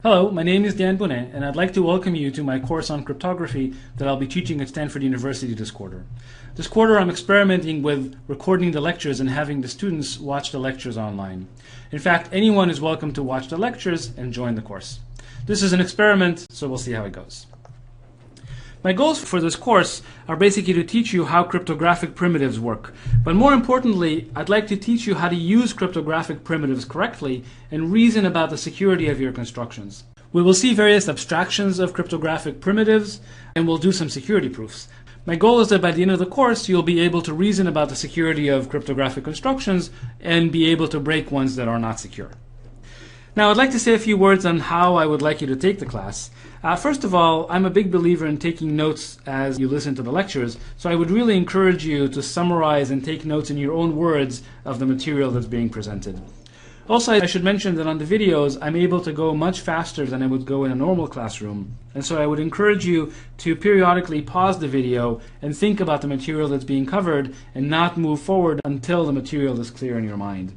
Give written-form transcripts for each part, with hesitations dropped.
Hello, my name is Dan Bonet, and I'd like to welcome you to my course on cryptography that I'll be teaching at Stanford University this quarter. This quarter I'm experimenting with recording the lectures and having the students watch the lectures online. In fact, anyone is welcome to watch the lectures and join the course. This is an experiment, so we'll see how it goes. My goals for this course are basically to teach you how cryptographic primitives work. But more importantly, I'd like to teach you how to use cryptographic primitives correctly and reason about the security of your constructions. We will see various abstractions of cryptographic primitives, and we'll do some security proofs. My goal is that by the end of the course, you'll be able to reason about the security of cryptographic constructions and be able to break ones that are not secure. Now, I'd like to say a few words on how I would like you to take the class. First of all, I'm a big believer in taking notes as you listen to the lectures, so I would really encourage you to summarize and take notes in your own words of the material that's being presented. Also, I should mention that on the videos, I'm able to go much faster than I would go in a normal classroom, and so I would encourage you to periodically pause the video and think about the material that's being covered and not move forward until the material is clear in your mind.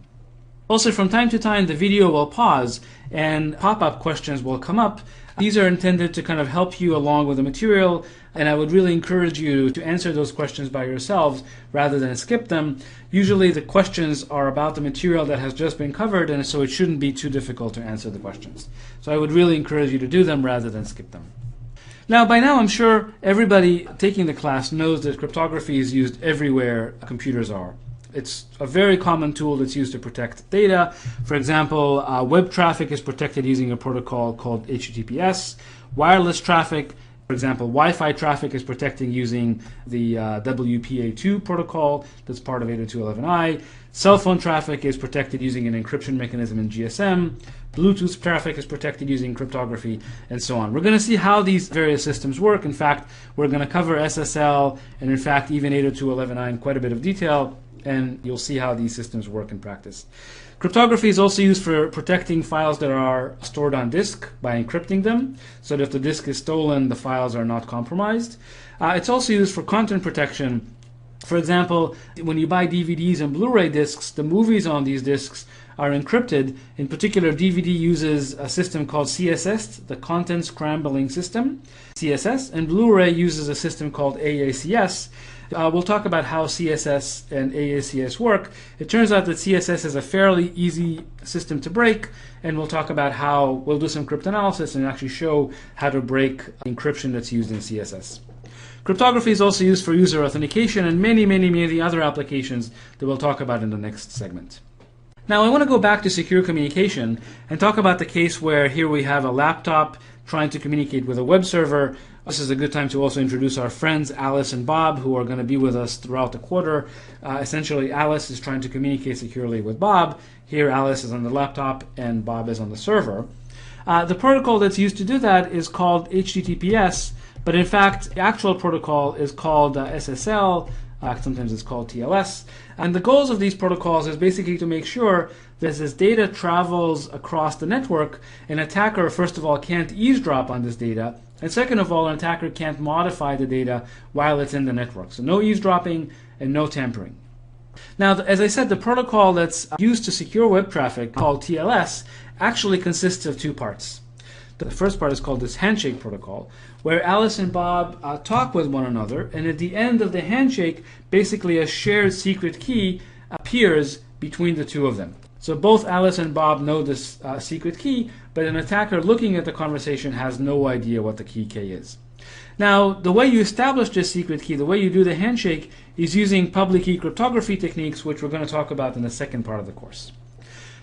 Also, from time to time, the video will pause and pop-up questions will come up. These are intended to kind of help you along with the material, and I would really encourage you to answer those questions by yourselves rather than skip them. Usually the questions are about the material that has just been covered, and so it shouldn't be too difficult to answer the questions. So I would really encourage you to do them rather than skip them. Now, by now, I'm sure everybody taking the class knows that cryptography is used everywhere computers are. It's a very common tool that's used to protect data. For example, web traffic is protected using a protocol called HTTPS. Wireless traffic, for example, Wi-Fi traffic is protected using the WPA2 protocol that's part of 802.11i. Cell phone traffic is protected using an encryption mechanism in GSM. Bluetooth traffic is protected using cryptography, and so on. We're going to see how these various systems work. In fact, we're going to cover SSL and, in fact, even 802.11i in quite a bit of detail, and you'll see how these systems work in practice. Cryptography is also used for protecting files that are stored on disk by encrypting them, so that if the disk is stolen, the files are not compromised. It's also used for content protection. For example, when you buy DVDs and Blu-ray discs, the movies on these discs are encrypted. In particular, DVD uses a system called CSS, the Content Scrambling System, CSS, and Blu-ray uses a system called AACS. We'll talk about how CSS and AACS work. It turns out that CSS is a fairly easy system to break, and we'll talk about how we'll do some cryptanalysis and actually show how to break encryption that's used in CSS. Cryptography is also used for user authentication and many other applications that we'll talk about in the next segment. Now, I want to go back to secure communication and talk about the case where here we have a laptop trying to communicate with a web server. This is a good time to also introduce our friends Alice and Bob, who are going to be with us throughout the quarter. Essentially, Alice is trying to communicate securely with Bob. Here, Alice is on the laptop and Bob is on the server. The protocol that's used to do that is called HTTPS, but in fact, the actual protocol is called SSL. Sometimes it's called TLS. And the goals of these protocols is basically to make sure that as this data travels across the network, an attacker, first of all, can't eavesdrop on this data, and second of all, an attacker can't modify the data while it's in the network. So no eavesdropping and no tampering. Now, as I said, the protocol that's used to secure web traffic, called TLS, actually consists of two parts. The first part is called this handshake protocol, where Alice and Bob talk with one another, and at the end of the handshake, basically a shared secret key appears between the two of them. So both Alice and Bob know this secret key, but an attacker looking at the conversation has no idea what the key K is. Now, the way you establish this secret key, the way you do the handshake, is using public key cryptography techniques, which we're going to talk about in the second part of the course.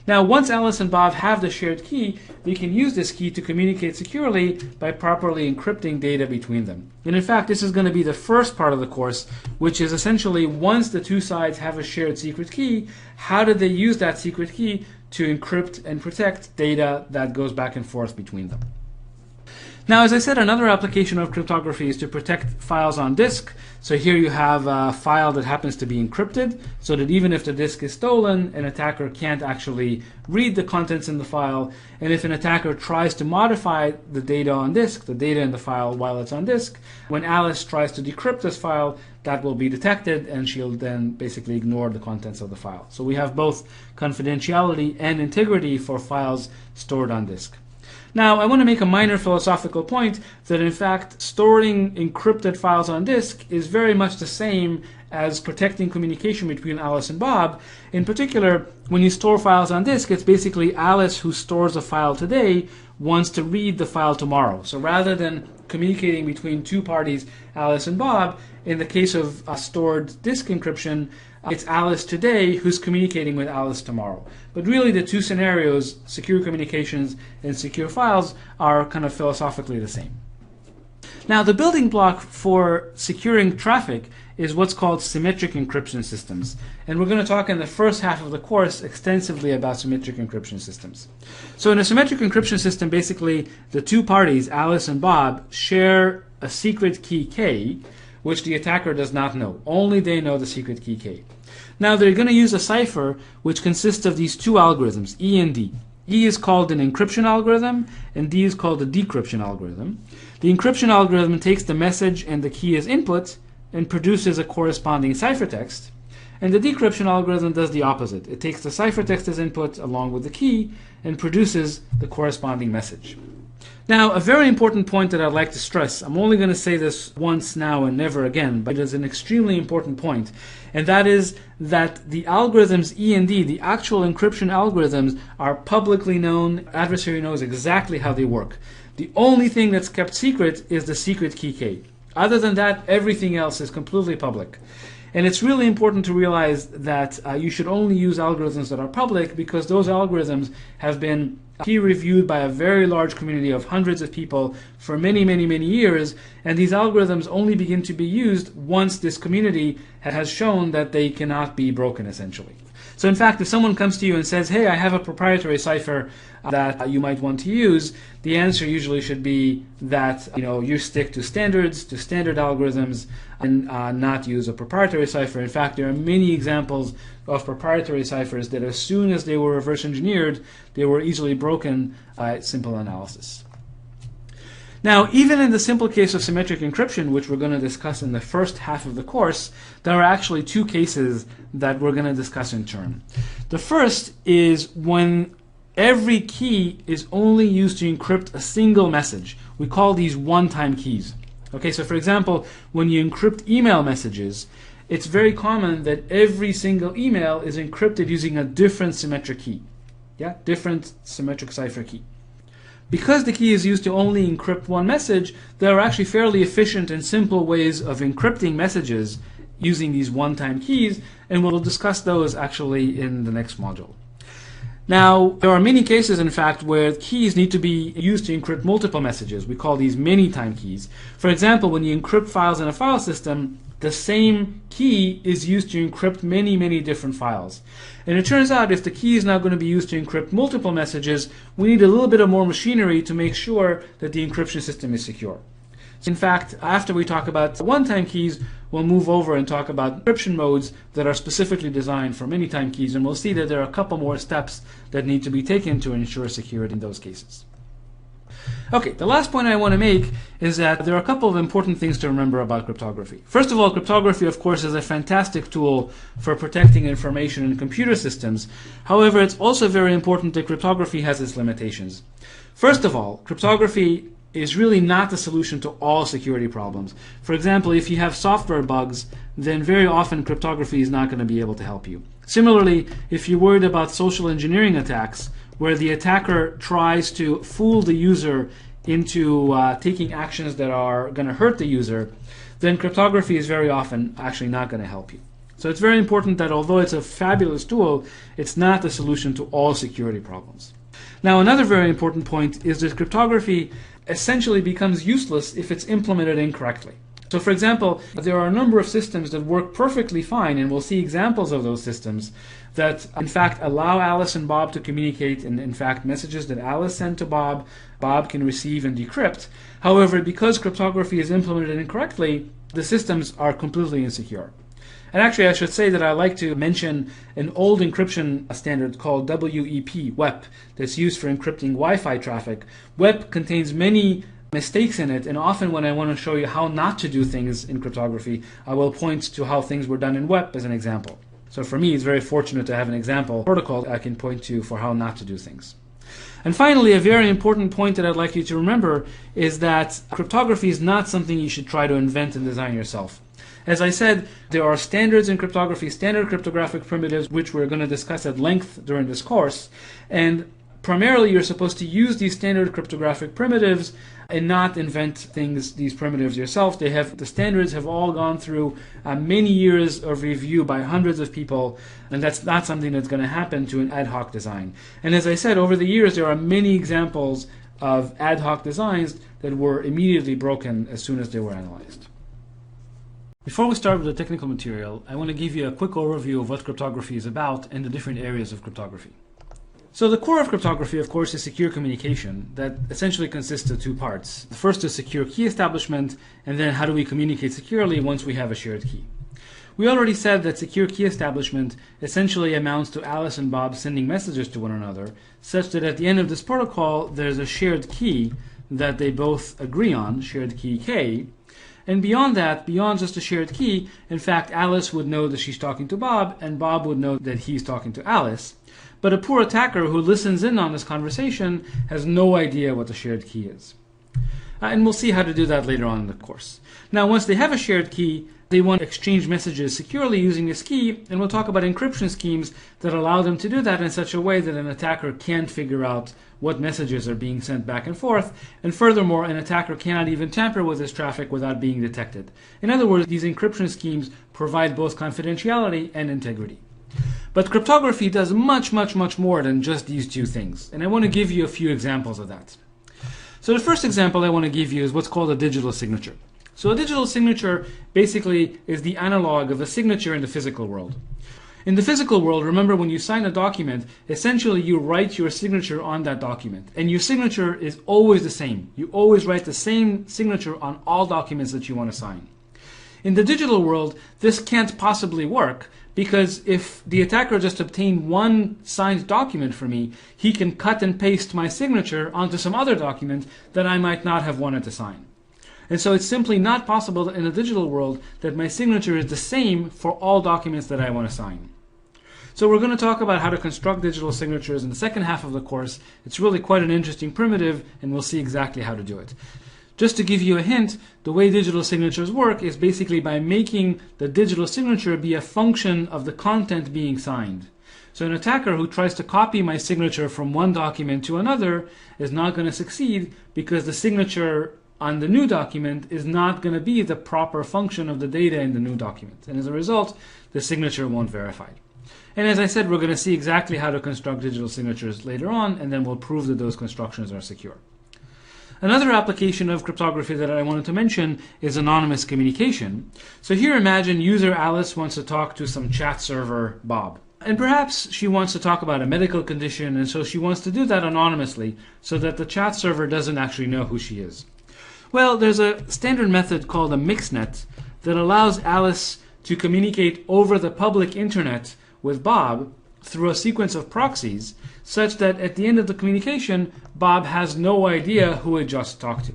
Now, once Alice and Bob have the shared key, they can use this key to communicate securely by properly encrypting data between them. And in fact, this is going to be the first part of the course, which is essentially once the two sides have a shared secret key, how do they use that secret key to encrypt and protect data that goes back and forth between them. Now, as I said, another application of cryptography is to protect files on disk. So here you have a file that happens to be encrypted, so that even if the disk is stolen, an attacker can't actually read the contents in the file. And if an attacker tries to modify the data on disk, the data in the file while it's on disk, when Alice tries to decrypt this file, that will be detected, and she'll then basically ignore the contents of the file. So we have both confidentiality and integrity for files stored on disk. Now, I want to make a minor philosophical point that in fact storing encrypted files on disk is very much the same as protecting communication between Alice and Bob. In particular, when you store files on disk, it's basically Alice who stores a file today wants to read the file tomorrow. So rather than communicating between two parties, Alice and Bob, in the case of stored disk encryption, it's Alice today who's communicating with Alice tomorrow. But really the two scenarios, secure communications and secure files, are kind of philosophically the same. Now, the building block for securing traffic is what's called symmetric encryption systems. And we're going to talk in the first half of the course extensively about symmetric encryption systems. So in a symmetric encryption system, basically the two parties, Alice and Bob, share a secret key K, which the attacker does not know. Only they know the secret key K. Now they're going to use a cipher which consists of these two algorithms, E and D. E is called an encryption algorithm, and D is called a decryption algorithm. The encryption algorithm takes the message and the key as input and produces a corresponding ciphertext. And the decryption algorithm does the opposite. It takes the ciphertext as input along with the key and produces the corresponding message. Now, a very important point that I'd like to stress, I'm only going to say this once now and never again, but it is an extremely important point, and that is that the algorithms E and D, the actual encryption algorithms, are publicly known. Adversary knows exactly how they work. The only thing that's kept secret is the secret key K. Other than that, everything else is completely public. And it's really important to realize that you should only use algorithms that are public, because those algorithms have been peer-reviewed by a very large community of hundreds of people for many, many, many years. And these algorithms only begin to be used once this community has shown that they cannot be broken, essentially. So in fact, if someone comes to you and says, hey, I have a proprietary cipher that you might want to use, the answer usually should be that you stick to standard algorithms, and not use a proprietary cipher. In fact, there are many examples of proprietary ciphers that as soon as they were reverse engineered, they were easily broken by simple analysis. Now, even in the simple case of symmetric encryption, which we're going to discuss in the first half of the course, there are actually two cases that we're going to discuss in turn. The first is when every key is only used to encrypt a single message. We call these one-time keys. Okay, so for example, when you encrypt email messages, it's very common that every single email is encrypted using a different symmetric key. Yeah, different symmetric cipher key. Because the key is used to only encrypt one message, there are actually fairly efficient and simple ways of encrypting messages using these one-time keys, and we'll discuss those actually in the next module. Now, there are many cases, in fact, where keys need to be used to encrypt multiple messages. We call these many-time keys. For example, when you encrypt files in a file system, the same key is used to encrypt many, many different files. And it turns out if the key is now going to be used to encrypt multiple messages, we need a little bit of more machinery to make sure that the encryption system is secure. In fact, after we talk about one-time keys, we'll move over and talk about encryption modes that are specifically designed for many-time keys, and we'll see that there are a couple more steps that need to be taken to ensure security in those cases. Okay, the last point I want to make is that there are a couple of important things to remember about cryptography. First of all, cryptography, of course, is a fantastic tool for protecting information in computer systems. However, it's also very important that cryptography has its limitations. First of all, cryptography is really not the solution to all security problems. For example, if you have software bugs, then very often cryptography is not going to be able to help you. Similarly, if you're worried about social engineering attacks, where the attacker tries to fool the user into taking actions that are going to hurt the user, then cryptography is very often actually not going to help you. So it's very important that although it's a fabulous tool, it's not the solution to all security problems. Now, another very important point is that cryptography essentially becomes useless if it's implemented incorrectly. So for example, there are a number of systems that work perfectly fine, and we'll see examples of those systems that in fact allow Alice and Bob to communicate, and in fact messages that Alice sent to Bob, Bob can receive and decrypt. However, because cryptography is implemented incorrectly, the systems are completely insecure. And actually, I should say that I like to mention an old encryption standard called WEP, that's used for encrypting Wi-Fi traffic. WEP contains many mistakes in it, and often when I want to show you how not to do things in cryptography, I will point to how things were done in WEP as an example. So for me, it's very fortunate to have an example protocol I can point to for how not to do things. And finally, a very important point that I'd like you to remember is that cryptography is not something you should try to invent and design yourself. As I said, there are standards in cryptography, standard cryptographic primitives, which we're going to discuss at length during this course. And primarily, you're supposed to use these standard cryptographic primitives and not invent these primitives yourself. The standards have all gone through many years of review by hundreds of people, and that's not something that's going to happen to an ad hoc design. And as I said, over the years, there are many examples of ad hoc designs that were immediately broken as soon as they were analyzed. Before we start with the technical material, I want to give you a quick overview of what cryptography is about and the different areas of cryptography. So the core of cryptography, of course, is secure communication that essentially consists of two parts. The first is secure key establishment, and then how do we communicate securely once we have a shared key. We already said that secure key establishment essentially amounts to Alice and Bob sending messages to one another, such that at the end of this protocol, there's a shared key that they both agree on, shared key K. And beyond that, beyond just a shared key, in fact, Alice would know that she's talking to Bob, and Bob would know that he's talking to Alice. But a poor attacker who listens in on this conversation has no idea what the shared key is. And we'll see how to do that later on in the course. Now, once they have a shared key, they want to exchange messages securely using this key, and we'll talk about encryption schemes that allow them to do that in such a way that an attacker can't figure out what messages are being sent back and forth, and furthermore, an attacker cannot even tamper with this traffic without being detected. In other words, these encryption schemes provide both confidentiality and integrity. But cryptography does much, much, much more than just these two things, and I want to give you a few examples of that. So the first example I want to give you is what's called a digital signature. So a digital signature basically is the analog of a signature in the physical world. In the physical world, remember, when you sign a document, essentially you write your signature on that document, and your signature is always the same. You always write the same signature on all documents that you want to sign. In the digital world, this can't possibly work, because if the attacker just obtained one signed document for me, he can cut and paste my signature onto some other document that I might not have wanted to sign. And so it's simply not possible in the digital world that my signature is the same for all documents that I want to sign. So we're going to talk about how to construct digital signatures in the second half of the course. It's really quite an interesting primitive, and we'll see exactly how to do it. Just to give you a hint, the way digital signatures work is basically by making the digital signature be a function of the content being signed. So an attacker who tries to copy my signature from one document to another is not going to succeed, because the signature on the new document is not going to be the proper function of the data in the new document. And as a result, the signature won't verify. And as I said, we're going to see exactly how to construct digital signatures later on, and then we'll prove that those constructions are secure. Another application of cryptography that I wanted to mention is anonymous communication. So here, imagine user Alice wants to talk to some chat server Bob. And perhaps she wants to talk about a medical condition, and so she wants to do that anonymously so that the chat server doesn't actually know who she is. Well, there's a standard method called a mixnet that allows Alice to communicate over the public internet with Bob through a sequence of proxies, such that at the end of the communication, Bob has no idea who it just talked to.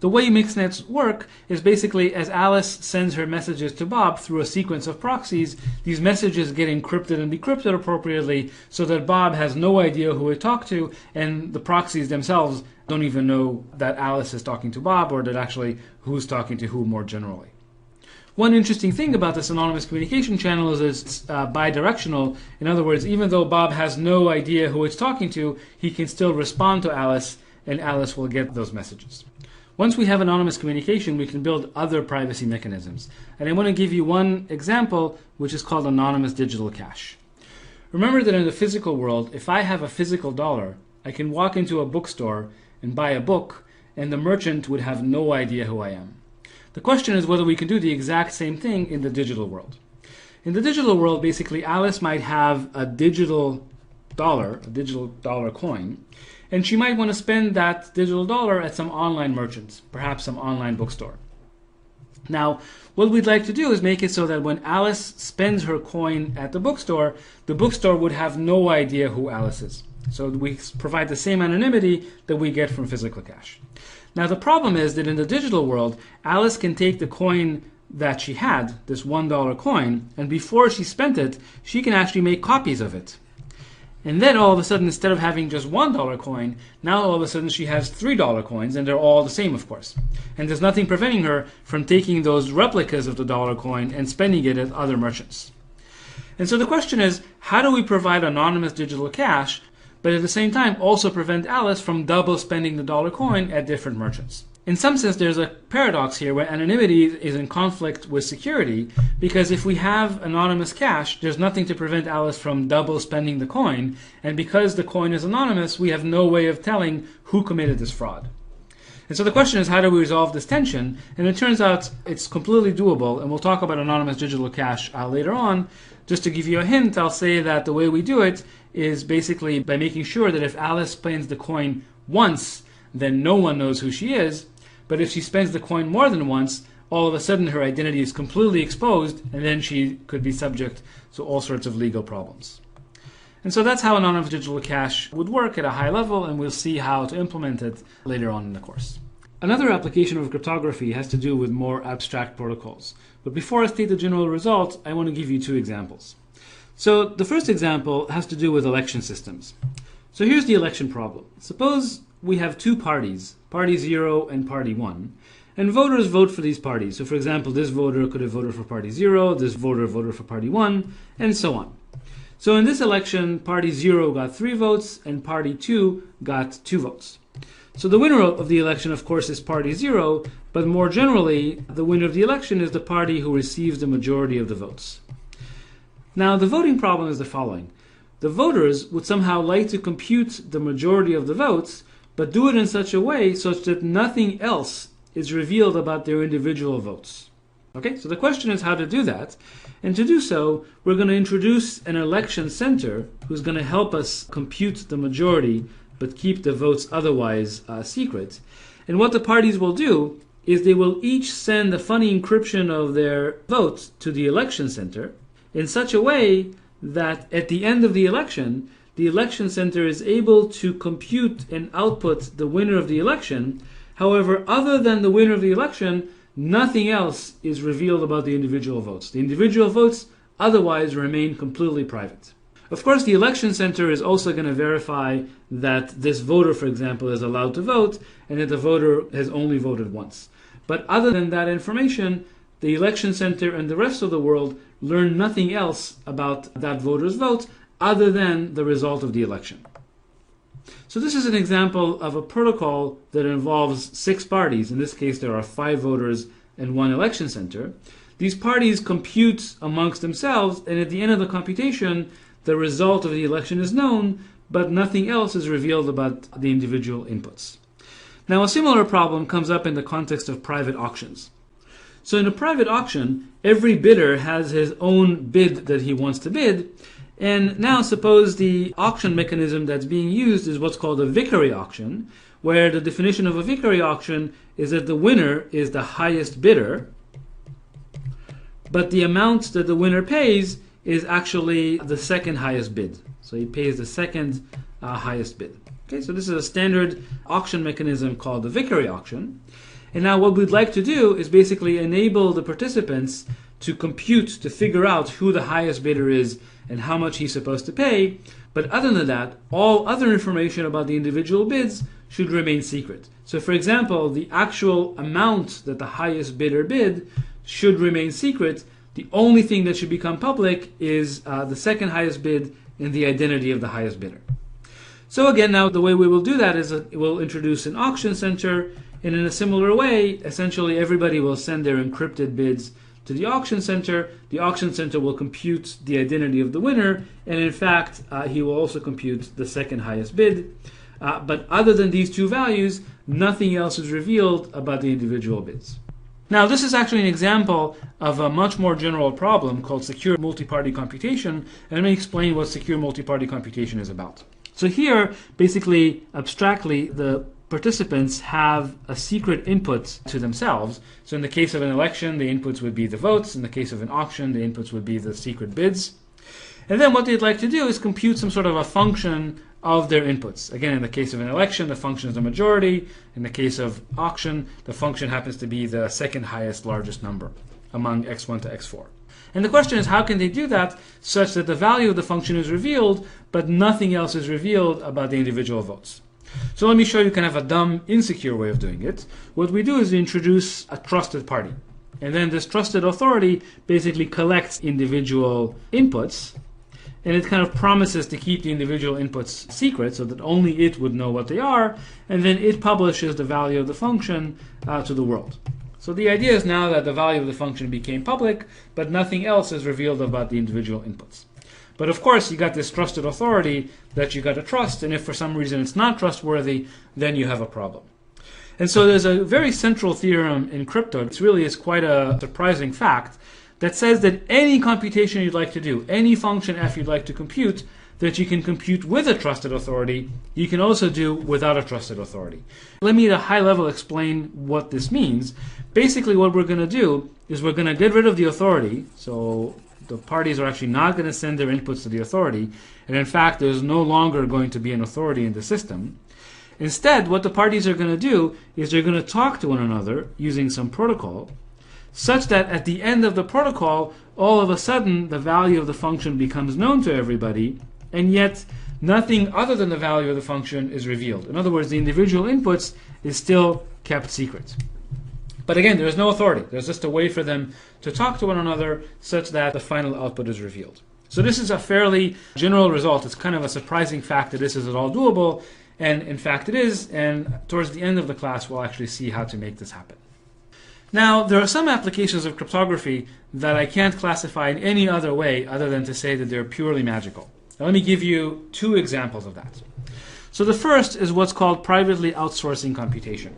The way mixnets work is basically, as Alice sends her messages to Bob through a sequence of proxies, these messages get encrypted and decrypted appropriately so that Bob has no idea who it talked to, and the proxies themselves don't even know that Alice is talking to Bob, or that actually who's talking to who more generally. One interesting thing about this anonymous communication channel is it's bidirectional. In other words, even though Bob has no idea who it's talking to, he can still respond to Alice, and Alice will get those messages. Once we have anonymous communication, we can build other privacy mechanisms. And I want to give you one example, which is called anonymous digital cash. Remember that in the physical world, if I have a physical dollar, I can walk into a bookstore and buy a book, and the merchant would have no idea who I am. The question is whether we can do the exact same thing in the digital world. In the digital world, basically, Alice might have a digital dollar coin, and she might want to spend that digital dollar at some online merchant, perhaps some online bookstore. Now, what we'd like to do is make it so that when Alice spends her coin at the bookstore would have no idea who Alice is. So we provide the same anonymity that we get from physical cash. Now the problem is that in the digital world, Alice can take the coin that she had, this $1 coin, and before she spent it, she can actually make copies of it. And then all of a sudden, instead of having just $1 coin, now all of a sudden she has $3 coins, and they're all the same, of course. And there's nothing preventing her from taking those replicas of the dollar coin and spending it at other merchants. And so the question is, how do we provide anonymous digital cash, but at the same time also prevent Alice from double spending the dollar coin at different merchants? In some sense, there's a paradox here where anonymity is in conflict with security, because if we have anonymous cash, there's nothing to prevent Alice from double spending the coin, and because the coin is anonymous, we have no way of telling who committed this fraud. And so the question is, how do we resolve this tension? And it turns out it's completely doable, and we'll talk about anonymous digital cash later on. Just to give you a hint, I'll say that the way we do it is basically by making sure that if Alice spends the coin once, then no one knows who she is. But if she spends the coin more than once, all of a sudden her identity is completely exposed, and then she could be subject to all sorts of legal problems. And so that's how anonymous digital cash would work at a high level, and we'll see how to implement it later on in the course. Another application of cryptography has to do with more abstract protocols. But before I state the general result, I want to give you two examples. So the first example has to do with election systems. So here's the election problem. Suppose we have two parties, party 0 and party 1, and voters vote for these parties. So for example, this voter could have voted for party 0, this voter voted for party 1, and so on. So in this election, party 0 got 3 votes, and party 2 got 2 votes. So the winner of the election, of course, is party 0, but more generally, the winner of the election is the party who receives the majority of the votes. Now, the voting problem is the following. The voters would somehow like to compute the majority of the votes, but do it in such a way such that nothing else is revealed about their individual votes. Okay, so the question is how to do that. And to do so, we're going to introduce an election center who's going to help us compute the majority but keep the votes otherwise secret. And what the parties will do is they will each send a funny encryption of their votes to the election center in such a way that at the end of the election center is able to compute and output the winner of the election. However, other than the winner of the election, nothing else is revealed about the individual votes. The individual votes otherwise remain completely private. Of course, the election center is also going to verify that this voter, for example, is allowed to vote and that the voter has only voted once. But other than that information, the election center and the rest of the world learn nothing else about that voter's vote other than the result of the election. So this is an example of a protocol that involves 6 parties. In this case, there are 5 voters and 1 election center. These parties compute amongst themselves, and at the end of the computation, the result of the election is known, but nothing else is revealed about the individual inputs. Now, a similar problem comes up in the context of private auctions. So in a private auction, every bidder has his own bid that he wants to bid. And now suppose the auction mechanism that's being used is what's called a victory auction, where the definition of a victory auction is that the winner is the highest bidder, but the amount that the winner pays is actually the second highest bid. So he pays the second highest bid. Okay, so this is a standard auction mechanism called the victory auction. And now what we'd like to do is basically enable the participants to compute, to figure out who the highest bidder is and how much he's supposed to pay. But other than that, all other information about the individual bids should remain secret. So for example, the actual amount that the highest bidder bid should remain secret. The only thing that should become public is the second highest bid and the identity of the highest bidder. So again, now the way we will do that is we'll introduce an auction center, and in a similar way, essentially everybody will send their encrypted bids to the auction center. The auction center will compute the identity of the winner, and in fact, he will also compute the second highest bid. But other than these 2 values, nothing else is revealed about the individual bids. Now, this is actually an example of a much more general problem called secure multi-party computation, and let me explain what secure multi-party computation is about. So here, basically, abstractly, the participants have a secret input to themselves. So in the case of an election, the inputs would be the votes. In the case of an auction, the inputs would be the secret bids. And then what they'd like to do is compute some sort of a function of their inputs. Again, in the case of an election, the function is the majority. In the case of auction, the function happens to be the second highest largest number among x1 to x4. And the question is, how can they do that such that the value of the function is revealed, but nothing else is revealed about the individual votes? So let me show you kind of a dumb, insecure way of doing it. What we do is we introduce a trusted party. And then this trusted authority basically collects individual inputs, and it kind of promises to keep the individual inputs secret so that only it would know what they are, and then it publishes the value of the function to the world. So the idea is now that the value of the function became public, but nothing else is revealed about the individual inputs. But of course, you got this trusted authority that you got to trust, and if for some reason it's not trustworthy, then you have a problem. And so there's a very central theorem in crypto. It really is quite a surprising fact that says that any computation you'd like to do, any function f you'd like to compute, that you can compute with a trusted authority, you can also do without a trusted authority. Let me at a high level explain what this means. Basically what we're going to do is we're going to get rid of the authority, so the parties are actually not going to send their inputs to the authority, and in fact there's no longer going to be an authority in the system. Instead, what the parties are going to do is they're going to talk to one another using some protocol, such that at the end of the protocol, all of a sudden the value of the function becomes known to everybody, and yet nothing other than the value of the function is revealed. In other words, the individual inputs is still kept secret. But again, there is no authority. There's just a way for them to talk to one another such that the final output is revealed. So this is a fairly general result. It's kind of a surprising fact that this is at all doable, and in fact it is, and towards the end of the class we'll actually see how to make this happen. Now, there are some applications of cryptography that I can't classify in any other way other than to say that they're purely magical. Now, let me give you two examples of that. So the first is what's called privately outsourcing computation.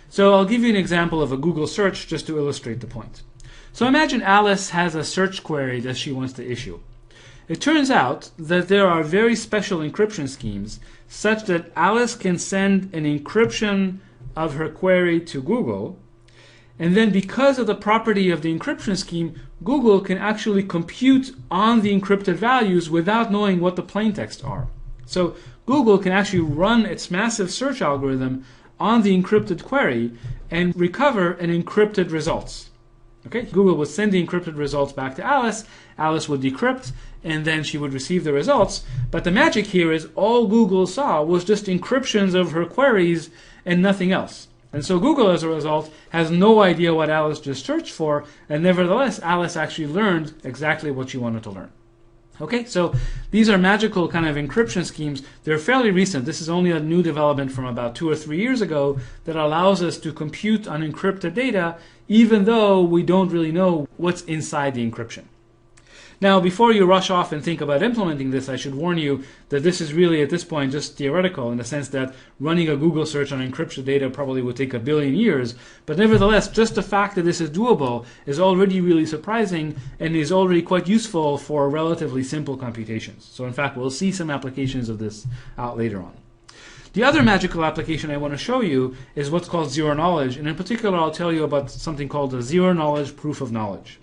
So I'll give you an example of a Google search just to illustrate the point. So imagine Alice has a search query that she wants to issue. It turns out that there are very special encryption schemes such that Alice can send an encryption of her query to Google, and then because of the property of the encryption scheme, Google can actually compute on the encrypted values without knowing what the plaintext are. So Google can actually run its massive search algorithm on the encrypted query and recover an encrypted results. Okay? Google would send the encrypted results back to Alice, Alice would decrypt, and then she would receive the results. But the magic here is all Google saw was just encryptions of her queries and nothing else. And so Google, as a result, has no idea what Alice just searched for, and nevertheless, Alice actually learned exactly what she wanted to learn. Okay, so these are magical kind of encryption schemes. They're fairly recent. This is only a new development from about 2 or 3 years ago that allows us to compute on encrypted data, even though we don't really know what's inside the encryption. Now, before you rush off and think about implementing this, I should warn you that this is really, at this point, just theoretical in the sense that running a Google search on encrypted data probably would take 1 billion years. But nevertheless, just the fact that this is doable is already really surprising and is already quite useful for relatively simple computations. So in fact, we'll see some applications of this out later on. The other magical application I want to show you is what's called zero knowledge. And in particular, I'll tell you about something called the zero knowledge proof of knowledge.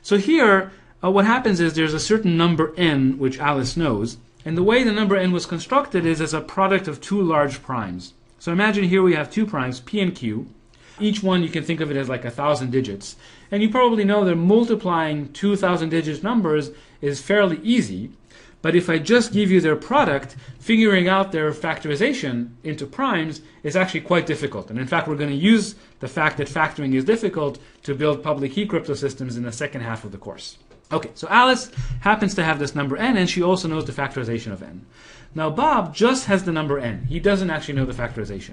So here, what happens is there's a certain number n which Alice knows, and the way the number n was constructed is as a product of two large primes. So imagine here we have two primes, p and q. Each one you can think of it as like 1,000 digits. And you probably know that multiplying 2,000 digit numbers is fairly easy. But if I just give you their product, figuring out their factorization into primes is actually quite difficult. And in fact, we're going to use the fact that factoring is difficult to build public key crypto systems in the second half of the course. Okay, so Alice happens to have this number n, and she also knows the factorization of n. Now Bob just has the number n. He doesn't actually know the factorization.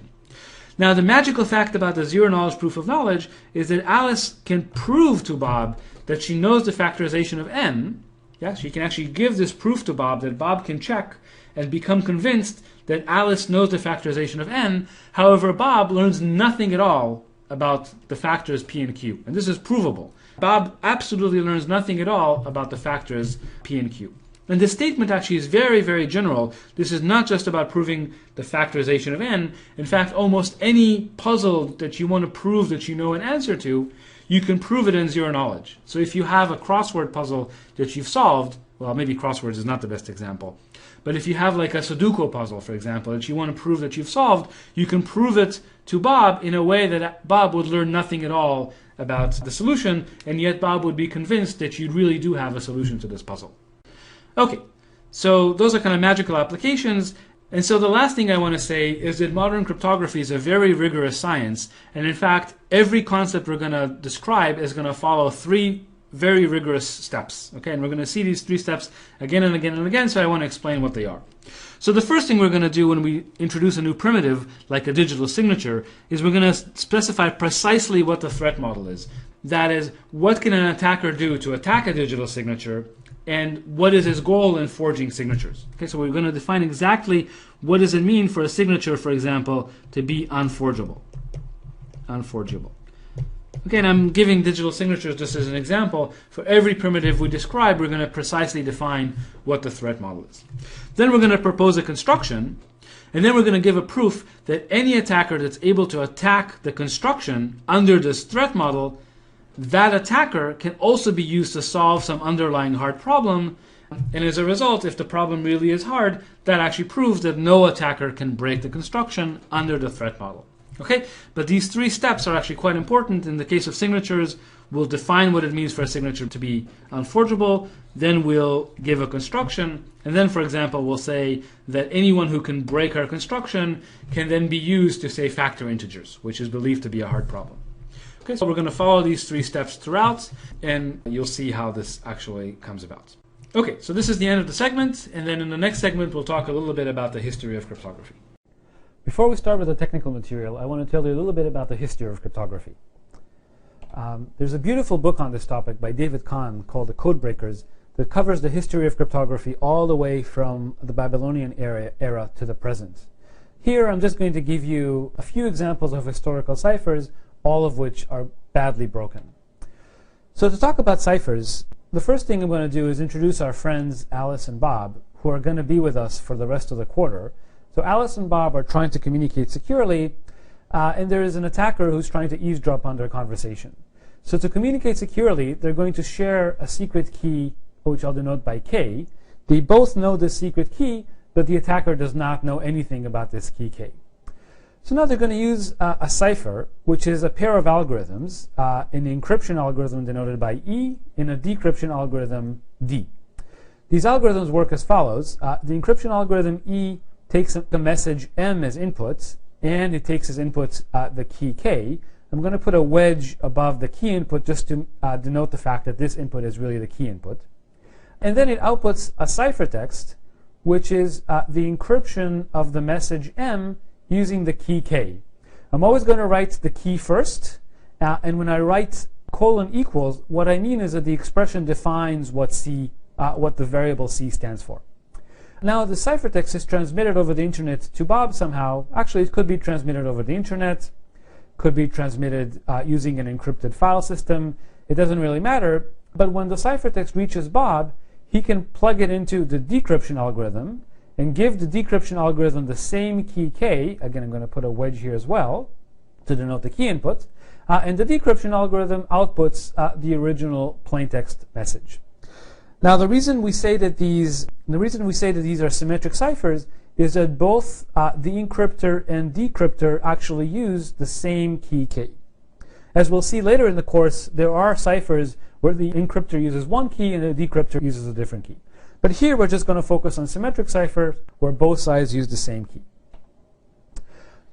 Now the magical fact about the zero knowledge proof of knowledge is that Alice can prove to Bob that she knows the factorization of n. Yeah, she can actually give this proof to Bob that Bob can check and become convinced that Alice knows the factorization of n. However, Bob learns nothing at all about the factors p and q. And this is provable. Bob absolutely learns nothing at all about the factors p and q. And this statement actually is very, very general. This is not just about proving the factorization of n. In fact, almost any puzzle that you want to prove that you know an answer to, you can prove it in zero knowledge. So if you have a crossword puzzle that you've solved, well, maybe crosswords is not the best example, but if you have like a Sudoku puzzle, for example, that you want to prove that you've solved, you can prove it to Bob in a way that Bob would learn nothing at all about the solution, and yet Bob would be convinced that you really do have a solution to this puzzle. Okay, so those are kind of magical applications. And so the last thing I want to say is that modern cryptography is a very rigorous science. And in fact, every concept we're going to describe is going to follow 3 very rigorous steps. Okay, and we're going to see these 3 steps again and again and again, so I want to explain what they are. So the first thing we're going to do when we introduce a new primitive, like a digital signature, is we're going to specify precisely what the threat model is. That is, what can an attacker do to attack a digital signature, and what is his goal in forging signatures. Okay, so we're going to define exactly what does it mean for a signature, for example, to be unforgeable. Unforgeable. Okay, and I'm giving digital signatures just as an example. For every primitive we describe, we're going to precisely define what the threat model is. Then we're going to propose a construction, and then we're going to give a proof that any attacker that's able to attack the construction under this threat model, that attacker can also be used to solve some underlying hard problem. And as a result, if the problem really is hard, that actually proves that no attacker can break the construction under the threat model. Okay, but these 3 steps are actually quite important. In the case of signatures, we'll define what it means for a signature to be unforgeable, then we'll give a construction, and then, for example, we'll say that anyone who can break our construction can then be used to, say, factor integers, which is believed to be a hard problem. Okay, so we're going to follow these 3 steps throughout, and you'll see how this actually comes about. Okay, so this is the end of the segment, and then in the next segment we'll talk a little bit about the history of cryptography. Before we start with the technical material, I want to tell you a little bit about the history of cryptography. There's a beautiful book on this topic by David Kahn called The Codebreakers that covers the history of cryptography all the way from the Babylonian era to the present. Here I'm just going to give you a few examples of historical ciphers, all of which are badly broken. So to talk about ciphers, the first thing I'm going to do is introduce our friends Alice and Bob, who are going to be with us for the rest of the quarter. So Alice and Bob are trying to communicate securely, and there is an attacker who's trying to eavesdrop on their conversation. So to communicate securely, they're going to share a secret key, which I'll denote by K. They both know this secret key, but the attacker does not know anything about this key K. So now they're going to use a cipher, which is a pair of algorithms, an encryption algorithm denoted by E and a decryption algorithm D. These algorithms work as follows. The encryption algorithm E takes the message M as inputs, and it takes as inputs the key K. I'm going to put a wedge above the key input just to denote the fact that this input is really the key input. And then it outputs a ciphertext, which is the encryption of the message M using the key K. I'm always going to write the key first, and when I write colon equals, what I mean is that the expression defines what the variable C stands for. Now the ciphertext is transmitted over the internet to Bob somehow. Actually, it could be transmitted over the internet, could be transmitted using an encrypted file system. It doesn't really matter. But when the ciphertext reaches Bob, he can plug it into the decryption algorithm and give the decryption algorithm the same key K. Again, I'm going to put a wedge here as well to denote the key input. And the decryption algorithm outputs the original plaintext message. Now, the reason we say that these are symmetric ciphers is that both the encryptor and decryptor actually use the same key K. As we'll see later in the course, there are ciphers where the encryptor uses one key and the decryptor uses a different key. But here we're just going to focus on symmetric ciphers where both sides use the same key.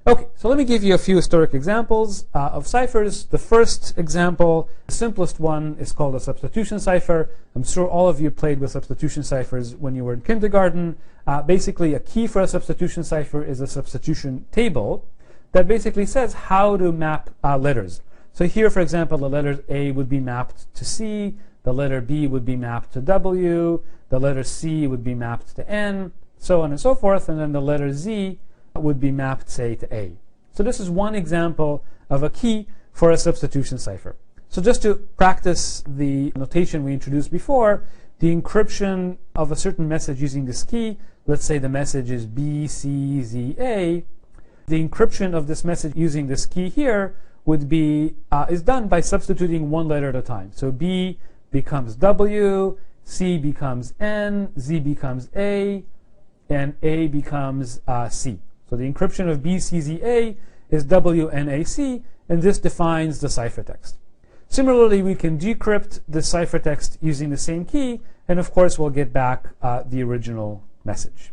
Okay, so let me give you a few historic examples of ciphers. The first example, the simplest one, is called a substitution cipher. I'm sure all of you played with substitution ciphers when you were in kindergarten. Basically, a key for a substitution cipher is a substitution table that basically says how to map letters. So here, for example, the letter A would be mapped to C, the letter B would be mapped to W, the letter C would be mapped to N, so on and so forth, and then the letter Z would be mapped, say, to A. So this is one example of a key for a substitution cipher. So just to practice the notation we introduced before, the encryption of a certain message using this key, let's say the message is BCZA, the encryption of this message using this key here would be is done by substituting one letter at a time. So B becomes W, C becomes N, Z becomes A, and A becomes C. So the encryption of BCZA is WNAC, and this defines the ciphertext. Similarly, we can decrypt the ciphertext using the same key, and of course we'll get back the original message.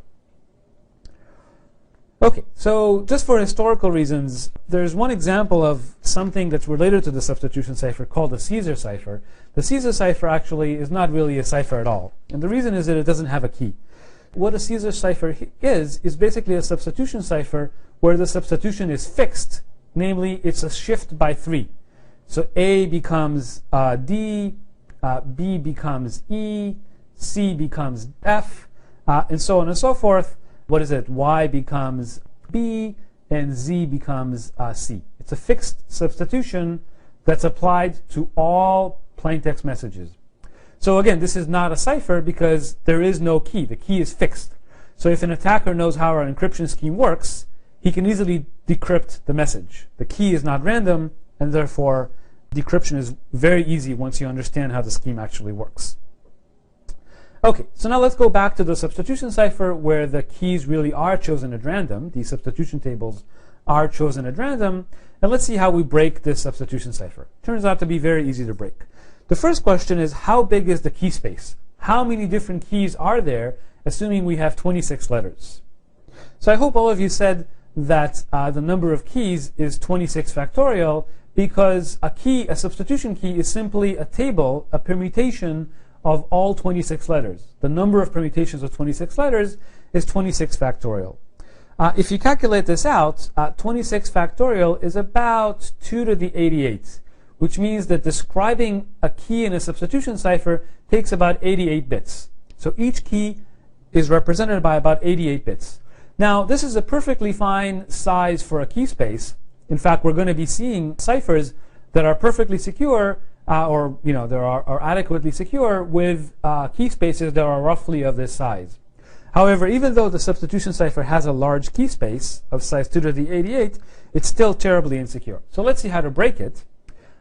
Okay, so just for historical reasons, there's one example of something that's related to the substitution cipher called the Caesar cipher. The Caesar cipher actually is not really a cipher at all, and the reason is that it doesn't have a key. What a Caesar cipher is basically a substitution cipher where the substitution is fixed, namely it's a shift by 3. So A becomes D, B becomes E, C becomes F, and so on and so forth. What is it? Y becomes B, and Z becomes C. It's a fixed substitution that's applied to all plaintext messages. So again, this is not a cipher because there is no key. The key is fixed. So if an attacker knows how our encryption scheme works, he can easily decrypt the message. The key is not random, and therefore decryption is very easy once you understand how the scheme actually works. Okay, so now let's go back to the substitution cipher where the keys really are chosen at random. These substitution tables are chosen at random. And let's see how we break this substitution cipher. Turns out to be very easy to break. The first question is, how big is the key space? How many different keys are there, assuming we have 26 letters? So I hope all of you said that the number of keys is 26 factorial, because a substitution key is simply a table, a permutation of all 26 letters. The number of permutations of 26 letters is 26 factorial. If you calculate this out, 26 factorial is about 2 to the 88, which means that describing a key in a substitution cipher takes about 88 bits. So each key is represented by about 88 bits. Now, this is a perfectly fine size for a key space. In fact, we're going to be seeing ciphers that are perfectly secure that are adequately secure with key spaces that are roughly of this size. However, even though the substitution cipher has a large key space of size 2 to the 88, it's still terribly insecure. So let's see how to break it.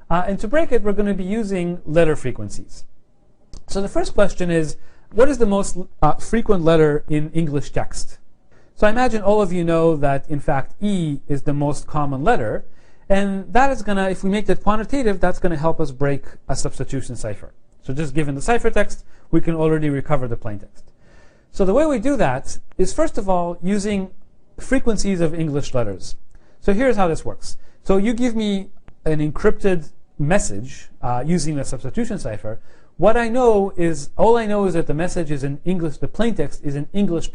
And to break it, we're going to be using letter frequencies. So the first question is, what is the most frequent letter in English text? So I imagine all of you know that, in fact, E is the most common letter. And that is going to, if we make that quantitative, that's going to help us break a substitution cipher. So just given the ciphertext, we can already recover the plaintext. So the way we do that is, first of all, using frequencies of English letters. So here's how this works. So you give me an encrypted message using a substitution cipher. What I know is, all I know is that the message is in English, the plaintext is in English.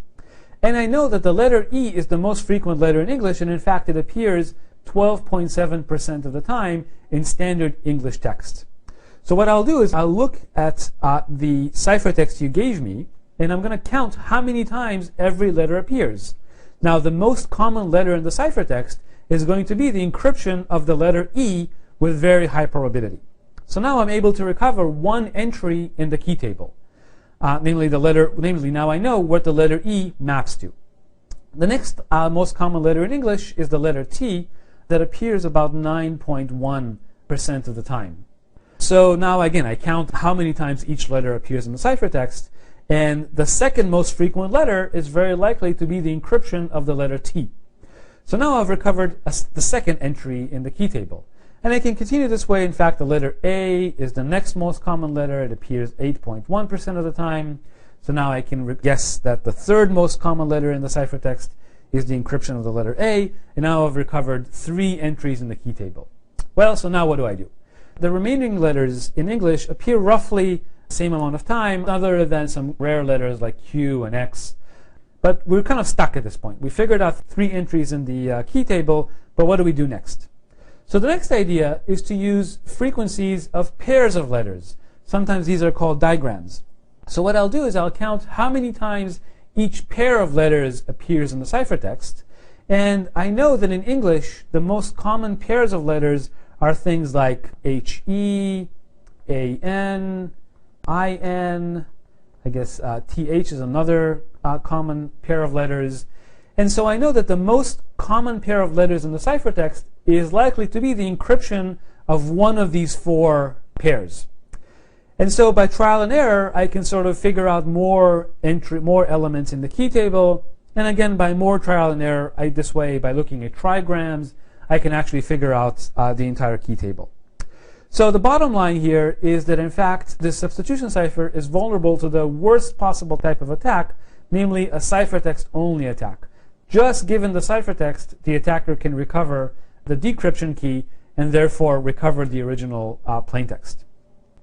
And I know that the letter E is the most frequent letter in English, and in fact it appears 12.7% of the time in standard English text. So what I'll do is I'll look at the ciphertext you gave me, and I'm going to count how many times every letter appears. Now, the most common letter in the ciphertext is going to be the encryption of the letter E with very high probability. So now I'm able to recover one entry in the key table. Namely, now I know what the letter E maps to. The next most common letter in English is the letter T, that appears about 9.1% of the time. So now again, I count how many times each letter appears in the ciphertext, and the second most frequent letter is very likely to be the encryption of the letter T. So now I've recovered the second entry in the key table. And I can continue this way. In fact, the letter A is the next most common letter. It appears 8.1% of the time. So now I can guess that the third most common letter in the ciphertext is the encryption of the letter A, and now I've recovered 3 entries in the key table. Well, so now what do I do? The remaining letters in English appear roughly the same amount of time, other than some rare letters like Q and X. But we're kind of stuck at this point. We figured out 3 entries in the key table, but what do we do next? So the next idea is to use frequencies of pairs of letters. Sometimes these are called digrams. So what I'll do is I'll count how many times each pair of letters appears in the ciphertext, and I know that in English the most common pairs of letters are things like HE, AN, IN, I guess TH is another common pair of letters, and so I know that the most common pair of letters in the ciphertext is likely to be the encryption of one of these 4 pairs. And so by trial and error, I can sort of figure out more elements in the key table. And again, by more trial and error, this way, by looking at trigrams, I can actually figure out the entire key table. So the bottom line here is that in fact this substitution cipher is vulnerable to the worst possible type of attack, namely a ciphertext only attack. Just given the ciphertext, the attacker can recover the decryption key and therefore recover the original plaintext.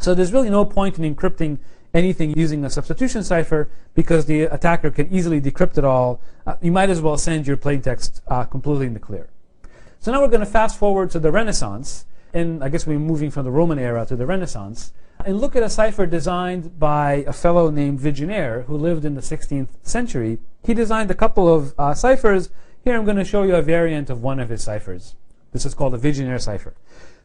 So there's really no point in encrypting anything using a substitution cipher because the attacker can easily decrypt it all. You might as well send your plaintext completely in the clear. So now we're going to fast forward to the Renaissance, and I guess we're moving from the Roman era to the Renaissance, and look at a cipher designed by a fellow named Vigenère who lived in the 16th century. He designed a couple of ciphers. Here I'm going to show you a variant of one of his ciphers. This is called a Vigenère cipher.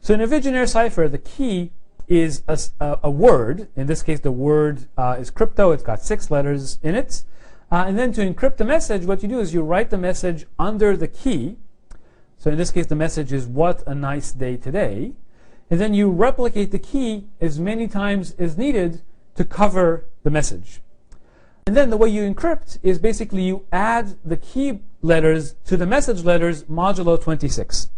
So in a Vigenère cipher, the key is a word. In this case, the word is crypto. It's got 6 letters in it. And then to encrypt the message, what you do is you write the message under the key. So in this case, the message is, "What a nice day today." And then you replicate the key as many times as needed to cover the message. And then the way you encrypt is basically you add the key letters to the message letters modulo 26.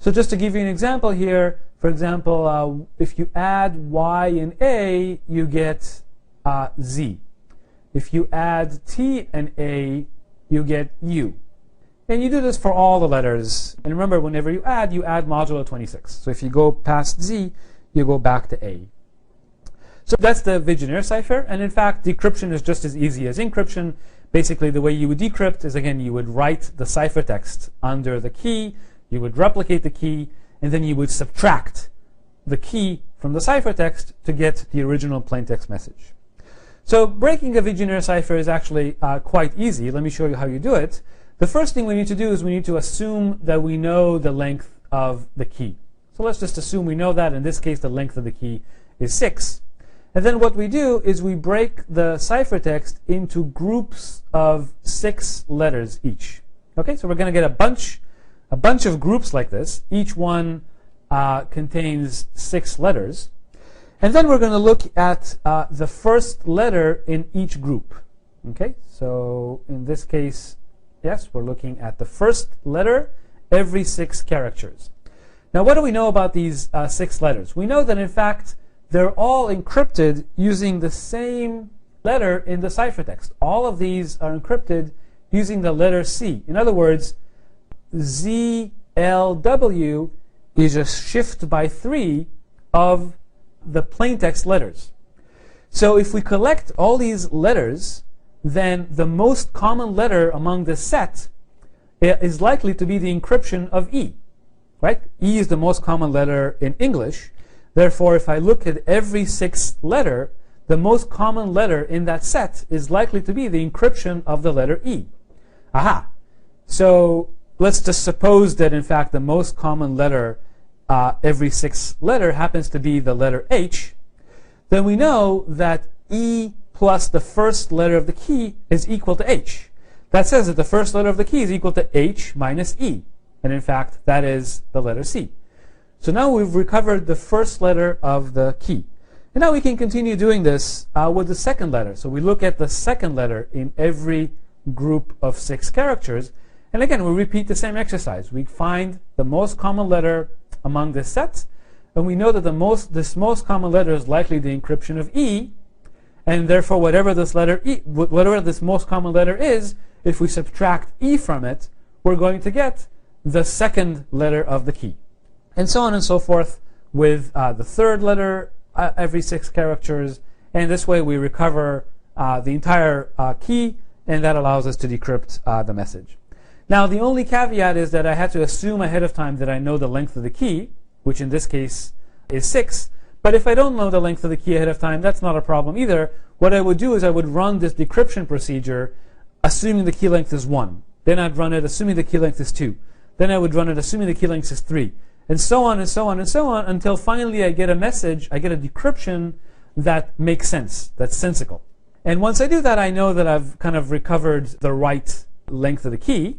So just to give you an example here, for example, if you add Y and A, you get Z. If you add T and A, you get U. And you do this for all the letters. And remember, whenever you add modulo 26. So if you go past Z, you go back to A. So that's the Vigenère cipher. And in fact, decryption is just as easy as encryption. Basically, the way you would decrypt is, again, you would write the ciphertext under the key, you would replicate the key, and then you would subtract the key from the ciphertext to get the original plaintext message. So breaking a Vigenère cipher is actually quite easy. Let me show you how you do it. The first thing we need to do is we need to assume that we know the length of the key. So let's just assume we know that. In this case, the length of the key is 6. And then what we do is we break the ciphertext into groups of 6 letters each. Okay, so we're going to get a bunch of groups like this. Each one contains 6 letters. And then we're going to look at the first letter in each group. Okay, so in this case, yes, we're looking at the first letter every 6 characters. Now, what do we know about these 6 letters? We know that, in fact, they're all encrypted using the same letter in the ciphertext. All of these are encrypted using the letter C. In other words, ZLW is a shift by 3 of the plaintext letters. So if we collect all these letters, then the most common letter among this set is likely to be the encryption of E. Right? E is the most common letter in English. Therefore, if I look at every 6th letter, the most common letter in that set is likely to be the encryption of the letter E. Aha! So let's just suppose that, in fact, the most common letter every 6th letter happens to be the letter H. Then we know that E plus the first letter of the key is equal to H. That says that the first letter of the key is equal to H minus E. And in fact, that is the letter C. So now we've recovered the first letter of the key. And now we can continue doing this with the second letter. So we look at the second letter in every group of 6 characters. And again, we repeat the same exercise. We find the most common letter among this set. And we know that this most common letter is likely the encryption of E. And therefore, whatever this most common letter is, if we subtract E from it, we're going to get the second letter of the key. And so on and so forth with the third letter every 6 characters. And this way we recover the entire key, and that allows us to decrypt the message. Now, the only caveat is that I had to assume ahead of time that I know the length of the key, which in this case is 6. But if I don't know the length of the key ahead of time, that's not a problem either. What I would do is I would run this decryption procedure assuming the key length is 1. Then I'd run it assuming the key length is 2. Then I would run it assuming the key length is 3. And so on and so on and so on until finally I get a message, I get a decryption that makes sense, that's sensical. And once I do that, I know that I've kind of recovered the right length of the key.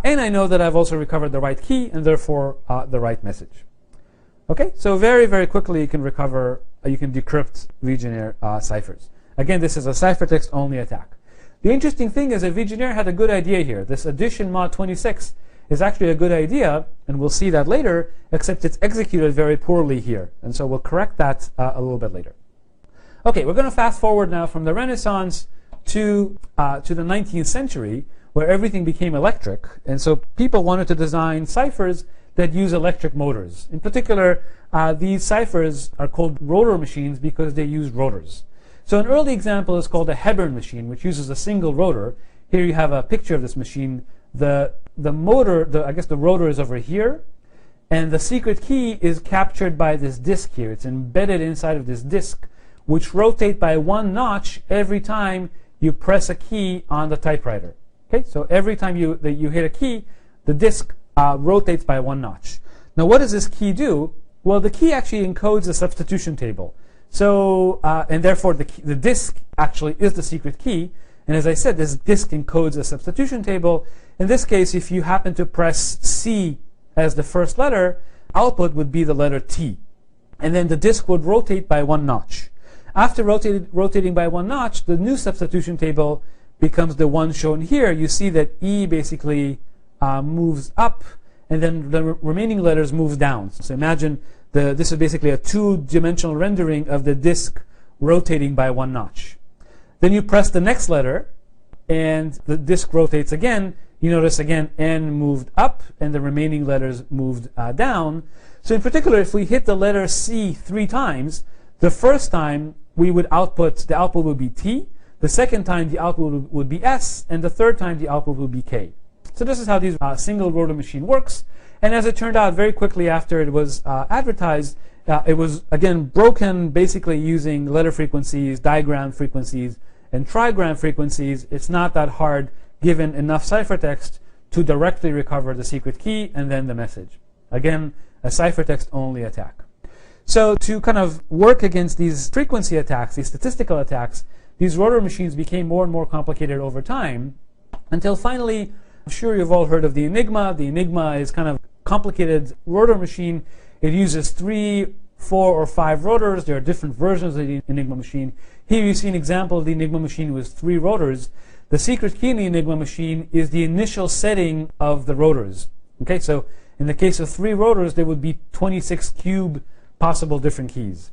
And I know that I've also recovered the right key and therefore the right message. Okay, so very, very quickly you can decrypt Vigenère ciphers. Again, this is a ciphertext only attack. The interesting thing is that Vigenère had a good idea here. This addition mod 26 is actually a good idea, and we'll see that later, except it's executed very poorly here. And so we'll correct that a little bit later. Okay, we're going to fast forward now from the Renaissance to the 19th century, where everything became electric. And so people wanted to design ciphers that use electric motors. In particular, these ciphers are called rotor machines because they use rotors. So an early example is called a Hebron machine, which uses a single rotor. Here you have a picture of this machine. The motor, I guess the rotor is over here, and the secret key is captured by this disk here. It's embedded inside of this disk, which rotate by 1 notch every time you press a key on the typewriter. Okay, so every time you hit a key, the disk rotates by 1 notch. Now, what does this key do? Well, the key actually encodes a substitution table. So, and therefore the disk actually is the secret key. And as I said, this disk encodes a substitution table. In this case, if you happen to press C as the first letter, output would be the letter T. And then the disk would rotate by 1 notch. After rotating by 1 notch, the new substitution table becomes the one shown here. You see that E basically moves up, and then the remaining letters move down. So imagine this is basically a 2-dimensional rendering of the disk rotating by 1 notch. Then you press the next letter, and the disk rotates again. You notice again N moved up, and the remaining letters moved down. So in particular, if we hit the letter C 3 times, the first time the output would be T. The second time the output would be S, and the third time the output would be K. So this is how this single rotor machine works. And as it turned out, very quickly after it was advertised, it was again broken basically using letter frequencies, digram frequencies, and trigram frequencies. It's not that hard, given enough ciphertext, to directly recover the secret key and then the message. Again, a ciphertext only attack. So to kind of work against these frequency attacks, these statistical attacks, these rotor machines became more and more complicated over time, until finally, I'm sure you've all heard of the Enigma. The Enigma is kind of complicated rotor machine. It uses 3, 4, or 5 rotors. There are different versions of the Enigma machine. Here you see an example of the Enigma machine with 3 rotors. The secret key in the Enigma machine is the initial setting of the rotors. Okay, so in the case of 3 rotors, there would be 26 cube possible different keys.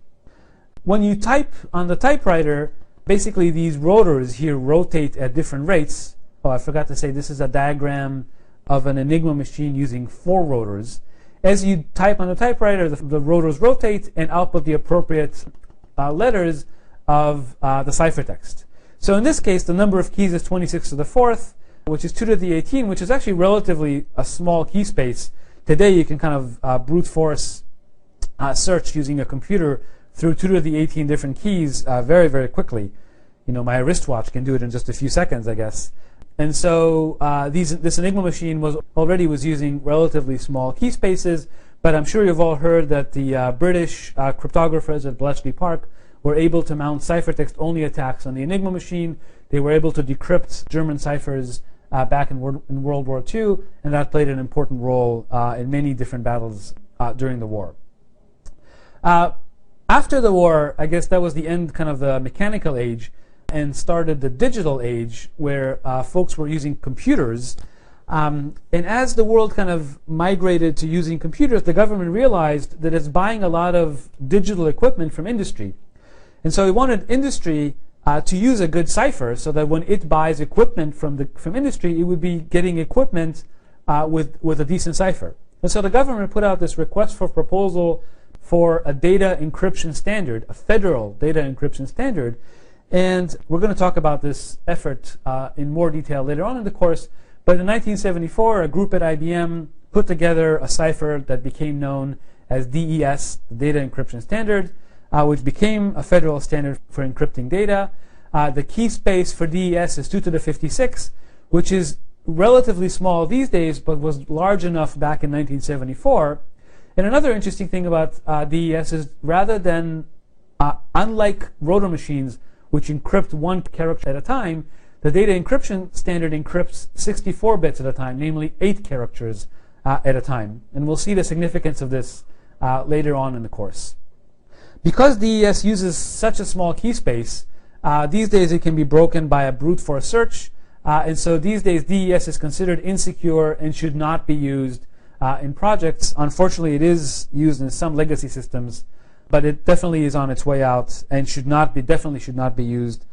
When you type on the typewriter, basically these rotors here rotate at different rates. Oh, I forgot to say this is a diagram of an Enigma machine using 4 rotors. As you type on the typewriter, the rotors rotate and output the appropriate letters of the ciphertext. So in this case, the number of keys is 26 to the 4th, which is 2 to the 18, which is actually relatively a small key space. Today, you can kind of brute force search using a computer through 2 to the 18 different keys very, very quickly. You know, my wristwatch can do it in just a few seconds, I guess. And so this Enigma machine was using relatively small key spaces, but I'm sure you've all heard that the British cryptographers at Bletchley Park were able to mount ciphertext-only attacks on the Enigma machine. They were able to decrypt German ciphers back in World War II, and that played an important role in many different battles during the war. After the war, I guess that was the end kind of the mechanical age, and started the digital age, where folks were using computers. And as the world kind of migrated to using computers, the government realized that it's buying a lot of digital equipment from industry. And so it wanted industry to use a good cipher, so that when it buys equipment from industry, it would be getting equipment with a decent cipher. And so the government put out this request for proposal for a data encryption standard, a federal data encryption standard. And we're going to talk about this effort in more detail later on in the course. But in 1974, a group at IBM put together a cipher that became known as DES, the Data Encryption Standard, which became a federal standard for encrypting data. The key space for DES is 2 to the 56, which is relatively small these days, but was large enough back in 1974. And another interesting thing about DES is rather than, unlike rotor machines, which encrypt 1 character at a time, the data encryption standard encrypts 64 bits at a time, namely 8 characters at a time. And we'll see the significance of this later on in the course. Because DES uses such a small key space, these days it can be broken by a brute force search. And so these days, DES is considered insecure and should not be used in projects. Unfortunately, it is used in some legacy systems, but it definitely is on its way out and definitely should not be used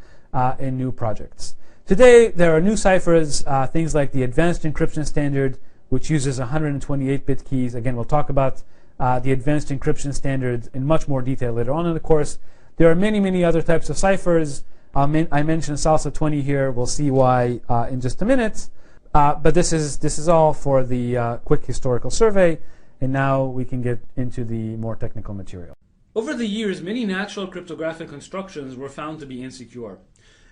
in new projects. Today, there are new ciphers, things like the Advanced Encryption Standard, which uses 128-bit keys. Again, we'll talk about the Advanced Encryption Standard in much more detail later on in the course. There are many, many other types of ciphers. I mentioned Salsa 20 here. We'll see why in just a minute. But this is all for the quick historical survey. And now we can get into the more technical material. Over the years, many natural cryptographic constructions were found to be insecure.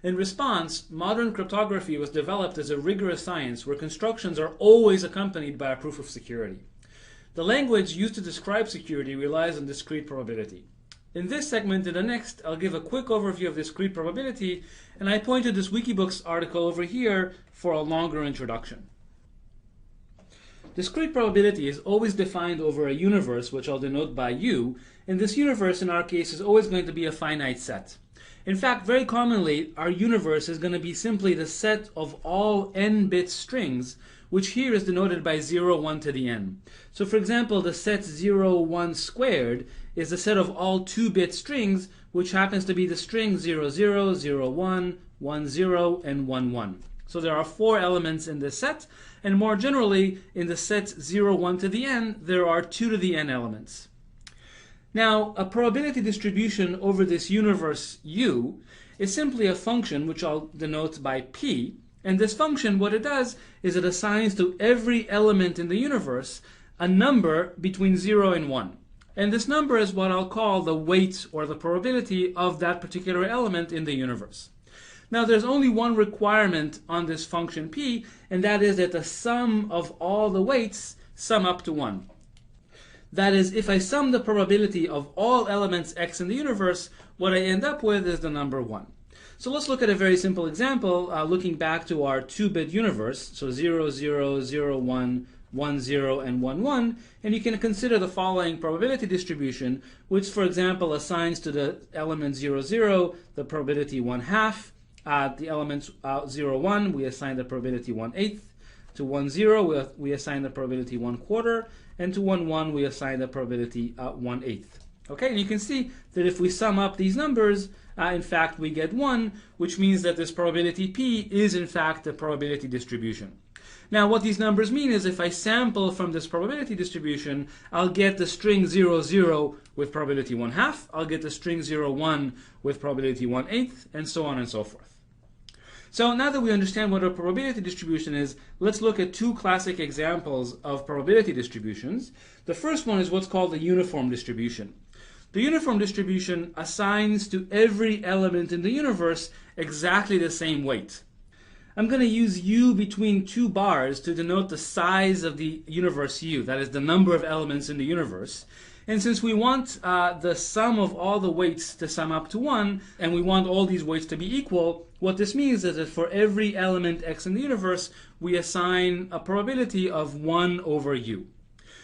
In response, modern cryptography was developed as a rigorous science where constructions are always accompanied by a proof of security. The language used to describe security relies on discrete probability. In this segment and the next, I'll give a quick overview of discrete probability, and I point to this Wikibooks article over here for a longer introduction. Discrete probability is always defined over a universe, which I'll denote by U, and this universe in our case is always going to be a finite set. In fact, very commonly, our universe is going to be simply the set of all n-bit strings, which here is denoted by 0, 1 to the n. So for example, the set 0, 1 squared is the set of all 2-bit strings, which happens to be the string 0, 0, 0, 1, 1, 0, and 1, 1. So there are 4 elements in this set, and more generally, in the set 0, 1 to the n, there are 2 to the n elements. Now, a probability distribution over this universe U is simply a function which I'll denote by P, and this function, what it does is it assigns to every element in the universe a number between 0 and 1. And this number is what I'll call the weight or the probability of that particular element in the universe. Now, there's only one requirement on this function P, and that is that the sum of all the weights sum up to 1. That is, if I sum the probability of all elements x in the universe, what I end up with is the number 1. So let's look at a very simple example, looking back to our 2-bit universe, so 0, 0, 0, 1, 1, 0, and 1, 1, and you can consider the following probability distribution, which, for example, assigns to the element 0, 0 the probability 1/2, the elements 0, 1, we assign the probability 1/8, to 1, 0, we assign the probability 1/4, and to 1, 1, we assign the probability 1/8. Okay, and you can see that if we sum up these numbers, in fact, we get 1, which means that this probability P is, in fact, the probability distribution. Now, what these numbers mean is if I sample from this probability distribution, I'll get the string 0, 0 with probability 1/2, I'll get the string 0, 1 with probability 1/8, and so on and so forth. So now that we understand what a probability distribution is, let's look at 2 classic examples of probability distributions. The first one is what's called the uniform distribution. The uniform distribution assigns to every element in the universe exactly the same weight. I'm going to use U between 2 bars to denote the size of the universe U, that is the number of elements in the universe. And since we want the sum of all the weights to sum up to 1, and we want all these weights to be equal, what this means is that for every element x in the universe, we assign a probability of 1 over U.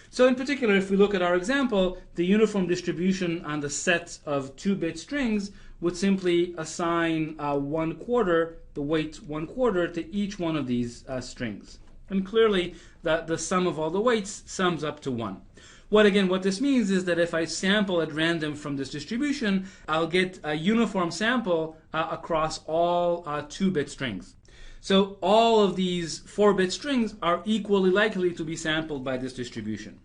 So in particular, if we look at our example, the uniform distribution on the set of 2-bit strings would simply assign 1/4, the weight 1/4 to each one of these strings. And clearly, the sum of all the weights sums up to 1. What this means is that if I sample at random from this distribution, I'll get a uniform sample across all 2-bit strings. So all of these 4-bit strings are equally likely to be sampled by this distribution.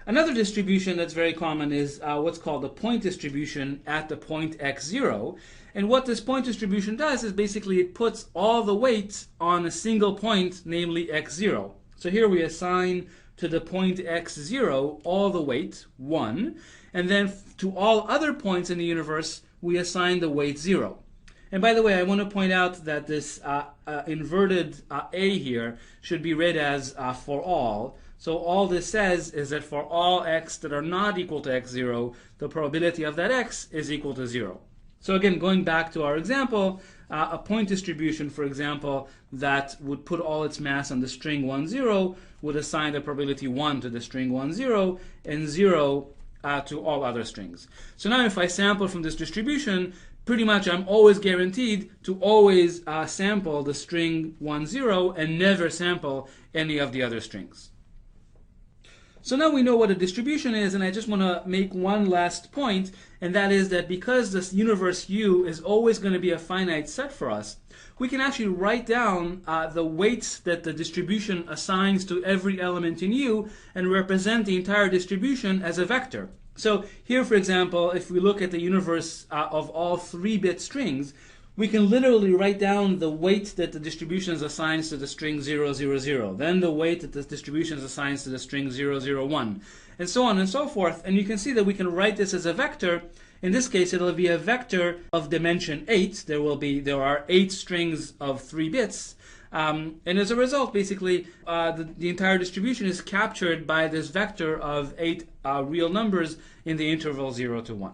Another distribution that's very common is what's called the point distribution at the point x0. And what this point distribution does is basically it puts all the weights on a single point, namely x0. So here we assign to the point x0 all the weight, 1, and then to all other points in the universe, we assign the weight 0. And by the way, I want to point out that this inverted A here should be read as for all. So all this says is that for all x that are not equal to x0, the probability of that x is equal to 0. So again, going back to our example, a point distribution, for example, that would put all its mass on the string 1, 0 would assign the probability 1 to the string 1, 0 and 0 to all other strings. So now if I sample from this distribution, pretty much I'm always guaranteed to always sample the string 10 and never sample any of the other strings. So now we know what a distribution is, and I just want to make one last point, and that is that because this universe U is always going to be a finite set for us, we can actually write down the weights that the distribution assigns to every element in U and represent the entire distribution as a vector. So here, for example, if we look at the universe of all 3-bit strings, we can literally write down the weight that the distribution assigns to the string 000, then the weight that the distribution assigns to the string 001, and so on and so forth. And you can see that we can write this as a vector. In this case, it'll be a vector of dimension 8. There are 8 strings of 3 bits. And as a result, basically, the entire distribution is captured by this vector of 8 real numbers in the interval 0 to 1.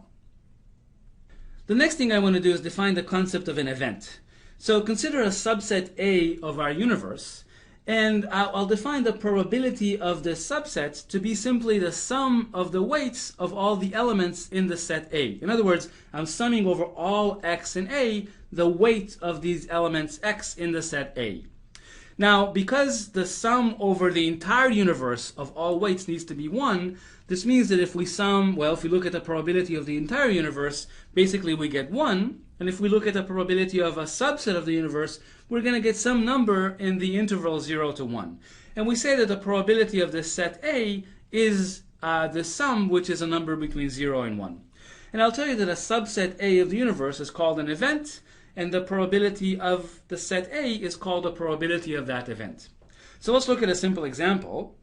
The next thing I want to do is define the concept of an event. So consider a subset A of our universe, and I'll define the probability of this subset to be simply the sum of the weights of all the elements in the set A. In other words, I'm summing over all x in A the weight of these elements x in the set A. Now, because the sum over the entire universe of all weights needs to be 1, this means that if we sum, well, if we look at the probability of the entire universe, basically we get 1. And if we look at the probability of a subset of the universe, we're going to get some number in the interval 0 to 1. And we say that the probability of this set A is the sum, which is a number between 0 and 1. And I'll tell you that a subset A of the universe is called an event, and the probability of the set A is called the probability of that event. So let's look at a simple example.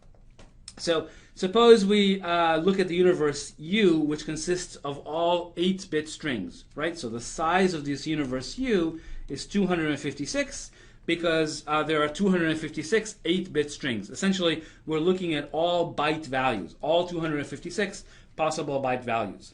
So suppose we look at the universe U, which consists of all 8-bit strings, right? So the size of this universe U is 256 because there are 256 8-bit strings. Essentially, we're looking at all byte values, all 256 possible byte values.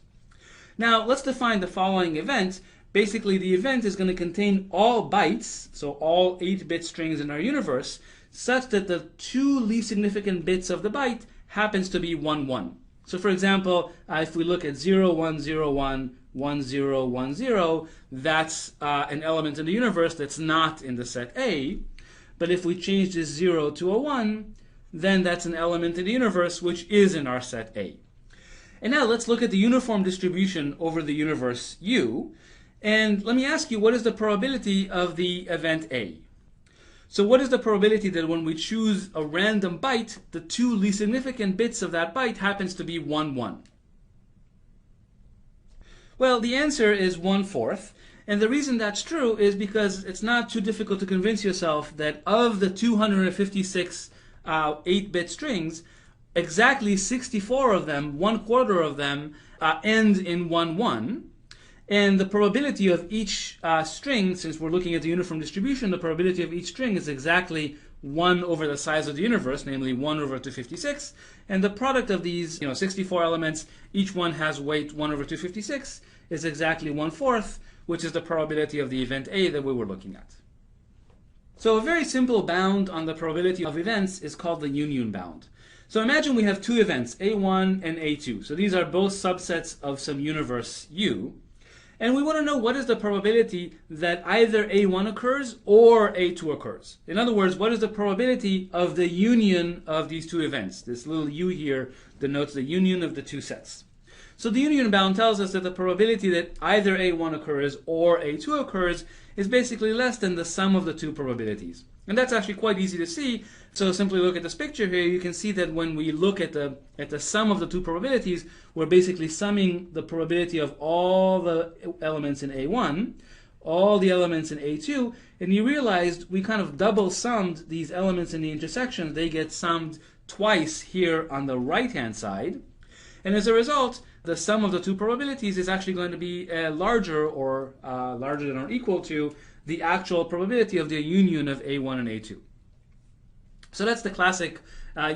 Now, let's define the following event. Basically, the event is going to contain all bytes, so all 8-bit strings in our universe, such that the 2 least significant bits of the byte happens to be 1, 1. So for example, if we look at 0101, 1010, that's an element in the universe that's not in the set A. But if we change this 0 to a 1, then that's an element in the universe which is in our set A. And now let's look at the uniform distribution over the universe U. And let me ask you, what is the probability of the event A? So what is the probability that when we choose a random byte, the 2 least significant bits of that byte happens to be 1, 1? Well, the answer is 1/4. And the reason that's true is because it's not too difficult to convince yourself that of the 256 8-bit strings, exactly 64 of them, 1/4 of them, end in 1, 1. And the probability of each string, since we're looking at the uniform distribution, the probability of each string is exactly 1 over the size of the universe, namely 1 over 256. And the product of these 64 elements, each one has weight 1 over 256, is exactly 1/4, which is the probability of the event A that we were looking at. So a very simple bound on the probability of events is called the union bound. So imagine we have 2 events, A1 and A2. So these are both subsets of some universe U. And we want to know what is the probability that either A1 occurs or A2 occurs. In other words, what is the probability of the union of these 2 events? This little U here denotes the union of the 2 sets. So the union bound tells us that the probability that either A1 occurs or A2 occurs is basically less than the sum of the 2 probabilities. And that's actually quite easy to see. So simply look at this picture here. You can see that when we look at the sum of the 2 probabilities, we're basically summing the probability of all the elements in A1, all the elements in A2, and you realized we kind of double summed these elements in the intersection. They get summed twice here on the right-hand side. And as a result, the sum of the 2 probabilities is actually going to be larger or larger than or equal to the actual probability of the union of A1 and A2. So that's the classic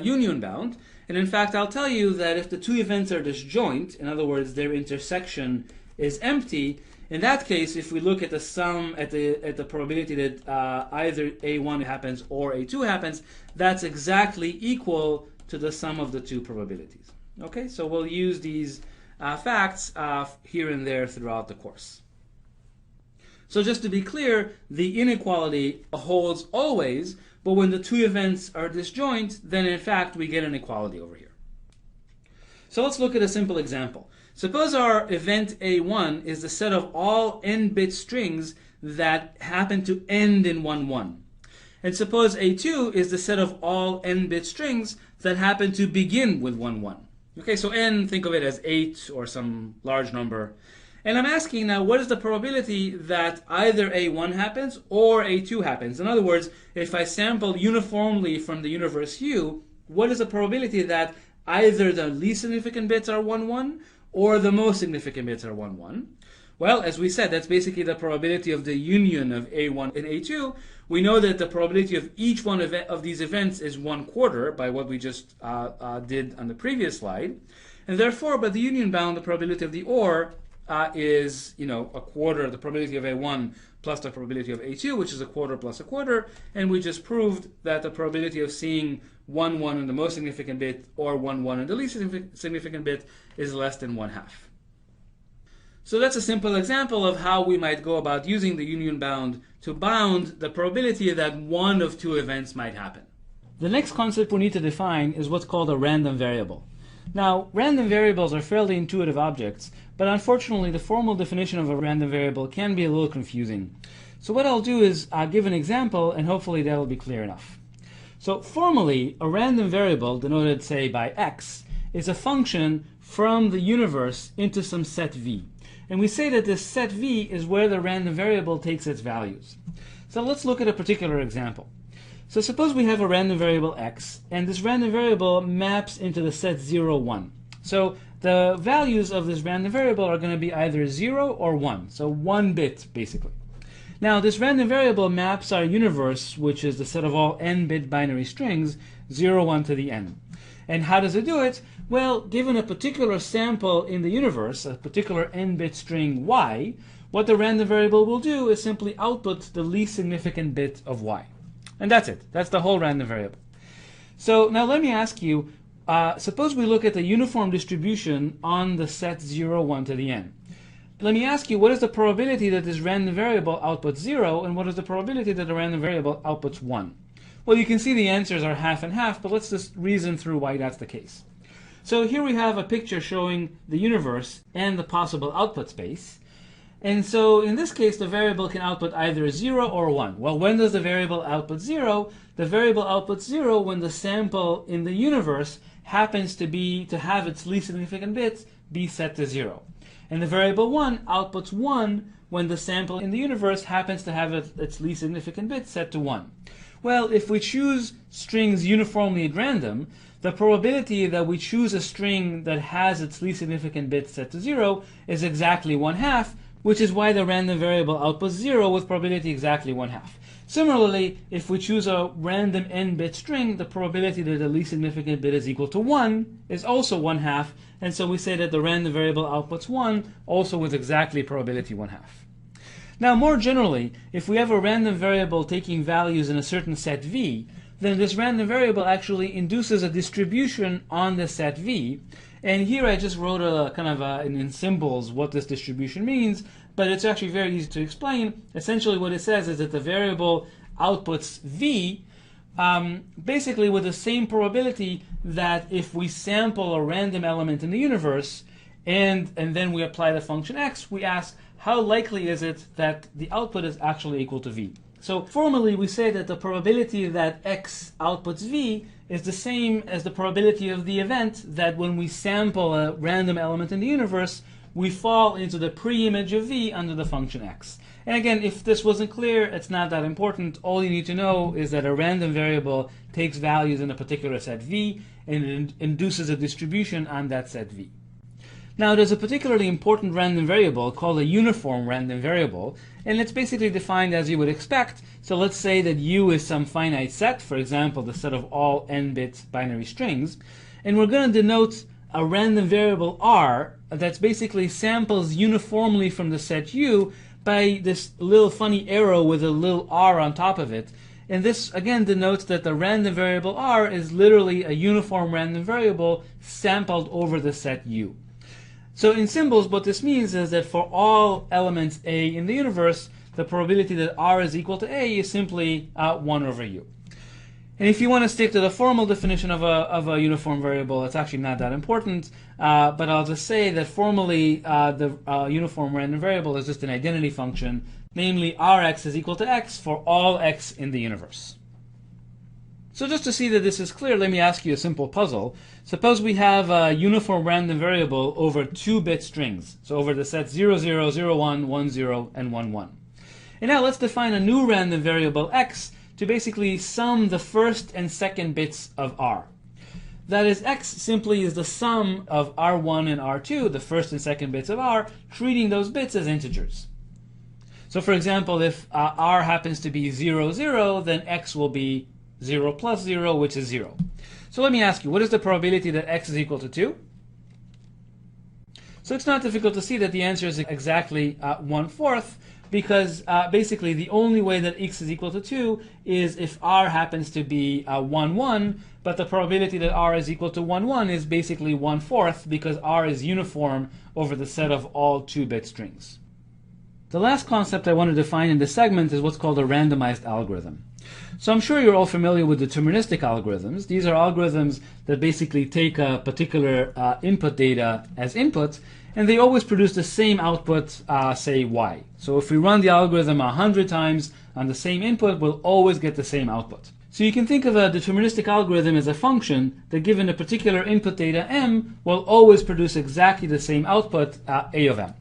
union bound. And in fact, I'll tell you that if the 2 events are disjoint, in other words, their intersection is empty, in that case, if we look at the sum, at the probability that either A1 happens or A2 happens, that's exactly equal to the sum of the 2 probabilities. Okay, so we'll use these facts here and there throughout the course. So just to be clear, the inequality holds always, but when the two events are disjoint, then in fact we get an equality over here. So let's look at a simple example. Suppose our event A1 is the set of all n-bit strings that happen to end in 1, 1. And suppose A2 is the set of all n-bit strings that happen to begin with 1, 1. Okay, so n, think of it as 8 or some large number. And I'm asking now, what is the probability that either A1 happens or A2 happens? In other words, if I sample uniformly from the universe U, what is the probability that either the least significant bits are 1, 1 or the most significant bits are 1, 1? Well, as we said, that's basically the probability of the union of A1 and A2. We know that the probability of each one of these events is 1/4 by what we just did on the previous slide. And therefore, by the union bound, the probability of the OR is, 1/4, the probability of A1 plus the probability of A2, which is 1/4 plus 1/4. And we just proved that the probability of seeing 1, 1 in the most significant bit or 1, 1 in the least significant bit is less than 1/2. So that's a simple example of how we might go about using the union bound to bound the probability that one of two events might happen. The next concept we need to define is what's called a random variable. Now, random variables are fairly intuitive objects, but unfortunately the formal definition of a random variable can be a little confusing. So what I'll do is give an example, and hopefully that'll be clear enough. So formally, a random variable, denoted say by x, is a function from the universe into some set v. And we say that this set v is where the random variable takes its values. So let's look at a particular example. So suppose we have a random variable x, and this random variable maps into the set 0, 1. So the values of this random variable are going to be either 0 or 1, so 1 bit basically. Now this random variable maps our universe, which is the set of all n-bit binary strings, 0, 1 to the n. And how does it do it? Well, given a particular sample in the universe, a particular n-bit string y, what the random variable will do is simply output the least significant bit of y. And that's it. That's the whole random variable. So now let me ask you, suppose we look at the uniform distribution on the set 0, 1 to the n. Let me ask you, what is the probability that this random variable outputs 0, and what is the probability that the random variable outputs 1? Well, you can see the answers are half and half, but let's just reason through why that's the case. So here we have a picture showing the universe and the possible output space. And so in this case, the variable can output either 0 or 1. Well, when does the variable output 0? The variable outputs 0 when the sample in the universe happens to have its least significant bits be set to 0. And the variable 1 outputs 1 when the sample in the universe happens to have its least significant bits set to 1. Well, if we choose strings uniformly at random, the probability that we choose a string that has its least significant bit set to 0 is exactly 1/2, which is why the random variable outputs 0 with probability exactly 1/2. Similarly, if we choose a random n-bit string, the probability that the least significant bit is equal to 1 is also 1/2, and so we say that the random variable outputs 1 also with exactly probability 1/2. Now, more generally, if we have a random variable taking values in a certain set v, then this random variable actually induces a distribution on the set v. And here I just wrote in symbols what this distribution means, but it's actually very easy to explain. Essentially what it says is that the variable outputs v basically with the same probability that if we sample a random element in the universe and then we apply the function x, we ask how likely is it that the output is actually equal to v. So formally we say that the probability that x outputs v is the same as the probability of the event that when we sample a random element in the universe, we fall into the pre-image of v under the function x. And again, if this wasn't clear, it's not that important. All you need to know is that a random variable takes values in a particular set v and it induces a distribution on that set v. Now, there's a particularly important random variable called a uniform random variable, and it's basically defined as you would expect. So let's say that U is some finite set, for example, the set of all n-bit binary strings, and we're going to denote a random variable R that's basically samples uniformly from the set U by this little funny arrow with a little R on top of it. And this, again, denotes that the random variable R is literally a uniform random variable sampled over the set U. So in symbols, what this means is that for all elements A in the universe, the probability that R is equal to A is simply 1 over U. And if you want to stick to the formal definition of a uniform variable, it's actually not that important. But I'll just say that formally the uniform random variable is just an identity function, namely Rx is equal to X for all X in the universe. So just to see that this is clear, let me ask you a simple puzzle. Suppose we have a uniform random variable over 2-bit strings. So over the sets 0, 0, 0, 1, 1, 0, and 1, 1. And now let's define a new random variable X to basically sum the first and second bits of R. That is, X simply is the sum of R1 and R2, the first and second bits of R, treating those bits as integers. So for example, if R happens to be 0, 0, then X will be 0 plus 0, which is 0. So let me ask you, what is the probability that X is equal to 2? So it's not difficult to see that the answer is exactly 1/4, because basically the only way that X is equal to 2 is if R happens to be 1, 1, but the probability that R is equal to 1, 1 is basically 1/4, because R is uniform over the set of all 2-bit strings. The last concept I want to define in this segment is what's called a randomized algorithm. So I'm sure you're all familiar with deterministic algorithms. These are algorithms that basically take a particular input data as input, and they always produce the same output, say y. So if we run the algorithm 100 times on the same input, we'll always get the same output. So you can think of a deterministic algorithm as a function that, given a particular input data m, will always produce exactly the same output, a of m.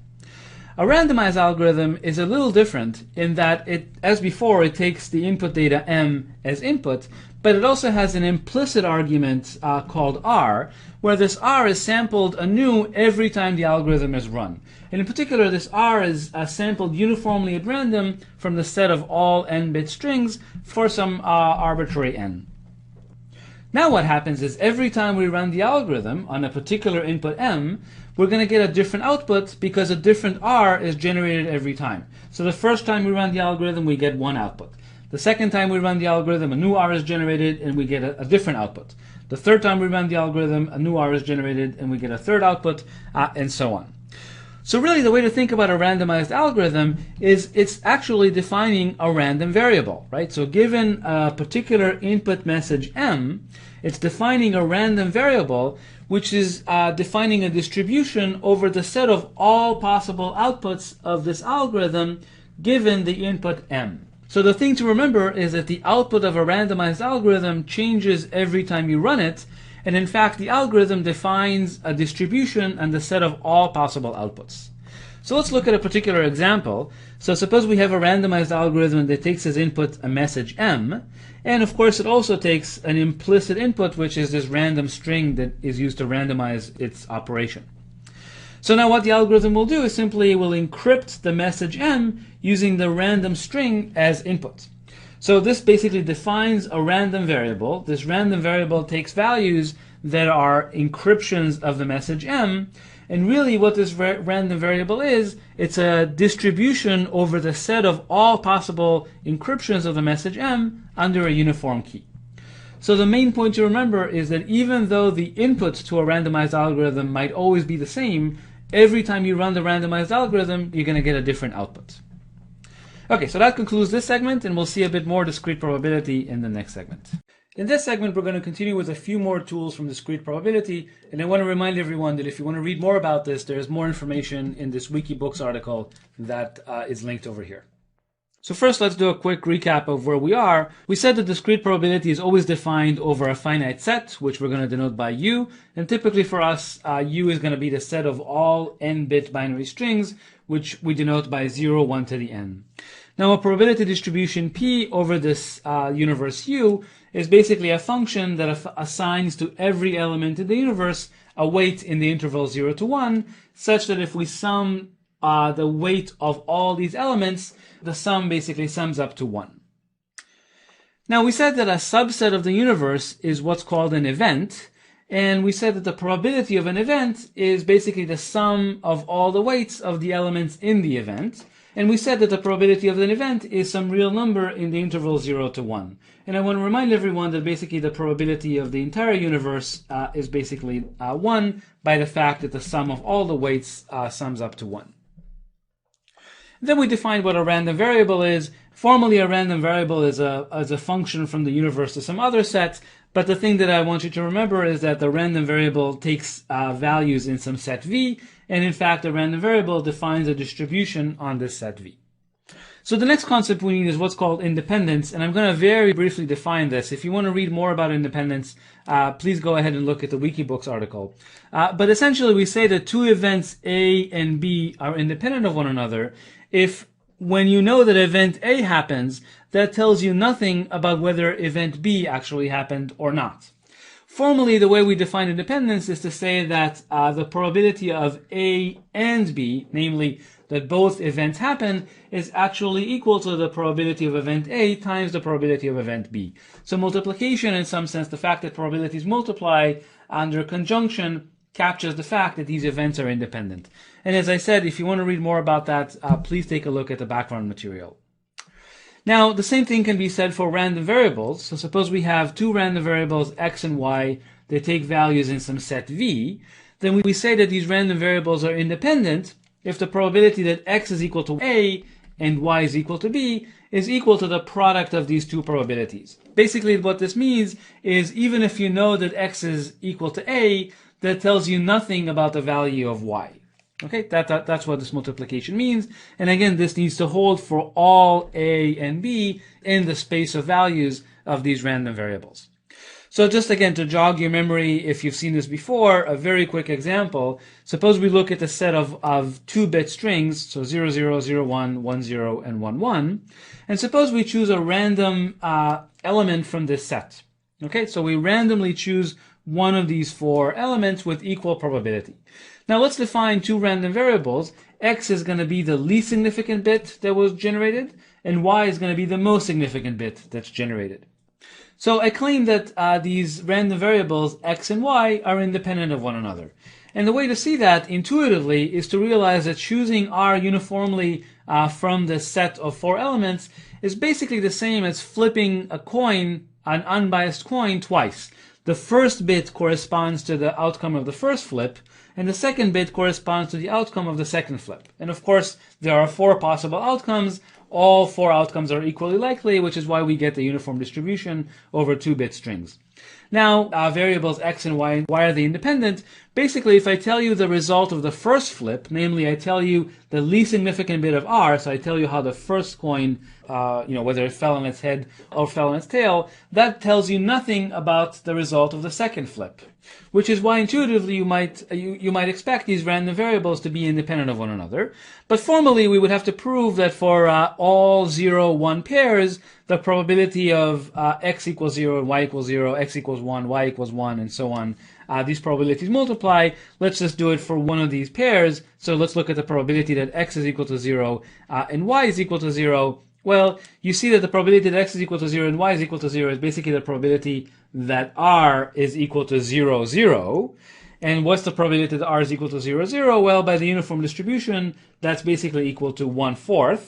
A randomized algorithm is a little different in that it, as before, it takes the input data m as input, but it also has an implicit argument called r, where this r is sampled anew every time the algorithm is run. And in particular, this r is sampled uniformly at random from the set of all n-bit strings for some arbitrary n. Now what happens is every time we run the algorithm on a particular input m, we're going to get a different output because a different r is generated every time. So the first time we run the algorithm, we get one output. The second time we run the algorithm, a new r is generated and we get a different output. The third time we run the algorithm, a new r is generated and we get a third output, and so on. So really the way to think about a randomized algorithm is it's actually defining a random variable, right? So given a particular input message m, it's defining a random variable which is defining a distribution over the set of all possible outputs of this algorithm given the input m. So the thing to remember is that the output of a randomized algorithm changes every time you run it, and in fact the algorithm defines a distribution and the set of all possible outputs. So let's look at a particular example. So suppose we have a randomized algorithm that takes as input a message m, and of course it also takes an implicit input, which is this random string that is used to randomize its operation. So now what the algorithm will do is simply will encrypt the message m using the random string as input. So this basically defines a random variable. This random variable takes values that are encryptions of the message m, and really what this random variable is, it's a distribution over the set of all possible encryptions of the message m under a uniform key. So the main point to remember is that even though the input to a randomized algorithm might always be the same, every time you run the randomized algorithm, you're going to get a different output. Okay, so that concludes this segment, and we'll see a bit more discrete probability in the next segment. In this segment, we're going to continue with a few more tools from discrete probability, and I want to remind everyone that if you want to read more about this, there's more information in this Wikibooks article that is linked over here. So first, let's do a quick recap of where we are. We said that discrete probability is always defined over a finite set, which we're going to denote by u, and typically for us, u is going to be the set of all n-bit binary strings, which we denote by 0, 1 to the n. Now, a probability distribution P over this universe U is basically a function that assigns to every element in the universe a weight in the interval 0 to 1, such that if we sum the weight of all these elements, the sum basically sums up to 1. Now, we said that a subset of the universe is what's called an event, and we said that the probability of an event is basically the sum of all the weights of the elements in the event. And we said that the probability of an event is some real number in the interval 0 to 1. And I want to remind everyone that basically the probability of the entire universe is basically 1 by the fact that the sum of all the weights sums up to 1. Then we define what a random variable is. Formally, a random variable is a function from the universe to some other set, but the thing that I want you to remember is that the random variable takes values in some set V, and in fact, a random variable defines a distribution on this set V. So the next concept we need is what's called independence, and I'm going to very briefly define this. If you want to read more about independence, please go ahead and look at the Wikibooks article. But essentially, we say that two events A and B are independent of one another if, when you know that event A happens, that tells you nothing about whether event B actually happened or not. Formally, the way we define independence is to say that the probability of A and B, namely that both events happen, is actually equal to the probability of event A times the probability of event B. So multiplication, in some sense, the fact that probabilities multiply under conjunction, captures the fact that these events are independent. And as I said, if you want to read more about that, please take a look at the background material. Now, the same thing can be said for random variables. So suppose we have two random variables, x and y, they take values in some set V. Then we say that these random variables are independent if the probability that x is equal to A and y is equal to B is equal to the product of these two probabilities. Basically, what this means is even if you know that x is equal to A, that tells you nothing about the value of y. Okay, that's what this multiplication means. And again, this needs to hold for all A and B in the space of values of these random variables. So just again, to jog your memory, if you've seen this before, a very quick example. Suppose we look at the set of 2-bit strings, so 0, 0, 0, 1, 1, 0, and 1, 1. And suppose we choose a random element from this set. Okay, so we randomly choose one of these four elements with equal probability. Now let's define two random variables. X is going to be the least significant bit that was generated, and y is going to be the most significant bit that's generated. So I claim that these random variables, x and y, are independent of one another. And the way to see that intuitively is to realize that choosing R uniformly from the set of four elements is basically the same as flipping a coin, an unbiased coin, twice. The first bit corresponds to the outcome of the first flip, and the second bit corresponds to the outcome of the second flip. And of course, there are four possible outcomes. All four outcomes are equally likely, which is why we get the uniform distribution over 2-bit strings. Now, variables x and y, why are they independent? Basically, if I tell you the result of the first flip, namely I tell you the least significant bit of R, so I tell you how the first coin, whether it fell on its head or fell on its tail, that tells you nothing about the result of the second flip. Which is why intuitively you might expect these random variables to be independent of one another. But formally, we would have to prove that for all 0, 1 pairs, the probability of x equals 0 and y equals 0, x equals 1, y equals 1, and so on, these probabilities multiply. Let's just do it for one of these pairs. So let's look at the probability that x is equal to 0 and y is equal to 0. Well, you see that the probability that x is equal to 0 and y is equal to 0 is basically the probability that R is equal to 0, 0. And what's the probability that R is equal to 0, 0? Well, by the uniform distribution, that's basically equal to 1/4.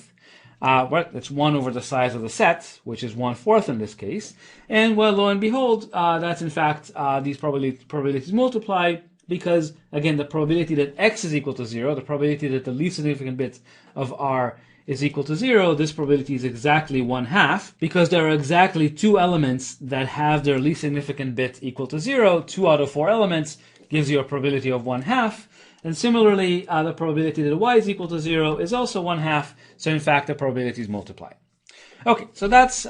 That's 1 over the size of the set, which is 1/4 in this case. And well, lo and behold, that's in fact, these probabilities multiply because, again, the probability that x is equal to 0, the probability that the least significant bit of R is equal to 0, this probability is exactly 1/2, because there are exactly two elements that have their least significant bit equal to 0. 2 out of 4 elements gives you a probability of 1/2. And similarly, the probability that y is equal to 0 is also 1/2, so in fact the probabilities multiply. Okay, so that's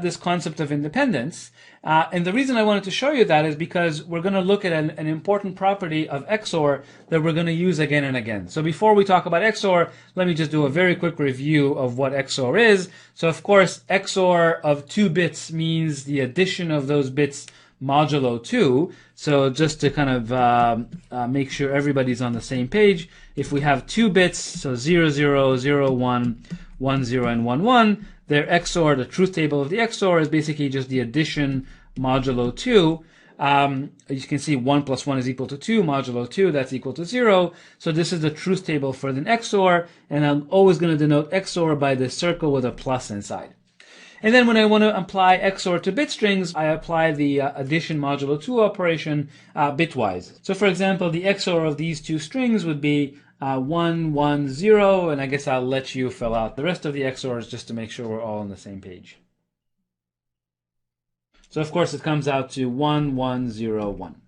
this concept of independence. And the reason I wanted to show you that is because we're going to look at an important property of XOR that we're going to use again and again. So before we talk about XOR, let me just do a very quick review of what XOR is. So of course, XOR of 2 bits means the addition of those bits modulo 2. So just to kind of make sure everybody's on the same page, if we have 2 bits, so 0, 0, 0, 1, 1, 0, and 1, 1, their XOR, the truth table of the XOR, is basically just the addition modulo 2. You can see 1 plus 1 is equal to 2, modulo 2, that's equal to 0. So this is the truth table for the XOR, and I'm always going to denote XOR by this circle with a plus inside. And then when I want to apply XOR to bit strings, I apply the addition modulo 2 operation bitwise. So for example, the XOR of these two strings would be 1, 1, 0, and I guess I'll let you fill out the rest of the XORs just to make sure we're all on the same page. So of course it comes out to 1, 1, 0, 1.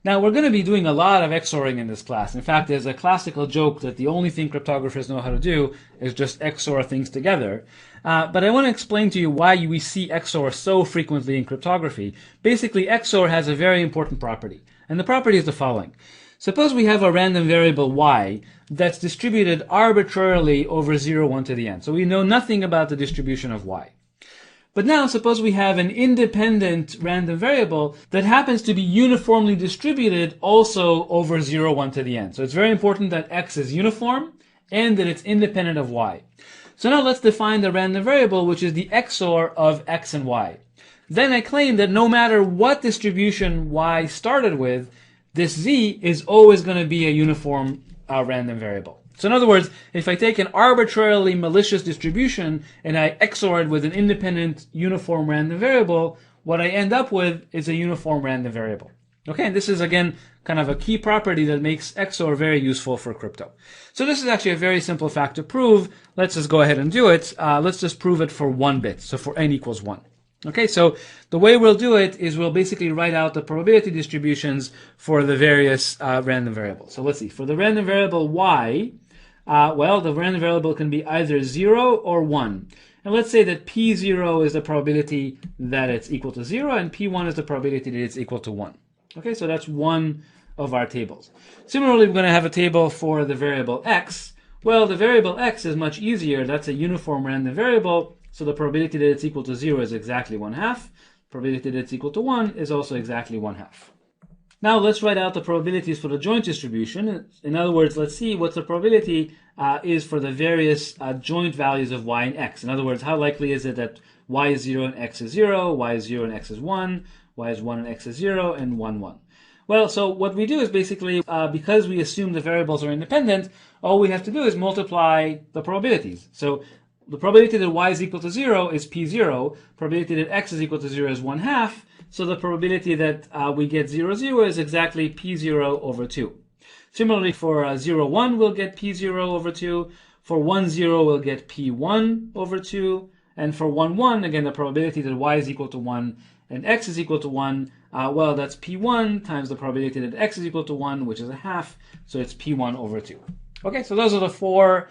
Now we're going to be doing a lot of XORing in this class. In fact, there's a classical joke that the only thing cryptographers know how to do is just XOR things together. But I want to explain to you why we see XOR so frequently in cryptography. Basically, XOR has a very important property, and the property is the following. Suppose we have a random variable y that's distributed arbitrarily over 0, 1 to the n. So we know nothing about the distribution of y. But now suppose we have an independent random variable that happens to be uniformly distributed also over 0, 1 to the n. So it's very important that x is uniform and that it's independent of y. So now let's define the random variable, which is the XOR of x and y. Then I claim that no matter what distribution y started with, this z is always going to be a uniform random variable. So in other words, if I take an arbitrarily malicious distribution and I XOR it with an independent uniform random variable, what I end up with is a uniform random variable. Okay, and this is again kind of a key property that makes XOR very useful for crypto. So this is actually a very simple fact to prove. Let's just go ahead and do it. Let's just prove it for one bit, so for n equals 1. Okay, so the way we'll do it is we'll basically write out the probability distributions for the various random variables. So let's see, for the random variable y, well, the random variable can be either 0 or 1. And let's say that P0 is the probability that it's equal to 0, and P1 is the probability that it's equal to 1. Okay, so that's one of our tables. Similarly, we're going to have a table for the variable x. Well, the variable x is much easier. That's a uniform random variable, so the probability that it's equal to 0 is exactly 1/2. Probability that it's equal to 1 is also exactly 1/2. Now let's write out the probabilities for the joint distribution. In other words, let's see what the probability is for the various joint values of y and x. In other words, how likely is it that y is 0 and x is 0, y is 0 and x is 1, y is 1 and x is 0, and 1, 1. Well, so what we do is basically, because we assume the variables are independent, all we have to do is multiply the probabilities. So the probability that y is equal to 0 is P0, probability that x is equal to 0 is 1/2, so the probability that we get 0, 0 is exactly P0 over 2. Similarly, for 0, 1, we'll get P0 over 2. For 1, 0, we'll get P1 over 2. And for 1, 1, again, the probability that y is equal to 1 and x is equal to 1, well, that's P1 times the probability that x is equal to 1, which is 1/2, so it's P1 over 2. Okay, so those are the four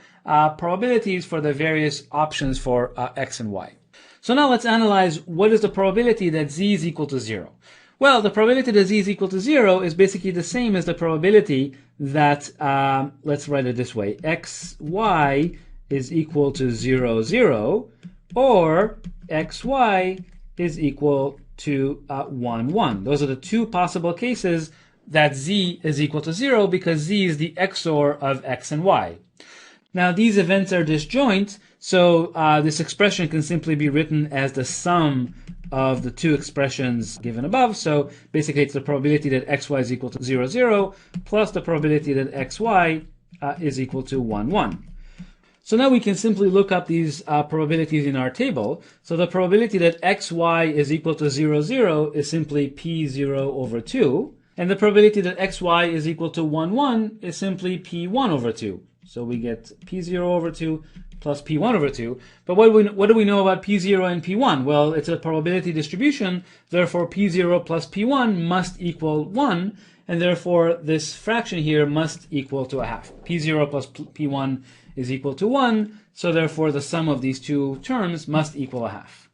probabilities for the various options for x and y. So now let's analyze what is the probability that z is equal to 0. Well, the probability that z is equal to 0 is basically the same as the probability that, let's write it this way, xy is equal to 0, 0, or xy is equal to 1, 1. Those are the two possible cases that z is equal to 0 because z is the XOR of x and y. Now these events are disjoint, so this expression can simply be written as the sum of the two expressions given above. So basically it's the probability that xy is equal to 0, 0 plus the probability that xy is equal to 1, 1. So now we can simply look up these probabilities in our table. So the probability that xy is equal to 0, 0 is simply P0 over 2. And the probability that xy is equal to 1, 1 is simply P1 over 2. So we get P0 over 2 plus P1 over 2. But what do we know about P0 and P1? Well, it's a probability distribution. Therefore, P0 plus P1 must equal 1. And therefore, this fraction here must equal to 1/2. P0 plus P1 is equal to 1. So therefore, the sum of these two terms must equal 1/2.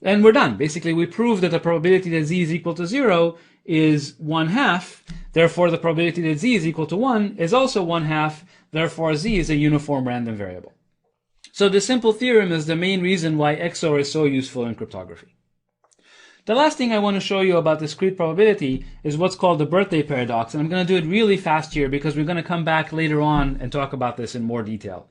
And we're done. Basically, we proved that the probability that z is equal to 0 is 1/2. Therefore, the probability that z is equal to 1 is also 1/2. Therefore, z is a uniform random variable. So this simple theorem is the main reason why XOR is so useful in cryptography. The last thing I want to show you about discrete probability is what's called the birthday paradox. And I'm going to do it really fast here because we're going to come back later on and talk about this in more detail.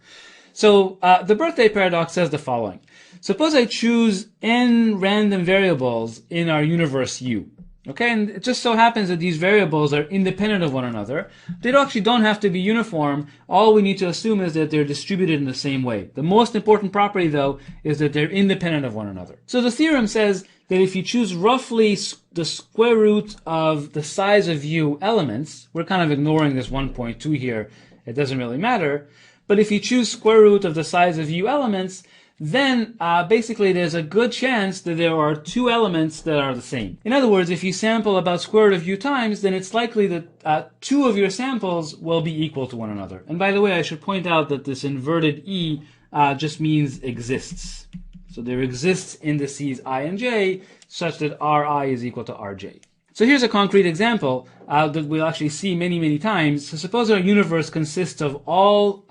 So the birthday paradox says the following. Suppose I choose n random variables in our universe U. Okay, and it just so happens that these variables are independent of one another. They actually don't have to be uniform. All we need to assume is that they're distributed in the same way. The most important property, though, is that they're independent of one another. So the theorem says that if you choose roughly the square root of the size of u elements, we're kind of ignoring this 1.2 here, it doesn't really matter, but if you choose square root of the size of u elements, then basically there's a good chance that there are two elements that are the same. In other words, if you sample about square root of u times, then it's likely that two of your samples will be equal to one another. And by the way, I should point out that this inverted e just means exists. So there exists indices I and j such that Ri is equal to Rj. So here's a concrete example that we'll actually see many, many times. So suppose our universe consists of all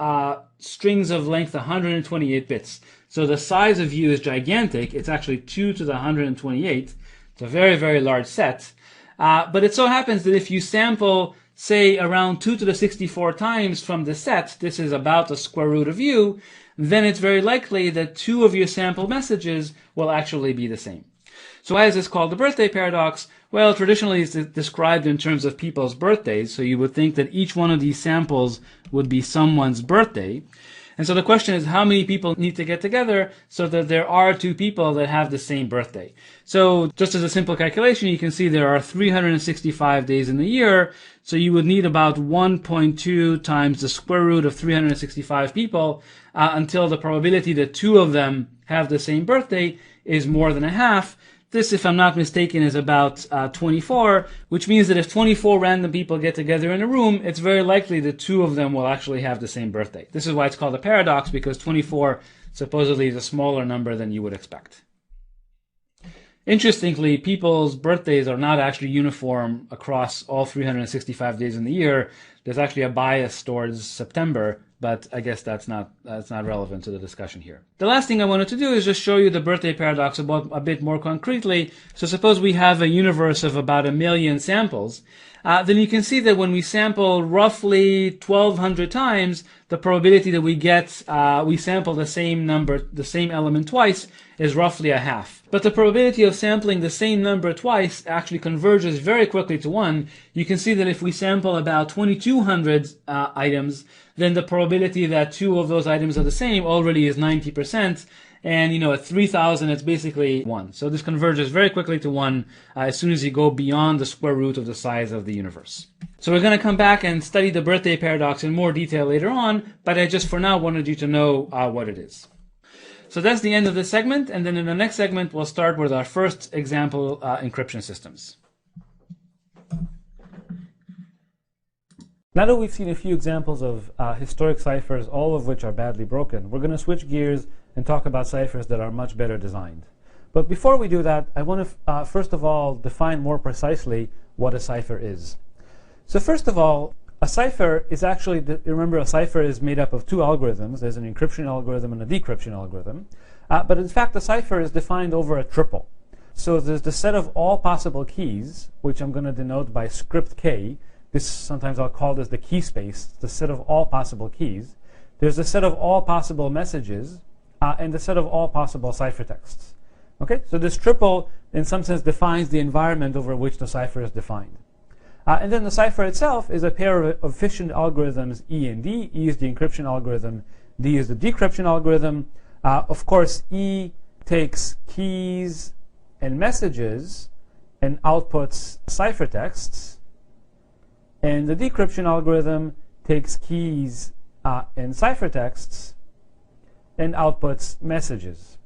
strings of length 128 bits. So the size of u is gigantic. It's actually 2 to the 128. It's a very, very large set. But it so happens that if you sample, say, around 2 to the 64 times from the set, this is about the square root of u, then it's very likely that two of your sample messages will actually be the same. So why is this called the birthday paradox? Well, traditionally it's described in terms of people's birthdays, so you would think that each one of these samples would be someone's birthday. And so the question is, how many people need to get together so that there are two people that have the same birthday? So just as a simple calculation, you can see there are 365 days in the year, so you would need about 1.2 times the square root of 365 people until the probability that two of them have the same birthday is more than a half. This, if I'm not mistaken, is about 24, which means that if 24 random people get together in a room, it's very likely that two of them will actually have the same birthday. This is why it's called a paradox, because 24 supposedly is a smaller number than you would expect. Interestingly, people's birthdays are not actually uniform across all 365 days in the year. There's actually a bias towards September, but I guess that's not relevant to the discussion here. The last thing I wanted to do is just show you the birthday paradox a bit more concretely. So suppose we have a universe of about 1 million samples. Then you can see that when we sample roughly 1,200 times, the probability that we sample the same element twice is roughly a half. But the probability of sampling the same number twice actually converges very quickly to 1. You can see that if we sample about 2,200 items, then the probability that two of those items are the same already is 90%. And, at 3,000, it's basically 1. So this converges very quickly to 1 as soon as you go beyond the square root of the size of the universe. So we're going to come back and study the birthday paradox in more detail later on, but I just for now wanted you to know what it is. So that's the end of this segment, and then in the next segment, we'll start with our first example encryption systems. Now that we've seen a few examples of historic ciphers, all of which are badly broken, we're going to switch gears and talk about ciphers that are much better designed. But before we do that, I want to first of all define more precisely what a cipher is. So first of all, a cipher is actually, remember, a cipher is made up of two algorithms. There's an encryption algorithm and a decryption algorithm. But in fact, a cipher is defined over a triple. So there's the set of all possible keys, which I'm going to denote by script k. Sometimes I'll call this the key space, the set of all possible keys. There's the set of all possible messages, and the set of all possible ciphertexts. Okay, so this triple, in some sense, defines the environment over which the cipher is defined. And then the cipher itself is a pair of efficient algorithms, E and D. E is the encryption algorithm, D is the decryption algorithm. Of course, E takes keys and messages and outputs ciphertexts. And the decryption algorithm takes keys and ciphertexts and outputs messages.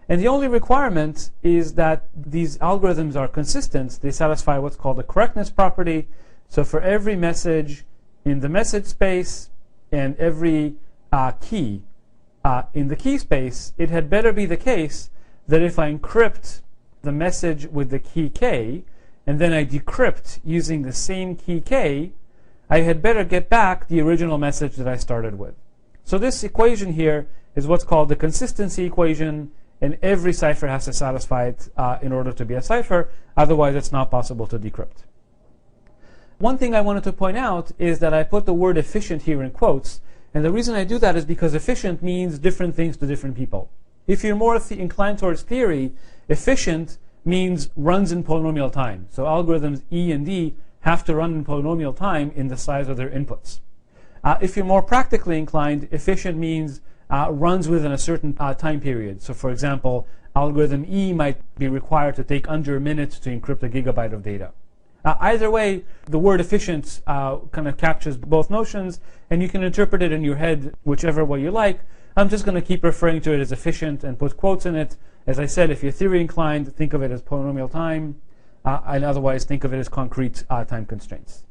And the only requirement is that these algorithms are consistent. They satisfy what's called the correctness property. So for every message in the message space and every key in the key space, it had better be the case that if I encrypt the message with the key k, and then I decrypt using the same key k, I had better get back the original message that I started with. So this equation here is what's called the consistency equation, and every cipher has to satisfy it in order to be a cipher. Otherwise, it's not possible to decrypt. One thing I wanted to point out is that I put the word efficient here in quotes, and the reason I do that is because efficient means different things to different people. If you're more inclined towards theory, efficient means runs in polynomial time. So algorithms E and D have to run in polynomial time in the size of their inputs. If you're more practically inclined, efficient means runs within a certain time period. So for example, algorithm E might be required to take under a minute to encrypt a gigabyte of data. Either way, the word efficient kind of captures both notions, and you can interpret it in your head whichever way you like. I'm just going to keep referring to it as efficient and put quotes in it. As I said, if you're theory inclined, think of it as polynomial time, and otherwise think of it as concrete time constraints.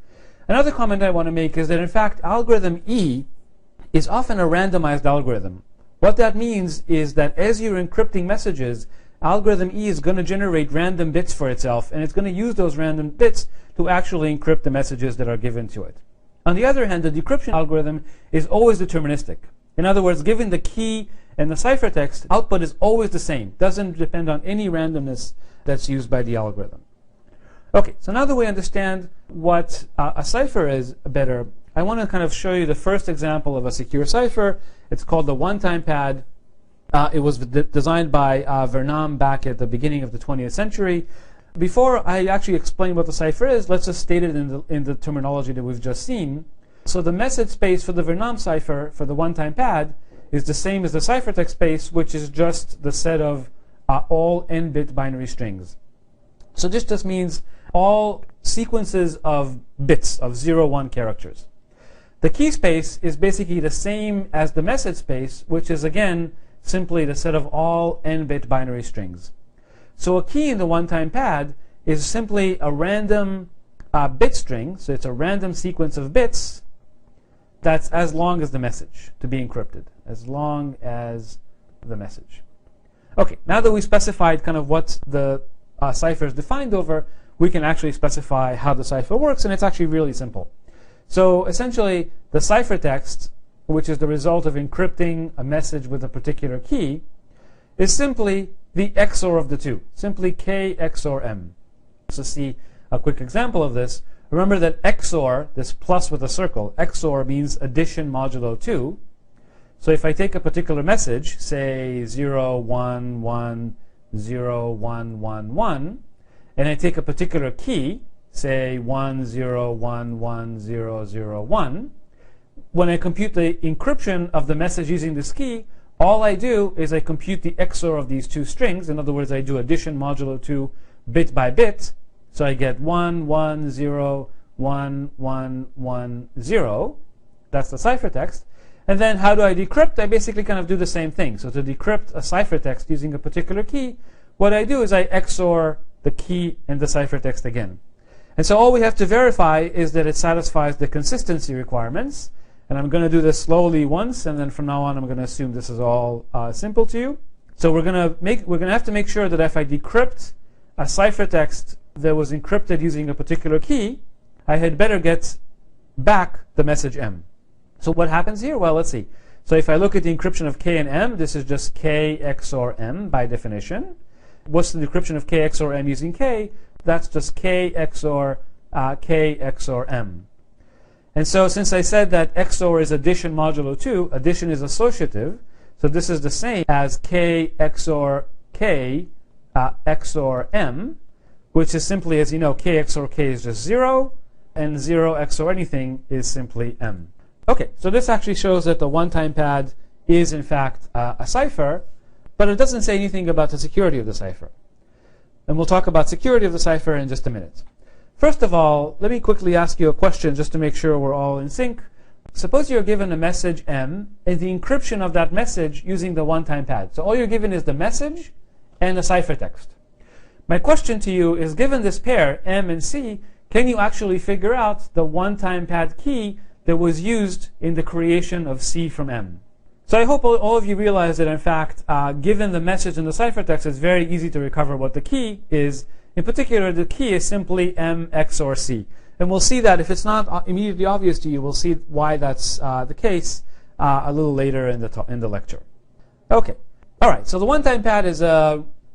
Another comment I want to make is that in fact, algorithm E is often a randomized algorithm. What that means is that as you're encrypting messages, algorithm E is going to generate random bits for itself, and it's going to use those random bits to actually encrypt the messages that are given to it. On the other hand, the decryption algorithm is always deterministic. In other words, given the key and the ciphertext, output is always the same. Doesn't depend on any randomness that's used by the algorithm. Okay, so now that we understand what a cipher is better, I want to kind of show you the first example of a secure cipher. It's called the one-time pad. It was designed by Vernam back at the beginning of the 20th century. Before I actually explain what the cipher is, let's just state it in the terminology that we've just seen. So the message space for the Vernam cipher for the one-time pad is the same as the ciphertext space, which is just the set of all n-bit binary strings. So this just means all sequences of bits of 0, 1 characters. The key space is basically the same as the message space, which is again simply the set of all n-bit binary strings. So a key in the one-time pad is simply a random bit string, so it's a random sequence of bits that's as long as the message to be encrypted, as long as the message. Okay, now that we specified kind of what the cipher is defined over, we can actually specify how the cipher works, and it's actually really simple. So essentially, the ciphertext, which is the result of encrypting a message with a particular key, is simply the XOR of the two, simply K XOR M. So see a quick example of this. Remember that XOR, this plus with a circle, XOR means addition modulo 2. So if I take a particular message, say 0, 1, 1, 0, 1, 1, 1, and I take a particular key, say 1, 0, 1, 1, 0, 0, 1, when I compute the encryption of the message using this key, all I do is I compute the XOR of these two strings. In other words, I do addition modulo 2 bit by bit. So I get 1, 1, 0, 1, 1, 1, 0. That's the ciphertext. And then how do I decrypt? I basically kind of do the same thing. So to decrypt a ciphertext using a particular key, what I do is I XOR the key and the ciphertext again. And so all we have to verify is that it satisfies the consistency requirements. And I'm going to do this slowly once, and then from now on I'm going to assume this is all simple to you. So we're going to have to make sure that if I decrypt a ciphertext that was encrypted using a particular key, I had better get back the message M. So what happens here? Well, let's see. So if I look at the encryption of K and M, this is just K XOR M by definition. What's the decryption of K XOR M using K? That's just K XOR K XOR M. And so since I said that XOR is addition modulo 2, addition is associative, so this is the same as K XOR K XOR M, which is simply, as you know, K XOR K is just 0, and 0 XOR anything is simply M. Okay, so this actually shows that the one-time pad is in fact a cipher, but it doesn't say anything about the security of the cipher. And we'll talk about security of the cipher in just a minute. First of all, let me quickly ask you a question just to make sure we're all in sync. Suppose you're given a message M and the encryption of that message using the one-time pad. So all you're given is the message and the ciphertext. My question to you is, given this pair, M and C, can you actually figure out the one-time pad key that was used in the creation of C from M? So I hope all of you realize that, in fact, given the message and the ciphertext, it's very easy to recover what the key is. In particular, the key is simply M XOR C. And we'll see that if it's not immediately obvious to you, we'll see why that's the case a little later in the lecture. Okay. All right. So the one-time pad is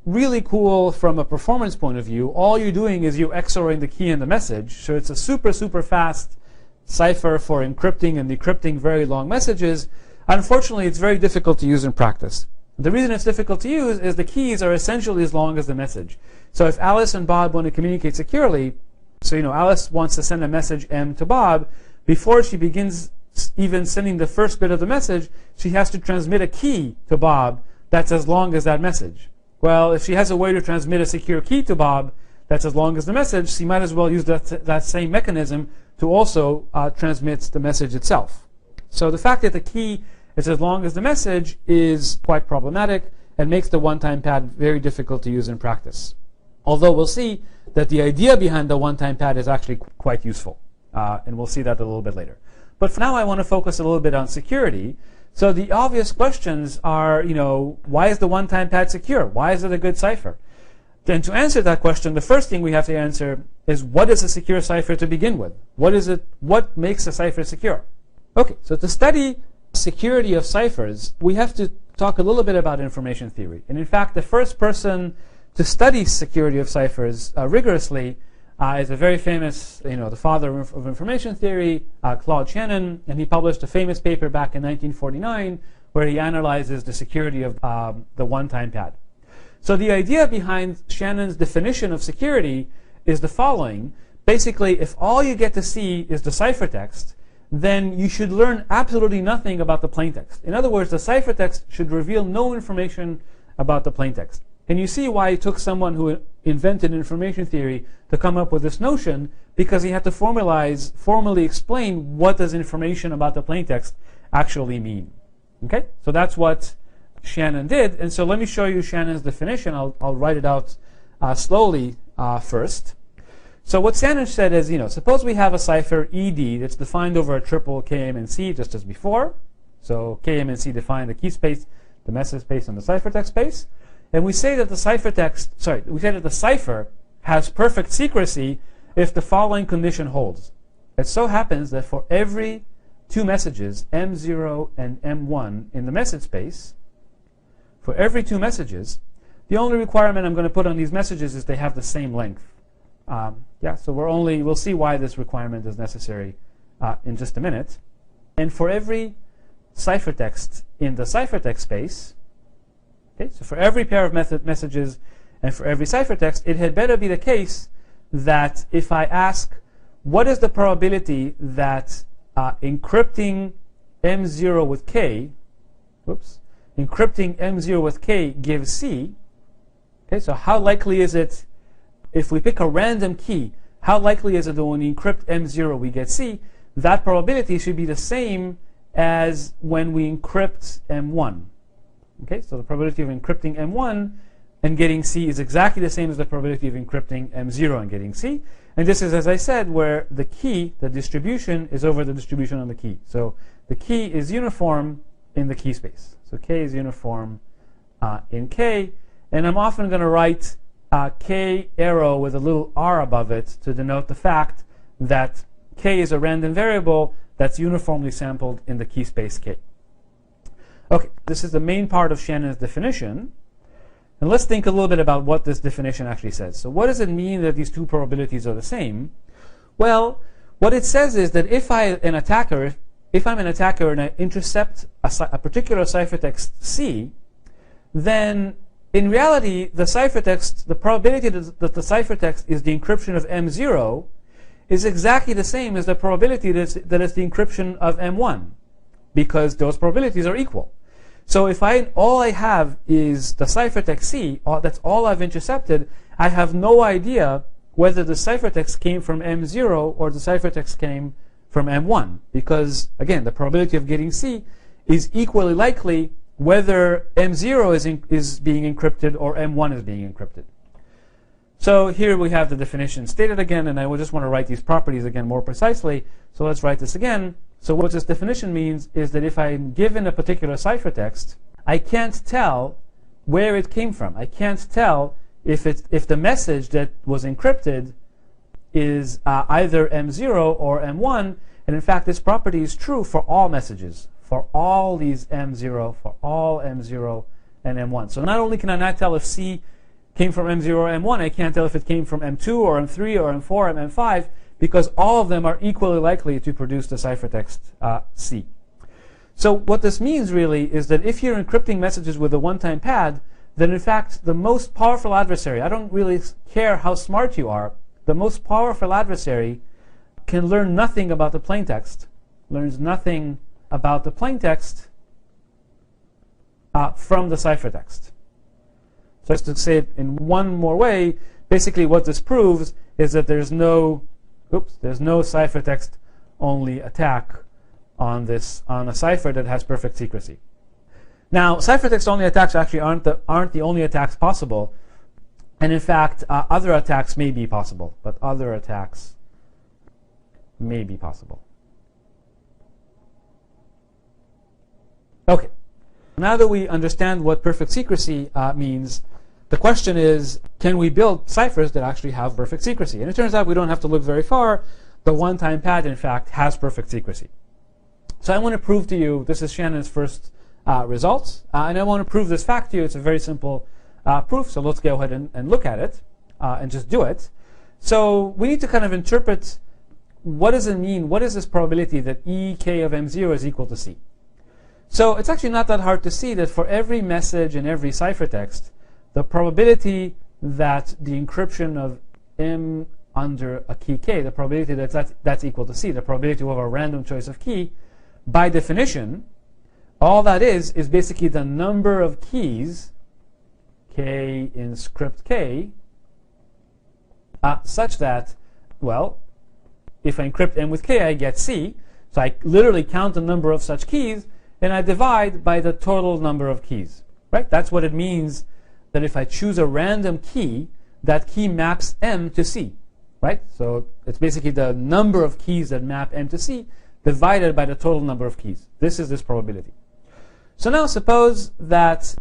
really cool from a performance point of view. All you're doing is you're XORing the key and the message. So it's a super, super fast cipher for encrypting and decrypting very long messages. Unfortunately, it's very difficult to use in practice. The reason it's difficult to use is the keys are essentially as long as the message. So if Alice and Bob want to communicate securely, so Alice wants to send a message M to Bob, before she begins even sending the first bit of the message, she has to transmit a key to Bob that's as long as that message. Well, if she has a way to transmit a secure key to Bob that's as long as the message, she might as well use that same mechanism to also transmit the message itself. So the fact that the key is as long as the message is quite problematic and makes the one-time pad very difficult to use in practice. Although we'll see that the idea behind the one-time pad is actually quite useful. And we'll see that a little bit later. But for now, I want to focus a little bit on security. So the obvious questions are, why is the one-time pad secure? Why is it a good cipher? Then to answer that question, the first thing we have to answer is, what is a secure cipher to begin with? What is it? What makes a cipher secure? Okay, so to study security of ciphers, we have to talk a little bit about information theory. And in fact, the first person to study security of ciphers rigorously is a very famous, the father of information theory, Claude Shannon, and he published a famous paper back in 1949 where he analyzes the security of the one-time pad. So the idea behind Shannon's definition of security is the following. Basically, if all you get to see is the ciphertext, then you should learn absolutely nothing about the plaintext. In other words, the ciphertext should reveal no information about the plaintext. And you see why it took someone who invented information theory to come up with this notion, because he had to formally explain what does information about the plaintext actually mean. Okay, so that's what Shannon did. And so let me show you Shannon's definition. I'll write it out slowly first. So what Shannon said is, suppose we have a cipher ED that's defined over a triple KMNC just as before. So KMNC define the key space, the message space, and the ciphertext space. And we say that the cipher has perfect secrecy if the following condition holds. It so happens that for every two messages, M0 and M1 in the message space, for every two messages, the only requirement I'm going to put on these messages is they have the same length. So we'll see why this requirement is necessary in just a minute. And for every ciphertext in the ciphertext space, okay, so for every pair of messages and for every ciphertext, it had better be the case that if I ask, what is the probability that encrypting M0 with K, encrypting M0 with K gives C, okay, so how likely is it, if we pick a random key, how likely is it that when we encrypt M0 we get C? That probability should be the same as when we encrypt M1. Okay, so the probability of encrypting M1 and getting C is exactly the same as the probability of encrypting M0 and getting C. And this is, as I said, where the key, the distribution, is over the distribution on the key. So the key is uniform in the key space. So K is uniform in K. And I'm often going to write K arrow with a little r above it to denote the fact that K is a random variable that's uniformly sampled in the key space K. Okay, this is the main part of Shannon's definition. And let's think a little bit about what this definition actually says. So what does it mean that these two probabilities are the same? Well, what it says is that if I'm an attacker and I intercept a particular ciphertext C, then in reality, the probability that the ciphertext is the encryption of M0 is exactly the same as the probability that it's the encryption of M1, because those probabilities are equal. So if all I have is the ciphertext C, that's all I've intercepted, I have no idea whether the ciphertext came from M0 or the ciphertext came from M1, because again, the probability of getting C is equally likely whether M0 is being encrypted or M1 is being encrypted. So here we have the definition stated again, and I will just want to write these properties again more precisely. So let's write this again. So what this definition means is that if I'm given a particular ciphertext, I can't tell where it came from. I can't tell if the message that was encrypted is either M0 or M1. And in fact, this property is true for all messages, for all these M0, for all M0 and M1. So not only can I not tell if C came from M0 or M1, I can't tell if it came from M2 or M3 or M4 or M5, because all of them are equally likely to produce the ciphertext C. So what this means really is that if you're encrypting messages with a one-time pad, then in fact the most powerful adversary, I don't really care how smart you are, the most powerful adversary can learn nothing about the plaintext, learns nothing about the plaintext from the ciphertext. So just to say it in one more way, basically what this proves is that there's no ciphertext only attack on a cipher that has perfect secrecy. Now, ciphertext only attacks actually aren't the only attacks possible, and in fact, other attacks may be possible. But other attacks may be possible. Okay. Now that we understand what perfect secrecy means, the question is, can we build ciphers that actually have perfect secrecy? And it turns out we don't have to look very far. The one-time pad, in fact, has perfect secrecy. So I want to prove to you, this is Shannon's first results, and I want to prove this fact to you. It's a very simple proof, so let's go ahead and look at it and just do it. So we need to kind of interpret, what does it mean? What is this probability that EK of M0 is equal to C? So it's actually not that hard to see that for every message and every ciphertext, the probability that the encryption of M under a key K, the probability that that's equal to C, the probability of a random choice of key, by definition, all that is basically the number of keys, K in script K, such that, well, if I encrypt M with K, I get C. So I literally count the number of such keys, and I divide by the total number of keys. Right? That's what it means that if I choose a random key, that key maps M to C. Right? So it's basically the number of keys that map M to C divided by the total number of keys. This is this probability. So now suppose that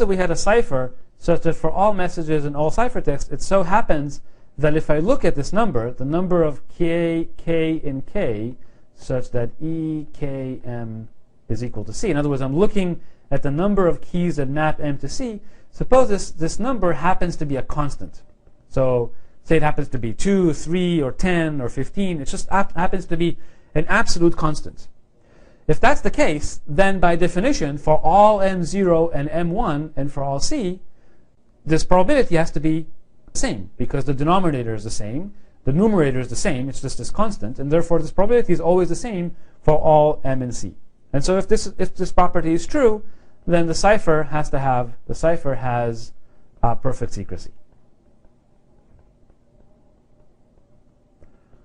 we had a cipher such that for all messages and all ciphertext, it so happens that if I look at this number, the number of K in K, such that EKM is equal to C. In other words, I'm looking at the number of keys that map M to C. Suppose this number happens to be a constant. So say it happens to be 2, 3, or 10, or 15. It just happens to be an absolute constant. If that's the case, then by definition, for all M0 and M1 and for all C, this probability has to be the same because the denominator is the same, the numerator is the same, it's just this constant, and therefore this probability is always the same for all M and C. And so if this property is true, then the cipher has perfect secrecy.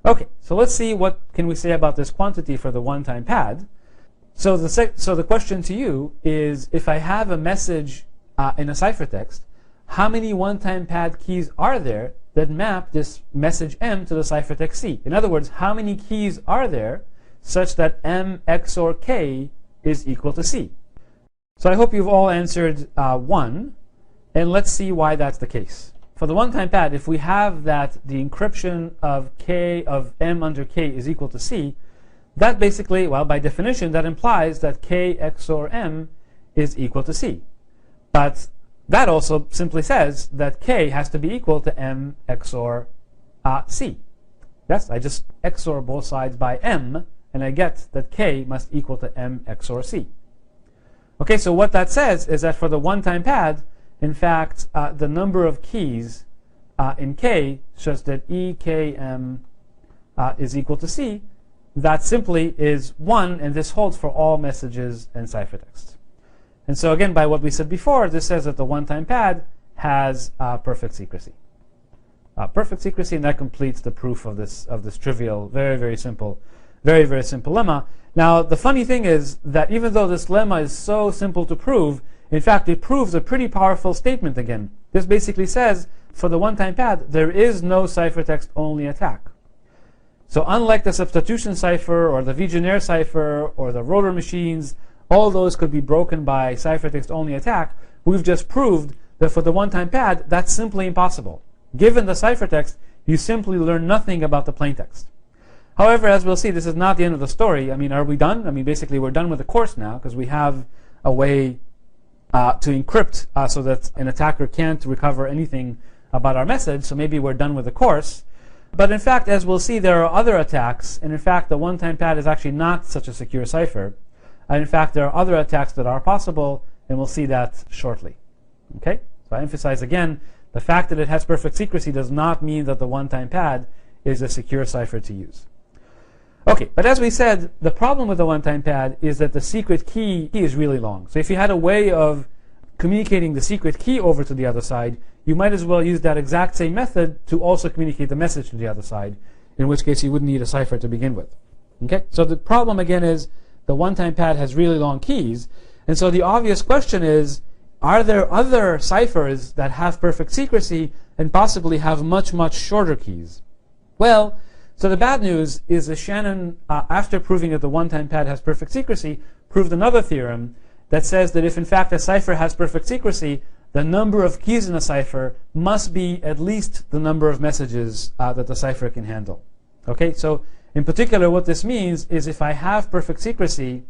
Okay, so let's see what can we say about this quantity for the one-time pad. So the question to you is, if I have a message in a ciphertext, how many one-time pad keys are there that map this message M to the ciphertext C? In other words, how many keys are there such that M XOR K is equal to C? So I hope you've all answered 1, and let's see why that's the case. For the one-time pad, if we have that the encryption of M under K is equal to C, that basically, well, by definition, that implies that K XOR M is equal to C. But that also simply says that K has to be equal to M XOR C. Yes, I just XOR both sides by M, and I get that K must equal to M XOR C. Okay, so what that says is that for the one-time pad, in fact, the number of keys in K such that EKM is equal to C, that simply is 1, and this holds for all messages and ciphertext. And so again, by what we said before, this says that the one-time pad has perfect secrecy. Perfect secrecy, and that completes the proof of this trivial, very, very simple lemma. Now, the funny thing is that even though this lemma is so simple to prove, in fact, it proves a pretty powerful statement again. This basically says, for the one-time pad, there is no ciphertext-only attack. So unlike the substitution cipher or the Vigenère cipher or the rotor machines, all those could be broken by ciphertext-only attack, we've just proved that for the one-time pad, that's simply impossible. Given the ciphertext, you simply learn nothing about the plaintext. However, as we'll see, this is not the end of the story. I mean, are we done? I mean, basically, we're done with the course now because we have a way to encrypt so that an attacker can't recover anything about our message. So maybe we're done with the course. But in fact, as we'll see, there are other attacks. And in fact, the one-time pad is actually not such a secure cipher. And in fact, there are other attacks that are possible, and we'll see that shortly. Okay? So I emphasize again, the fact that it has perfect secrecy does not mean that the one-time pad is a secure cipher to use. Okay, but as we said, the problem with the one-time pad is that the secret key is really long. So if you had a way of communicating the secret key over to the other side, you might as well use that exact same method to also communicate the message to the other side, in which case you wouldn't need a cipher to begin with. Okay, so the problem again is the one-time pad has really long keys, and so the obvious question is, are there other ciphers that have perfect secrecy and possibly have much, much shorter keys? Well, so the bad news is that Shannon, after proving that the one-time pad has perfect secrecy, proved another theorem that says that if in fact a cipher has perfect secrecy, the number of keys in a cipher must be at least the number of messages that the cipher can handle. Okay, so in particular what this means is if I have perfect secrecy,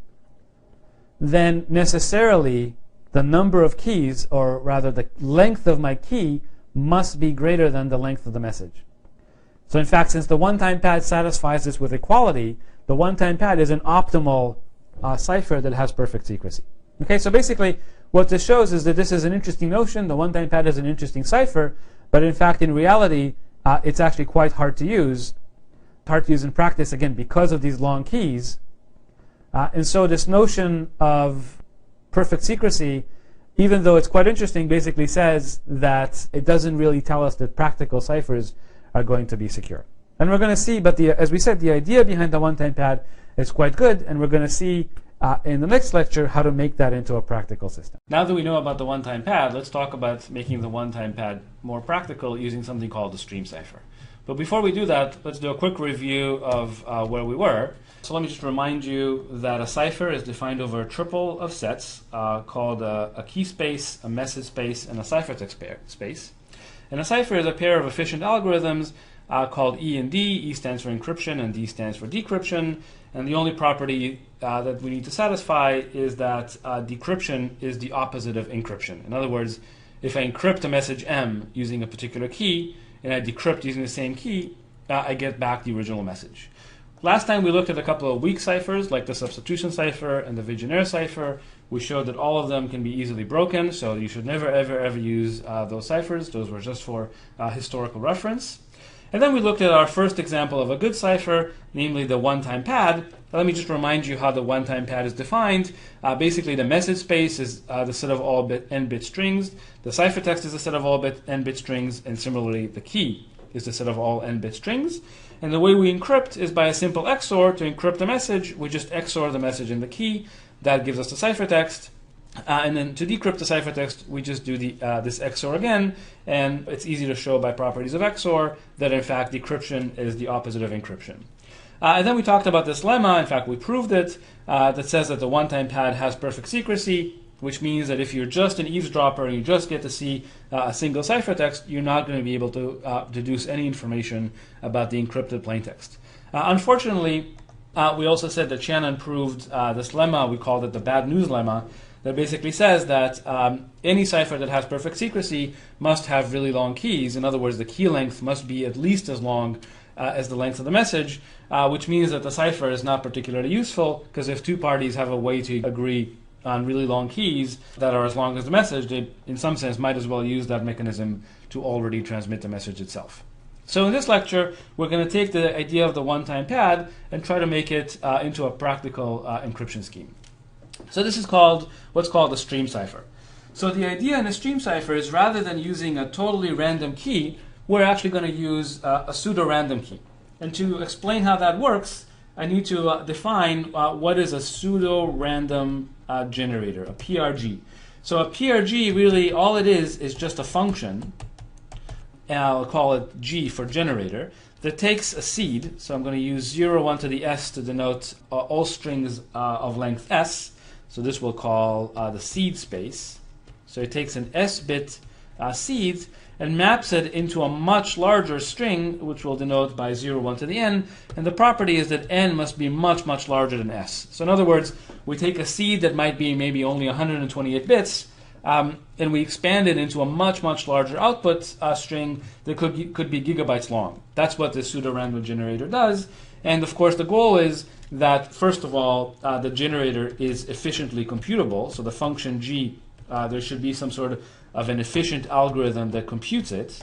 then necessarily the number of keys, or rather the length of my key, must be greater than the length of the message. So in fact, since the one-time pad satisfies this with equality, the one-time pad is an optimal cipher that has perfect secrecy. Okay, so basically what this shows is that this is an interesting notion. The one-time pad is an interesting cipher, but in fact, in reality, it's actually quite hard to use. Hard to use in practice, again, because of these long keys. And so this notion of perfect secrecy, even though it's quite interesting, basically says that it doesn't really tell us that practical ciphers are going to be secure. And we're going to see, but as we said, the idea behind the one-time pad is quite good, and we're going to see in the next lecture how to make that into a practical system. Now that we know about the one-time pad, let's talk about making the one-time pad more practical using something called the stream cipher. But before we do that, let's do a quick review of where we were. So let me just remind you that a cipher is defined over a triple of sets called a key space, a message space, and a ciphertext space. And a cipher is a pair of efficient algorithms called E and D. E stands for encryption and D stands for decryption. And the only property that we need to satisfy is that decryption is the opposite of encryption. In other words, if I encrypt a message M using a particular key and I decrypt using the same key, I get back the original message. Last time we looked at a couple of weak ciphers like the substitution cipher and the Vigenère cipher. We showed that all of them can be easily broken, so you should never, ever, ever use those ciphers. Those were just for historical reference. And then we looked at our first example of a good cipher, namely the one-time pad. Let me just remind you how the one-time pad is defined. Basically, the message space is the set of all n-bit strings. The ciphertext is the set of all n-bit strings, and similarly, the key is the set of all n-bit strings. And the way we encrypt is by a simple XOR. To encrypt the message, we just XOR the message and the key. That gives us the ciphertext. And then to decrypt the ciphertext, we just do this XOR again. And it's easy to show by properties of XOR that, in fact, decryption is the opposite of encryption. And then we talked about this lemma. In fact, we proved it. That says that the one-time pad has perfect secrecy, which means that if you're just an eavesdropper and you just get to see a single ciphertext, you're not going to be able to deduce any information about the encrypted plaintext. Unfortunately, we also said that Shannon proved this lemma. We called it the bad news lemma, that basically says that any cipher that has perfect secrecy must have really long keys. In other words, the key length must be at least as long as the length of the message, which means that the cipher is not particularly useful, because if two parties have a way to agree on really long keys that are as long as the message, they, in some sense, might as well use that mechanism to already transmit the message itself. So in this lecture, we're going to take the idea of the one-time pad and try to make it into a practical encryption scheme. So this is what's called a stream cipher. So the idea in a stream cipher is, rather than using a totally random key, we're actually going to use a pseudo-random key. And to explain how that works, I need to define what is a pseudo-random generator, a PRG. So a PRG, really, all it is just a function, and I'll call it G for generator, that takes a seed. So I'm going to use 0, 1 to the s to denote all strings of length s. So this we'll call the seed space. So it takes an s-bit seed and maps it into a much larger string, which we'll denote by 0, 1 to the n. And the property is that n must be much, much larger than s. So in other words, we take a seed that might be maybe only 128 bits, and we expand it into a much, much larger output string that could be gigabytes long. That's what this pseudo-random generator does. And of course, the goal is that, first of all, the generator is efficiently computable. So the function g, there should be some sort of an efficient algorithm that computes it.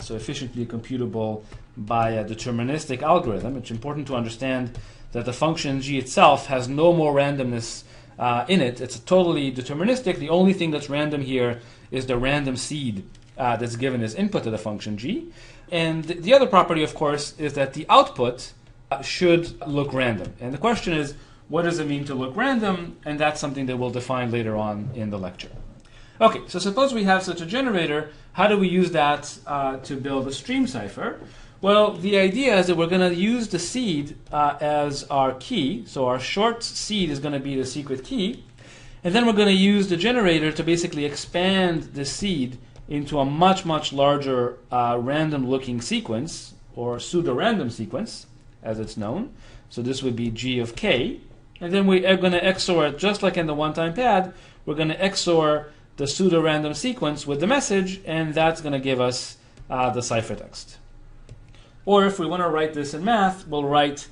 So efficiently computable by a deterministic algorithm. It's important to understand that the function g itself has no more randomness in it. It's totally deterministic. The only thing that's random here is the random seed that's given as input to the function g. And the other property, of course, is that the output should look random. And the question is, what does it mean to look random? And that's something that we'll define later on in the lecture. Okay, so suppose we have such a generator. How do we use that to build a stream cipher? Well, the idea is that we're going to use the seed as our key. So our short seed is going to be the secret key. And then we're going to use the generator to basically expand the seed into a much, much larger random-looking sequence, or pseudo-random sequence, as it's known. So this would be G of k. And then we are going to XOR it, just like in the one-time pad. We're going to XOR the pseudo-random sequence with the message, and that's going to give us the ciphertext. Or if we want to write this in math, we'll write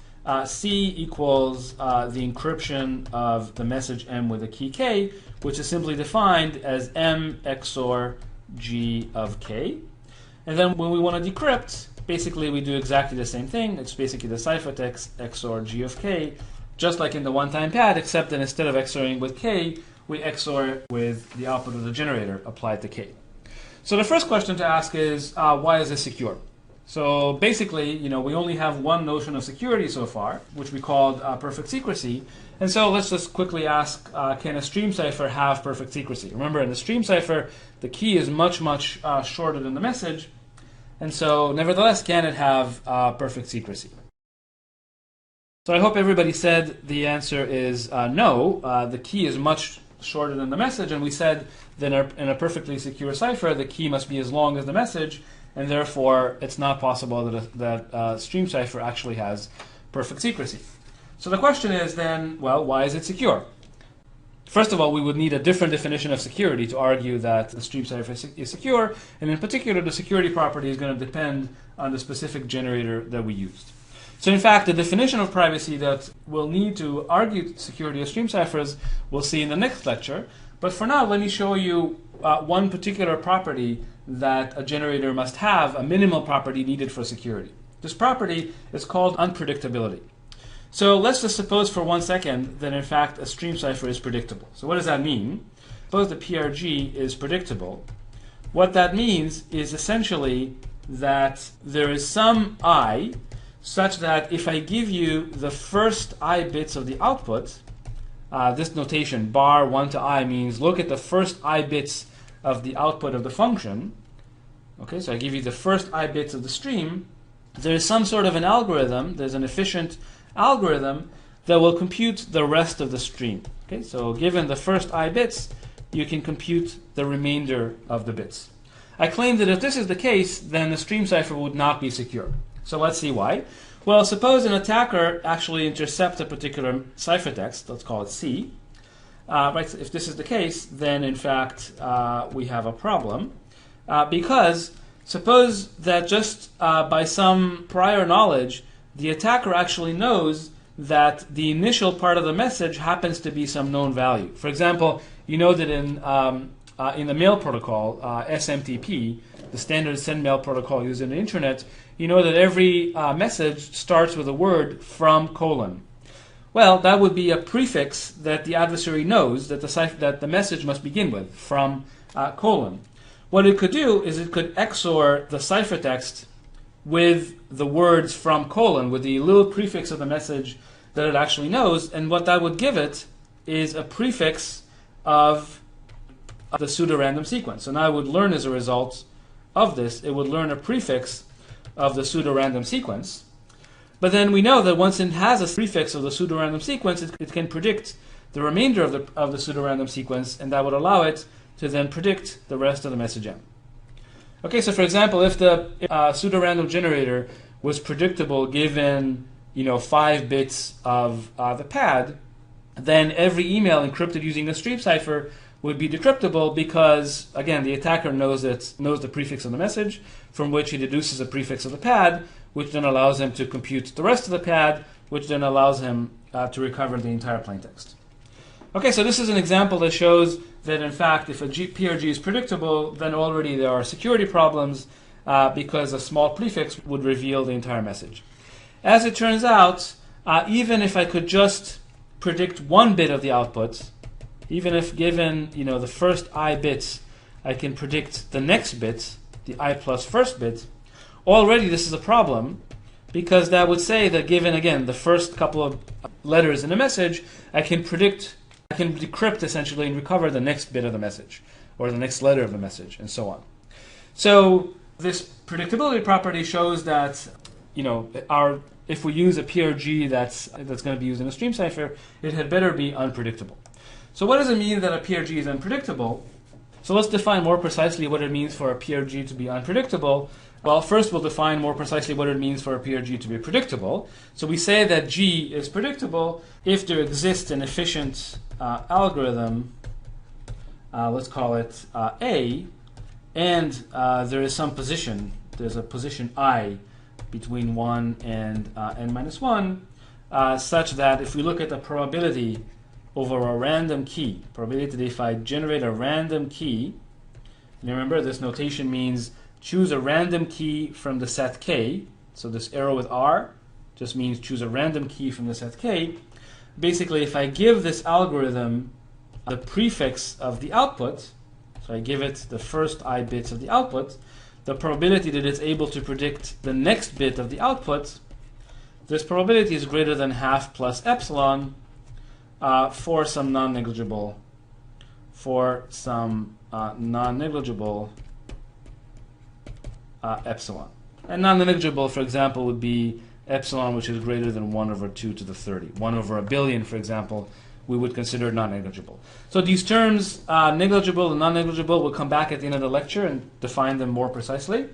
C equals the encryption of the message M with a key K, which is simply defined as M XOR G of K. And then when we want to decrypt, basically we do exactly the same thing. It's basically the ciphertext XOR G of K, just like in the one-time pad, except that instead of XORing with K, we XOR with the output of the generator applied to K. So the first question to ask is, why is this secure? So basically, we only have one notion of security so far, which we called perfect secrecy. And so let's just quickly ask, can a stream cipher have perfect secrecy? Remember, in the stream cipher, the key is much, much shorter than the message. And so nevertheless, can it have perfect secrecy? So I hope everybody said the answer is no. The key is much shorter than the message. And we said that in a perfectly secure cipher, the key must be as long as the message. And therefore, it's not possible that a stream cipher actually has perfect secrecy. So the question is then, well, why is it secure? First of all, we would need a different definition of security to argue that the stream cipher is secure. And in particular, the security property is going to depend on the specific generator that we used. So in fact, the definition of privacy that we'll need to argue security of stream ciphers we'll see in the next lecture. But for now, let me show you one particular property that a generator must have, a minimal property needed for security. This property is called unpredictability. So let's just suppose for 1 second that in fact a stream cipher is predictable. So what does that mean? Suppose the PRG is predictable. What that means is essentially that there is some I such that if I give you the first I bits of the output, this notation bar 1 to I means look at the first I bits of the output of the function. Okay, so I give you the first I bits of the stream. There is some sort of an algorithm, there's an efficient algorithm that will compute the rest of the stream. Okay, so given the first I bits, you can compute the remainder of the bits. I claim that if this is the case, then the stream cipher would not be secure. So let's see why. Well, suppose an attacker actually intercepts a particular ciphertext, let's call it C. Right, so if this is the case, then in fact we have a problem. Because suppose that just by some prior knowledge, the attacker actually knows that the initial part of the message happens to be some known value. For example, you know that in the mail protocol, SMTP, the standard send mail protocol used in the internet, you know that every message starts with a word from colon. Well, that would be a prefix that the adversary knows that the message must begin with, from colon. What it could do is it could XOR the ciphertext with the words from colon, with the little prefix of the message that it actually knows, and what that would give it is a prefix of the pseudo-random sequence. So now it would learn as a result of this, it would learn a prefix of the pseudo-random sequence. But then we know that once it has a prefix of the pseudo-random sequence, it can predict the remainder of the pseudo-random sequence, and that would allow it to then predict the rest of the message M. Okay, so for example, if the pseudo-random generator was predictable given 5 bits of the pad, then every email encrypted using the stream cipher would be decryptable because, again, the attacker knows the prefix of the message, from which he deduces a prefix of the pad, which then allows him to compute the rest of the pad, which then allows him to recover the entire plaintext. Okay, so this is an example that shows that in fact if a PRG is predictable, then already there are security problems because a small prefix would reveal the entire message. As it turns out, even if I could just predict one bit of the output, even if given the first I bits, I can predict the next bit, the I plus first bit, already this is a problem, because that would say that given, again, the first couple of letters in a message, I can decrypt essentially and recover the next bit of the message, or the next letter of the message, and so on. So this predictability property shows that, if we use a PRG that's going to be used in a stream cipher, it had better be unpredictable. So what does it mean that a PRG is unpredictable? So let's define more precisely what it means for a PRG to be unpredictable. Well, first we'll define more precisely what it means for a PRG to be predictable. So we say that G is predictable if there exists an efficient algorithm, let's call it A, and there is some position, there's a position I between 1 and n minus 1, such that if we look at the probability over a random key, probability that if I generate a random key, and remember this notation means choose a random key from the set K, so this arrow with R just means choose a random key from the set K. Basically, if I give this algorithm the prefix of the output, so I give it the first I bits of the output, the probability that it's able to predict the next bit of the output, this probability is greater than half plus epsilon for some non-negligible epsilon. And non-negligible, for example, would be epsilon, which is greater than 1 over 2 to the 30. 1 over a billion, for example, we would consider non-negligible. So these terms, negligible and non-negligible, will come back at the end of the lecture and define them more precisely.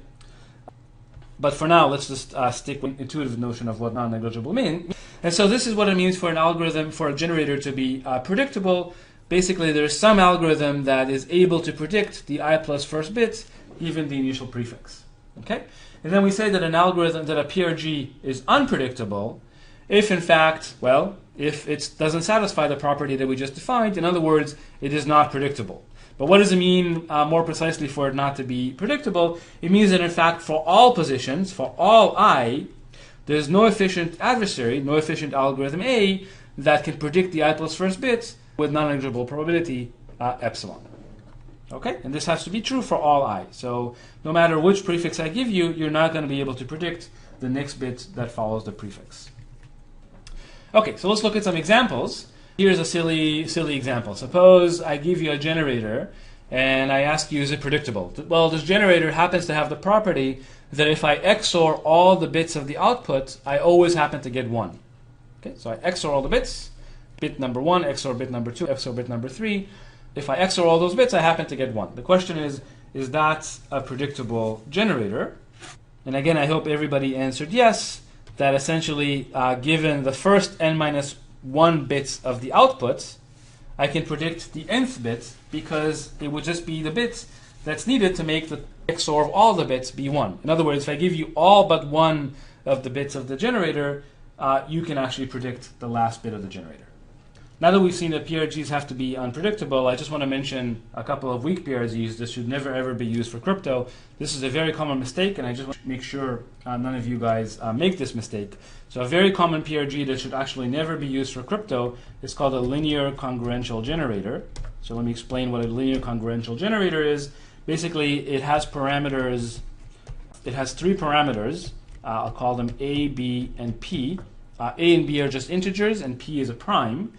But for now, let's just stick with the intuitive notion of what non-negligible means. And so this is what it means for an algorithm, for a generator to be predictable. Basically, there's some algorithm that is able to predict the I plus first bit, even the initial prefix. Okay? And then we say that an algorithm, that a PRG is unpredictable if, in fact, well, if it doesn't satisfy the property that we just defined. In other words, it is not predictable. But what does it mean more precisely for it not to be predictable? It means that, in fact, for all positions, for all I, there's no efficient adversary, no efficient algorithm A that can predict the I plus first bit with non-negligible probability epsilon. Okay, and this has to be true for all I. So no matter which prefix I give you, you're not going to be able to predict the next bit that follows the prefix. Okay, so let's look at some examples. Here's a silly example. Suppose I give you a generator and I ask you, is it predictable? Well, this generator happens to have the property that if I XOR all the bits of the output, I always happen to get 1. Okay, so I XOR all the bits, bit number 1, XOR bit number 2, XOR bit number 3. If I XOR all those bits, I happen to get 1. The question is that a predictable generator? And again, I hope everybody answered yes, that essentially given the first n minus 1 bits of the output, I can predict the nth bit because it would just be the bit that's needed to make the XOR of all the bits be 1. In other words, if I give you all but 1 of the bits of the generator, you can actually predict the last bit of the generator. Now that we've seen that PRGs have to be unpredictable, I just want to mention a couple of weak PRGs that should never ever be used for crypto. This is a very common mistake, and I just want to make sure none of you guys make this mistake. So a very common PRG that should actually never be used for crypto is called a linear congruential generator. So let me explain what a linear congruential generator is. Basically, it has parameters. It has 3 parameters. I'll call them A, B, and P. A and B are just integers, and P is a prime.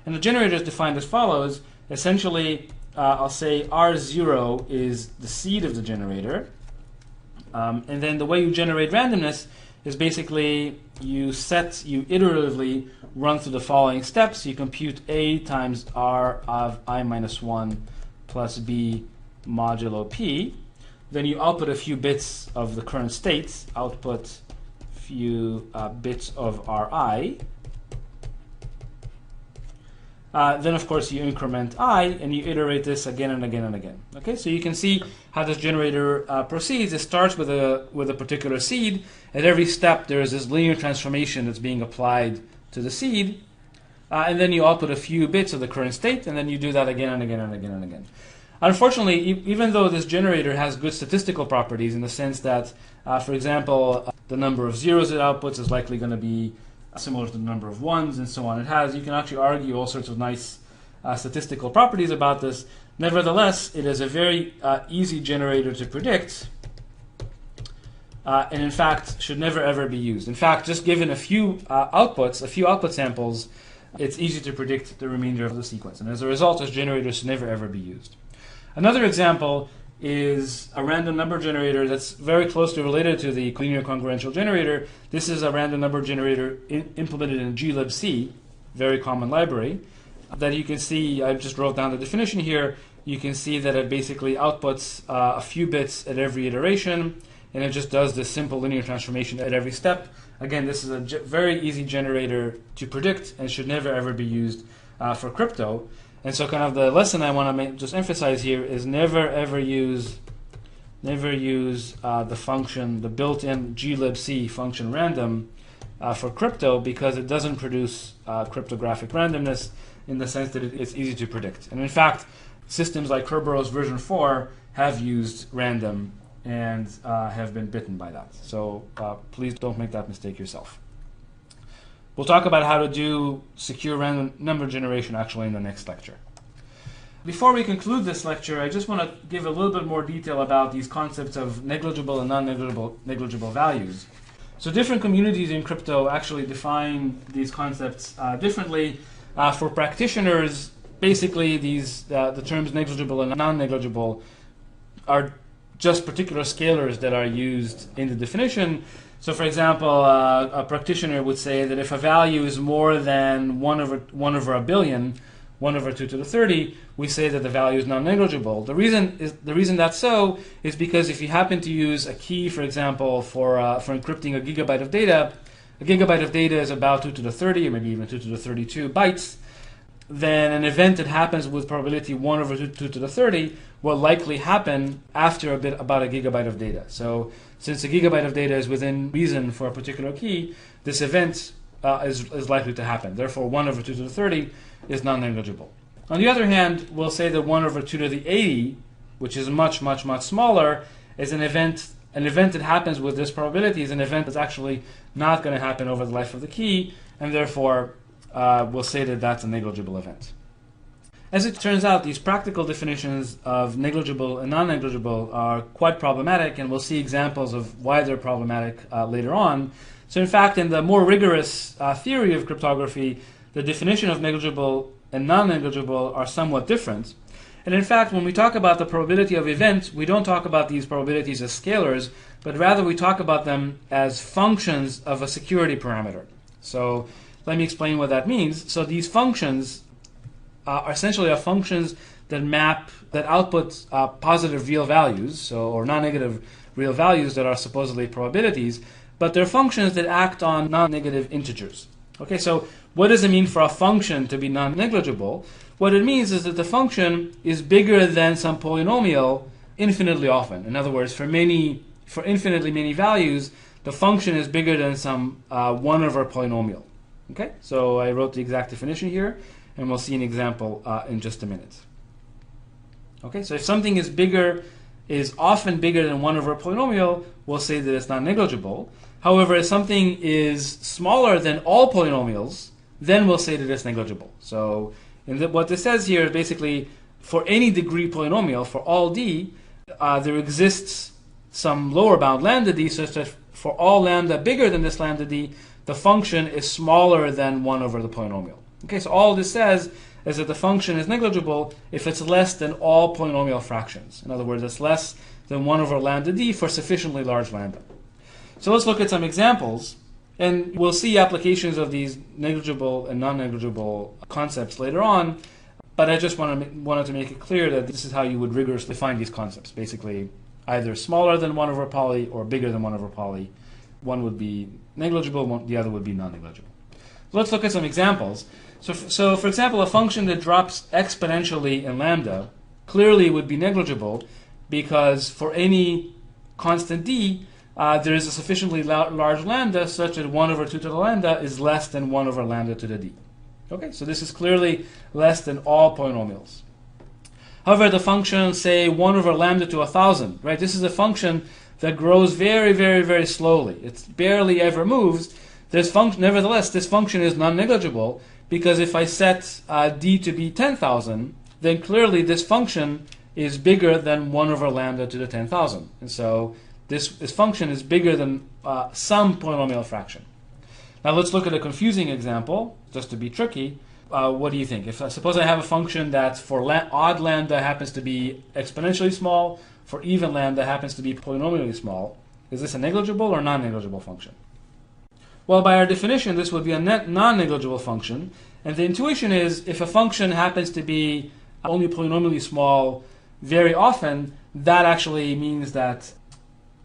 And the generator is defined as follows. Essentially, I'll say R0 is the seed of the generator. And then the way you generate randomness is basically you iteratively run through the following steps. You compute A times R of I minus 1 plus B modulo P. Then you output a few bits of the current state, output few bits of Ri. Then, of course, you increment I, and you iterate this again and again and again. Okay, so you can see how this generator proceeds. It starts with a particular seed. At every step, there is this linear transformation that's being applied to the seed, and then you output a few bits of the current state, and then you do that again and again and again and again. Unfortunately, even though this generator has good statistical properties in the sense that, for example, the number of zeros it outputs is likely going to be similar to the number of ones and so on. You can actually argue all sorts of nice statistical properties about this. Nevertheless, it is a very easy generator to predict, and in fact should never ever be used. In fact, just given a few output samples, it's easy to predict the remainder of the sequence. And as a result, this generator should never ever be used. Another example is a random number generator that's very closely related to the linear congruential generator. This is a random number generator implemented in glibc, very common library, that you can see. I just wrote down the definition here. You can see that it basically outputs a few bits at every iteration, and it just does this simple linear transformation at every step. Again, this is a very easy generator to predict and should never ever be used for crypto. And so kind of the lesson I want to just emphasize here is never ever use the function, the built-in glibc function random for crypto, because it doesn't produce cryptographic randomness in the sense that it's easy to predict. And in fact, systems like Kerberos version 4 have used random and have been bitten by that. So please don't make that mistake yourself. We'll talk about how to do secure random number generation actually in the next lecture. Before we conclude this lecture, I just want to give a little bit more detail about these concepts of negligible and non-negligible values. So different communities in crypto actually define these concepts differently. For practitioners, basically the terms negligible and non-negligible are just particular scalars that are used in the definition. So for example, a practitioner would say that if a value is more than 1 over a billion, 1 over 2 to the 30, we say that the value is non-negligible. The reason that's so is because if you happen to use a key, for example, for encrypting a gigabyte of data is about 2 to the 30 or maybe even 2 to the 32 bytes, then an event that happens with probability 1 over 2 to the 30 will likely happen after about a gigabyte of data. So since a gigabyte of data is within reason for a particular key, this event is likely to happen. Therefore, 1 over 2 to the 30 is non-negligible. On the other hand, we'll say that 1 over 2 to the 80, which is much, much, much smaller, is an event that happens with this probability is an event that's actually not going to happen over the life of the key, and therefore we'll say that that's a negligible event. As it turns out, these practical definitions of negligible and non-negligible are quite problematic, and we'll see examples of why they're problematic later on. So in fact, in the more rigorous theory of cryptography, the definition of negligible and non-negligible are somewhat different. And in fact, when we talk about the probability of events, we don't talk about these probabilities as scalars, but rather we talk about them as functions of a security parameter. So let me explain what that means. So these functions are essentially functions that output positive real values, or non-negative real values that are supposedly probabilities, but they're functions that act on non-negative integers. Okay, so what does it mean for a function to be non-negligible? What it means is that the function is bigger than some polynomial infinitely often. In other words, for infinitely many values, the function is bigger than some 1 over polynomial. Okay, so I wrote the exact definition here, and we'll see an example in just a minute. Okay, so if something is often bigger than 1 over a polynomial, we'll say that it's not negligible. However, if something is smaller than all polynomials, then we'll say that it's negligible. So what this says here is basically for any degree polynomial, for all d, there exists some lower bound lambda d such that for all lambda bigger than this lambda d, the function is smaller than 1 over the polynomial. Okay, so all this says is that the function is negligible if it's less than all polynomial fractions. In other words, it's less than 1 over lambda d for sufficiently large lambda. So let's look at some examples, and we'll see applications of these negligible and non-negligible concepts later on, but I just wanted to make it clear that this is how you would rigorously define these concepts. Basically, either smaller than 1 over poly or bigger than 1 over poly. One would be negligible, the other would be non-negligible. So let's look at some examples. So for example, a function that drops exponentially in lambda clearly would be negligible because for any constant d, there is a sufficiently large lambda such that 1 over 2 to the lambda is less than 1 over lambda to the d. Okay, so this is clearly less than all polynomials. However, the function, say, 1 over lambda to 1,000, right? This is a function that grows very, very, very slowly. It barely ever moves. Nevertheless, this function is non-negligible because if I set d to be 10,000, then clearly this function is bigger than 1 over lambda to the 10,000. And so this function is bigger than some polynomial fraction. Now let's look at a confusing example, just to be tricky. What do you think? If suppose I have a function that for odd lambda happens to be exponentially small, for even lambda happens to be polynomially small, is this a negligible or non-negligible function? Well, by our definition, this would be a non-negligible function. And the intuition is if a function happens to be only polynomially small very often, that actually means that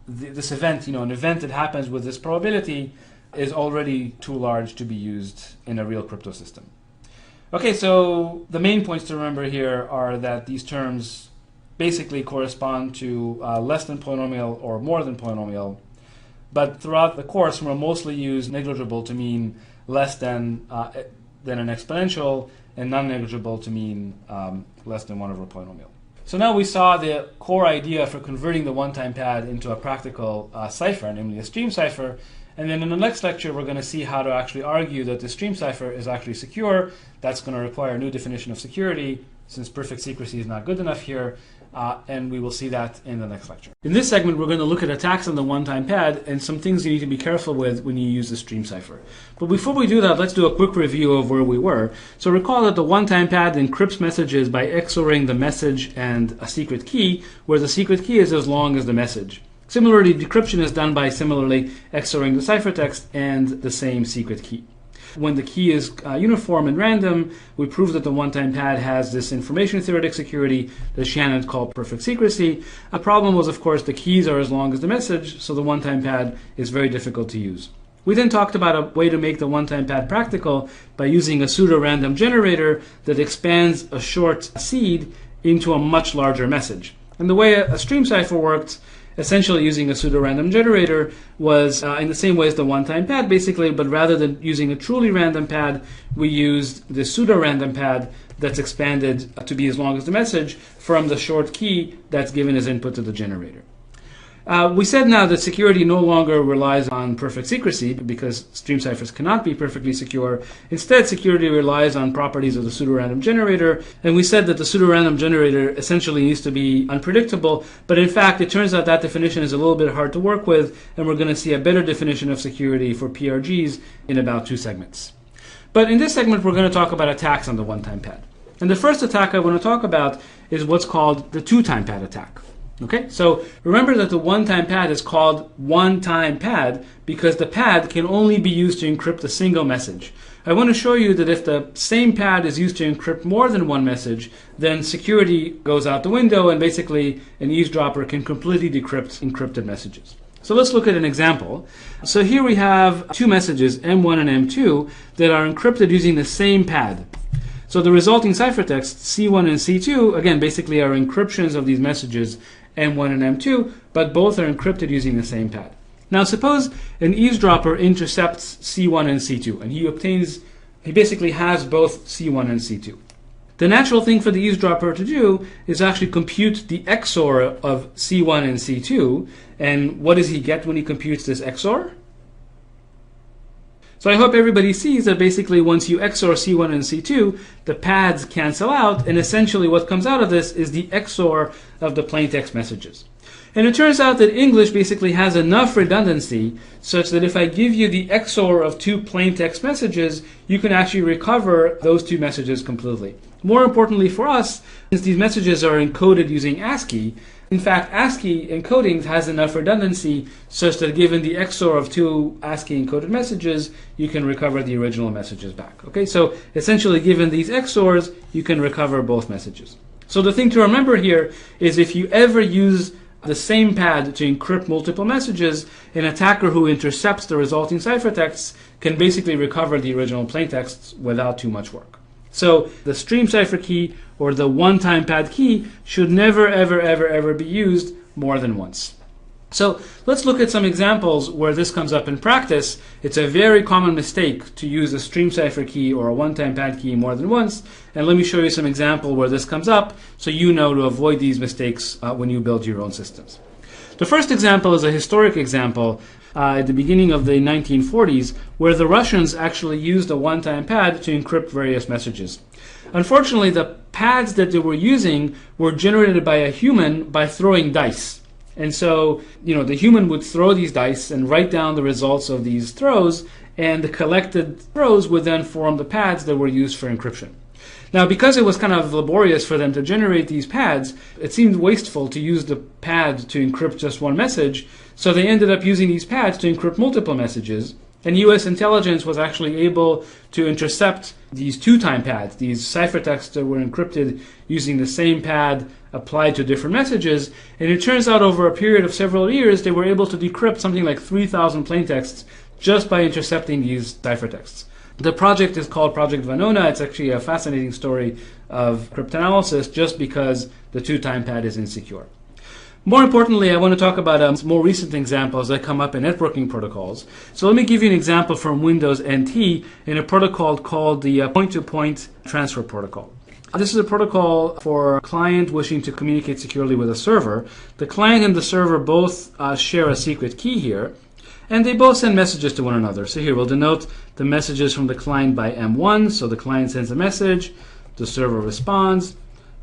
this event, an event that happens with this probability, is already too large to be used in a real crypto system. Okay, so the main points to remember here are that these terms basically correspond to less than polynomial or more than polynomial. But throughout the course, we'll mostly use negligible to mean less than an exponential, and non-negligible to mean less than 1 over a polynomial. So now we saw the core idea for converting the one-time pad into a practical cipher, namely a stream cipher. And then in the next lecture, we're going to see how to actually argue that the stream cipher is actually secure. That's going to require a new definition of security, since perfect secrecy is not good enough here. And we will see that in the next lecture. In this segment, we're going to look at attacks on the one-time pad and some things you need to be careful with when you use the stream cipher. But before we do that, let's do a quick review of where we were. So recall that the one-time pad encrypts messages by XORing the message and a secret key, where the secret key is as long as the message. Similarly, decryption is done by similarly XORing the ciphertext and the same secret key. When the key is uniform and random, we prove that the one-time pad has this information theoretic security that Shannon called perfect secrecy. A problem was, of course, the keys are as long as the message, so the one-time pad is very difficult to use. We then talked about a way to make the one-time pad practical by using a pseudo-random generator that expands a short seed into a much larger message. And the way a stream cipher worked, essentially using a pseudo-random generator, was in the same way as the one-time pad, basically, but rather than using a truly random pad, we used the pseudo-random pad that's expanded to be as long as the message from the short key that's given as input to the generator. We said now that security no longer relies on perfect secrecy because stream ciphers cannot be perfectly secure. Instead, security relies on properties of the pseudo-random generator. And we said that the pseudo-random generator essentially needs to be unpredictable. But in fact, it turns out that definition is a little bit hard to work with. And we're going to see a better definition of security for PRGs in about 2 segments. But in this segment, we're going to talk about attacks on the one-time pad. And the first attack I want to talk about is what's called the two-time pad attack. Okay, so remember that the one-time pad is called one-time pad because the pad can only be used to encrypt a single message. I want to show you that if the same pad is used to encrypt more than one message, then security goes out the window and basically an eavesdropper can completely decrypt encrypted messages. So let's look at an example. So here we have 2 messages, M1 and M2, that are encrypted using the same pad. So the resulting ciphertext, C1 and C2, again, basically are encryptions of these messages, M1 and M2, but both are encrypted using the same pad. Now suppose an eavesdropper intercepts C1 and C2, and he basically has both C1 and C2. The natural thing for the eavesdropper to do is actually compute the XOR of C1 and C2, and what does he get when he computes this XOR? So I hope everybody sees that basically once you XOR C1 and C2, the pads cancel out, and essentially what comes out of this is the XOR of the plaintext messages. And it turns out that English basically has enough redundancy such that if I give you the XOR of 2 plaintext messages, you can actually recover those 2 messages completely. More importantly for us, since these messages are encoded using ASCII, in fact, ASCII encoding has enough redundancy such that given the XOR of 2 ASCII encoded messages, you can recover the original messages back. Okay, so essentially given these XORs, you can recover both messages. So the thing to remember here is if you ever use the same pad to encrypt multiple messages, an attacker who intercepts the resulting ciphertexts can basically recover the original plaintexts without too much work. So the stream cipher key or the one-time pad key should never, ever, ever, ever be used more than once. So let's look at some examples where this comes up in practice. It's a very common mistake to use a stream cipher key or a one-time pad key more than once. And let me show you some example where this comes up so you know to avoid these mistakes when you build your own systems. The first example is a historic example at the beginning of the 1940s where the Russians actually used a one-time pad to encrypt various messages. Unfortunately, the pads that they were using were generated by a human by throwing dice. And so, the human would throw these dice and write down the results of these throws, and the collected throws would then form the pads that were used for encryption. Now, because it was kind of laborious for them to generate these pads, it seemed wasteful to use the pad to encrypt just one message, so they ended up using these pads to encrypt multiple messages. And US intelligence was actually able to intercept these two-time pads, these ciphertexts that were encrypted using the same pad applied to different messages. And it turns out over a period of several years, they were able to decrypt something like 3,000 plaintexts just by intercepting these ciphertexts. The project is called Project Venona. It's actually a fascinating story of cryptanalysis just because the two-time pad is insecure. More importantly, I want to talk about some more recent examples that come up in networking protocols. So let me give you an example from Windows NT in a protocol called the point-to-point transfer protocol. This is a protocol for a client wishing to communicate securely with a server. The client and the server both share a secret key here, and they both send messages to one another. So here we'll denote the messages from the client by M1. So the client sends a message, the server responds,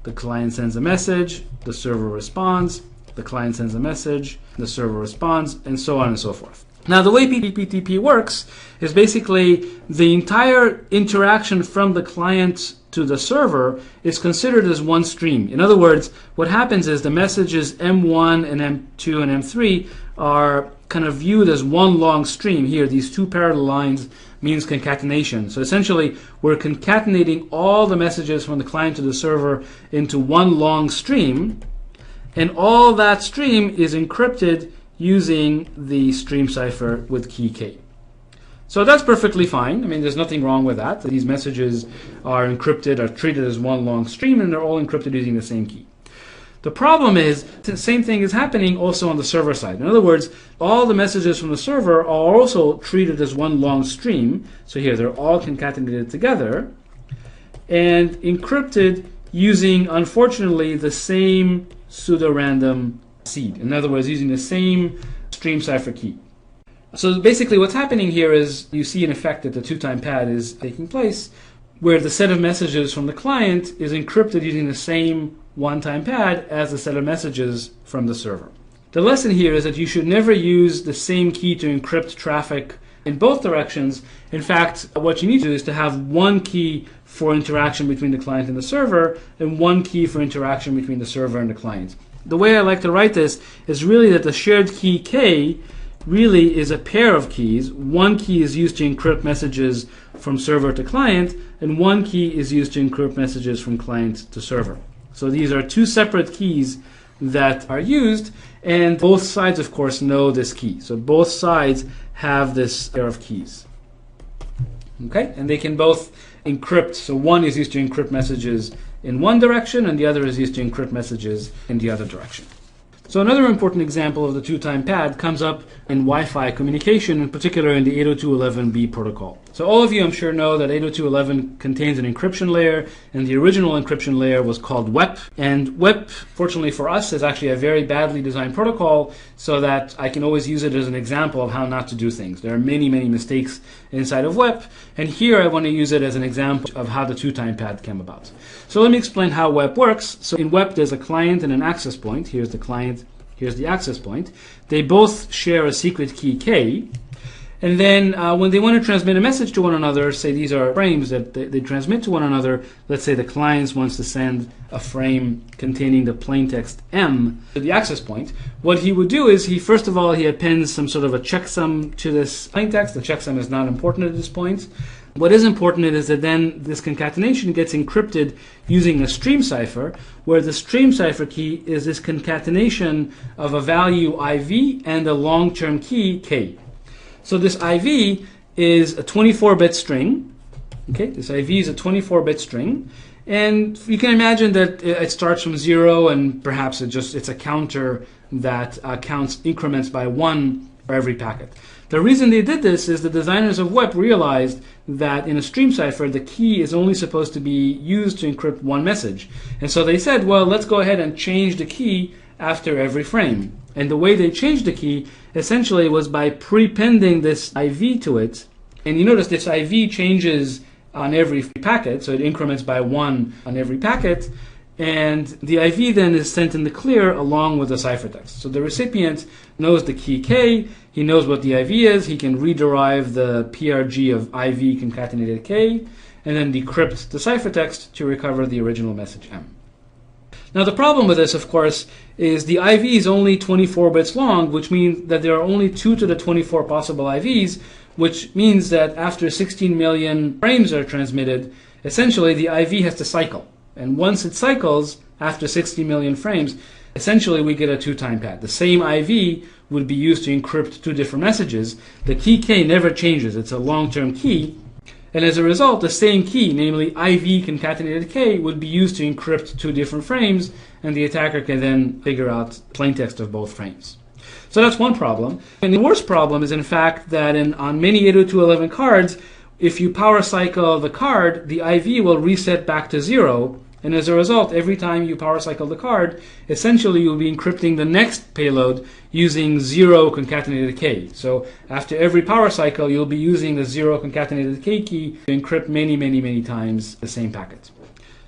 the client sends a message, the server responds, the client sends a message, the server responds, and so on and so forth. Now, the way PTP works is basically the entire interaction from the client to the server is considered as one stream. In other words, what happens is the messages M1 and M2 and M3 are kind of viewed as one long stream. Here, these two parallel lines means concatenation. So essentially, we're concatenating all the messages from the client to the server into one long stream, and all that stream is encrypted using the stream cipher with key K. So that's perfectly fine. I mean, there's nothing wrong with that. These messages are encrypted, are treated as one long stream, and they're all encrypted using the same key. The problem is the same thing is happening also on the server side. In other words, all the messages from the server are also treated as one long stream. So here, they're all concatenated together and encrypted using, unfortunately, the same pseudo-random seed. In other words, using the same stream cipher key. So basically what's happening here is you see an effect that the two-time pad is taking place where the set of messages from the client is encrypted using the same one-time pad as the set of messages from the server. The lesson here is that you should never use the same key to encrypt traffic in both directions. In fact, what you need to do is to have one key for interaction between the client and the server and one key for interaction between the server and the client. The way I like to write this is really that the shared key K really is a pair of keys. One key is used to encrypt messages from server to client, and one key is used to encrypt messages from client to server. So these are two separate keys that are used, and both sides, of course, know this key. So both sides have this pair of keys. Okay, and they can both encrypt. So one is used to encrypt messages in one direction, and the other is used to encrypt messages in the other direction. So another important example of the two-time pad comes up in Wi-Fi communication, in particular in the 802.11b protocol. So all of you, I'm sure, know that 802.11 contains an encryption layer, and the original encryption layer was called WEP. And WEP, fortunately for us, is actually a very badly designed protocol, so that I can always use it as an example of how not to do things. There are many, many mistakes inside of WEP, and here I want to use it as an example of how the two-time pad came about. So let me explain how WEP works. So in WEP, there's a client and an access point. Here's the client, here's the access point. They both share a secret key K. And then when they want to transmit a message to one another, say these are frames that they transmit to one another. Let's say the client wants to send a frame containing the plaintext M to the access point. What he would do is he appends some sort of a checksum to this plaintext. The checksum is not important at this point. What is important is that then this concatenation gets encrypted using a stream cipher, where the stream cipher key is this concatenation of a value IV and a long-term key K. So this IV is a 24-bit string. Okay, this IV is a 24-bit string, and you can imagine that it starts from 0, and perhaps it's a counter that counts increments by 1 for every packet. The reason they did this is the designers of WEP realized that in a stream cipher, the key is only supposed to be used to encrypt one message. And so they said, well, let's go ahead and change the key after every frame. And the way they changed the key essentially was by prepending this IV to it. And you notice this IV changes on every packet, so it increments by 1 on every packet. And the IV then is sent in the clear along with the ciphertext. So the recipient knows the key K, he knows what the IV is, he can rederive the PRG of IV concatenated K, and then decrypt the ciphertext to recover the original message M. Now the problem with this, of course, is the IV is only 24 bits long, which means that there are only 2 to the 24 possible IVs, which means that after 16 million frames are transmitted, essentially the IV has to cycle. And once it cycles, after 60 million frames, essentially we get a 2-time pad. The same IV would be used to encrypt 2 different messages. The key K never changes. It's a long-term key. And as a result, the same key, namely IV concatenated K, would be used to encrypt 2 different frames, and the attacker can then figure out plaintext of both frames. So that's one problem. And the worst problem is, in fact, that on many 802.11 cards, if you power cycle the card, the IV will reset back to 0. And as a result, every time you power cycle the card, essentially you'll be encrypting the next payload using 0 concatenated K. So after every power cycle, you'll be using the 0 concatenated K key to encrypt many, many, many times the same packet.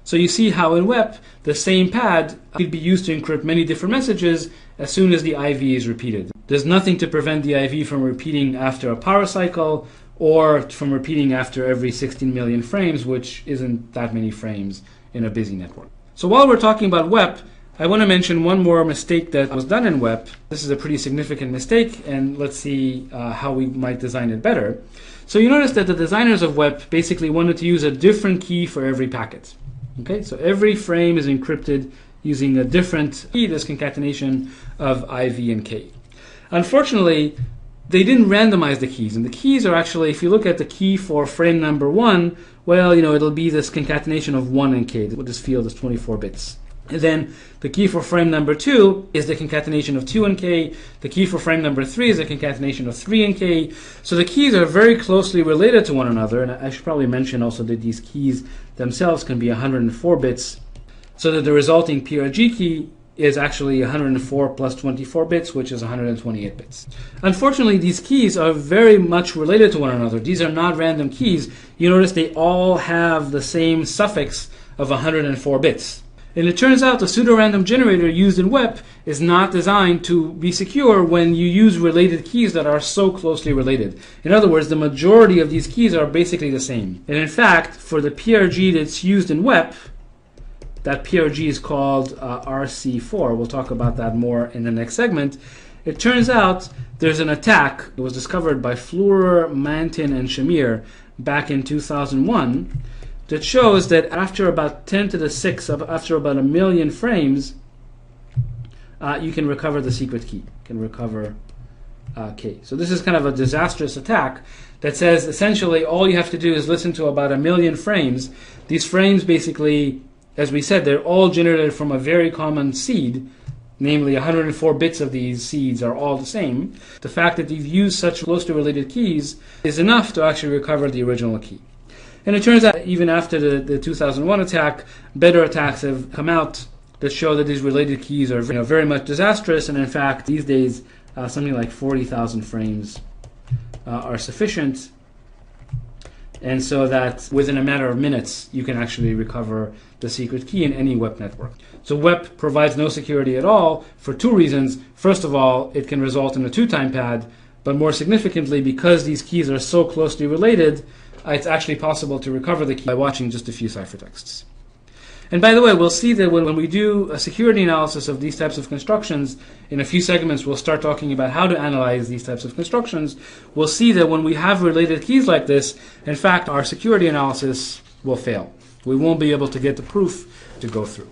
So you see how in WEP, the same pad could be used to encrypt many different messages as soon as the IV is repeated. There's nothing to prevent the IV from repeating after a power cycle or from repeating after every 16 million frames, which isn't that many frames in a busy network. So while we're talking about WEP, I want to mention one more mistake that was done in WEP. This is a pretty significant mistake, and let's see how we might design it better. So you notice that the designers of WEP basically wanted to use a different key for every packet. Okay, so every frame is encrypted using a different key, this concatenation of IV and K. Unfortunately, they didn't randomize the keys, and the keys are actually, if you look at the key for frame number 1, well, it'll be this concatenation of 1 and K. This field is 24 bits. And then the key for frame number 2 is the concatenation of 2 and K. The key for frame number 3 is the concatenation of 3 and K. So the keys are very closely related to one another, and I should probably mention also that these keys themselves can be 104 bits, so that the resulting PRG key is actually 104 plus 24 bits, which is 128 bits. Unfortunately, these keys are very much related to one another. These are not random keys. You notice they all have the same suffix of 104 bits. And it turns out the pseudo-random generator used in WEP is not designed to be secure when you use related keys that are so closely related. In other words, the majority of these keys are basically the same. And in fact, for the PRG that's used in WEP, that PRG is called RC4. We'll talk about that more in the next segment. It turns out there's an attack. It was discovered by Fleurer, Mantin, and Shamir back in 2001 that shows that after about 10 to the 6, after about 1 million frames, you can recover the secret key. You can recover K. So this is kind of a disastrous attack that says essentially all you have to do is listen to about 1 million frames. These frames basically, as we said, they're all generated from a very common seed, namely 104 bits of these seeds are all the same. The fact that you've used such closely related keys is enough to actually recover the original key. And it turns out even after the 2001 attack, better attacks have come out that show that these related keys are very much disastrous, and in fact these days something like 40,000 frames are sufficient, and so that within a matter of minutes you can actually recover the secret key in any WEP network. So WEP provides no security at all for 2 reasons. First of all, it can result in a 2-time pad, but more significantly, because these keys are so closely related, it's actually possible to recover the key by watching just a few ciphertexts. And by the way, we'll see that when we do a security analysis of these types of constructions, in a few segments we'll start talking about how to analyze these types of constructions. We'll see that when we have related keys like this, in fact, our security analysis will fail. We won't be able to get the proof to go through.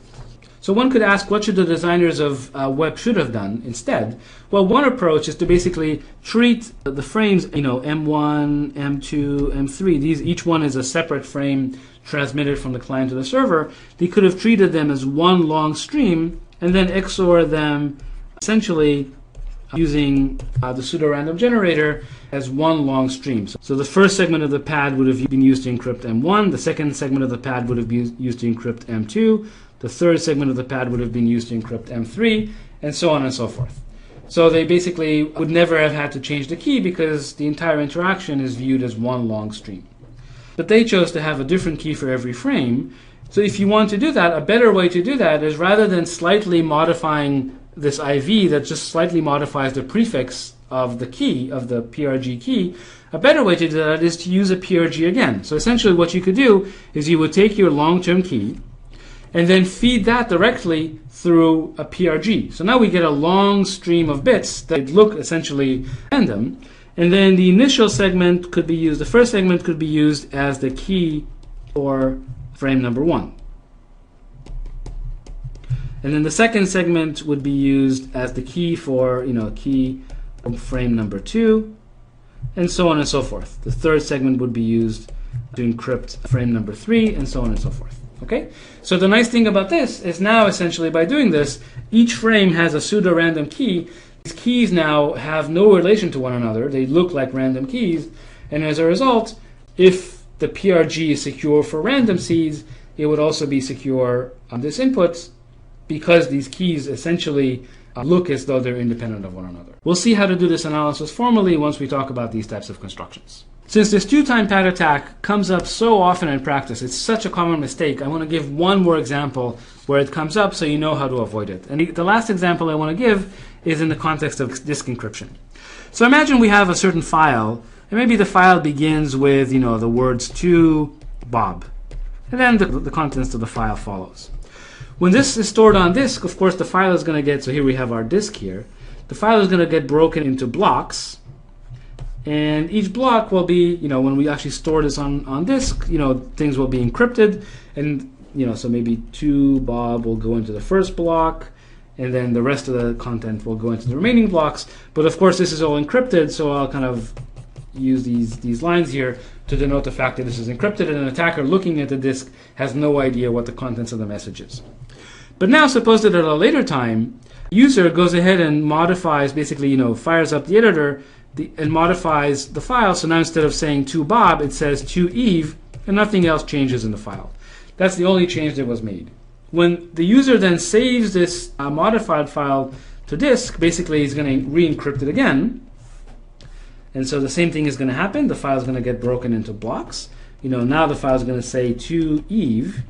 So one could ask, what should the designers of WEP should have done instead? Well, one approach is to basically treat the frames, M1, M2, M3. Each one is a separate frame transmitted from the client to the server. They could have treated them as one long stream and then XOR them essentially using the pseudo-random generator as one long stream. So the first segment of the pad would have been used to encrypt M1, the second segment of the pad would have been used to encrypt M2, the third segment of the pad would have been used to encrypt M3, and so on and so forth. So they basically would never have had to change the key because the entire interaction is viewed as one long stream. But they chose to have a different key for every frame. So if you want to do that, a better way to do that is rather than slightly modifying this IV that just slightly modifies the prefix of the key, of the PRG key, a better way to do that is to use a PRG again. So essentially what you could do is you would take your long-term key and then feed that directly through a PRG. So now we get a long stream of bits that look essentially random. And then the initial segment could be used, the first segment could be used as the key for frame number 1. And then the second segment would be used as the key for, key from frame number 2, and so on and so forth. The third segment would be used to encrypt frame number 3, and so on and so forth. Okay? So the nice thing about this is now essentially by doing this, each frame has a pseudo-random key. These keys now have no relation to one another. They look like random keys. And as a result, if the PRG is secure for random seeds, it would also be secure on this input because these keys essentially look as though they're independent of one another. We'll see how to do this analysis formally once we talk about these types of constructions. Since this two-time pad attack comes up so often in practice, it's such a common mistake, I want to give one more example where it comes up so you know how to avoid it. And the last example I want to give is in the context of disk encryption. So imagine we have a certain file, and maybe the file begins with, the words to Bob. And then the contents of the file follows. When this is stored on disk, of course, the file is going to get, so here we have our disk here. The file is going to get broken into blocks. And each block will be, when we actually store this on disk, things will be encrypted. And, so maybe to Bob will go into the first block. And then the rest of the content will go into the remaining blocks. But of course, this is all encrypted, so I'll kind of use these lines here to denote the fact that this is encrypted, and an attacker looking at the disk has no idea what the contents of the message is. But now suppose that at a later time, user goes ahead and modifies, basically, fires up the editor and modifies the file. So now instead of saying to Bob, it says to Eve, and nothing else changes in the file. That's the only change that was made. When the user then saves this modified file to disk, basically he's going to re-encrypt it again. And so the same thing is going to happen. The file is going to get broken into blocks. Now the file is going to say to Eve,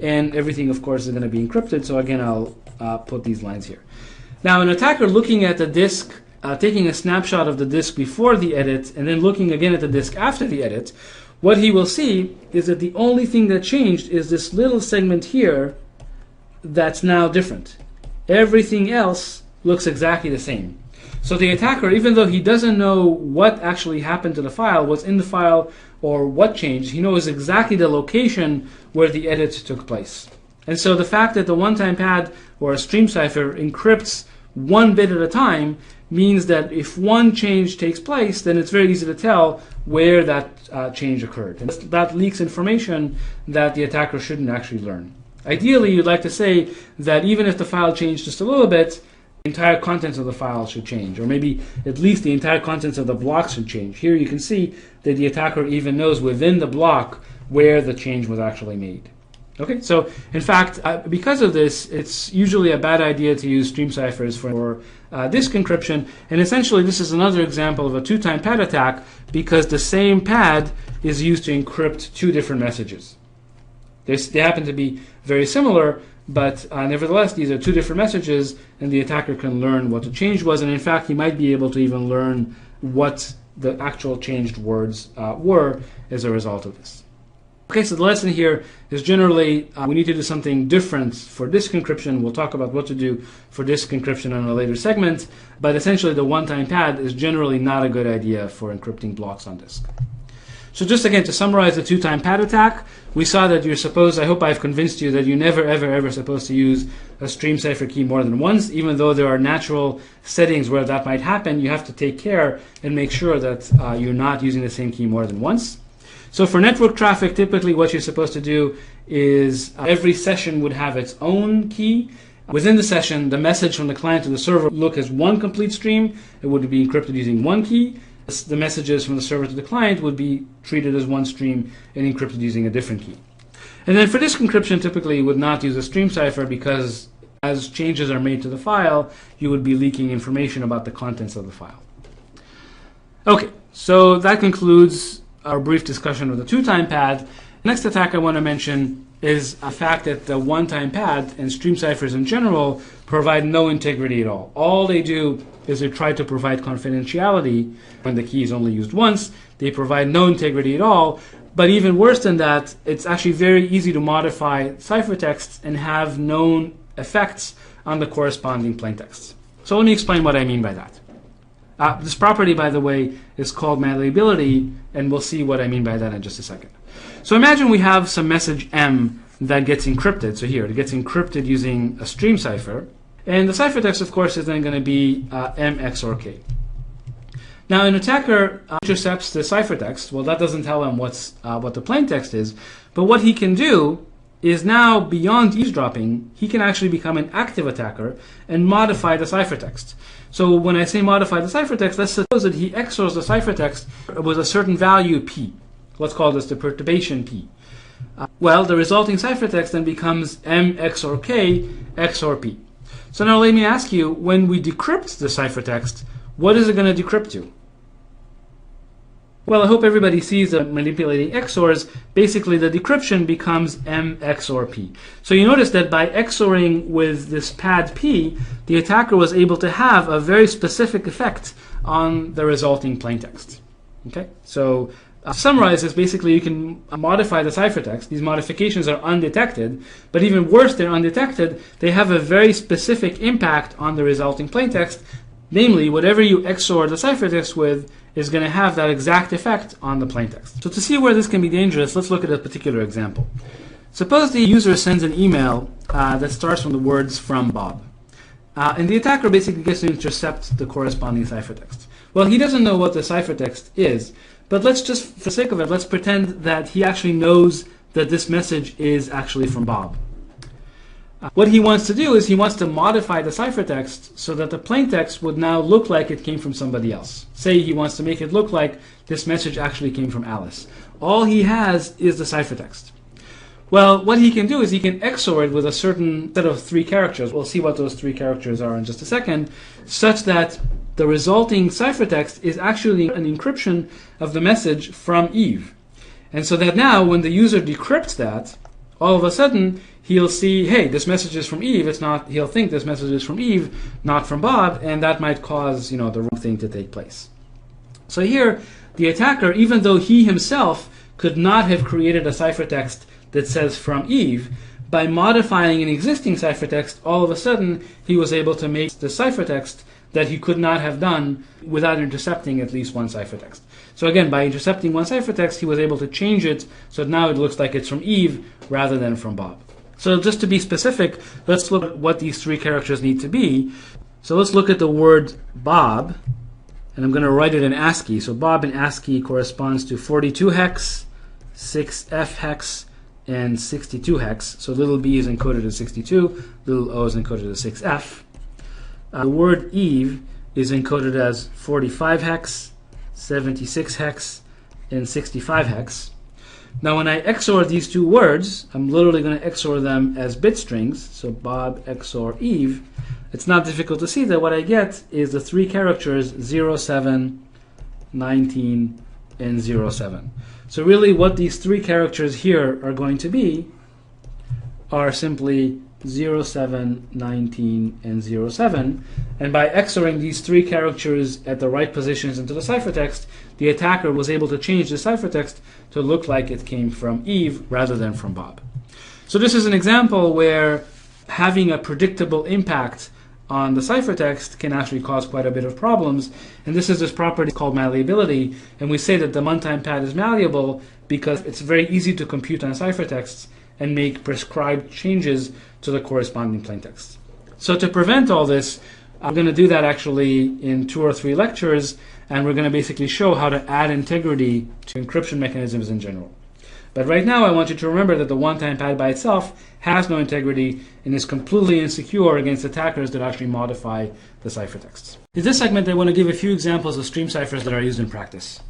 and everything, of course, is going to be encrypted. So again, I'll put these lines here. Now, an attacker looking at the disk, taking a snapshot of the disk before the edit, and then looking again at the disk after the edit, what he will see is that the only thing that changed is this little segment here that's now different. Everything else looks exactly the same. So the attacker, even though he doesn't know what actually happened to the file, what's in the file, or what changed, he knows exactly the location where the edit took place. And so the fact that the one-time pad or a stream cipher encrypts one bit at a time means that if one change takes place, then it's very easy to tell where that change occurred. And that leaks information that the attacker shouldn't actually learn. Ideally, you'd like to say that even if the file changed just a little bit, the entire contents of the file should change, or maybe at least the entire contents of the block should change. Here you can see that the attacker even knows within the block where the change was actually made. Okay, so in fact, because of this, it's usually a bad idea to use stream ciphers for disk encryption, and essentially this is another example of a two-time pad attack because the same pad is used to encrypt two different messages. They happen to be very similar, but nevertheless, these are two different messages, and the attacker can learn what the change was, and in fact, he might be able to even learn what the actual changed words were as a result of this. Okay, so the lesson here is generally we need to do something different for disk encryption. We'll talk about what to do for disk encryption in a later segment, but essentially the one-time pad is generally not a good idea for encrypting blocks on disk. So just again, to summarize the two-time pad attack, we saw that you're supposed, I hope I've convinced you that you're never, ever, ever supposed to use a stream cipher key more than once. Even though there are natural settings where that might happen, you have to take care and make sure that you're not using the same key more than once. So for network traffic, typically what you're supposed to do is every session would have its own key, Within the session, the message from the client to the server would look as one complete stream. It would be encrypted using one key. The messages from the server to the client would be treated as one stream and encrypted using a different key. And then for disk encryption, typically you would not use a stream cipher because as changes are made to the file, you would be leaking information about the contents of the file. Okay, so that concludes our brief discussion of the two-time pad. Next attack I want to mention is the fact that the one-time pad and stream ciphers in general provide no integrity at all. All they do is they try to provide confidentiality when the key is only used once. They provide no integrity at all. But even worse than that, it's actually very easy to modify ciphertexts and have known effects on the corresponding plaintexts. So let me explain what I mean by that. This property, by the way, is called malleability, and we'll see what I mean by that in just a second. So imagine we have some message M that gets encrypted. So here, it gets encrypted using a stream cipher. And the ciphertext, of course, is then going to be M XOR K. Now, an attacker intercepts the ciphertext. Well, that doesn't tell him what the plaintext is. But what he can do is now, beyond eavesdropping, he can actually become an active attacker and modify the ciphertext. So when I say modify the ciphertext, let's suppose that he XORs the ciphertext with a certain value P. Let's call this the perturbation P. Well, the resulting ciphertext then becomes M XOR K XOR P. So now let me ask you, when we decrypt the ciphertext, what is it going to decrypt to? Well, I hope everybody sees that manipulating XORs, basically the decryption becomes M XOR P. So you notice that by XORing with this pad P, the attacker was able to have a very specific effect on the resulting plaintext. Okay? So to summarize this, basically you can modify the ciphertext. These modifications are undetected, but even worse, they're undetected. They have a very specific impact on the resulting plaintext. Namely, whatever you XOR the ciphertext with is going to have that exact effect on the plaintext. So to see where this can be dangerous, let's look at a particular example. Suppose the user sends an email that starts from the words "from Bob." And the attacker basically gets to intercept the corresponding ciphertext. Well, he doesn't know what the ciphertext is, but let's just, for the sake of it, let's pretend that he actually knows that this message is actually from Bob. What he wants to do is he wants to modify the ciphertext so that the plaintext would now look like it came from somebody else. Say he wants to make it look like this message actually came from Alice. All he has is the ciphertext. Well, what he can do is he can XOR it with a certain set of 3 characters. We'll see what those 3 characters are in just a second, such that the resulting ciphertext is actually an encryption of the message from Eve. And so that now when the user decrypts that, all of a sudden he'll see, hey, this message is from Eve. It's not. He'll think this message is from Eve, not from Bob, and that might cause, the wrong thing to take place. So here, the attacker, even though he himself could not have created a ciphertext that says from Eve, by modifying an existing ciphertext, all of a sudden he was able to make the ciphertext that he could not have done without intercepting at least one ciphertext. So again, by intercepting one ciphertext, he was able to change it so now it looks like it's from Eve rather than from Bob. So just to be specific, let's look at what these 3 characters need to be. So let's look at the word Bob, and I'm going to write it in ASCII. So Bob in ASCII corresponds to 42 hex, 6F hex, and 62 hex. So little b is encoded as 62, little o is encoded as 6F. The word Eve is encoded as 45 hex, 76 hex, and 65 hex. Now when I XOR these 2 words, I'm literally going to XOR them as bit strings, so Bob XOR Eve. It's not difficult to see that what I get is the 3 characters 07, 19, and 07. So really what these 3 characters here are going to be are simply 07, 19, and 07. And by XORing these 3 characters at the right positions into the ciphertext, the attacker was able to change the ciphertext to look like it came from Eve rather than from Bob. So this is an example where having a predictable impact on the ciphertext can actually cause quite a bit of problems. And this is this property called malleability. And we say that the one-time pad is malleable because it's very easy to compute on ciphertexts and make prescribed changes to the corresponding plaintext. So to prevent all this, I'm going to do that actually in 2 or 3 lectures, and we're going to basically show how to add integrity to encryption mechanisms in general. But right now I want you to remember that the one-time pad by itself has no integrity and is completely insecure against attackers that actually modify the ciphertexts. In this segment, I want to give a few examples of stream ciphers that are used in practice.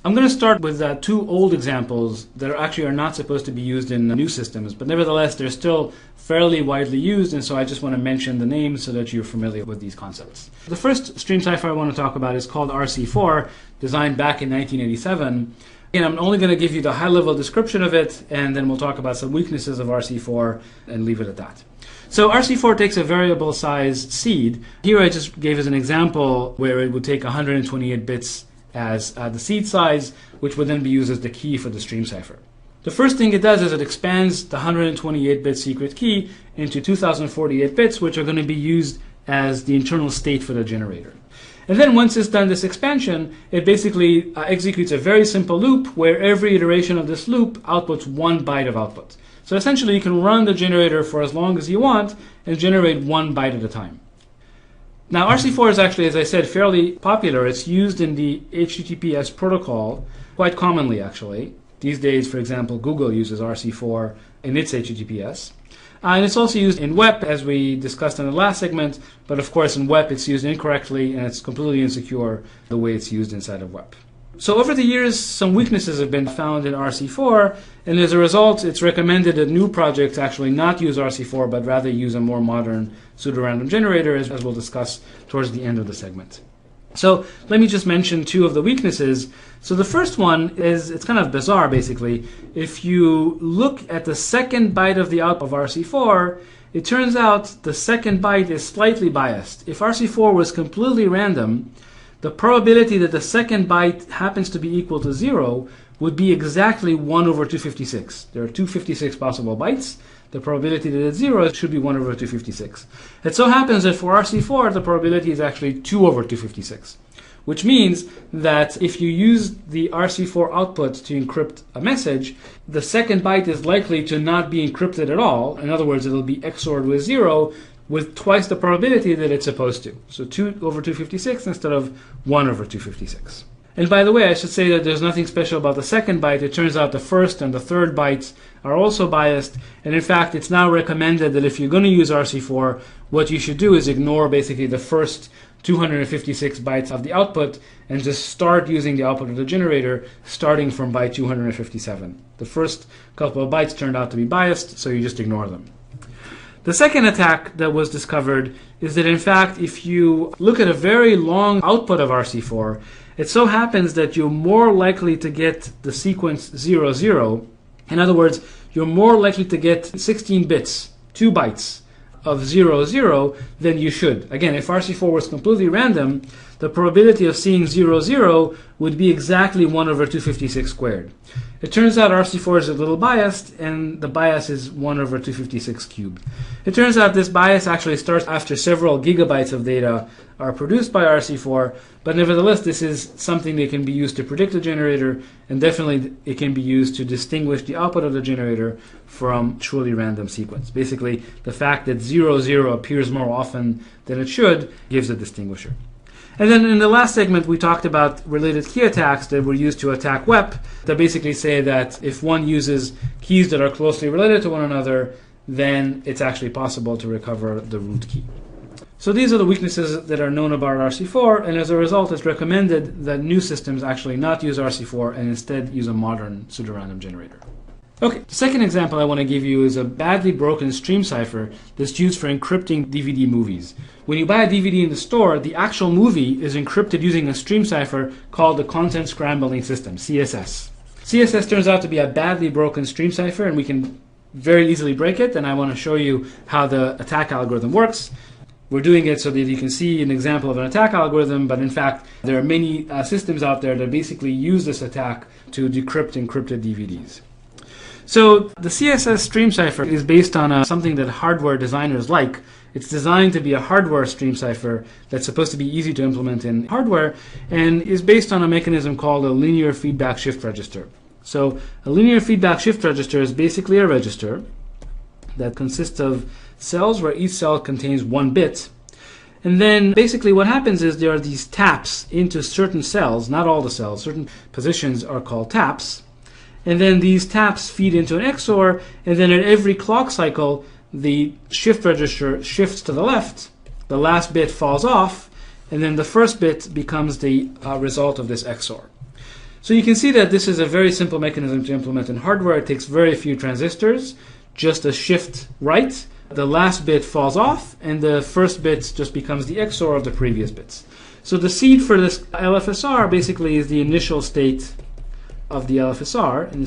I'm going to start with two old examples that are not supposed to be used in new systems, but nevertheless they're still fairly widely used, and so I just want to mention the names so that you're familiar with these concepts. The first stream cipher I want to talk about is called RC4, designed back in 1987. And I'm only going to give you the high-level description of it, and then we'll talk about some weaknesses of RC4 and leave it at that. So RC4 takes a variable size seed. Here I just gave as an example where it would take 128 bits as the seed size, which would then be used as the key for the stream cipher. The first thing it does is it expands the 128-bit secret key into 2048 bits, which are going to be used as the internal state for the generator. And then once it's done this expansion, it basically executes a very simple loop where every iteration of this loop outputs 1 byte of output. So essentially you can run the generator for as long as you want and generate 1 byte at a time. Now RC4 is actually, as I said, fairly popular. It's used in the HTTPS protocol quite commonly, actually. These days, for example, Google uses RC4 in its HTTPS. And it's also used in WEP, as we discussed in the last segment, but of course in WEP it's used incorrectly and it's completely insecure the way it's used inside of WEP. So over the years, some weaknesses have been found in RC4, and as a result, it's recommended that new projects actually not use RC4, but rather use a more modern pseudorandom generator, as we'll discuss towards the end of the segment. So let me just mention two of the weaknesses. So the first one is, it's kind of bizarre basically. If you look at the second byte of the output of RC4, it turns out the second byte is slightly biased. If RC4 was completely random, the probability that the second byte happens to be equal to 0 would be exactly 1 over 256. There are 256 possible bytes. The probability that it's 0 should be 1 over 256. It so happens that for RC4, the probability is actually 2 over 256, which means that if you use the RC4 output to encrypt a message, the second byte is likely to not be encrypted at all. In other words, it'll be XORed with 0 with twice the probability that it's supposed to. So 2 over 256 instead of 1 over 256. And by the way, I should say that there's nothing special about the second byte. It turns out the first and the third bytes are also biased. And in fact, it's now recommended that if you're going to use RC4, what you should do is ignore basically the first 256 bytes of the output and just start using the output of the generator starting from byte 257. The first couple of bytes turned out to be biased, so you just ignore them. The second attack that was discovered is that in fact, if you look at a very long output of RC4, it so happens that you're more likely to get the sequence 00. In other words, you're more likely to get 16 bits, 2 bytes of 00 than you should. Again, if RC4 was completely random, the probability of seeing 00 would be exactly 1 over 256 squared. It turns out RC4 is a little biased, and the bias is 1 over 256 cubed. It turns out this bias actually starts after several gigabytes of data are produced by RC4, but nevertheless this is something that can be used to predict the generator, and definitely it can be used to distinguish the output of the generator from truly random sequence. Basically, the fact that 00 appears more often than it should gives a distinguisher. And then in the last segment, we talked about related key attacks that were used to attack WEP that basically say that if one uses keys that are closely related to one another, then it's actually possible to recover the root key. So these are the weaknesses that are known about RC4, and as a result, it's recommended that new systems actually not use RC4 and instead use a modern pseudorandom generator. Okay, the second example I want to give you is a badly broken stream cipher that's used for encrypting DVD movies. When you buy a DVD in the store, the actual movie is encrypted using a stream cipher called the Content Scrambling System, CSS. CSS turns out to be a badly broken stream cipher, and we can very easily break it, and I want to show you how the attack algorithm works. We're doing it so that you can see an example of an attack algorithm, but in fact, there are many systems out there that basically use this attack to decrypt encrypted DVDs. So the CSS stream cipher is based on something that hardware designers like. It's designed to be a hardware stream cipher that's supposed to be easy to implement in hardware, and is based on a mechanism called a linear feedback shift register. So a linear feedback shift register is basically a register that consists of cells where each cell contains 1 bit. And then basically what happens is there are these taps into certain cells, not all the cells, certain positions are called taps. and then these taps feed into an XOR, and then at every clock cycle, the shift register shifts to the left, the last bit falls off, and then the first bit becomes the result of this XOR. So you can see that this is a very simple mechanism to implement in hardware. It takes very few transistors, just a shift right, the last bit falls off, and the first bit just becomes the XOR of the previous bits. So the seed for this LFSR basically is the initial state of the LFSR, and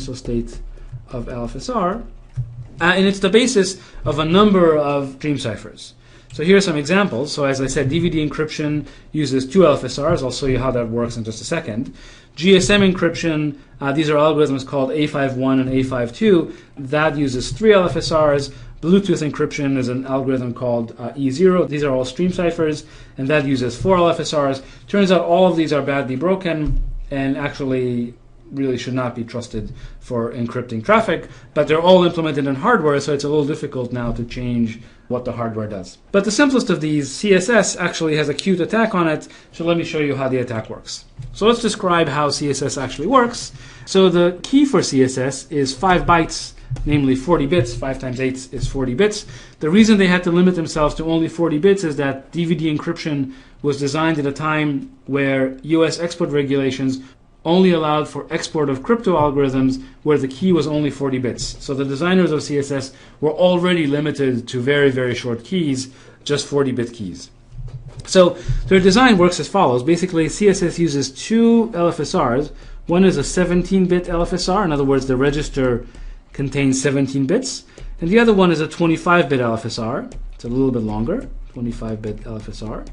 it's the basis of a number of stream ciphers. So here are some examples. So as I said, DVD encryption uses 2 LFSRs. I'll show you how that works in just a second. GSM encryption, these are algorithms called A51 and A52. That uses 3 LFSRs. Bluetooth encryption is an algorithm called E0. These are all stream ciphers, and that uses 4 LFSRs. Turns out all of these are badly broken and actually really should not be trusted for encrypting traffic, but they're all implemented in hardware, so it's a little difficult now to change what the hardware does. But the simplest of these, CSS, actually has a cute attack on it, so let me show you how the attack works. So let's describe how CSS actually works. So the key for CSS is 5 bytes, namely 40 bits. 5 times 8 is 40 bits. The reason they had to limit themselves to only 40 bits is that DVD encryption was designed at a time where US export regulations only allowed for export of crypto algorithms where the key was only 40 bits. So the designers of CSS were already limited to very, very short keys, just 40-bit keys. So their design works as follows. Basically, CSS uses 2 LFSRs. One is a 17-bit LFSR. In other words, the register contains 17 bits. And the other one is a 25-bit LFSR. It's a little bit longer, 25-bit LFSR.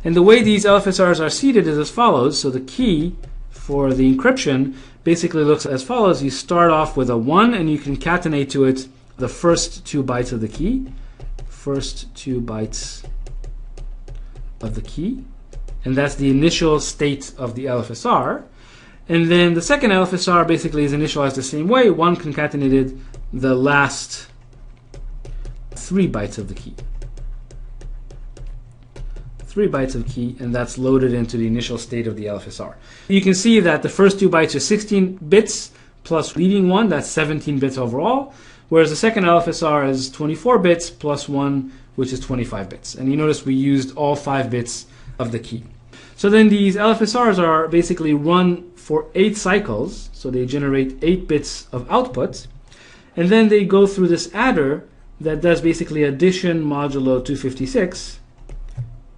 And the way these LFSRs are seeded is as follows. So the key for the encryption basically looks as follows. You start off with a 1 and you concatenate to it the first 2 bytes of the key. First 2 bytes of the key. And that's the initial state of the LFSR. And then the second LFSR basically is initialized the same way. 1 concatenated the last 3 bytes of the key. 3 bytes of key, and that's loaded into the initial state of the LFSR. You can see that the first 2 bytes are 16 bits plus leading 1, that's 17 bits overall, whereas the second LFSR is 24 bits plus 1, which is 25 bits. And you notice we used all 5 bits of the key. So then these LFSRs are basically run for 8 cycles, so they generate 8 bits of output, and then they go through this adder that does basically addition modulo 256.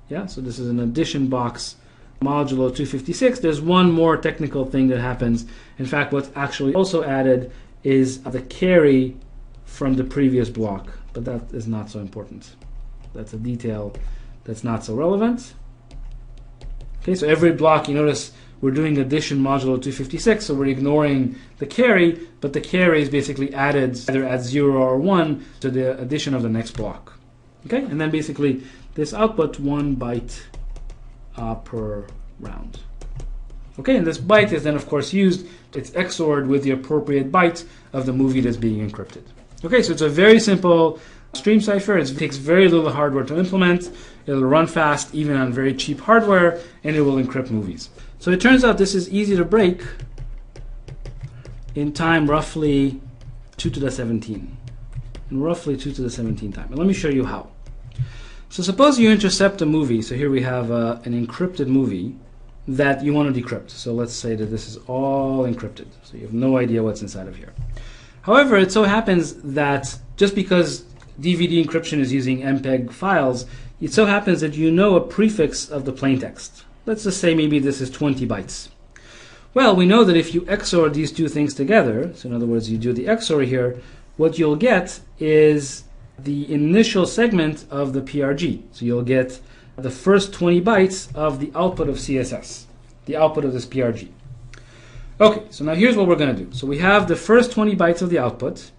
Yeah, so this is an addition box modulo 256. There's one more technical thing that happens. In fact, what's actually also added is the carry from the previous block, but that is not so important. That's a detail that's not so relevant. Okay, so every block, you notice we're doing addition modulo 256, so we're ignoring the carry, but the carry is basically added either at 0 or 1 to the addition of the next block. Okay, and then basically this output 1 byte per round. Okay, and this byte is then of course used, it's XORed with the appropriate byte of the movie that's being encrypted. Okay, so it's a very simple stream cipher. It takes very little hardware to implement. It'll run fast even on very cheap hardware, and it will encrypt movies. So it turns out this is easy to break in time roughly 2 to the 17. In roughly 2 to the 17 time. And let me show you how. So suppose you intercept a movie. So here we have an encrypted movie that you want to decrypt. So let's say that this is all encrypted. So you have no idea what's inside of here. However, it so happens that just because DVD encryption is using MPEG files, it so happens that you know a prefix of the plaintext. Let's just say maybe this is 20 bytes. Well, we know that if you XOR these two things together, so in other words, you do the XOR here, what you'll get is the initial segment of the PRG. So you'll get the first 20 bytes of the output of CSS, the output of this PRG. Okay, so now here's what we're going to do. So we have the first 20 bytes of the output.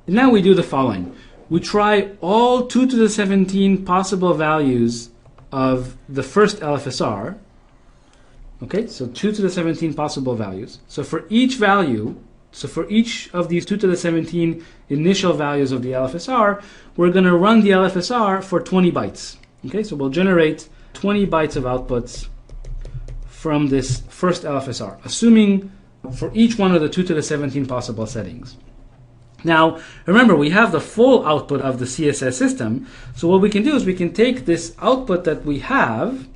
And now we do the following. We try all 2 to the 17 possible values of the first LFSR. Okay, so 2 to the 17 possible values. So for each value, so for each of these 2 to the 17 initial values of the LFSR, we're going to run the LFSR for 20 bytes. Okay, so we'll generate 20 bytes of outputs from this first LFSR, assuming for each one of the 2 to the 17 possible settings. Now, remember, we have the full output of the CSS system. So what we can do is we can take this output that we have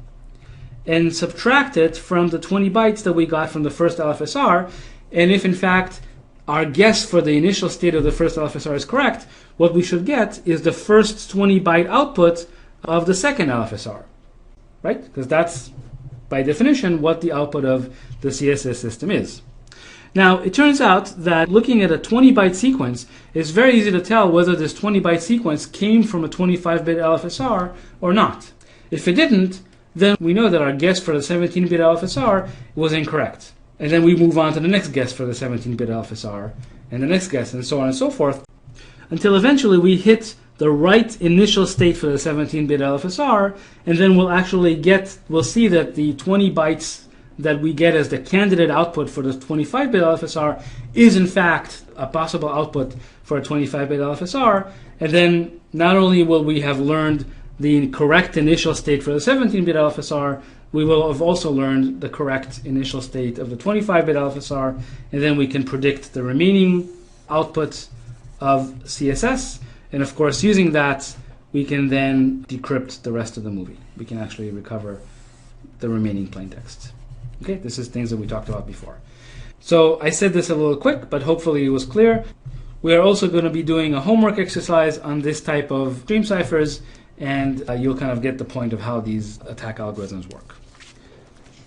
and subtract it from the 20 bytes that we got from the first LFSR. And if, in fact, our guess for the initial state of the first LFSR is correct, what we should get is the first 20 byte output of the second LFSR, right? Because that's, by definition, what the output of the CSS system is. Now, it turns out that looking at a 20 byte sequence, it's very easy to tell whether this 20 byte sequence came from a 25-bit LFSR or not. If it didn't, then we know that our guess for the 17-bit LFSR was incorrect. And then we move on to the next guess for the 17-bit LFSR, and the next guess, and so on and so forth, until eventually we hit the right initial state for the 17-bit LFSR, and then we'll see that the 20 bytes that we get as the candidate output for the 25-bit LFSR is in fact a possible output for a 25-bit LFSR, and then not only will we have learned the correct initial state for the 17-bit LFSR, we will have also learned the correct initial state of the 25-bit LFSR, and then we can predict the remaining output of CSS, and of course using that we can then decrypt the rest of the movie. We can actually recover the remaining plaintext. Okay, this is things that we talked about before. So I said this a little quick, but hopefully it was clear. We are also going to be doing a homework exercise on this type of stream ciphers, and you'll kind of get the point of how these attack algorithms work.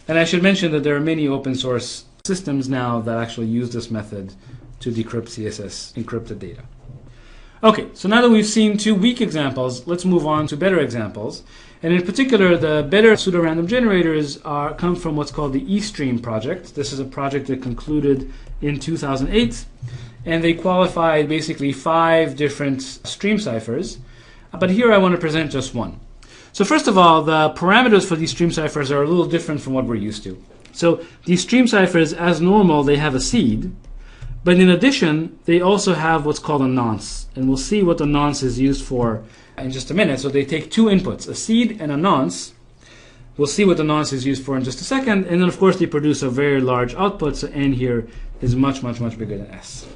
And I should mention that there are many open source systems now that actually use this method to decrypt CSS encrypted data. Okay, so now that we've seen 2 weak examples, let's move on to better examples. And in particular, the better pseudo-random generators come from what's called the eStream project. This is a project that concluded in 2008, and they qualified basically 5 different stream ciphers. But here I want to present just one. So first of all, the parameters for these stream ciphers are a little different from what we're used to. So these stream ciphers, as normal, they have a seed. But in addition, they also have what's called a nonce. And we'll see what the nonce is used for in just a minute. So they take 2 inputs, a seed and a nonce. We'll see what the nonce is used for in just a second. And then, of course, they produce a very large output. So n here is much, much, much bigger than s.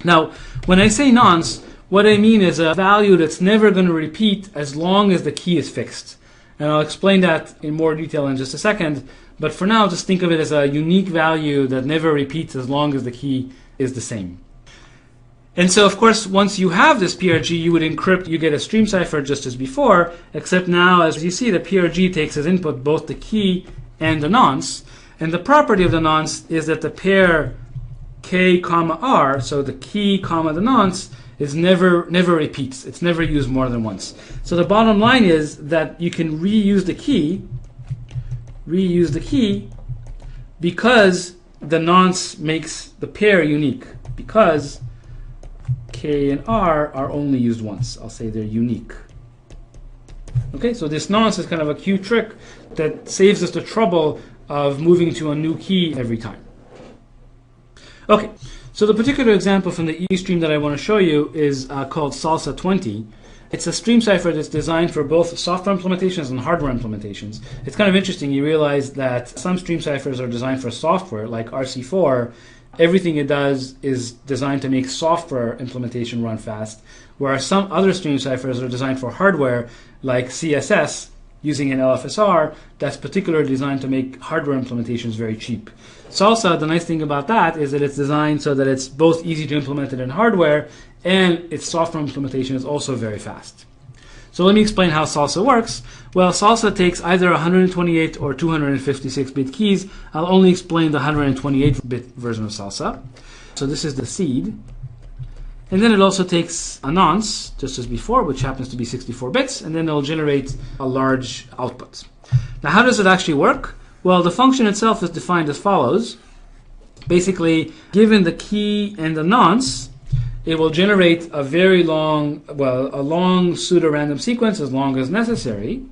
Now, when I say nonce, what I mean is a value that's never going to repeat as long as the key is fixed. And I'll explain that in more detail in just a second. But for now, just think of it as a unique value that never repeats as long as the key is the same. And so, of course, once you have this PRG, you would encrypt, you get a stream cipher just as before, except now, as you see, the PRG takes as input both the key and the nonce. And the property of the nonce is that the pair k, r, so the key, the nonce, is never repeats. It's never used more than once. So the bottom line is that you can reuse the key because the nonce makes the pair unique, because k and r are only used once. I'll say they're unique. Okay, so this nonce is kind of a cute trick that saves us the trouble of moving to a new key every time. Okay, so the particular example from the eStream that I want to show you is called Salsa 20. It's a stream cipher that's designed for both software implementations and hardware implementations. It's kind of interesting. You realize that some stream ciphers are designed for software, like RC4. Everything it does is designed to make software implementation run fast, whereas some other stream ciphers are designed for hardware, like CSS, using an LFSR, that's particularly designed to make hardware implementations very cheap. Salsa, the nice thing about that is that it's designed so that it's both easy to implement it in hardware, and its software implementation is also very fast. So let me explain how Salsa works. Well, Salsa takes either 128 or 256-bit keys. I'll only explain the 128-bit version of Salsa. So this is the seed. And then it also takes a nonce, just as before, which happens to be 64 bits, and then it'll generate a large output. Now, how does it actually work? Well, the function itself is defined as follows. Basically, given the key and the nonce, it will generate a very long, a long pseudo-random sequence as long as necessary.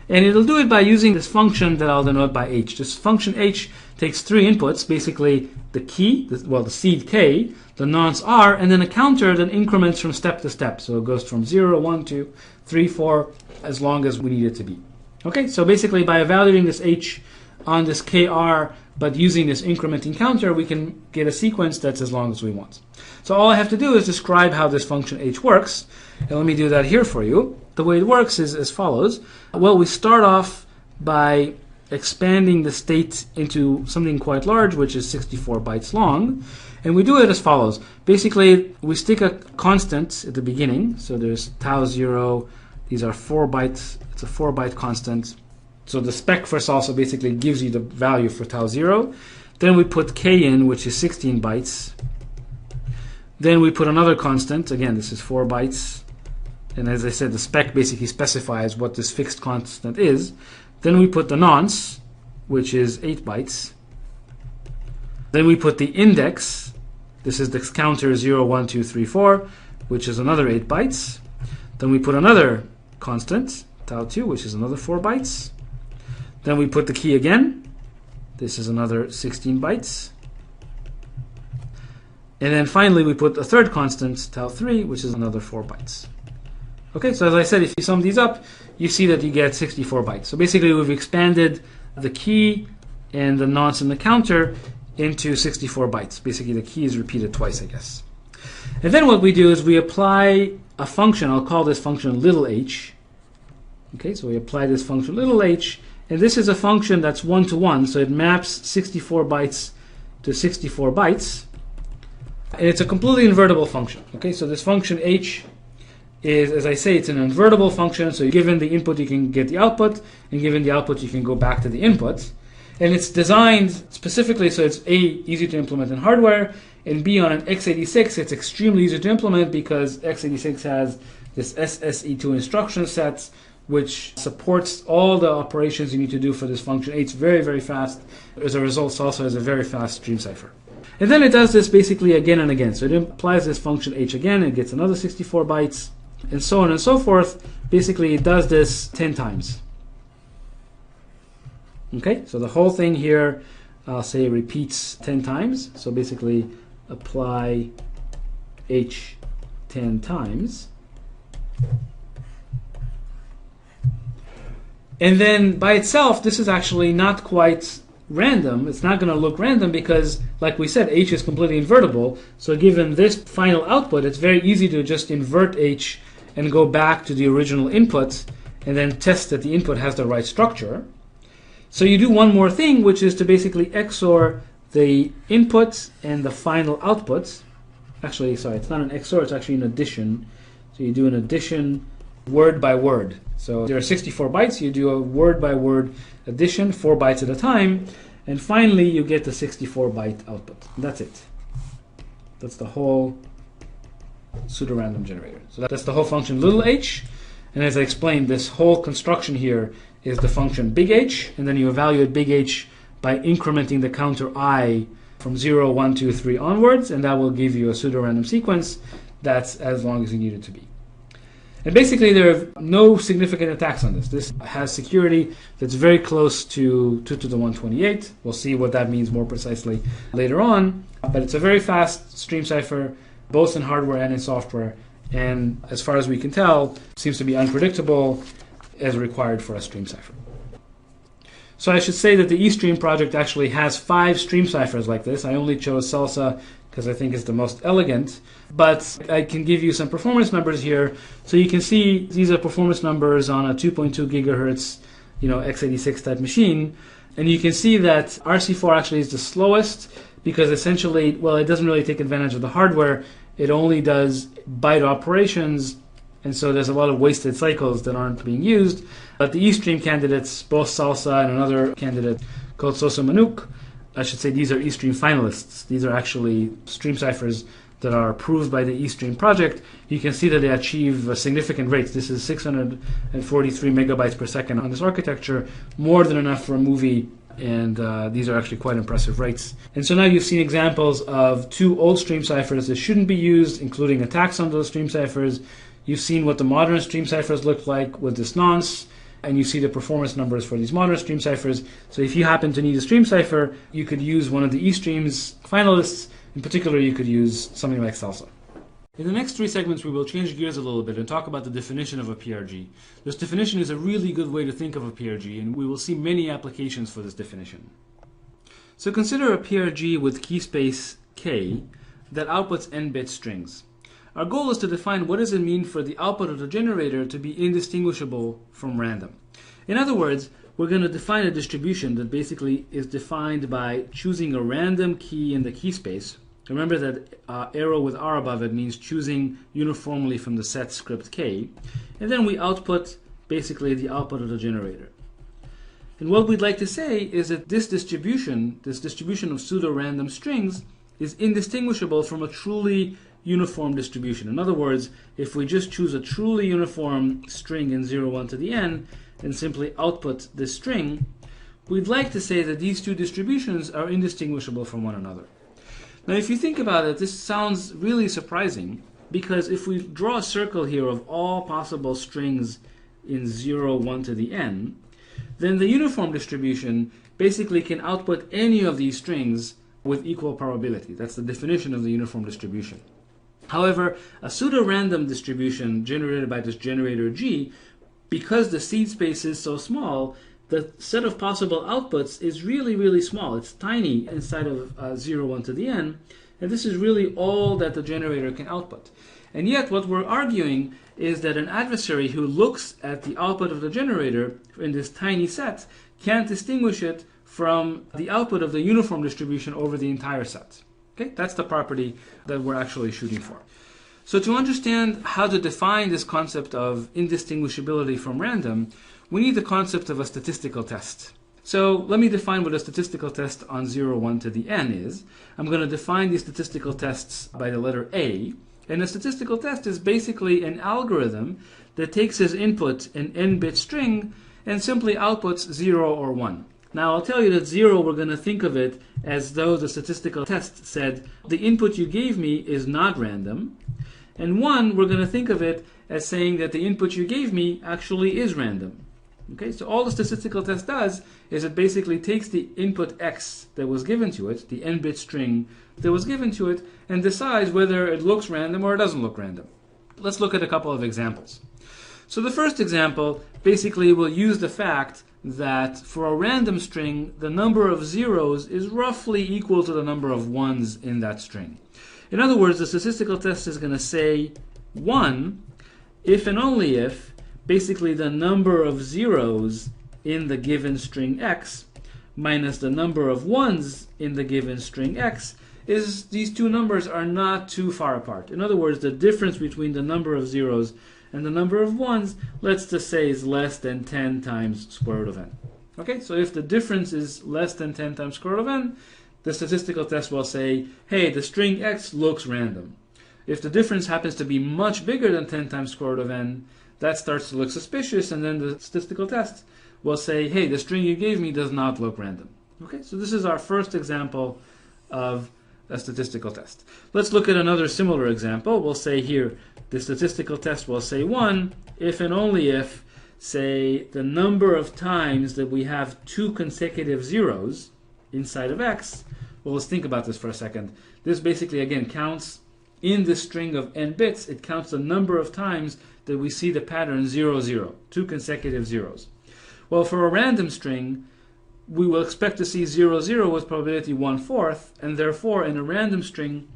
And it'll do it by using this function that I'll denote by h. This function h takes 3 inputs, basically the key, the seed k, the nonce r, and then a counter that increments from step to step. So it goes from 0, 1, 2, 3, 4, as long as we need it to be. Okay, so basically by evaluating this h on this KR, but using this incrementing counter, we can get a sequence that's as long as we want. So all I have to do is describe how this function h works. And let me do that here for you. The way it works is as follows. Well, we start off by expanding the state into something quite large, which is 64 bytes long. And we do it as follows. Basically, we stick a constant at the beginning. So there's tau 0. These are 4 bytes. It's a 4-byte constant. So the spec for salsa basically gives you the value for tau 0. Then we put k in, which is 16 bytes. Then we put another constant. Again, this is 4 bytes. And as I said, the spec basically specifies what this fixed constant is. Then we put the nonce, which is 8 bytes. Then we put the index. This is the counter 0, 1, 2, 3, 4, which is another 8 bytes. Then we put another constant, tau 2, which is another 4 bytes. Then we put the key again. This is another 16 bytes. And then finally we put a third constant, tau 3, which is another 4 bytes. Okay, so as I said, if you sum these up, you see that you get 64 bytes. So basically we've expanded the key and the nonce and the counter into 64 bytes. Basically the key is repeated twice, I guess. And then what we do is we apply a function. I'll call this function little h. Okay, so we apply this function little h, and this is a function that's one-to-one, so it maps 64 bytes to 64 bytes. And it's a completely invertible function. Okay, so this function h is, as I say, it's an invertible function, so given the input you can get the output, and given the output you can go back to the input. And it's designed specifically so it's A, easy to implement in hardware, and B, on an x86 it's extremely easy to implement because x86 has this SSE2 instruction set which supports all the operations you need to do for this function. It's very, very fast. As a result, it also has a very fast stream cipher. And then it does this basically again and again. So it applies this function h again, it gets another 64 bytes, and so on and so forth. Basically, it does this 10 times. Okay, so the whole thing here, I'll say, repeats 10 times. So basically, apply h 10 times. And then by itself, this is actually not quite random. It's not going to look random because, like we said, h is completely invertible. So given this final output, it's very easy to just invert h and go back to the original input and then test that the input has the right structure. So you do one more thing, which is to basically XOR the input and the final output. Actually, sorry, it's not an XOR, it's actually an addition. So you do an addition word by word. So there are 64 bytes, you do a word by word addition, 4 bytes at a time, and finally you get the 64 byte output. And that's it. That's the whole pseudo-random generator. So that's the whole function little h, and as I explained, this whole construction here is the function big H, and then you evaluate big H by incrementing the counter I from 0, 1, 2, 3 onwards, and that will give you a pseudo-random sequence that's as long as you need it to be. And basically there are no significant attacks on this. This has security that's very close to 2 to the 128. We'll see what that means more precisely later on, but it's a very fast stream cipher, both in hardware and in software, and as far as we can tell, seems to be unpredictable as required for a stream cipher. So I should say that the eStream project actually has 5 stream ciphers like this. I only chose Salsa because I think it's the most elegant, but I can give you some performance numbers here. So you can see these are performance numbers on a 2.2 gigahertz, x86 type machine, and you can see that RC4 actually is the slowest because essentially, well, it doesn't really take advantage of the hardware. It only does byte operations, and so there's a lot of wasted cycles that aren't being used. But the eStream candidates, both Salsa and another candidate called Sosa Manuk, I should say these are eStream finalists. These are actually stream ciphers that are approved by the eStream project. You can see that they achieve significant rates. This is 643 megabytes per second on this architecture, more than enough for a movie, and these are actually quite impressive rates. And so now you've seen examples of 2 old stream ciphers that shouldn't be used, including attacks on those stream ciphers. You've seen what the modern stream ciphers look like with this nonce, and you see the performance numbers for these modern stream ciphers. So if you happen to need a stream cipher, you could use one of the eStream's finalists. In particular, you could use something like Salsa. In the next 3 segments, we will change gears a little bit and talk about the definition of a PRG. This definition is a really good way to think of a PRG, and we will see many applications for this definition. So consider a PRG with key space k that outputs n-bit strings. Our goal is to define what does it mean for the output of the generator to be indistinguishable from random. In other words, we're going to define a distribution that basically is defined by choosing a random key in the key space. Remember that arrow with R above it means choosing uniformly from the set script k. And then we output basically the output of the generator. And what we'd like to say is that this distribution of pseudo-random strings, is indistinguishable from a truly uniform distribution. In other words, if we just choose a truly uniform string in 0, 1 to the n, and simply output this string, we'd like to say that these two distributions are indistinguishable from one another. Now, if you think about it, this sounds really surprising, because if we draw a circle here of all possible strings in 0, 1 to the n, then the uniform distribution basically can output any of these strings with equal probability. That's the definition of the uniform distribution. However, a pseudo-random distribution generated by this generator G, because the seed space is so small, the set of possible outputs is really, really small. It's tiny inside of 0, 1 to the n, and this is really all that the generator can output. And yet what we're arguing is that an adversary who looks at the output of the generator in this tiny set can't distinguish it from the output of the uniform distribution over the entire set. Okay? That's the property that we're actually shooting for. So to understand how to define this concept of indistinguishability from random, we need the concept of a statistical test. So let me define what a statistical test on 0, 1 to the n is. I'm going to define these statistical tests by the letter A. And a statistical test is basically an algorithm that takes as input an n-bit string and simply outputs 0 or 1. Now I'll tell you that 0, we're going to think of it as though the statistical test said the input you gave me is not random. And 1, we're going to think of it as saying that the input you gave me actually is random. Okay, so all the statistical test does is it basically takes the input x that was given to it, the n-bit string that was given to it, and decides whether it looks random or it doesn't look random. Let's look at a couple of examples. So the first example basically will use the fact that for a random string, the number of zeros is roughly equal to the number of ones in that string. In other words, the statistical test is going to say 1 if and only if basically the number of zeros in the given string x minus the number of ones in the given string x is these two numbers are not too far apart. In other words, the difference between the number of zeros and the number of ones, let's just say, is less than 10 times square root of n. Okay, so if the difference is less than 10 times square root of n, the statistical test will say, hey, the string x looks random. If the difference happens to be much bigger than 10 times square root of n, that starts to look suspicious, and then the statistical test will say, hey, the string you gave me does not look random. Okay, so this is our first example of a statistical test. Let's look at another similar example. We'll say here, the statistical test will say 1 if and only if, say, the number of times that we have 2 consecutive zeros inside of x. Well, let's think about this for a second. This basically, again, counts in this string of n bits, it counts the number of times that we see the pattern 0, 0, 2 consecutive zeros. Well, for a random string, we will expect to see 0, 0 with probability 1/4, and therefore in a random string,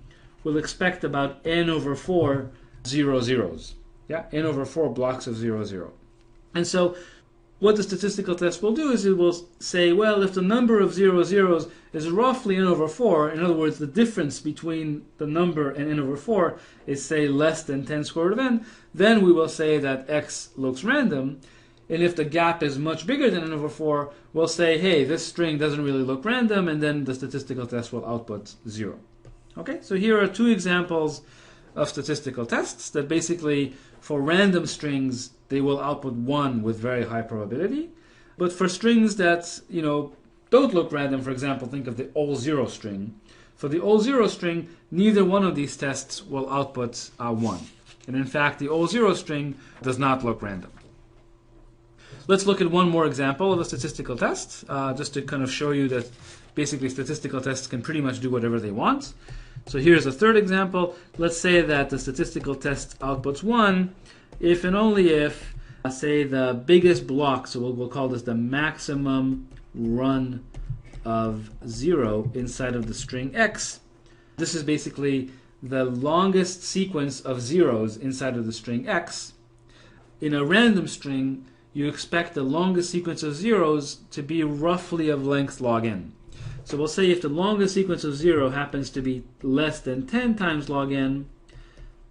we'll expect about n over 4 0, zeros. Yeah, n over 4 blocks of 0, 0. And so what the statistical test will do is it will say, well, if the number of 0, zeros is roughly n over 4, in other words, the difference between the number and n over 4 is, say, less than 10 square root of n, then we will say that x looks random. And if the gap is much bigger than n over 4, we'll say, hey, this string doesn't really look random, and then the statistical test will output 0. Okay, so here are 2 examples of statistical tests that basically, for random strings, they will output 1 with very high probability. But for strings that, don't look random, for example, think of the all 0 string. For the all 0 string, neither one of these tests will output 1. And in fact, the all 0 string does not look random. Let's look at one more example of a statistical test, just to kind of show you that basically statistical tests can pretty much do whatever they want. So here's a third example. Let's say that the statistical test outputs 1 if and only if, say, the biggest block, so we'll call this the maximum run of 0 inside of the string x. This is basically the longest sequence of zeros inside of the string x. In a random string, you expect the longest sequence of zeros to be roughly of length log n. So we'll say if the longest sequence of 0 happens to be less than 10 times log n,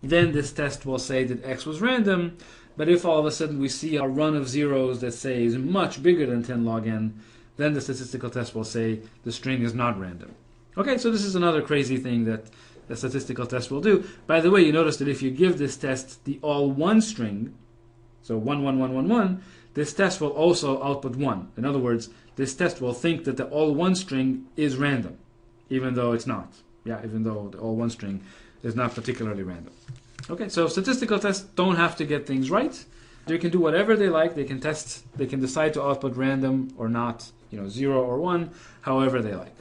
then this test will say that x was random. But if all of a sudden we see a run of zeros that say is much bigger than 10 log n, then the statistical test will say the string is not random. Okay, so this is another crazy thing that the statistical test will do. By the way, you notice that if you give this test the all 1 string, so 1, 1, 1, 1, 1, this test will also output 1. In other words, this test will think that the all 1 string is random, even though it's not. Yeah, even though the all 1 string is not particularly random. Okay, so statistical tests don't have to get things right. They can do whatever they like. They can test, they can decide to output random or not, 0 or 1, however they like.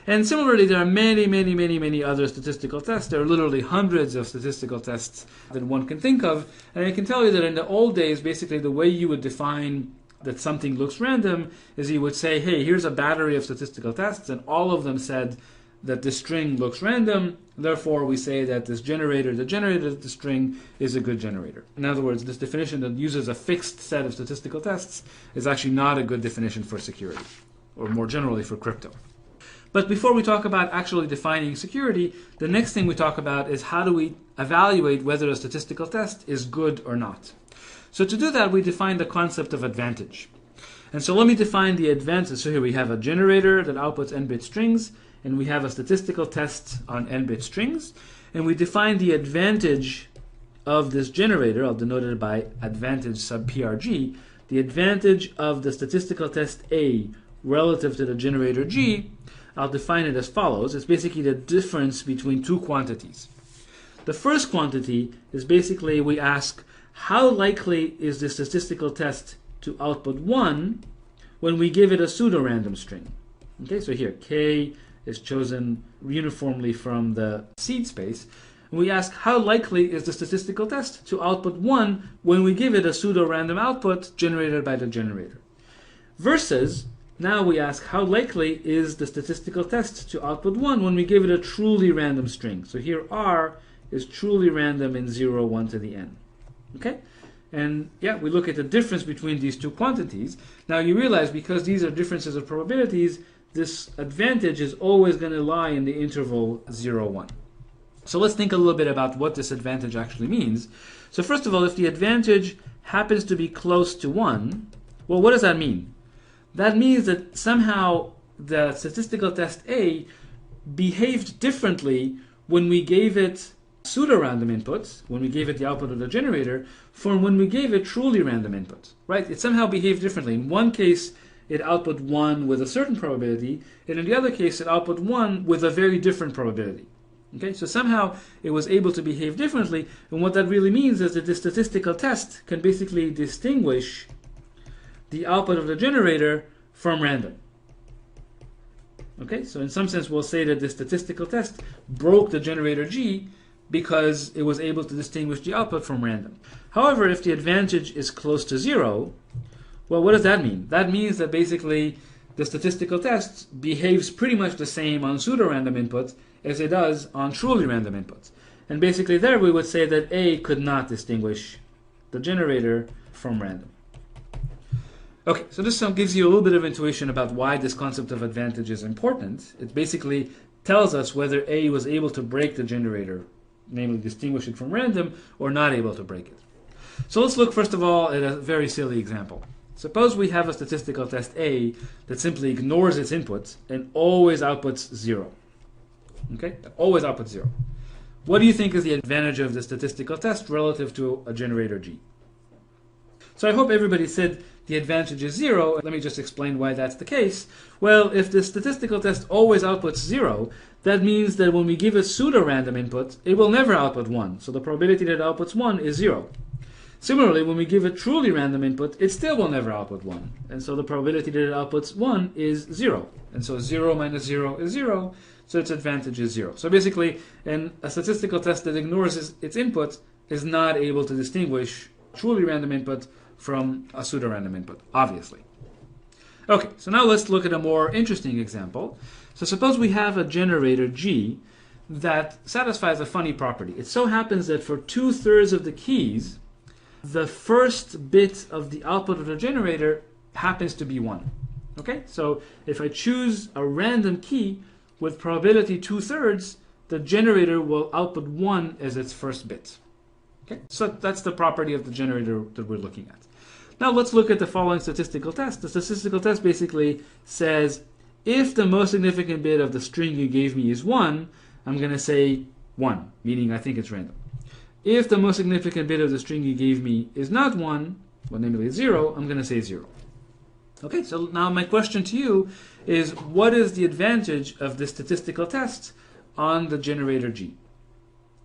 And similarly, there are many other statistical tests. There are literally hundreds of statistical tests that one can think of. And I can tell you that in the old days, basically the way you would define that something looks random is you would say, hey, here's a battery of statistical tests, and all of them said that the string looks random. Therefore, we say that this generator, the generator of the string, is a good generator. In other words, this definition that uses a fixed set of statistical tests is actually not a good definition for security, or more generally for crypto. But before we talk about actually defining security, the next thing we talk about is how do we evaluate whether a statistical test is good or not. So to do that, we define the concept of advantage. And so let me define the advantage. So here we have a generator that outputs n-bit strings, and we have a statistical test on n-bit strings, and we define the advantage of this generator. I'll denote it by advantage sub PRG. The advantage of the statistical test A relative to the generator G, I'll define it as follows. It's basically the difference between two quantities. The first quantity is basically we ask how likely is the statistical test to output 1 when we give it a pseudo-random string. Okay, so here k is chosen uniformly from the seed space. And we ask how likely is the statistical test to output 1 when we give it a pseudo-random output generated by the generator. Versus, now we ask how likely is the statistical test to output 1 when we give it a truly random string. So here r is truly random in 0, 1 to the n. Okay? And yeah, we look at the difference between these two quantities. Now you realize because these are differences of probabilities, this advantage is always going to lie in the interval 0, 1. So let's think a little bit about what this advantage actually means. So first of all, if the advantage happens to be close to 1, well, what does that mean? That means that somehow the statistical test A behaved differently when we gave it pseudo-random inputs, when we gave it the output of the generator, from when we gave it truly random inputs, right? It somehow behaved differently. In one case, it output 1 with a certain probability, and in the other case, it output 1 with a very different probability. Okay, so somehow it was able to behave differently, and what that really means is that the statistical test can basically distinguish the output of the generator from random. Okay, so in some sense we'll say that the statistical test broke the generator G because it was able to distinguish the output from random. However, if the advantage is close to 0, well, what does that mean? That means that basically the statistical test behaves pretty much the same on pseudo-random inputs as it does on truly random inputs. And basically there we would say that A could not distinguish the generator from random. Okay, so this gives you a little bit of intuition about why this concept of advantage is important. It basically tells us whether A was able to break the generator, namely distinguish it from random, or not able to break it. So let's look first of all at a very silly example. Suppose we have a statistical test A that simply ignores its inputs and always outputs 0. Okay, always outputs 0. What do you think is the advantage of the statistical test relative to a generator G? So I hope everybody said the advantage is 0. Let me just explain why that's the case. Well, if the statistical test always outputs 0, that means that when we give it pseudo-random input, it will never output 1. So the probability that it outputs 1 is 0. Similarly, when we give it truly random input, it still will never output 1. And so the probability that it outputs 1 is 0. And so 0 minus 0 is 0. so its advantage is 0. So basically, a statistical test that ignores its input is not able to distinguish truly random input from a pseudo-random input, obviously. Okay, so now let's look at a more interesting example. So suppose we have a generator G that satisfies a funny property. It so happens that for 2/3 of the keys, the first bit of the output of the generator happens to be 1. Okay, so if I choose a random key with probability 2/3, the generator will output 1 as its first bit. Okay, so that's the property of the generator that we're looking at. Now let's look at the following statistical test. The statistical test basically says, if the most significant bit of the string you gave me is 1, I'm going to say 1, meaning I think it's random. If the most significant bit of the string you gave me is not 1, well, namely 0, I'm going to say 0. Okay, so now my question to you is, what is the advantage of this statistical test on the generator G?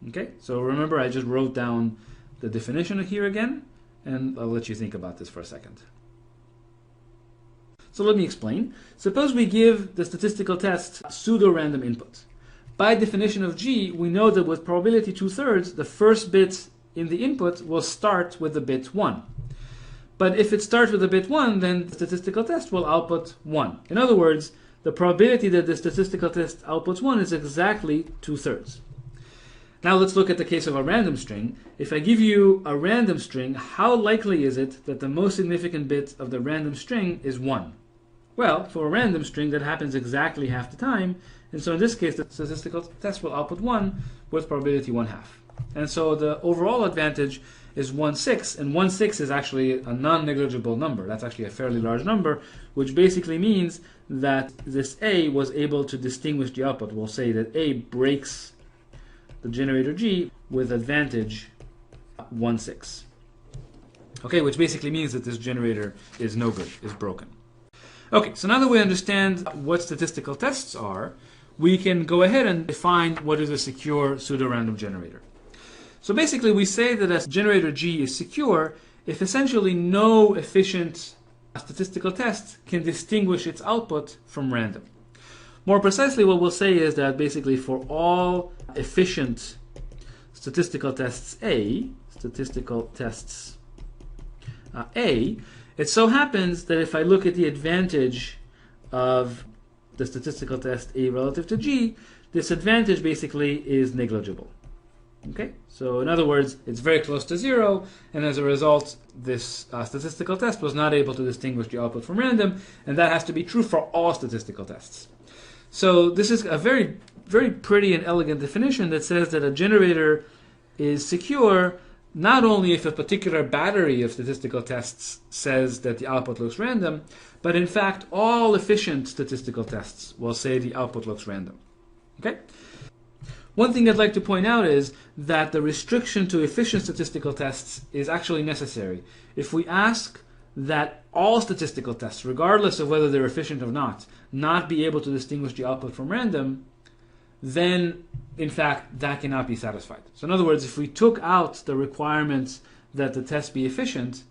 Okay, so remember I just wrote down the definition here again, and I'll let you think about this for a second. So let me explain. Suppose we give the statistical test pseudo-random input. By definition of G, we know that with probability 2/3, the first bit in the input will start with the bit 1. But if it starts with the bit 1, then the statistical test will output 1. In other words, the probability that the statistical test outputs 1 is exactly 2/3. Now let's look at the case of a random string. If I give you a random string, how likely is it that the most significant bit of the random string is 1? Well, for a random string, that happens exactly half the time. And so in this case, the statistical test will output 1 with probability 1/2. And so the overall advantage is 1/6, and 1/6 is actually a non-negligible number. That's actually a fairly large number, which basically means that this A was able to distinguish the output. We'll say that A breaks the generator G with advantage 1/6. Okay, which basically means that this generator is no good, is broken. Okay, so now that we understand what statistical tests are, we can go ahead and define what is a secure pseudo-random generator. So basically we say that a generator G is secure if essentially no efficient statistical test can distinguish its output from random. More precisely, what we'll say is that basically for all efficient statistical tests A, it so happens that if I look at the advantage of the statistical test A relative to G, this advantage basically is negligible. Okay, so in other words, it's very close to 0, and as a result, this statistical test was not able to distinguish the output from random, and that has to be true for all statistical tests. So this is a very, very pretty and elegant definition that says that a generator is secure not only if a particular battery of statistical tests says that the output looks random, but in fact all efficient statistical tests will say the output looks random. Okay? One thing I'd like to point out is that the restriction to efficient statistical tests is actually necessary. If we ask that all statistical tests, regardless of whether they're efficient or not be able to distinguish the output from random, then in fact that cannot be satisfied. So in other words, if we took out the requirements that the test be efficient,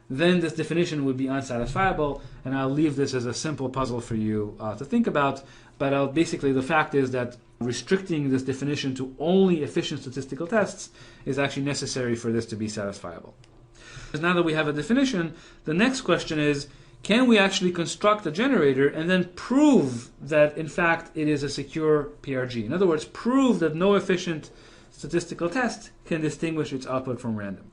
then this definition would be unsatisfiable, and I'll leave this as a simple puzzle for you to think about. But basically the fact is that restricting this definition to only efficient statistical tests is actually necessary for this to be satisfiable. Now that we have a definition, the next question is, can we actually construct a generator and then prove that in fact it is a secure PRG? In other words, prove that no efficient statistical test can distinguish its output from random.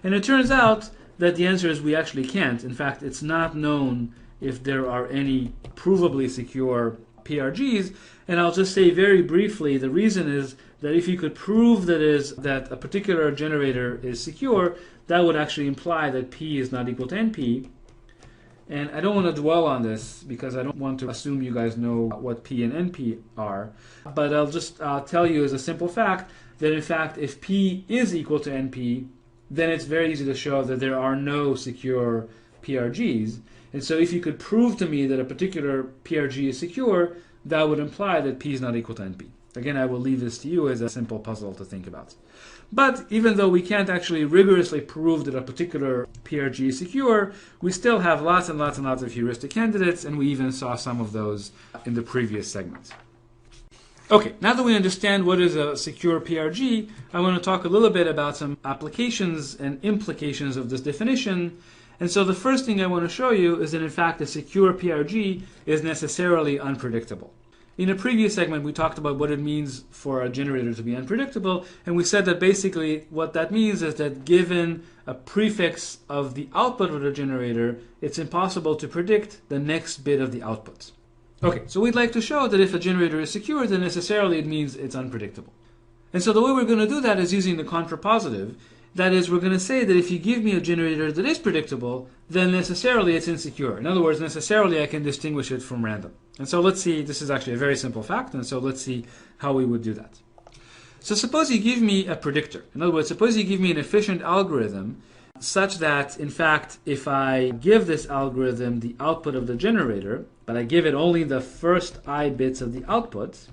And it turns out that the answer is we actually can't. In fact, it's not known if there are any provably secure PRGs, and I'll just say very briefly, the reason is that if you could prove that a particular generator is secure, that would actually imply that P is not equal to NP. And I don't want to dwell on this because I don't want to assume you guys know what P and NP are, but I'll just tell you as a simple fact that in fact if P is equal to NP, then it's very easy to show that there are no secure PRGs. And so if you could prove to me that a particular PRG is secure, that would imply that P is not equal to NP. Again, I will leave this to you as a simple puzzle to think about. But even though we can't actually rigorously prove that a particular PRG is secure, we still have lots and lots and lots of heuristic candidates, and we even saw some of those in the previous segment. Okay, now that we understand what is a secure PRG, I want to talk a little bit about some applications and implications of this definition. And so the first thing I want to show you is that in fact a secure PRG is necessarily unpredictable. In a previous segment we talked about what it means for a generator to be unpredictable, and we said that basically what that means is that given a prefix of the output of the generator, it's impossible to predict the next bit of the output. Okay, so we'd like to show that if a generator is secure, then necessarily it means it's unpredictable. And so the way we're going to do that is using the contrapositive. That is, we're going to say that if you give me a generator that is predictable, then necessarily it's insecure. In other words, necessarily I can distinguish it from random. And so let's see, this is actually a very simple fact, and so let's see how we would do that. So suppose you give me a predictor. In other words, suppose you give me an efficient algorithm such that, in fact, if I give this algorithm the output of the generator, but I give it only the first I bits of the output,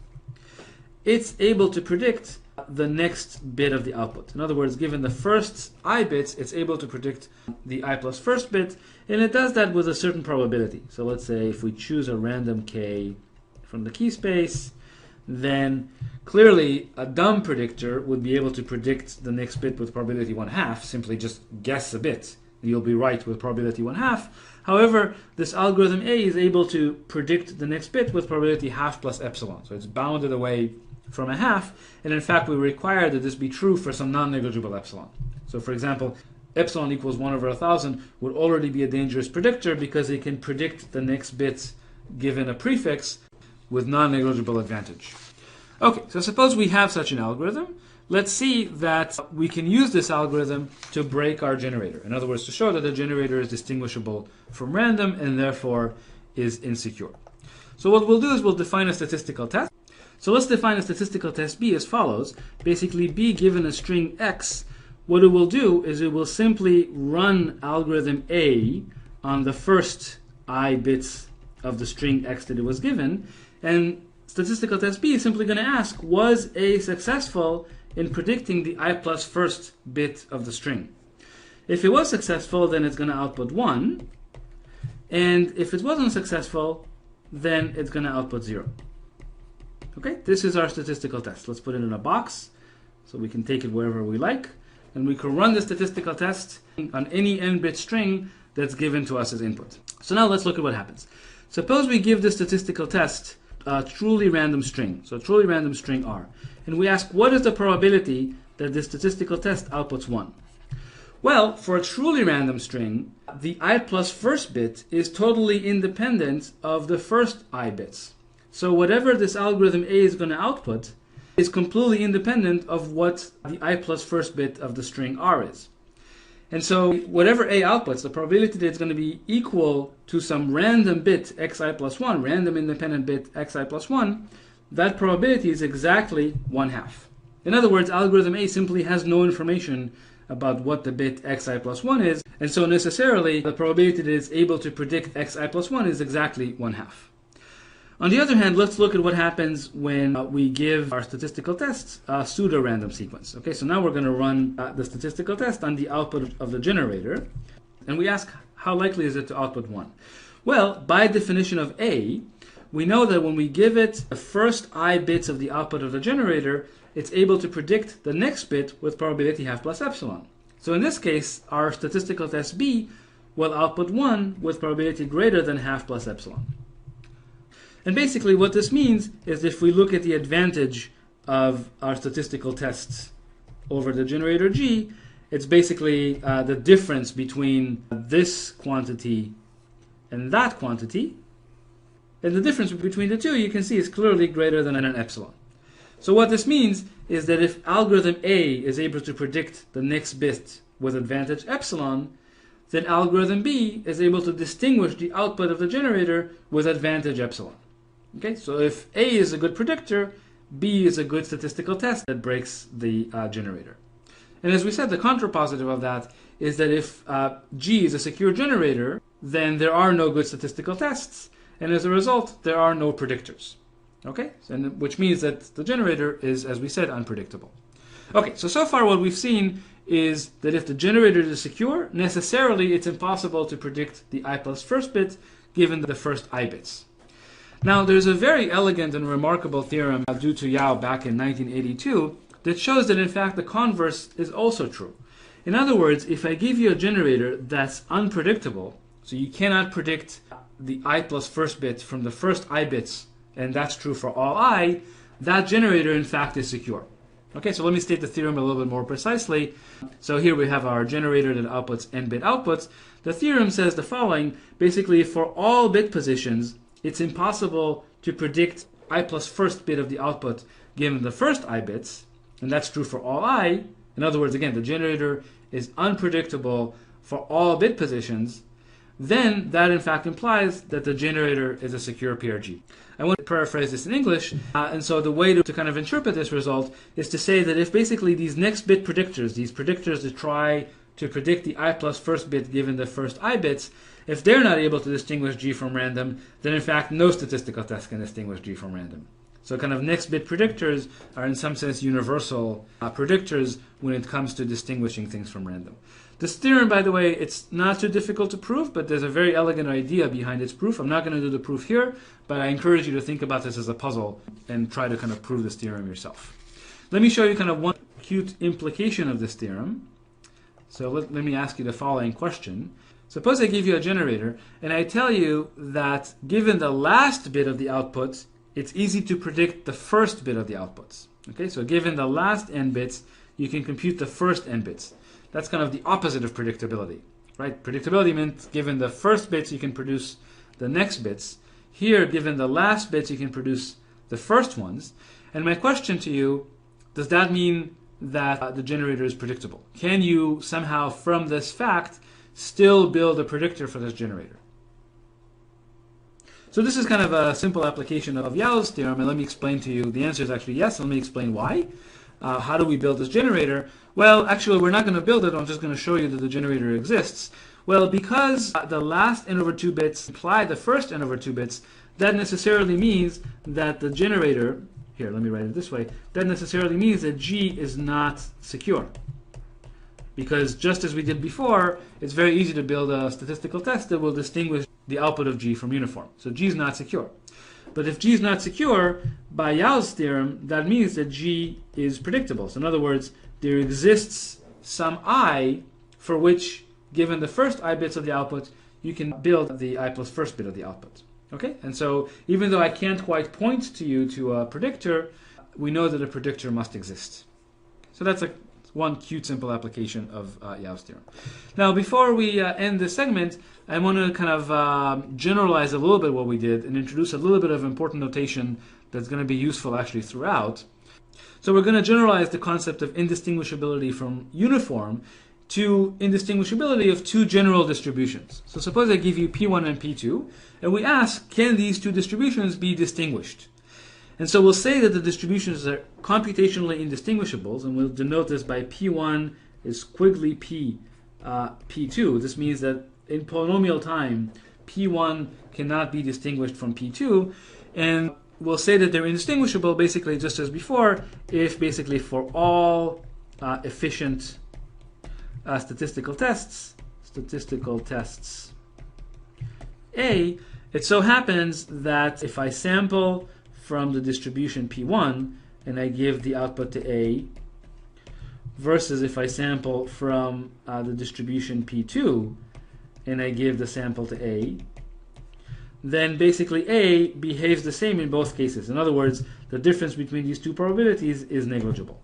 it's able to predict the next bit of the output. In other words, given the first I bits, it's able to predict the I plus first bit, and it does that with a certain probability. So let's say if we choose a random k from the key space, then clearly a dumb predictor would be able to predict the next bit with probability 1/2, simply just guess a bit. You'll be right with probability 1/2. However, this algorithm A is able to predict the next bit with probability 1/2 plus epsilon. So it's bounded away from 1/2, and in fact we require that this be true for some non-negligible epsilon. So for example, epsilon equals 1/1000 would already be a dangerous predictor because it can predict the next bit given a prefix with non-negligible advantage. Okay, so suppose we have such an algorithm. Let's see that we can use this algorithm to break our generator. In other words, to show that the generator is distinguishable from random and therefore is insecure. So what we'll do is we'll define a statistical test. So let's define a statistical test B as follows. Basically, B given a string x, what it will do is it will simply run algorithm A on the first I bits of the string x that it was given, and statistical test B is simply going to ask, was A successful in predicting the I plus first bit of the string? If it was successful, then it's going to output 1, and if it wasn't successful, then it's going to output 0. Okay, this is our statistical test. Let's put it in a box so we can take it wherever we like, and we can run the statistical test on any n-bit string that's given to us as input. So now let's look at what happens. Suppose we give the statistical test a truly random string, so a truly random string R, and we ask what is the probability that this statistical test outputs 1? Well, for a truly random string, the I plus first bit is totally independent of the first I bits. So whatever this algorithm A is going to output is completely independent of what the I plus first bit of the string R is. And so whatever A outputs, the probability that it's going to be equal to some random bit xi plus 1, random independent bit xi plus 1, that probability is exactly 1/2. In other words, algorithm A simply has no information about what the bit xi plus 1 is, and so necessarily the probability that it's able to predict xi plus 1 is exactly 1/2. On the other hand, let's look at what happens when we give our statistical tests a pseudo-random sequence. Okay, so now we're going to run the statistical test on the output of the generator, and we ask how likely is it to output 1? Well, by definition of A, we know that when we give it the first I bits of the output of the generator, it's able to predict the next bit with probability 1/2 plus epsilon. So in this case, our statistical test B will output 1 with probability greater than 1/2 plus epsilon. And basically what this means is if we look at the advantage of our statistical tests over the generator G, it's basically the difference between this quantity and that quantity. And the difference between the two, you can see, is clearly greater than an epsilon. So what this means is that if algorithm A is able to predict the next bit with advantage epsilon, then algorithm B is able to distinguish the output of the generator with advantage epsilon. Okay, so if A is a good predictor, B is a good statistical test that breaks the generator. And as we said, the contrapositive of that is that if G is a secure generator, then there are no good statistical tests, and as a result, there are no predictors. Okay, and which means that the generator is, as we said, unpredictable. Okay, so far what we've seen is that if the generator is secure, necessarily it's impossible to predict the I plus first bit given the first I bits. Now, there's a very elegant and remarkable theorem due to Yao back in 1982 that shows that in fact the converse is also true. In other words, if I give you a generator that's unpredictable, so you cannot predict the I plus first bit from the first I bits, and that's true for all I, that generator in fact is secure. Okay, so let me state the theorem a little bit more precisely. So here we have our generator that outputs n-bit outputs. The theorem says the following: basically for all bit positions, it's impossible to predict I plus first bit of the output given the first I bits, and that's true for all I. In other words, again, the generator is unpredictable for all bit positions. Then that in fact implies that the generator is a secure PRG. I want to paraphrase this in English, and so the way to kind of interpret this result is to say that if basically these next bit predictors, these predictors that try to predict the I plus first bit given the first I bits, if they're not able to distinguish G from random, then in fact no statistical test can distinguish G from random. So kind of next bit predictors are in some sense universal predictors when it comes to distinguishing things from random. This theorem, by the way, it's not too difficult to prove, but there's a very elegant idea behind its proof. I'm not going to do the proof here, but I encourage you to think about this as a puzzle and try to kind of prove this theorem yourself. Let me show you kind of one cute implication of this theorem. So let me ask you the following question. Suppose I give you a generator, and I tell you that given the last bit of the output, it's easy to predict the first bit of the outputs. Okay, so given the last n bits, you can compute the first n bits. That's kind of the opposite of predictability, right? Predictability meant given the first bits, you can produce the next bits. Here, given the last bits, you can produce the first ones. And my question to you, does that mean that the generator is predictable? Can you somehow, from this fact, still build a predictor for this generator? So this is kind of a simple application of Yao's theorem, and let me explain to you. The answer is actually yes. Let me explain why. How do we build this generator? Well, actually, we're not going to build it. I'm just going to show you that the generator exists. Well, because the last n over 2 bits imply the first n over 2 bits, that necessarily means that the generator, here, let me write it this way, that necessarily means that G is not secure. Because just as we did before, it's very easy to build a statistical test that will distinguish the output of G from uniform. So G is not secure. But if G is not secure, by Yao's theorem, that means that G is predictable. So in other words, there exists some I for which, given the first I bits of the output, you can build the I plus first bit of the output. Okay? And so even though I can't quite point to you to a predictor, we know that a predictor must exist. So that's one cute, simple application of Yao's theorem. Now, before we end this segment, I want to kind of generalize a little bit what we did and introduce a little bit of important notation that's going to be useful actually throughout. So we're going to generalize the concept of indistinguishability from uniform to indistinguishability of two general distributions. So suppose I give you P1 and P2, and we ask, can these two distributions be distinguished? And so we'll say that the distributions are computationally indistinguishable, and we'll denote this by P1 is squiggly P, P2. This means that in polynomial time, P1 cannot be distinguished from P2, and we'll say that they're indistinguishable basically just as before, if basically for all efficient statistical tests A, it so happens that if I sample from the distribution P1 and I give the output to A, versus if I sample from the distribution P2 and I give the sample to A, then basically A behaves the same in both cases. In other words, the difference between these two probabilities is negligible.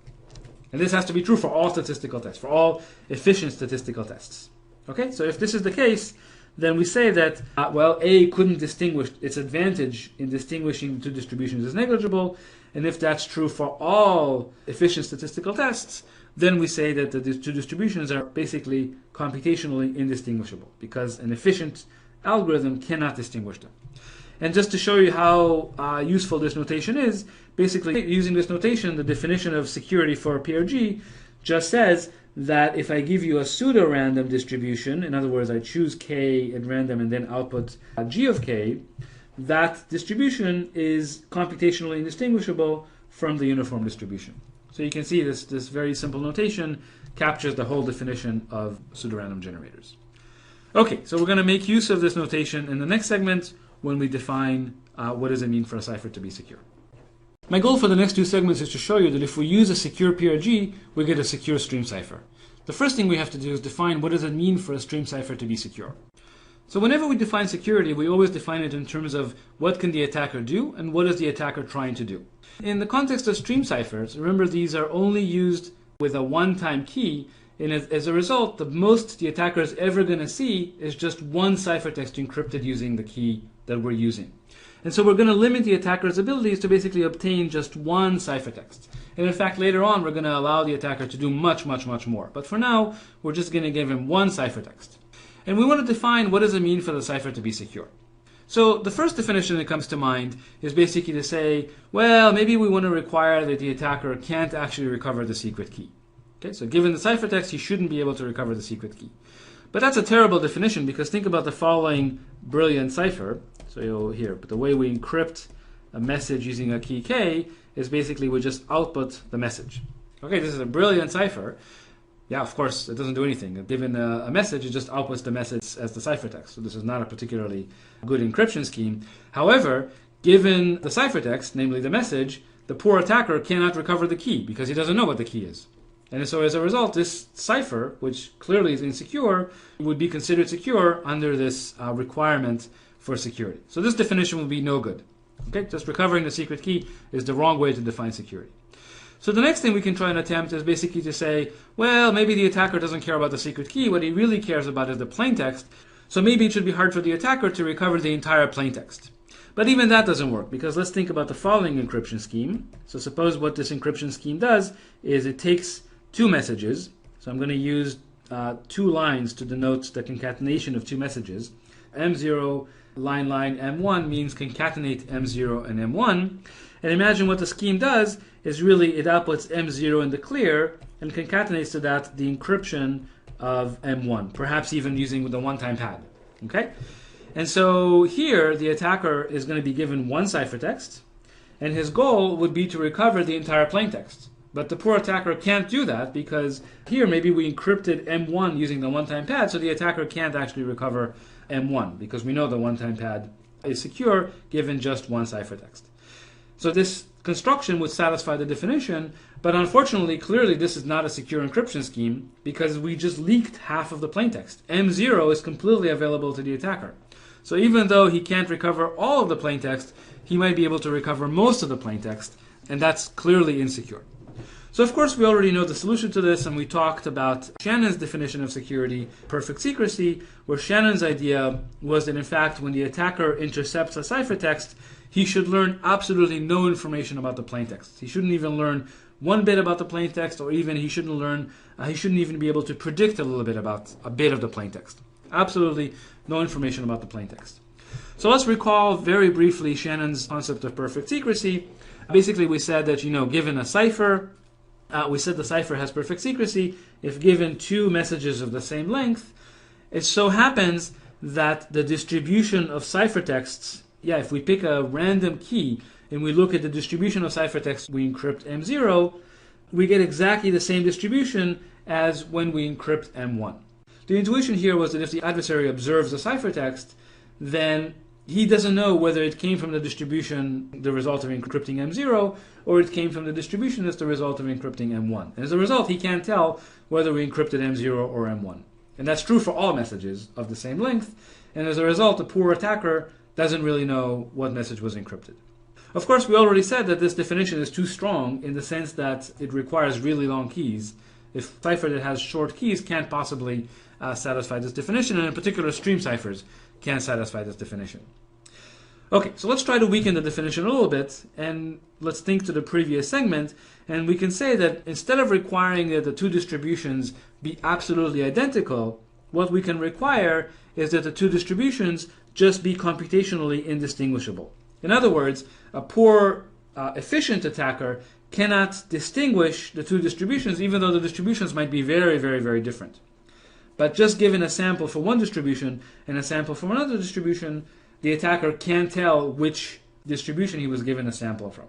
And this has to be true for all statistical tests, for all efficient statistical tests. Okay, so if this is the case, then we say that, well, A couldn't distinguish, its advantage in distinguishing the two distributions is negligible, and if that's true for all efficient statistical tests, then we say that the two distributions are basically computationally indistinguishable, because an efficient algorithm cannot distinguish them. And just to show you how useful this notation is, basically using this notation, the definition of security for a PRG just says that if I give you a pseudo-random distribution, in other words, I choose K at random and then output G of K, that distribution is computationally indistinguishable from the uniform distribution. So you can see this very simple notation captures the whole definition of pseudo-random generators. Okay, so we're going to make use of this notation in the next segment, when we define what does it mean for a cipher to be secure. My goal for the next two segments is to show you that if we use a secure PRG, we get a secure stream cipher. The first thing we have to do is define what does it mean for a stream cipher to be secure. So whenever we define security, we always define it in terms of what can the attacker do and what is the attacker trying to do. In the context of stream ciphers, remember these are only used with a one-time key, and as a result, the most the attacker is ever going to see is just one ciphertext encrypted using the key that we're using. And so we're going to limit the attacker's abilities to basically obtain just one ciphertext. And in fact, later on, we're going to allow the attacker to do much, much, much more. But for now, we're just going to give him one ciphertext. And we want to define what does it mean for the cipher to be secure. So the first definition that comes to mind is basically to say, well, maybe we want to require that the attacker can't actually recover the secret key. Okay, so given the ciphertext, he shouldn't be able to recover the secret key. But that's a terrible definition, because think about the following brilliant cipher. So here, but the way we encrypt a message using a key K is basically we just output the message. Okay, this is a brilliant cipher. Yeah, of course, it doesn't do anything. Given a message, it just outputs the message as the ciphertext. So this is not a particularly good encryption scheme. However, given the ciphertext, namely the message, the poor attacker cannot recover the key because he doesn't know what the key is. And so as a result, this cipher, which clearly is insecure, would be considered secure under this requirement for security. So this definition will be no good. Okay, just recovering the secret key is the wrong way to define security. So the next thing we can try and attempt is basically to say, well, maybe the attacker doesn't care about the secret key. What he really cares about is the plaintext. So maybe it should be hard for the attacker to recover the entire plaintext. But even that doesn't work, because let's think about the following encryption scheme. So suppose what this encryption scheme does is it takes two messages. So I'm going to use two lines to denote the concatenation of two messages. M0 line M1 means concatenate M0 and M1. And imagine what the scheme does is really it outputs M0 in the clear and concatenates to that the encryption of M1, perhaps even using the one-time pad. Okay? And so here the attacker is going to be given one ciphertext, and his goal would be to recover the entire plaintext. But the poor attacker can't do that because here maybe we encrypted M1 using the one-time pad, so the attacker can't actually recover M1 because we know the one-time pad is secure given just one ciphertext. So this construction would satisfy the definition, but unfortunately, clearly this is not a secure encryption scheme because we just leaked half of the plaintext. M0 is completely available to the attacker. So even though he can't recover all of the plaintext, he might be able to recover most of the plaintext, and that's clearly insecure. So of course we already know the solution to this, and we talked about Shannon's definition of security, perfect secrecy, where Shannon's idea was that in fact when the attacker intercepts a ciphertext, he should learn absolutely no information about the plaintext. He shouldn't even learn one bit about the plaintext, or even he shouldn't even be able to predict a little bit about a bit of the plaintext. Absolutely no information about the plaintext. So let's recall very briefly Shannon's concept of perfect secrecy. Basically we said that, given a cipher, we said the cipher has perfect secrecy if given two messages of the same length. It so happens that the distribution of ciphertexts, if we pick a random key and we look at the distribution of ciphertext, we encrypt M0, we get exactly the same distribution as when we encrypt M1. The intuition here was that if the adversary observes the ciphertext, then he doesn't know whether it came from the distribution, the result of encrypting M0, or it came from the distribution as the result of encrypting M1. And as a result, he can't tell whether we encrypted M0 or M1. And that's true for all messages of the same length. And as a result, the poor attacker doesn't really know what message was encrypted. Of course, we already said that this definition is too strong in the sense that it requires really long keys. If a cipher that has short keys can't possibly satisfy this definition, and in particular stream ciphers can't satisfy this definition. Okay, so let's try to weaken the definition a little bit, and let's think to the previous segment, and we can say that instead of requiring that the two distributions be absolutely identical, what we can require is that the two distributions just be computationally indistinguishable. In other words, a poor, efficient attacker cannot distinguish the two distributions, even though the distributions might be very, very, very different. But just given a sample for one distribution and a sample from another distribution, the attacker can't tell which distribution he was given a sample from.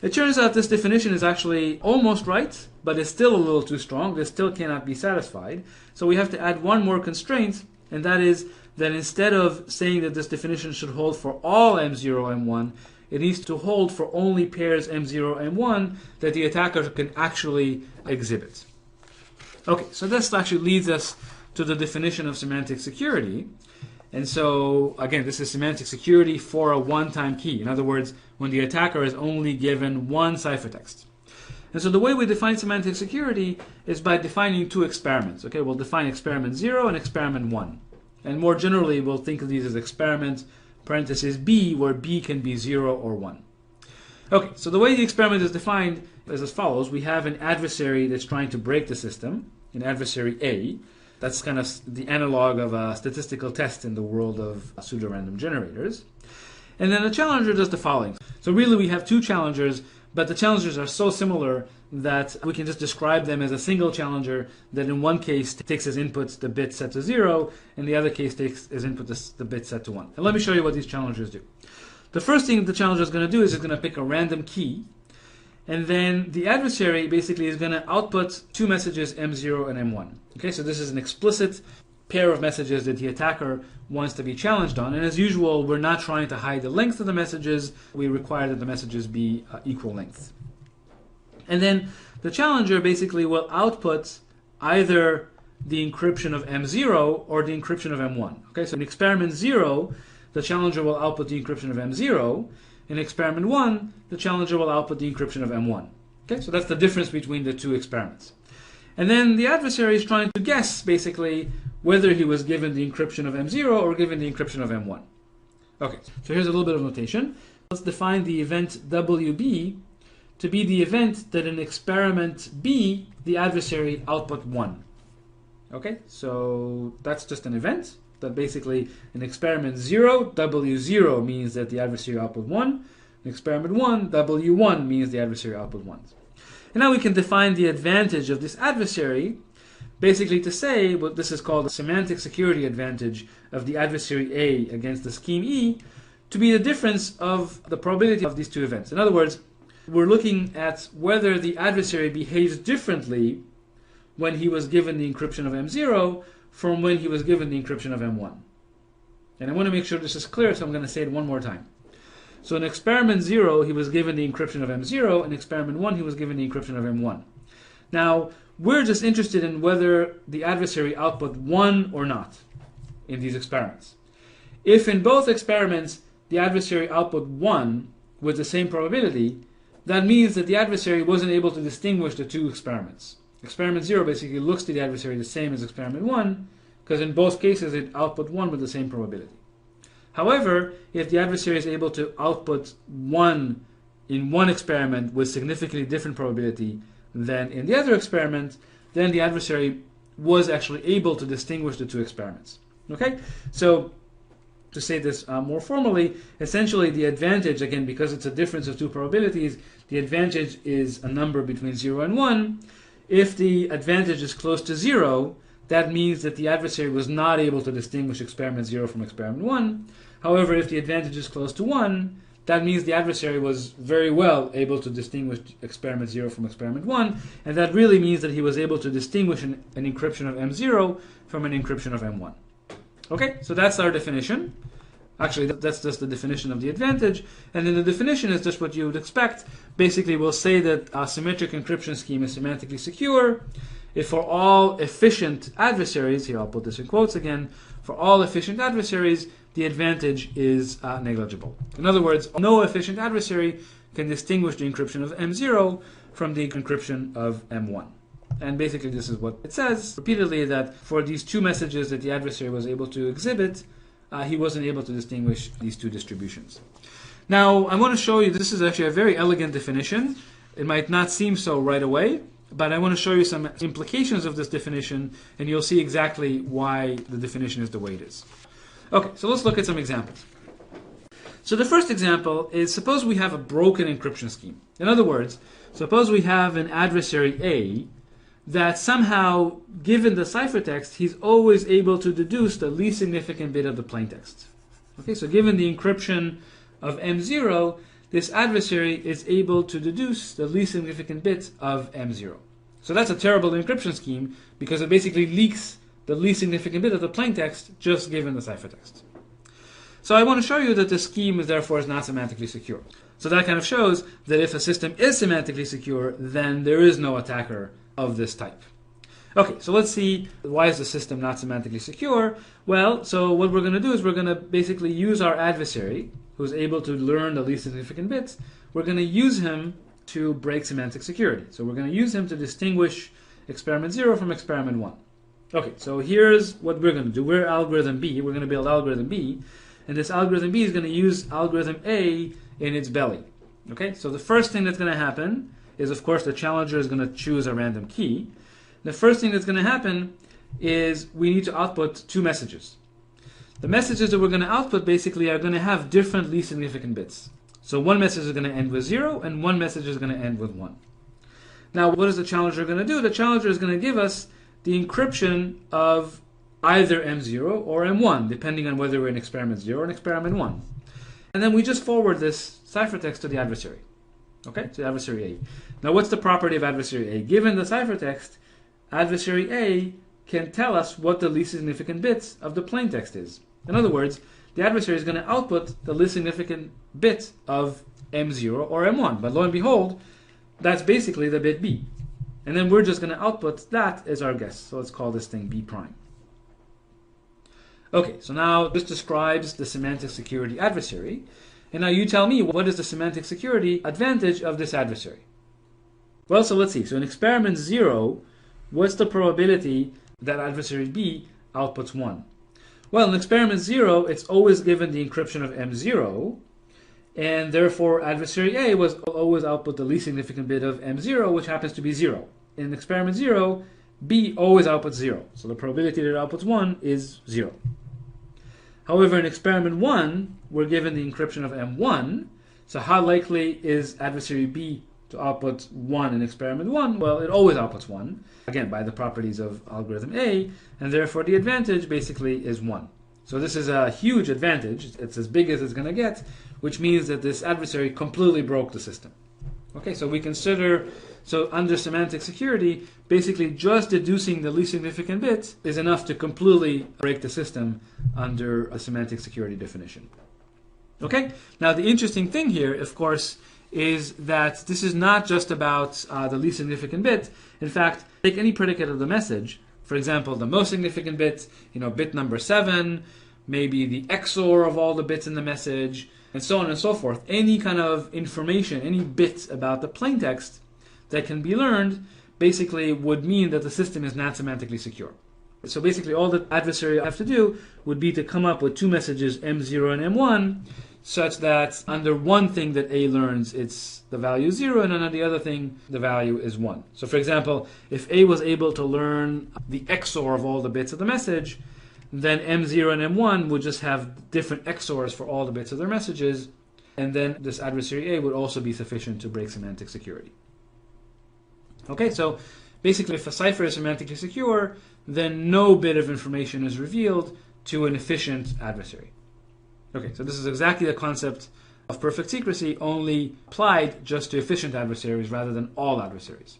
It turns out this definition is actually almost right, but it's still a little too strong. This still cannot be satisfied. So we have to add one more constraint, and that is that instead of saying that this definition should hold for all M0, M1, it needs to hold for only pairs M0, M1 that the attacker can actually exhibit. Okay, so this actually leads us to the definition of semantic security. And so, again, this is semantic security for a one-time key. In other words, when the attacker is only given one ciphertext. And so the way we define semantic security is by defining two experiments. Okay, we'll define experiment 0 and experiment 1. And more generally, we'll think of these as experiment parenthesis B, where B can be 0 or 1. Okay, so the way the experiment is defined is as follows. We have an adversary that's trying to break the system, an adversary A. That's kind of the analog of a statistical test in the world of pseudo-random generators. And then the challenger does the following. So really we have two challengers, but the challengers are so similar that we can just describe them as a single challenger that in one case takes as inputs the bit set to 0, and the other case takes as input the bit set to 1. And let me show you what these challengers do. The first thing the challenger is going to do is it's going to pick a random key, and then the adversary basically is going to output two messages, M0 and M1. Okay, so this is an explicit pair of messages that the attacker wants to be challenged on. And as usual, we're not trying to hide the length of the messages. We require that the messages be equal length. And then the challenger basically will output either the encryption of M0 or the encryption of M1. Okay, so in experiment 0, the challenger will output the encryption of M0. In experiment 1, the challenger will output the encryption of M1. Okay, so that's the difference between the two experiments. And then the adversary is trying to guess, basically, whether he was given the encryption of M0 or given the encryption of M1. Okay, so here's a little bit of notation. Let's define the event WB to be the event that in experiment B, the adversary output 1. Okay, so that's just an event that basically in experiment 0, W0 means that the adversary output 1. In experiment 1, W1 means the adversary output 1. And now we can define the advantage of this adversary, basically to say what this is called the semantic security advantage of the adversary A against the scheme E, to be the difference of the probability of these two events. In other words, we're looking at whether the adversary behaves differently when he was given the encryption of M0 from when he was given the encryption of M1. And I want to make sure this is clear, so I'm going to say it one more time. So in experiment 0, he was given the encryption of M0. In experiment 1, he was given the encryption of M1. Now, we're just interested in whether the adversary output 1 or not in these experiments. If in both experiments the adversary output 1 with the same probability, that means that the adversary wasn't able to distinguish the two experiments. Experiment 0 basically looks to the adversary the same as experiment 1, because in both cases it output 1 with the same probability. However, if the adversary is able to output 1 in one experiment with significantly different probability than in the other experiment, then the adversary was actually able to distinguish the two experiments. Okay? So, to say this more formally, essentially the advantage, again, because it's a difference of two probabilities, the advantage is a number between 0 and 1. If the advantage is close to 0, that means that the adversary was not able to distinguish experiment 0 from experiment 1. However, if the advantage is close to 1, that means the adversary was very well able to distinguish experiment 0 from experiment 1, and that really means that he was able to distinguish an encryption of M0 from an encryption of M1. Okay, so that's our definition. Actually, that's just the definition of the advantage, and then the definition is just what you would expect. Basically, we'll say that a symmetric encryption scheme is semantically secure if for all efficient adversaries, here I'll put this in quotes again, for all efficient adversaries, the advantage is negligible. In other words, no efficient adversary can distinguish the encryption of M0 from the encryption of M1. And basically this is what it says repeatedly, that for these two messages that the adversary was able to exhibit, he wasn't able to distinguish these two distributions. Now, I want to show you, this is actually a very elegant definition. It might not seem so right away, but I want to show you some implications of this definition, and you'll see exactly why the definition is the way it is. Okay, so let's look at some examples. So the first example is, suppose we have a broken encryption scheme. In other words, suppose we have an adversary A that somehow, given the ciphertext, he's always able to deduce the least significant bit of the plaintext. Okay, so given the encryption of M0, this adversary is able to deduce the least significant bit of M0. So that's a terrible encryption scheme because it basically leaks the least significant bit of the plaintext just given the ciphertext. So I want to show you that the scheme is therefore not semantically secure. So that kind of shows that if a system is semantically secure, then there is no attacker of this type. Okay, so let's see, why is the system not semantically secure? Well, so what we're going to do is we're going to basically use our adversary, who's able to learn the least significant bits. We're going to use him to break semantic security. So we're going to use him to distinguish experiment 0 from experiment 1. Okay, so here's what we're going to do. We're algorithm B. We're going to build algorithm B. And this algorithm B is going to use algorithm A in its belly. Okay, so the first thing that's going to happen is, of course, the challenger is going to choose a random key. The first thing that's going to happen is we need to output two messages. The messages that we're going to output basically are going to have different least significant bits. So one message is going to end with 0 and one message is going to end with 1. Now, what is the challenger going to do? The challenger is going to give us the encryption of either M0 or M1, depending on whether we're in experiment 0 or in experiment 1. And then we just forward this ciphertext to the adversary. Okay, to the adversary A. Now, what's the property of adversary A? Given the ciphertext, adversary A can tell us what the least significant bits of the plaintext is. In other words, the adversary is going to output the least significant bit of M0 or M1. But lo and behold, that's basically the bit B. And then we're just going to output that as our guess. So let's call this thing B prime. Okay, so now this describes the semantic security adversary. And now you tell me, what is the semantic security advantage of this adversary? Well, so let's see. So in experiment 0, what's the probability that adversary B outputs 1? Well, in experiment 0, it's always given the encryption of M0, and therefore adversary A was always output the least significant bit of M0, which happens to be 0. In experiment 0, B always outputs 0, so the probability that it outputs 1 is 0. However, in experiment 1, we're given the encryption of M1, so how likely is adversary B to output 1 in experiment 1? Well, it always outputs 1, again, by the properties of algorithm A, and therefore the advantage basically is 1. So this is a huge advantage. It's as big as it's going to get, which means that this adversary completely broke the system. Okay, so we consider, so under semantic security, basically just deducing the least significant bit is enough to completely break the system under a semantic security definition. Okay, now the interesting thing here, of course, is that this is not just about the least significant bit. In fact, take any predicate of the message, for example, the most significant bit, bit number 7, maybe the XOR of all the bits in the message, and so on and so forth. Any kind of information, any bits about the plaintext that can be learned basically would mean that the system is not semantically secure. So basically all the adversary have to do would be to come up with two messages, M0 and M1, such that under one thing that A learns, it's the value 0, and under the other thing, the value is 1. So for example, if A was able to learn the XOR of all the bits of the message, then M0 and M1 would just have different XORs for all the bits of their messages, and then this adversary A would also be sufficient to break semantic security. Okay, so basically if a cipher is semantically secure, then no bit of information is revealed to an efficient adversary. Okay, so this is exactly the concept of perfect secrecy, only applied just to efficient adversaries rather than all adversaries.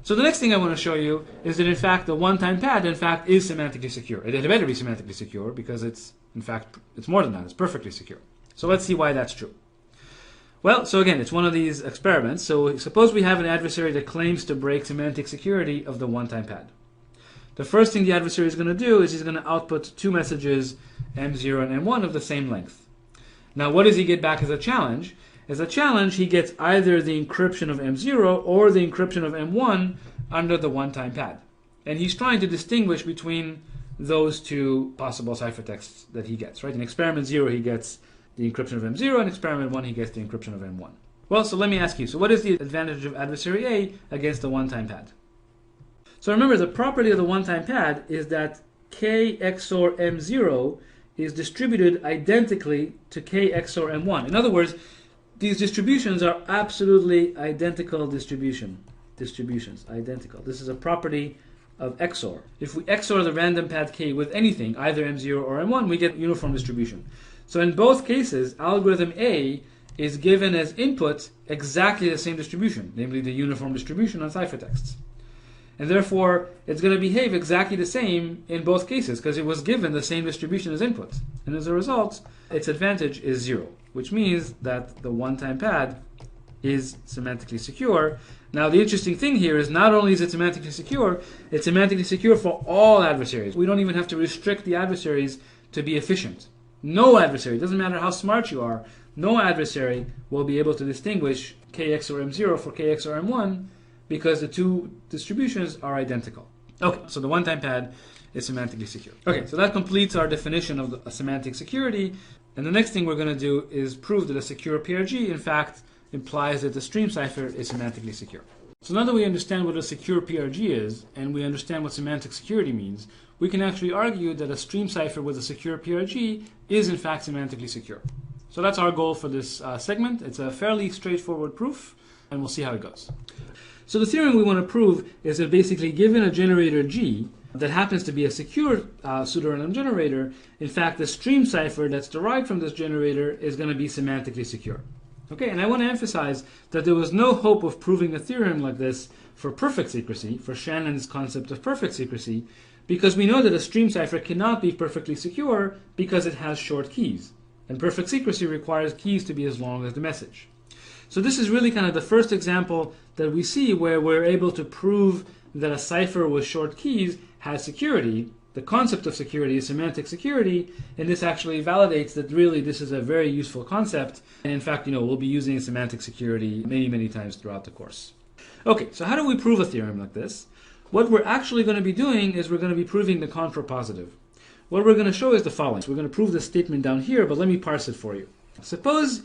So the next thing I want to show you is that in fact the one-time pad in fact is semantically secure. It had better be semantically secure because it's more than that, it's perfectly secure. So let's see why that's true. Well, so again, it's one of these experiments. So suppose we have an adversary that claims to break semantic security of the one-time pad. The first thing the adversary is going to do is he's going to output two messages, M0 and M1, of the same length. Now, what does he get back as a challenge? As a challenge, he gets either the encryption of M0 or the encryption of M1 under the one-time pad. And he's trying to distinguish between those two possible ciphertexts that he gets, right? In experiment 0, he gets the encryption of M0, and in experiment 1, he gets the encryption of M1. Well, so let me ask you, so what is the advantage of adversary A against the one-time pad? So remember, the property of the one-time pad is that K XOR M0 is distributed identically to K XOR M1. In other words, these distributions are absolutely identical distributions, identical. This is a property of XOR. If we XOR the random pad K with anything, either M0 or M1, we get uniform distribution. So in both cases, algorithm A is given as input exactly the same distribution, namely the uniform distribution on ciphertexts. And therefore, it's going to behave exactly the same in both cases because it was given the same distribution as inputs. And as a result, its advantage is 0, which means that the one-time pad is semantically secure. Now, the interesting thing here is not only is it semantically secure, it's semantically secure for all adversaries. We don't even have to restrict the adversaries to be efficient. No adversary, doesn't matter how smart you are, no adversary will be able to distinguish kx or m0 for kx or m1 because the two distributions are identical. Okay, so the one-time pad is semantically secure. Okay, so that completes our definition of semantic security. And the next thing we're going to do is prove that a secure PRG, in fact, implies that the stream cipher is semantically secure. So now that we understand what a secure PRG is, and we understand what semantic security means, we can actually argue that a stream cipher with a secure PRG is in fact semantically secure. So that's our goal for this segment. It's a fairly straightforward proof, and we'll see how it goes. So the theorem we want to prove is that basically given a generator G that happens to be a secure pseudorandom generator, in fact the stream cipher that's derived from this generator is going to be semantically secure. Okay, and I want to emphasize that there was no hope of proving a theorem like this for perfect secrecy, for Shannon's concept of perfect secrecy, because we know that a stream cipher cannot be perfectly secure because it has short keys. And perfect secrecy requires keys to be as long as the message. So this is really kind of the first example that we see where we're able to prove that a cipher with short keys has security. The concept of security is semantic security, and this actually validates that really this is a very useful concept. And in fact, we'll be using semantic security many, many times throughout the course. Okay, so how do we prove a theorem like this? What we're actually going to be doing is we're going to be proving the contrapositive. What we're going to show is the following. We're going to prove this statement down here, but let me parse it for you. Suppose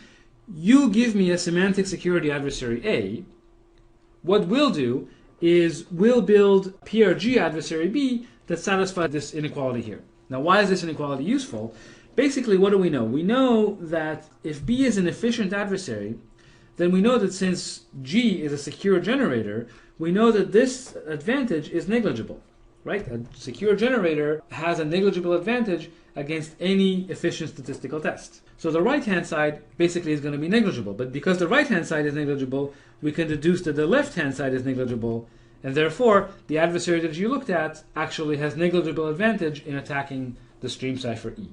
you give me a semantic security adversary A. What we'll do is we'll build PRG adversary B that satisfies this inequality here. Now, why is this inequality useful? Basically, what do we know? We know that if B is an efficient adversary, then we know that since G is a secure generator, we know that this advantage is negligible, right? A secure generator has a negligible advantage against any efficient statistical test. So the right-hand side basically is going to be negligible, but because the right-hand side is negligible, we can deduce that the left-hand side is negligible, and therefore the adversary that you looked at actually has negligible advantage in attacking the stream cipher E.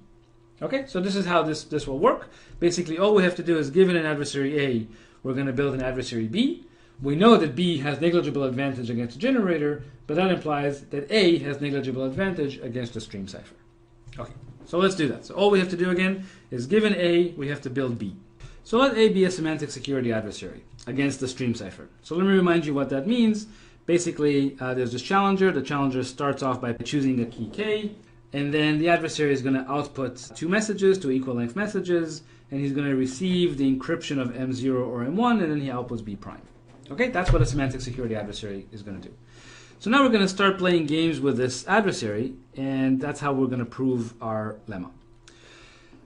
Okay, so this is how this will work. Basically, all we have to do is given an adversary A, we're going to build an adversary B. We know that B has negligible advantage against the generator, but that implies that A has negligible advantage against the stream cipher. Okay, so let's do that. So all we have to do again is given A, we have to build B. So let A be a semantic security adversary against the stream cipher. So let me remind you what that means. Basically, there's this challenger. The challenger starts off by choosing a key K, and then the adversary is going to output two messages, two equal length messages, and he's going to receive the encryption of M0 or M1, and then he outputs B prime. Okay, that's what a semantic security adversary is going to do. So now we're going to start playing games with this adversary, and that's how we're going to prove our lemma.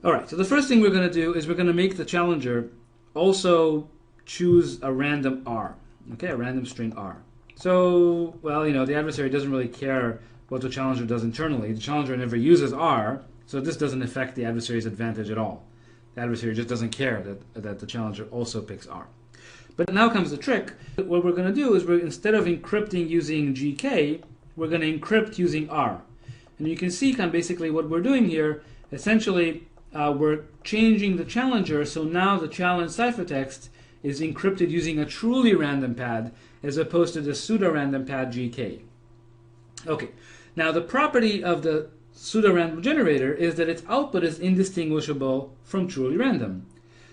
All right, so the first thing we're going to do is we're going to make the challenger also choose a random R, okay, a random string R. So, well, the adversary doesn't really care what the challenger does internally. The challenger never uses R, so this doesn't affect the adversary's advantage at all. The adversary just doesn't care that the challenger also picks R. But now comes the trick. What we're going to do is instead of encrypting using GK, we're going to encrypt using R. And you can see kind of basically what we're doing here. Essentially, we're changing the challenger, so now the challenge ciphertext is encrypted using a truly random pad as opposed to the pseudo-random pad GK. Okay, now the property of the pseudo-random generator is that its output is indistinguishable from truly random.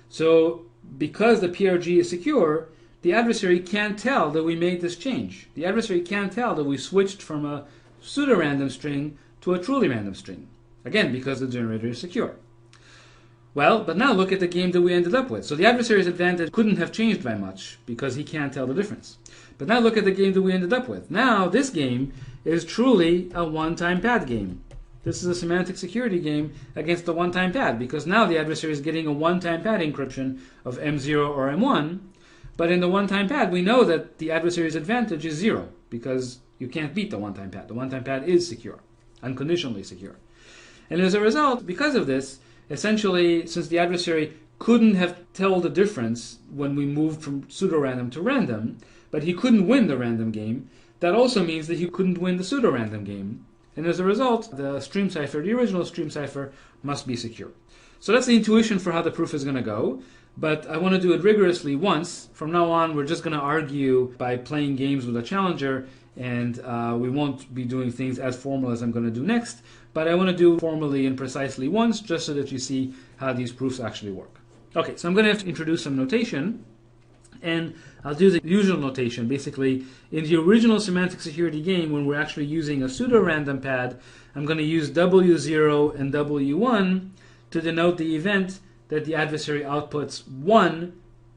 So because the PRG is secure, the adversary can't tell that we made this change. The adversary can't tell that we switched from a pseudo-random string to a truly random string. Again, because the generator is secure. Well, but now look at the game that we ended up with. So the adversary's advantage couldn't have changed by much because he can't tell the difference. But now look at the game that we ended up with. Now this game is truly a one-time pad game. This is a semantic security game against the one-time pad because now the adversary is getting a one-time pad encryption of M0 or M1. But in the one-time pad, we know that the adversary's advantage is 0 because you can't beat the one-time pad. The one-time pad is secure, unconditionally secure. And as a result, because of this, essentially, since the adversary couldn't have told the difference when we moved from pseudo-random to random, but he couldn't win the random game, that also means that he couldn't win the pseudo-random game. And as a result, the stream cipher, the original stream cipher, must be secure. So that's the intuition for how the proof is going to go. But I want to do it rigorously once. From now on, we're just going to argue by playing games with a challenger, and we won't be doing things as formal as I'm going to do next. But I want to do formally and precisely once, just so that you see how these proofs actually work. Okay, so I'm going to have to introduce some notation. And I'll do the usual notation. Basically, in the original semantic security game, when we're actually using a pseudo-random pad, I'm going to use W0 and W1 to denote the event that the adversary outputs 1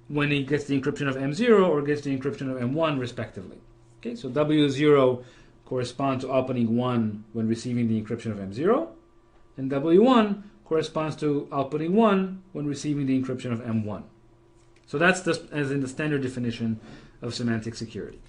when he gets the encryption of M0 or gets the encryption of M1, respectively. Okay, so W0 corresponds to outputting 1 when receiving the encryption of M0, and W1 corresponds to outputting 1 when receiving the encryption of M1. So that's as in the standard definition of semantic security.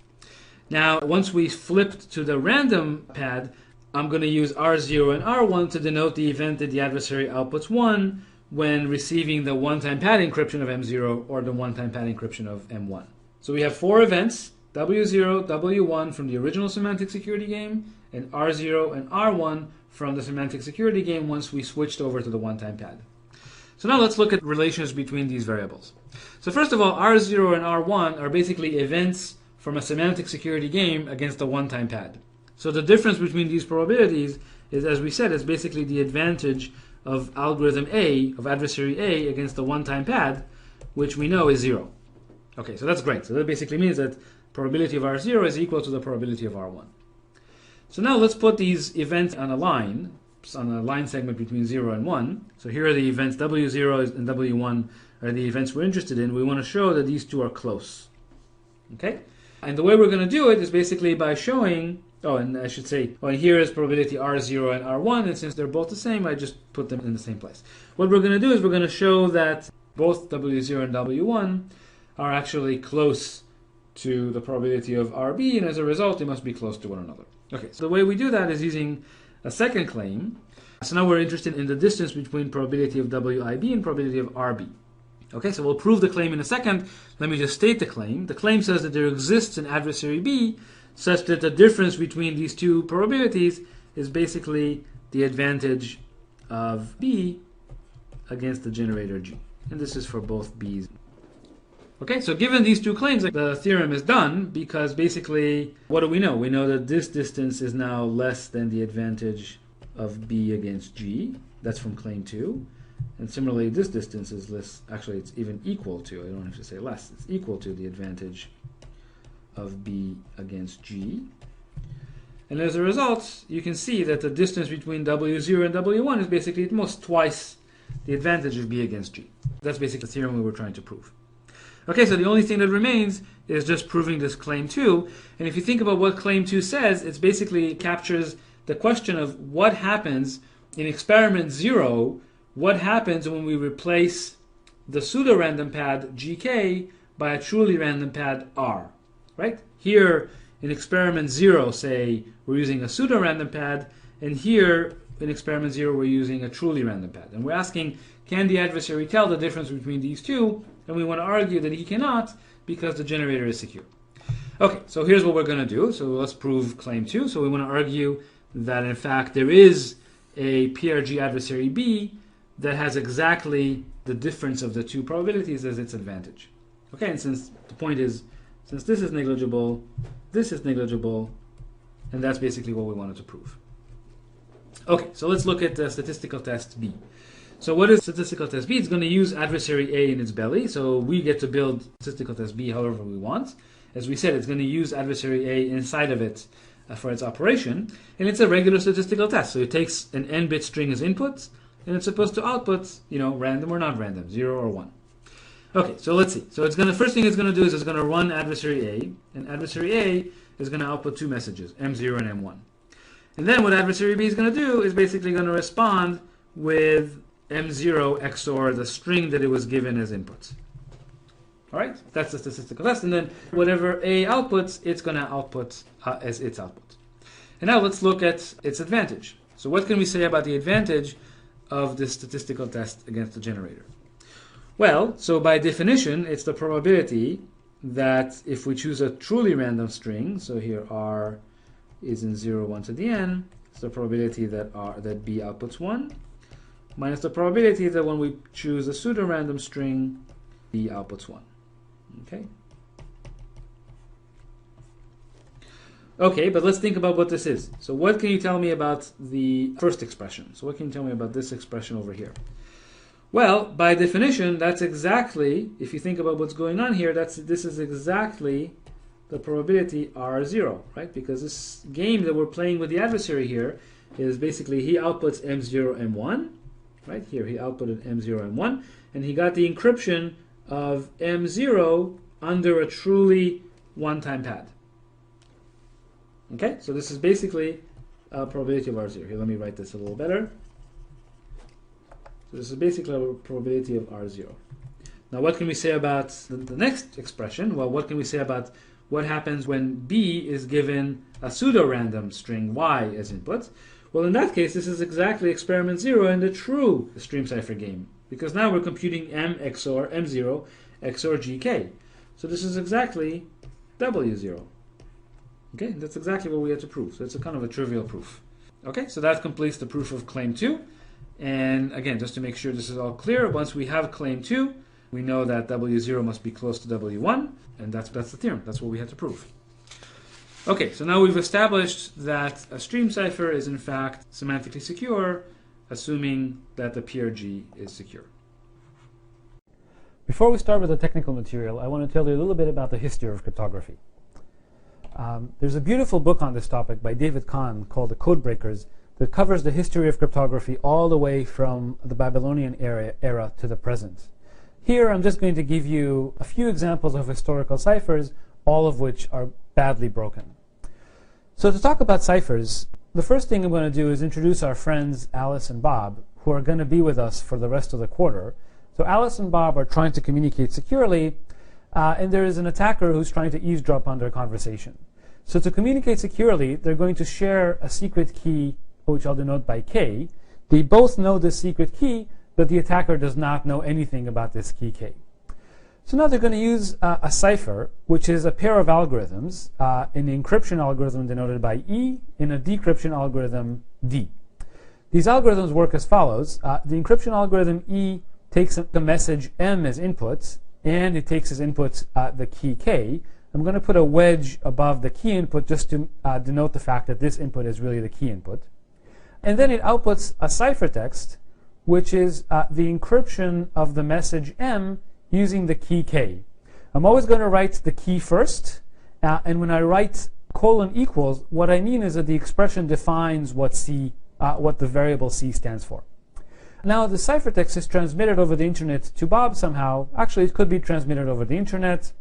Now, once we flipped to the random pad, I'm going to use R0 and R1 to denote the event that the adversary outputs 1 when receiving the one-time pad encryption of M0 or the one-time pad encryption of M1. So we have 4 events, W0, W1 from the original semantic security game, and R0 and R1 from the semantic security game once we switched over to the one-time pad. So now let's look at relations between these variables. So first of all, R0 and R1 are basically events from a semantic security game against a one-time pad. So the difference between these probabilities is, as we said, is basically the advantage of algorithm A, of adversary A, against the one-time pad, which we know is 0. Okay, so that's great. So that basically means that probability of R0 is equal to the probability of R1. So now let's put these events on a line segment between 0 and 1. So here are the events, W0 and W1 are the events we're interested in. We want to show that these two are close. Okay? And the way we're going to do it is basically by showing, and I should say, here is probability R0 and R1, and since they're both the same, I just put them in the same place. What we're going to do is we're going to show that both W0 and W1 are actually close to the probability of RB, and as a result, they must be close to one another. Okay, so the way we do that is using a second claim. So now we're interested in the distance between probability of WIB and probability of RB. Okay, so we'll prove the claim in a second. Let me just state the claim. The claim says that there exists an adversary B such that the difference between these two probabilities is basically the advantage of B against the generator G. And this is for both B's. Okay, so given these two claims, the theorem is done because basically, what do we know? We know that this distance is now less than the advantage of B against G. That's from claim 2. And similarly, this distance is less, actually it's even equal to, I don't have to say less, it's equal to the advantage of B against G. And as a result, you can see that the distance between W0 and W1 is basically at most twice the advantage of B against G. That's basically the theorem we were trying to prove. Okay, so the only thing that remains is just proving this claim 2. And if you think about what claim 2 says, it basically captures the question of what happens in experiment 0, what happens when we replace the pseudo-random pad GK by a truly random pad R, right? Here in experiment 0, say, we're using a pseudo-random pad, and here in experiment 0, we're using a truly random pad. And we're asking, can the adversary tell the difference between these two? And we want to argue that he cannot because the generator is secure. Okay, so here's what we're going to do. So let's prove claim 2. So we want to argue that in fact there is a PRG adversary B that has exactly the difference of the two probabilities as its advantage. Okay, and since the point is, since this is negligible, and that's basically what we wanted to prove. Okay, so let's look at the statistical test B. So what is statistical test B? It's going to use adversary A in its belly. So we get to build statistical test B however we want. As we said, it's going to use adversary A inside of it for its operation. And it's a regular statistical test. So it takes an n-bit string as input, and it's supposed to output, random or not random, 0 or 1. Okay, so let's see. So first thing it's going to do is it's going to run adversary A, and adversary A is going to output 2 messages, M0 and M1. And then what adversary B is going to do is basically going to respond with M0 XOR the string that it was given as inputs. All right, that's the statistical test. And then whatever A outputs, it's going to output as its output. And now let's look at its advantage. So what can we say about the advantage of this statistical test against the generator? Well, so by definition, it's the probability that if we choose a truly random string, so here R is in 0, 1 to the n, it's the probability that B outputs 1, minus the probability that when we choose a pseudo-random string, B outputs 1. Okay? Okay, but let's think about what this is. So what can you tell me about the first expression? So what can you tell me about this expression over here? Well, by definition, that's exactly, if you think about what's going on here, this is exactly the probability R0, right? Because this game that we're playing with the adversary here is basically he outputs M0, M1, right? Here he outputted M0, M1, and he got the encryption of M0 under a truly one-time pad. Okay, so this is basically a probability of R0. Here, let me write this a little better. So this is basically a probability of R0. Now what can we say about the next expression? Well, what can we say about what happens when B is given a pseudo-random string Y as input? Well, in that case, this is exactly experiment 0 in the true stream cipher game, because now we're computing M XOR M0 XOR GK. So this is exactly W0. Okay, that's exactly what we had to prove. So it's a kind of a trivial proof. Okay, so that completes the proof of claim 2. And again, just to make sure this is all clear, once we have claim 2, we know that W0 must be close to W1, and that's the theorem. That's what we had to prove. Okay, so now we've established that a stream cipher is in fact semantically secure, assuming that the PRG is secure. Before we start with the technical material, I want to tell you a little bit about the history of cryptography. There's a beautiful book on this topic by David Kahn called The Codebreakers that covers the history of cryptography all the way from the Babylonian era to the present. Here I'm just going to give you a few examples of historical ciphers, all of which are badly broken. So to talk about ciphers, the first thing I'm going to do is introduce our friends Alice and Bob, who are going to be with us for the rest of the quarter. So Alice and Bob are trying to communicate securely, and there is an attacker who's trying to eavesdrop on their conversation. So to communicate securely, they're going to share a secret key, which I'll denote by K. They both know the secret key, but the attacker does not know anything about this key K. So now they're going to use a cipher, which is a pair of algorithms, an encryption algorithm denoted by E and a decryption algorithm D. These algorithms work as follows. The encryption algorithm E takes the message M as inputs, and it takes as inputs the key K. I'm going to put a wedge above the key input just to denote the fact that this input is really the key input. And then it outputs a ciphertext, which is the encryption of the message M using the key K. I'm always going to write the key first, and when I write colon equals, what I mean is that the expression defines what the variable C stands for. Now the ciphertext is transmitted over the internet to Bob somehow. Actually, it could be transmitted over the internet,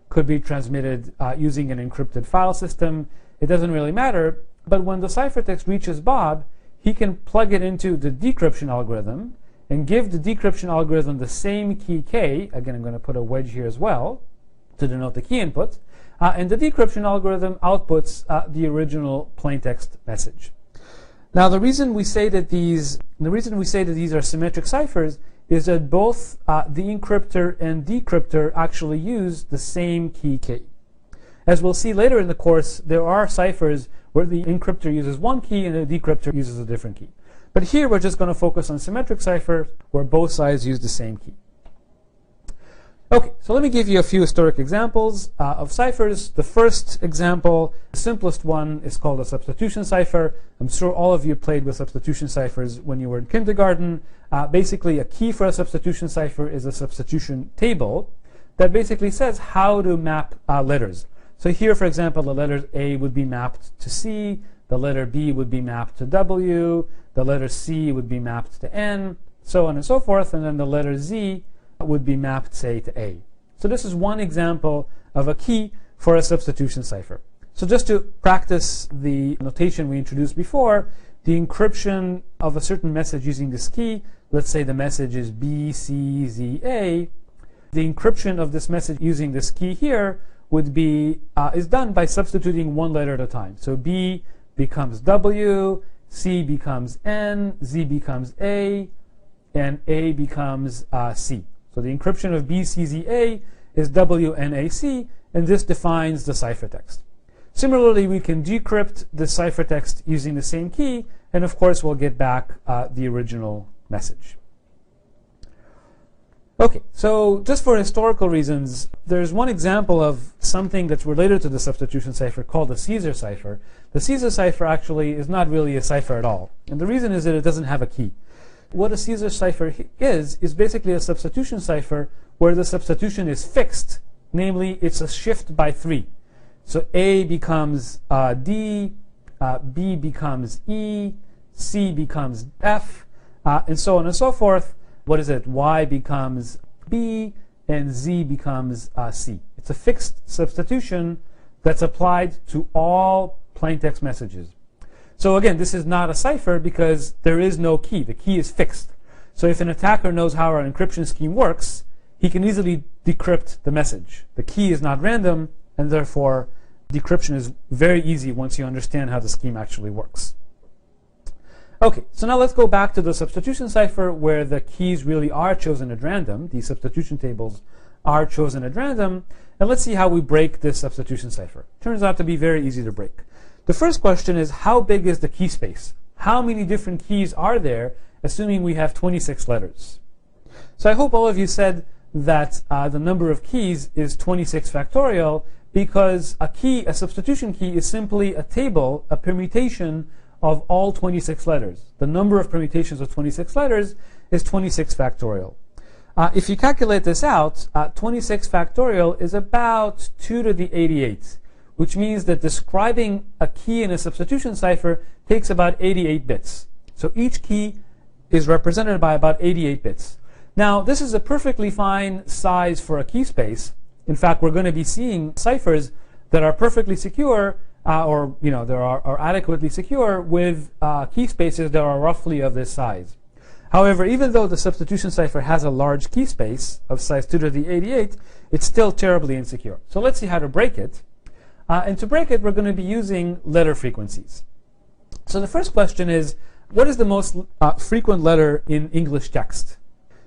could be transmitted using an encrypted file system. It doesn't really matter. But when the ciphertext reaches Bob, he can plug it into the decryption algorithm and give the decryption algorithm the same key K. Again, I'm going to put a wedge here as well to denote the key input. And the decryption algorithm outputs the original plaintext message. Now, the reason we say that these are symmetric ciphers is that both the encryptor and decryptor actually use the same key K. As we'll see later in the course, there are ciphers where the encryptor uses one key and the decryptor uses a different key. But here we're just going to focus on symmetric ciphers where both sides use the same key. Okay, so let me give you a few historic examples of ciphers. The first example, the simplest one, is called a substitution cipher. I'm sure all of you played with substitution ciphers when you were in kindergarten. Basically, a key for a substitution cipher is a substitution table that basically says how to map letters. So here, for example, the letter A would be mapped to C, the letter B would be mapped to W, the letter C would be mapped to N, so on and so forth, and then the letter Z would be mapped, say, to A. So this is one example of a key for a substitution cipher. So just to practice the notation we introduced before, the encryption of a certain message using this key, let's say the message is B, C, Z, A, the encryption of this message using this key here would be, is done by substituting one letter at a time. So B becomes W, C becomes N, Z becomes A, and A becomes C. So the encryption of B, C, Z, A is WNAC, and this defines the ciphertext. Similarly, we can decrypt the ciphertext using the same key, and of course we'll get back the original message. Okay, so just for historical reasons, there's one example of something that's related to the substitution cipher called the Caesar cipher. The Caesar cipher actually is not really a cipher at all, and the reason is that it doesn't have a key. What a Caesar cipher is basically a substitution cipher where the substitution is fixed, namely it's a shift by 3. So A becomes D, B becomes E, C becomes F, and so on and so forth. What is it? Y becomes B, and Z becomes C. It's a fixed substitution that's applied to all plaintext messages. So again, this is not a cipher because there is no key. The key is fixed. So if an attacker knows how our encryption scheme works, he can easily decrypt the message. The key is not random, and therefore decryption is very easy once you understand how the scheme actually works. Okay, so now let's go back to the substitution cipher where the keys really are chosen at random. These substitution tables are chosen at random. And let's see how we break this substitution cipher. Turns out to be very easy to break. The first question is, how big is the key space? How many different keys are there, assuming we have 26 letters? So I hope all of you said that the number of keys is 26 factorial because a substitution key is simply a table, a permutation of all 26 letters. The number of permutations of 26 letters is 26 factorial. If you calculate this out, 26 factorial is about 2 to the 88, which means that describing a key in a substitution cipher takes about 88 bits. So each key is represented by about 88 bits. Now, this is a perfectly fine size for a key space. In fact, we're going to be seeing ciphers that are perfectly secure or are adequately secure with key spaces that are roughly of this size. However, even though the substitution cipher has a large key space of size 2 to the 88, it's still terribly insecure. So let's see how to break it. And to break it, we're going to be using letter frequencies. So the first question is, what is the most frequent letter in English text?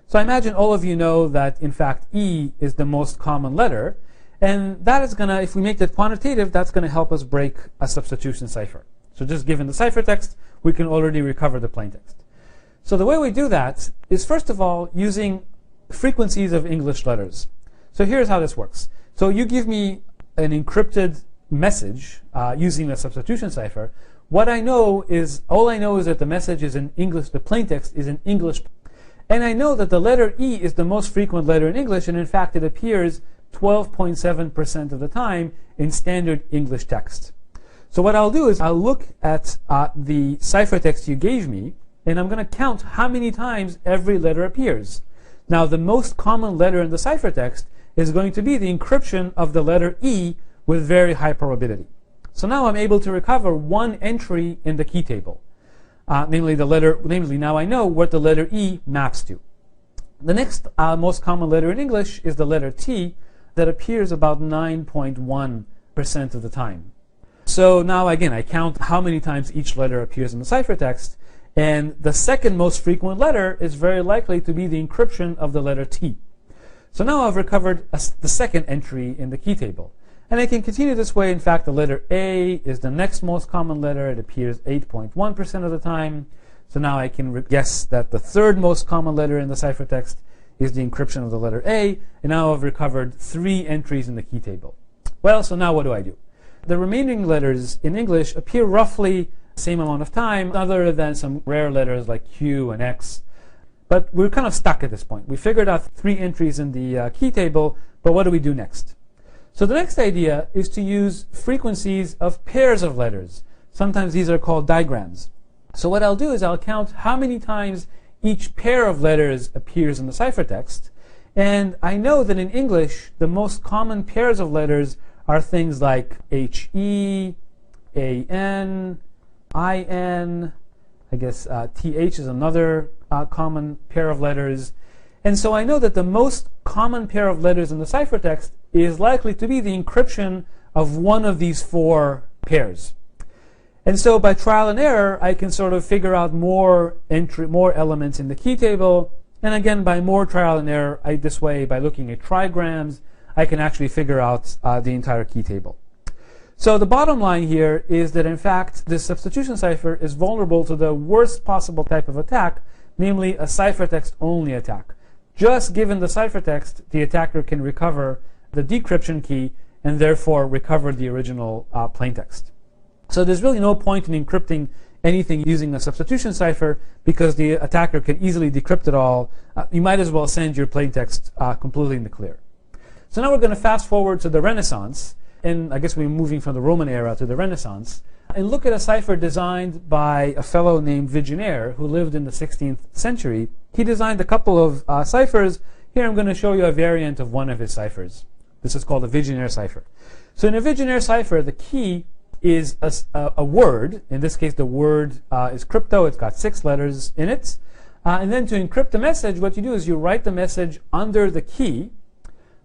So I imagine all of you know that, in fact, E is the most common letter. And that is going to, if we make that quantitative, that's going to help us break a substitution cipher. So just given the ciphertext, we can already recover the plaintext. So the way we do that is, first of all, using frequencies of English letters. So here's how this works. So you give me an encrypted message using a substitution cipher. What I know is, all I know is that the message is in English, the plaintext is in English. And I know that the letter E is the most frequent letter in English, and in fact it appears 12.7% of the time in standard English text. So what I'll do is I'll look at the ciphertext you gave me, and I'm going to count how many times every letter appears. Now, the most common letter in the ciphertext is going to be the encryption of the letter E with very high probability. So now I'm able to recover one entry in the key table, namely now I know what the letter E maps to. The next most common letter in English is the letter T, that appears about 9.1% of the time. So now again, I count how many times each letter appears in the ciphertext, and the second most frequent letter is very likely to be the encryption of the letter T. So now I've recovered the second entry in the key table. And I can continue this way. In fact, the letter A is the next most common letter. It appears 8.1% of the time. So now I can guess that the third most common letter in the ciphertext is the encryption of the letter A, and now I've recovered 3 entries in the key table. Well, so now what do? The remaining letters in English appear roughly the same amount of time, other than some rare letters like Q and X. But we're kind of stuck at this point. We figured out 3 entries in the key table, but what do we do next? So the next idea is to use frequencies of pairs of letters. Sometimes these are called digrams. So what I'll do is I'll count how many times each pair of letters appears in the ciphertext. And I know that in English, the most common pairs of letters are things like HE, AN, IN, I guess TH is another common pair of letters. And so I know that the most common pair of letters in the ciphertext is likely to be the encryption of one of these 4 pairs. And so by trial and error, I can sort of figure out more elements in the key table. And again, by more trial and error, this way, by looking at trigrams, I can actually figure out the entire key table. So the bottom line here is that in fact this substitution cipher is vulnerable to the worst possible type of attack, namely a ciphertext only attack. Just given the ciphertext, the attacker can recover the decryption key and therefore recover the original plaintext. So there's really no point in encrypting anything using a substitution cipher because the attacker can easily decrypt it all. You might as well send your plaintext completely in the clear. So now we're going to fast forward to the Renaissance, and I guess we're moving from the Roman era to the Renaissance, and look at a cipher designed by a fellow named Vigenère who lived in the 16th century. He designed a couple of ciphers. Here I'm going to show you a variant of one of his ciphers. This is called a Vigenère cipher. So in a Vigenère cipher, the key is a word. In this case, the word is crypto. It's got 6 letters in it. And then to encrypt the message, what you do is you write the message under the key.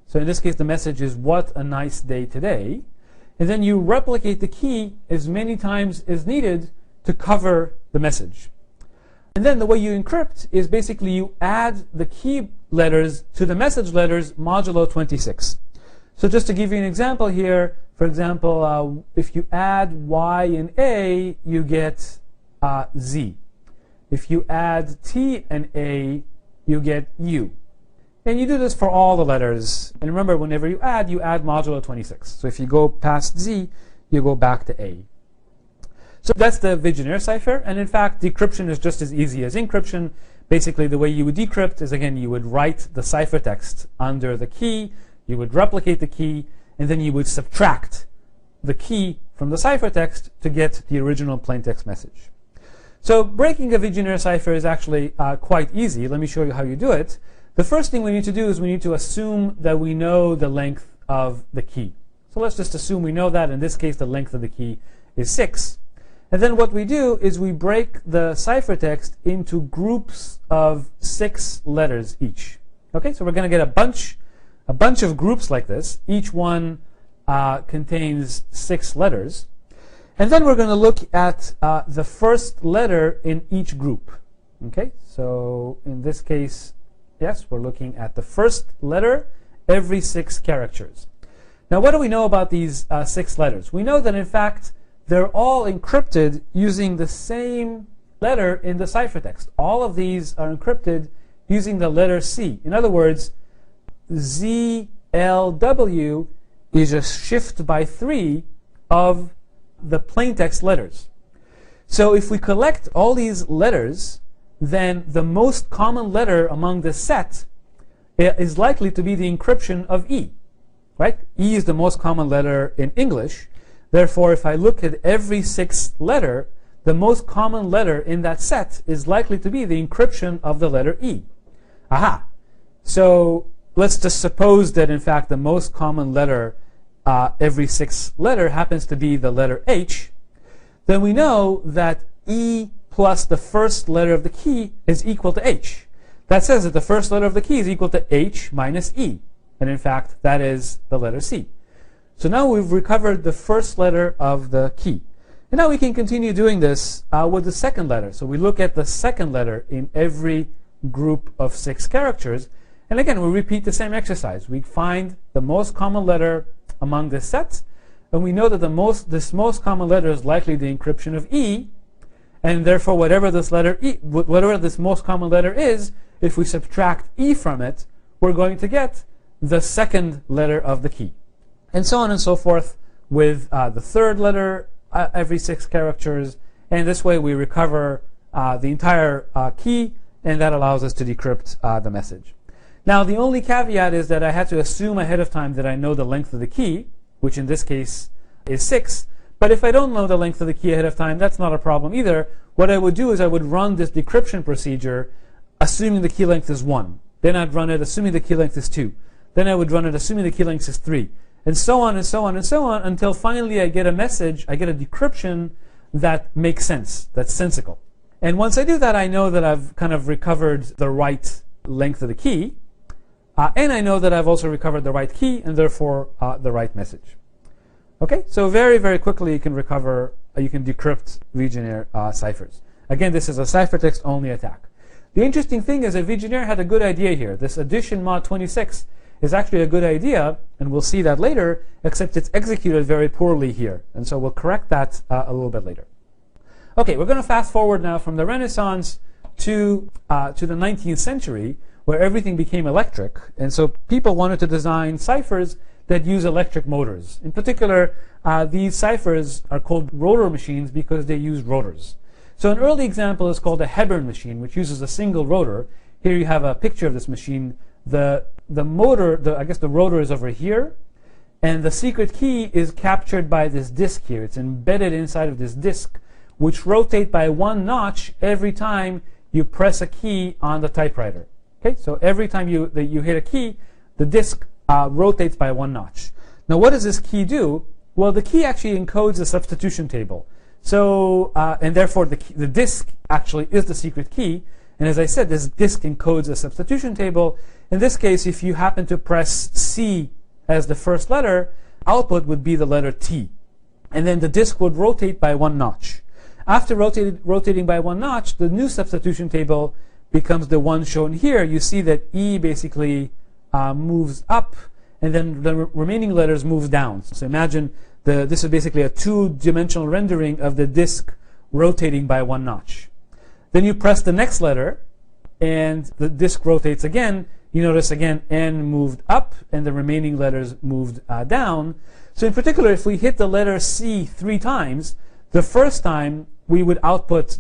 So in this case, the message is, "What a nice day today." And then you replicate the key as many times as needed to cover the message. And then the way you encrypt is basically you add the key letters to the message letters modulo 26. So just to give you an example here, for example, if you add Y and A, you get Z. If you add T and A, you get U. And you do this for all the letters. And remember, whenever you add modulo 26. So if you go past Z, you go back to A. So that's the Vigenère cipher. And in fact, decryption is just as easy as encryption. Basically, the way you would decrypt is, again, you would write the ciphertext under the key, you would replicate the key, and then you would subtract the key from the ciphertext to get the original plaintext message. So breaking a Vigenère cipher is actually quite easy. Let me show you how you do it. The first thing we need to do is we need to assume that we know the length of the key. So let's just assume we know that. In this case, the length of the key is 6. And then what we do is we break the ciphertext into groups of 6 letters each. Okay, so we're going to get a bunch of groups like this. Each one contains 6 letters. And then we're going to look at the first letter in each group. Okay, so in this case, yes, we're looking at the first letter every 6 characters. Now, what do we know about these 6 letters? We know that, in fact, they're all encrypted using the same letter in the ciphertext. All of these are encrypted using the letter C. In other words, ZLW is a shift by 3 of the plaintext letters. So if we collect all these letters, then the most common letter among the set is likely to be the encryption of E. Right? E is the most common letter in English. Therefore, if I look at every 6th letter, the most common letter in that set is likely to be the encryption of the letter E. Aha! So let's just suppose that, in fact, the most common letter every 6th letter happens to be the letter H. Then we know that E plus the first letter of the key is equal to H. That says that the first letter of the key is equal to H minus E. And in fact, that is the letter C. So now we've recovered the first letter of the key. And now we can continue doing this with the second letter. So we look at the second letter in every group of 6 characters. And again, we repeat the same exercise. We find the most common letter among this set. And we know that this most common letter is likely the encryption of E. And therefore, whatever this most common letter is, if we subtract E from it, we're going to get the second letter of the key. And so on and so forth with the third letter every 6 characters. And this way we recover the entire key, and that allows us to decrypt the message. Now, the only caveat is that I had to assume ahead of time that I know the length of the key, which in this case is 6. But if I don't know the length of the key ahead of time, that's not a problem either. What I would do is I would run this decryption procedure assuming the key length is 1. Then I'd run it assuming the key length is 2. Then I would run it assuming the key length is 3. And so on and so on and so on until finally I get a message, I get a decryption that makes sense, that's sensical. And once I do that, I know that I've kind of recovered the right length of the key. And I know that I've also recovered the right key and therefore the right message. Okay, so very, very quickly you can recover, you can decrypt Vigenère ciphers. Again, this is a ciphertext only attack. The interesting thing is that Vigenère had a good idea here. This addition mod 26 is actually a good idea, and we'll see that later, except it's executed very poorly here. And so we'll correct that a little bit later. Okay, we're going to fast forward now from the Renaissance to the 19th century, where everything became electric. And so people wanted to design ciphers that use electric motors. In particular, these ciphers are called rotor machines because they use rotors. So an early example is called a Hebron machine, which uses a single rotor. Here you have a picture of this machine. The motor, I guess the rotor is over here, and the secret key is captured by this disk here. It's embedded inside of this disk, which rotate by one notch every time you press a key on the typewriter. Okay, so every time you hit a key, the disk rotates by one notch. Now, what does this key do? Well, the key actually encodes a substitution table. So, and therefore the disk actually is the secret key. And as I said, this disk encodes a substitution table. In this case, if you happen to press C as the first letter, output would be the letter T. And then the disk would rotate by one notch. After rotating by one notch, the new substitution table becomes the one shown here. You see that E basically moves up, and then the remaining letters move down. So imagine this is basically a two-dimensional rendering of the disk rotating by one notch. Then you press the next letter, and the disk rotates again. You notice again N moved up, and the remaining letters moved down. So in particular, if we hit the letter C 3 times, the first time the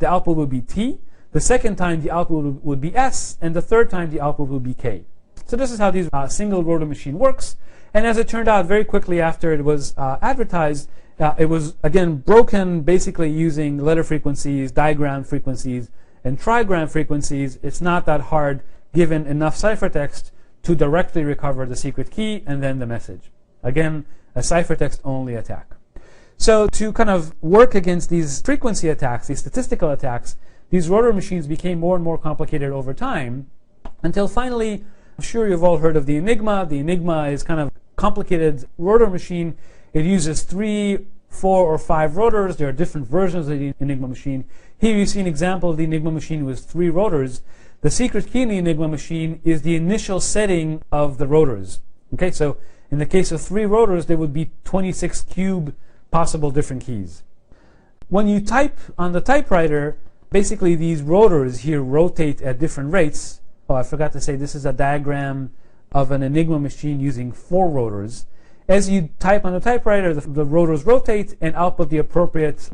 output would be T. The second time the output would be S, and the third time the output would be K. So this is how this single rotor machine works. And as it turned out, very quickly after it was advertised, it was again broken basically using letter frequencies, digram frequencies, and trigram frequencies. It's not that hard given enough ciphertext to directly recover the secret key and then the message. Again, a ciphertext only attack. So to kind of work against these frequency attacks, these statistical attacks, these rotor machines became more and more complicated over time until finally, I'm sure you've all heard of the Enigma. The Enigma is kind of a complicated rotor machine. It uses 3, 4, or 5 rotors. There are different versions of the Enigma machine. Here you see an example of the Enigma machine with 3 rotors. The secret key in the Enigma machine is the initial setting of the rotors. Okay, so in the case of 3 rotors, there would be 26 cube possible different keys. When you type on the typewriter, basically these rotors here rotate at different rates. Oh, I forgot to say this is a diagram of an Enigma machine using 4 rotors. As you type on the typewriter, the rotors rotate and output the appropriate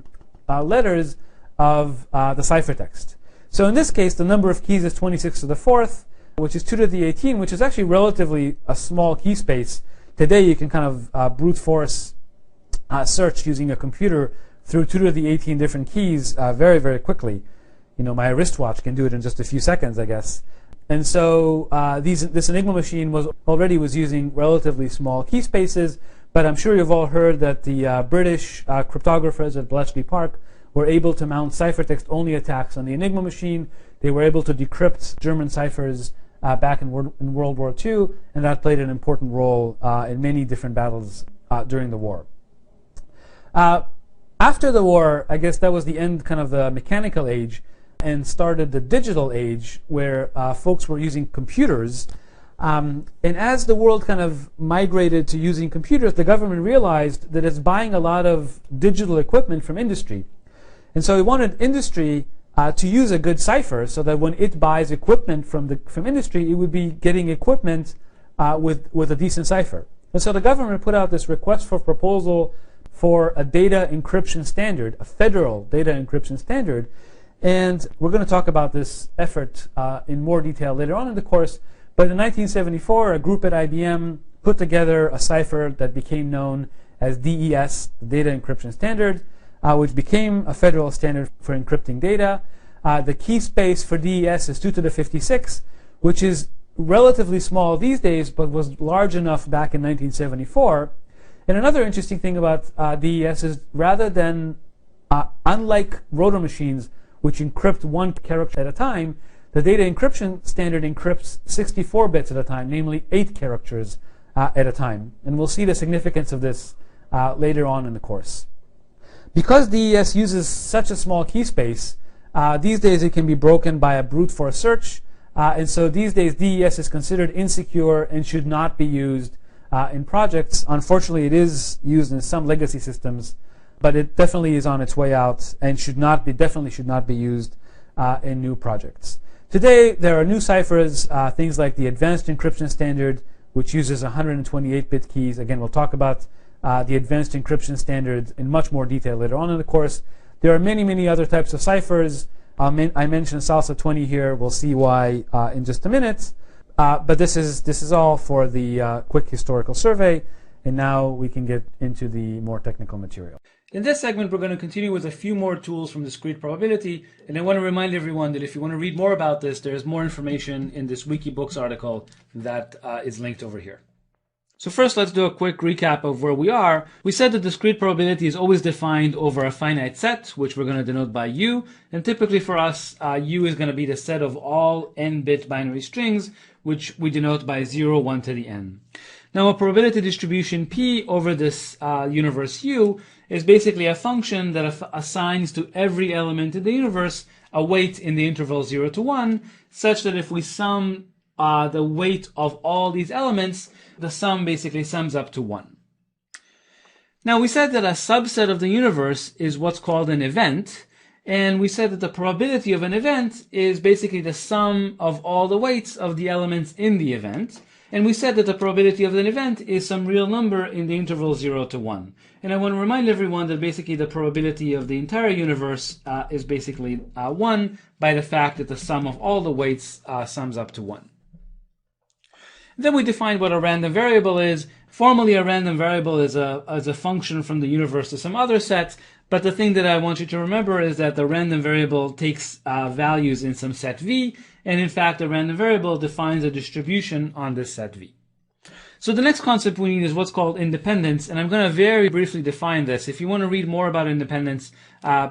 letters of the ciphertext. So in this case, the number of keys is 26 to the 4th, which is 2 to the 18, which is actually relatively a small key space. Today you can kind of brute force search using a computer through 2 to the 18 different keys very, very quickly. You know, my wristwatch can do it in just a few seconds, I guess. And so this Enigma machine was using relatively small key spaces, but I'm sure you've all heard that the British cryptographers at Bletchley Park were able to mount ciphertext-only attacks on the Enigma machine. They were able to decrypt German ciphers back in World War II, and that played an important role in many different battles during the war. After the war, I guess that was the end kind of the mechanical age, and started the digital age where folks were using computers. And as the world kind of migrated to using computers, the government realized that it's buying a lot of digital equipment from industry. And so it wanted industry to use a good cipher so that when it buys equipment from industry, it would be getting equipment with a decent cipher. And so the government put out this request for proposal for a data encryption standard, a federal data encryption standard. And we're going to talk about this effort in more detail later on in the course. But in 1974, a group at IBM put together a cipher that became known as DES, the Data Encryption Standard, which became a federal standard for encrypting data. The key space for DES is 2 to the 56, which is relatively small these days, but was large enough back in 1974. And another interesting thing about DES is rather than, unlike rotor machines, which encrypt 1 character at a time, the data encryption standard encrypts 64 bits at a time, namely 8 characters at a time. And we'll see the significance of this later on in the course. Because DES uses such a small key space, these days it can be broken by a brute force search. And so these days, DES is considered insecure and should not be used in projects. Unfortunately, it is used in some legacy systems, but it definitely is on its way out and definitely should not be used in new projects. Today, there are new ciphers, things like the Advanced Encryption Standard, which uses 128-bit keys. Again, we'll talk about the Advanced Encryption Standard in much more detail later on in the course. There are many, many other types of ciphers. I mentioned Salsa 20 here. We'll see why in just a minute. But this is all for the quick historical survey. And now we can get into the more technical material. In this segment, we're going to continue with a few more tools from Discrete Probability, and I want to remind everyone that if you want to read more about this, there's more information in this Wikibooks article that is linked over here. So first, let's do a quick recap of where we are. We said that discrete probability is always defined over a finite set, which we're going to denote by U, and typically for us, U is going to be the set of all n-bit binary strings, which we denote by 0, 1 to the n. Now, a probability distribution P over this universe U is basically a function that assigns to every element in the universe a weight in the interval 0 to 1, such that if we sum the weight of all these elements, the sum basically sums up to 1. Now, we said that a subset of the universe is what's called an event, and we said that the probability of an event is basically the sum of all the weights of the elements in the event. And we said that the probability of an event is some real number in the interval 0 to 1. And I want to remind everyone that basically the probability of the entire universe is basically 1 by the fact that the sum of all the weights sums up to 1. Then we defined what a random variable is. Formally, a random variable is a function from the universe to some other set. But the thing that I want you to remember is that the random variable takes values in some set V, and in fact, the random variable defines a distribution on this set V. So the next concept we need is what's called independence, and I'm going to very briefly define this. If you want to read more about independence,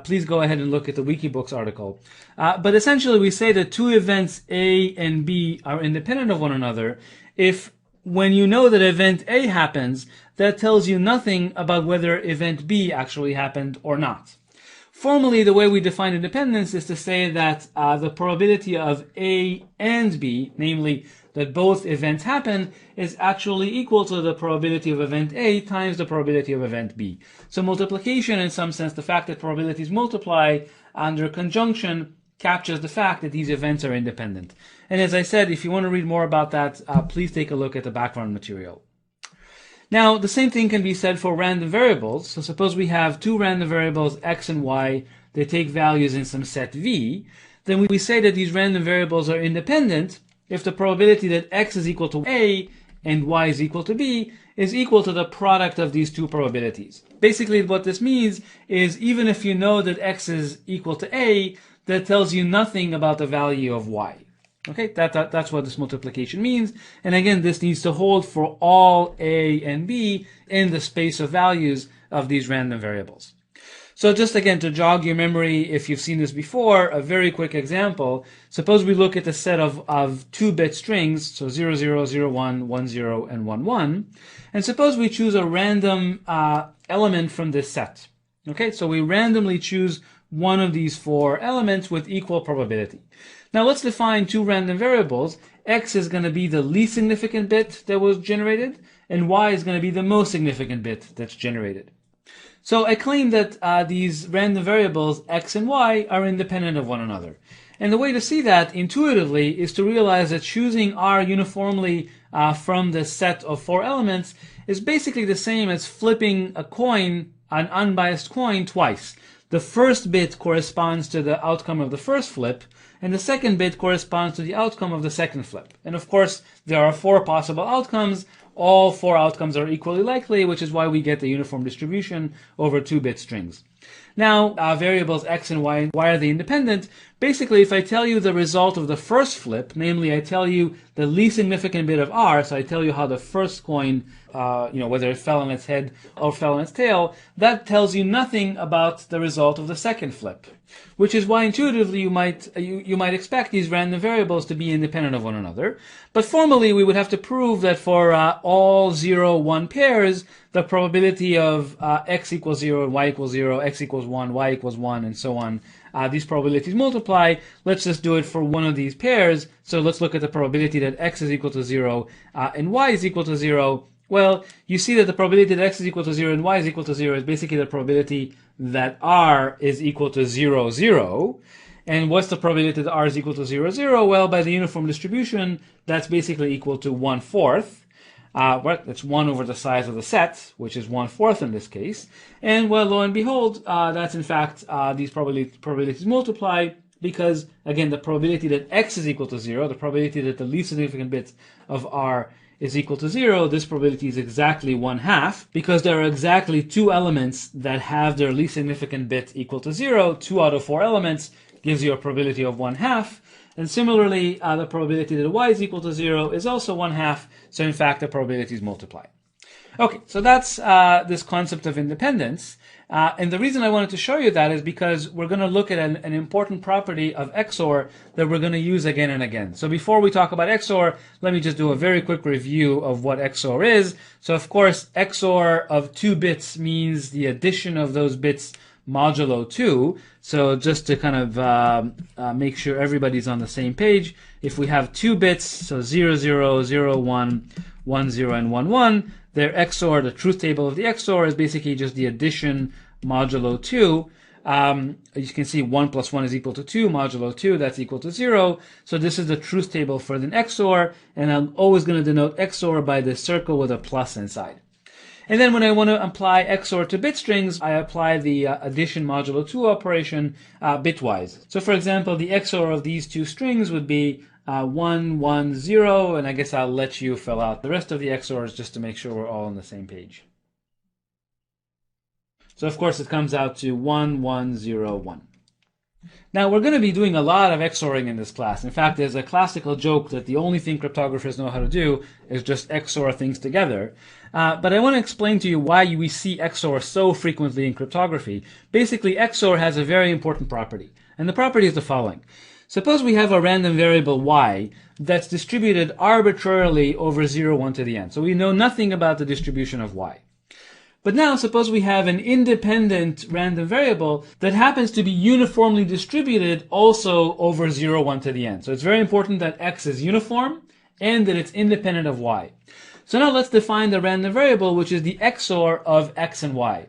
please go ahead and look at the Wikibooks article. But essentially, we say that two events A and B are independent of one another if, when you know that event A happens, that tells you nothing about whether event B actually happened or not. Formally, the way we define independence is to say that the probability of A and B, namely that both events happen, is actually equal to the probability of event A times the probability of event B. So multiplication, in some sense, the fact that probabilities multiply under conjunction, captures the fact that these events are independent. And as I said, if you want to read more about that, please take a look at the background material. Now, the same thing can be said for random variables. So suppose we have two random variables, x and y, they take values in some set V. Then we say that these random variables are independent if the probability that x is equal to A and y is equal to B is equal to the product of these two probabilities. Basically, what this means is even if you know that x is equal to A, that tells you nothing about the value of y. Okay, that's what this multiplication means. And again, this needs to hold for all A and B in the space of values of these random variables. So just again, to jog your memory, if you've seen this before, a very quick example. Suppose we look at the set of 2-bit strings, so 0, 0, 0, 1, 1, 0, and 1, 1. And suppose we choose a random element from this set. Okay, so we randomly choose one of these four elements with equal probability. Now let's define two random variables. X is going to be the least significant bit that was generated, and Y is going to be the most significant bit that's generated. So I claim that these random variables, X and Y, are independent of one another. And the way to see that intuitively is to realize that choosing R uniformly from the set of four elements is basically the same as flipping a coin, an unbiased coin, twice. The first bit corresponds to the outcome of the first flip, and the second bit corresponds to the outcome of the second flip. And of course, there are four possible outcomes. All four outcomes are equally likely, which is why we get the uniform distribution over 2-bit strings. Now, variables x and y, why are they independent? Basically, if I tell you the result of the first flip, namely I tell you the least significant bit of R, so I tell you how the first coin, whether it fell on its head or fell on its tail, that tells you nothing about the result of the second flip. Which is why intuitively you might expect these random variables to be independent of one another. But formally, we would have to prove that for all 0, 1 pairs, the probability of x equals 0 and y equals 0, x equals 1, y equals 1, and so on, these probabilities multiply. Let's just do it for one of these pairs. So let's look at the probability that x is equal to 0 and y is equal to 0. Well, you see that the probability that x is equal to 0 and y is equal to 0 is basically the probability that r is equal to 0, 0. And what's the probability that r is equal to 0, 0? Well, by the uniform distribution, that's basically equal to 1/4. That's 1 over the size of the set, which is 1/4 in this case. And well, lo and behold, that's in fact these probabilities multiply, because again, the probability that x is equal to 0, the probability that the least significant bit of r is equal to 0, this probability is exactly 1/2, because there are exactly 2 elements that have their least significant bit equal to 0. 2 out of 4 elements gives you a probability of 1/2. And similarly, the probability that y is equal to 0 is also 1/2. So in fact, the probabilities multiply. Okay, so that's this concept of independence. And the reason I wanted to show you that is because we're going to look at an important property of XOR that we're going to use again and again. So before we talk about XOR, let me just do a very quick review of what XOR is. So of course, XOR of 2 bits means the addition of those bits modulo 2. So just to kind of make sure everybody's on the same page, if we have 2 bits, so 0, 0, 0, 1, 1, 0, and 1, 1, their XOR, the truth table of the XOR, is basically just the addition modulo 2. You can see 1 plus 1 is equal to 2, modulo 2, that's equal to 0. So this is the truth table for the XOR, and I'm always going to denote XOR by this circle with a plus inside. And then when I want to apply XOR to bit strings, I apply the addition modulo 2 operation bitwise. So for example, the XOR of these 2 strings would be 1, 1, 0, and I guess I'll let you fill out the rest of the XORs just to make sure we're all on the same page. So of course it comes out to 1, 1, 0, 1. Now we're going to be doing a lot of XORing in this class. In fact, there's a classical joke that the only thing cryptographers know how to do is just XOR things together. But I want to explain to you why we see XOR so frequently in cryptography. Basically, XOR has a very important property, and the property is the following. Suppose we have a random variable y that's distributed arbitrarily over 0, 1 to the n. So we know nothing about the distribution of y. But now suppose we have an independent random variable that happens to be uniformly distributed also over 0, 1 to the n. So it's very important that x is uniform and that it's independent of y. So now let's define the random variable, which is the XOR of x and y.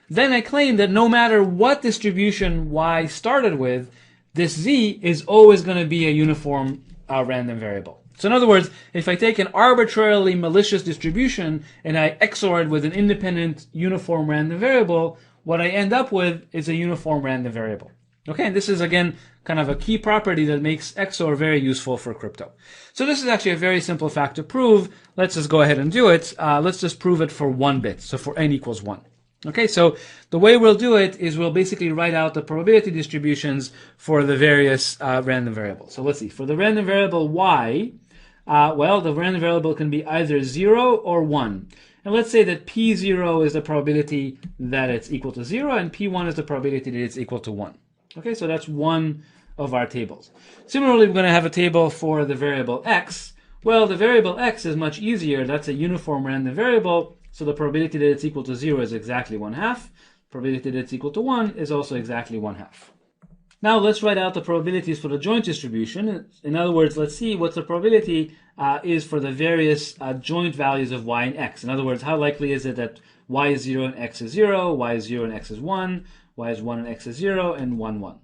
Then I claim that no matter what distribution y started with, this z is always going to be a uniform random variable. So in other words, if I take an arbitrarily malicious distribution and I XOR it with an independent uniform random variable, what I end up with is a uniform random variable. Okay, and this is again kind of a key property that makes XOR very useful for crypto. So this is actually a very simple fact to prove. Let's just go ahead and do it. Let's just prove it for 1 bit, so for n equals 1. Okay, so the way we'll do it is we'll basically write out the probability distributions for the various random variables. So let's see, for the random variable y, well, the random variable can be either 0 or 1. And let's say that P0 is the probability that it's equal to 0, and P1 is the probability that it's equal to 1. Okay, so that's one of our tables. Similarly, we're going to have a table for the variable x. Well, the variable x is much easier. That's a uniform random variable, so the probability that it's equal to 0 is exactly 1/2. Probability that it's equal to 1 is also exactly 1/2. Now let's write out the probabilities for the joint distribution. In other words, let's see what the probability is for the various joint values of y and x. In other words, how likely is it that y is 0 and x is 0, y is 0 and x is 1, y is 1 and x is 0, and 1, 1.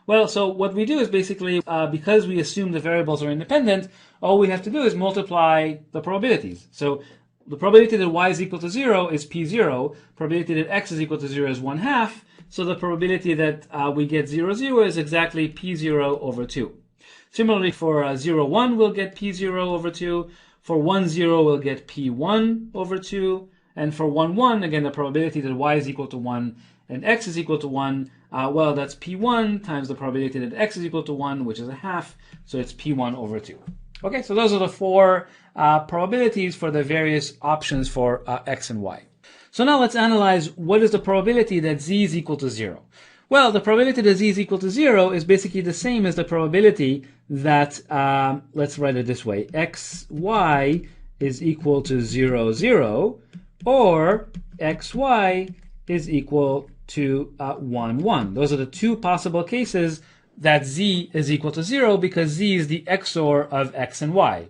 Well, so what we do is basically, because we assume the variables are independent, all we have to do is multiply the probabilities. So the probability that y is equal to 0 is P0, probability that x is equal to 0 is 1/2, so the probability that we get 0, 0 is exactly P0 over 2. Similarly, for 0, 1, we'll get P0 over 2. For 1, 0, we'll get P1 over 2. And for 1, 1, again, the probability that y is equal to 1 and x is equal to 1, well, that's P1 times the probability that x is equal to 1, which is 1/2, so it's P1 over 2. Okay, so those are the 4 probabilities for the various options for x and y. So now let's analyze what is the probability that z is equal to 0. Well, the probability that z is equal to 0 is basically the same as the probability that, let's write it this way, xy is equal to 0, 0, or xy is equal to 1, 1. Those are the two possible cases that z is equal to 0 because z is the XOR of x and y.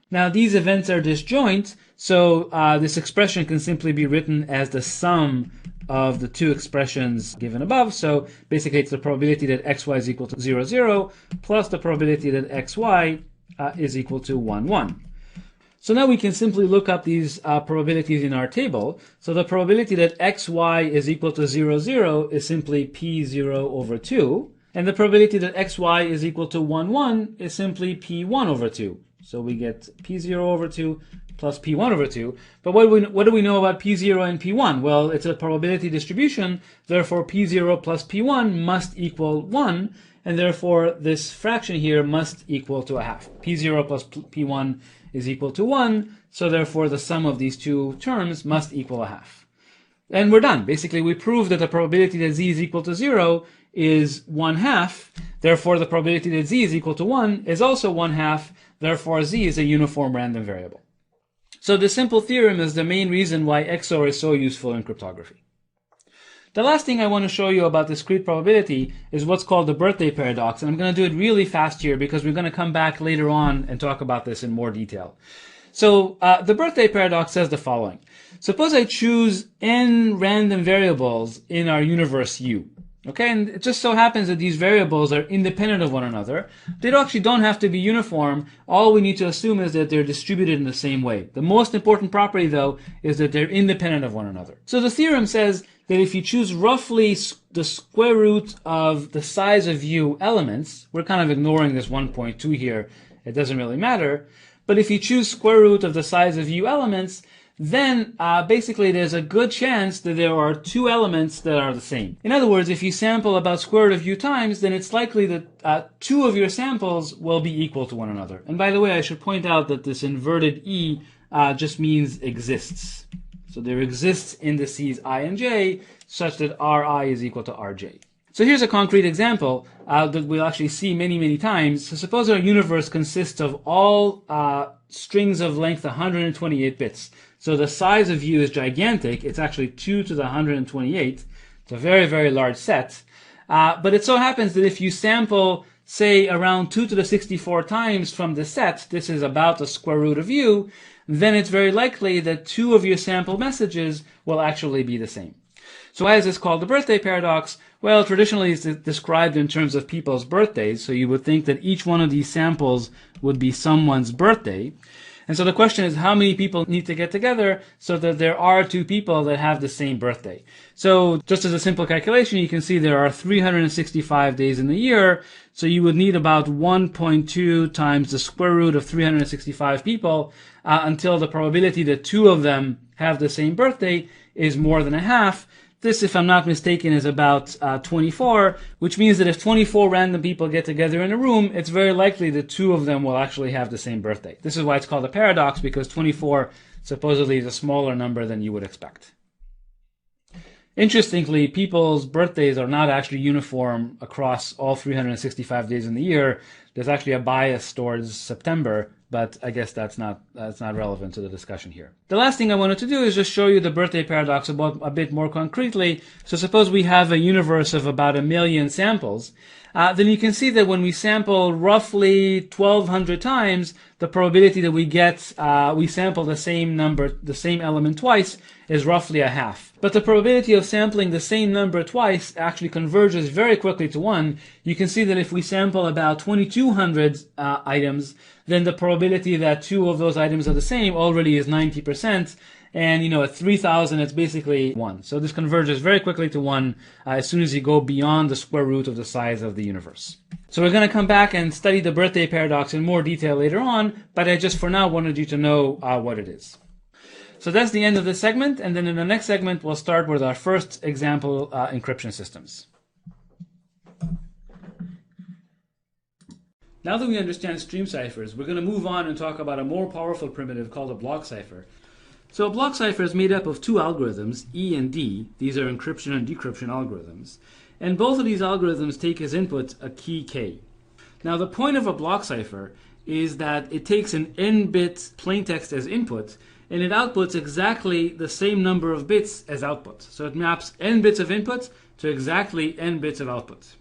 Now these events are disjoint, so this expression can simply be written as the sum of the two expressions given above. So basically it's the probability that xy is equal to 0, 0 plus the probability that xy is equal to 1, 1. So now we can simply look up these probabilities in our table. So the probability that xy is equal to 0, 0 is simply p0 over 2. And the probability that xy is equal to 1, 1 is simply p1 over 2. So we get p0 over 2 plus p1 over 2. But what do we know about p0 and p1? Well, it's a probability distribution. Therefore, p0 plus p1 must equal 1. And therefore, this fraction here must equal to a half. p0 plus p1 is equal to 1. So therefore, the sum of these two terms must equal a half. And we're done. Basically, we proved that the probability that z is equal to 0 is 1/2. Therefore, the probability that z is equal to 1 is also 1/2. Therefore, z is a uniform random variable. So this simple theorem is the main reason why XOR is so useful in cryptography. The last thing I want to show you about discrete probability is what's called the birthday paradox. And I'm going to do it really fast here because we're going to come back later on and talk about this in more detail. So the birthday paradox says the following. Suppose I choose n random variables in our universe U. Okay, and it just so happens that these variables are independent of one another. They actually don't have to be uniform. All we need to assume is that they're distributed in the same way. The most important property, though, is that they're independent of one another. So the theorem says that if you choose roughly the square root of the size of U elements, we're kind of ignoring this 1.2 here. It doesn't really matter. But if you choose square root of the size of U elements, then basically there's a good chance that there are two elements that are the same. In other words, if you sample about square root of U times, then it's likely that two of your samples will be equal to one another. And by the way, I should point out that this inverted E just means exists. So there exists indices I and j such that Ri is equal to Rj. So here's a concrete example that we'll actually see many, many times. So suppose our universe consists of all strings of length 128 bits. So the size of U is gigantic. It's actually 2 to the 128. It's a very, very large set. But it so happens that if you sample, say, around 2 to the 64 times from the set, this is about the square root of U, then it's very likely that two of your sample messages will actually be the same. So why is this called the birthday paradox? Well, traditionally it's described in terms of people's birthdays. So you would think that each one of these samples would be someone's birthday. And so the question is, how many people need to get together so that there are two people that have the same birthday? So just as a simple calculation, you can see there are 365 days in the year. So you would need about 1.2 times the square root of 365 people until the probability that two of them have the same birthday is more than a half. This, if I'm not mistaken, is about 24, which means that if 24 random people get together in a room, it's very likely that two of them will actually have the same birthday. This is why it's called a paradox, because 24 supposedly is a smaller number than you would expect. Interestingly, people's birthdays are not actually uniform across all 365 days in the year. There's actually a bias towards September, but I guess that's not relevant to the discussion here. The last thing I wanted to do is just show you the birthday paradox a bit more concretely. So suppose we have a universe of about 1 million samples. Then you can see that when we sample roughly 1,200 times, the probability that we sample the same element twice is roughly a half. But the probability of sampling the same number twice actually converges very quickly to 1. You can see that if we sample about 2,200 items, then the probability that two of those items are the same already is 90%. And, at 3,000, it's basically 1. So this converges very quickly to 1 as soon as you go beyond the square root of the size of the universe. So we're going to come back and study the birthday paradox in more detail later on, but I just for now wanted you to know what it is. So that's the end of this segment, and then in the next segment, we'll start with our first example encryption systems. Now that we understand stream ciphers, we're going to move on and talk about a more powerful primitive called a block cipher. So a block cipher is made up of two algorithms, E and D. These are encryption and decryption algorithms. And both of these algorithms take as input a key K. Now the point of a block cipher is that it takes an n-bit plaintext as input, and it outputs exactly the same number of bits as output. So it maps n bits of input to exactly n bits of output.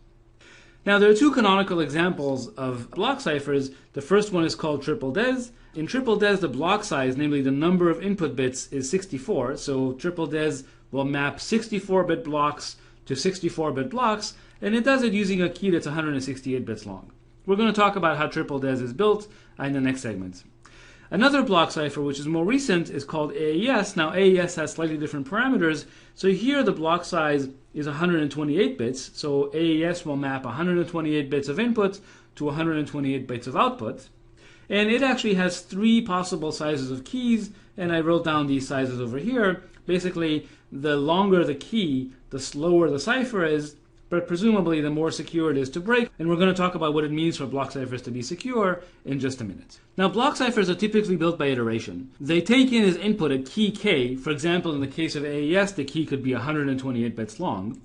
Now there are two canonical examples of block ciphers. The first one is called triple des. In triple des, the block size, namely the number of input bits, is 64. So triple des will map 64-bit blocks to 64-bit blocks, and it does it using a key that's 168 bits long. We're going to talk about how triple des is built in the next segment. Another block cipher, which is more recent, is called AES. Now AES has slightly different parameters. So here the block size is 128 bits. So AES will map 128 bits of input to 128 bits of output. And it actually has three possible sizes of keys, and I wrote down these sizes over here. Basically, the longer the key, the slower the cipher is, but presumably the more secure it is to break. And we're going to talk about what it means for block ciphers to be secure in just a minute. Now, block ciphers are typically built by iteration. They take in as input a key k. For example, in the case of AES, the key could be 128 bits long.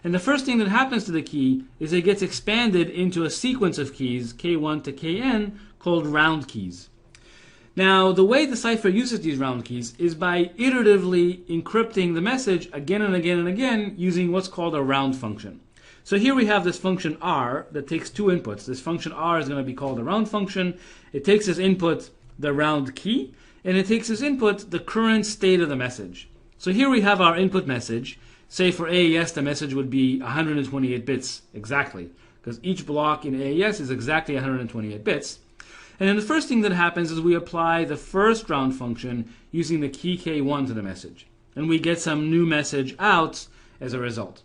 And the first thing that happens to the key is it gets expanded into a sequence of keys, k1 to kn, called round keys. Now, the way the cipher uses these round keys is by iteratively encrypting the message again and again and again using what's called a round function. So here we have this function r that takes two inputs. This function r is going to be called a round function. It takes as input the round key, and it takes as input the current state of the message. So here we have our input message. Say for AES, the message would be 128 bits exactly, because each block in AES is exactly 128 bits. And then the first thing that happens is we apply the first round function using the key k1 to the message. And we get some new message out as a result.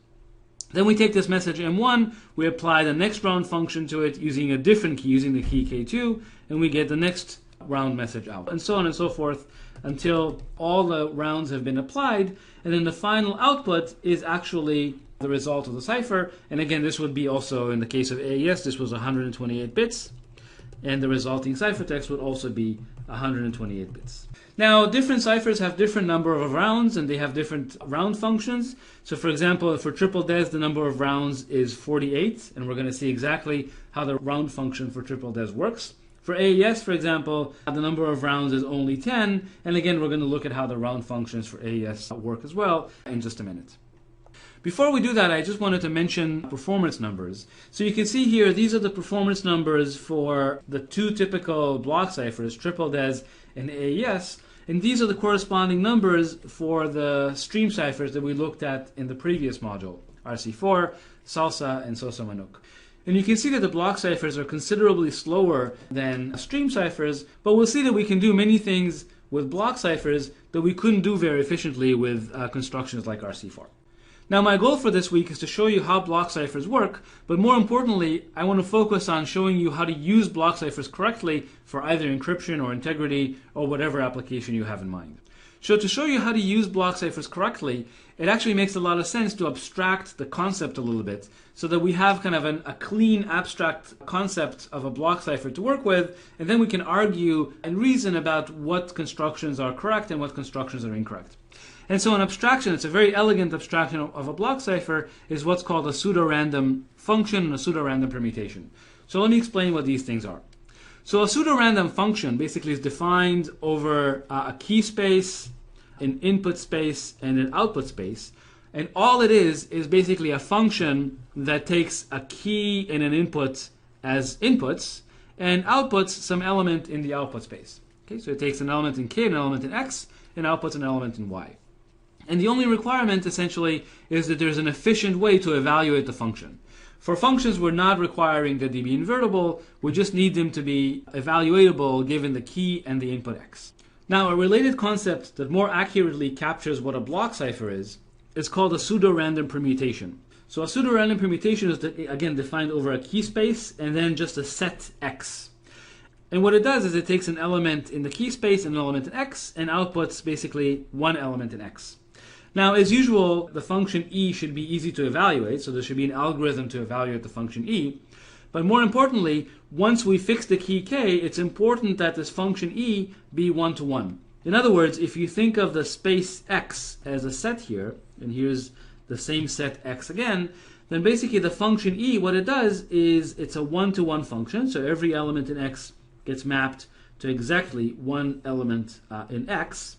Then we take this message m1, we apply the next round function to it using a different key, using the key k2, and we get the next round message out. And so on and so forth until all the rounds have been applied. And then the final output is actually the result of the cipher. And again, this would be also, in the case of AES, this was 128 bits. And the resulting ciphertext would also be 128 bits. Now, different ciphers have different number of rounds, and they have different round functions. So for example, for triple des, the number of rounds is 48, and we're going to see exactly how the round function for triple des works. For AES, for example, the number of rounds is only 10, and again, we're going to look at how the round functions for AES work as well in just a minute. Before we do that, I just wanted to mention performance numbers. So you can see here, these are the performance numbers for the two typical block ciphers, triple des and AES, and these are the corresponding numbers for the stream ciphers that we looked at in the previous module, RC4, Salsa, and Sosa Manuk. And you can see that the block ciphers are considerably slower than stream ciphers, but we'll see that we can do many things with block ciphers that we couldn't do very efficiently with constructions like RC4. Now, my goal for this week is to show you how block ciphers work, but more importantly, I want to focus on showing you how to use block ciphers correctly for either encryption or integrity or whatever application you have in mind. So to show you how to use block ciphers correctly, it actually makes a lot of sense to abstract the concept a little bit so that we have kind of a clean abstract concept of a block cipher to work with, and then we can argue and reason about what constructions are correct and what constructions are incorrect. And so an abstraction, it's a very elegant abstraction of a block cipher, is what's called a pseudo-random function and a pseudo-random permutation. So let me explain what these things are. So a pseudo-random function basically is defined over a key space, an input space, and an output space. And all it is basically a function that takes a key and an input as inputs and outputs some element in the output space. Okay, so it takes an element in k, an element in x, and outputs an element in y. And the only requirement, essentially, is that there's an efficient way to evaluate the function. For functions, we're not requiring that they be invertible. We just need them to be evaluatable given the key and the input x. Now, a related concept that more accurately captures what a block cipher is called a pseudo-random permutation. So a pseudo-random permutation is, again, defined over a key space and then just a set x. And what it does is it takes an element in the key space and an element in x and outputs basically one element in x. Now, as usual, the function e should be easy to evaluate, so there should be an algorithm to evaluate the function e. But more importantly, once we fix the key k, it's important that this function e be one-to-one. In other words, if you think of the space x as a set here, and here's the same set x again, then basically the function e, what it does is it's a one-to-one function, so every element in x gets mapped to exactly one element in X.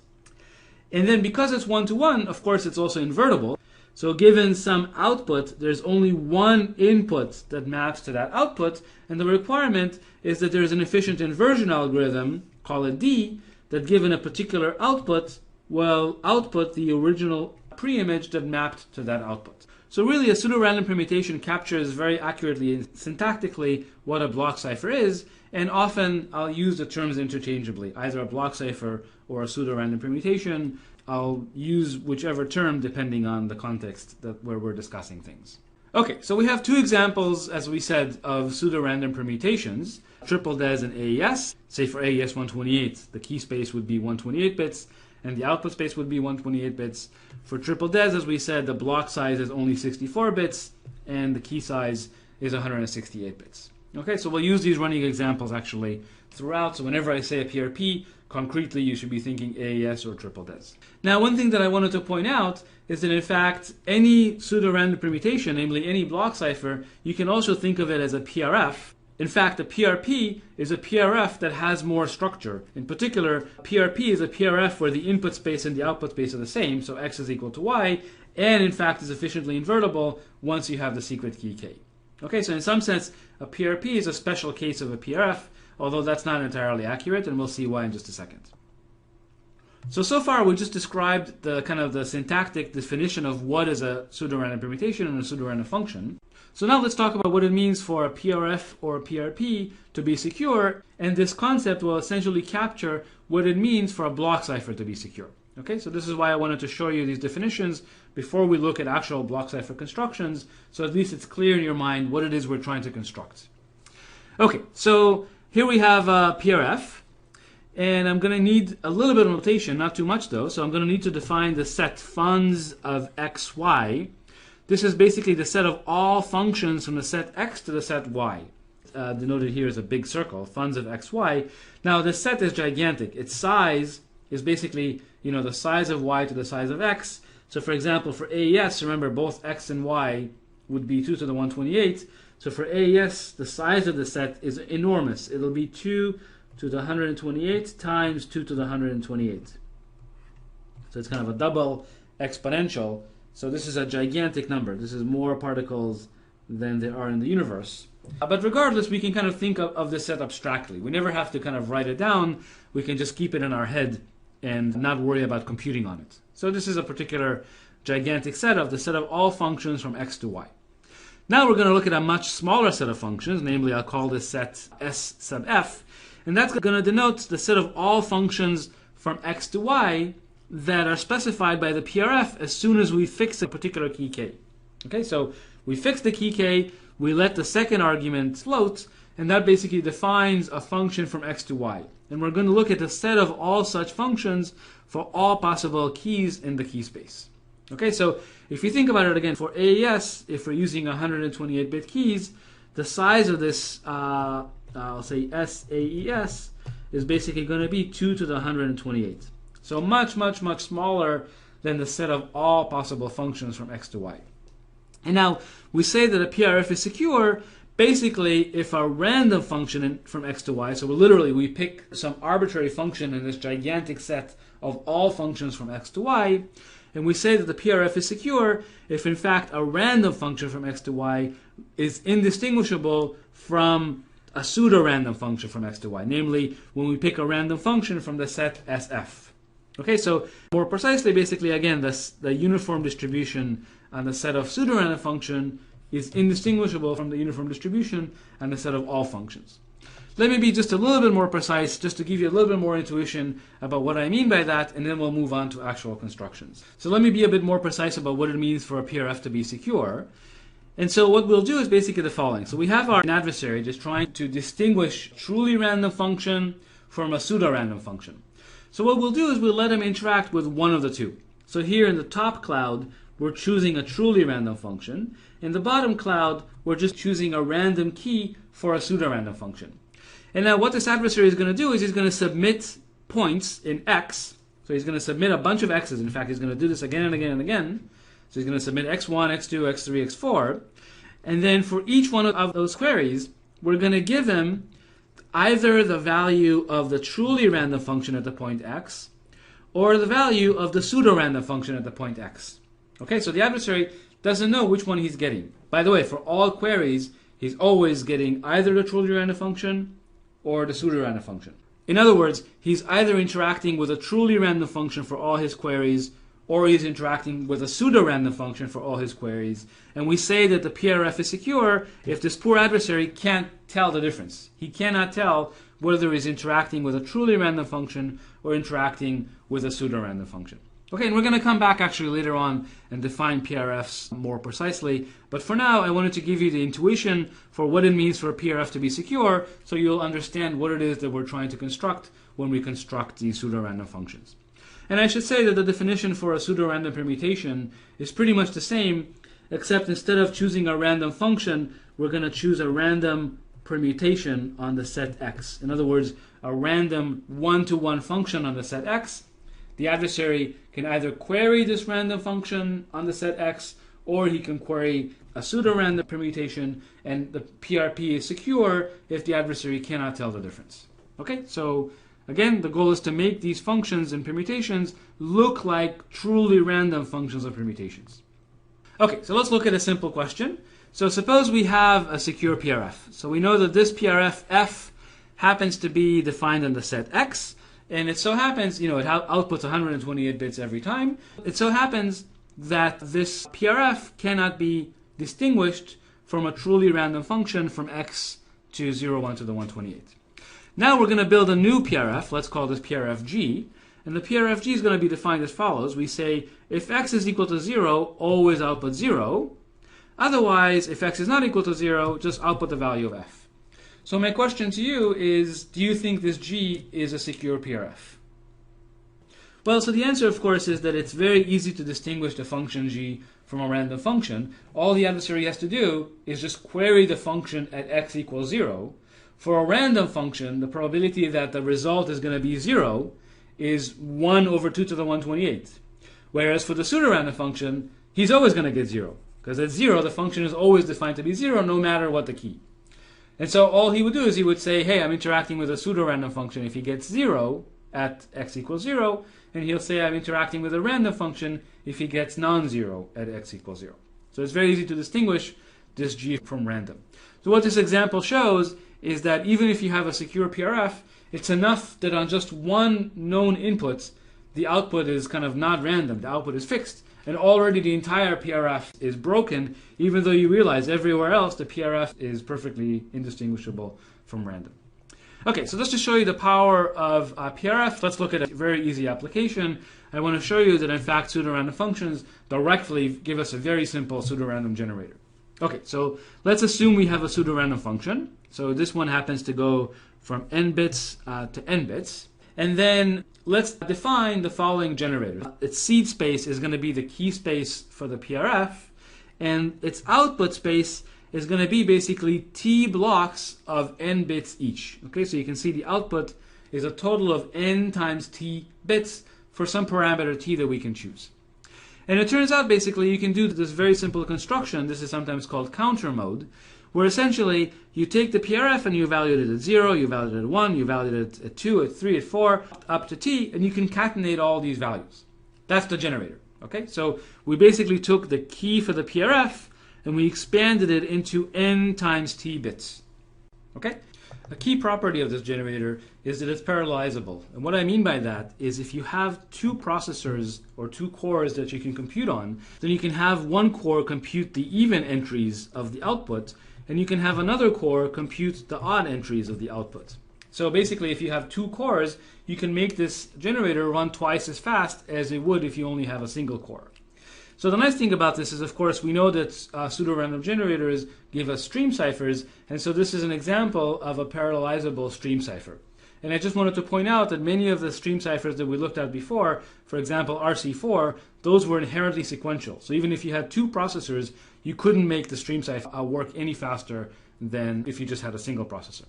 And then because it's one-to-one, of course, it's also invertible. So given some output, there's only one input that maps to that output, and the requirement is that there's an efficient inversion algorithm, call it D, that given a particular output, will output the original preimage that mapped to that output. So really a pseudo-random permutation captures very accurately and syntactically what a block cipher is, and often I'll use the terms interchangeably, either a block cipher or a pseudo-random permutation. I'll use whichever term depending on the context where we're discussing things. Okay, so we have two examples, as we said, of pseudo-random permutations, triple DES and AES. Say for AES 128, the key space would be 128 bits, and the output space would be 128 bits. For triple DES, as we said, the block size is only 64 bits, and the key size is 168 bits. Okay, so we'll use these running examples actually throughout. So whenever I say a PRP, concretely you should be thinking AES or triple DES. Now, one thing that I wanted to point out is that in fact, any pseudo-random permutation, namely any block cipher, you can also think of it as a PRF. In fact, a PRP is a PRF that has more structure. In particular, PRP is a PRF where the input space and the output space are the same, so X is equal to Y, and in fact is efficiently invertible once you have the secret key K. Okay, so in some sense, a PRP is a special case of a PRF, although that's not entirely accurate, and we'll see why in just a second. So far we just described the kind of the syntactic definition of what is a pseudo-random permutation and a pseudo-random function. So now let's talk about what it means for a PRF or a PRP to be secure, and this concept will essentially capture what it means for a block cipher to be secure. Okay, so this is why I wanted to show you these definitions before we look at actual block cipher constructions, so at least it's clear in your mind what it is we're trying to construct. Okay, so here we have a PRF, and I'm going to need a little bit of notation, not too much though, so I'm going to need to define the set funds of x, y. This is basically the set of all functions from the set x to the set y. Denoted here as a big circle, funds of x, y. Now this set is gigantic. Its size is basically, the size of y to the size of x. So for example, for AES, remember both x and y would be 2 to the 128. So for AES, the size of the set is enormous. It'll be 2 to the 128 times 2 to the 128. So it's kind of a double exponential. So this is a gigantic number. This is more particles than there are in the universe. But regardless, we can kind of think of this set abstractly. We never have to kind of write it down. We can just keep it in our head and not worry about computing on it. So this is a particular gigantic set of the set of all functions from x to y. Now we're going to look at a much smaller set of functions, namely I'll call this set S sub f, and that's going to denote the set of all functions from x to y that are specified by the PRF as soon as we fix a particular key k. Okay, so we fix the key k, we let the second argument float, and that basically defines a function from x to y. And we're going to look at the set of all such functions for all possible keys in the key space. Okay, so if you think about it again, for AES, if we're using 128-bit keys, the size of this, I'll say SAES, is basically going to be 2 to the 128. So much, much, much smaller than the set of all possible functions from x to y. And now we say that a PRF is secure basically if a random function from x to y, so we pick some arbitrary function in this gigantic set of all functions from x to y, and we say that the PRF is secure if in fact a random function from x to y is indistinguishable from a pseudo-random function from x to y, namely when we pick a random function from the set SF. Okay, so more precisely, basically, again, the uniform distribution on the set of pseudo-random function is indistinguishable from the uniform distribution on the set of all functions. Let me be just a little bit more precise, just to give you a little bit more intuition about what I mean by that, and then we'll move on to actual constructions. So let me be a bit more precise about what it means for a PRF to be secure. And so what we'll do is basically the following. So we have our adversary just trying to distinguish truly random function from a pseudo-random function. So what we'll do is we'll let him interact with one of the two. So here in the top cloud, we're choosing a truly random function. In the bottom cloud, we're just choosing a random key for a pseudo-random function. And now what this adversary is going to do is he's going to submit points in x. So he's going to submit a bunch of x's. In fact, he's going to do this again and again and again. So he's going to submit x1, x2, x3, x4. And then for each one of those queries, we're going to give him either the value of the truly random function at the point x or the value of the pseudo-random function at the point x. Okay, so the adversary doesn't know which one he's getting. By the way, for all queries, he's always getting either the truly random function or the pseudo-random function. In other words, he's either interacting with a truly random function for all his queries, or he's interacting with a pseudo-random function for all his queries. And we say that the PRF is secure if this poor adversary can't tell the difference. He cannot tell whether he's interacting with a truly random function or interacting with a pseudo-random function. Okay, and we're going to come back actually later on and define PRFs more precisely. But for now, I wanted to give you the intuition for what it means for a PRF to be secure, so you'll understand what it is that we're trying to construct when we construct these pseudo-random functions. And I should say that the definition for a pseudo-random permutation is pretty much the same, except instead of choosing a random function, we're going to choose a random permutation on the set X. In other words, a random one-to-one function on the set X. The adversary can either query this random function on the set X, or he can query a pseudo-random permutation, and the PRP is secure if the adversary cannot tell the difference. Okay, so again, the goal is to make these functions and permutations look like truly random functions or permutations. Okay, so let's look at a simple question. So suppose we have a secure PRF. So we know that this PRF F happens to be defined on the set X, and it so happens, it outputs 128 bits every time. It so happens that this PRF cannot be distinguished from a truly random function from X to 0, 1 to the 128. Now we're going to build a new PRF. Let's call this PRFG. And the PRFG is going to be defined as follows. We say if X is equal to 0, always output 0. Otherwise, if X is not equal to 0, just output the value of F. So my question to you is, do you think this G is a secure PRF? Well, so the answer, of course, is that it's very easy to distinguish the function G from a random function. All the adversary has to do is just query the function at X equals 0. For a random function, the probability that the result is going to be 0 is 1 over 2 to the 128. Whereas for the pseudo-random function, he's always going to get 0. Because at 0, the function is always defined to be 0 no matter what the key. And so all he would do is he would say, hey, I'm interacting with a pseudo-random function if he gets 0 at X equals 0. And he'll say I'm interacting with a random function if he gets non-zero at X equals 0. So it's very easy to distinguish this G from random. So what this example shows is that even if you have a secure PRF, it's enough that on just one known input, the output is kind of not random, the output is fixed, and already the entire PRF is broken, even though you realize everywhere else the PRF is perfectly indistinguishable from random. Okay, so just to show you the power of PRF, let's look at a very easy application. I want to show you that in fact pseudo-random functions directly give us a very simple pseudo-random generator. Okay, so let's assume we have a pseudo-random function. So this one happens to go from n bits to n bits. And then let's define the following generator. Its seed space is going to be the key space for the PRF, and its output space is going to be basically t blocks of n bits each. Okay, so you can see the output is a total of n times t bits for some parameter t that we can choose. And it turns out basically you can do this very simple construction. This is sometimes called counter mode, where essentially you take the PRF and you evaluate it at 0, you evaluate it at 1, you evaluate it at 2, at 3, at 4, up to t, and you concatenate all these values. That's the generator. Okay, so we basically took the key for the PRF and we expanded it into n times t bits. Okay? A key property of this generator is that it's parallelizable. And what I mean by that is if you have two processors or two cores that you can compute on, then you can have one core compute the even entries of the output, and you can have another core compute the odd entries of the output. So basically, if you have two cores, you can make this generator run twice as fast as it would if you only have a single core. So the nice thing about this is, of course, we know that pseudo-random generators give us stream ciphers, and so this is an example of a parallelizable stream cipher. And I just wanted to point out that many of the stream ciphers that we looked at before, for example, RC4, those were inherently sequential. So even if you had two processors, you couldn't make the stream cipher work any faster than if you just had a single processor.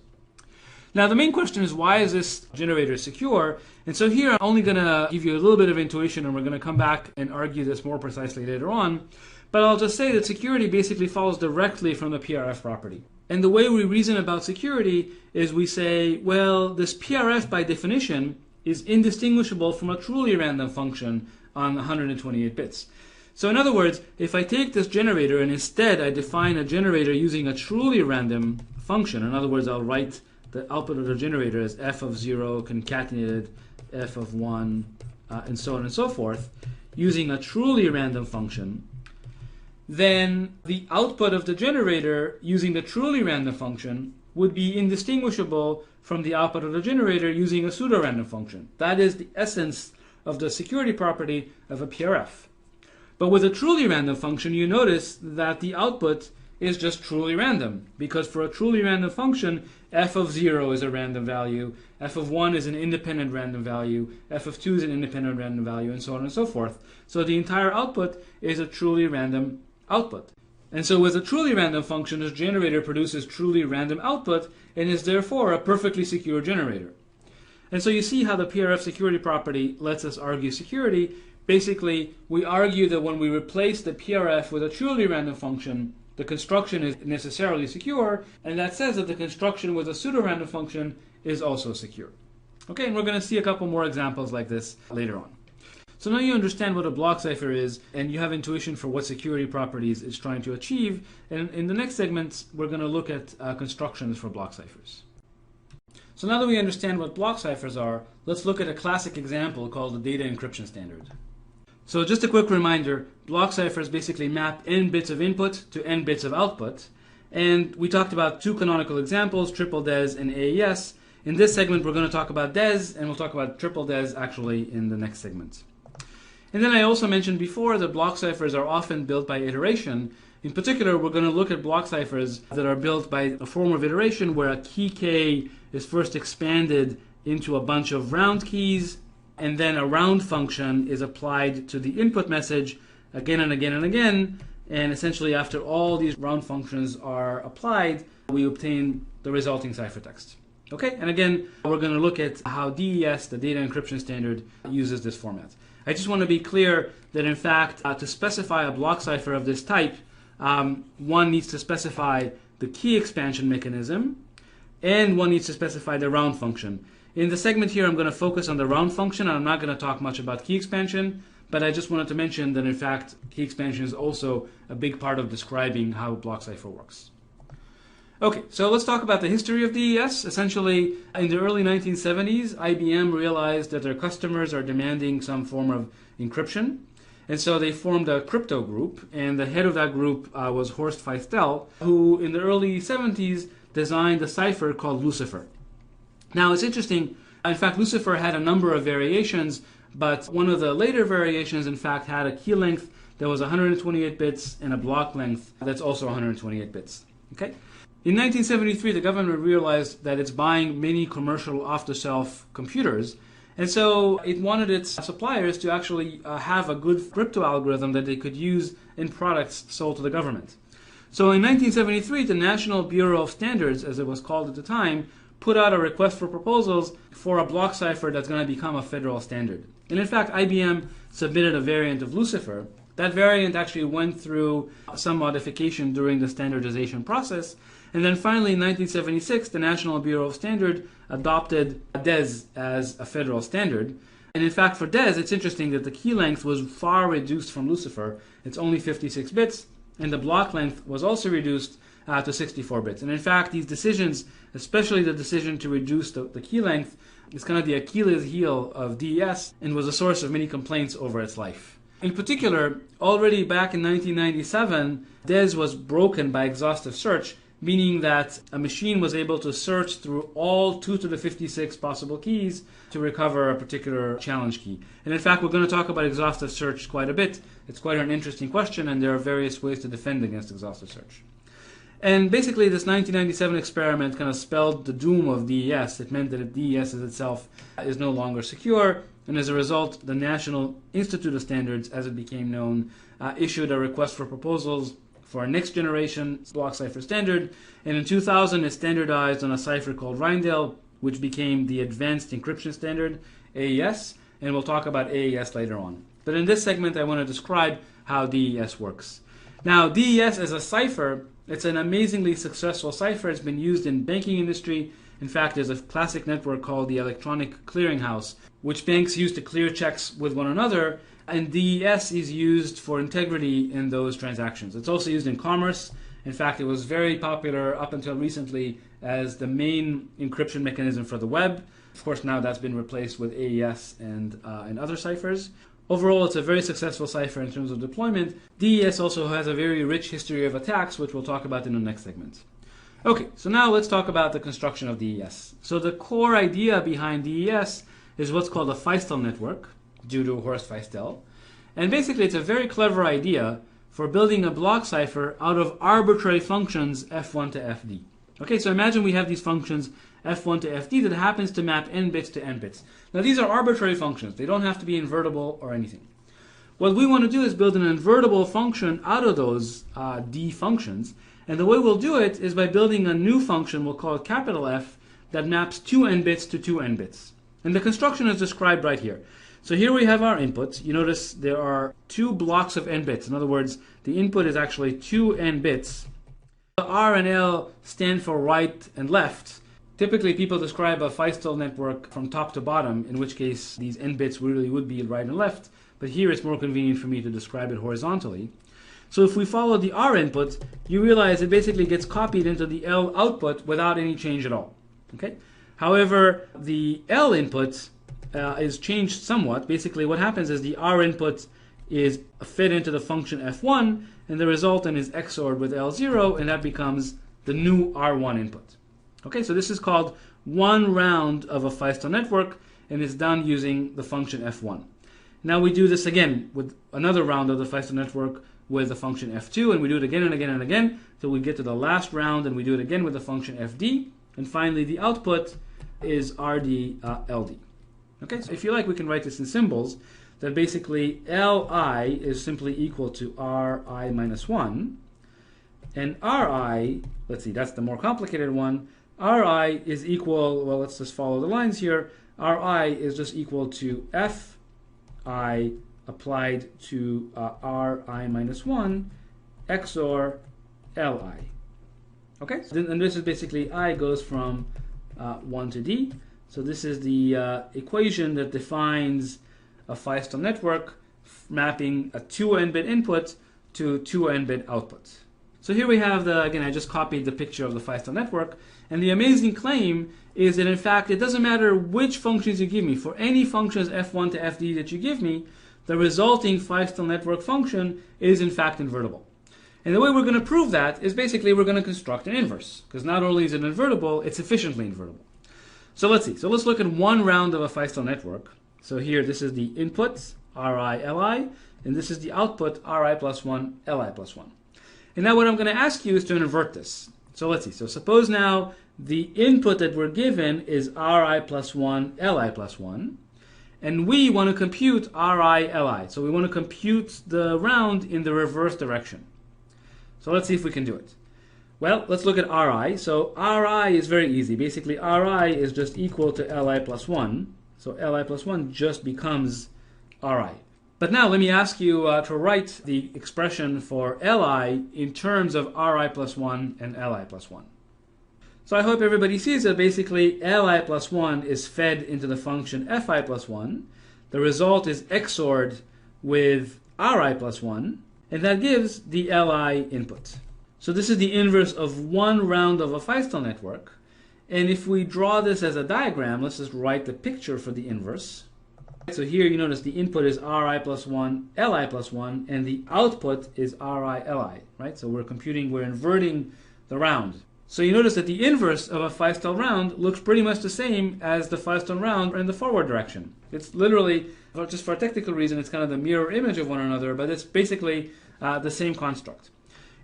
Now the main question is, why is this generator secure? And so here I'm only going to give you a little bit of intuition, and we're going to come back and argue this more precisely later on. But I'll just say that security basically follows directly from the PRF property. And the way we reason about security is we say, well, this PRF by definition is indistinguishable from a truly random function on 128 bits. So in other words, if I take this generator and instead I define a generator using a truly random function, in other words, I'll write the output of the generator as f of 0 concatenated f of 1 and so on and so forth, using a truly random function, then the output of the generator using the truly random function would be indistinguishable from the output of the generator using a pseudo-random function. That is the essence of the security property of a PRF. But with a truly random function, you notice that the output is just truly random, because for a truly random function, f of 0 is a random value, f of 1 is an independent random value, f of 2 is an independent random value, and so on and so forth. So the entire output is a truly random output. And so with a truly random function, this generator produces truly random output and is therefore a perfectly secure generator. And so you see how the PRF security property lets us argue security. Basically, we argue that when we replace the PRF with a truly random function, the construction is necessarily secure, and that says that the construction with a pseudo-random function is also secure. Okay, and we're going to see a couple more examples like this later on. So now you understand what a block cipher is, and you have intuition for what security properties it's trying to achieve. And in the next segments, we're going to look at constructions for block ciphers. So now that we understand what block ciphers are, let's look at a classic example called the data encryption standard. So just a quick reminder, block ciphers basically map n bits of input to n bits of output. And we talked about two canonical examples, triple DES and AES. In this segment, we're going to talk about DES, and we'll talk about triple DES actually in the next segment. And then I also mentioned before that block ciphers are often built by iteration. In particular, we're going to look at block ciphers that are built by a form of iteration where a key k is first expanded into a bunch of round keys, and then a round function is applied to the input message again and again and again. And essentially, after all these round functions are applied, we obtain the resulting ciphertext. Okay, and again, we're going to look at how DES, the data encryption standard, uses this format. I just want to be clear that in fact, to specify a block cipher of this type, one needs to specify the key expansion mechanism, and one needs to specify the round function. In the segment here, I'm going to focus on the round function, and I'm not going to talk much about key expansion, but I just wanted to mention that in fact, key expansion is also a big part of describing how a block cipher works. Okay, so let's talk about the history of DES. Essentially, in the early 1970s, IBM realized that their customers are demanding some form of encryption. And so they formed a crypto group, and the head of that group was Horst Feistel, who in the early 70s designed a cipher called Lucifer. Now, it's interesting. In fact, Lucifer had a number of variations, but one of the later variations, in fact, had a key length that was 128 bits and a block length that's also 128 bits. Okay? In 1973, the government realized that it's buying many commercial off-the-shelf computers, and so it wanted its suppliers to actually have a good crypto algorithm that they could use in products sold to the government. So in 1973, the National Bureau of Standards, as it was called at the time, put out a request for proposals for a block cipher that's going to become a federal standard. And in fact, IBM submitted a variant of Lucifer. That variant actually went through some modification during the standardization process. And then finally, in 1976, the National Bureau of Standards adopted DES as a federal standard. And in fact, for DES, it's interesting that the key length was far reduced from Lucifer. It's only 56 bits, and the block length was also reduced to 64 bits. And in fact, these decisions, especially the decision to reduce the key length, is kind of the Achilles heel of DES and was a source of many complaints over its life. In particular, already back in 1997, DES was broken by exhaustive search, meaning that a machine was able to search through all 2 to the 56 possible keys to recover a particular challenge key. And in fact, we're going to talk about exhaustive search quite a bit. It's quite an interesting question, and there are various ways to defend against exhaustive search. And basically, this 1997 experiment kind of spelled the doom of DES. It meant that DES itself is no longer secure, and as a result, the National Institute of Standards, as it became known, issued a request for proposals for a next generation block cipher standard. And in 2000, it standardized on a cipher called Rindale, which became the Advanced Encryption Standard, AES, and we'll talk about AES later on. But in this segment, I want to describe how DES works. Now, DES as a cipher It's an amazingly successful cipher. It's been used in banking industry. In fact, there's a classic network called the Electronic Clearinghouse, which banks use to clear checks with one another, and DES is used for integrity in those transactions. It's also used in commerce. In fact, it was very popular up until recently as the main encryption mechanism for the web. Of course, now that's been replaced with AES and other ciphers. Overall, it's a very successful cipher in terms of deployment. DES also has a very rich history of attacks, which we'll talk about in the next segment. Okay, so now let's talk about the construction of DES. So the core idea behind DES is what's called a Feistel network, due to Horst Feistel. And basically, it's a very clever idea for building a block cipher out of arbitrary functions f1 to fd. Okay, so imagine we have these functions f1 to fd that happens to map n bits to n bits. Now these are arbitrary functions. They don't have to be invertible or anything. What we want to do is build an invertible function out of those d functions. And the way we'll do it is by building a new function, we'll call it capital F, that maps 2n bits to 2n bits. And the construction is described right here. So here we have our input. You notice there are two blocks of n bits. In other words, the input is actually 2n bits. R and L stand for right and left. Typically, people describe a Feistel network from top to bottom, in which case these n bits really would be right and left. But here it's more convenient for me to describe it horizontally. So if we follow the R input, you realize it basically gets copied into the L output without any change at all. Okay? However, the L input is changed somewhat. Basically, what happens is the R input is fed into the function f1, and the resultant is XORed with L0, and that becomes the new R1 input. Okay, so this is called one round of a Feistel network, and it's done using the function f1. Now we do this again with another round of the Feistel network with the function f2, and we do it again and again and again till we get to the last round, and we do it again with the function fd, and finally the output is rd ld. Okay, so if you like, we can write this in symbols, that basically li is simply equal to ri minus 1, and ri, let's see, that's the more complicated one, ri is equal, well, let's just follow the lines here, ri is just equal to fi applied to ri minus 1 XOR li. Okay, so and this is basically I goes from 1 to d. So this is the equation that defines a Feistel network mapping a 2n-bit input to 2n-bit output. So here we have again, I just copied the picture of the Feistel network, and the amazing claim is that in fact it doesn't matter which functions you give me. For any functions f1 to fd that you give me, the resulting Feistel network function is in fact invertible. And the way we're going to prove that is basically we're going to construct an inverse, because not only is it invertible, it's efficiently invertible. So let's see. So let's look at one round of a Feistel network. So here, this is the input, ri, li, and this is the output, ri plus 1, li plus 1. And now what I'm going to ask you is to invert this. So let's see. So suppose now the input that we're given is ri plus 1, li plus 1. And we want to compute ri, li. So we want to compute the round in the reverse direction. So let's see if we can do it. Well, let's look at ri. So ri is very easy. Basically, ri is just equal to li plus 1. So li plus 1 just becomes ri. But now let me ask you to write the expression for li in terms of ri plus 1 and li plus 1. So I hope everybody sees that basically li plus 1 is fed into the function fi plus 1. The result is XORed with ri plus 1, and that gives the li input. So this is the inverse of one round of a Feistel network. And if we draw this as a diagram, let's just write the picture for the inverse. So here you notice the input is ri plus 1, li plus 1, and the output is ri, li, right? So we're inverting the round. So you notice that the inverse of a Feistel round looks pretty much the same as the Feistel round in the forward direction. It's literally, just for a technical reason, it's kind of the mirror image of one another, but it's basically the same construct.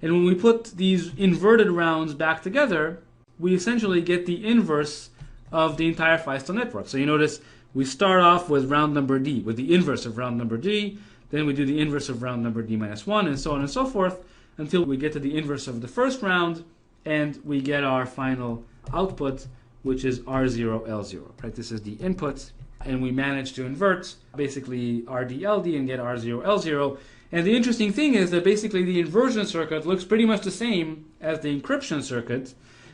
And when we put these inverted rounds back together, we essentially get the inverse of the entire Feistel network. So you notice we start off with round number d, with the inverse of round number d, then we do the inverse of round number d minus 1, and so on and so forth, until we get to the inverse of the first round, and we get our final output, which is R0, L0. Right? This is the input, and we managed to invert basically RD-LD and get R0-L0. And the interesting thing is that basically the inversion circuit looks pretty much the same as the encryption circuit,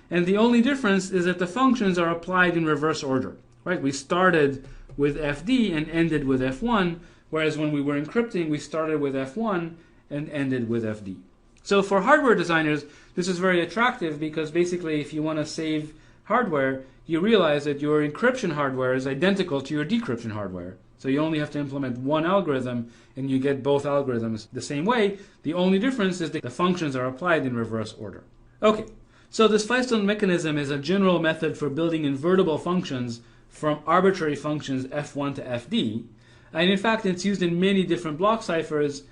and the only difference is that the functions are applied in reverse order. Right? We started with FD and ended with F1, whereas when we were encrypting, we started with F1 and ended with FD. So for hardware designers, this is very attractive because basically if you want to save hardware, you realize that your encryption hardware is identical to your decryption hardware. So you only have to implement one algorithm and you get both algorithms the same way. The only difference is that the functions are applied in reverse order. Okay, so this Feistel mechanism is a general method for building invertible functions from arbitrary functions F1 to Fd. And in fact, it's used in many different block ciphers,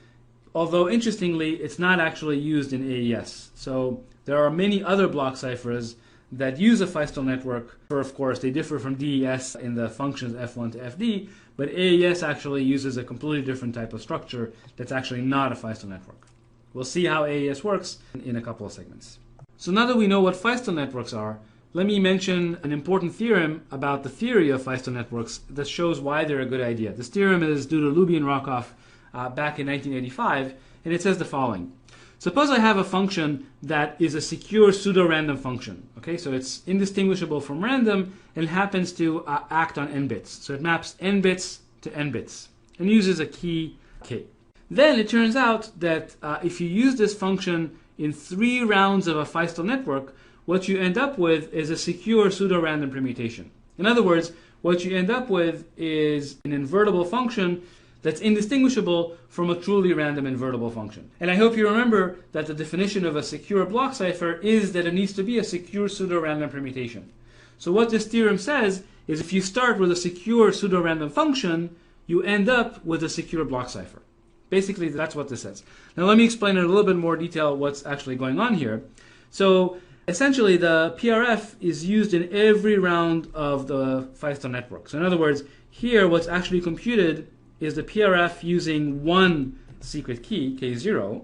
although interestingly, it's not actually used in AES. So there are many other block ciphers that use a Feistel network. Of course, they differ from DES in the functions F1 to Fd, but AES actually uses a completely different type of structure that's actually not a Feistel network. We'll see how AES works in a couple of segments. So now that we know what Feistel networks are, let me mention an important theorem about the theory of Feistel networks that shows why they're a good idea. This theorem is due to Luby and Rockoff back in 1985, and it says the following. Suppose I have a function that is a secure pseudo-random function. Okay, so it's indistinguishable from random and happens to act on n bits. So it maps n bits to n bits and uses a key k. Then it turns out that if you use this function in 3 rounds of a Feistel network, what you end up with is a secure pseudo-random permutation. In other words, what you end up with is an invertible function that's indistinguishable from a truly random invertible function. And I hope you remember that the definition of a secure block cipher is that it needs to be a secure pseudo-random permutation. So what this theorem says is if you start with a secure pseudo-random function, you end up with a secure block cipher. Basically, that's what this says. Now let me explain in a little bit more detail what's actually going on here. So essentially, the PRF is used in every round of the Feistel network. So in other words, here what's actually computed is the PRF using one secret key, K0.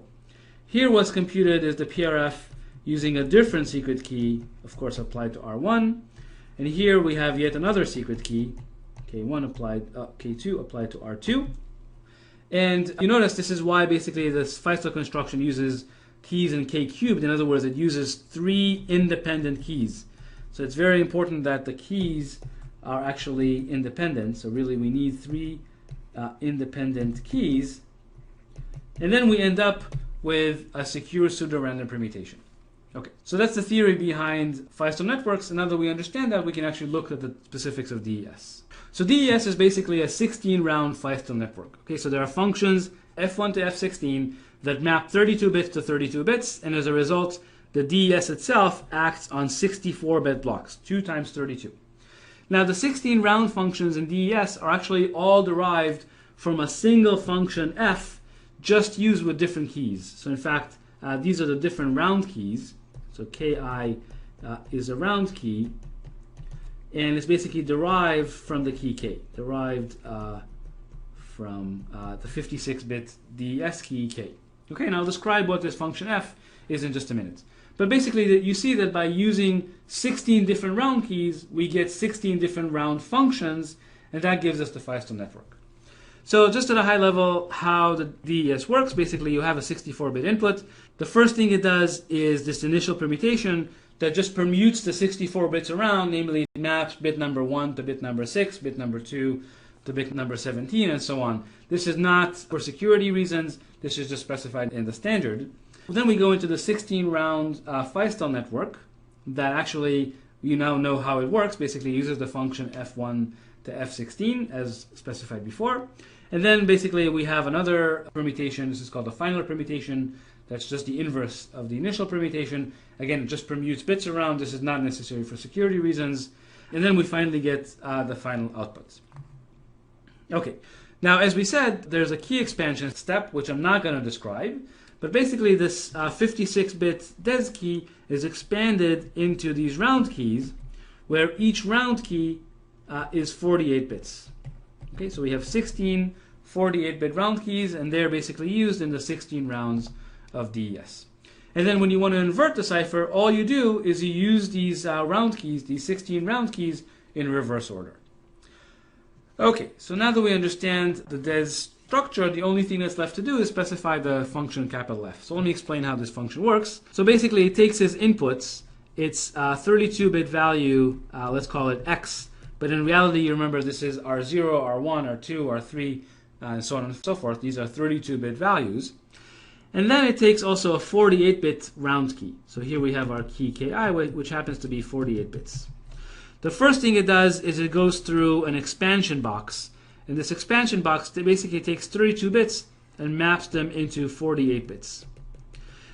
Here what's computed is the PRF using a different secret key, of course applied to R1. And here we have yet another secret key, K1 applied, K2 applied to R2. And you notice this is why basically this Feistel construction uses keys in K cubed. In other words, it uses 3 independent keys. So it's very important that the keys are actually independent. So really we need 3 independent keys. And then we end up with a secure pseudo-random permutation. Okay, so that's the theory behind Feistel networks. And now that we understand that, we can actually look at the specifics of DES. So DES is basically a 16-round Feistel network. Okay, so there are functions F1 to F16 that map 32 bits to 32 bits, and as a result, the DES itself acts on 64-bit blocks, 2 times 32. Now, the 16 round functions in DES are actually all derived from a single function f, just used with different keys. So in fact, these are the different round keys. So ki is a round key, and it's basically derived from the key k, derived from the 56-bit DES key k. Okay, and I'll describe what this function f is in just a minute. But basically, you see that by using 16 different round keys, we get 16 different round functions, and that gives us the Feistel network. So just at a high level, how the DES works, basically you have a 64-bit input. The first thing it does is this initial permutation that just permutes the 64 bits around, namely it maps bit number 1 to bit number 6, bit number 2 to bit number 17, and so on. This is not for security reasons, this is just specified in the standard. Then we go into the 16-round Feistel network that actually you now know how it works. Basically uses the function f1 to f16 as specified before. And then basically we have another permutation. This is called the final permutation. That's just the inverse of the initial permutation. Again, it just permutes bits around. This is not necessary for security reasons. And then we finally get the final output. Okay, now as we said, there's a key expansion step, which I'm not going to describe. But basically this 56-bit DES key is expanded into these round keys, where each round key is 48 bits. Okay, so we have 16 48-bit round keys, and they're basically used in the 16 rounds of DES. And then when you want to invert the cipher, all you do is you use these round keys, these 16 round keys, in reverse order. Okay, so now that we understand the DES structure, the only thing that's left to do is specify the function capital F. So let me explain how this function works. So basically it takes as inputs its 32-bit value, let's call it x, but in reality you remember this is R0, R1, R2, R3, and so on and so forth. These are 32-bit values. And then it takes also a 48-bit round key. So here we have our key ki, which happens to be 48 bits. The first thing it does is it goes through an expansion box. And this expansion box basically takes 32 bits and maps them into 48 bits.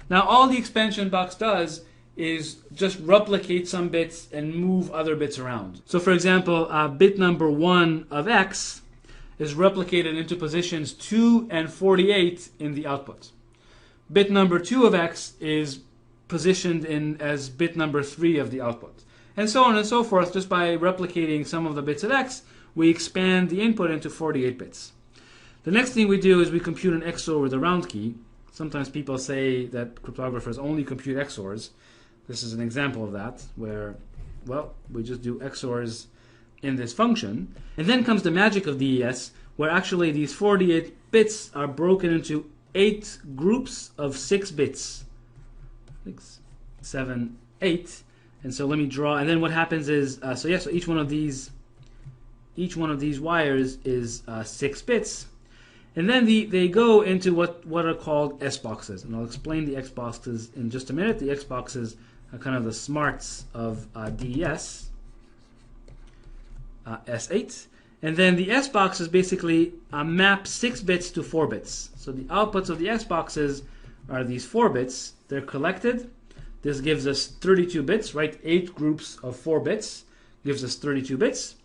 Now all the expansion box does is just replicate some bits and move other bits around. So for example, bit number 1 of x is replicated into positions 2 and 48 in the output. Bit number 2 of x is positioned in as bit number 3 of the output. And so on and so forth. Just by replicating some of the bits of x, we expand the input into 48 bits. The next thing we do is we compute an XOR with a round key. Sometimes people say that cryptographers only compute XORs. This is an example of that, where, well, we just do XORs in this function. And then comes the magic of DES, where actually these 48 bits are broken into 8 groups of 6 bits. 6, 7, 8. And so let me draw. And then what happens is, so each one of these wires is 6 bits. And then they go into what are called S boxes. And I'll explain the X boxes in just a minute. The X boxes are kind of the smarts of DES, S8. And then the S boxes basically map 6 bits to 4 bits. So the outputs of the S boxes are these 4 bits. They're collected. This gives us 32 bits, right? 8 groups of 4 bits gives us 32 bits.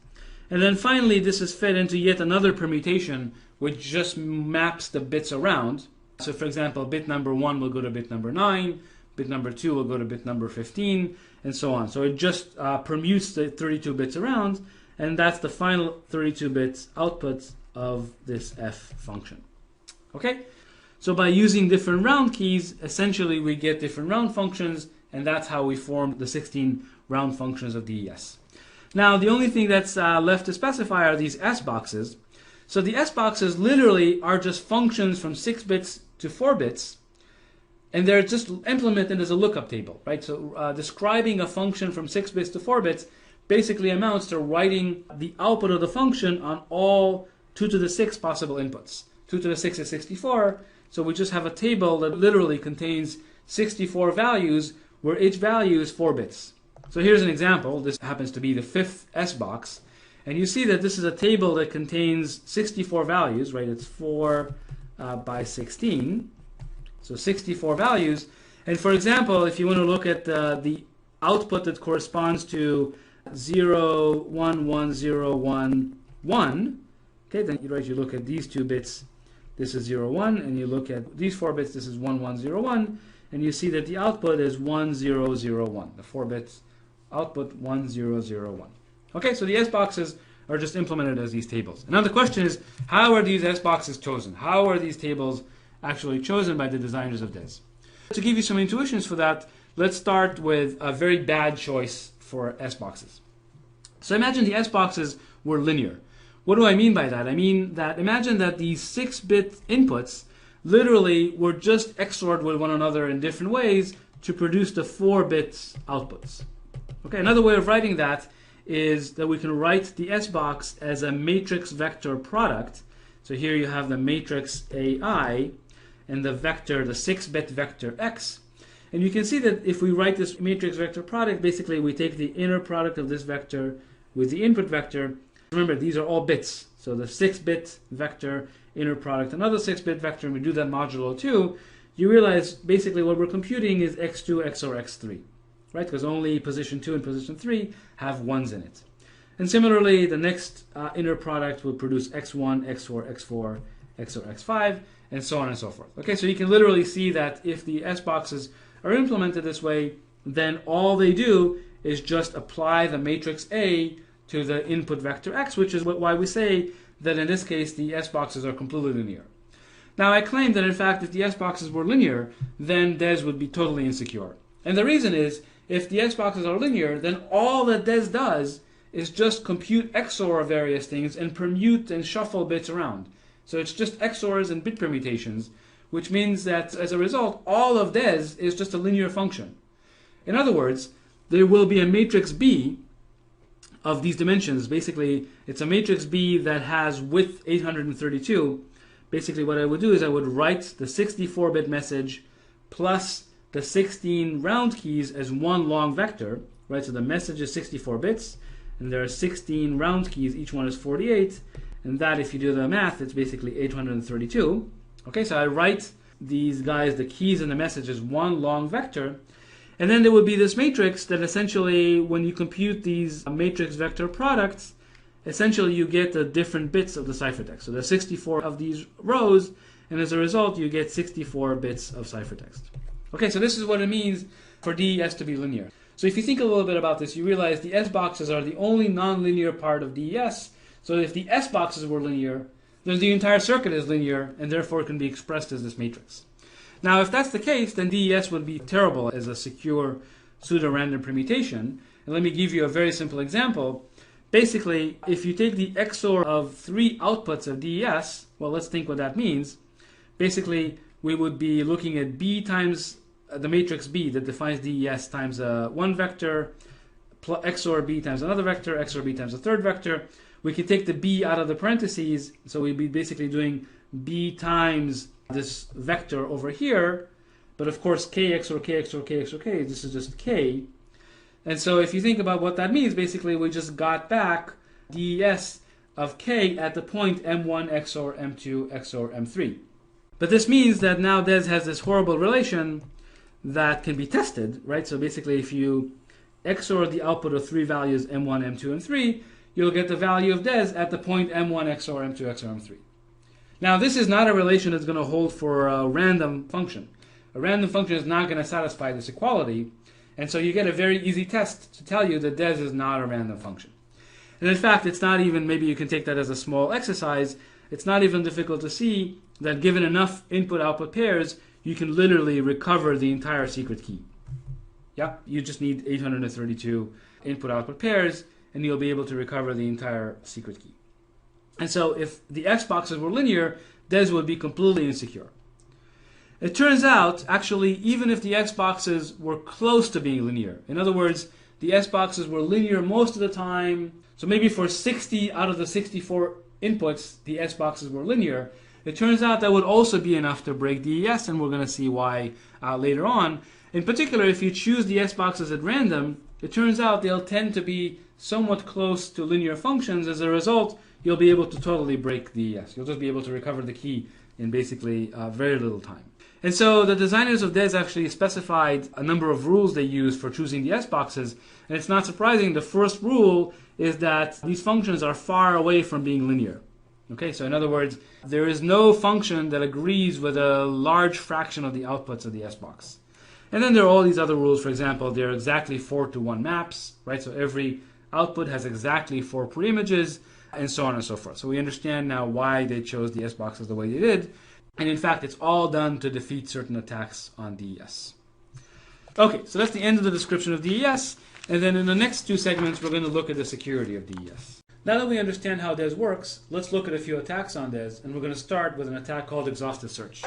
And then finally, this is fed into yet another permutation, which just maps the bits around. So for example, bit number 1 will go to bit number 9, bit number 2 will go to bit number 15, and so on. So it just permutes the 32 bits around, and that's the final 32 bits output of this F function. Okay? So by using different round keys, essentially we get different round functions, and that's how we form the 16 round functions of DES. Now, the only thing that's left to specify are these S boxes. So the S boxes literally are just functions from 6 bits to 4 bits, and they're just implemented as a lookup table, right? So describing a function from 6 bits to 4 bits basically amounts to writing the output of the function on all 2 to the 6 possible inputs. 2 to the 6 is 64, so we just have a table that literally contains 64 values, where each value is 4 bits. So here's an example. This happens to be the 5th S box. And you see that this is a table that contains 64 values, right? It's 4 by 16. So 64 values. And for example, if you want to look at the output that corresponds to 0, 1, 1, 0, 1, 1, okay, then you look at these 2 bits. This is 0, 1. And you look at these 4 bits. This is 1, 1, 0, 1. And you see that the output is 1, 0, 0, 1. The 4 bits output 1, 0, 0, 1. Okay, so the S boxes are just implemented as these tables. And now the question is, how are these S boxes chosen? How are these tables actually chosen by the designers of DES? To give you some intuitions for that, let's start with a very bad choice for S boxes. So imagine the S boxes were linear. What do I mean by that? I mean that imagine that these 6-bit inputs literally were just XORed with one another in different ways to produce the 4-bit outputs. Okay, another way of writing that is that we can write the S box as a matrix vector product. So here you have the matrix AI and the vector, the 6-bit vector X. And you can see that if we write this matrix vector product, basically we take the inner product of this vector with the input vector. Remember, these are all bits. So the 6-bit vector, inner product, another 6-bit vector, and we do that modulo 2, you realize basically what we're computing is x2, XOR x3. Right, because only position 2 and position 3 have 1s in it. And similarly, the next inner product will produce x1, x4, x4, XOR x5, and so on and so forth. Okay, so you can literally see that if the S boxes are implemented this way, then all they do is just apply the matrix A to the input vector x, which is why we say that in this case the S boxes are completely linear. Now I claim that in fact if the S boxes were linear, then DES would be totally insecure. And the reason is, if the S boxes are linear, then all that DES does is just compute XOR various things and permute and shuffle bits around. So it's just XORs and bit permutations, which means that as a result, all of DES is just a linear function. In other words, there will be a matrix B of these dimensions. Basically, it's a matrix B that has width 832. Basically, what I would do is I would write the 64-bit message plus the 16 round keys as one long vector, right? So the message is 64 bits, and there are 16 round keys, each one is 48, and that, if you do the math, it's basically 832. Okay, so I write these guys, the keys and the message, as one long vector, and then there would be this matrix that essentially, when you compute these matrix vector products, essentially you get the different bits of the ciphertext. So there's 64 of these rows, and as a result, you get 64 bits of ciphertext. Okay, so this is what it means for DES to be linear. So if you think a little bit about this, you realize the S boxes are the only nonlinear part of DES. So if the S boxes were linear, then the entire circuit is linear, and therefore it can be expressed as this matrix. Now, if that's the case, then DES would be terrible as a secure pseudo-random permutation. And let me give you a very simple example. Basically, if you take the XOR of 3 outputs of DES, well, let's think what that means. Basically, we would be looking at B times the matrix B that defines DES times one vector, XOR B times another vector, XOR B times a third vector. We could take the B out of the parentheses, so we'd be basically doing B times this vector over here, but of course K XOR K XOR K XOR K, this is just K. And so if you think about what that means, basically we just got back DES of K at the point M1 XOR M2 XOR M3. But this means that now DES has this horrible relation that can be tested, right? So basically if you XOR the output of 3 values M1, M2, and 3, you'll get the value of DES at the point M1 XOR M2 XOR M3. Now this is not a relation that's going to hold for a random function. A random function is not going to satisfy this equality, and so you get a very easy test to tell you that DES is not a random function. And in fact, it's not even, maybe you can take that as a small exercise, it's not even difficult to see that given enough input-output pairs, you can literally recover the entire secret key. Yeah, you just need 832 input-output pairs, and you'll be able to recover the entire secret key. And so if the S boxes were linear, DES would be completely insecure. It turns out, actually, even if the S boxes were close to being linear, in other words, the S boxes were linear most of the time, so maybe for 60 out of the 64 inputs, the S boxes were linear, it turns out that would also be enough to break DES, and we're going to see why later on. In particular, if you choose the S boxes at random, it turns out they'll tend to be somewhat close to linear functions. As a result, you'll be able to totally break DES. You'll just be able to recover the key in basically very little time. And so the designers of DES actually specified a number of rules they use for choosing the S boxes. And it's not surprising, the first rule is that these functions are far away from being linear. Okay, so in other words, there is no function that agrees with a large fraction of the outputs of the S box. And then there are all these other rules. For example, they're exactly 4-to-1 maps, right? So every output has exactly 4 preimages, and so on and so forth. So we understand now why they chose the S boxes the way they did. And in fact, it's all done to defeat certain attacks on DES. Okay, so that's the end of the description of DES. And then in the next 2 segments, we're going to look at the security of DES. Now that we understand how DES works, let's look at a few attacks on DES. And we're going to start with an attack called exhaustive search.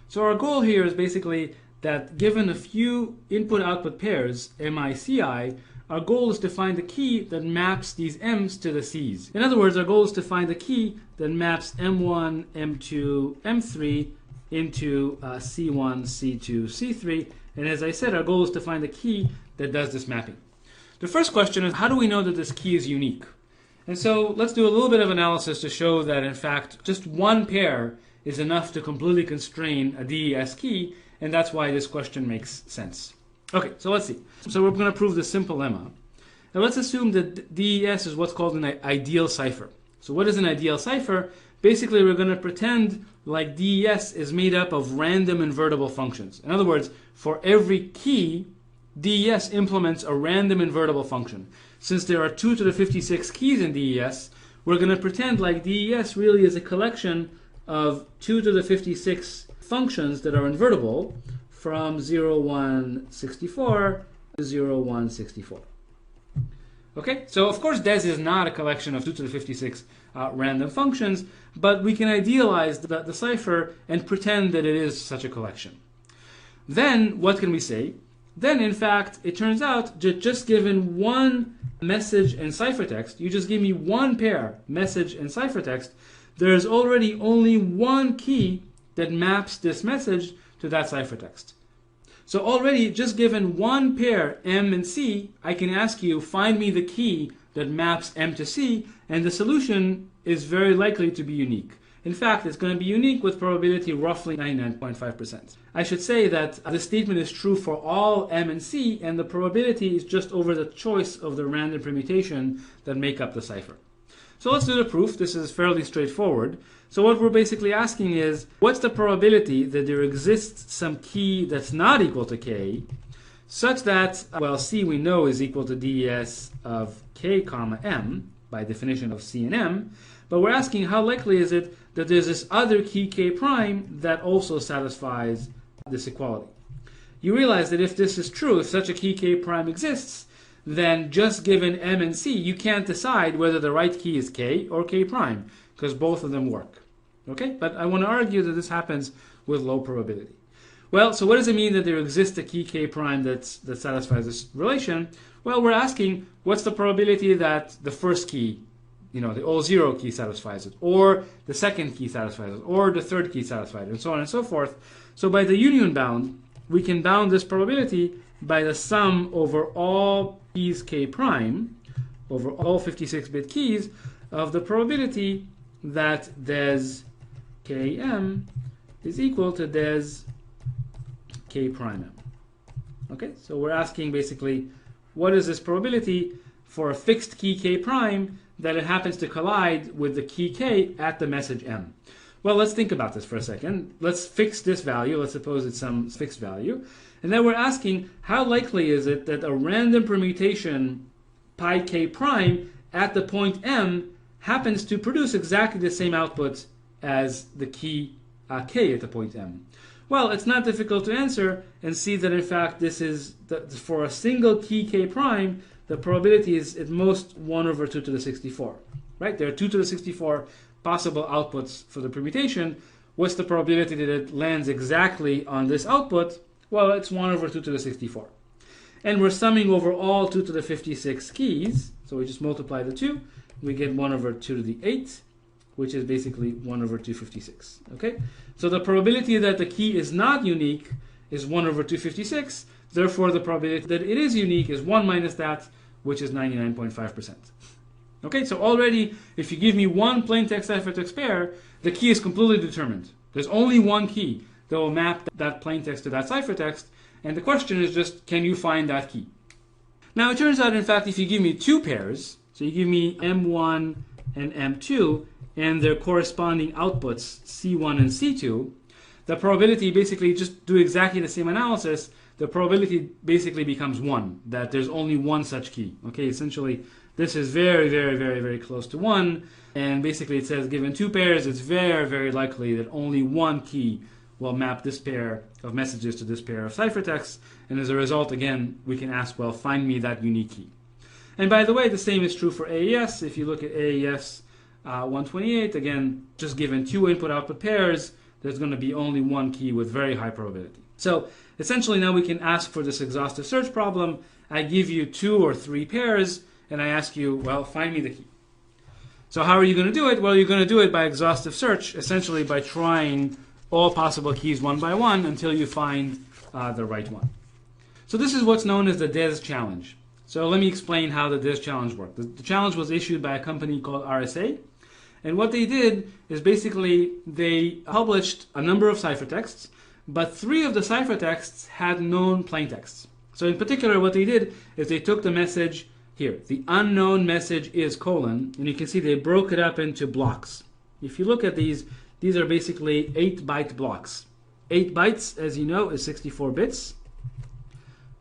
So our goal here is basically that given a few input-output pairs, MICI, our goal is to find the key that maps these M's to the C's. In other words, our goal is to find the key that maps M1, M2, M3 into C1, C2, C3. And as I said, our goal is to find the key that does this mapping. The first question is, how do we know that this key is unique? And so let's do a little bit of analysis to show that, in fact, just one pair is enough to completely constrain a DES key, and that's why this question makes sense. Okay, so let's see. So we're going to prove this simple lemma. Now let's assume that DES is what's called an ideal cipher. So what is an ideal cipher? Basically, we're going to pretend like DES is made up of random invertible functions. In other words, for every key, DES implements a random invertible function. Since there are 2 to the 56 keys in DES, we're going to pretend like DES really is a collection of 2 to the 56 functions that are invertible, from 0, 1, 64 to 0, 1, 64. Okay, so of course des is not a collection of 2 to the 56 random functions, but we can idealize the cipher and pretend that it is such a collection. Then what can we say? Then in fact it turns out that just given one message and ciphertext, you just give me one pair, message and ciphertext, there is already only one key that maps this message to that ciphertext. So already, just given one pair, M and C, I can ask you, find me the key that maps M to C, and the solution is very likely to be unique. In fact, it's going to be unique with probability roughly 99.5%. I should say that this statement is true for all M and C, and the probability is just over the choice of the random permutation that make up the cipher. So let's do the proof. This is fairly straightforward. So what we're basically asking is, what's the probability that there exists some key that's not equal to k, such that, well, C we know is equal to DES of k comma m, by definition of C and m, but we're asking how likely is it that there's this other key k prime that also satisfies this equality. You realize that if this is true, if such a key k prime exists, then just given M and C, you can't decide whether the right key is K or K prime, because both of them work. Okay? But I want to argue that this happens with low probability. Well, so what does it mean that there exists a key K prime that satisfies this relation? Well, we're asking, what's the probability that the first key, the all zero key satisfies it, or the second key satisfies it, or the third key satisfies it, and so on and so forth. So by the union bound, we can bound this probability by the sum over all keys k prime, over all 56-bit keys, of the probability that des km is equal to des k prime m. Okay, so we're asking basically, what is this probability for a fixed key k prime that it happens to collide with the key k at the message m? Well, let's think about this for a second. Let's fix this value. Let's suppose it's some fixed value. And then we're asking, how likely is it that a random permutation pi k prime at the point m happens to produce exactly the same output as the key k at the point m? Well, it's not difficult to answer and see that in fact this is, for a single key k prime, the probability is at most 1 over 2 to the 64. Right? There are 2 to the 64 possible outputs for the permutation. What's the probability that it lands exactly on this output? Well, it's 1 over 2 to the 64. And we're summing over all 2 to the 56 keys. So we just multiply the 2. We get 1 over 2 to the 8, which is basically 1 over 256. Okay? So the probability that the key is not unique is 1 over 256. Therefore, the probability that it is unique is 1 minus that, which is 99.5%. Okay, so already, if you give me one plain text ciphertext pair, the key is completely determined. There's only one key that will map that plain text to that ciphertext, and the question is just, can you find that key? Now, it turns out, in fact, if you give me two pairs, so you give me M1 and M2, and their corresponding outputs, C1 and C2, the probability, basically, just do exactly the same analysis, the probability basically becomes 1, that there's only one such key. Okay, essentially, this is very, very, very, very close to 1, and basically it says given two pairs, it's very, very likely that only one key will map this pair of messages to this pair of ciphertexts, and as a result, again, we can ask, well, find me that unique key. And by the way, the same is true for AES. If you look at AES 128, again, just given two input-output pairs, there's going to be only one key with very high probability. So essentially now we can ask for this exhaustive search problem. I give you 2 or 3 pairs, and I ask you, well, find me the key. So how are you going to do it? Well, you're going to do it by exhaustive search, essentially by trying all possible keys one by one until you find the right one. So this is what's known as the DES challenge. So let me explain how the DES challenge worked. The challenge was issued by a company called RSA. And what they did is basically they published a number of ciphertexts, but 3 of the ciphertexts had known plaintexts. So in particular, what they did is they took the message here, the unknown message is colon, and you can see they broke it up into blocks. If you look at these are basically 8-byte blocks. 8 bytes, as you know, is 64 bits.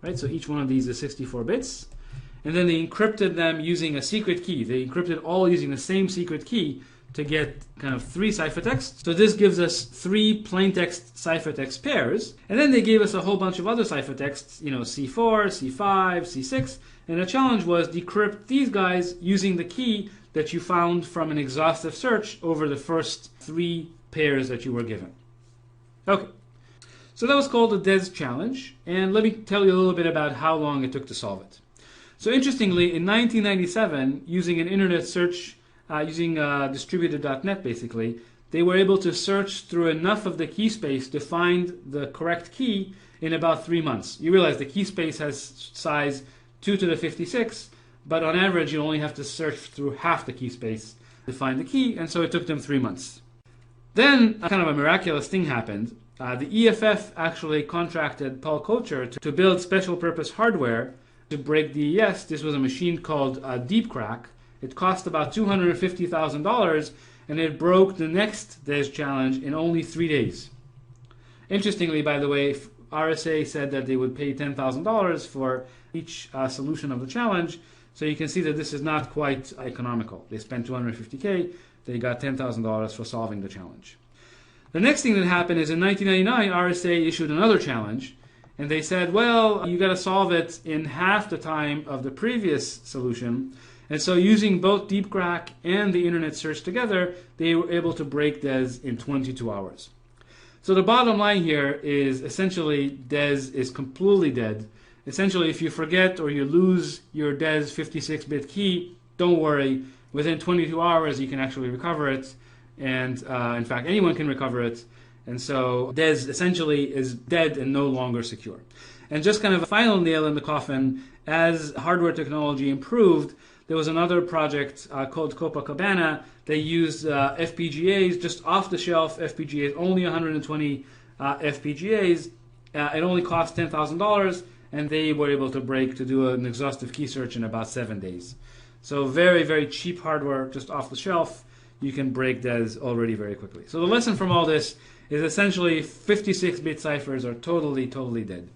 Right? So each one of these is 64 bits. And then they encrypted them using a secret key. They encrypted all using the same secret key to get kind of 3 ciphertexts. So this gives us 3 plaintext ciphertext pairs. And then they gave us a whole bunch of other ciphertexts, you know, C4, C5, C6. And the challenge was decrypt these guys using the key that you found from an exhaustive search over the first 3 pairs that you were given. Okay. So that was called the DES challenge. And let me tell you a little bit about how long it took to solve it. So interestingly, in 1997, using an internet search, using distributed.net basically, they were able to search through enough of the key space to find the correct key in about 3 months. You realize the key space has size 2 to the 56, but on average you only have to search through half the key space to find the key, and so it took them 3 months. Then kind of a miraculous thing happened. The EFF actually contracted Paul Kocher to build special purpose hardware to break DES. This was a machine called DeepCrack. It cost about $250,000, and it broke the next DES challenge in only 3 days. Interestingly, by the way, RSA said that they would pay $10,000 for each solution of the challenge, so you can see that this is not quite economical. They spent $250K, they got $10,000 for solving the challenge. The next thing that happened is in 1999, RSA issued another challenge, and they said, well, you got to solve it in half the time of the previous solution. And so using both DeepCrack and the internet search together, they were able to break DES in 22 hours. So the bottom line here is essentially DES is completely dead. Essentially, if you forget or you lose your DES 56-bit key, don't worry. Within 22 hours, you can actually recover it. And in fact, anyone can recover it. And so DES essentially is dead and no longer secure. And just kind of a final nail in the coffin, as hardware technology improved, there was another project called Copacabana. They used FPGAs, just off-the-shelf FPGAs, only 120 FPGAs. It only cost $10,000, and they were able to do an exhaustive key search in about 7 days. So very, very cheap hardware, just off the shelf. You can break DES already very quickly. So the lesson from all this is essentially 56-bit ciphers are totally, totally dead.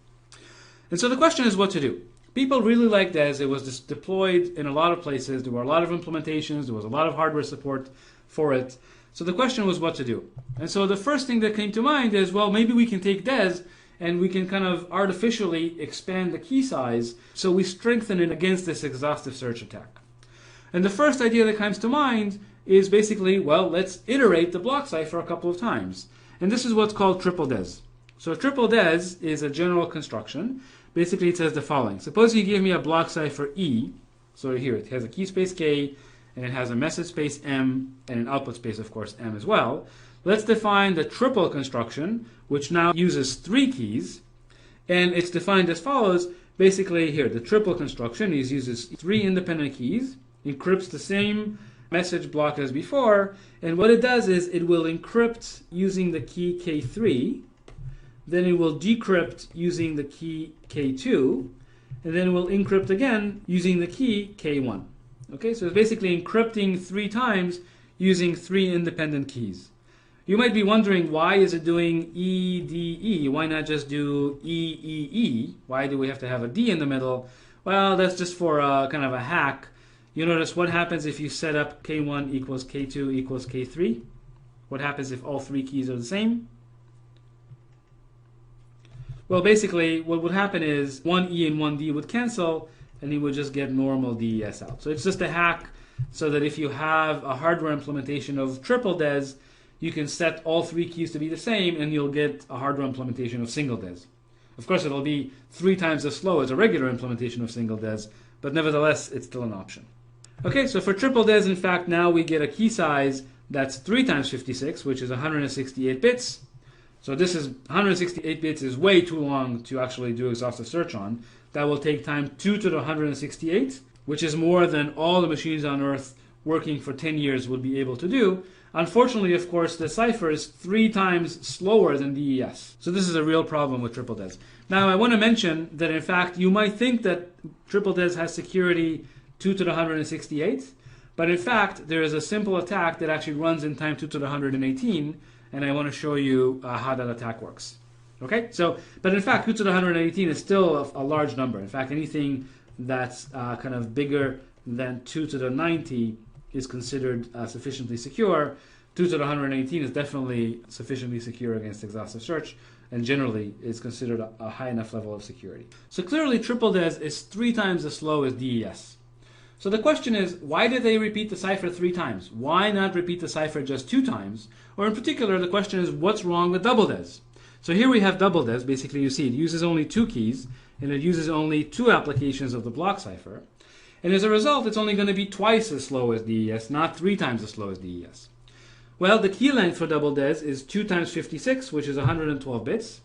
And so the question is what to do. People really like DES. It was deployed in a lot of places. There were a lot of implementations. There was a lot of hardware support for it. So the question was what to do. And so the first thing that came to mind is, well, maybe we can take DES and we can kind of artificially expand the key size so we strengthen it against this exhaustive search attack. And the first idea that comes to mind is basically, well, let's iterate the block cipher a couple of times. And this is what's called triple DES. So triple DES is a general construction. Basically, it says the following. Suppose you give me a block cipher E. So here, it has a key space K, and it has a message space M, and an output space, of course, M as well. Let's define the triple construction, which now uses 3 keys. And it's defined as follows. Basically, here, the triple construction uses 3 independent keys, encrypts the same message block as before, and what it does is it will encrypt using the key K3, then it will decrypt using the key K2, and then it will encrypt again using the key K1. Okay, so it's basically encrypting 3 times using 3 independent keys. You might be wondering, why is it doing EDE? Why not just do EEE? Why do we have to have a D in the middle? Well, that's just for kind of a hack. You notice what happens if you set up K1 equals K2 equals K3? What happens if all 3 keys are the same? Well, basically, what would happen is one E and one D would cancel, and you would just get normal DES out. So it's just a hack so that if you have a hardware implementation of triple DES, you can set all 3 keys to be the same, and you'll get a hardware implementation of single DES. Of course, it'll be 3 times as slow as a regular implementation of single DES, but nevertheless, it's still an option. Okay, so for triple DES, in fact, now we get a key size that's 3 times 56, which is 168 bits. So this is 168 bits is way too long to actually do exhaustive search on. That will take time 2 to the 168, which is more than all the machines on Earth working for 10 years would be able to do. Unfortunately, of course, the cipher is 3 times slower than DES. So this is a real problem with triple DES. Now, I want to mention that, in fact, you might think that triple DES has security 2 to the 168, but in fact, there is a simple attack that actually runs in time 2 to the 118, and I want to show you how that attack works. Okay, so, but in fact, 2 to the 118 is still a large number. In fact, anything that's kind of bigger than 2 to the 90 is considered sufficiently secure. 2 to the 118 is definitely sufficiently secure against exhaustive search, and generally is considered a high enough level of security. So clearly triple DES is 3 times as slow as DES. So the question is, why did they repeat the cipher 3 times? Why not repeat the cipher just 2 times? Or in particular, the question is, what's wrong with double DES? So here we have double DES. Basically, you see it uses only 2 keys, and it uses only 2 applications of the block cipher. And as a result, it's only going to be twice as slow as DES, not 3 times as slow as DES. Well, the key length for double DES is 2 times 56, which is 112 bits.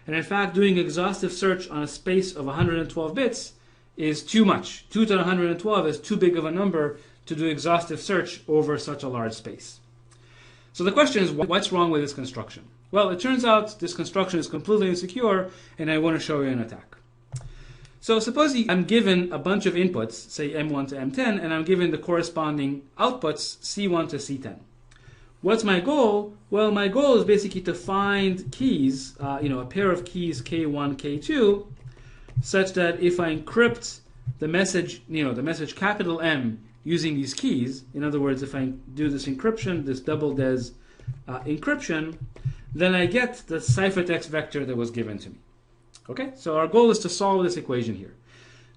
And in fact, doing exhaustive search on a space of 112 bits is too much. 2 to the 112 is too big of a number to do exhaustive search over such a large space. So the question is, what's wrong with this construction? Well, it turns out this construction is completely insecure, and I want to show you an attack. So suppose I'm given a bunch of inputs, say M1 to M10, and I'm given the corresponding outputs C1 to C10. What's my goal? Well, my goal is basically to find keys, a pair of keys K1, K2, such that if I encrypt the message, the message capital M using these keys, in other words, if I do this encryption, this double DES encryption, then I get the ciphertext vector that was given to me. Okay, so our goal is to solve this equation here.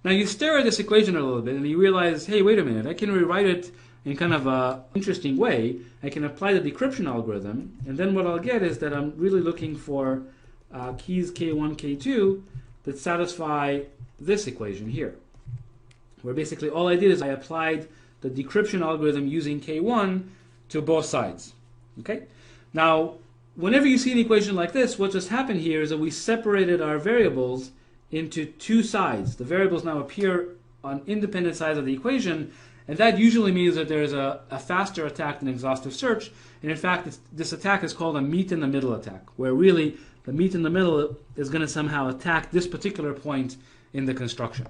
Now you stare at this equation a little bit and you realize, hey, wait a minute, I can rewrite it in kind of an interesting way. I can apply the decryption algorithm, and then what I'll get is that I'm really looking for keys K1, K2 that satisfy this equation here, where basically all I did is I applied the decryption algorithm using K1 to both sides. Okay, now whenever you see an equation like this, what just happened here is that we separated our variables into 2 sides. The variables now appear on independent sides of the equation, and that usually means that there's a faster attack than exhaustive search. And in fact, this attack is called a meet-in-the-middle attack, where really the meet in the middle is going to somehow attack this particular point in the construction.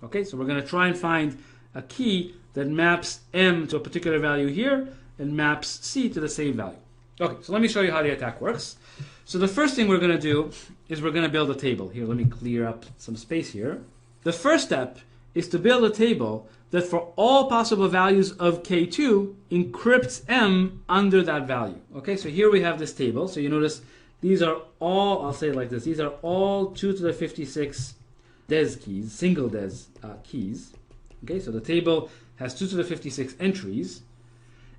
Okay, so we're going to try and find a key that maps M to a particular value here and maps C to the same value. Okay, so let me show you how the attack works. So the first thing we're going to do is we're going to build a table. Here, let me clear up some space here. The first step is to build a table that for all possible values of K2 encrypts M under that value. Okay, so here we have this table. So you notice these are all, I'll say it like this, these are all 2 to the 56 DES keys, single DES keys. Okay, so the table has 2 to the 56 entries.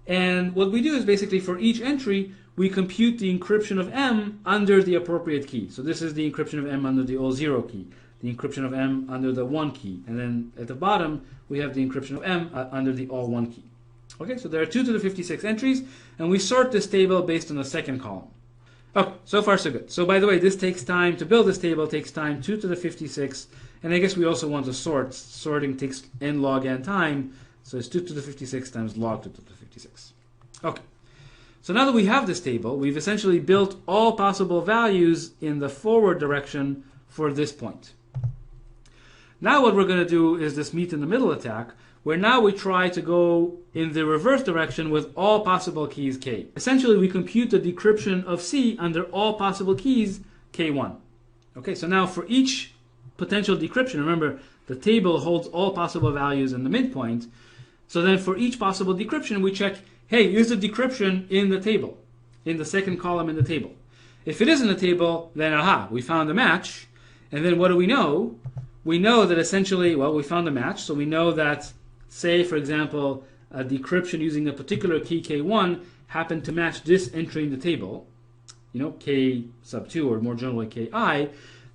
And what we do is basically for each entry, we compute the encryption of M under the appropriate key. So this is the encryption of M under the all0 key, the encryption of M under the 1 key, and then at the bottom, we have the encryption of M under the all1 key. Okay, so there are 2 to the 56 entries, and we sort this table based on the second column. Okay, so far so good. So by the way, this takes time to build this table, takes time 2 to the 56, and I guess we also want to sort. Sorting takes n log n time, so it's 2 to the 56 times log 2 to the 56. Okay, so now that we have this table, we've essentially built all possible values in the forward direction for this point. Now what we're going to do is this meet in the middle attack, where now we try to go in the reverse direction with all possible keys K. Essentially, we compute the decryption of C under all possible keys K1. Okay, so now for each potential decryption, remember the table holds all possible values in the midpoint. So then for each possible decryption, we check, hey, is the decryption in the table, in the second column in the table? If it is in the table, then aha, we found a match. And then what do we know? We know that essentially, well, we found a match. So we know that, say, for example, a decryption using a particular key K1 happened to match this entry in the table, K sub 2 or more generally Ki,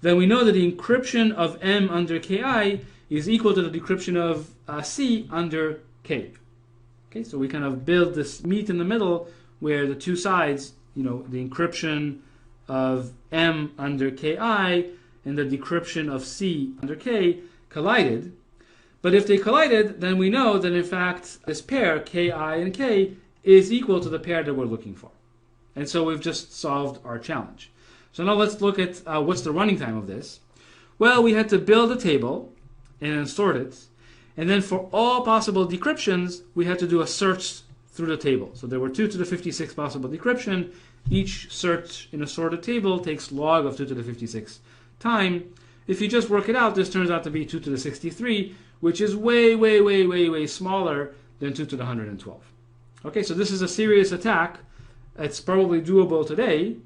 then we know that the encryption of M under Ki is equal to the decryption of C under K. Okay, so we kind of build this meet in the middle where the two sides, the encryption of M under Ki and the decryption of C under K collided. But if they collided, then we know that in fact this pair, Ki and K, is equal to the pair that we're looking for. And so we've just solved our challenge. So now let's look at what's the running time of this. Well, we had to build a table and then sort it. And then for all possible decryptions, we had to do a search through the table. So there were 2 to the 56 possible decryption. Each search in a sorted table takes log of 2 to the 56 time. If you just work it out, this turns out to be 2 to the 63, which is way, way, way, way, way smaller than 2 to the 112. Okay, so this is a serious attack. It's probably doable today.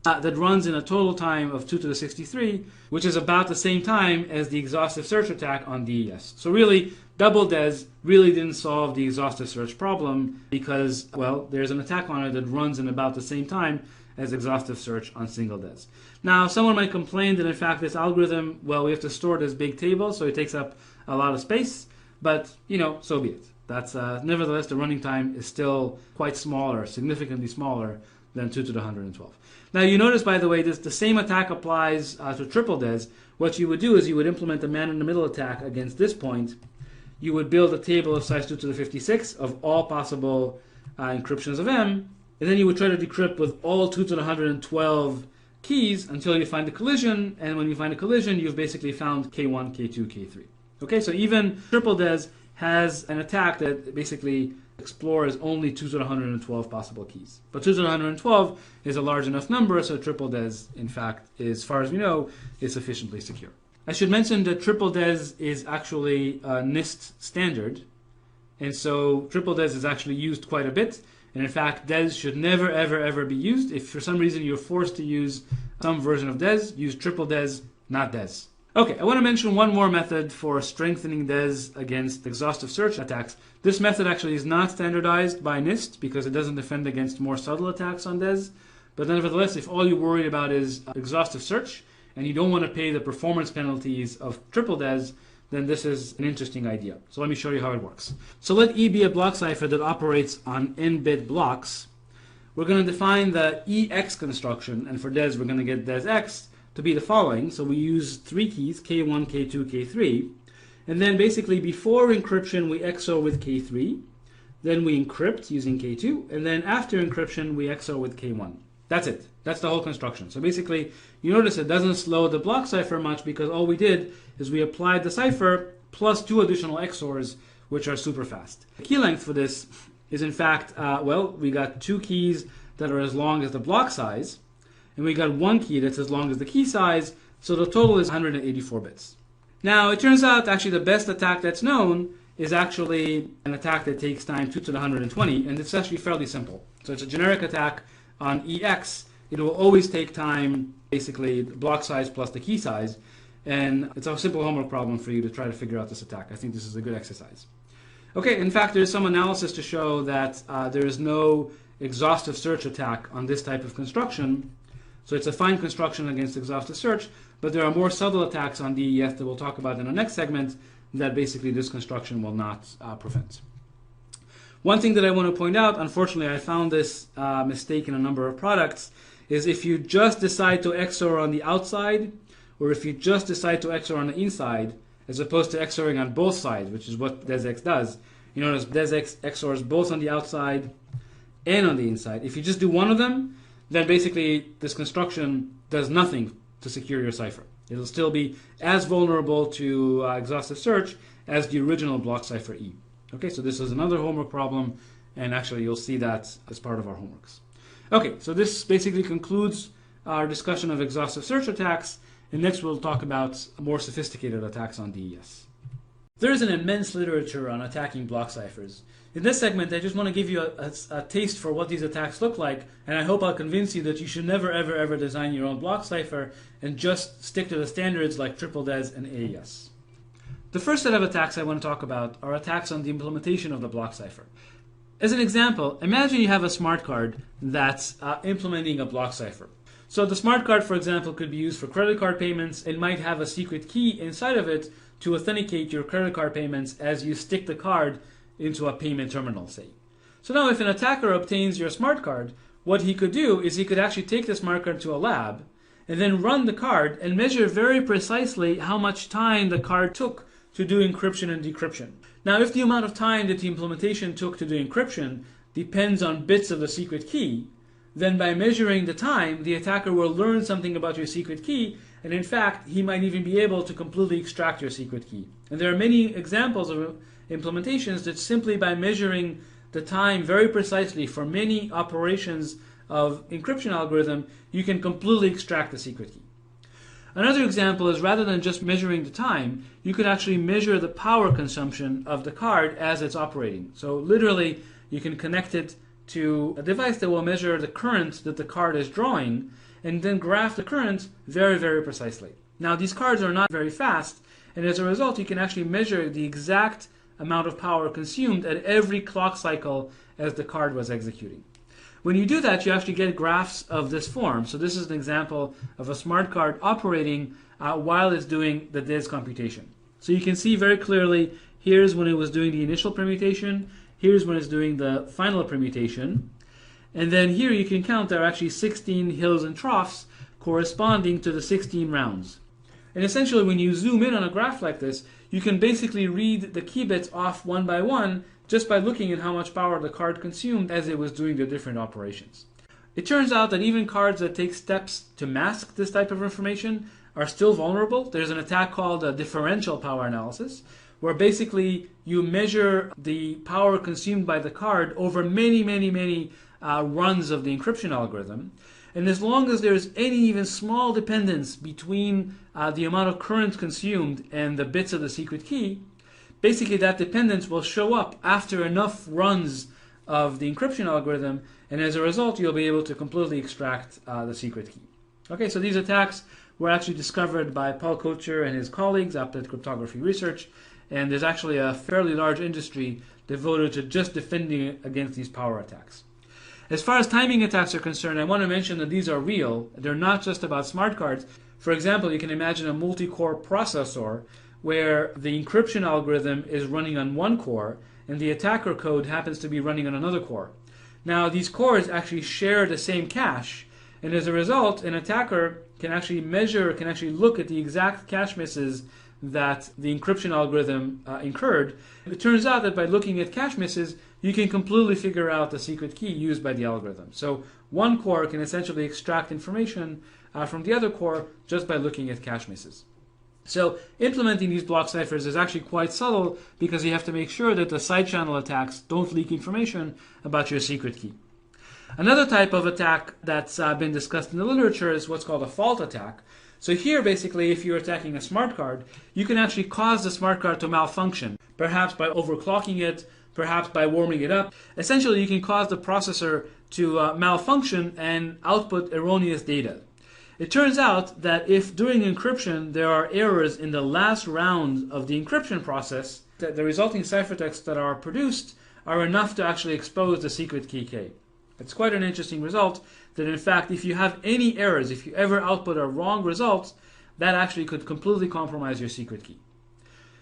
That runs in a total time of 2 to the 63, which is about the same time as the exhaustive search attack on DES. So really, double DES really didn't solve the exhaustive search problem because, well, there's an attack on it that runs in about the same time as exhaustive search on single DES. Now, someone might complain that in fact this algorithm, well, we have to store this big table, so it takes up a lot of space, but, you know, so be it. That's nevertheless, the running time is still quite smaller, significantly smaller than 2 to the 112. Now you notice, by the way, the same attack applies to triple DES. What you would do is you would implement a man-in-the-middle attack against this point. You would build a table of size 2 to the 56 of all possible encryptions of M, and then you would try to decrypt with all 2 to the 112 keys until you find a collision, and when you find a collision, you've basically found K1, K2, K3. Okay, so even triple DES has an attack that basically explores only 2 to the 112 possible keys. But 2 to the 112 is a large enough number, so triple DES, in fact, as far as we know, is sufficiently secure. I should mention that triple DES is actually a NIST standard, and so triple DES is actually used quite a bit, and in fact, DES should never, ever, ever be used. If for some reason you're forced to use some version of DES, use triple DES, not DES. Okay, I want to mention one more method for strengthening DES against exhaustive search attacks. This method actually is not standardized by NIST because it doesn't defend against more subtle attacks on DES. But nevertheless, if all you're worried about is exhaustive search and you don't want to pay the performance penalties of triple DES, then this is an interesting idea. So let me show you how it works. So let E be a block cipher that operates on n-bit blocks. We're going to define the EX construction, and for DES we're going to get DESX to be the following. So we use 3 keys, K1, K2, K3. And then basically before encryption, we XOR with K3. Then we encrypt using K2. And then after encryption, we XOR with K1. That's it. That's the whole construction. So basically, you notice it doesn't slow the block cipher much because all we did is we applied the cipher plus 2 additional XORs, which are super fast. The key length for this is in fact, well, we got 2 keys that are as long as the block size. And we got 1 key that's as long as the key size, so the total is 184 bits. Now, it turns out actually the best attack that's known is actually an attack that takes time 2 to the 120, and it's actually fairly simple. So it's a generic attack on EX. It will always take time, basically the block size plus the key size, and it's a simple homework problem for you to try to figure out this attack. I think this is a good exercise. Okay, in fact, there's some analysis to show that there is no exhaustive search attack on this type of construction. So it's a fine construction against exhaustive search, but there are more subtle attacks on DES that we'll talk about in the next segment that basically this construction will not prevent. One thing that I want to point out, unfortunately I found this mistake in a number of products, is if you just decide to XOR on the outside, or if you just decide to XOR on the inside, as opposed to XORing on both sides, which is what DESX does. You notice DESX XORs both on the outside and on the inside. If you just do one of them, then basically this construction does nothing to secure your cipher. It'll still be as vulnerable to exhaustive search as the original block cipher E. Okay, so this is another homework problem, and actually you'll see that as part of our homeworks. Okay, so this basically concludes our discussion of exhaustive search attacks, and next we'll talk about more sophisticated attacks on DES. There is an immense literature on attacking block ciphers. In this segment, I just want to give you a taste for what these attacks look like, and I hope I'll convince you that you should never, ever, ever design your own block cipher and just stick to the standards like triple DES and AES. The first set of attacks I want to talk about are attacks on the implementation of the block cipher. As an example, imagine you have a smart card that's implementing a block cipher. So the smart card, for example, could be used for credit card payments and might have a secret key inside of it to authenticate your credit card payments as you stick the card into a payment terminal, say. So now if an attacker obtains your smart card, what he could do is he could actually take the smart card to a lab and then run the card and measure very precisely how much time the card took to do encryption and decryption. Now, if the amount of time that the implementation took to do encryption depends on bits of the secret key, then by measuring the time, the attacker will learn something about your secret key, and in fact, he might even be able to completely extract your secret key. And there are many examples of implementations that simply by measuring the time very precisely for many operations of encryption algorithm, you can completely extract the secret key. Another example is rather than just measuring the time, you could actually measure the power consumption of the card as it's operating. So literally, you can connect it to a device that will measure the current that the card is drawing and then graph the current very, very precisely. Now, these cards are not very fast, and as a result, you can actually measure the exact amount of power consumed at every clock cycle as the card was executing. When you do that, you actually get graphs of this form. So this is an example of a smart card operating while it's doing the DIS computation. So you can see very clearly, here's when it was doing the initial permutation, here's when it's doing the final permutation, and then here you can count there are actually 16 hills and troughs corresponding to the 16 rounds. And essentially, when you zoom in on a graph like this, you can basically read the key bits off one by one just by looking at how much power the card consumed as it was doing the different operations. It turns out that even cards that take steps to mask this type of information are still vulnerable. There's an attack called a differential power analysis, where basically you measure the power consumed by the card over many runs of the encryption algorithm. And as long as there's any even small dependence between the amount of current consumed and the bits of the secret key, basically that dependence will show up after enough runs of the encryption algorithm, and as a result you'll be able to completely extract the secret key. Okay, so these attacks were actually discovered by Paul Kocher and his colleagues up at Cryptography Research, and there's actually a fairly large industry devoted to just defending against these power attacks. As far as timing attacks are concerned, I want to mention that these are real. They're not just about smart cards. For example, you can imagine a multi-core processor where the encryption algorithm is running on one core and the attacker code happens to be running on another core. Now, these cores actually share the same cache, and as a result, an attacker can actually look at the exact cache misses that the encryption algorithm incurred. It turns out that by looking at cache misses, you can completely figure out the secret key used by the algorithm. So one core can essentially extract information from the other core just by looking at cache misses. So implementing these block ciphers is actually quite subtle because you have to make sure that the side channel attacks don't leak information about your secret key. Another type of attack that's been discussed in the literature is what's called a fault attack. So here, basically, if you're attacking a smart card, you can actually cause the smart card to malfunction, perhaps by overclocking it, perhaps by warming it up. Essentially, you can cause the processor to malfunction and output erroneous data. It turns out that if during encryption there are errors in the last round of the encryption process, that the resulting ciphertexts that are produced are enough to actually expose the secret key K. It's quite an interesting result that, in fact, if you have any errors, if you ever output a wrong result, that actually could completely compromise your secret key.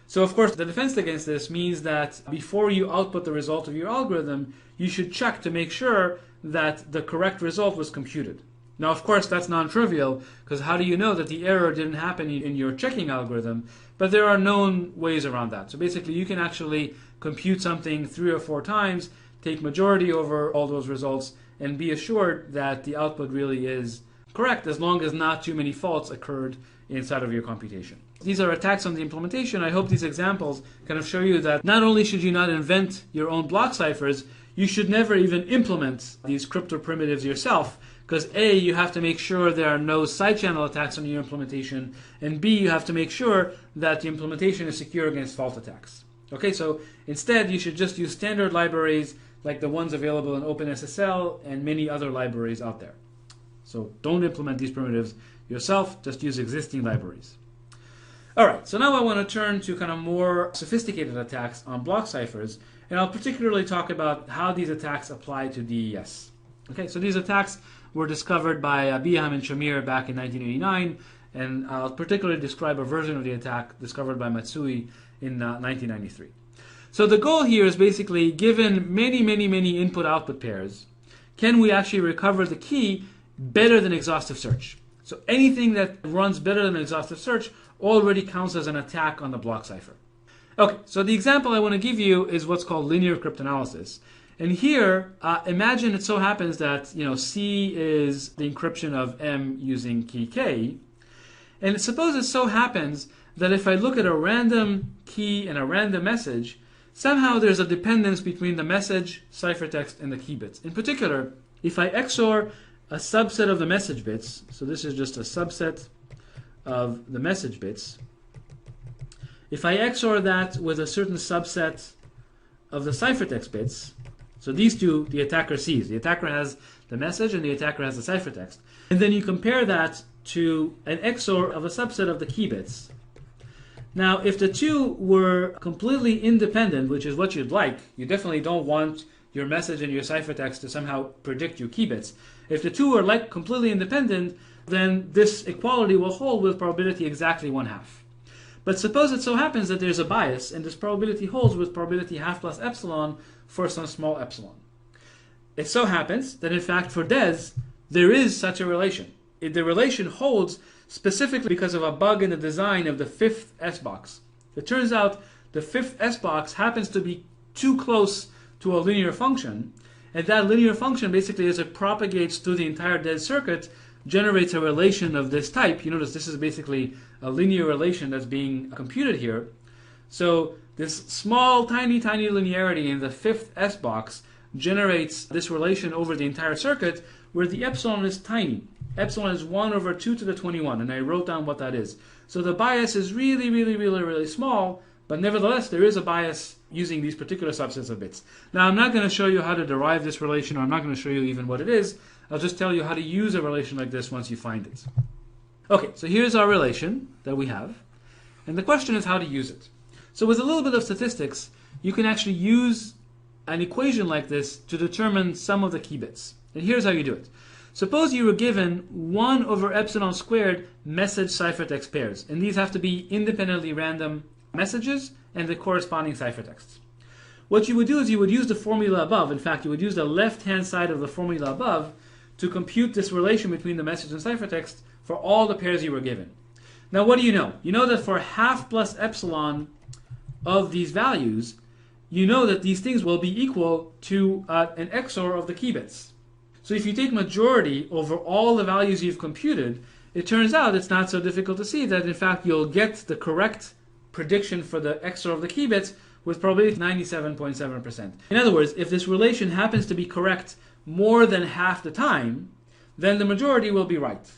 So, of course, the defense against this means that before you output the result of your algorithm, you should check to make sure that the correct result was computed. Now, of course, that's non-trivial, because how do you know that the error didn't happen in your checking algorithm? But there are known ways around that. So basically, you can actually compute something 3 or 4 times, take majority over all those results, and be assured that the output really is correct, as long as not too many faults occurred inside of your computation. These are attacks on the implementation. I hope these examples kind of show you that not only should you not invent your own block ciphers, you should never even implement these crypto primitives yourself, because A, you have to make sure there are no side channel attacks on your implementation, and B, you have to make sure that the implementation is secure against fault attacks. Okay, so instead you should just use standard libraries like the ones available in OpenSSL and many other libraries out there. So don't implement these primitives yourself, just use existing libraries. Alright, so now I want to turn to kind of more sophisticated attacks on block ciphers, and I'll particularly talk about how these attacks apply to DES. Okay, so these attacks were discovered by Biham and Shamir back in 1989, and I'll particularly describe a version of the attack discovered by Matsui in 1993. So the goal here is basically, given many input-output pairs, can we actually recover the key better than exhaustive search? So anything that runs better than exhaustive search already counts as an attack on the block cipher. Okay, so the example I want to give you is what's called linear cryptanalysis. And here, imagine it so happens that C is the encryption of M using key K. And suppose it so happens that if I look at a random key and a random message, somehow there's a dependence between the message, ciphertext, and the key bits. In particular, if I XOR a subset of the message bits, so this is just a subset of the message bits, if I XOR that with a certain subset of the ciphertext bits, so these two the attacker sees. The attacker has the message and the attacker has the ciphertext. And then you compare that to an XOR of a subset of the key bits. Now, if the two were completely independent, which is what you'd like, you definitely don't want your message and your ciphertext to somehow predict your key bits. If the two are like completely independent, then this equality will hold with probability exactly 1/2. But suppose it so happens that there's a bias, and this probability holds with probability half plus epsilon for some small epsilon. It so happens that in fact for DES, there is such a relation. The relation holds specifically because of a bug in the design of the 5th S-box. It turns out the 5th S-box happens to be too close to a linear function, and that linear function basically, as it propagates through the entire DES circuit, generates a relation of this type. You notice this is basically a linear relation that's being computed here. So this small, tiny linearity in the 5th S-box generates this relation over the entire circuit where the epsilon is tiny. Epsilon is 1/2^21, and I wrote down what that is. So the bias is really small, but nevertheless there is a bias using these particular subsets of bits. Now I'm not going to show you how to derive this relation, or I'm not going to show you even what it is. I'll just tell you how to use a relation like this once you find it. Okay, so here's our relation that we have, and the question is how to use it. So with a little bit of statistics, you can actually use an equation like this to determine some of the key bits. And here's how you do it. Suppose you were given 1/epsilon² message ciphertext pairs, and these have to be independently random messages and the corresponding ciphertexts. What you would do is you would use the formula above. In fact, you would use the left-hand side of the formula above to compute this relation between the message and ciphertext for all the pairs you were given. Now, what do you know? You know that for half plus epsilon of these values, you know that these things will be equal to an XOR of the key bits. So if you take majority over all the values you've computed, it turns out it's not so difficult to see that in fact you'll get the correct prediction for the XOR of the key bits with probability 97.7%. In other words, if this relation happens to be correct more than half the time, then the majority will be right.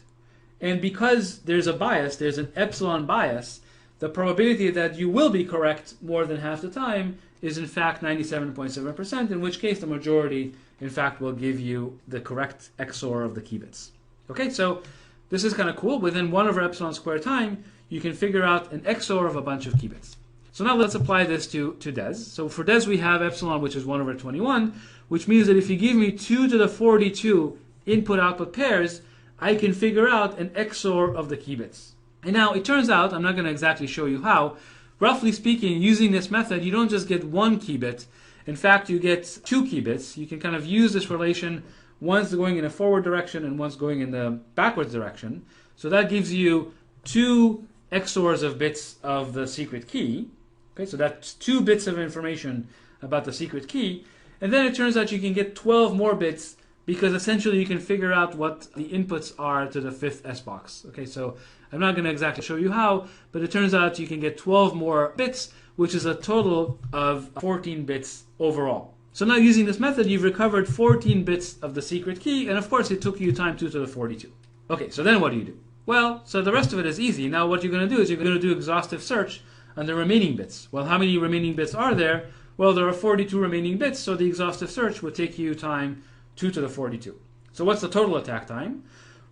And because there's a bias, there's an epsilon bias, the probability that you will be correct more than half the time is in fact 97.7%, in which case the majority in fact will give you the correct XOR of the key bits. Okay, so this is kind of cool. Within 1/epsilon² time, you can figure out an XOR of a bunch of key bits. So now let's apply this to DES. So for DES we have epsilon, which is 1/21, which means that if you give me 2^42 input-output pairs, I can figure out an XOR of the key bits. And now it turns out, I'm not going to exactly show you how, roughly speaking, using this method, you don't just get one key bit. In fact, you get 2 key bits. You can kind of use this relation, one's going in a forward direction and one's going in the backwards direction. So that gives you 2 XORs of bits of the secret key. Okay, so that's 2 bits of information about the secret key. And then it turns out you can get 12 more bits because essentially you can figure out what the inputs are to the 5th S-box. Okay, so I'm not going to exactly show you how, but it turns out you can get 12 more bits, which is a total of 14 bits overall. So now using this method, you've recovered 14 bits of the secret key, and of course it took you time 2^42. Okay, so then what do you do? Well, so the rest of it is easy. Now what you're going to do is you're going to do exhaustive search on the remaining bits. Well, how many remaining bits are there? Well, there are 42 remaining bits, so the exhaustive search would take you time 2^42. So what's the total attack time?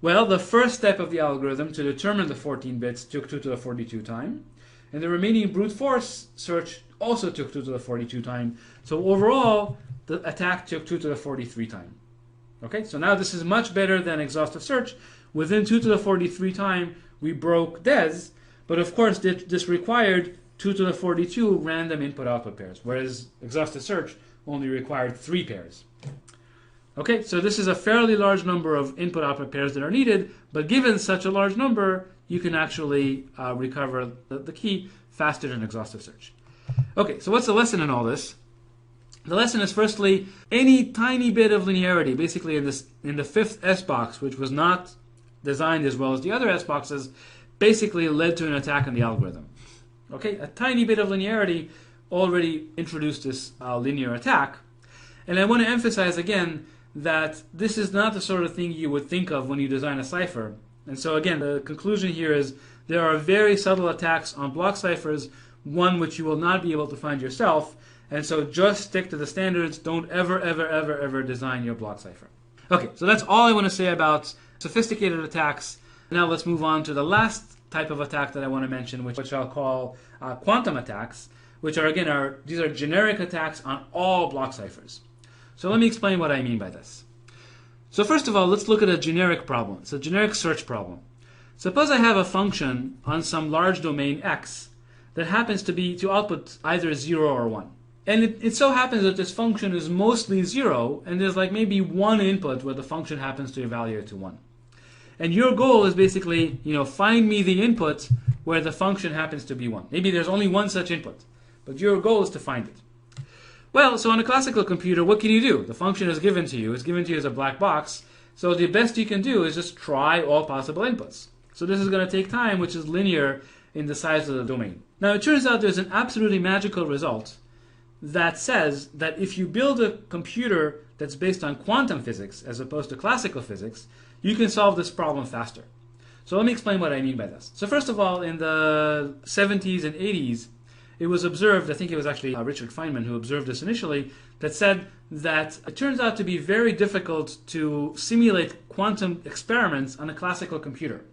Well, the first step of the algorithm to determine the 14 bits took 2^42 time, and the remaining brute force search also took 2^42 time. So overall, the attack took 2^43 time. Okay, so now this is much better than exhaustive search. Within 2^43 time, we broke DES, but of course this required 2^42 random input-output pairs, whereas exhaustive search only required 3 pairs. Okay, so this is a fairly large number of input-output pairs that are needed, but given such a large number, you can actually recover the key faster than exhaustive search. Okay, so what's the lesson in all this? The lesson is firstly, any tiny bit of linearity, basically in the 5th S-box, which was not designed as well as the other S-boxes, basically led to an attack on the algorithm. Okay, a tiny bit of linearity already introduced this linear attack. And I want to emphasize again that this is not the sort of thing you would think of when you design a cipher. And so again, the conclusion here is there are very subtle attacks on block ciphers, one which you will not be able to find yourself. And so just stick to the standards. Don't ever design your block cipher. Okay, so that's all I want to say about sophisticated attacks. Now let's move on to the last type of attack that I want to mention, which I'll call quantum attacks, which are, again, these are generic attacks on all block ciphers. So let me explain what I mean by this. So first of all, let's look at a generic problem. It's a generic search problem. Suppose I have a function on some large domain X that happens to output either 0 or 1. And it so happens that this function is mostly 0, and there's like maybe one input where the function happens to evaluate to 1. And your goal is basically, find me the input where the function happens to be 1. Maybe there's only one such input, but your goal is to find it. Well, so on a classical computer, what can you do? The function is given to you. It's given to you as a black box. So the best you can do is just try all possible inputs. So this is going to take time, which is linear in the size of the domain. Now, it turns out there's an absolutely magical result that says that if you build a computer that's based on quantum physics as opposed to classical physics, you can solve this problem faster. So let me explain what I mean by this. So first of all, in the 70s and 80s, it was observed, I think it was actually Richard Feynman who observed this initially, that said that it turns out to be very difficult to simulate quantum experiments on a classical computer.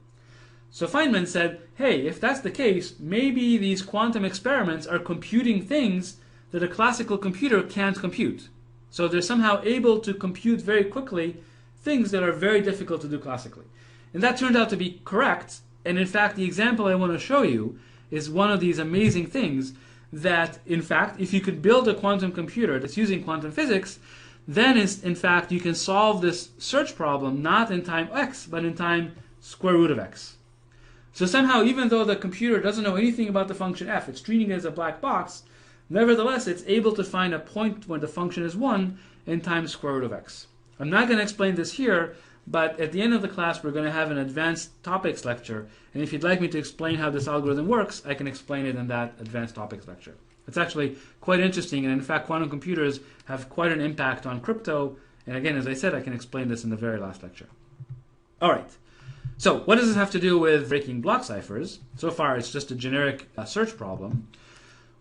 So Feynman said, hey, if that's the case, maybe these quantum experiments are computing things that a classical computer can't compute. So they're somehow able to compute very quickly things that are very difficult to do classically. And that turned out to be correct. And in fact, the example I want to show you is one of these amazing things that, in fact, if you could build a quantum computer that's using quantum physics, then in fact you can solve this search problem not in time x, but in time square root of x. So somehow, even though the computer doesn't know anything about the function f, it's treating it as a black box, nevertheless, it's able to find a point when the function is 1 in time square root of x. I'm not going to explain this here, but at the end of the class, we're going to have an advanced topics lecture. And if you'd like me to explain how this algorithm works, I can explain it in that advanced topics lecture. It's actually quite interesting. And in fact, quantum computers have quite an impact on crypto. And again, as I said, I can explain this in the very last lecture. All right. So what does this have to do with breaking block ciphers? So far, it's just a generic search problem.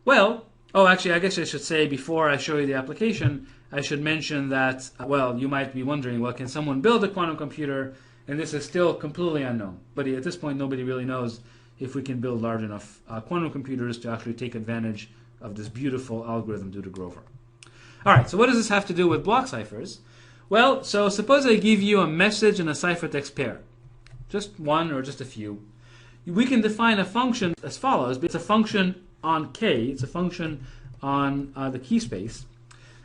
Well, actually, I guess I should say before I show you the application, I should mention that, well, you might be wondering, well, can someone build a quantum computer? And this is still completely unknown. But at this point, nobody really knows if we can build large enough quantum computers to actually take advantage of this beautiful algorithm due to Grover. All right, so what does this have to do with block ciphers? Well, so suppose I give you a message and a ciphertext pair. Just one or just a few. We can define a function as follows. It's a function on k. It's a function on the key space.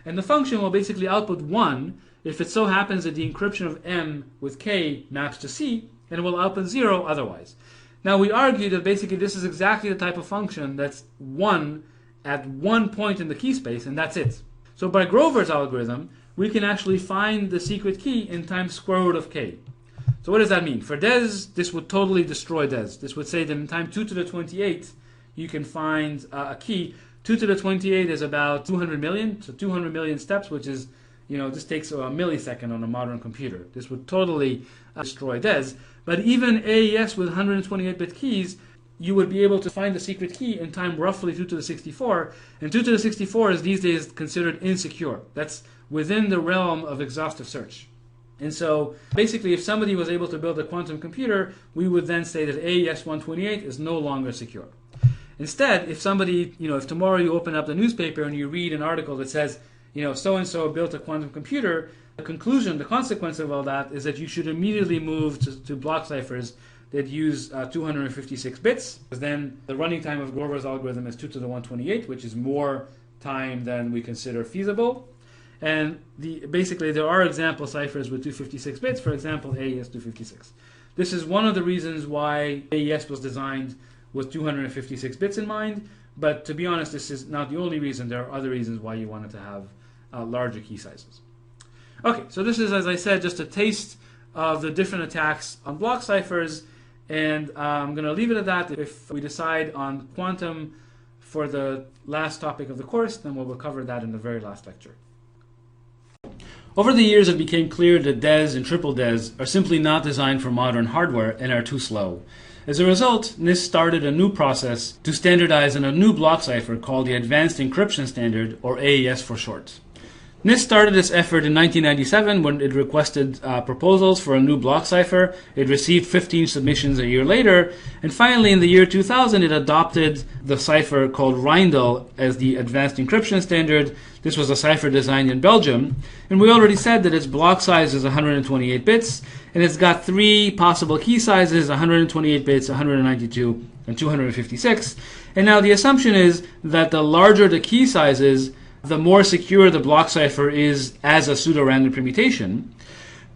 And the function will basically output 1 if it so happens that the encryption of M with K maps to C, and it will output 0 otherwise. Now we argue that basically this is exactly the type of function that's 1 at one point in the key space, and that's it. So by Grover's algorithm, we can actually find the secret key in times square root of K. So what does that mean? For DES, this would totally destroy DES. This would say that in time 2 to the 28, you can find a key. 2 to the 28 is about 200 million, so 200 million steps, which is, this takes a millisecond on a modern computer. This would totally destroy DES. But even AES with 128-bit keys, you would be able to find the secret key in time roughly 2 to the 64. And 2 to the 64 is these days considered insecure. That's within the realm of exhaustive search. And so basically, if somebody was able to build a quantum computer, we would then say that AES 128 is no longer secure. Instead, if somebody, if tomorrow you open up the newspaper and you read an article that says, so-and-so built a quantum computer, the conclusion, the consequence of all that is that you should immediately move to block ciphers that use 256 bits, because then the running time of Grover's algorithm is 2 to the 128, which is more time than we consider feasible. And basically, there are example ciphers with 256 bits, for example, AES 256. This is one of the reasons why AES was designed with 256 bits in mind, but to be honest, this is not the only reason. There are other reasons why you wanted to have larger key sizes. Okay, so this is, as I said, just a taste of the different attacks on block ciphers, and I'm going to leave it at that. If we decide on quantum for the last topic of the course, then we'll cover that in the very last lecture. Over the years, it became clear that DES and triple DES are simply not designed for modern hardware and are too slow. As a result, NIST started a new process to standardize on a new block cipher called the Advanced Encryption Standard, or AES for short. NIST started this effort in 1997 when it requested proposals for a new block cipher. It received 15 submissions a year later, and finally in the year 2000 it adopted the cipher called Rindel as the Advanced Encryption Standard. This was a cipher designed in Belgium, and we already said that its block size is 128 bits, and it's got three possible key sizes, 128 bits, 192, and 256. And now the assumption is that the larger the key sizes, the more secure the block cipher is as a pseudo-random permutation.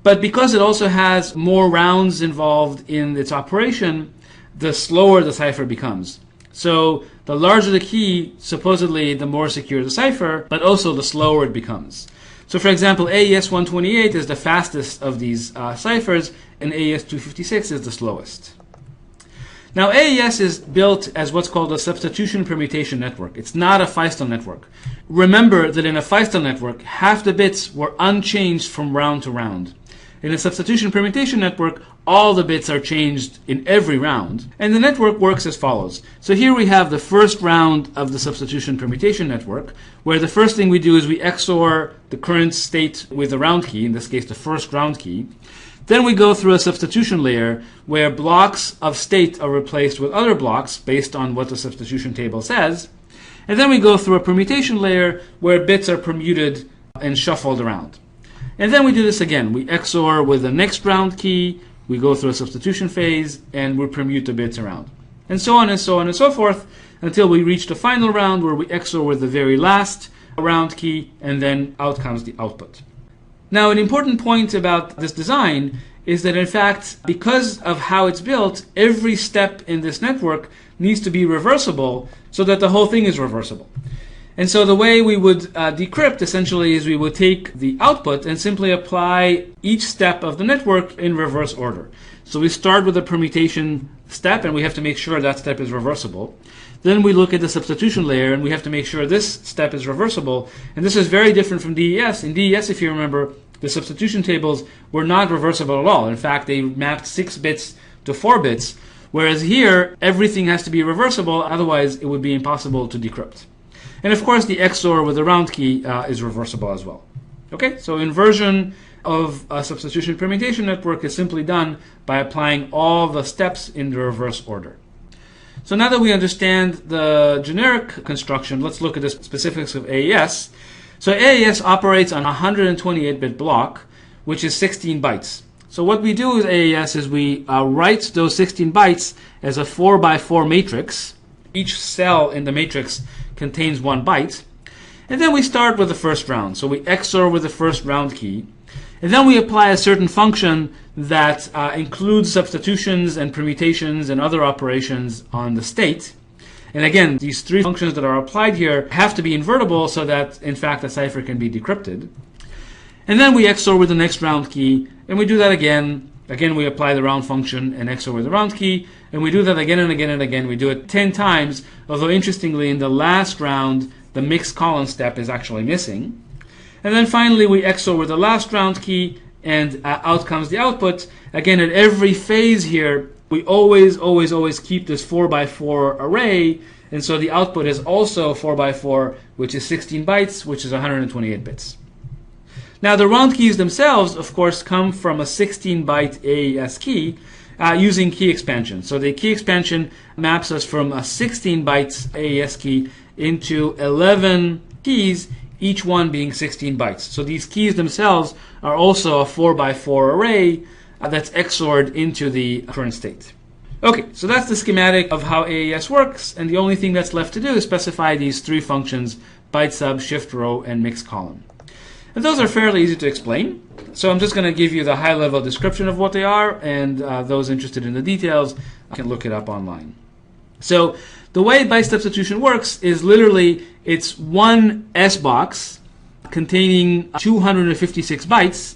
But because it also has more rounds involved in its operation, the slower the cipher becomes. So the larger the key, supposedly the more secure the cipher, but also the slower it becomes. So for example, AES 128 is the fastest of these ciphers, and AES 256 is the slowest. Now AES is built as what's called a substitution permutation network. It's not a Feistel network. Remember that in a Feistel network, half the bits were unchanged from round to round. In a substitution permutation network, all the bits are changed in every round, and the network works as follows. So here we have the first round of the substitution permutation network, where the first thing we do is we XOR the current state with a round key, in this case the first round key. Then we go through a substitution layer where blocks of state are replaced with other blocks based on what the substitution table says. And then we go through a permutation layer where bits are permuted and shuffled around. And then we do this again. We XOR with the next round key, we go through a substitution phase, and we permute the bits around. And so on and so on and so forth until we reach the final round where we XOR with the very last round key, and then out comes the output. Now, an important point about this design is that, in fact, because of how it's built, every step in this network needs to be reversible so that the whole thing is reversible. And so the way we would decrypt, essentially, is we would take the output and simply apply each step of the network in reverse order. So we start with a permutation step, and we have to make sure that step is reversible. Then we look at the substitution layer, and we have to make sure this step is reversible. And this is very different from DES. In DES, if you remember, the substitution tables were not reversible at all. In fact, they mapped 6 bits to 4 bits, whereas here, everything has to be reversible, otherwise it would be impossible to decrypt. And of course, the XOR with the round key is reversible as well. Okay, so inversion of a substitution permutation network is simply done by applying all the steps in the reverse order. So now that we understand the generic construction, let's look at the specifics of AES. So AES operates on a 128-bit block, which is 16 bytes. So what we do with AES is we write those 16 bytes as a 4x4 matrix. Each cell in the matrix contains 1 byte. And then we start with the first round. So we XOR with the first round key. And then we apply a certain function that includes substitutions and permutations and other operations on the state. And again, these 3 functions that are applied here have to be invertible so that, in fact, the cipher can be decrypted. And then we XOR with the next round key, and we do that again. Again, we apply the round function and XOR with the round key, and we do that again and again and again. We do it 10 times, although interestingly, in the last round, the mixed column step is actually missing. And then finally, we XOR with the last round key, and out comes the output. Again, at every phase here, we always keep this 4x4 array, and so the output is also 4x4, which is 16 bytes, which is 128 bits. Now, the round keys themselves, of course, come from a 16-byte AES key using key expansion. So the key expansion maps us from a 16 bytes AES key into 11 keys, each one being 16 bytes. So these keys themselves are also a 4x4 array that's XORed into the current state. Okay, so that's the schematic of how AES works, and the only thing that's left to do is specify these 3 functions, byte sub, shift row, and mixed column. And those are fairly easy to explain, so I'm just going to give you the high-level description of what they are, and those interested in the details can look it up online. So the way byte substitution works is literally it's one S box containing 256 bytes,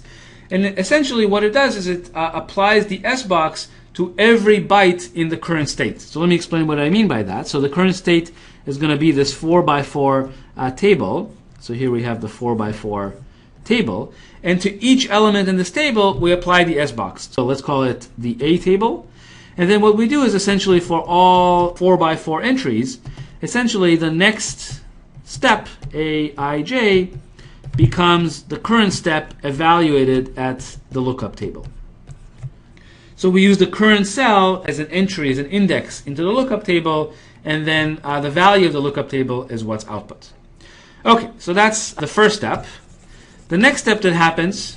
and essentially what it does is it applies the S box to every byte in the current state. So let me explain what I mean by that. So the current state is going to be this 4x4 table. So here we have the 4x4 table. And to each element in this table, we apply the S box. So let's call it the A table. And then what we do is essentially for all 4x4 entries, essentially the next step, Aij, becomes the current step evaluated at the lookup table. So we use the current cell as an entry, as an index into the lookup table, and then the value of the lookup table is what's output. Okay, so that's the first step. The next step that happens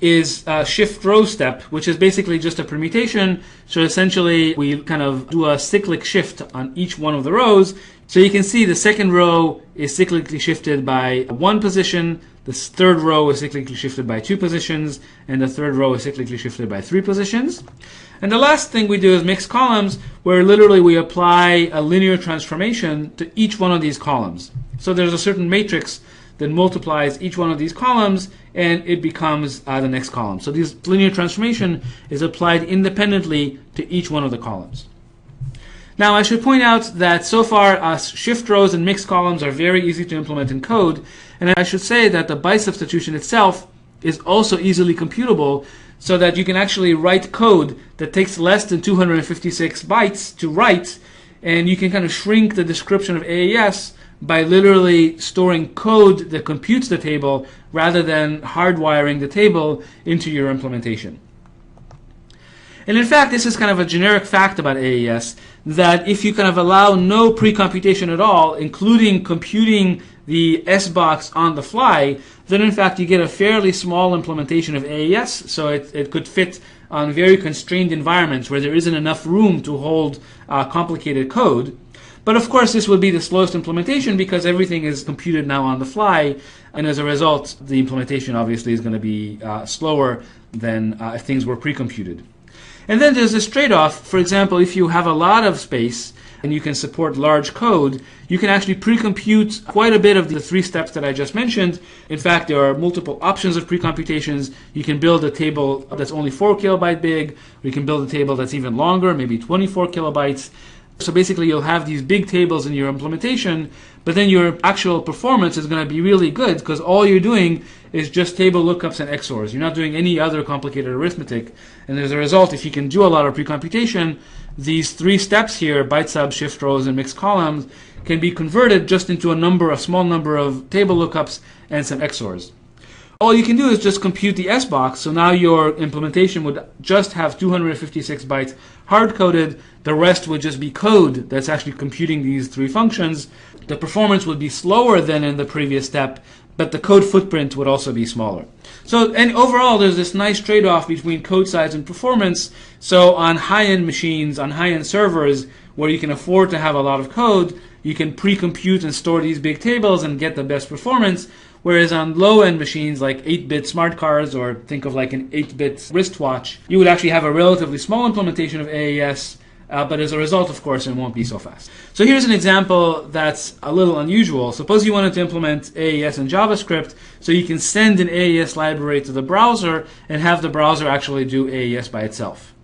is a shift row step, which is basically just a permutation. So essentially, we kind of do a cyclic shift on each one of the rows. So you can see the second row is cyclically shifted by 1 position, the third row is cyclically shifted by 2 positions, and the third row is cyclically shifted by 3 positions. And the last thing we do is mix columns, where literally we apply a linear transformation to each one of these columns. So there's a certain matrix that multiplies each one of these columns, and it becomes the next column. So this linear transformation is applied independently to each one of the columns. Now I should point out that so far shift rows and mixed columns are very easy to implement in code, and I should say that the byte substitution itself is also easily computable, so that you can actually write code that takes less than 256 bytes to write, and you can kind of shrink the description of AES by literally storing code that computes the table rather than hardwiring the table into your implementation. And in fact, this is kind of a generic fact about AES, that if you kind of allow no pre-computation at all, including computing the S box on the fly, then in fact you get a fairly small implementation of AES, so it could fit on very constrained environments where there isn't enough room to hold complicated code. But of course, this would be the slowest implementation because everything is computed now on the fly, and as a result, the implementation obviously is going to be slower than if things were pre-computed. And then there's this trade-off. For example, if you have a lot of space and you can support large code, you can actually pre-compute quite a bit of the 3 steps that I just mentioned. In fact, there are multiple options of pre-computations. You can build a table that's only 4 kilobyte big, or you can build a table that's even longer, maybe 24 kilobytes. So basically, you'll have these big tables in your implementation, but then your actual performance is going to be really good because all you're doing is just table lookups and XORs. You're not doing any other complicated arithmetic. And as a result, if you can do a lot of pre-computation, these 3 steps here, byte sub, shift rows, and mixed columns, can be converted just into a small number of table lookups and some XORs. All you can do is just compute the S box, so now your implementation would just have 256 bytes hard-coded. The rest would just be code that's actually computing these 3 functions. The performance would be slower than in the previous step, but the code footprint would also be smaller. So, and overall, there's this nice trade-off between code size and performance. So on high-end machines, on high-end servers, where you can afford to have a lot of code, you can pre-compute and store these big tables and get the best performance. Whereas on low-end machines like 8-bit smart cards, or think of like an 8-bit wristwatch, you would actually have a relatively small implementation of AES, but as a result, of course, it won't be so fast. So here's an example that's a little unusual. Suppose you wanted to implement AES in JavaScript, so you can send an AES library to the browser and have the browser actually do AES by itself.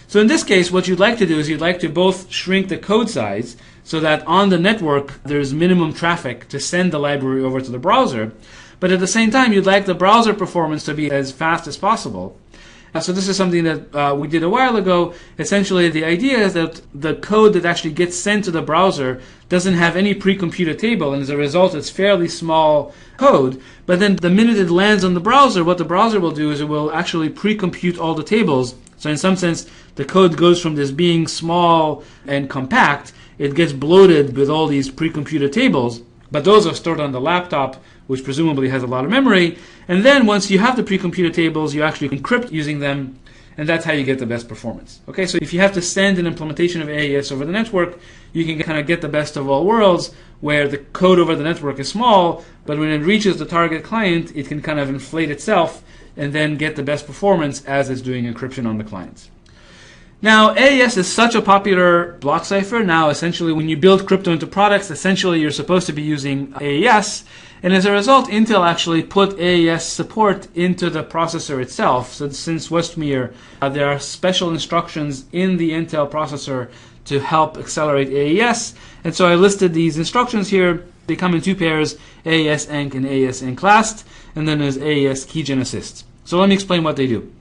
So in this case, what you'd like to do is you'd like to both shrink the code size so that on the network there's minimum traffic to send the library over to the browser, but at the same time you'd like the browser performance to be as fast as possible. So this is something that we did a while ago. Essentially, the idea is that the code that actually gets sent to the browser doesn't have any pre-computed table, and as a result, it's fairly small code. But then the minute it lands on the browser, what the browser will do is it will actually pre-compute all the tables. So in some sense, the code goes from this being small and compact, it gets bloated with all these pre-computed tables, but those are stored on the laptop, which presumably has a lot of memory. And then once you have the pre-computed tables, you actually encrypt using them, and that's how you get the best performance. Okay, so if you have to send an implementation of AES over the network, you can kind of get the best of all worlds, where the code over the network is small, but when it reaches the target client, it can kind of inflate itself and then get the best performance as it's doing encryption on the client. Now, AES is such a popular block cipher. Now, essentially, when you build crypto into products, essentially you're supposed to be using AES. And as a result, Intel actually put AES support into the processor itself. So since Westmere, there are special instructions in the Intel processor to help accelerate AES. And so I listed these instructions here. They come in two pairs, AES-ENC and AES-ENC-LAST, and then there's AES-KEYGEN-ASSIST. So let me explain what they do.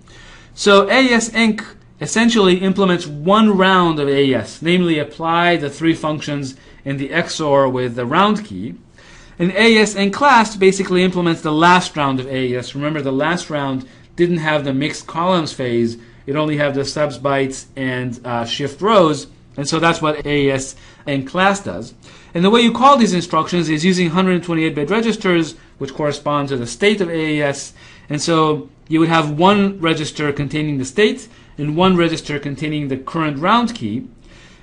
So AES-ENC essentially implements one round of AES, namely apply the three functions in the XOR with the round key. And AES-ENC-LAST basically implements the last round of AES. Remember, the last round didn't have the mixed columns phase. It only had the subs bytes and shift rows. And so that's what AES-ENC-LAST does. And the way you call these instructions is using 128-bit registers, which correspond to the state of AES. And so you would have one register containing the state and one register containing the current round key.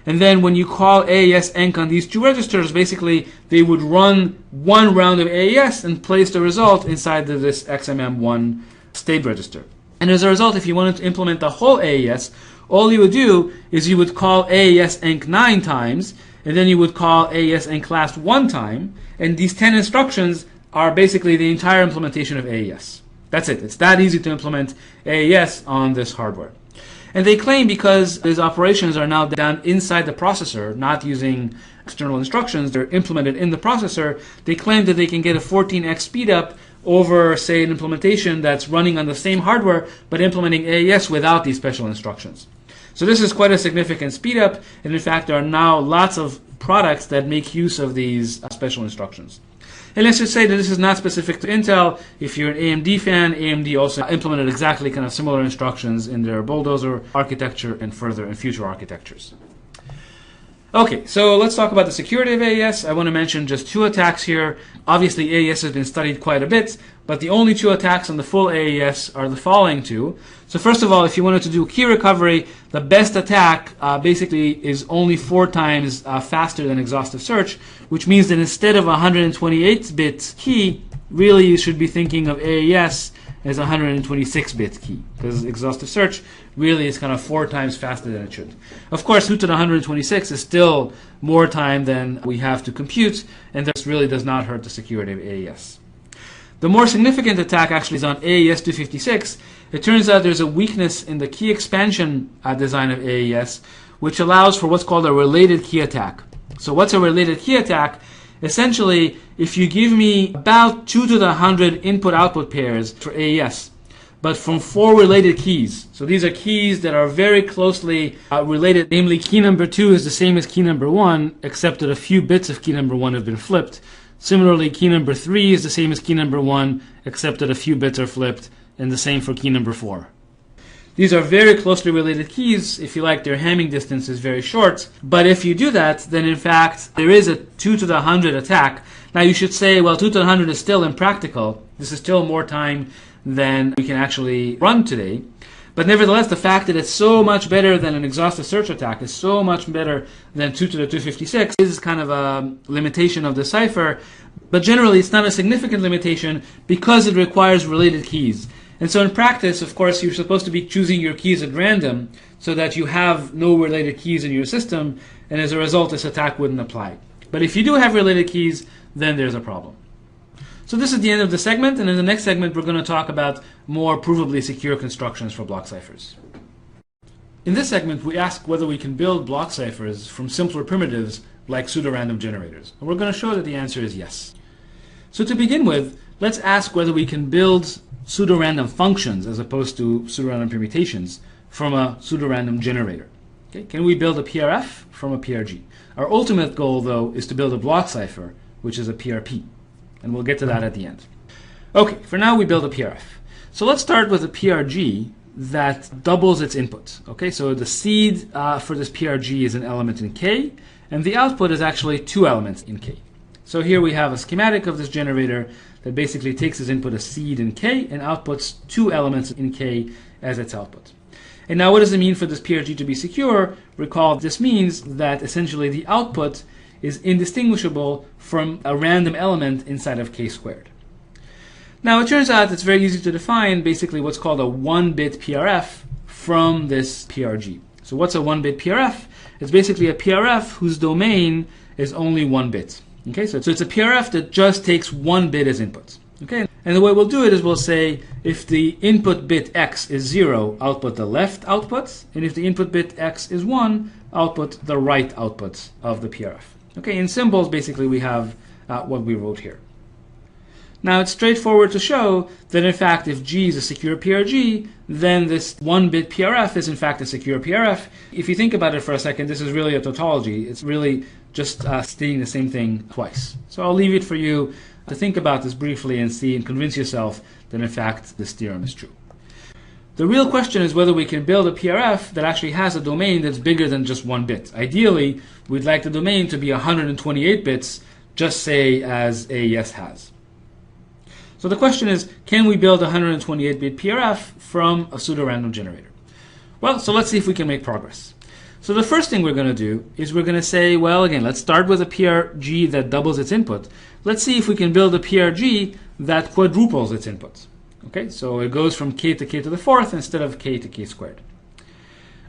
And then when you call AES-ENC on these two registers, basically they would run one round of AES and place the result inside of this XMM1 state register. And as a result, if you wanted to implement the whole AES, all you would do is you would call AES-ENC 9 times, and then you would call AES-ENC-LAST 1 time, and these 10 instructions are basically the entire implementation of AES. That's it. It's that easy to implement AES on this hardware. And they claim because these operations are now done inside the processor, not using external instructions, they're implemented in the processor, they claim that they can get a 14x speed up over, say, an implementation that's running on the same hardware, but implementing AES without these special instructions. So this is quite a significant speed up, and in fact there are now lots of products that make use of these special instructions. And let's just say that this is not specific to Intel. If you're an AMD fan, AMD also implemented exactly kind of similar instructions in their Bulldozer architecture and further in future architectures. Okay, so let's talk about the security of AES. I want to mention just two attacks here. Obviously, AES has been studied quite a bit, but the only two attacks on the full AES are the following two. So first of all, if you wanted to do key recovery, the best attack basically is only 4 times faster than exhaustive search, which means that instead of a 128-bit key, really you should be thinking of AES as a 126-bit key, because exhaustive search really is kind of 4 times faster than it should. Of course, root to the 126 is still more time than we have to compute, and this really does not hurt the security of AES. The more significant attack actually is on AES 256. It turns out there's a weakness in the key expansion design of AES, which allows for what's called a related key attack. So what's a related key attack? Essentially, if you give me about 2 to the 100 input-output pairs for AES, but from 4 related keys. So these are keys that are very closely related. Namely, key number 2 is the same as key number 1, except that a few bits of key number 1 have been flipped. Similarly, key number 3 is the same as key number 1, except that a few bits are flipped, and the same for key number 4. These are very closely related keys. If you like, their Hamming distance is very short. But if you do that, then in fact, there is a 2 to the 100 attack. Now you should say, well, 2 to the 100 is still impractical. This is still more time than we can actually run today. But nevertheless, the fact that it's so much better than an exhaustive search attack, is so much better than 2 to the 256, is kind of a limitation of the cipher. But generally, it's not a significant limitation because it requires related keys. And so in practice, of course, you're supposed to be choosing your keys at random so that you have no related keys in your system, and as a result, this attack wouldn't apply. But if you do have related keys, then there's a problem. So this is the end of the segment, and in the next segment, we're going to talk about more provably secure constructions for block ciphers. In this segment, we ask whether we can build block ciphers from simpler primitives like pseudorandom generators. And we're going to show that the answer is yes. So to begin with, let's ask whether we can build pseudorandom functions as opposed to pseudorandom permutations from a pseudorandom generator. Okay? Can we build a PRF from a PRG? Our ultimate goal, though, is to build a block cipher, which is a PRP. And we'll get to that at the end. Okay, for now we build a PRF. So let's start with a PRG that doubles its input. Okay, so the seed for this PRG is an element in K, and the output is actually 2 elements in K. So here we have a schematic of this generator that basically takes as input a seed in K and outputs 2 elements in K as its output. And now what does it mean for this PRG to be secure? Recall, this means that essentially the output is indistinguishable from a random element inside of K squared. Now it turns out it's very easy to define basically what's called a 1-bit PRF from this PRG. So what's a 1-bit PRF? It's basically a PRF whose domain is only 1 bit. Okay, so it's a PRF that just takes 1 bit as input. Okay, and the way we'll do it is we'll say if the input bit x is 0, output the left output, and if the input bit x is 1, output the right output of the PRF. Okay, in symbols basically we have what we wrote here. Now, it's straightforward to show that, in fact, if G is a secure PRG, then this 1-bit PRF is, in fact, a secure PRF. If you think about it for a second, this is really a tautology. It's really just stating the same thing twice. So I'll leave it for you to think about this briefly and see and convince yourself that, in fact, this theorem is true. The real question is whether we can build a PRF that actually has a domain that's bigger than just 1 bit. Ideally, we'd like the domain to be 128 bits, just say as AES has. So the question is, can we build a 128-bit PRF from a pseudo-random generator? Well, so let's see if we can make progress. So the first thing we're going to do is we're going to say, well, again, let's start with a PRG that doubles its input. Let's see if we can build a PRG that quadruples its input. Okay, so it goes from k to k to the 4th instead of k to k squared.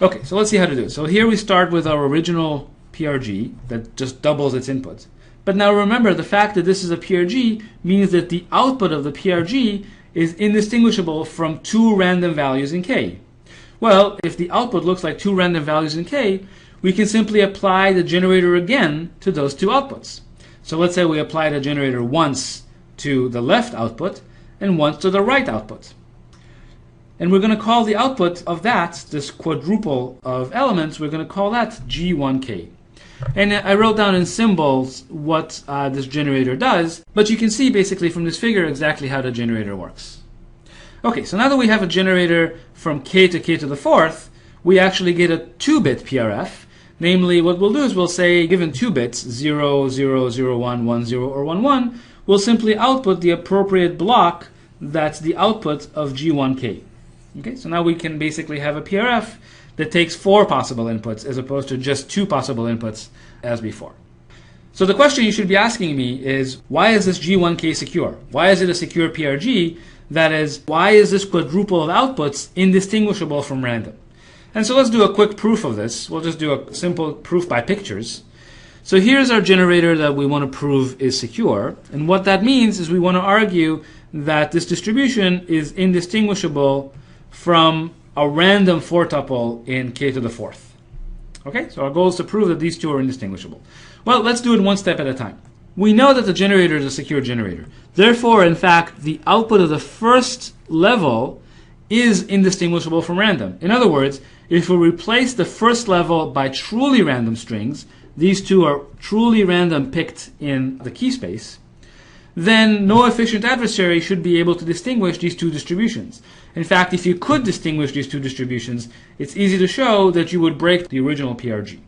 Okay, so let's see how to do it. So here we start with our original PRG that just doubles its input. But now remember, the fact that this is a PRG means that the output of the PRG is indistinguishable from 2 random values in k. Well, if the output looks like 2 random values in k, we can simply apply the generator again to those 2 outputs. So let's say we apply the generator once to the left output and once to the right output. And we're going to call the output of that, this quadruple of elements, we're going to call that G1k. And I wrote down in symbols what this generator does, but you can see basically from this figure exactly how the generator works. Okay, so now that we have a generator from k to k to the 4th, we actually get a 2-bit PRF. Namely, what we'll do is we'll say, given 2 bits, 0, 0, 0, 1, 1, 0, or 1, 1, we'll simply output the appropriate block that's the output of G1k. Okay, so now we can basically have a PRF that takes 4 possible inputs as opposed to just 2 possible inputs as before. So the question you should be asking me is, why is this G1k secure? Why is it a secure PRG? That is, why is this quadruple of outputs indistinguishable from random? And so let's do a quick proof of this. We'll just do a simple proof by pictures. So here's our generator that we want to prove is secure. And what that means is we want to argue that this distribution is indistinguishable from a random 4-tuple in k to the 4th. Okay, so our goal is to prove that these 2 are indistinguishable. Well, let's do it one step at a time. We know that the generator is a secure generator. Therefore, in fact, the output of the first level is indistinguishable from random. In other words, if we replace the first level by truly random strings, these 2 are truly random picked in the key space, then no efficient adversary should be able to distinguish these 2 distributions. In fact, if you could distinguish these 2 distributions, it's easy to show that you would break the original PRG.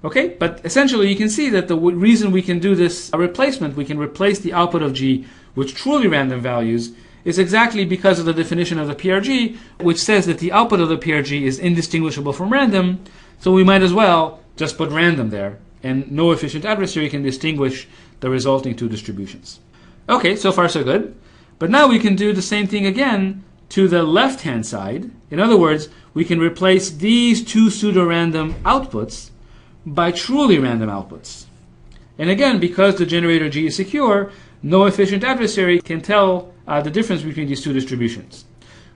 Okay, but essentially you can see that the reason we can do this replacement, we can replace the output of G with truly random values, is exactly because of the definition of the PRG, which says that the output of the PRG is indistinguishable from random, so we might as well just put random there, and no efficient adversary can distinguish the resulting 2 distributions. Okay, so far so good. But now we can do the same thing again to the left-hand side. In other words, we can replace these 2 pseudo-random outputs by truly random outputs. And again, because the generator G is secure, no efficient adversary can tell the difference between these 2 distributions.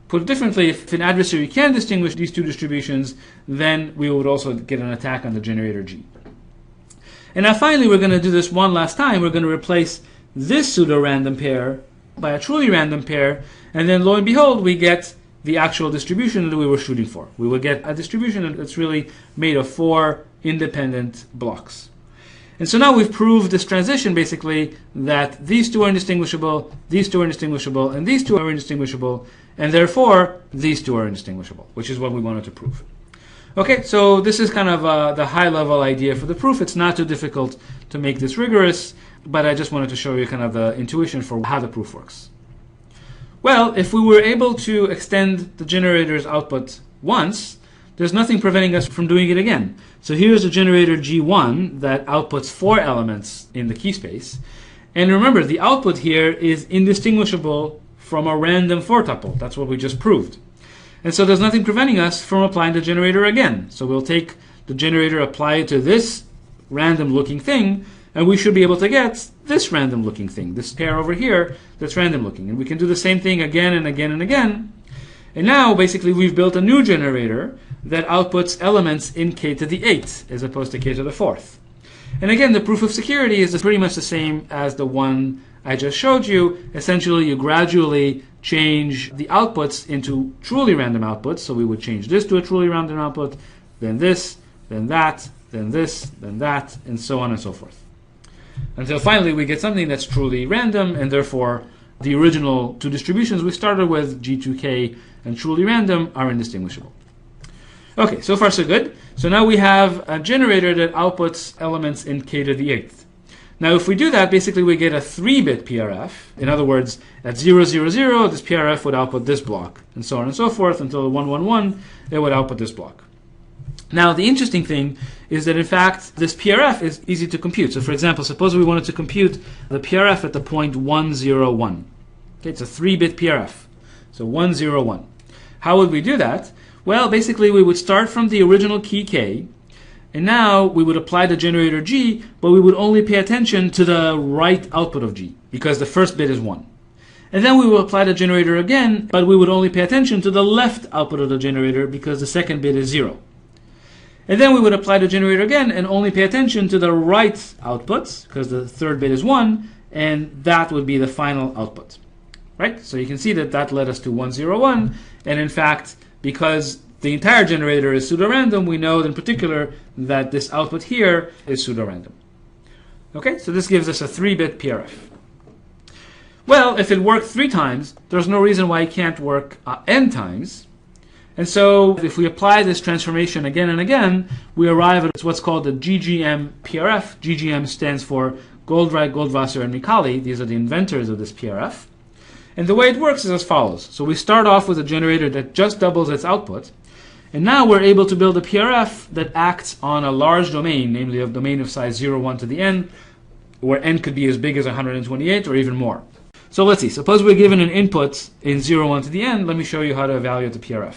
Put differently, if an adversary can distinguish these 2 distributions, then we would also get an attack on the generator G. And now finally, we're going to do this one last time. We're going to replace this pseudo-random pair by a truly random pair, and then lo and behold, we get the actual distribution that we were shooting for. We will get a distribution that's really made of 4 independent blocks. And so now we've proved this transition basically that these 2 are indistinguishable, these 2 are indistinguishable, and these 2 are indistinguishable, and therefore these 2 are indistinguishable, which is what we wanted to prove. Okay, so this is kind of the high-level idea for the proof. It's not too difficult to make this rigorous, but I just wanted to show you kind of the intuition for how the proof works. Well, if we were able to extend the generator's output once, there's nothing preventing us from doing it again. So here's a generator G1 that outputs 4 elements in the key space. And remember, the output here is indistinguishable from a random 4-tuple. That's what we just proved. And so there's nothing preventing us from applying the generator again. So we'll take the generator, apply it to this random looking thing, and we should be able to get this random looking thing, this pair over here that's random looking. And we can do the same thing again and again and again. And now basically we've built a new generator that outputs elements in k to the 8th as opposed to k to the 4th. And again, the proof of security is pretty much the same as the one I just showed you. Essentially, you gradually change the outputs into truly random outputs. So we would change this to a truly random output, then this, then that, then this, then that, and so on and so forth. Until finally we get something that's truly random, and therefore the original two distributions we started with, G2K and truly random, are indistinguishable. Okay, so far so good. So now we have a generator that outputs elements in k to the 8th. Now if we do that, basically we get a 3-bit PRF. In other words, at 0, 0, 0, this PRF would output this block, and so on and so forth, until 1, 1, 1, it would output this block. Now the interesting thing is that in fact this PRF is easy to compute. So for example, suppose we wanted to compute the PRF at the point 1, 0, 1. Okay, it's a 3-bit PRF. So 1, 0, 1. How would we do that? Well, basically we would start from the original key k, and now we would apply the generator g, but we would only pay attention to the right output of g, because the first bit is 1. And then we will apply the generator again, but we would only pay attention to the left output of the generator, because the second bit is 0. And then we would apply the generator again and only pay attention to the right outputs, because the third bit is 1, and that would be the final output. Right? So you can see that that led us to 1, 0, 1, and in fact, because the entire generator is pseudo-random, we know in particular that this output here is pseudo-random. Okay, so this gives us a 3-bit PRF. Well, if it worked 3 times, there's no reason why it can't work n times. And so if we apply this transformation again and again, we arrive at what's called the GGM PRF. GGM stands for Goldreich, Goldwasser, and Micali. These are the inventors of this PRF. And the way it works is as follows. So we start off with a generator that just doubles its output. And now we're able to build a PRF that acts on a large domain, namely a domain of size 0, 1 to the n, where n could be as big as 128 or even more. So let's see. Suppose we're given an input in 0, 1 to the n. Let me show you how to evaluate the PRF.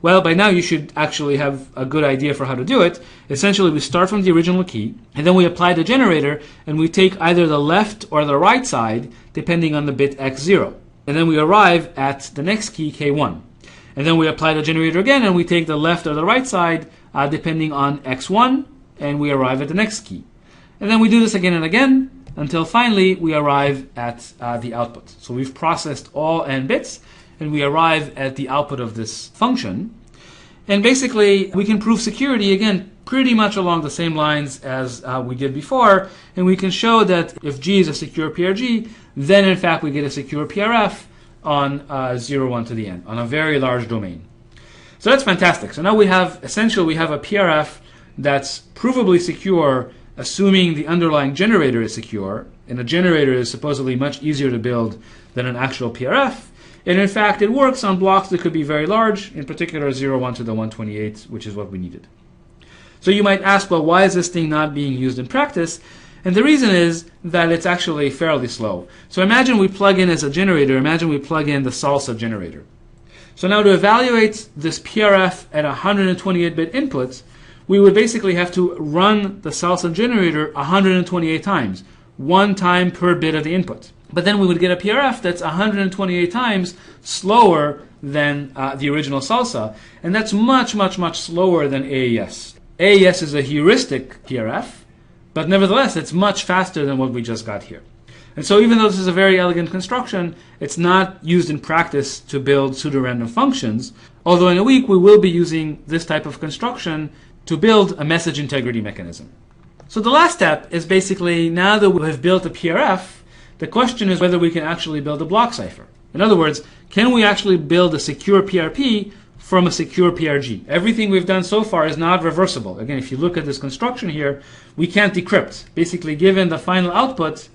Well, by now you should actually have a good idea for how to do it. Essentially, we start from the original key, and then we apply the generator, and we take either the left or the right side, depending on the bit x0. And then we arrive at the next key, k1. And then we apply the generator again, and we take the left or the right side, depending on x1, and we arrive at the next key. And then we do this again and again, until finally we arrive at the output. So we've processed all n bits, and we arrive at the output of this function. And basically, we can prove security, again, pretty much along the same lines as we did before. And we can show that if G is a secure PRG, then in fact we get a secure PRF on 0, 1 to the n, on a very large domain. So that's fantastic. So now we have, essentially, we have a PRF that's provably secure, assuming the underlying generator is secure. And a generator is supposedly much easier to build than an actual PRF. And in fact, it works on blocks that could be very large, in particular 0, 1 to the 128, which is what we needed. So you might ask, well, why is this thing not being used in practice? And the reason is that it's actually fairly slow. So imagine we plug in as a generator, imagine we plug in the salsa generator. So now to evaluate this PRF at 128-bit inputs, we would basically have to run the salsa generator 128 times, 1 time per bit of the input. But then we would get a PRF that's 128 times slower than the original salsa, and that's much, much, much slower than AES. AES is a heuristic PRF, but nevertheless, it's much faster than what we just got here. And so even though this is a very elegant construction, it's not used in practice to build pseudo-random functions, although in a week we will be using this type of construction to build a message integrity mechanism. So the last step is basically, now that we have built a PRF, the question is whether we can actually build a block cipher. In other words, can we actually build a secure PRP from a secure PRG? Everything we've done so far is not reversible. Again, if you look at this construction here, we can't decrypt. Basically, given the final output,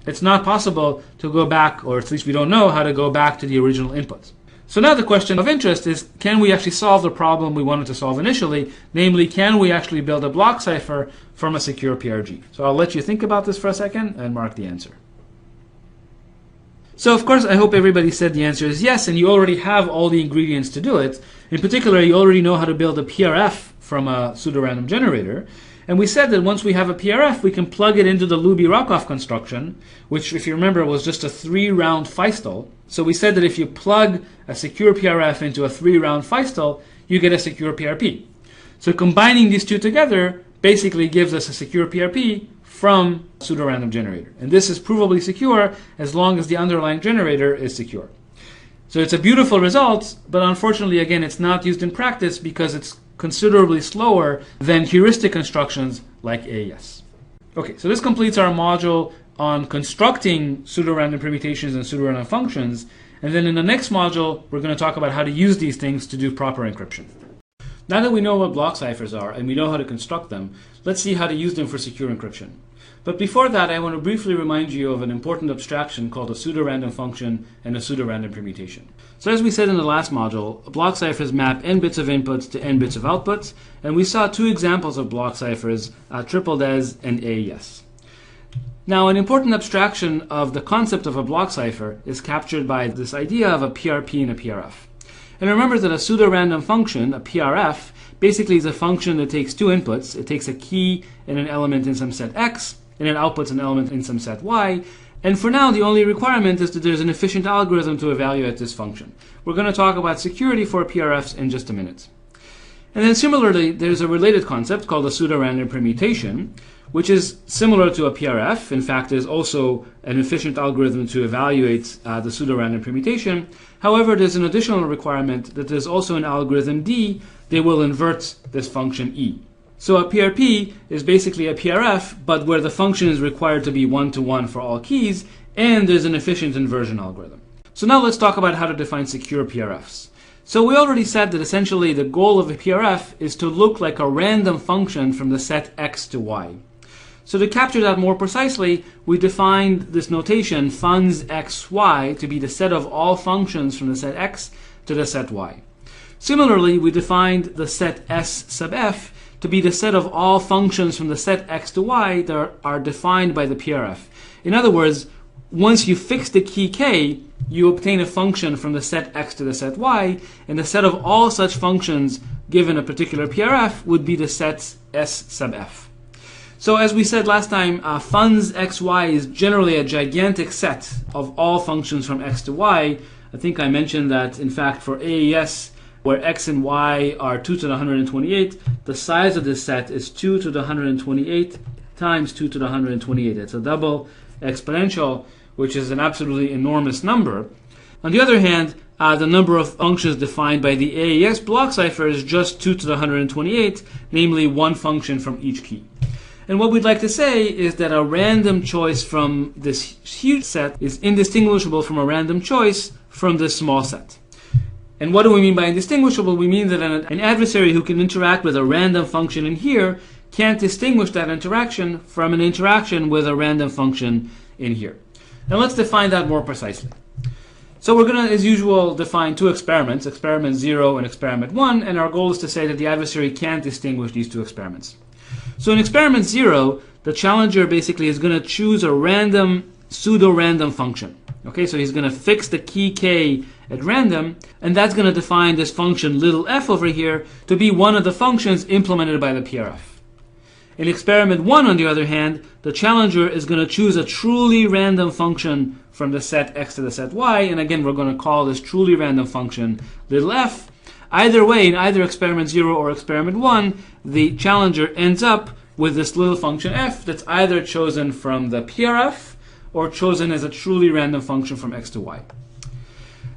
it's not possible to go back, or at least we don't know how to go back to the original input. So now the question of interest is, can we actually solve the problem we wanted to solve initially? Namely, can we actually build a block cipher from a secure PRG? So I'll let you think about this for a second and mark the answer. So of course, I hope everybody said the answer is yes, and you already have all the ingredients to do it. In particular, you already know how to build a PRF from a pseudo-random generator. And we said that once we have a PRF, we can plug it into the Luby-Rockoff construction, which, if you remember, was just a 3-round Feistel. So we said that if you plug a secure PRF into a 3-round Feistel, you get a secure PRP. So combining these two together basically gives us a secure PRP from pseudorandom generator. And this is provably secure as long as the underlying generator is secure. So it's a beautiful result, but unfortunately, again, it's not used in practice because it's considerably slower than heuristic constructions like AES. Okay, so this completes our module on constructing pseudorandom permutations and pseudorandom functions. And then in the next module, we're going to talk about how to use these things to do proper encryption. Now that we know what block ciphers are and we know how to construct them, let's see how to use them for secure encryption. But before that, I want to briefly remind you of an important abstraction called a pseudorandom function and a pseudorandom permutation. So as we said in the last module, block ciphers map n bits of inputs to n bits of outputs, and we saw two examples of block ciphers, triple DES and AES. Now, an important abstraction of the concept of a block cipher is captured by this idea of a PRP and a PRF. And remember that a pseudorandom function, a PRF, basically is a function that takes two inputs. It takes a key and an element in some set X, and it outputs an element in some set Y. And for now, the only requirement is that there's an efficient algorithm to evaluate this function. We're going to talk about security for PRFs in just a minute. And then similarly, there's a related concept called a pseudorandom permutation, which is similar to a PRF. In fact, there's also an efficient algorithm to evaluate the pseudorandom permutation. However, there's an additional requirement that there's also an algorithm D that will invert this function E. So a PRP is basically a PRF, but where the function is required to be one-to-one for all keys, and there's an efficient inversion algorithm. So now let's talk about how to define secure PRFs. So we already said that essentially the goal of a PRF is to look like a random function from the set X to Y. So to capture that more precisely, we defined this notation funds xy to be the set of all functions from the set X to the set Y. Similarly, we defined the set S sub f to be the set of all functions from the set X to Y that are defined by the PRF. In other words, once you fix the key k, you obtain a function from the set X to the set Y, and the set of all such functions given a particular PRF would be the set S sub f. So as we said last time, funds xy is generally a gigantic set of all functions from X to Y. I think I mentioned that, in fact, for AES, where X and Y are 2 to the 128, the size of this set is 2 to the 128 times 2 to the 128. It's a double exponential, which is an absolutely enormous number. On the other hand, the number of functions defined by the AES block cipher is just 2 to the 128, namely one function from each key. And what we'd like to say is that a random choice from this huge set is indistinguishable from a random choice from this small set. And what do we mean by indistinguishable? We mean that an adversary who can interact with a random function in here can't distinguish that interaction from an interaction with a random function in here. Now let's define that more precisely. So we're going to, as usual, define two experiments, experiment 0 and experiment 1, and our goal is to say that the adversary can't distinguish these two experiments. So in experiment 0, the challenger basically is going to choose a random pseudo-random function. Okay, so he's going to fix the key k at random, and that's going to define this function little f over here to be one of the functions implemented by the PRF. In experiment 1, on the other hand, the challenger is going to choose a truly random function from the set X to the set Y, and again, we're going to call this truly random function little f. Either way, in either experiment 0 or experiment 1, the challenger ends up with this little function f that's either chosen from the PRF or chosen as a truly random function from X to Y.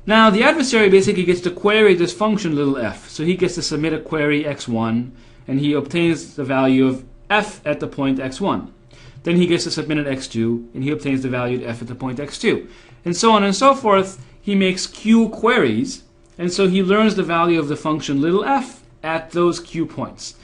Now, the adversary basically gets to query this function little f. So he gets to submit a query x1, and he obtains the value of f at the point x1. Then he gets to submit an x2, and he obtains the value of f at the point x2. And so on and so forth. He makes q queries, and so he learns the value of the function little f at those q points.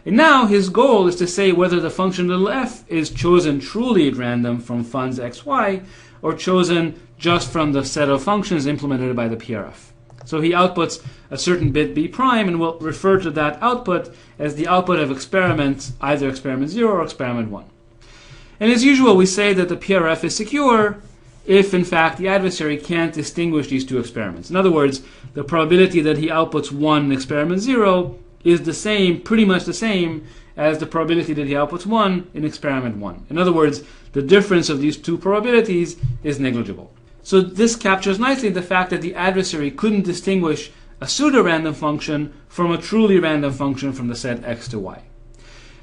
And now his goal is to say whether the function little f is chosen truly at random from funds xy or chosen just from the set of functions implemented by the PRF. So he outputs a certain bit b prime, and we'll refer to that output as the output of experiment, either experiment 0 or experiment 1. And as usual, we say that the PRF is secure if, in fact, the adversary can't distinguish these two experiments. In other words, the probability that he outputs 1 in experiment 0 is the same, pretty much the same, as the probability that he outputs 1 in experiment 1. In other words, the difference of these two probabilities is negligible. So this captures nicely the fact that the adversary couldn't distinguish a pseudo-random function from a truly random function from the set X to Y.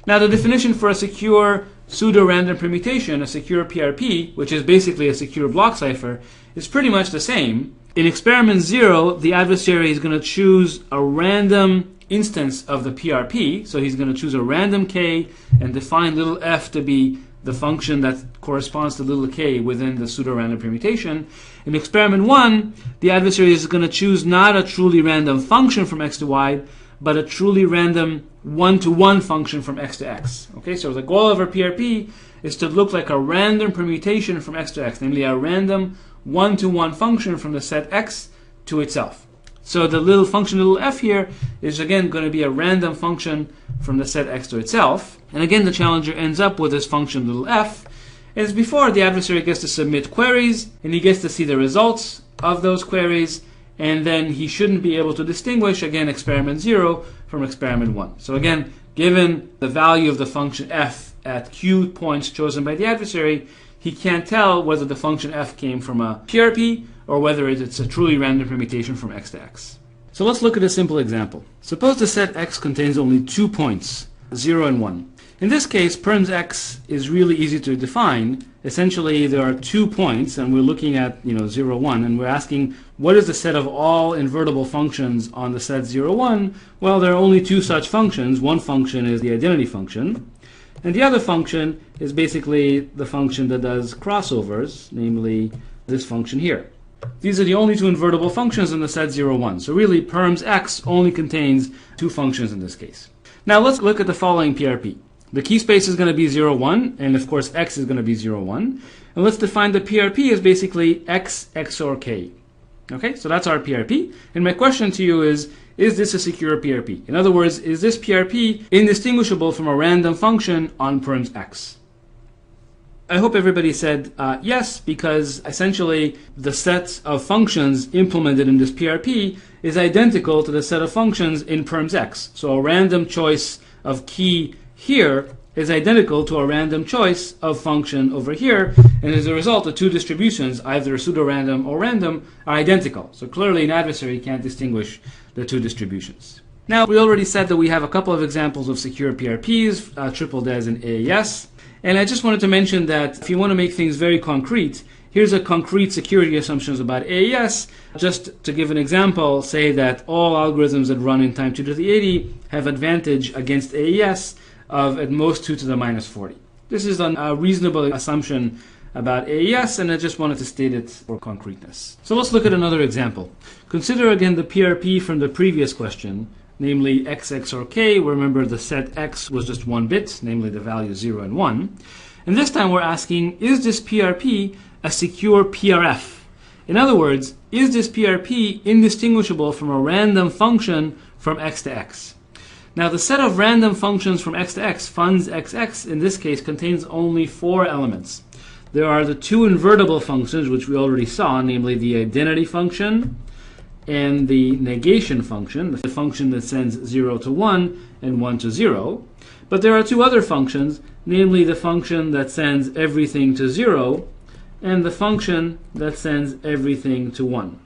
Now the definition for a secure pseudo-random permutation, a secure PRP, which is basically a secure block cipher, is pretty much the same. In experiment 0, the adversary is going to choose a random instance of the PRP, so he's going to choose a random k and define little f to be the function that corresponds to little k within the pseudo-random permutation. In experiment 1, the adversary is going to choose not a truly random function from x to y, but a truly random one-to-one function from x to x. Okay, so the goal of our PRP is to look like a random permutation from x to x, namely a random one-to-one function from the set x to itself. So the little function, little f here, is again going to be a random function from the set x to itself. And again, the challenger ends up with this function, little f. As before, the adversary gets to submit queries, and he gets to see the results of those queries, and then he shouldn't be able to distinguish, again, experiment 0 from experiment 1. So again, given the value of the function f at q points chosen by the adversary, he can't tell whether the function f came from a PRP or whether it's a truly random permutation from x to x. So let's look at a simple example. Suppose the set x contains only 2 points, 0 and 1. In this case, perms x is really easy to define. Essentially, there are 2 points, and we're looking at 0, 1, and we're asking what is the set of all invertible functions on the set 0, 1? Well, there are only 2 such functions. One function is the identity function, and the other function is basically the function that does crossovers, namely this function here. These are the only 2 invertible functions in the set 0, 1. So really, perms x only contains 2 functions in this case. Now let's look at the following PRP. The key space is going to be 0, 1, and of course x is going to be 0, 1. And let's define the PRP as basically x XOR k. Okay, so that's our PRP. And my question to you is this a secure PRP? In other words, is this PRP indistinguishable from a random function on perms x? I hope everybody said yes, because essentially the set of functions implemented in this PRP is identical to the set of functions in perms x. So a random choice of key here is identical to a random choice of function over here, and as a result, the 2 distributions, either pseudo-random or random, are identical. So clearly an adversary can't distinguish the 2 distributions. Now, we already said that we have a couple of examples of secure PRPs, triple DES and AES, and I just wanted to mention that if you want to make things very concrete, here's a concrete security assumptions about AES. Just to give an example, say that all algorithms that run in time 2 to the 80 have advantage against AES of at most 2 to the minus 40. This is a reasonable assumption about AES, and I just wanted to state it for concreteness. So let's look at another example. Consider again the PRP from the previous question, namely x XOR k. Remember the set x was just 1 bit, namely the values 0 and 1. And this time we're asking, is this PRP a secure PRF? In other words, is this PRP indistinguishable from a random function from x to x? Now the set of random functions from x to x, funds xx, in this case contains only 4 elements. There are the 2 invertible functions, which we already saw, namely the identity function and the negation function, the function that sends 0 to 1 and 1 to 0. But there are 2 other functions, namely the function that sends everything to 0 and the function that sends everything to 1.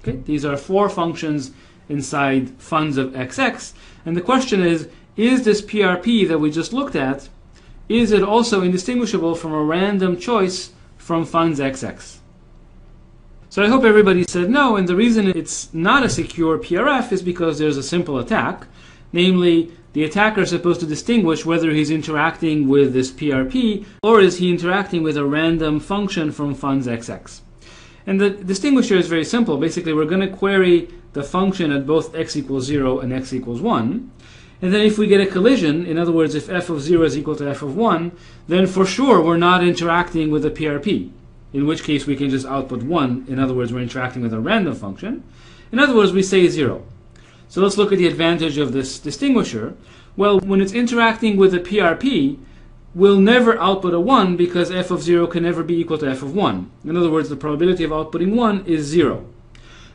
Okay? These are 4 functions inside funds of xx. And the question is this PRP that we just looked at, is it also indistinguishable from a random choice from funds xx? So I hope everybody said no, and the reason it's not a secure PRF is because there's a simple attack. Namely, the attacker is supposed to distinguish whether he's interacting with this PRP or is he interacting with a random function from funds xx. And the distinguisher is very simple. Basically, we're going to query the function at both x equals 0 and x equals 1. And then if we get a collision, in other words, if f of 0 is equal to f of 1, then for sure we're not interacting with a PRP, in which case we can just output 1. In other words, we're interacting with a random function. In other words, we say 0. So let's look at the advantage of this distinguisher. Well, when it's interacting with a PRP, we'll never output a 1 because f of 0 can never be equal to f of 1. In other words, the probability of outputting 1 is 0.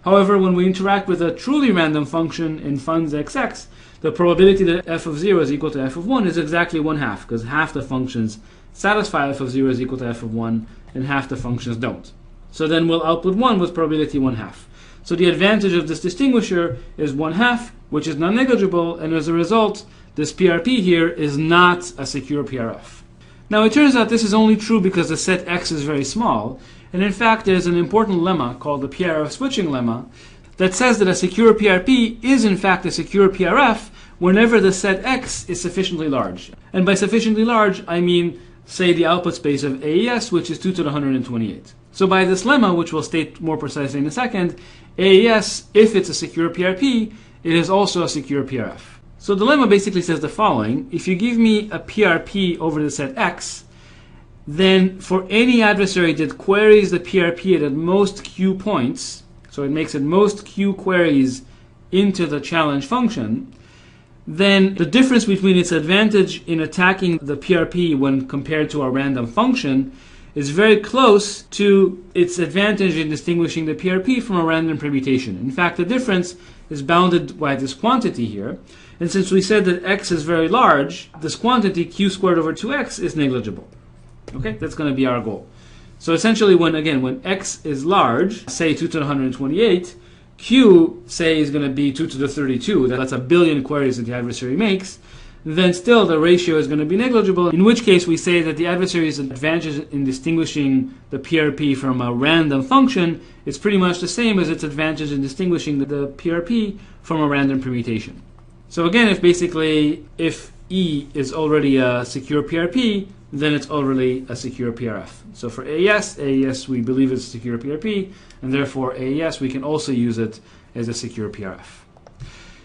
However, when we interact with a truly random function in funds xx, the probability that f of 0 is equal to f of 1 is exactly 1/2, because half the functions satisfy f of 0 is equal to f of 1 and half the functions don't. So then we'll output 1 with probability 1/2. So the advantage of this distinguisher is 1/2, which is non-negligible, and as a result, this PRP here is not a secure PRF. Now it turns out this is only true because the set X is very small, and in fact there's an important lemma called the PRF switching lemma that says that a secure PRP is in fact a secure PRF whenever the set X is sufficiently large. And by sufficiently large, I mean, say, the output space of AES, which is 2 to the 128. So by this lemma, which we'll state more precisely in a second, AES, if it's a secure PRP, it is also a secure PRF. So the lemma basically says the following: if you give me a PRP over the set X, then for any adversary that queries the PRP at most Q points, so it makes at most Q queries into the challenge function, then the difference between its advantage in attacking the PRP when compared to a random function is very close to its advantage in distinguishing the PRP from a random permutation. In fact, the difference is bounded by this quantity here. And since we said that X is very large, this quantity, Q squared over 2X, is negligible. Okay, that's going to be our goal. So essentially, when X is large, say 2 to the 128, Q, say, is going to be 2 to the 32, that's a billion queries that the adversary makes, then still the ratio is going to be negligible, in which case we say that the adversary's advantage in distinguishing the PRP from a random function is pretty much the same as its advantage in distinguishing the PRP from a random permutation. So again, if E is already a secure PRP, then it's already a secure PRF. So for AES we believe it's a secure PRP, and therefore AES we can also use it as a secure PRF.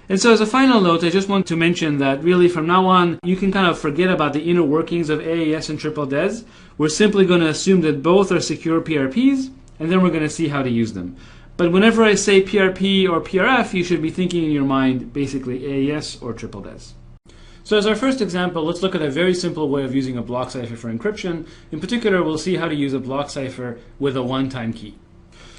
And so as a final note, I just want to mention that really from now on, you can kind of forget about the inner workings of AES and triple DES. We're simply going to assume that both are secure PRPs, and then we're going to see how to use them. But whenever I say PRP or PRF, you should be thinking in your mind basically AES or triple DES. So as our first example, let's look at a very simple way of using a block cipher for encryption. In particular, we'll see how to use a block cipher with a one-time key.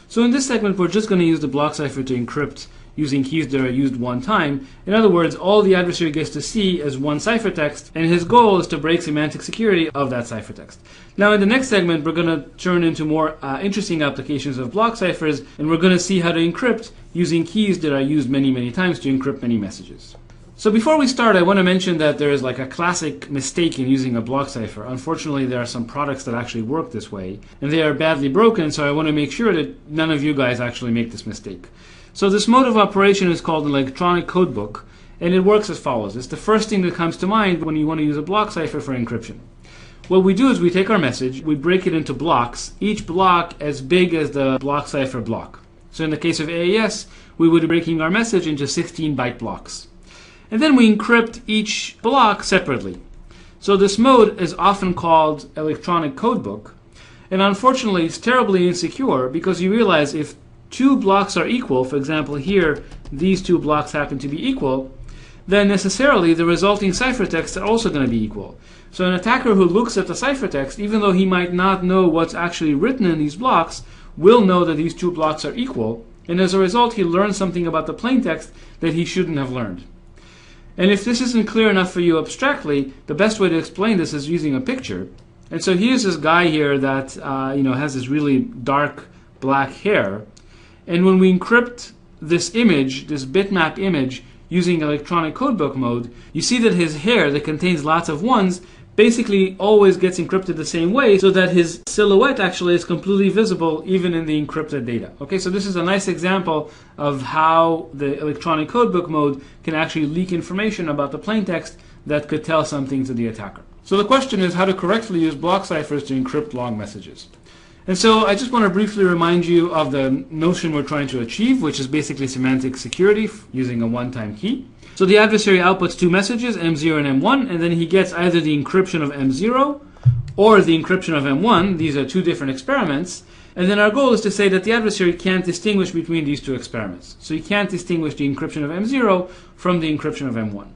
So in this segment, we're just going to use the block cipher to encrypt using keys that are used one time. In other words, all the adversary gets to see is one ciphertext, and his goal is to break semantic security of that ciphertext. Now in the next segment, we're going to turn into more interesting applications of block ciphers, and we're going to see how to encrypt using keys that are used many, many times to encrypt many messages. So before we start, I want to mention that there is like a classic mistake in using a block cipher. Unfortunately, there are some products that actually work this way, and they are badly broken, so I want to make sure that none of you guys actually make this mistake. So this mode of operation is called an electronic codebook, and it works as follows. It's the first thing that comes to mind when you want to use a block cipher for encryption. What we do is we take our message, we break it into blocks, each block as big as the block cipher block. So in the case of AES, we would be breaking our message into 16-byte blocks. And then we encrypt each block separately. So this mode is often called electronic codebook, and unfortunately it's terribly insecure because you realize if two blocks are equal, for example here these two blocks happen to be equal, then necessarily the resulting ciphertexts are also going to be equal. So an attacker who looks at the ciphertext, even though he might not know what's actually written in these blocks, will know that these two blocks are equal, and as a result he learns something about the plaintext that he shouldn't have learned. And if this isn't clear enough for you abstractly, the best way to explain this is using a picture. And so here's this guy here that has this really dark black hair. And when we encrypt this image, this bitmap image, using electronic codebook mode, you see that his hair that contains lots of ones basically always gets encrypted the same way, so that his silhouette actually is completely visible even in the encrypted data. Okay, so this is a nice example of how the electronic codebook mode can actually leak information about the plaintext that could tell something to the attacker. So the question is how to correctly use block ciphers to encrypt long messages. And so I just want to briefly remind you of the notion we're trying to achieve, which is basically semantic security using a one-time key. So the adversary outputs two messages, M0 and M1, and then he gets either the encryption of M0 or the encryption of M1. These are two different experiments. And then our goal is to say that the adversary can't distinguish between these two experiments. So he can't distinguish the encryption of M0 from the encryption of M1.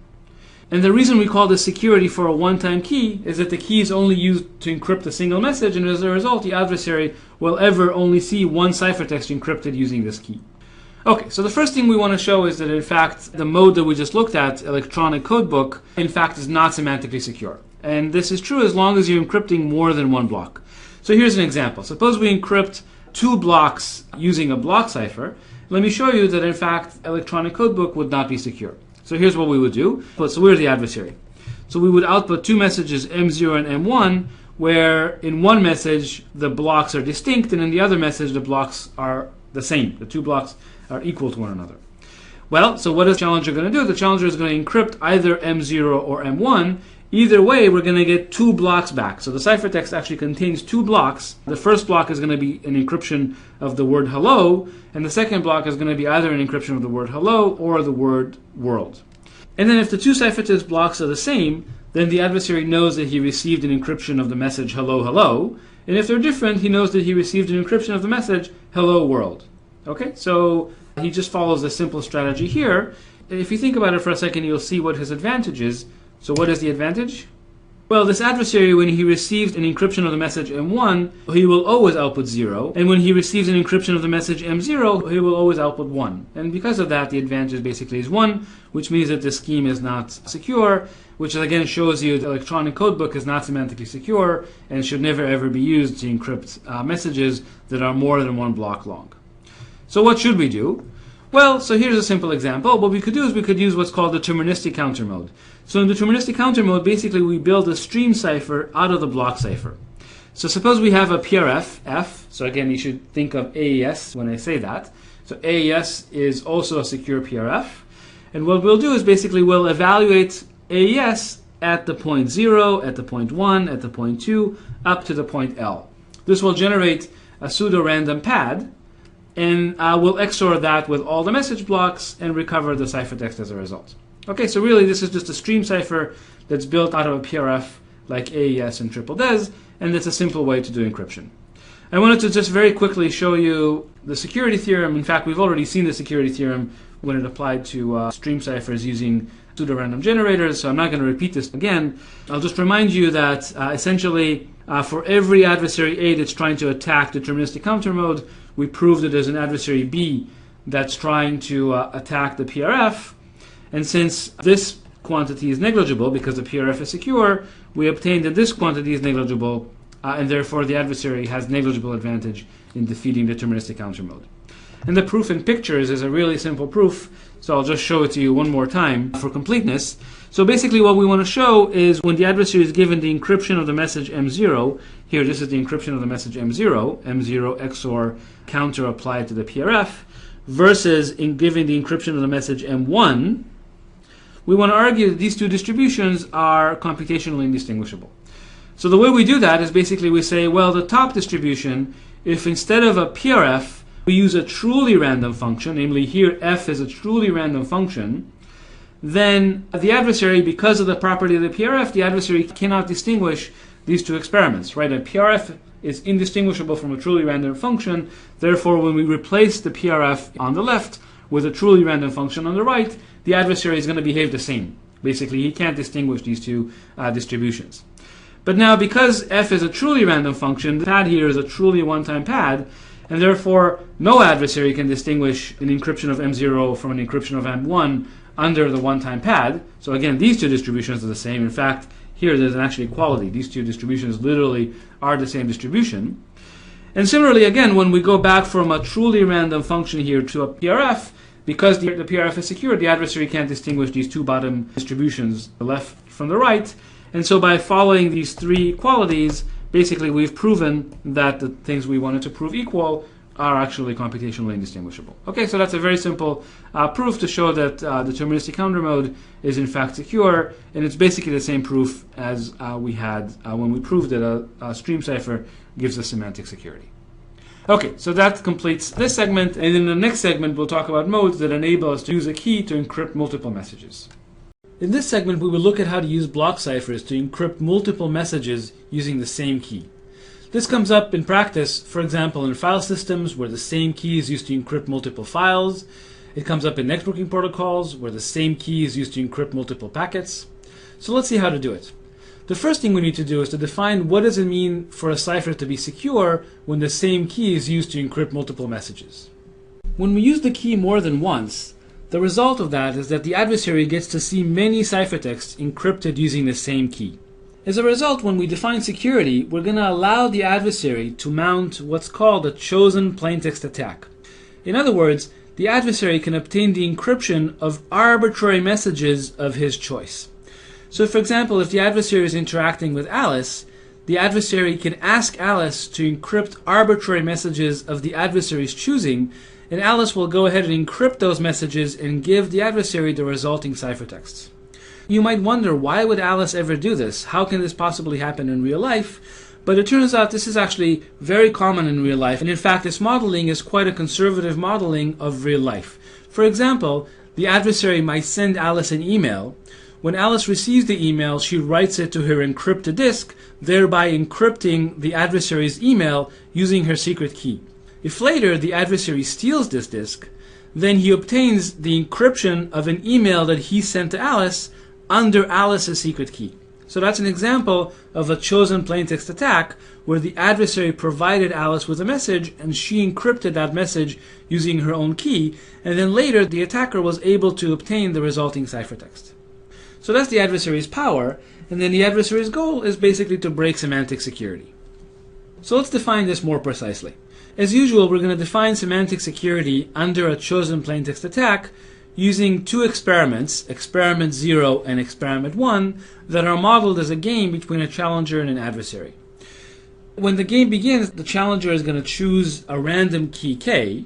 And the reason we call this security for a one-time key is that the key is only used to encrypt a single message, and as a result, the adversary will ever only see one ciphertext encrypted using this key. Okay, so the first thing we want to show is that in fact, the mode that we just looked at, electronic codebook, in fact is not semantically secure. And this is true as long as you're encrypting more than one block. So here's an example. Suppose we encrypt two blocks using a block cipher. Let me show you that in fact, electronic codebook would not be secure. So here's what we would do. So we're the adversary. So we would output two messages, M0 and M1, where in one message the blocks are distinct, and in the other message the blocks are the same. The two blocks are equal to one another. Well, so what is the challenger going to do? The challenger is going to encrypt either M0 or M1. Either way, we're going to get two blocks back. So the ciphertext actually contains two blocks. The first block is going to be an encryption of the word hello, and the second block is going to be either an encryption of the word hello or the word world. And then if the two ciphertext blocks are the same, then the adversary knows that he received an encryption of the message hello, hello. And if they're different, he knows that he received an encryption of the message hello, world. Okay, so he just follows a simple strategy here. If you think about it for a second, you'll see what his advantage is. So what is the advantage? Well, this adversary, when he receives an encryption of the message M1, he will always output 0. And when he receives an encryption of the message M0, he will always output 1. And because of that, the advantage basically is 1, which means that the scheme is not secure, which again shows you the electronic codebook is not semantically secure and should never ever be used to encrypt messages that are more than one block long. So what should we do? Well, so here's a simple example. What we could do is we could use what's called deterministic counter mode. So in deterministic counter mode, basically we build a stream cipher out of the block cipher. So suppose we have a PRF, F. So again, you should think of AES when I say that. So AES is also a secure PRF. And what we'll do is basically we'll evaluate AES at the point 0, at the point 1, at the point 2, up to the point L. This will generate a pseudo-random pad, and we'll XOR that with all the message blocks and recover the ciphertext as a result. Okay, so really this is just a stream cipher that's built out of a PRF like AES and triple DES, and it's a simple way to do encryption. I wanted to just very quickly show you the security theorem. In fact, we've already seen the security theorem when it applied to stream ciphers using pseudo-random generators, so I'm not going to repeat this again. I'll just remind you that essentially for every adversary A that's trying to attack deterministic counter mode, we prove that there's an adversary B that's trying to attack the PRF. And since this quantity is negligible because the PRF is secure, we obtain that this quantity is negligible, and therefore the adversary has negligible advantage in defeating deterministic counter mode. And the proof in pictures is a really simple proof, so I'll just show it to you one more time for completeness. So basically what we want to show is when the adversary is given the encryption of the message M0, here this is the encryption of the message M0, M0 XOR counter applied to the PRF, versus in giving the encryption of the message M1, we want to argue that these two distributions are computationally indistinguishable. So the way we do that is basically we say, well, the top distribution, if instead of a PRF, we use a truly random function, namely here f is a truly random function, then the adversary, because of the property of the PRF, the adversary cannot distinguish these two experiments, right? A PRF is indistinguishable from a truly random function. Therefore, when we replace the PRF on the left with a truly random function on the right, the adversary is going to behave the same. Basically, he can't distinguish these two distributions. But now, because f is a truly random function, the pad here is a truly one-time pad, and therefore no adversary can distinguish an encryption of M0 from an encryption of M1 under the one-time pad. So again, these two distributions are the same. In fact, here there's an actual equality. These two distributions literally are the same distribution. And similarly, again, when we go back from a truly random function here to a PRF, because the PRF is secure, the adversary can't distinguish these two bottom distributions, the left from the right. And so by following these three qualities, basically we've proven that the things we wanted to prove equal are actually computationally indistinguishable. Okay, so that's a very simple proof to show that deterministic counter mode is in fact secure, and it's basically the same proof as we had when we proved that a stream cipher gives us semantic security. Okay, so that completes this segment, and in the next segment we'll talk about modes that enable us to use a key to encrypt multiple messages. In this segment we will look at how to use block ciphers to encrypt multiple messages using the same key. This comes up in practice, for example, in file systems where the same key is used to encrypt multiple files. It comes up in networking protocols where the same key is used to encrypt multiple packets. So let's see how to do it. The first thing we need to do is to define what does it mean for a cipher to be secure when the same key is used to encrypt multiple messages. When we use the key more than once, the result of that is that the adversary gets to see many ciphertexts encrypted using the same key. As a result, when we define security, we're going to allow the adversary to mount what's called a chosen plaintext attack. In other words, the adversary can obtain the encryption of arbitrary messages of his choice. So for example, if the adversary is interacting with Alice, the adversary can ask Alice to encrypt arbitrary messages of the adversary's choosing, and Alice will go ahead and encrypt those messages and give the adversary the resulting ciphertexts. You might wonder, why would Alice ever do this? How can this possibly happen in real life? But it turns out this is actually very common in real life, and in fact this modeling is quite a conservative modeling of real life. For example, the adversary might send Alice an email. When Alice receives the email, she writes it to her encrypted disk, thereby encrypting the adversary's email using her secret key. If later the adversary steals this disk, then he obtains the encryption of an email that he sent to Alice under Alice's secret key. So that's an example of a chosen plaintext attack where the adversary provided Alice with a message and she encrypted that message using her own key, and then later the attacker was able to obtain the resulting ciphertext. So that's the adversary's power, and then the adversary's goal is basically to break semantic security. So let's define this more precisely. As usual, we're going to define semantic security under a chosen plaintext attack using two experiments, experiment 0 and experiment 1, that are modeled as a game between a challenger and an adversary. When the game begins, the challenger is going to choose a random key k,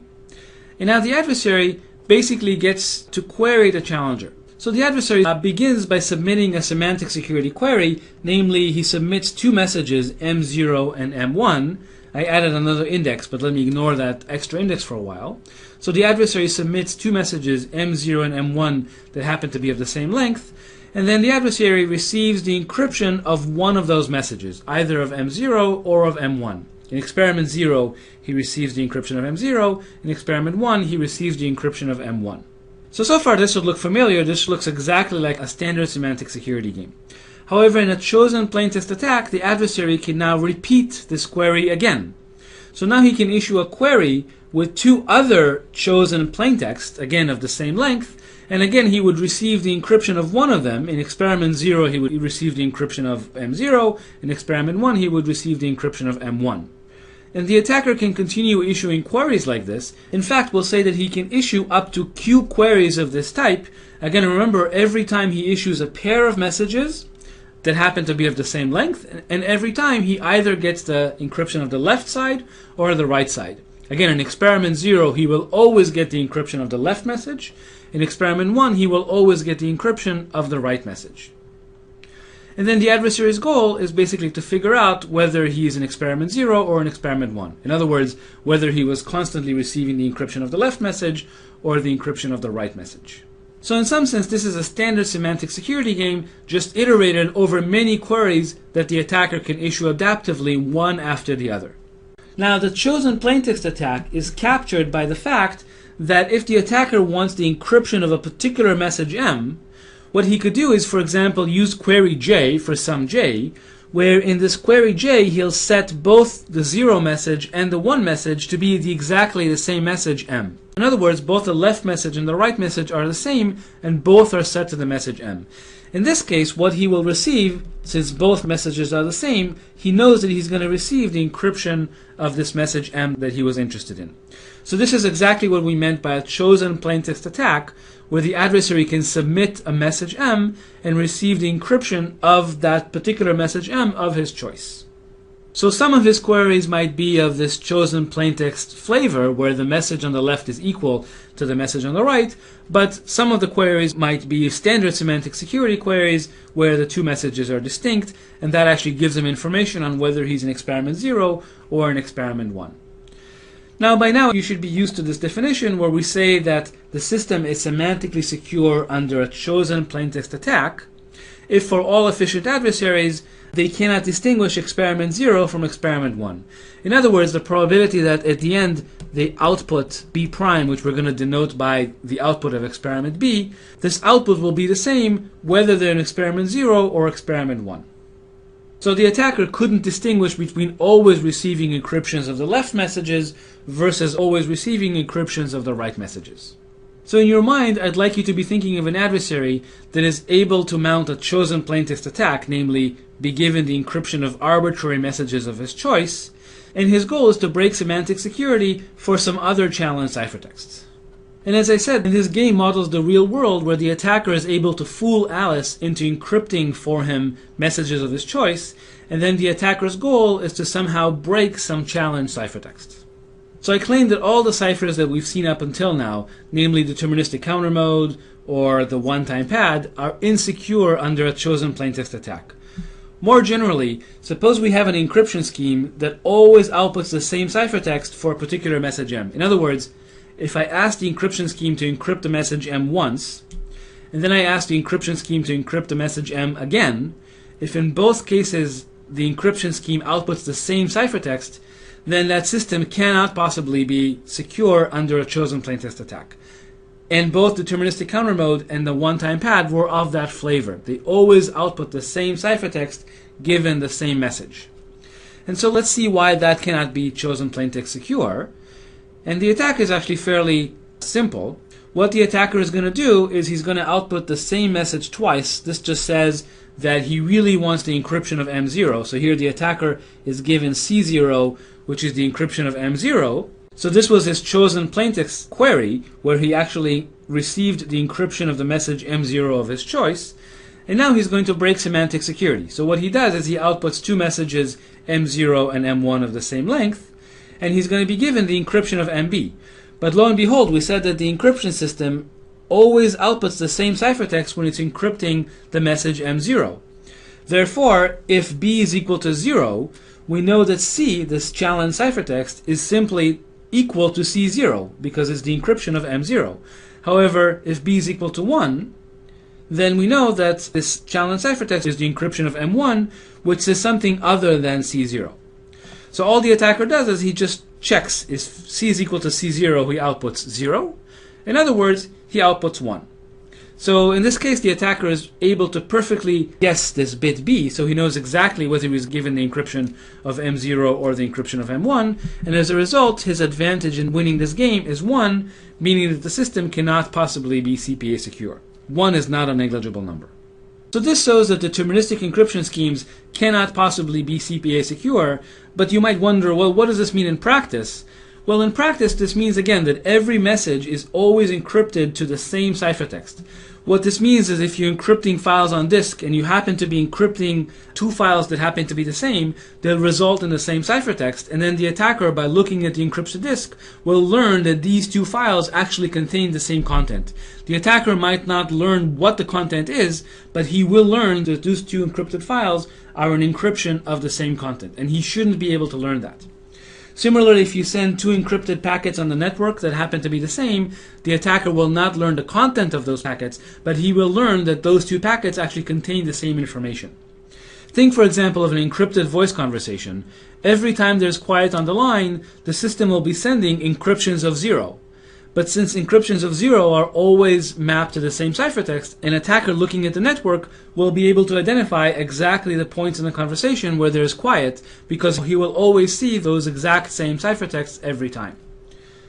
and now the adversary basically gets to query the challenger. So the adversary begins by submitting a semantic security query, namely he submits two messages, M0 and M1. I added another index, but let me ignore that extra index for a while. So the adversary submits two messages, M0 and M1, that happen to be of the same length, and then the adversary receives the encryption of one of those messages, either of M0 or of M1. In experiment 0, he receives the encryption of M0. In experiment 1, he receives the encryption of M1. So far this would look familiar. This looks exactly like a standard semantic security game. However, in a chosen plaintext attack, the adversary can now repeat this query again. So now he can issue a query with two other chosen plaintext, again of the same length, and again he would receive the encryption of one of them. In experiment 0, he would receive the encryption of M0. In experiment 1, he would receive the encryption of M1. And the attacker can continue issuing queries like this. In fact, we'll say that he can issue up to Q queries of this type. Again, remember, every time he issues a pair of messages that happen to be of the same length, and every time he either gets the encryption of the left side or the right side. Again, in experiment 0, he will always get the encryption of the left message. In experiment 1, he will always get the encryption of the right message. And then the adversary's goal is basically to figure out whether he is in experiment 0 or in experiment 1. In other words, whether he was constantly receiving the encryption of the left message or the encryption of the right message. So in some sense, this is a standard semantic security game, just iterated over many queries that the attacker can issue adaptively one after the other. Now, the chosen plaintext attack is captured by the fact that if the attacker wants the encryption of a particular message M, what he could do is, for example, use query J for some J, where in this query J he'll set both the 0 message and the 1 message to be exactly the same message M. In other words, both the left message and the right message are the same, and both are set to the message M. In this case, what he will receive, since both messages are the same, he knows that he's going to receive the encryption of this message M that he was interested in. So this is exactly what we meant by a chosen plaintext attack, where the adversary can submit a message M and receive the encryption of that particular message M of his choice. So some of his queries might be of this chosen plaintext flavor, where the message on the left is equal to the message on the right, but some of the queries might be standard semantic security queries, where the two messages are distinct, and that actually gives him information on whether he's in experiment 0 or in experiment 1. Now, by now, you should be used to this definition where we say that the system is semantically secure under a chosen plaintext attack if for all efficient adversaries they cannot distinguish experiment 0 from experiment 1. In other words, the probability that at the end they output B prime, which we're going to denote by the output of experiment B, this output will be the same whether they're in experiment 0 or experiment 1. So the attacker couldn't distinguish between always receiving encryptions of the left messages versus always receiving encryptions of the right messages. So in your mind, I'd like you to be thinking of an adversary that is able to mount a chosen plaintext attack, namely be given the encryption of arbitrary messages of his choice, and his goal is to break semantic security for some other challenge ciphertexts. And as I said, this game models the real world where the attacker is able to fool Alice into encrypting for him messages of his choice, and then the attacker's goal is to somehow break some challenge ciphertext. So I claim that all the ciphers that we've seen up until now, namely deterministic counter mode or the one-time pad, are insecure under a chosen plaintext attack. More generally, suppose we have an encryption scheme that always outputs the same ciphertext for a particular message M. In other words, if I ask the encryption scheme to encrypt the message M once, and then I ask the encryption scheme to encrypt the message M again, if in both cases the encryption scheme outputs the same ciphertext, then that system cannot possibly be secure under a chosen plaintext attack. And both deterministic counter mode and the one-time pad were of that flavor. They always output the same ciphertext given the same message. And so let's see why that cannot be chosen plaintext secure. And the attack is actually fairly simple. What the attacker is going to do is he's going to output the same message twice. This just says that he really wants the encryption of M0. So here the attacker is given C0, which is the encryption of M0. So this was his chosen plaintext query, where he actually received the encryption of the message M0 of his choice. And now he's going to break semantic security. So what he does is he outputs two messages, M0 and M1 of the same length, and he's going to be given the encryption of MB. But lo and behold, we said that the encryption system always outputs the same ciphertext when it's encrypting the message M0. Therefore, if B is equal to 0, we know that C, this challenge ciphertext, is simply equal to C0 because it's the encryption of M0. However, if B is equal to 1, then we know that this challenge ciphertext is the encryption of M1, which is something other than C0. So all the attacker does is he just checks if C is equal to C0, he outputs 0. In other words, he outputs 1. So in this case, the attacker is able to perfectly guess this bit B, so he knows exactly whether he was given the encryption of M0 or the encryption of M1, and as a result, his advantage in winning this game is 1, meaning that the system cannot possibly be CPA secure. 1 is not a negligible number. So this shows that deterministic encryption schemes cannot possibly be CPA secure, but you might wonder, well, what does this mean in practice? Well, in practice, this means, again, that every message is always encrypted to the same ciphertext. What this means is if you're encrypting files on disk and you happen to be encrypting two files that happen to be the same, they'll result in the same ciphertext, and then the attacker, by looking at the encrypted disk, will learn that these two files actually contain the same content. The attacker might not learn what the content is, but he will learn that those two encrypted files are an encryption of the same content, and he shouldn't be able to learn that. Similarly, if you send two encrypted packets on the network that happen to be the same, the attacker will not learn the content of those packets, but he will learn that those two packets actually contain the same information. Think, for example, of an encrypted voice conversation. Every time there's quiet on the line, the system will be sending encryptions of 0. But since encryptions of 0 are always mapped to the same ciphertext, an attacker looking at the network will be able to identify exactly the points in the conversation where there is quiet, because he will always see those exact same ciphertexts every time.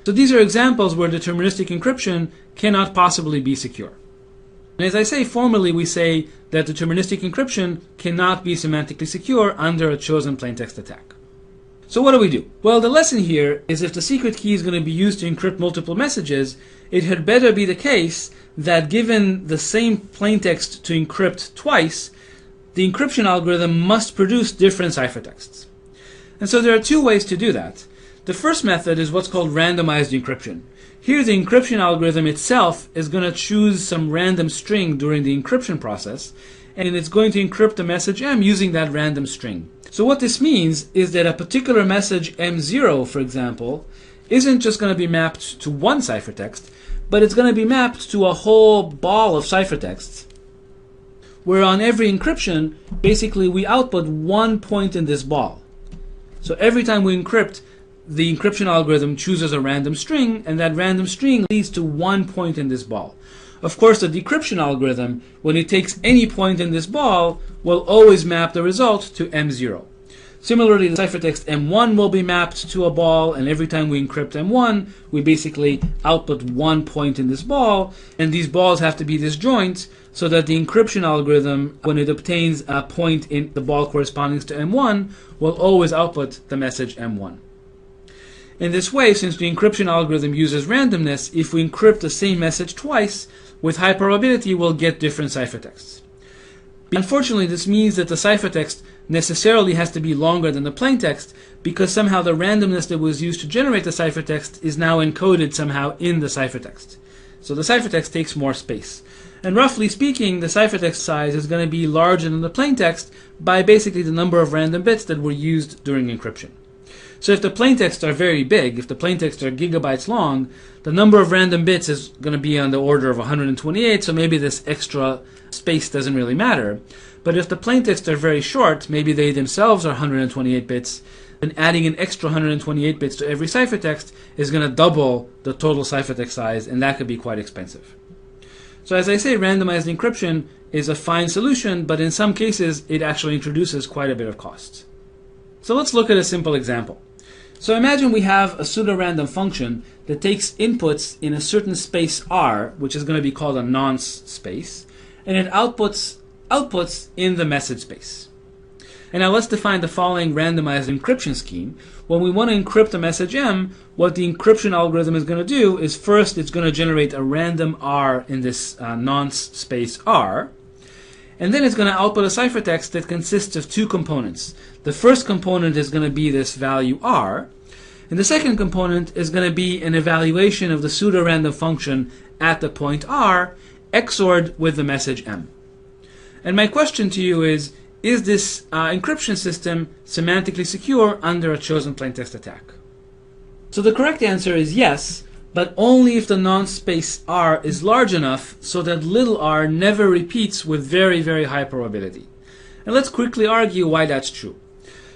So these are examples where deterministic encryption cannot possibly be secure. And as I say, formally we say that deterministic encryption cannot be semantically secure under a chosen plaintext attack. So what do we do? Well, the lesson here is if the secret key is going to be used to encrypt multiple messages, it had better be the case that given the same plaintext to encrypt twice, the encryption algorithm must produce different ciphertexts. And so there are two ways to do that. The first method is what's called randomized encryption. Here the encryption algorithm itself is going to choose some random string during the encryption process, and it's going to encrypt the message M using that random string. So what this means is that a particular message M0, for example, isn't just going to be mapped to one ciphertext, but it's going to be mapped to a whole ball of ciphertexts, where on every encryption, basically we output one point in this ball. So every time we encrypt, the encryption algorithm chooses a random string, and that random string leads to one point in this ball. Of course, the decryption algorithm, when it takes any point in this ball, will always map the result to M0. Similarly, the ciphertext M1 will be mapped to a ball, and every time we encrypt M1, we basically output one point in this ball, and these balls have to be disjoint so that the encryption algorithm, when it obtains a point in the ball corresponding to M1, will always output the message M1. In this way, since the encryption algorithm uses randomness, if we encrypt the same message twice, with high probability we'll get different ciphertexts. Unfortunately, this means that the ciphertext necessarily has to be longer than the plaintext, because somehow the randomness that was used to generate the ciphertext is now encoded somehow in the ciphertext. So the ciphertext takes more space. And roughly speaking, the ciphertext size is going to be larger than the plaintext by basically the number of random bits that were used during encryption. So if the plaintexts are very big, if the plaintexts are gigabytes long, the number of random bits is going to be on the order of 128, so maybe this extra space doesn't really matter. But if the plaintexts are very short, maybe they themselves are 128 bits, then adding an extra 128 bits to every ciphertext is going to double the total ciphertext size, and that could be quite expensive. So as I say, randomized encryption is a fine solution, but in some cases it actually introduces quite a bit of cost. So let's look at a simple example. So imagine we have a pseudo-random function that takes inputs in a certain space R, which is going to be called a nonce space, and it outputs in the message space. And now let's define the following randomized encryption scheme. When we want to encrypt a message M, what the encryption algorithm is going to do is first it's going to generate a random R in this nonce space R, and then it's going to output a ciphertext that consists of two components. The first component is going to be this value R, and the second component is going to be an evaluation of the pseudo-random function at the point R, XORed with the message M. And my question to you is this encryption system semantically secure under a chosen plaintext attack? So the correct answer is yes, but only if the nonce space R is large enough so that little r never repeats with very, very high probability. And let's quickly argue why that's true.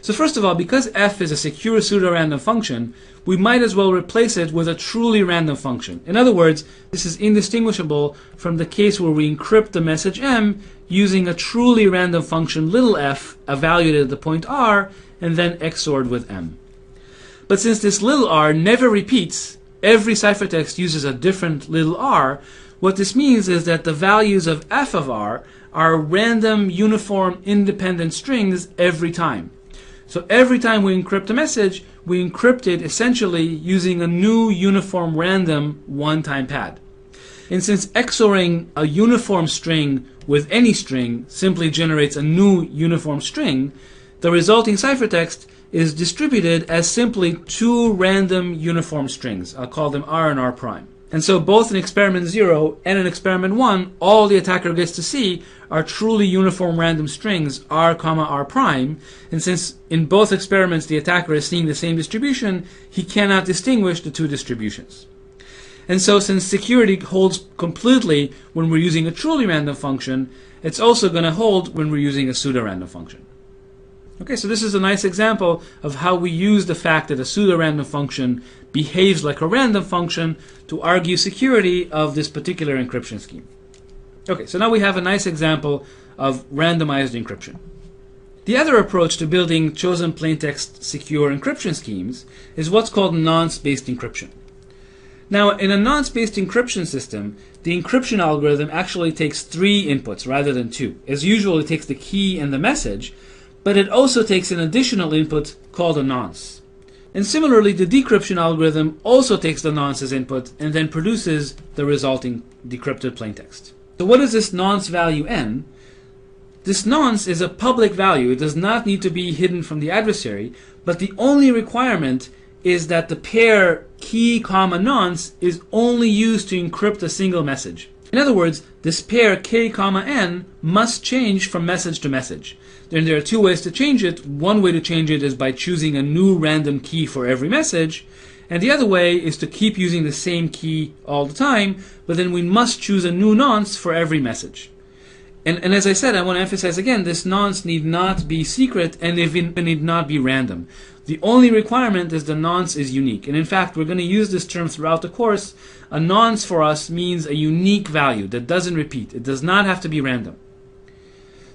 So first of all, because f is a secure pseudo-random function, we might as well replace it with a truly random function. In other words, this is indistinguishable from the case where we encrypt the message M using a truly random function little f evaluated at the point R and then XORed with M. But since this little r never repeats, every ciphertext uses a different little r, what this means is that the values of f of r are random, uniform, independent strings every time. So every time we encrypt a message, we encrypt it essentially using a new uniform random one-time pad. And since XORing a uniform string with any string simply generates a new uniform string, the resulting ciphertext is distributed as simply two random uniform strings. I'll call them R and R prime. And so both in experiment 0 and in experiment 1, all the attacker gets to see are truly uniform random strings R, R prime. And since in both experiments the attacker is seeing the same distribution, he cannot distinguish the two distributions. And so since security holds completely when we're using a truly random function, it's also going to hold when we're using a pseudo-random function. Okay, so this is a nice example of how we use the fact that a pseudo-random function behaves like a random function to argue security of this particular encryption scheme. Okay, so now we have a nice example of randomized encryption. The other approach to building chosen plaintext secure encryption schemes is what's called nonce-based encryption. Now, in a nonce-based encryption system, the encryption algorithm actually takes 3 inputs rather than 2. As usual, it takes the key and the message, but it also takes an additional input called a nonce. And similarly, the decryption algorithm also takes the nonce as input and then produces the resulting decrypted plaintext. So what is this nonce value n? This nonce is a public value. It does not need to be hidden from the adversary, but the only requirement is that the pair key comma nonce is only used to encrypt a single message. In other words, this pair k comma n must change from message to message. Then there are 2 ways to change it. One way to change it is by choosing a new random key for every message, and the other way is to keep using the same key all the time, but then we must choose a new nonce for every message. And as I said, I want to emphasize again, this nonce need not be secret and it need not be random. The only requirement is the nonce is unique. And in fact, we're going to use this term throughout the course. A nonce for us means a unique value that doesn't repeat. It does not have to be random.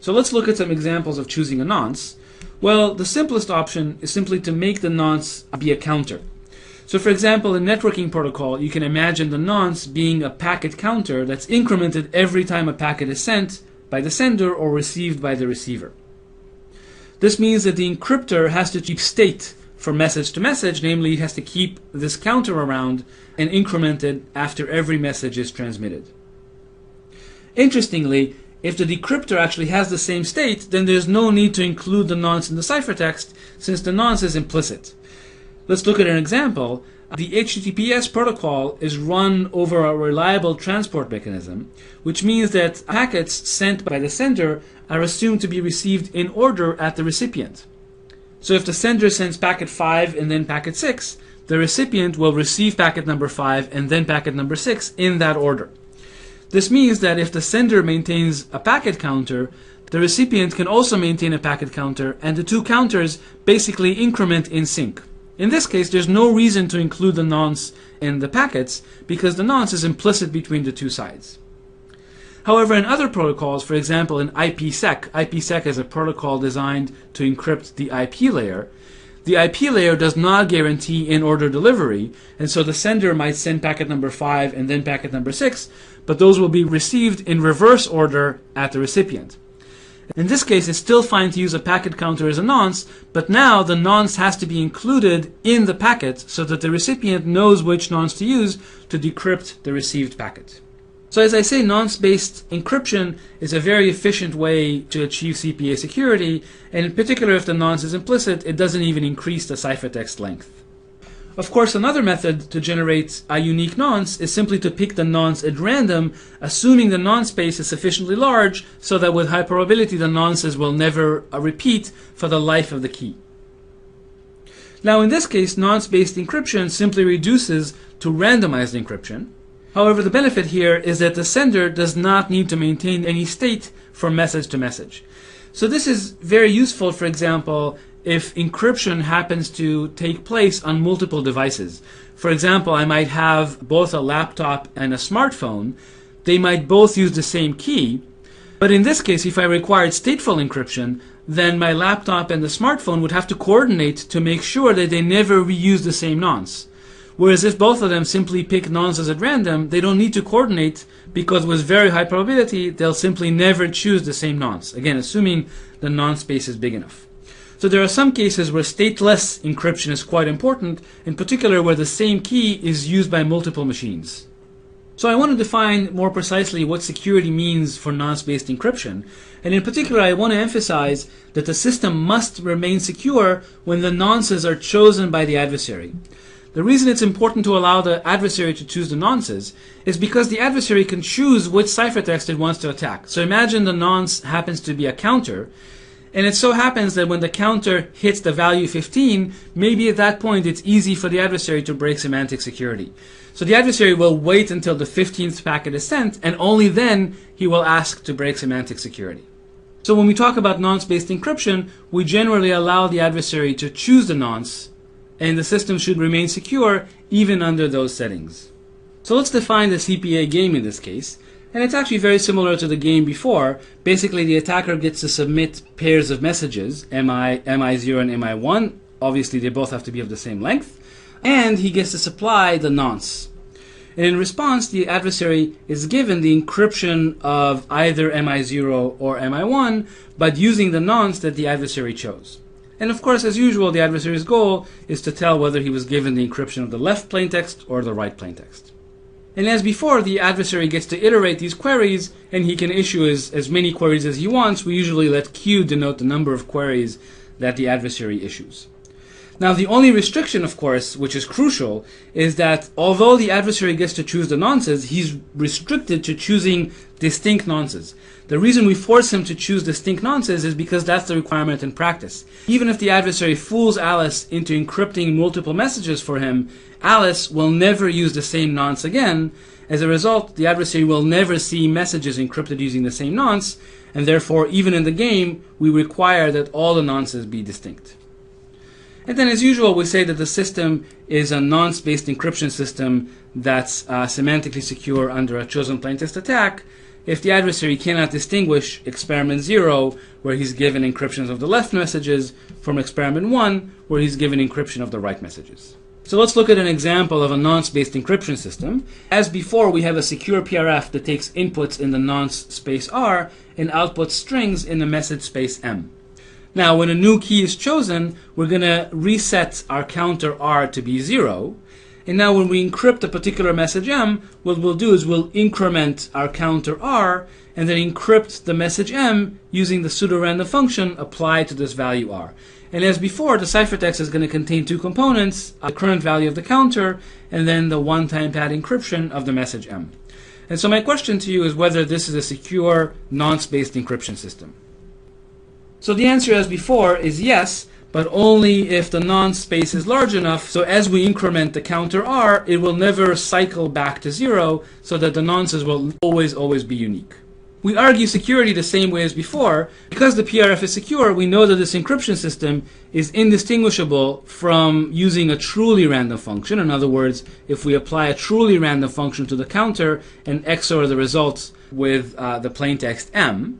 So let's look at some examples of choosing a nonce. Well, the simplest option is simply to make the nonce be a counter. So for example, in networking protocol, you can imagine the nonce being a packet counter that's incremented every time a packet is sent by the sender or received by the receiver. This means that the encryptor has to keep state for message to message, namely it has to keep this counter around and increment it after every message is transmitted. Interestingly, if the decryptor actually has the same state, then there's no need to include the nonce in the ciphertext, since the nonce is implicit. Let's look at an example. The HTTPS protocol is run over a reliable transport mechanism, which means that packets sent by the sender are assumed to be received in order at the recipient. So if the sender sends packet 5 and then packet 6, the recipient will receive packet number 5 and then packet number 6 in that order. This means that if the sender maintains a packet counter, the recipient can also maintain a packet counter, and the two counters basically increment in sync. In this case, there's no reason to include the nonce in the packets because the nonce is implicit between the two sides. However, in other protocols, for example in IPsec, IPsec is a protocol designed to encrypt the IP layer. The IP layer does not guarantee in-order delivery, and so the sender might send packet number 5 and then packet number 6, but those will be received in reverse order at the recipient. In this case, it's still fine to use a packet counter as a nonce, but now the nonce has to be included in the packet so that the recipient knows which nonce to use to decrypt the received packet. So as I say, nonce-based encryption is a very efficient way to achieve CPA security, and in particular if the nonce is implicit, it doesn't even increase the ciphertext length. Of course, another method to generate a unique nonce is simply to pick the nonce at random, assuming the nonce space is sufficiently large so that with high probability the nonces will never repeat for the life of the key. Now in this case, nonce-based encryption simply reduces to randomized encryption. However, the benefit here is that the sender does not need to maintain any state from message to message. So this is very useful, for example, if encryption happens to take place on multiple devices. For example, I might have both a laptop and a smartphone. They might both use the same key, but in this case, if I required stateful encryption, then my laptop and the smartphone would have to coordinate to make sure that they never reuse the same nonce. Whereas if both of them simply pick nonces at random, they don't need to coordinate because with very high probability, they'll simply never choose the same nonce. Again, assuming the nonce space is big enough. So there are some cases where stateless encryption is quite important, in particular where the same key is used by multiple machines. So I want to define more precisely what security means for nonce-based encryption. And in particular, I want to emphasize that the system must remain secure when the nonces are chosen by the adversary. The reason it's important to allow the adversary to choose the nonces is because the adversary can choose which ciphertext it wants to attack. So imagine the nonce happens to be a counter, and it so happens that when the counter hits the value 15, maybe at that point it's easy for the adversary to break semantic security. So the adversary will wait until the 15th packet is sent, and only then he will ask to break semantic security. So when we talk about nonce-based encryption, we generally allow the adversary to choose the nonce, and the system should remain secure even under those settings. So let's define the CPA game in this case. And it's actually very similar to the game before. Basically, the attacker gets to submit pairs of messages, MI0 and MI1. Obviously, they both have to be of the same length. And he gets to supply the nonce. And in response, the adversary is given the encryption of either MI0 or MI1, but using the nonce that the adversary chose. And of course, as usual, the adversary's goal is to tell whether he was given the encryption of the left plaintext or the right plaintext. And as before, the adversary gets to iterate these queries, and he can issue as many queries as he wants. We usually let Q denote the number of queries that the adversary issues. Now, the only restriction, of course, which is crucial, is that although the adversary gets to choose the nonces, he's restricted to choosing distinct nonces. The reason we force him to choose distinct nonces is because that's the requirement in practice. Even if the adversary fools Alice into encrypting multiple messages for him, Alice will never use the same nonce again. As a result, the adversary will never see messages encrypted using the same nonce, and therefore, even in the game, we require that all the nonces be distinct. And then, as usual, we say that the system is a nonce-based encryption system that's semantically secure under a chosen plaintext attack if the adversary cannot distinguish experiment 0, where he's given encryptions of the left messages, from experiment 1, where he's given encryption of the right messages. So let's look at an example of a nonce-based encryption system. As before, we have a secure PRF that takes inputs in the nonce space R and outputs strings in the message space M. Now, when a new key is chosen, we're going to reset our counter R to be 0. And now when we encrypt a particular message M, what we'll do is we'll increment our counter R and then encrypt the message M using the pseudo-random function applied to this value R. And as before, the ciphertext is going to contain two components, the current value of the counter and then the one-time pad encryption of the message M. And so my question to you is whether this is a secure, nonce-based encryption system. So the answer, as before, is yes, but only if the nonce space is large enough, so as we increment the counter R, it will never cycle back to 0, so that the nonces will always be unique. We argue security the same way as before. Because the PRF is secure, we know that this encryption system is indistinguishable from using a truly random function. In other words, if we apply a truly random function to the counter and XOR the results with the plaintext M.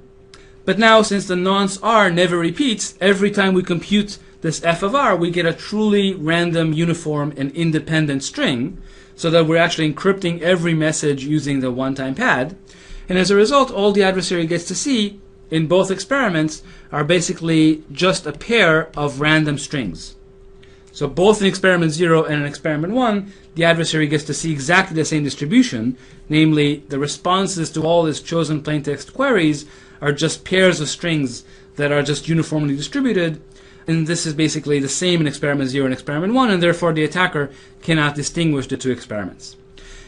But now, since the nonce R never repeats, every time we compute this f of R, we get a truly random, uniform, and independent string, so that we're actually encrypting every message using the one-time pad. And as a result, all the adversary gets to see in both experiments are basically just a pair of random strings. So both in experiment 0 and in experiment 1, the adversary gets to see exactly the same distribution, namely the responses to all his chosen plaintext queries are just pairs of strings that are just uniformly distributed. And this is basically the same in experiment 0 and experiment 1, and therefore the attacker cannot distinguish the two experiments.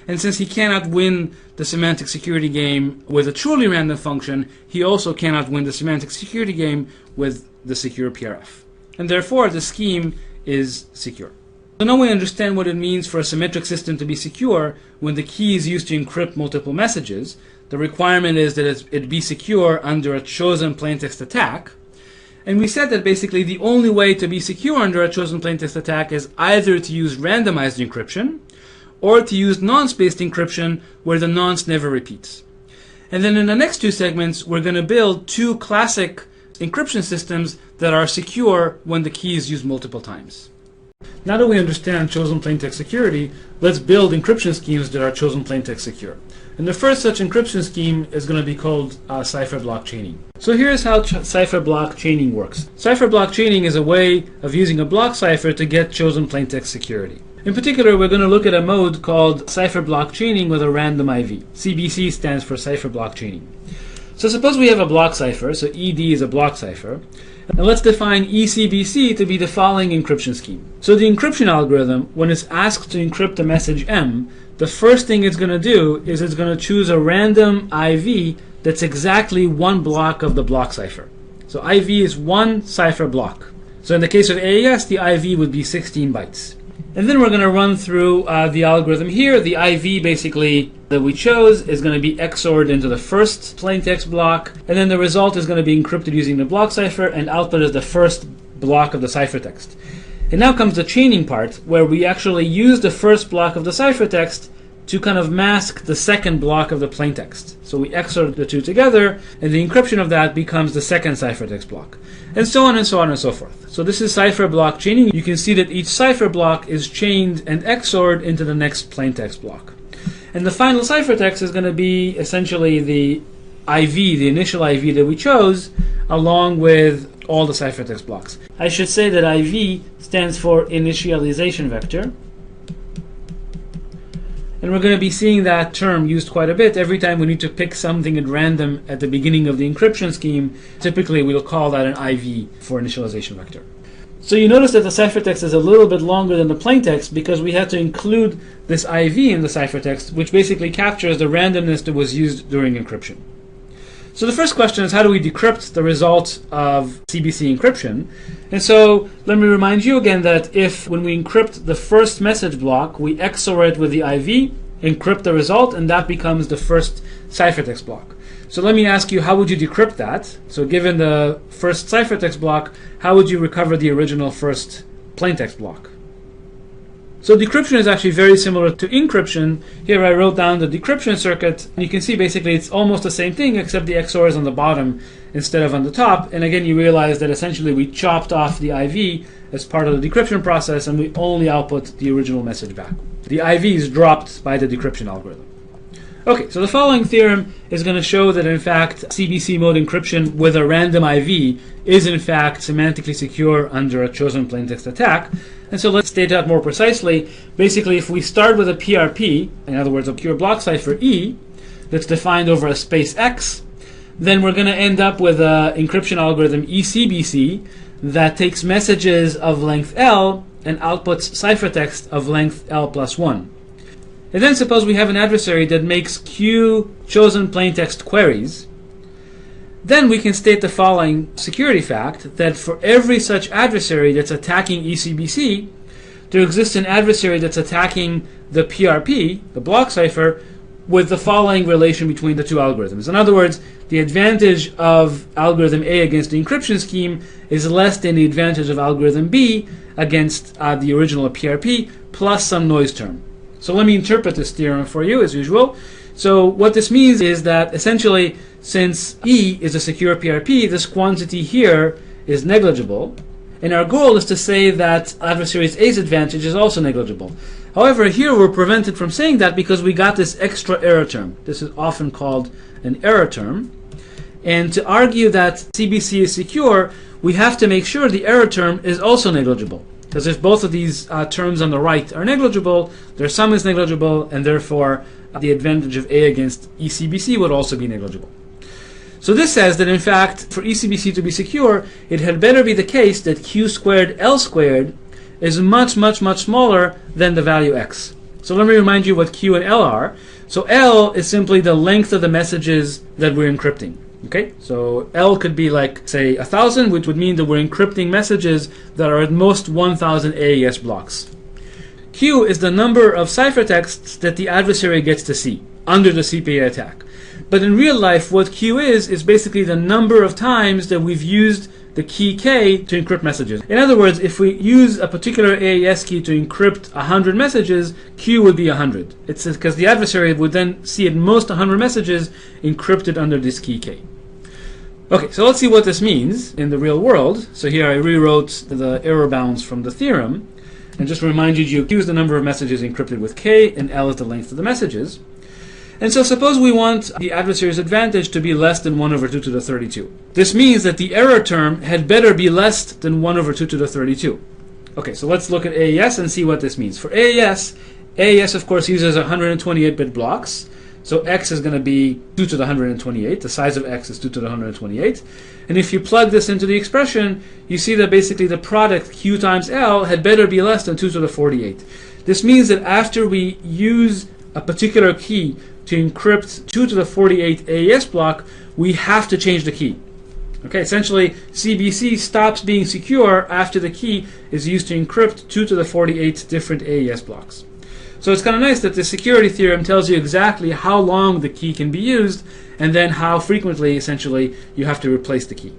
And since he cannot win the semantic security game with a truly random function, he also cannot win the semantic security game with the secure PRF. And therefore the scheme is secure. So now we understand what it means for a symmetric system to be secure when the key is used to encrypt multiple messages. The requirement is that it be secure under a chosen plaintext attack. And we said that basically the only way to be secure under a chosen plaintext attack is either to use randomized encryption or to use nonce-based encryption where the nonce never repeats. And then in the next two segments, we're going to build two classic encryption systems that are secure when the key is used multiple times. Now that we understand chosen plaintext security, let's build encryption schemes that are chosen plaintext secure. And the first such encryption scheme is going to be called cipher block chaining. So here's how cipher block chaining works. Cipher block chaining is a way of using a block cipher to get chosen plaintext security. In particular, we're going to look at a mode called cipher block chaining with a random IV. CBC stands for cipher block chaining. So suppose we have a block cipher, so ED is a block cipher, and let's define eCBC to be the following encryption scheme. So the encryption algorithm, when it's asked to encrypt a message M, the first thing it's going to do is it's going to choose a random IV that's exactly one block of the block cipher. So IV is one cipher block. So in the case of AES, the IV would be 16 bytes. And then we're going to run through the algorithm here. The IV basically that we chose is going to be XORed into the first plaintext block, and then the result is going to be encrypted using the block cipher, and output is the first block of the ciphertext. And now comes the chaining part, where we actually use the first block of the ciphertext to kind of mask the second block of the plaintext. So we XOR the two together, and the encryption of that becomes the second ciphertext block. And so on and so on and so forth. So this is cipher block chaining. You can see that each cipher block is chained and XORed into the next plaintext block. And the final ciphertext is going to be essentially the IV, the initial IV that we chose, along with all the ciphertext blocks. I should say that IV stands for initialization vector. And we're going to be seeing that term used quite a bit every time we need to pick something at random at the beginning of the encryption scheme. Typically, we'll call that an IV for initialization vector. So you notice that the ciphertext is a little bit longer than the plaintext because we had to include this IV in the ciphertext, which basically captures the randomness that was used during encryption. So the first question is, how do we decrypt the result of CBC encryption? And so let me remind you again that if when we encrypt the first message block, we XOR it with the IV, encrypt the result, and that becomes the first ciphertext block. So let me ask you, how would you decrypt that? So given the first ciphertext block, how would you recover the original first plaintext block? So decryption is actually very similar to encryption. Here I wrote down the decryption circuit. You can see basically it's almost the same thing, except the XOR is on the bottom instead of on the top. And again, you realize that essentially we chopped off the IV as part of the decryption process, and we only output the original message back. The IV is dropped by the decryption algorithm. Okay, so the following theorem is going to show that in fact CBC mode encryption with a random IV is in fact semantically secure under a chosen plaintext attack. And so let's state out more precisely. Basically, if we start with a PRP, in other words a pure block cipher E, that's defined over a space X, then we're going to end up with an encryption algorithm ECBC that takes messages of length L and outputs ciphertext of length L plus 1. And then suppose we have an adversary that makes Q chosen plaintext queries. Then we can state the following security fact, that for every such adversary that's attacking ECBC, there exists an adversary that's attacking the PRP, the block cipher, with the following relation between the two algorithms. In other words, the advantage of algorithm A against the encryption scheme is less than the advantage of algorithm B against the original PRP, plus some noise term. So let me interpret this theorem for you as usual. So what this means is that essentially, since E is a secure PRP, this quantity here is negligible. And our goal is to say that adversary's A's advantage is also negligible. However, here we're prevented from saying that because we got this extra error term. This is often called an error term. And to argue that CBC is secure, we have to make sure the error term is also negligible. Because if both of these terms on the right are negligible, their sum is negligible, and therefore the advantage of A against ECBC would also be negligible. So this says that in fact, for ECBC to be secure, it had better be the case that Q squared L squared is much, much, much smaller than the value X. So let me remind you what Q and L are. So L is simply the length of the messages that we're encrypting. Okay, so L could be like, say, 1,000, which would mean that we're encrypting messages that are at most 1,000 AES blocks. Q is the number of ciphertexts that the adversary gets to see under the CPA attack. But in real life, what Q is basically the number of times that we've used the key K to encrypt messages. In other words, if we use a particular AES key to encrypt 100 messages, Q would be 100. It's because the adversary would then see at most 100 messages encrypted under this key K. Okay, so let's see what this means in the real world. So here I rewrote the error bounds from the theorem. And just reminded you, Q is the number of messages encrypted with K, and L is the length of the messages. And so suppose we want the adversary's advantage to be less than 1 over 2 to the 32. This means that the error term had better be less than 1 over 2 to the 32. Okay, so let's look at AES and see what this means. For AES of course uses 128-bit blocks. So X is going to be 2 to the 128. The size of X is 2 to the 128. And if you plug this into the expression, you see that basically the product Q times L had better be less than 2 to the 48. This means that after we use a particular key to encrypt 2 to the 48 AES block, we have to change the key. Okay, essentially CBC stops being secure after the key is used to encrypt 2 to the 48 different AES blocks. So it's kind of nice that the security theorem tells you exactly how long the key can be used and then how frequently essentially you have to replace the key.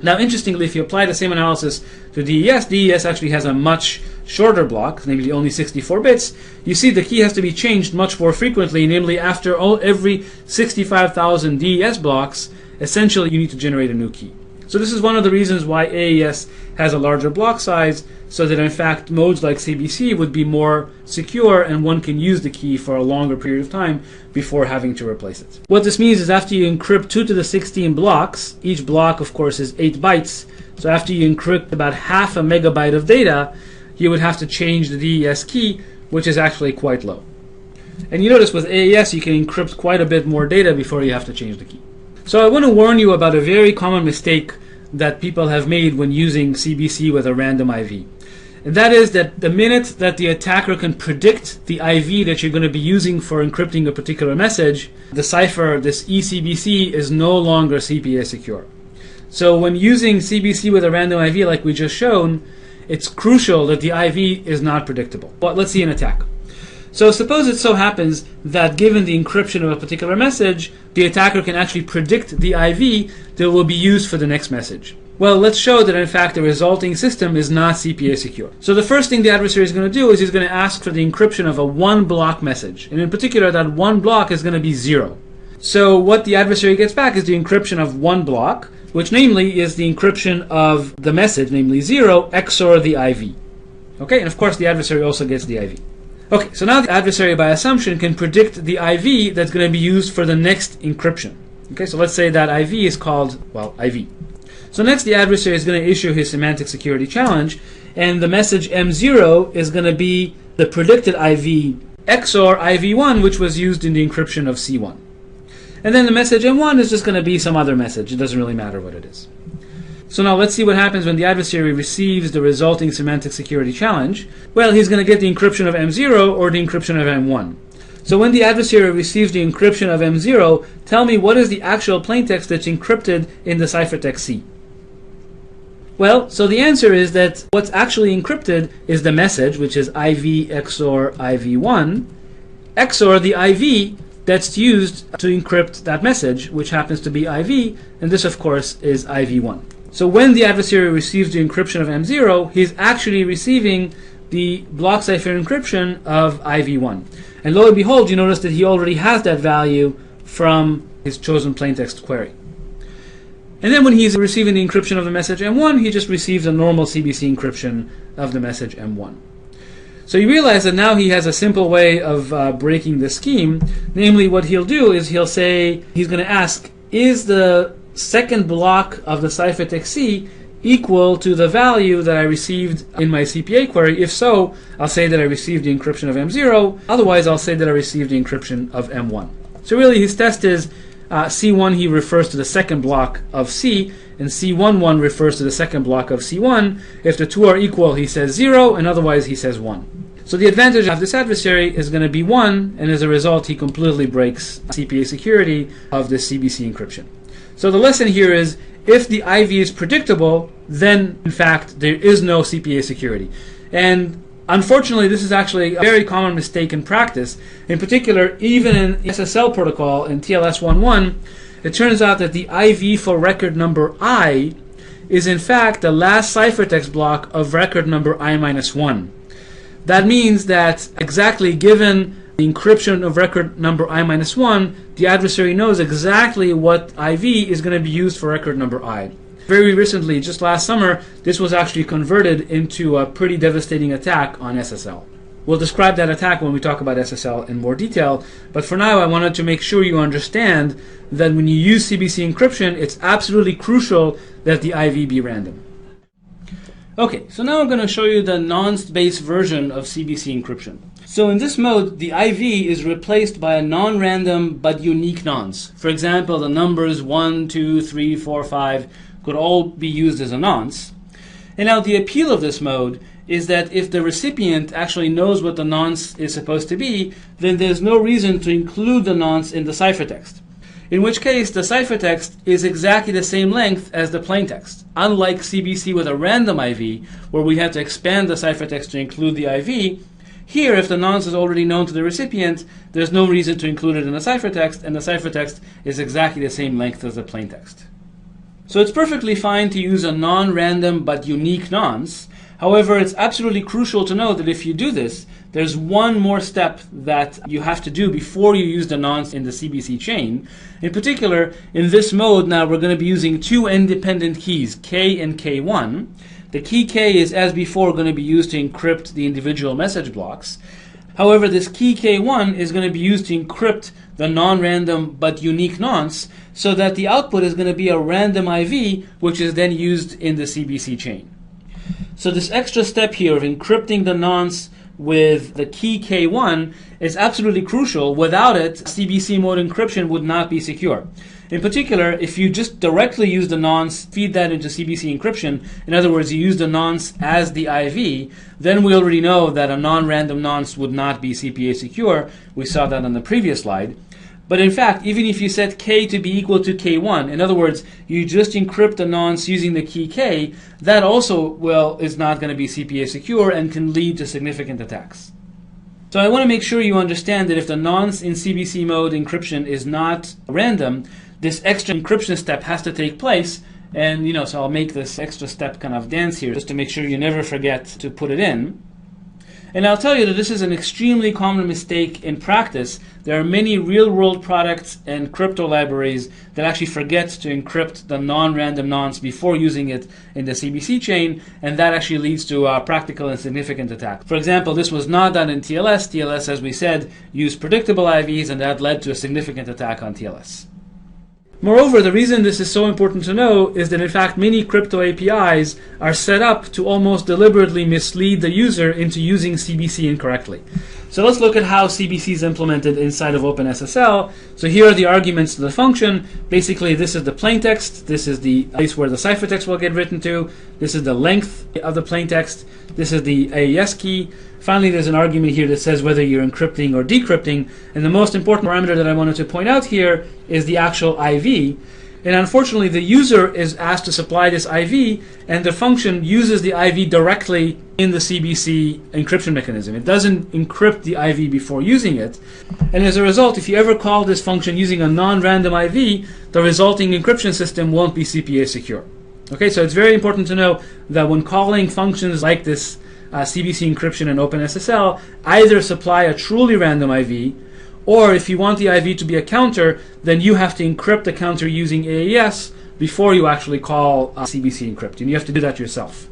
Now interestingly, if you apply the same analysis to DES actually has a much shorter block, namely only 64 bits. You see the key has to be changed much more frequently, namely after every 65,000 DES blocks, essentially you need to generate a new key. So this is one of the reasons why AES has a larger block size, so that in fact modes like CBC would be more secure and one can use the key for a longer period of time before having to replace it. What this means is after you encrypt 2 to the 16 blocks, each block of course is 8 bytes, so after you encrypt about half a megabyte of data, you would have to change the DES key, which is actually quite low. And you notice with AES you can encrypt quite a bit more data before you have to change the key. So I want to warn you about a very common mistake that people have made when using CBC with a random IV. And that is that the minute that the attacker can predict the IV that you're going to be using for encrypting a particular message, the cipher, this ECBC, is no longer CPA secure. So when using CBC with a random IV like we just shown, it's crucial that the IV is not predictable. But let's see an attack. So suppose it so happens that given the encryption of a particular message, the attacker can actually predict the IV that will be used for the next message. Well, let's show that in fact the resulting system is not CPA secure. So the first thing the adversary is going to do is he's going to ask for the encryption of a 1-block message. And in particular, that 1 block is going to be 0. So what the adversary gets back is the encryption of 1 block, which namely is the encryption of the message, namely 0, XOR the IV. Okay, and of course the adversary also gets the IV. Okay, so now the adversary by assumption can predict the IV that's going to be used for the next encryption. Okay, so let's say that IV is called, well, IV. So next the adversary is going to issue his semantic security challenge, and the message M0 is going to be the predicted IV XOR IV1, which was used in the encryption of C1. And then the message M1 is just going to be some other message. It doesn't really matter what it is. So now let's see what happens when the adversary receives the resulting semantic security challenge. Well, he's going to get the encryption of M0 or the encryption of M1. So when the adversary receives the encryption of M0, tell me what is the actual plaintext that's encrypted in the ciphertext C. Well, so the answer is that what's actually encrypted is the message, which is IV XOR IV1, XOR the IV that's used to encrypt that message, which happens to be IV, and this, of course, is IV1. So when the adversary receives the encryption of M0, he's actually receiving the block cipher encryption of IV1. And lo and behold, you notice that he already has that value from his chosen plaintext query. And then when he's receiving the encryption of the message M1, he just receives a normal CBC encryption of the message M1. So you realize that now he has a simple way of breaking the scheme. Namely, what he'll do is he'll say, he's going to ask, is the second block of the ciphertext C equal to the value that I received in my CPA query? If so, I'll say that I received the encryption of M0. Otherwise, I'll say that I received the encryption of M1. So really, his test is C1, he refers to the second block of C, and C11 refers to the second block of C1. If the two are equal, he says 0, and otherwise he says 1. So the advantage of this adversary is going to be 1, and as a result, he completely breaks CPA security of this CBC encryption. So the lesson here is, if the IV is predictable, then in fact there is no CPA security. And unfortunately, this is actually a very common mistake in practice. In particular, even in SSL protocol in TLS 11, it turns out that the IV for record number I is in fact the last ciphertext block of record number I-1. That means that exactly given the encryption of record number I-1, the adversary knows exactly what IV is going to be used for record number I. Very recently, just last summer, this was actually converted into a pretty devastating attack on SSL. We'll describe that attack when we talk about SSL in more detail, but for now I wanted to make sure you understand that when you use CBC encryption, it's absolutely crucial that the IV be random. Okay, so now I'm going to show you the nonce-based version of CBC encryption. So in this mode, the IV is replaced by a non-random but unique nonce. For example, the numbers 1, 2, 3, 4, 5 could all be used as a nonce. And now the appeal of this mode is that if the recipient actually knows what the nonce is supposed to be, then there's no reason to include the nonce in the ciphertext. In which case, the ciphertext is exactly the same length as the plaintext. Unlike CBC with a random IV, where we had to expand the ciphertext to include the IV, here, if the nonce is already known to the recipient, there's no reason to include it in the ciphertext, and the ciphertext is exactly the same length as the plaintext. So it's perfectly fine to use a non-random but unique nonce. However, it's absolutely crucial to know that if you do this, there's one more step that you have to do before you use the nonce in the CBC chain. In particular, in this mode now we're going to be using two independent keys, K and K1. The key K is, as before, going to be used to encrypt the individual message blocks. However, this key K1 is going to be used to encrypt the non-random but unique nonce, so that the output is going to be a random IV, which is then used in the CBC chain. So this extra step here of encrypting the nonce with the key K1 is absolutely crucial. Without it, CBC mode encryption would not be secure. In particular, if you just directly use the nonce, feed that into CBC encryption, in other words, you use the nonce as the IV, then we already know that a non-random nonce would not be CPA secure. We saw that on the previous slide. But in fact, even if you set K to be equal to K1, in other words, you just encrypt the nonce using the key K, that also, well, is not going to be CPA secure and can lead to significant attacks. So I want to make sure you understand that if the nonce in CBC mode encryption is not random, this extra encryption step has to take place. And, so I'll make this extra step kind of dance here just to make sure you never forget to put it in. And I'll tell you that this is an extremely common mistake in practice. There are many real-world products and crypto libraries that actually forget to encrypt the non-random nonce before using it in the CBC chain, and that actually leads to a practical and significant attack. For example, this was not done in TLS. TLS, as we said, used predictable IVs, and that led to a significant attack on TLS. Moreover, the reason this is so important to know is that in fact many crypto APIs are set up to almost deliberately mislead the user into using CBC incorrectly. So let's look at how CBC is implemented inside of OpenSSL. So here are the arguments to the function. Basically, this is the plaintext. This is the place where the ciphertext will get written to. This is the length of the plaintext. This is the AES key. Finally, there's an argument here that says whether you're encrypting or decrypting. And the most important parameter that I wanted to point out here is the actual IV. And unfortunately, the user is asked to supply this IV, and the function uses the IV directly in the CBC encryption mechanism. It doesn't encrypt the IV before using it. And as a result, if you ever call this function using a non-random IV, the resulting encryption system won't be CPA secure. Okay, so it's very important to know that when calling functions like this CBC encryption in OpenSSL, either supply a truly random IV, or if you want the IV to be a counter, then you have to encrypt the counter using AES before you actually call CBC encrypt. And you have to do that yourself.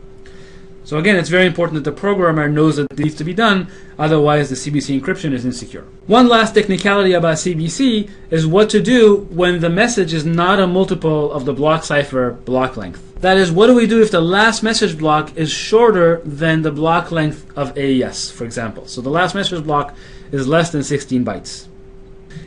So again, it's very important that the programmer knows that it needs to be done, otherwise the CBC encryption is insecure. One last technicality about CBC is what to do when the message is not a multiple of the block cipher block length. That is, what do we do if the last message block is shorter than the block length of AES, for example? So the last message block is less than 16 bytes.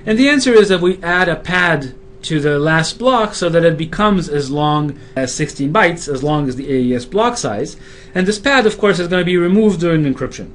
And the answer is that we add a pad to the last block so that it becomes as long as 16 bytes, as long as the AES block size. And this pad, of course, is going to be removed during encryption.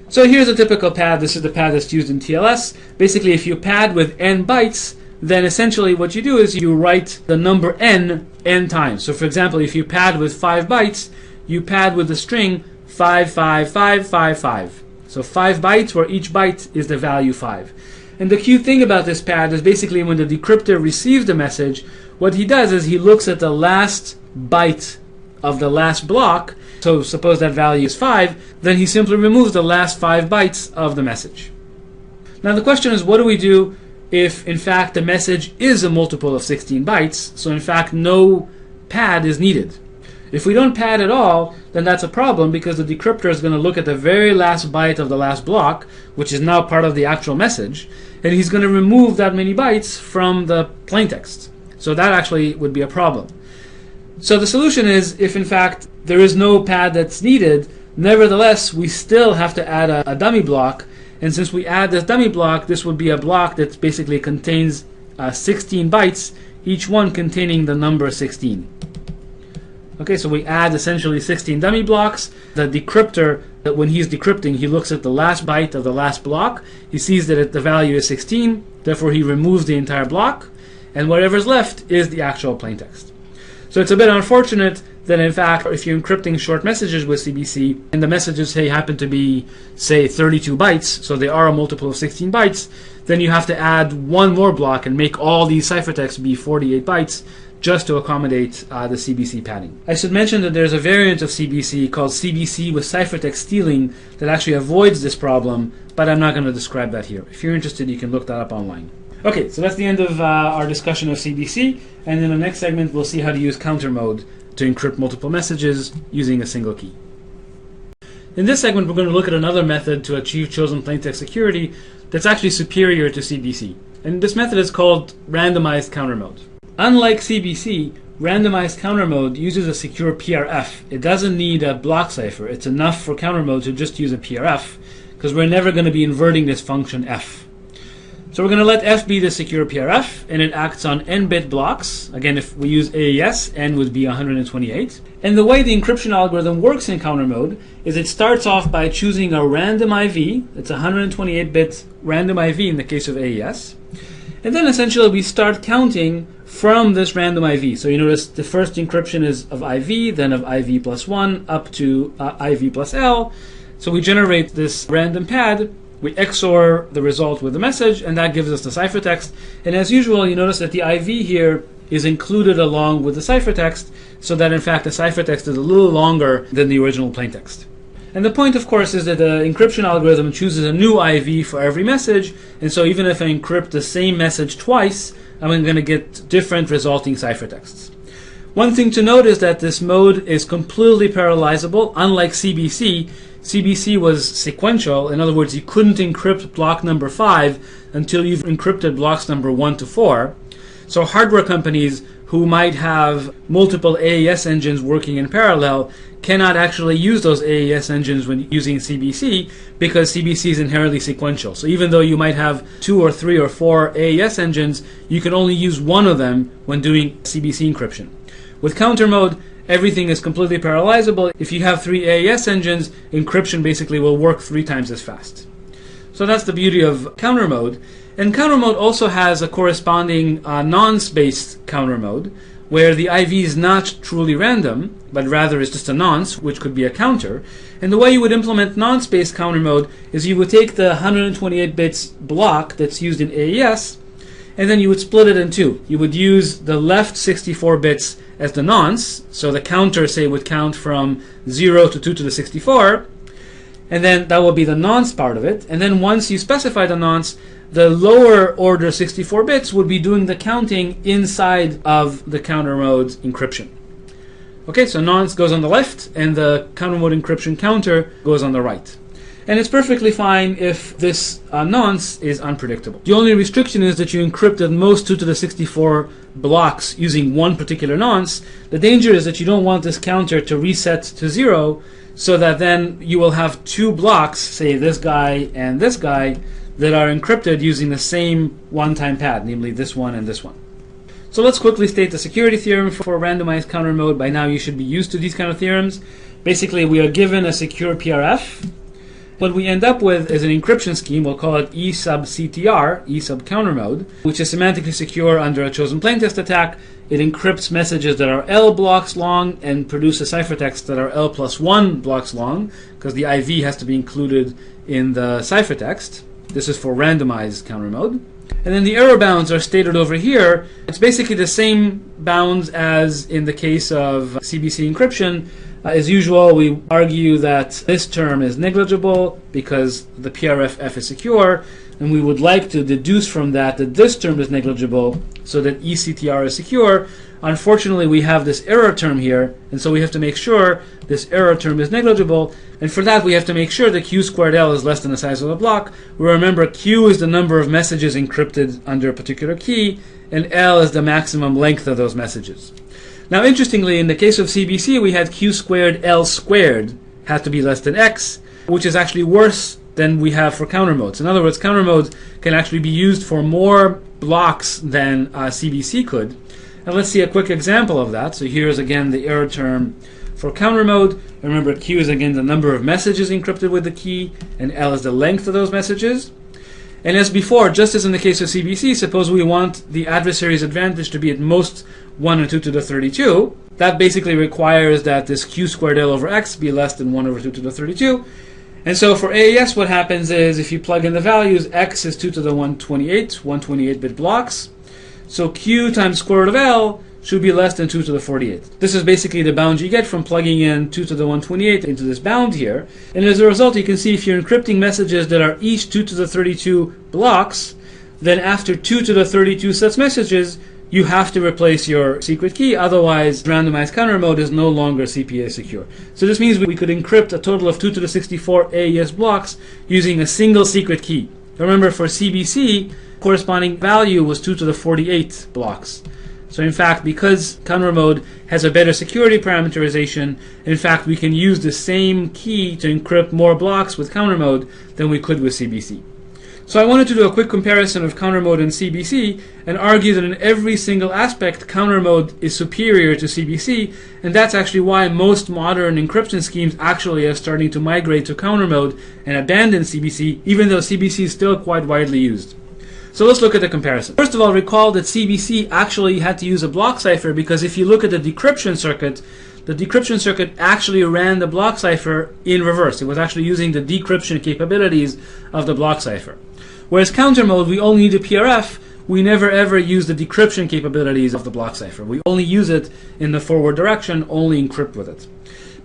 So here's a typical pad. This is the pad that's used in TLS. Basically, if you pad with n bytes, then essentially what you do is you write the number n times. So for example, if you pad with 5 bytes, you pad with the string 55555. So 5 bytes where each byte is the value 5. And the cute thing about this pad is basically when the decryptor receives the message, what he does is he looks at the last byte of the last block. So suppose that value is 5, then he simply removes the last 5 bytes of the message. Now the question is, what do we do if in fact the message is a multiple of 16 bytes, so in fact no pad is needed? If we don't pad at all, then that's a problem, because the decryptor is going to look at the very last byte of the last block, which is now part of the actual message, and he's going to remove that many bytes from the plaintext. So that actually would be a problem. So the solution is, if in fact there is no pad that's needed, nevertheless we still have to add a dummy block. And since we add this dummy block, this would be a block that basically contains 16 bytes, each one containing the number 16. Okay, so we add essentially 16 dummy blocks. The decryptor, when he's decrypting, he looks at the last byte of the last block. He sees that the value is 16, therefore he removes the entire block, and whatever's left is the actual plaintext. So it's a bit unfortunate that in fact, if you're encrypting short messages with CBC, and the messages happen to be, say, 32 bytes, so they are a multiple of 16 bytes, then you have to add one more block and make all these ciphertexts be 48 bytes, just to accommodate the CBC padding. I should mention that there's a variant of CBC called CBC with ciphertext stealing that actually avoids this problem, but I'm not going to describe that here. If you're interested, you can look that up online. Okay, so that's the end of our discussion of CBC, and in the next segment we'll see how to use counter mode to encrypt multiple messages using a single key. In this segment we're going to look at another method to achieve chosen plaintext security that's actually superior to CBC. And this method is called randomized counter mode. Unlike CBC, randomized counter mode uses a secure PRF. It doesn't need a block cipher. It's enough for counter mode to just use a PRF, because we're never going to be inverting this function f. So we're going to let f be the secure PRF, and it acts on n-bit blocks. Again, if we use AES, n would be 128. And the way the encryption algorithm works in counter mode is it starts off by choosing a random IV. It's a 128-bit random IV in the case of AES. And then essentially we start counting from this random IV. So you notice the first encryption is of IV, then of IV plus 1, up to IV plus L. So we generate this random pad, we XOR the result with the message, and that gives us the ciphertext. And as usual, you notice that the IV here is included along with the ciphertext, so that in fact the ciphertext is a little longer than the original plaintext. And the point, of course, is that the encryption algorithm chooses a new IV for every message, and so even if I encrypt the same message twice, I'm going to get different resulting ciphertexts. One thing to note is that this mode is completely parallelizable, unlike CBC. CBC was sequential. In other words, you couldn't encrypt block number 5 until you've encrypted blocks number 1 to 4. So hardware companies who might have multiple AES engines working in parallel cannot actually use those AES engines when using CBC, because CBC is inherently sequential. So even though you might have 2 or 3 or 4 AES engines, you can only use one of them when doing CBC encryption. With counter mode, everything is completely parallelizable. If you have 3 AES engines, encryption basically will work 3 times as fast. So that's the beauty of counter mode. And counter mode also has a corresponding nonce-based counter mode, where the IV is not truly random, but rather is just a nonce, which could be a counter. And the way you would implement nonce-based counter mode is you would take the 128 bits block that's used in AES, and then you would split it in two. You would use the left 64 bits as the nonce, so the counter, say, would count from 0 to 2 to the 64, and then that will be the nonce part of it. And then once you specify the nonce, the lower order 64 bits would be doing the counting inside of the counter mode encryption. Okay, so nonce goes on the left, and the counter mode encryption counter goes on the right. And it's perfectly fine if this nonce is unpredictable. The only restriction is that you encrypt at most 2 to the 64 blocks using one particular nonce. The danger is that you don't want this counter to reset to 0, so that then you will have 2 blocks, say this guy and this guy, that are encrypted using the same one-time pad, namely this one and this one. So let's quickly state the security theorem for randomized counter mode. By now you should be used to these kind of theorems. Basically, we are given a secure PRF. What we end up with is an encryption scheme. We'll call it E sub CTR, E sub counter mode, which is semantically secure under a chosen plaintext attack. It encrypts messages that are L blocks long and produces ciphertexts that are L plus 1 blocks long, because the IV has to be included in the ciphertext. This is for randomized counter mode. And then the error bounds are stated over here. It's basically the same bounds as in the case of CBC encryption. As usual, we argue that this term is negligible because the PRF is secure, and we would like to deduce from that that this term is negligible so that ECTR is secure. Unfortunately, we have this error term here, and so we have to make sure this error term is negligible, and for that we have to make sure that Q squared L is less than the size of the block. Remember, Q is the number of messages encrypted under a particular key, and L is the maximum length of those messages. Now, interestingly, in the case of CBC, we had Q squared L squared had to be less than X, which is actually worse than we have for counter modes. In other words, counter modes can actually be used for more blocks than CBC could. And let's see a quick example of that. So here's again the error term for counter mode. Remember, Q is again the number of messages encrypted with the key, and L is the length of those messages. And as before, just as in the case of CBC, suppose we want the adversary's advantage to be at most 1 and 2 to the 32. That basically requires that this Q squared L over X be less than 1 over 2 to the 32. And so for AES, what happens is if you plug in the values, X is 2 to the 128, 128-bit blocks. So Q times square root of L should be less than 2 to the 48. This is basically the bound you get from plugging in 2 to the 128 into this bound here. And as a result, you can see if you're encrypting messages that are each 2 to the 32 blocks, then after 2 to the 32 such messages, you have to replace your secret key. Otherwise, randomized counter mode is no longer CPA secure. So this means we could encrypt a total of 2 to the 64 AES blocks using a single secret key. Remember, for CBC, corresponding value was 2 to the 48 blocks. So in fact, because counter mode has a better security parameterization, in fact, we can use the same key to encrypt more blocks with counter mode than we could with CBC. So I wanted to do a quick comparison of counter mode and CBC and argue that in every single aspect, counter mode is superior to CBC, and that's actually why most modern encryption schemes actually are starting to migrate to counter mode and abandon CBC, even though CBC is still quite widely used. So let's look at the comparison. First of all, recall that CBC actually had to use a block cipher, because if you look at the decryption circuit actually ran the block cipher in reverse. It was actually using the decryption capabilities of the block cipher. Whereas counter mode, we only need a PRF. We never ever use the decryption capabilities of the block cipher. We only use it in the forward direction, only encrypt with it.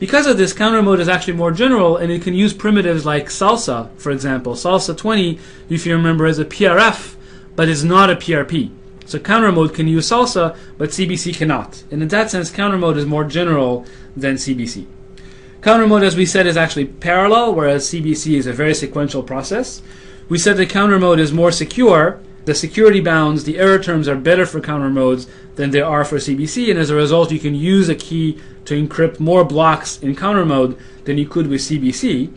Because of this, counter mode is actually more general, and it can use primitives like salsa, for example. Salsa 20, if you remember, is a PRF, but is not a PRP. So counter mode can use salsa, but CBC cannot. And in that sense, counter mode is more general than CBC. Counter mode, as we said, is actually parallel, whereas CBC is a very sequential process. We said that counter mode is more secure. The security bounds, the error terms are better for counter modes than they are for CBC, and as a result you can use a key to encrypt more blocks in counter mode than you could with CBC.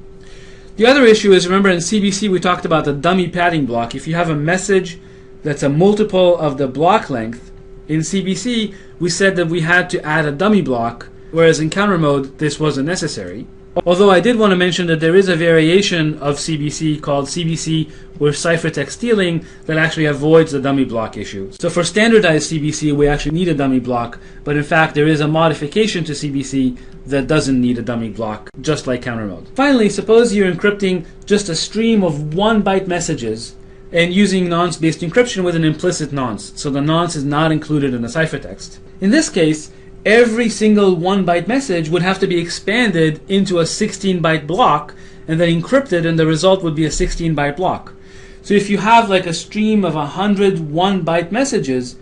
The other issue is, remember in CBC we talked about the dummy padding block. If you have a message that's a multiple of the block length, in CBC we said that we had to add a dummy block, whereas in counter mode this wasn't necessary. Although I did want to mention that there is a variation of CBC called CBC with ciphertext stealing that actually avoids the dummy block issue. So for standardized CBC we actually need a dummy block, but in fact there is a modification to CBC that doesn't need a dummy block, just like counter mode. Finally, suppose you're encrypting just a stream of 1 byte messages and using nonce-based encryption with an implicit nonce. So the nonce is not included in the ciphertext. In this case, every single 1 byte message would have to be expanded into a 16 byte block and then encrypted, and the result would be a 16 byte block. So if you have like a stream of 100 1 byte messages,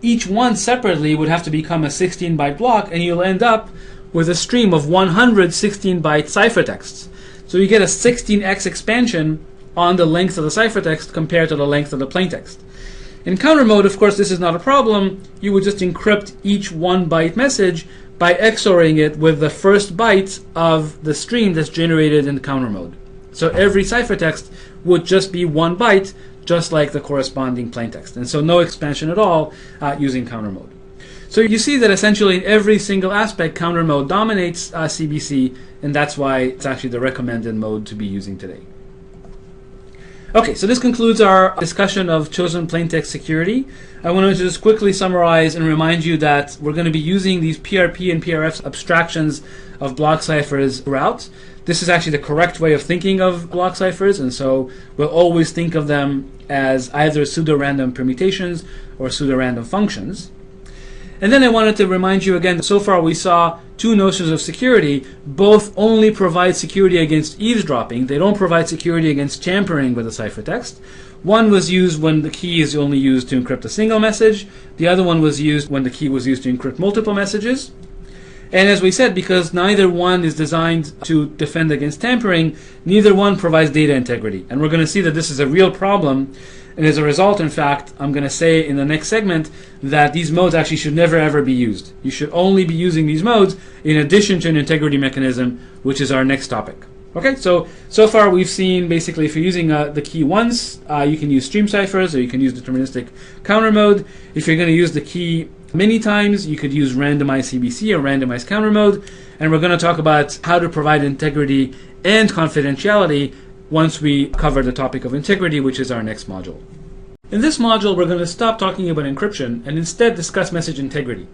each one separately would have to become a 16 byte block, and you'll end up with a stream of 100 16 byte ciphertexts. So you get a 16x expansion on the length of the ciphertext compared to the length of the plaintext. In counter mode, of course, this is not a problem. You would just encrypt each 1 byte message by XORing it with the first byte of the stream that's generated in counter mode. So every ciphertext would just be 1 byte, just like the corresponding plaintext. And so no expansion at all using counter mode. So you see that essentially in every single aspect, counter mode dominates CBC, and that's why it's actually the recommended mode to be using today. Okay, so this concludes our discussion of chosen plaintext security. I want to just quickly summarize and remind you that we're going to be using these PRP and PRF abstractions of block ciphers throughout. This is actually the correct way of thinking of block ciphers, and so we'll always think of them as either pseudo-random permutations or pseudo-random functions. And then I wanted to remind you again that so far we saw 2 notions of security. Both only provide security against eavesdropping. They don't provide security against tampering with a ciphertext. One was used when the key is only used to encrypt a single message. The other one was used when the key was used to encrypt multiple messages. And as we said, because neither one is designed to defend against tampering, neither one provides data integrity. And we're going to see that this is a real problem. And as a result, in fact, I'm going to say in the next segment that these modes actually should never ever be used. You should only be using these modes in addition to an integrity mechanism, which is our next topic. Okay, so far we've seen basically if you're using the key once, you can use stream ciphers or you can use deterministic counter mode. If you're going to use the key many times, you could use randomized CBC or randomized counter mode. And we're going to talk about how to provide integrity and confidentiality once we cover the topic of integrity, which is our next module. In this module, we're going to stop talking about encryption and instead discuss message integrity.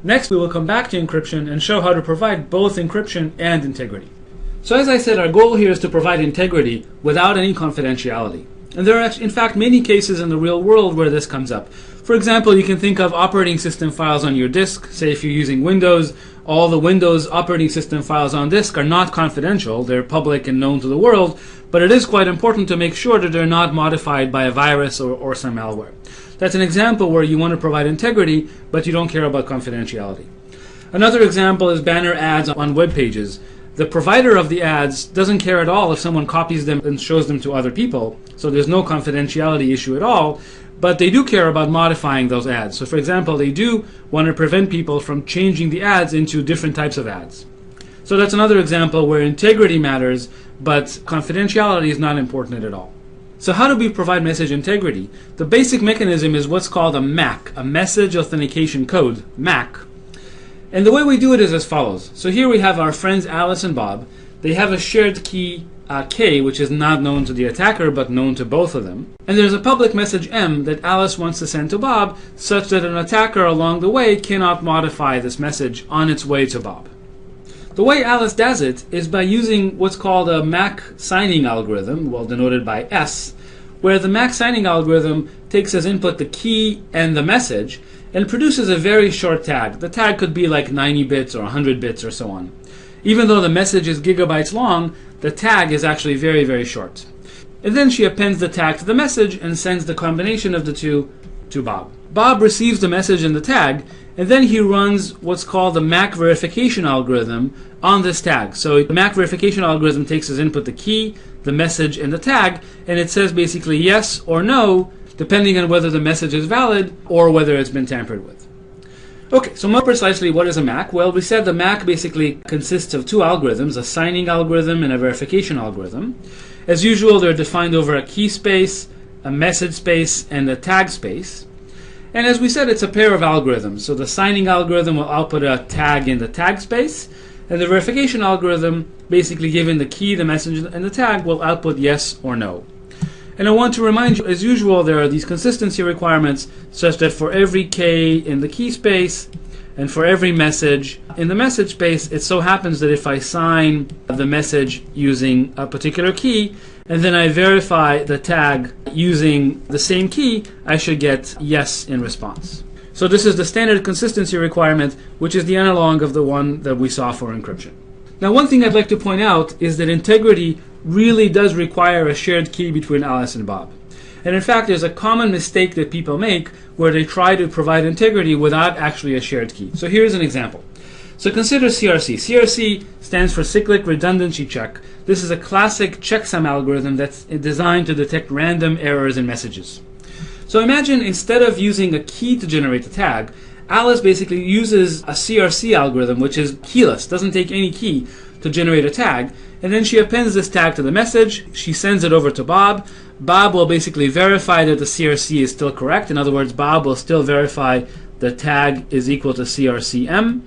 Next, we will come back to encryption and show how to provide both encryption and integrity. So as I said, our goal here is to provide integrity without any confidentiality. And there are actually, in fact, many cases in the real world where this comes up. For example, you can think of operating system files on your disk. Say if you're using Windows, all the Windows operating system files on disk are not confidential. They're public and known to the world, but it is quite important to make sure that they're not modified by a virus or some malware. That's an example where you want to provide integrity, but you don't care about confidentiality. Another example is banner ads on web pages. The provider of the ads doesn't care at all if someone copies them and shows them to other people, so there's no confidentiality issue at all, but they do care about modifying those ads. So for example, they do want to prevent people from changing the ads into different types of ads. So that's another example where integrity matters, but confidentiality is not important at all. So how do we provide message integrity? The basic mechanism is what's called a MAC, a Message Authentication Code, MAC. And the way we do it is as follows. So here we have our friends Alice and Bob. They have a shared key K, which is not known to the attacker, but known to both of them. And there's a public message M that Alice wants to send to Bob, such that an attacker along the way cannot modify this message on its way to Bob. The way Alice does it is by using what's called a MAC signing algorithm, well denoted by S, where the MAC signing algorithm takes as input the key and the message, and produces a very short tag. The tag could be like 90 bits or 100 bits or so on. Even though the message is gigabytes long, the tag is actually very, very short. And then she appends the tag to the message and sends the combination of the two to Bob. Bob receives the message and the tag, and then he runs what's called the MAC verification algorithm on this tag. So the MAC verification algorithm takes as input the key, the message, and the tag, and it says basically yes or no, depending on whether the message is valid or whether it's been tampered with. Okay, so more precisely, what is a MAC? Well, we said the MAC basically consists of two algorithms, a signing algorithm and a verification algorithm. As usual, they're defined over a key space, a message space, and a tag space. And as we said, it's a pair of algorithms. So the signing algorithm will output a tag in the tag space, and the verification algorithm, basically given the key, the message, and the tag, will output yes or no. And I want to remind you, as usual, there are these consistency requirements such that for every K in the key space and for every message in the message space, it so happens that if I sign the message using a particular key and then I verify the tag using the same key, I should get yes in response. So this is the standard consistency requirement, which is the analog of the one that we saw for encryption. Now, one thing I'd like to point out is that integrity really does require a shared key between Alice and Bob. And in fact, there's a common mistake that people make where they try to provide integrity without actually a shared key. So here's an example. So consider CRC. CRC stands for cyclic redundancy check. This is a classic checksum algorithm that's designed to detect random errors in messages. So imagine instead of using a key to generate a tag, Alice basically uses a CRC algorithm, which is keyless, doesn't take any key to generate a tag, and then she appends this tag to the message. She sends it over to Bob. Bob will basically verify that the CRC is still correct. In other words, Bob will still verify the tag is equal to CRCM,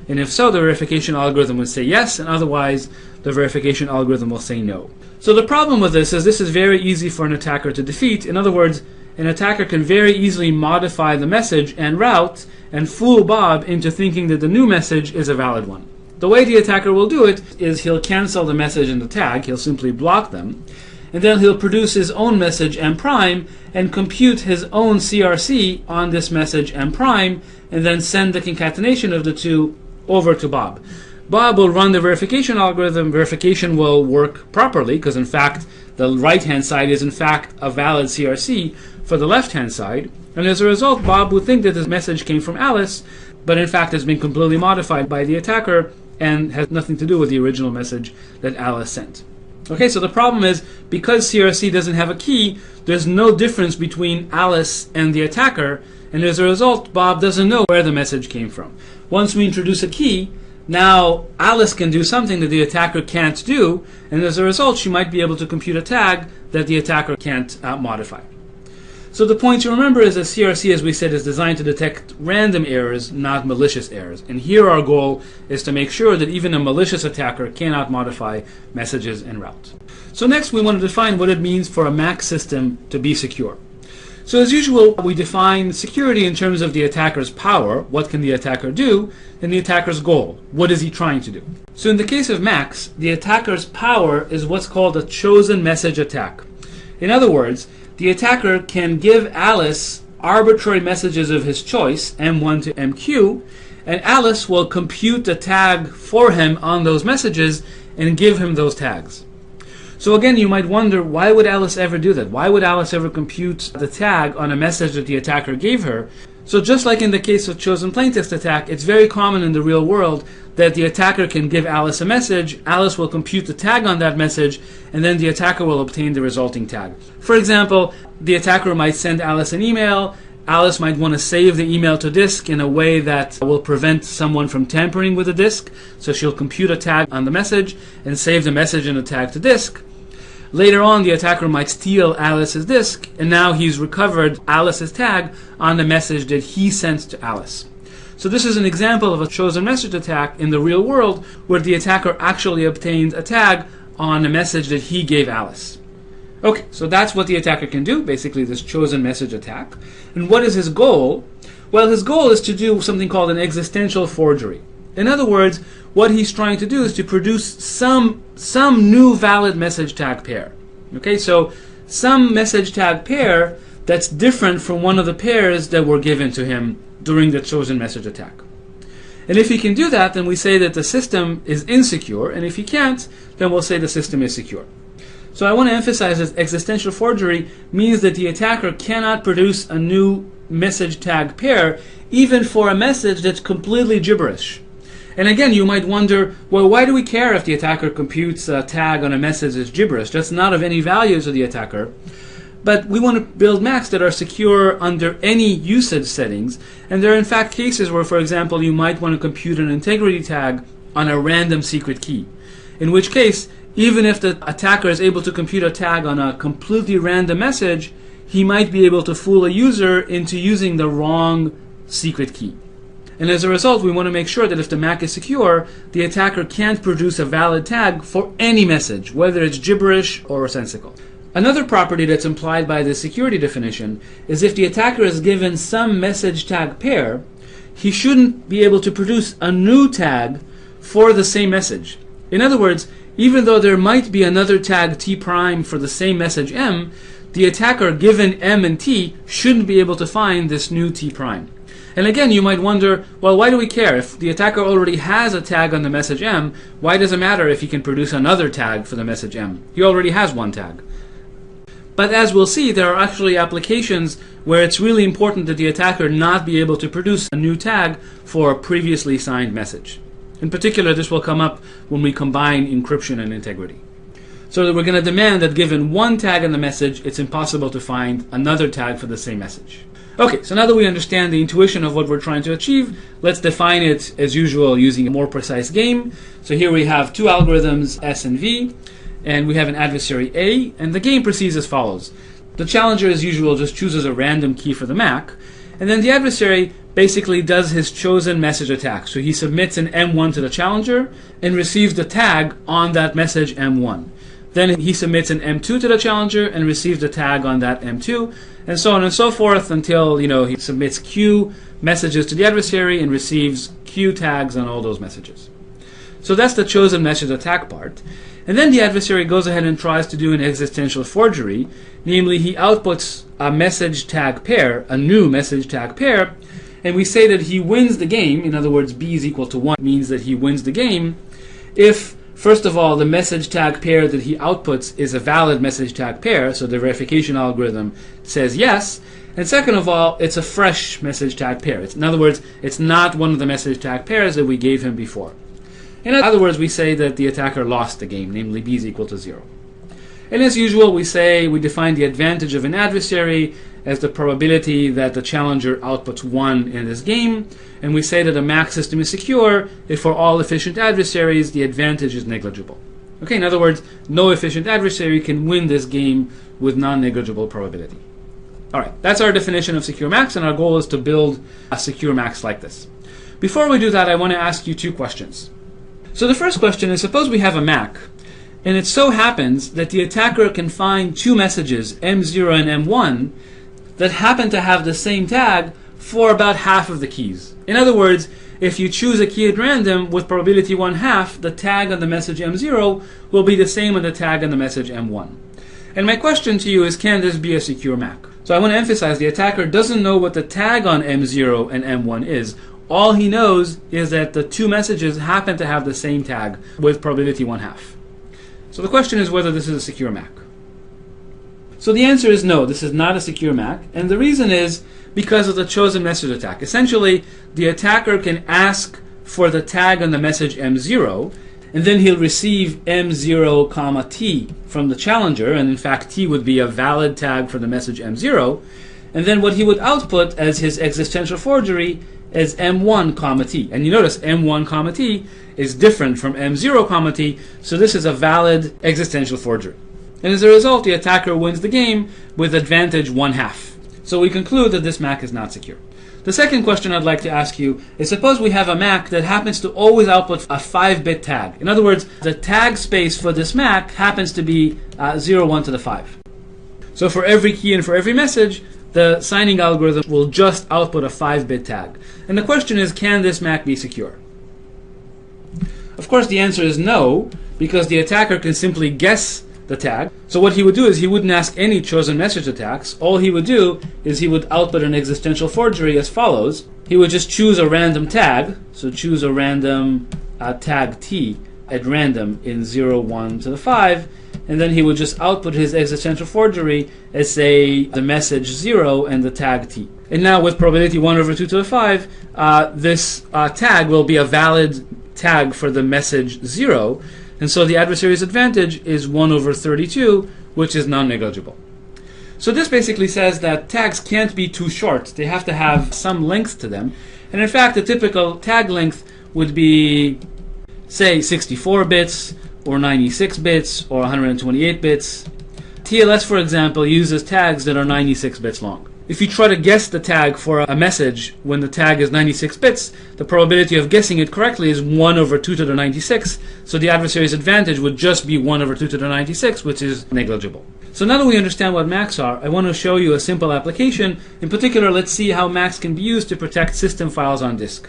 and if so, the verification algorithm would say yes, and otherwise the verification algorithm will say no. So the problem with this is very easy for an attacker to defeat. In other words, an attacker can very easily modify the message and route and fool Bob into thinking that the new message is a valid one. The way the attacker will do it is he'll cancel the message and the tag, he'll simply block them, and then he'll produce his own message M prime and compute his own CRC on this message M prime, and then send the concatenation of the two over to Bob. Bob will run the verification algorithm. Verification will work properly because in fact the right hand side is in fact a valid CRC for the left hand side, and as a result Bob would think that this message came from Alice, but in fact has been completely modified by the attacker and has nothing to do with the original message that Alice sent. Okay, so the problem is because CRC doesn't have a key, there's no difference between Alice and the attacker, and as a result Bob doesn't know where the message came from. Once we introduce a key, now Alice can do something that the attacker can't do, and as a result she might be able to compute a tag that the attacker can't modify. So the point to remember is that CRC, as we said, is designed to detect random errors, not malicious errors. And here our goal is to make sure that even a malicious attacker cannot modify messages en route. So next we want to define what it means for a MAC system to be secure. So as usual, we define security in terms of the attacker's power, what can the attacker do, and the attacker's goal, what is he trying to do. So in the case of MACs, the attacker's power is what's called a chosen message attack. In other words, the attacker can give Alice arbitrary messages of his choice, M1 to MQ, and Alice will compute the tag for him on those messages and give him those tags. So again, you might wonder, why would Alice ever do that? Why would Alice ever compute the tag on a message that the attacker gave her? So just like in the case of chosen plaintext attack, it's very common in the real world that the attacker can give Alice a message, Alice will compute the tag on that message, and then the attacker will obtain the resulting tag. For example, the attacker might send Alice an email. Alice might want to save the email to disk in a way that will prevent someone from tampering with the disk, so she'll compute a tag on the message and save the message and the tag to disk. Later on, the attacker might steal Alice's disk, and now he's recovered Alice's tag on the message that he sent to Alice. So this is an example of a chosen message attack in the real world where the attacker actually obtained a tag on a message that he gave Alice. Okay, so that's what the attacker can do, basically this chosen message attack. And what is his goal? Well, his goal is to do something called an existential forgery. In other words, what he's trying to do is to produce some new valid message tag pair. Okay, so some message tag pair that's different from one of the pairs that were given to him during the chosen message attack. And if he can do that, then we say that the system is insecure, and if he can't, then we'll say the system is secure. So I want to emphasize that existential forgery means that the attacker cannot produce a new message tag pair, even for a message that's completely gibberish. And again, you might wonder, well, why do we care if the attacker computes a tag on a message that's gibberish? That's not of any value to the attacker. But we want to build MACs that are secure under any usage settings. And there are in fact cases where, for example, you might want to compute an integrity tag on a random secret key. In which case, even if the attacker is able to compute a tag on a completely random message, he might be able to fool a user into using the wrong secret key. And as a result, we want to make sure that if the MAC is secure, the attacker can't produce a valid tag for any message, whether it's gibberish or sensical. Another property that's implied by the security definition is if the attacker is given some message tag pair, he shouldn't be able to produce a new tag for the same message. In other words, even though there might be another tag T prime for the same message M, the attacker given M and T shouldn't be able to find this new T prime. And again, you might wonder, well, why do we care? If the attacker already has a tag on the message M, why does it matter if he can produce another tag for the message M? He already has one tag. But as we'll see, there are actually applications where it's really important that the attacker not be able to produce a new tag for a previously signed message. In particular, this will come up when we combine encryption and integrity. So that we're going to demand that given one tag in the message, it's impossible to find another tag for the same message. Okay, so now that we understand the intuition of what we're trying to achieve, let's define it as usual using a more precise game. So here we have two algorithms, S and V, and we have an adversary A, and the game proceeds as follows. The challenger, as usual, just chooses a random key for the MAC, and then the adversary basically does his chosen message attack. So he submits an M1 to the challenger and receives the tag on that message M1. Then he submits an M2 to the challenger and receives the tag on that M2, and so on and so forth until he submits Q messages to the adversary and receives Q tags on all those messages. So that's the chosen message attack part. And then the adversary goes ahead and tries to do an existential forgery, namely he outputs a message tag pair, a new message tag pair, and we say that he wins the game. In other words, B is equal to 1 means that he wins the game if, first of all, the message tag pair that he outputs is a valid message tag pair, so the verification algorithm says yes, and second of all, it's a fresh message tag pair. In other words, it's not one of the message tag pairs that we gave him before. In other words, we say that the attacker lost the game, namely B is equal to 0. And as usual, we define the advantage of an adversary as the probability that the challenger outputs 1 in this game, and we say that a MAC system is secure if for all efficient adversaries the advantage is negligible. Okay, in other words, no efficient adversary can win this game with non-negligible probability. Alright, that's our definition of secure MACs, and our goal is to build a secure MACs like this. Before we do that, I want to ask you two questions. So the first question is, suppose we have a MAC, and it so happens that the attacker can find two messages, M0 and M1, that happen to have the same tag for about half of the keys. In other words, if you choose a key at random with probability 1/2, the tag on the message M0 will be the same on the tag on the message M1. And my question to you is, can this be a secure MAC? So I want to emphasize the attacker doesn't know what the tag on M0 and M1 is. All he knows is that the two messages happen to have the same tag with probability 1/2. So the question is whether this is a secure MAC. So the answer is no, this is not a secure MAC, and the reason is because of the chosen message attack. Essentially, the attacker can ask for the tag on the message M0, and then he'll receive M0, T from the challenger, and in fact T would be a valid tag for the message M0, and then what he would output as his existential forgery is M1, T. And you notice M1, T is different from M0, T, so this is a valid existential forgery. And as a result, the attacker wins the game with advantage 1/2. So we conclude that this MAC is not secure. The second question I'd like to ask you is, suppose we have a MAC that happens to always output a 5-bit tag. In other words, the tag space for this MAC happens to be 0, 1 to the 5. So for every key and for every message, the signing algorithm will just output a 5-bit tag. And the question is, can this MAC be secure? Of course, the answer is no, because the attacker can simply guess the tag. So what he would do is he wouldn't ask any chosen message attacks. All he would do is he would output an existential forgery as follows. He would just choose a random tag, so choose a random tag T at random in 0, 1 to the 5, and then he would just output his existential forgery as, say, the message 0 and the tag T. And now with probability 1 over 2 to the 5, this tag will be a valid tag for the message 0, and so the adversary's advantage is 1 over 32, which is non-negligible. So this basically says that tags can't be too short. They have to have some length to them. And in fact, the typical tag length would be, say, 64 bits, or 96 bits, or 128 bits. TLS, for example, uses tags that are 96 bits long. If you try to guess the tag for a message when the tag is 96 bits, the probability of guessing it correctly is 1 over 2 to the 96, so the adversary's advantage would just be 1 over 2 to the 96, which is negligible. So now that we understand what MACs are, I want to show you a simple application. In particular, let's see how MACs can be used to protect system files on disk.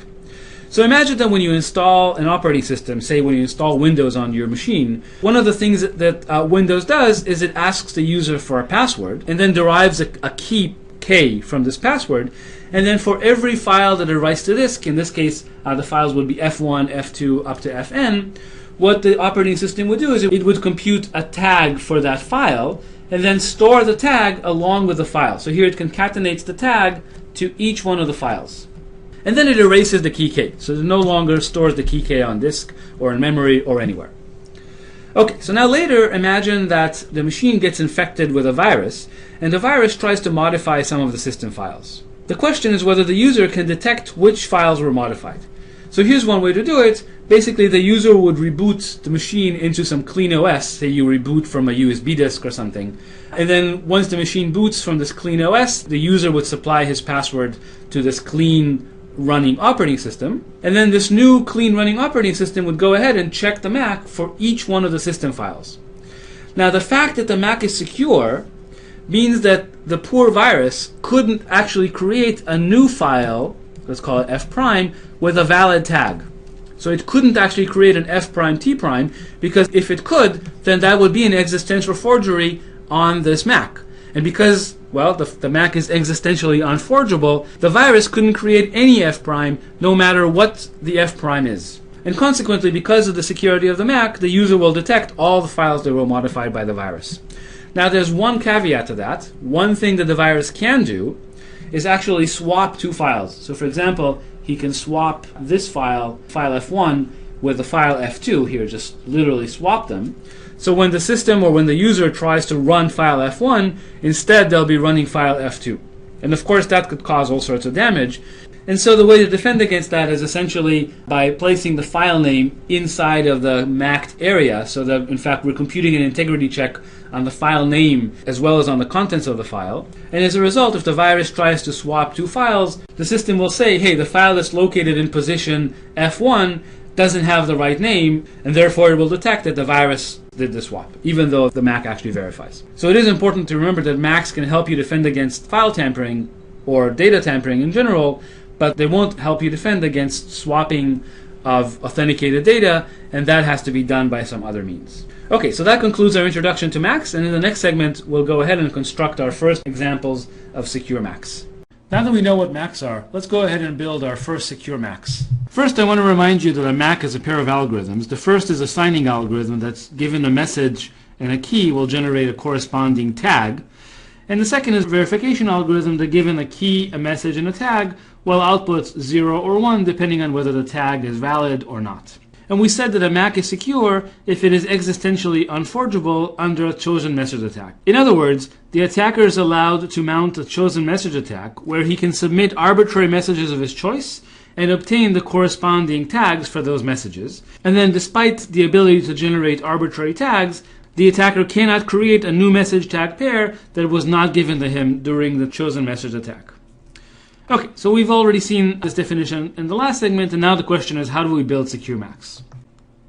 So imagine that when you install an operating system, say when you install Windows on your machine, one of the things that Windows does is it asks the user for a password and then derives a key K from this password, and then for every file that it writes to disk, in this case the files would be F1, F2 up to Fn, what the operating system would do is it would compute a tag for that file and then store the tag along with the file. So here it concatenates the tag to each one of the files. And then it erases the key K, so it no longer stores the key K on disk or in memory or anywhere. Okay, so now later imagine that the machine gets infected with a virus, and the virus tries to modify some of the system files. The question is whether the user can detect which files were modified. So here's one way to do it. Basically, the user would reboot the machine into some clean OS. Say you reboot from a USB disk or something. And then once the machine boots from this clean OS, the user would supply his password to this clean running operating system, and then this new clean running operating system would go ahead and check the MAC for each one of the system files. Now the fact that the MAC is secure means that the poor virus couldn't actually create a new file, let's call it F prime, with a valid tag. So it couldn't actually create an F prime T prime, because if it could, then that would be an existential forgery on this MAC. And because, well, the MAC is existentially unforgeable, the virus couldn't create any F prime, no matter what the F prime is. And consequently, because of the security of the MAC, the user will detect all the files that were modified by the virus. Now there's one caveat to that. One thing that the virus can do is actually swap two files. So for example, he can swap this file F1, with the file F2 here, just literally swap them. So when the system or when the user tries to run file F1, instead they'll be running file F2. And of course that could cause all sorts of damage. And so the way to defend against that is essentially by placing the file name inside of the MAC'd area, so that in fact we're computing an integrity check on the file name as well as on the contents of the file. And as a result, if the virus tries to swap two files, the system will say, hey, the file that's located in position F1 doesn't have the right name, and therefore it will detect that the virus did the swap, even though the MAC actually verifies. So it is important to remember that MACs can help you defend against file tampering or data tampering in general, but they won't help you defend against swapping of authenticated data, and that has to be done by some other means. Okay, so that concludes our introduction to MACs, and in the next segment we'll go ahead and construct our first examples of secure MACs. Now that we know what MACs are, let's go ahead and build our first secure MACs. First, I want to remind you that a MAC is a pair of algorithms. The first is a signing algorithm that's given a message and a key will generate a corresponding tag. And the second is a verification algorithm that given a key, a message, and a tag will outputs 0 or 1 depending on whether the tag is valid or not. And we said that a MAC is secure if it is existentially unforgeable under a chosen message attack. In other words, the attacker is allowed to mount a chosen message attack where he can submit arbitrary messages of his choice and obtain the corresponding tags for those messages. And then despite the ability to generate arbitrary tags, the attacker cannot create a new message tag pair that was not given to him during the chosen message attack. Okay, so we've already seen this definition in the last segment, and now the question is, how do we build secure MACs?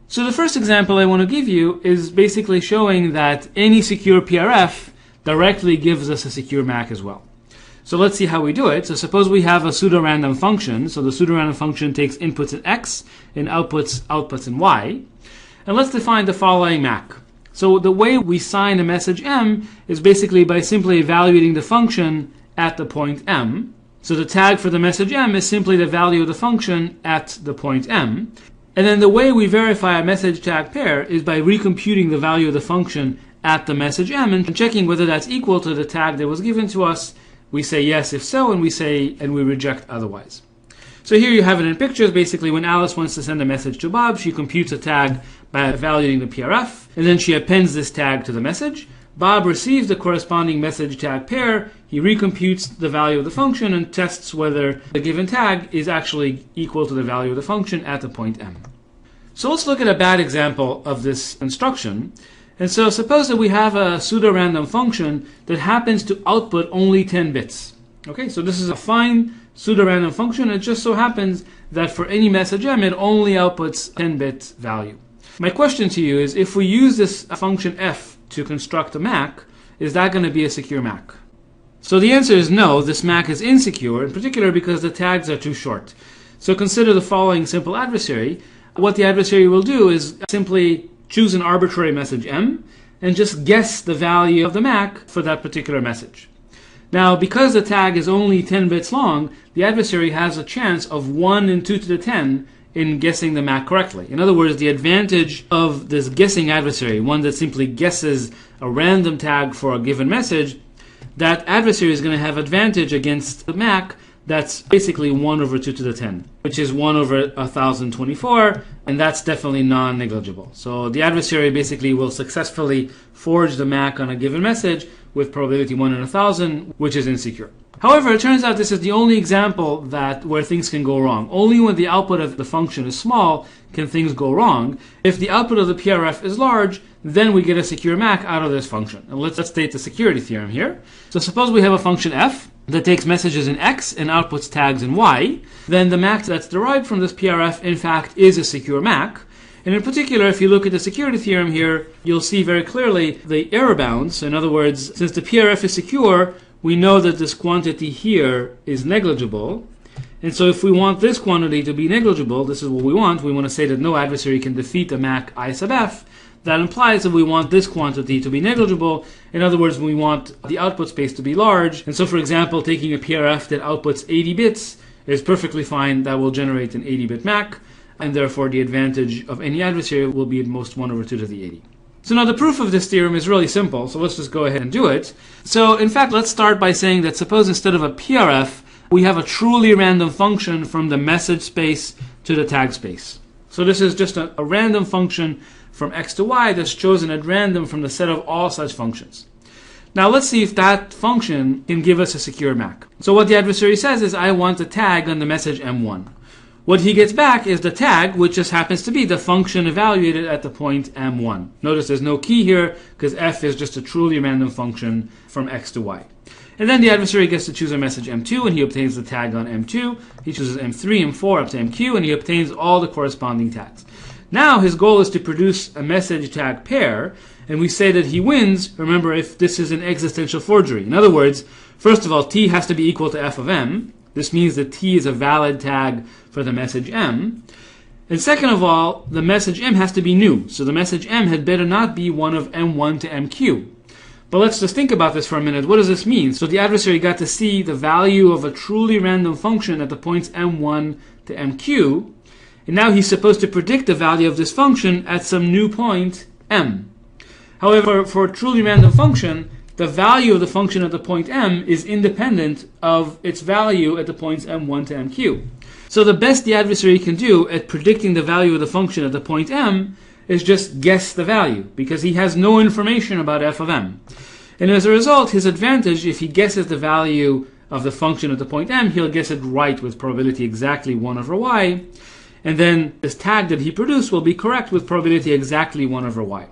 So the first example I want to give you is basically showing that any secure PRF directly gives us a secure MAC as well. So let's see how we do it. So suppose we have a pseudo-random function. So the pseudo-random function takes inputs in X and outputs in Y. And let's define the following MAC. So the way we sign a message M is basically by simply evaluating the function at the point M. So the tag for the message M is simply the value of the function at the point M. And then the way we verify a message tag pair is by recomputing the value of the function at the message M and checking whether that's equal to the tag that was given to us. We say yes if so, and we reject otherwise. So here you have it in pictures. Basically, when Alice wants to send a message to Bob, she computes a tag by evaluating the PRF, and then she appends this tag to the message. Bob receives the corresponding message tag pair. He recomputes the value of the function and tests whether the given tag is actually equal to the value of the function at the point M. So let's look at a bad example of this instruction. And so suppose that we have a pseudo-random function that happens to output only 10 bits. Okay, so this is a fine pseudo-random function. It just so happens that for any message M, it only outputs 10-bit value. My question to you is, if we use this function f to construct a MAC, is that going to be a secure MAC? So the answer is no, this MAC is insecure, in particular because the tags are too short. So consider the following simple adversary. What the adversary will do is simply choose an arbitrary message M and just guess the value of the MAC for that particular message. Now, because the tag is only 10 bits long, the adversary has a chance of 1 in 2 to the 10 in guessing the MAC correctly. In other words, the advantage of this guessing adversary, one that simply guesses a random tag for a given message, that adversary is going to have advantage against the MAC that's basically 1 over 2 to the 10, which is 1 over 1024, and that's definitely non-negligible. So the adversary basically will successfully forge the MAC on a given message with probability 1 in 1000, which is insecure. However, it turns out this is the only example where things can go wrong. Only when the output of the function is small can things go wrong. If the output of the PRF is large, then we get a secure MAC out of this function. And let's state the security theorem here. So suppose we have a function f that takes messages in x and outputs tags in y. Then the MAC that's derived from this PRF, in fact, is a secure MAC. And in particular, if you look at the security theorem here, you'll see very clearly the error bounds. In other words, since the PRF is secure, we know that this quantity here is negligible. And so if we want this quantity to be negligible, this is what we want. We want to say that no adversary can defeat a MAC I sub f. That implies that we want this quantity to be negligible. In other words, we want the output space to be large. And so, for example, taking a PRF that outputs 80 bits is perfectly fine. That will generate an 80-bit MAC. And therefore, the advantage of any adversary will be at most 1 over 2 to the 80. So now the proof of this theorem is really simple, so let's just go ahead and do it. So in fact, let's start by saying that suppose instead of a PRF, we have a truly random function from the message space to the tag space. So this is just a random function from x to y that's chosen at random from the set of all such functions. Now let's see if that function can give us a secure MAC. So what the adversary says is, I want a tag on the message M1. What he gets back is the tag, which just happens to be the function evaluated at the point M1. Notice there's no key here, because f is just a truly random function from x to y. And then the adversary gets to choose a message M2, and he obtains the tag on M2. He chooses M3, M4, up to MQ, and he obtains all the corresponding tags. Now his goal is to produce a message tag pair, and we say that he wins, remember, if this is an existential forgery. In other words, first of all, t has to be equal to f of m. This means that t is a valid tag for the message m. And second of all, the message m has to be new. So the message m had better not be one of m1 to mq. But let's just think about this for a minute. What does this mean? So the adversary got to see the value of a truly random function at the points m1 to mq. And now he's supposed to predict the value of this function at some new point m. However, for a truly random function, the value of the function at the point m is independent of its value at the points m1 to mq. So the best the adversary can do at predicting the value of the function at the point m is just guess the value, because he has no information about f of m. And as a result, his advantage, if he guesses the value of the function at the point m, he'll guess it right with probability exactly 1 over y. And then this tag that he produced will be correct with probability exactly 1 over y.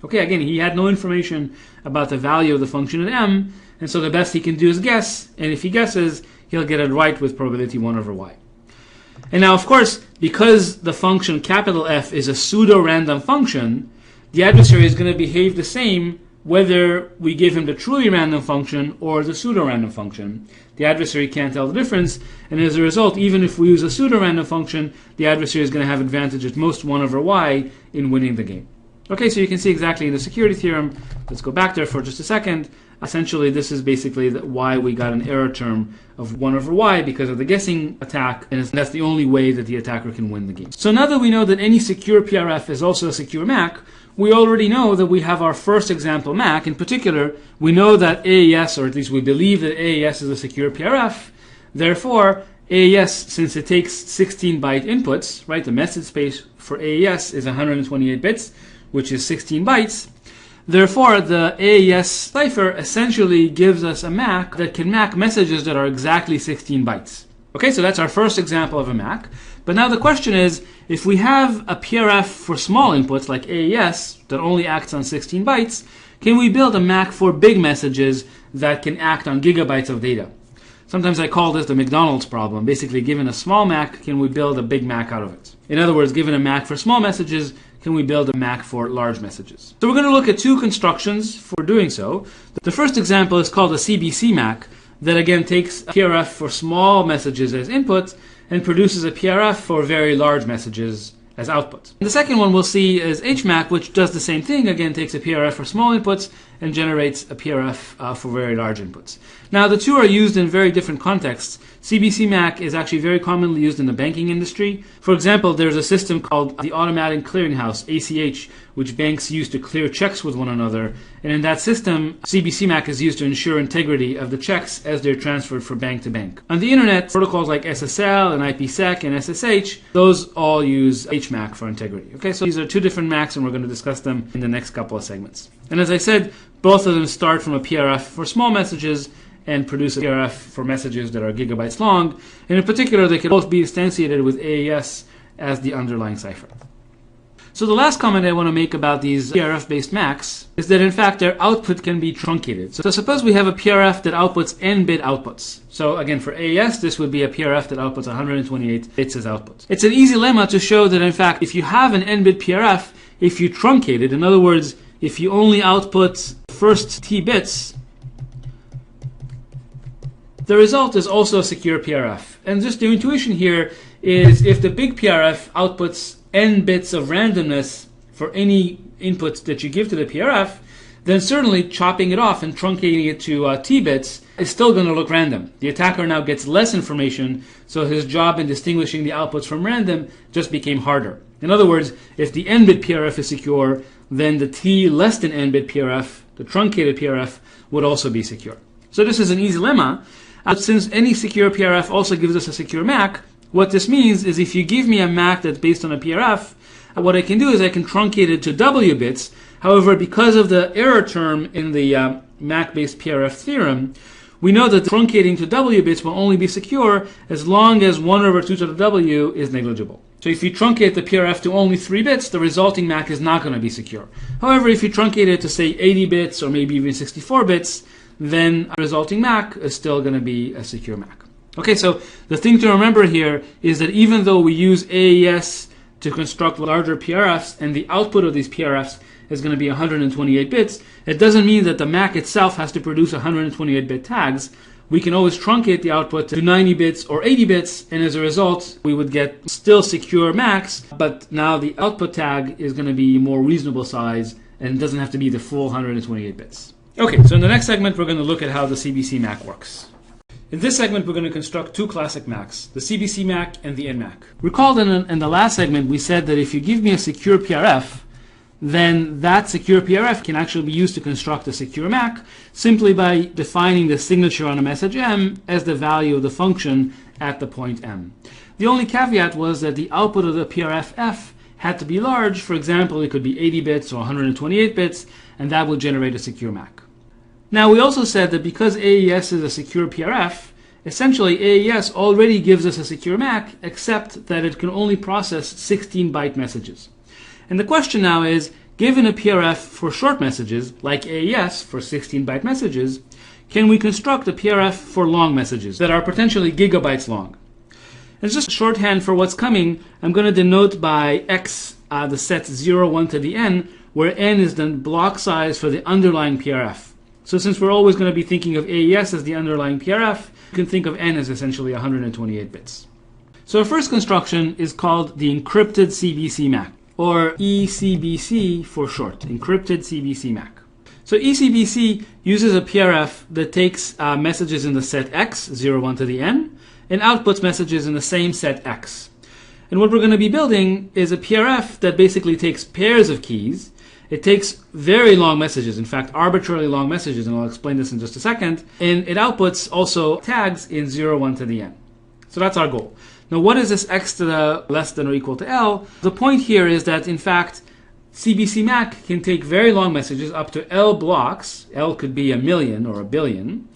Okay, again, he had no information about the value of the function at m, and so the best he can do is guess, and if he guesses, he'll get it right with probability 1 over y. And now, of course, because the function capital F is a pseudo-random function, the adversary is going to behave the same whether we give him the truly random function or the pseudo-random function. The adversary can't tell the difference, and as a result, even if we use a pseudo-random function, the adversary is going to have advantage at most 1 over y in winning the game. Okay, so you can see exactly in the security theorem. Let's go back there for just a second. Essentially, this is basically why we got an error term of 1 over y because of the guessing attack, and that's the only way that the attacker can win the game. So now that we know that any secure PRF is also a secure MAC, we already know that we have our first example MAC. In particular, we know that AES, or at least we believe that AES is a secure PRF. Therefore, AES, since it takes 16-byte inputs, right, the message space for AES is 128 bits, which is 16 bytes. Therefore, the AES cipher essentially gives us a MAC that can MAC messages that are exactly 16 bytes. Okay, so that's our first example of a MAC. But now the question is, if we have a PRF for small inputs like AES that only acts on 16 bytes, can we build a MAC for big messages that can act on gigabytes of data? Sometimes I call this the McDonald's problem. Basically, given a small MAC, can we build a big MAC out of it? In other words, given a MAC for small messages, can we build a MAC for large messages? So we're going to look at two constructions for doing so. The first example is called a CBC-MAC that again takes a PRF for small messages as input and produces a PRF for very large messages as output. The second one we'll see is HMAC, which does the same thing, again takes a PRF for small inputs and generates a PRF for very large inputs. Now the two are used in very different contexts. CBC-MAC is actually very commonly used in the banking industry. For example, there's a system called the Automatic Clearinghouse, ACH, which banks use to clear checks with one another. And in that system, CBC-MAC is used to ensure integrity of the checks as they're transferred from bank to bank. On the internet, protocols like SSL and IPsec and SSH, those all use HMAC for integrity. Okay, so these are two different MACs and we're going to discuss them in the next couple of segments. And as I said, both of them start from a PRF for small messages and produce a PRF for messages that are gigabytes long. And in particular, they can both be instantiated with AES as the underlying cipher. So the last comment I want to make about these PRF-based MACs is that in fact their output can be truncated. So suppose we have a PRF that outputs n-bit outputs. So again, for AES, this would be a PRF that outputs 128 bits as output. It's an easy lemma to show that in fact, if you have an n-bit PRF, if you truncate it, in other words, if you only output first t bits, the result is also a secure PRF. And just the intuition here is if the big PRF outputs n bits of randomness for any inputs that you give to the PRF, then certainly chopping it off and truncating it to t bits is still going to look random. The attacker now gets less information, so his job in distinguishing the outputs from random just became harder. In other words, if the n-bit PRF is secure, then the t less than n-bit PRF, the truncated PRF, would also be secure. So this is an easy lemma. Since any secure PRF also gives us a secure MAC, what this means is if you give me a MAC that's based on a PRF, what I can do is I can truncate it to W bits. However, because of the error term in the MAC-based PRF theorem, we know that truncating to W bits will only be secure as long as 1 over 2 to the W is negligible. So if you truncate the PRF to only 3 bits, the resulting MAC is not going to be secure. However, if you truncate it to say 80 bits or maybe even 64 bits, then a resulting MAC is still going to be a secure MAC. Okay, so the thing to remember here is that even though we use AES to construct larger PRFs and the output of these PRFs is going to be 128 bits, it doesn't mean that the MAC itself has to produce 128-bit tags. We can always truncate the output to 90 bits or 80 bits, and as a result, we would get still secure MACs, but now the output tag is going to be more reasonable size and doesn't have to be the full 128 bits. Okay, so in the next segment, we're going to look at how the CBC-MAC works. In this segment, we're going to construct two classic MACs, the CBC-MAC and the NMAC. Recall that in the last segment, we said that if you give me a secure PRF, then that secure PRF can actually be used to construct a secure MAC simply by defining the signature on a message M as the value of the function at the point M. The only caveat was that the output of the PRF F had to be large. For example, it could be 80 bits or 128 bits, and that would generate a secure MAC. Now, we also said that because AES is a secure PRF, essentially AES already gives us a secure MAC, except that it can only process 16-byte messages. And the question now is, given a PRF for short messages, like AES for 16-byte messages, can we construct a PRF for long messages that are potentially gigabytes long? It's just shorthand for what's coming. I'm going to denote by X the sets 0, 1 to the N, where N is the block size for the underlying PRF. So since we're always going to be thinking of AES as the underlying PRF, you can think of N as essentially 128 bits. So our first construction is called the encrypted CBC-MAC. or ECBC for short, encrypted CBC-MAC. So ECBC uses a PRF that takes messages in the set X, 0, 1 to the N, and outputs messages in the same set X. And what we're going to be building is a PRF that basically takes pairs of keys. It takes very long messages, in fact, arbitrarily long messages, and I'll explain this in just a second. And it outputs also tags in 0, 1 to the N. So that's our goal. Now, what is this X to the less than or equal to L? The point here is that, in fact, CBC-MAC can take very long messages up to L blocks. L could be 1,000,000 or 1,000,000,000.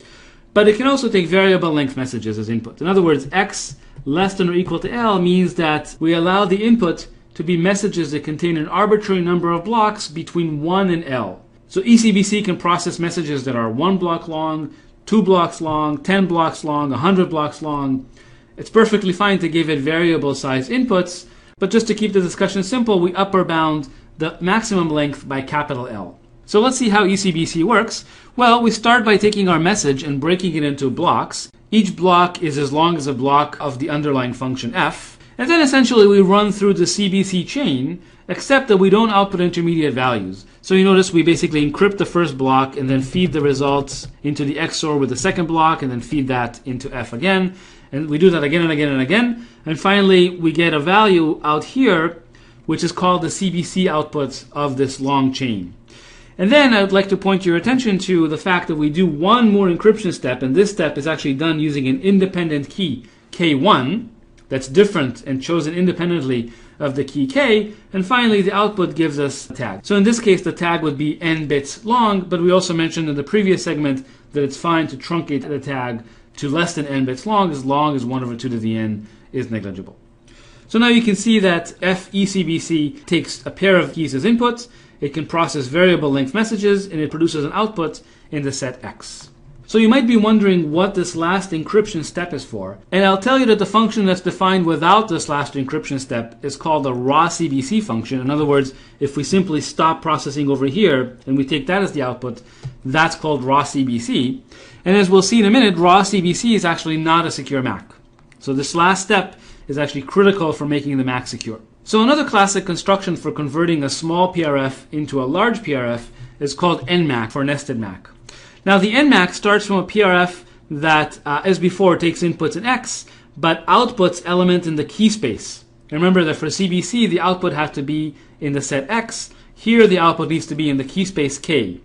But it can also take variable length messages as input. In other words, X less than or equal to L means that we allow the input to be messages that contain an arbitrary number of blocks between 1 and L. So ECBC can process messages that are 1 block long, 2 blocks long, 10 blocks long, 100 blocks long. It's perfectly fine to give it variable size inputs, but just to keep the discussion simple, we upper bound the maximum length by capital L. So let's see how ECBC works. Well, we start by taking our message and breaking it into blocks. Each block is as long as a block of the underlying function f. And then essentially we run through the CBC chain, except that we don't output intermediate values. So you notice we basically encrypt the first block and then feed the results into the XOR with the second block and then feed that into f again. And we do that again and again and again. And finally we get a value out here which is called the CBC output of this long chain. And then I would like to point your attention to the fact that we do one more encryption step, and this step is actually done using an independent key, K1, that's different and chosen independently of the key K, and finally the output gives us a tag. So in this case the tag would be n bits long, but we also mentioned in the previous segment that it's fine to truncate the tag to less than n bits long as 1 over 2 to the n is negligible. So now you can see that FECBC takes a pair of keys as inputs, it can process variable length messages, and it produces an output in the set X. So you might be wondering what this last encryption step is for, and I'll tell you that the function that's defined without this last encryption step is called the raw CBC function. In other words, if we simply stop processing over here and we take that as the output, that's called raw CBC. And as we'll see in a minute, raw CBC is actually not a secure MAC. So this last step is actually critical for making the MAC secure. So another classic construction for converting a small PRF into a large PRF is called NMAC, for nested MAC. Now the NMAC starts from a PRF that, as before, takes inputs in X, but outputs element in the key space. Remember that for CBC, the output has to be in the set X. Here, the output needs to be in the key space K.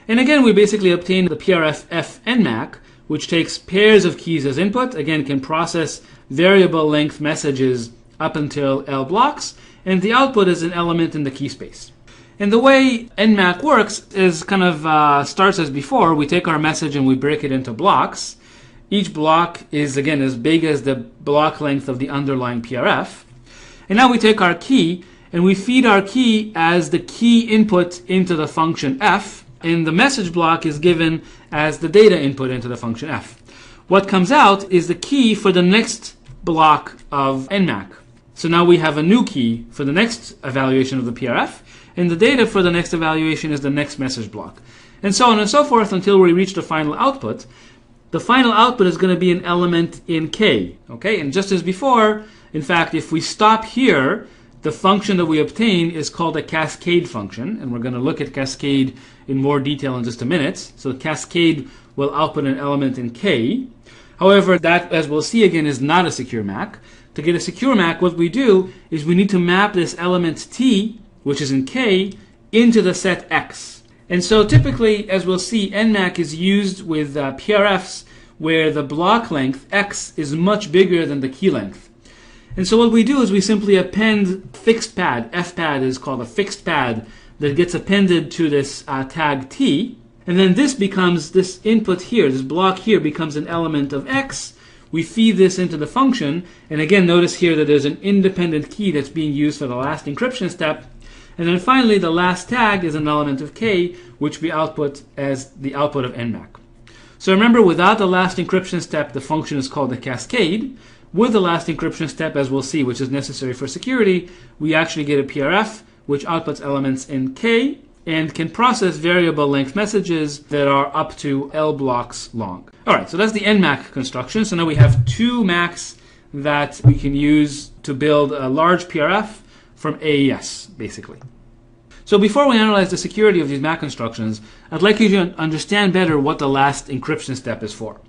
And again, we basically obtain the PRF F NMAC, which takes pairs of keys as input, again, can process variable length messages up until L blocks, and the output is an element in the key space. And the way NMAC works is kind of starts as before. We take our message and we break it into blocks. Each block is, again, as big as the block length of the underlying PRF. And now we take our key and we feed our key as the key input into the function f, and the message block is given as the data input into the function f. What comes out is the key for the next block of NMAC. So now we have a new key for the next evaluation of the PRF, and the data for the next evaluation is the next message block. And so on and so forth until we reach the final output. The final output is going to be an element in K. Okay? And just as before, in fact, if we stop here, the function that we obtain is called a cascade function, and we're going to look at cascade in more detail in just a minute. So cascade will output an element in K. However, that, as we'll see again, is not a secure MAC. To get a secure MAC, what we do is we need to map this element T, which is in K, into the set X. And so typically, as we'll see, NMAC is used with PRFs where the block length, X, is much bigger than the key length. And so what we do is we simply append fixed pad. FPAD is called a fixed pad that gets appended to this tag T. And then this becomes, this input here, this block here becomes an element of X. We feed this into the function. And again, notice here that there's an independent key that's being used for the last encryption step. And then finally, the last tag is an element of K, which we output as the output of NMAC. So remember, without the last encryption step, the function is called a cascade. With the last encryption step, as we'll see, which is necessary for security, we actually get a PRF, which outputs elements in K and can process variable length messages that are up to L blocks long. All right, so that's the NMAC construction. So now we have two MACs that we can use to build a large PRF from AES, basically. So before we analyze the security of these MAC instructions, I'd like you to understand better what the last encryption step is for.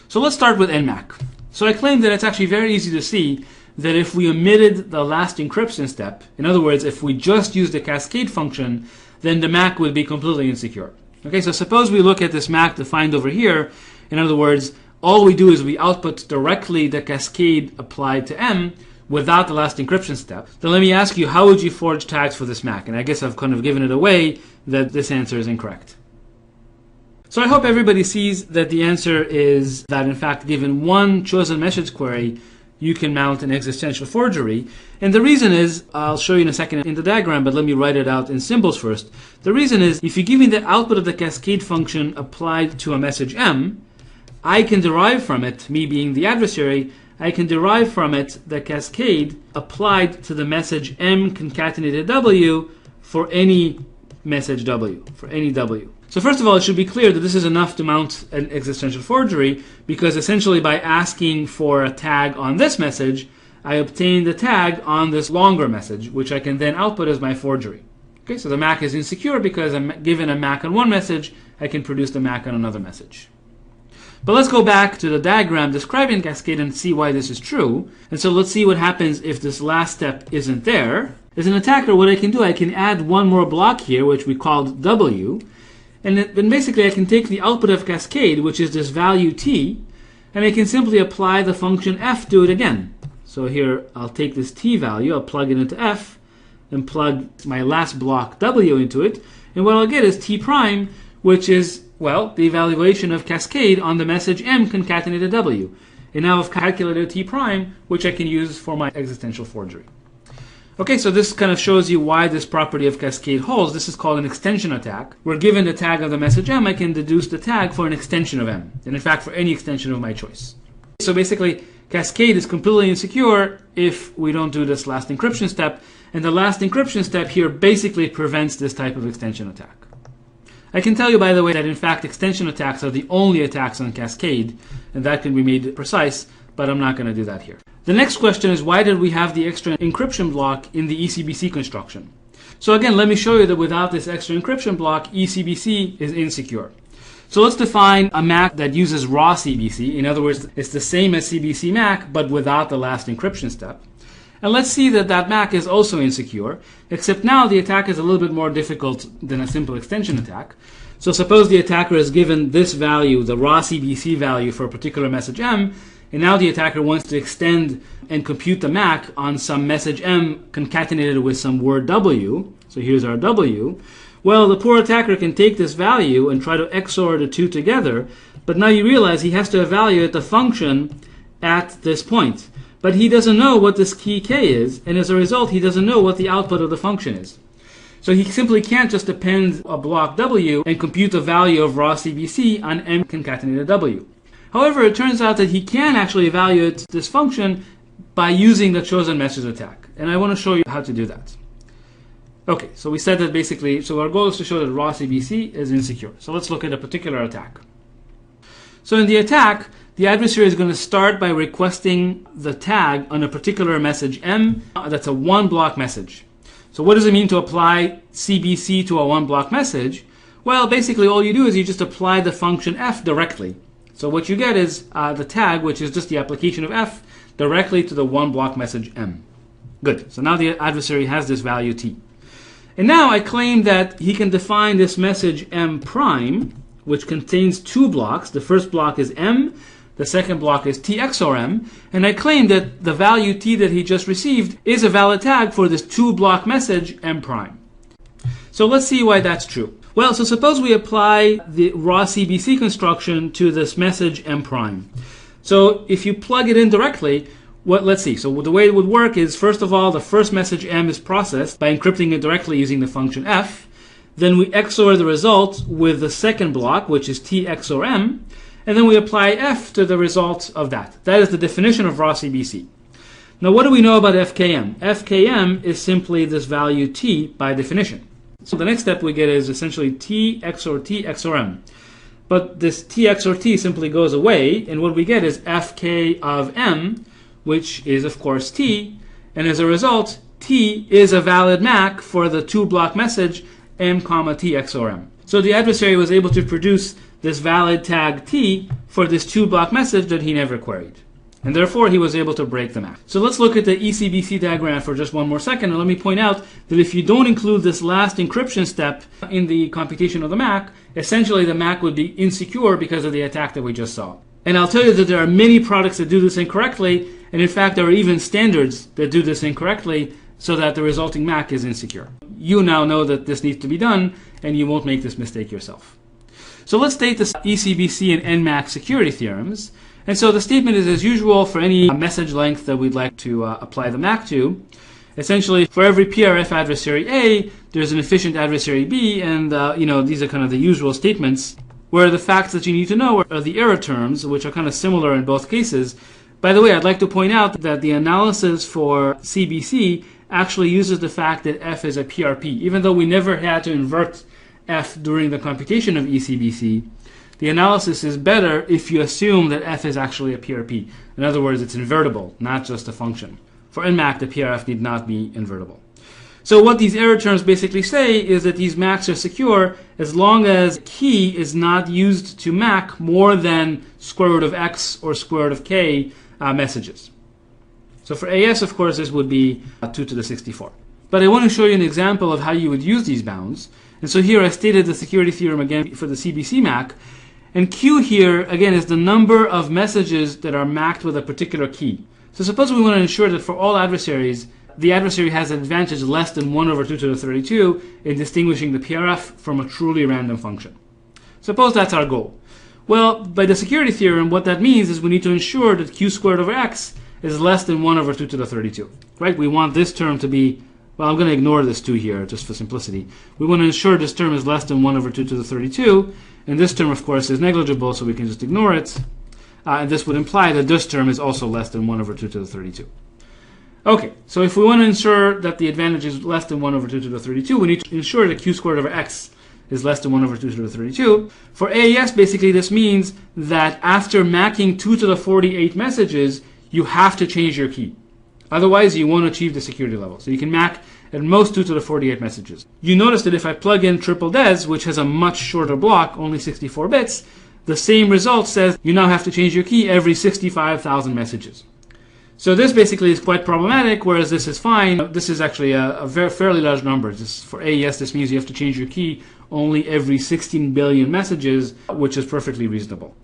So let's start with NMAC. So I claim that it's actually very easy to see that if we omitted the last encryption step, in other words, if we just used the cascade function, then the MAC would be completely insecure. Okay, so suppose we look at this MAC defined over here. In other words, all we do is we output directly the cascade applied to M without the last encryption step. Then let me ask you, how would you forge tags for this MAC? And I guess I've kind of given it away that this answer is incorrect. So I hope everybody sees that the answer is that, in fact, given one chosen message query, you can mount an existential forgery. And the reason is, I'll show you in a second in the diagram, but let me write it out in symbols first. The reason is, if you give me the output of the cascade function applied to a message M, I can derive from it, me being the adversary, I can derive from it the cascade applied to the message M concatenated W for any message W, for any W. So first of all, it should be clear that this is enough to mount an existential forgery, because essentially by asking for a tag on this message, I obtain the tag on this longer message, which I can then output as my forgery. Okay, so the MAC is insecure because I'm given a MAC on one message, I can produce the MAC on another message. But let's go back to the diagram describing cascade and see why this is true. And so let's see what happens if this last step isn't there. As an attacker, what I can do, I can add one more block here, which we called W. And then basically I can take the output of cascade, which is this value t, and I can simply apply the function f to it again. So here I'll take this t value, I'll plug it into f, and plug my last block w into it, and what I'll get is t prime, which is, well, the evaluation of cascade on the message m concatenated w. And now I've calculated t prime, which I can use for my existential forgery. Okay, so this kind of shows you why this property of cascade holds. This is called an extension attack. We're given the tag of the message M, I can deduce the tag for an extension of M, and in fact for any extension of my choice. So basically, cascade is completely insecure if we don't do this last encryption step, and the last encryption step here basically prevents this type of extension attack. I can tell you, by the way, that in fact extension attacks are the only attacks on cascade, and that can be made precise, but I'm not going to do that here. The next question is, why did we have the extra encryption block in the ECBC construction? So again, let me show you that without this extra encryption block, ECBC is insecure. So let's define a MAC that uses raw CBC. In other words, it's the same as CBC-MAC, but without the last encryption step. And let's see that that MAC is also insecure, except now the attack is a little bit more difficult than a simple extension attack. So suppose the attacker is given this value, the raw CBC value for a particular message M, and now the attacker wants to extend and compute the MAC on some message M concatenated with some word W. So here's our W. Well, the poor attacker can take this value and try to XOR the two together, but now you realize he has to evaluate the function at this point. But he doesn't know what this key K is, and as a result, he doesn't know what the output of the function is. So he simply can't just append a block W and compute the value of raw CBC on M concatenated W. However, it turns out that he can actually evaluate this function by using the chosen message attack. And I want to show you how to do that. Okay, so we said that basically, so our goal is to show that raw CBC is insecure. So let's look at a particular attack. So in the attack, the adversary is going to start by requesting the tag on a particular message M. That's a one block message. So what does it mean to apply CBC to a one block message? Well, basically all you do is you just apply the function f directly. So what you get is the tag, which is just the application of f, directly to the one block message M. Good. So now the adversary has this value t. And now I claim that he can define this message M prime, which contains two blocks. The first block is M, the second block is T XOR M, and I claim that the value T that he just received is a valid tag for this two block message M prime. So let's see why that's true. Well, so suppose we apply the raw CBC construction to this message M prime. So if you plug it in directly, let's see. So the way it would work is, first of all, the first message M is processed by encrypting it directly using the function f. Then we XOR the result with the second block, which is T XOR M. And then we apply f to the result of that. That is the definition of raw CBC. Now what do we know about FKM? FKM is simply this value T by definition. So the next step we get is essentially T XOR T XOR M. But this T XOR T simply goes away, and what we get is Fk of M, which is of course T, and as a result, T is a valid MAC for the 2-block message M, T XOR M. So the adversary was able to produce this valid tag T for this 2-block message that he never queried. And therefore, he was able to break the MAC. So let's look at the ECBC diagram for just one more second. And let me point out that if you don't include this last encryption step in the computation of the MAC, essentially the MAC would be insecure because of the attack that we just saw. And I'll tell you that there are many products that do this incorrectly. And in fact, there are even standards that do this incorrectly so that the resulting MAC is insecure. You now know that this needs to be done, and you won't make this mistake yourself. So let's state the ECBC and NMAC security theorems. And so the statement is as usual for any message length that we'd like to apply the MAC to. Essentially, for every PRF adversary A, there's an efficient adversary B, and these are kind of the usual statements, where the facts that you need to know are the error terms, which are kind of similar in both cases. By the way, I'd like to point out that the analysis for CBC actually uses the fact that F is a PRP. Even though we never had to invert F during the computation of ECBC, the analysis is better if you assume that F is actually a PRP. In other words, it's invertible, not just a function. For NMAC, the PRF need not be invertible. So what these error terms basically say is that these MACs are secure as long as key is not used to MAC more than square root of X or square root of K messages. So for AS, of course, this would be 2 to the 64. But I want to show you an example of how you would use these bounds. And so here I stated the security theorem again for the CBC-MAC. And Q here, again, is the number of messages that are MAC'd with a particular key. So suppose we want to ensure that for all adversaries, the adversary has an advantage less than 1 over 2 to the 32 in distinguishing the PRF from a truly random function. Suppose that's our goal. Well, by the security theorem, what that means is we need to ensure that Q squared over X is less than 1 over 2 to the 32. Right? We want this term to be, well, I'm going to ignore this 2 here just for simplicity. We want to ensure this term is less than 1 over 2 to the 32. And this term, of course, is negligible, so we can just ignore it. And this would imply that this term is also less than 1 over 2 to the 32. Okay, so if we want to ensure that the advantage is less than 1 over 2 to the 32, we need to ensure that Q squared over X is less than 1 over 2 to the 32. For AES, basically, this means that after macking 2 to the 48 messages, you have to change your key. Otherwise, you won't achieve the security level. So you can mac at most 2 to the 48 messages. You notice that if I plug in triple des, which has a much shorter block, only 64 bits, the same result says you now have to change your key every 65,000 messages. So this basically is quite problematic, whereas this is fine. This is actually a fairly large number. For AES, this means you have to change your key only every 16 billion messages, which is perfectly reasonable.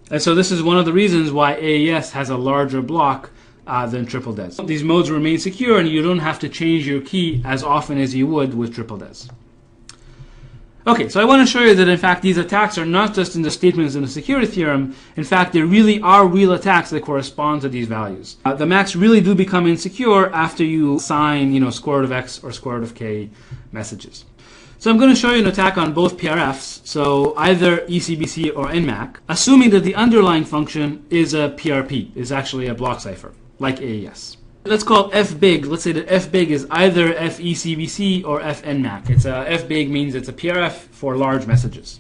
And so this is one of the reasons why AES has a larger block than triple des. These modes remain secure, and you don't have to change your key as often as you would with triple des. Okay, so I want to show you that in fact these attacks are not just in the statements in the security theorem. In fact, there really are real attacks that correspond to these values. The MACs really do become insecure after you assign, square root of X or square root of K messages. So I'm going to show you an attack on both PRFs, so either ECBC or NMAC, assuming that the underlying function is a PRP, is actually a block cipher, like AES. Let's call F big. Let's say that F big is either FECBC or FNMAC. F big means it's a PRF for large messages.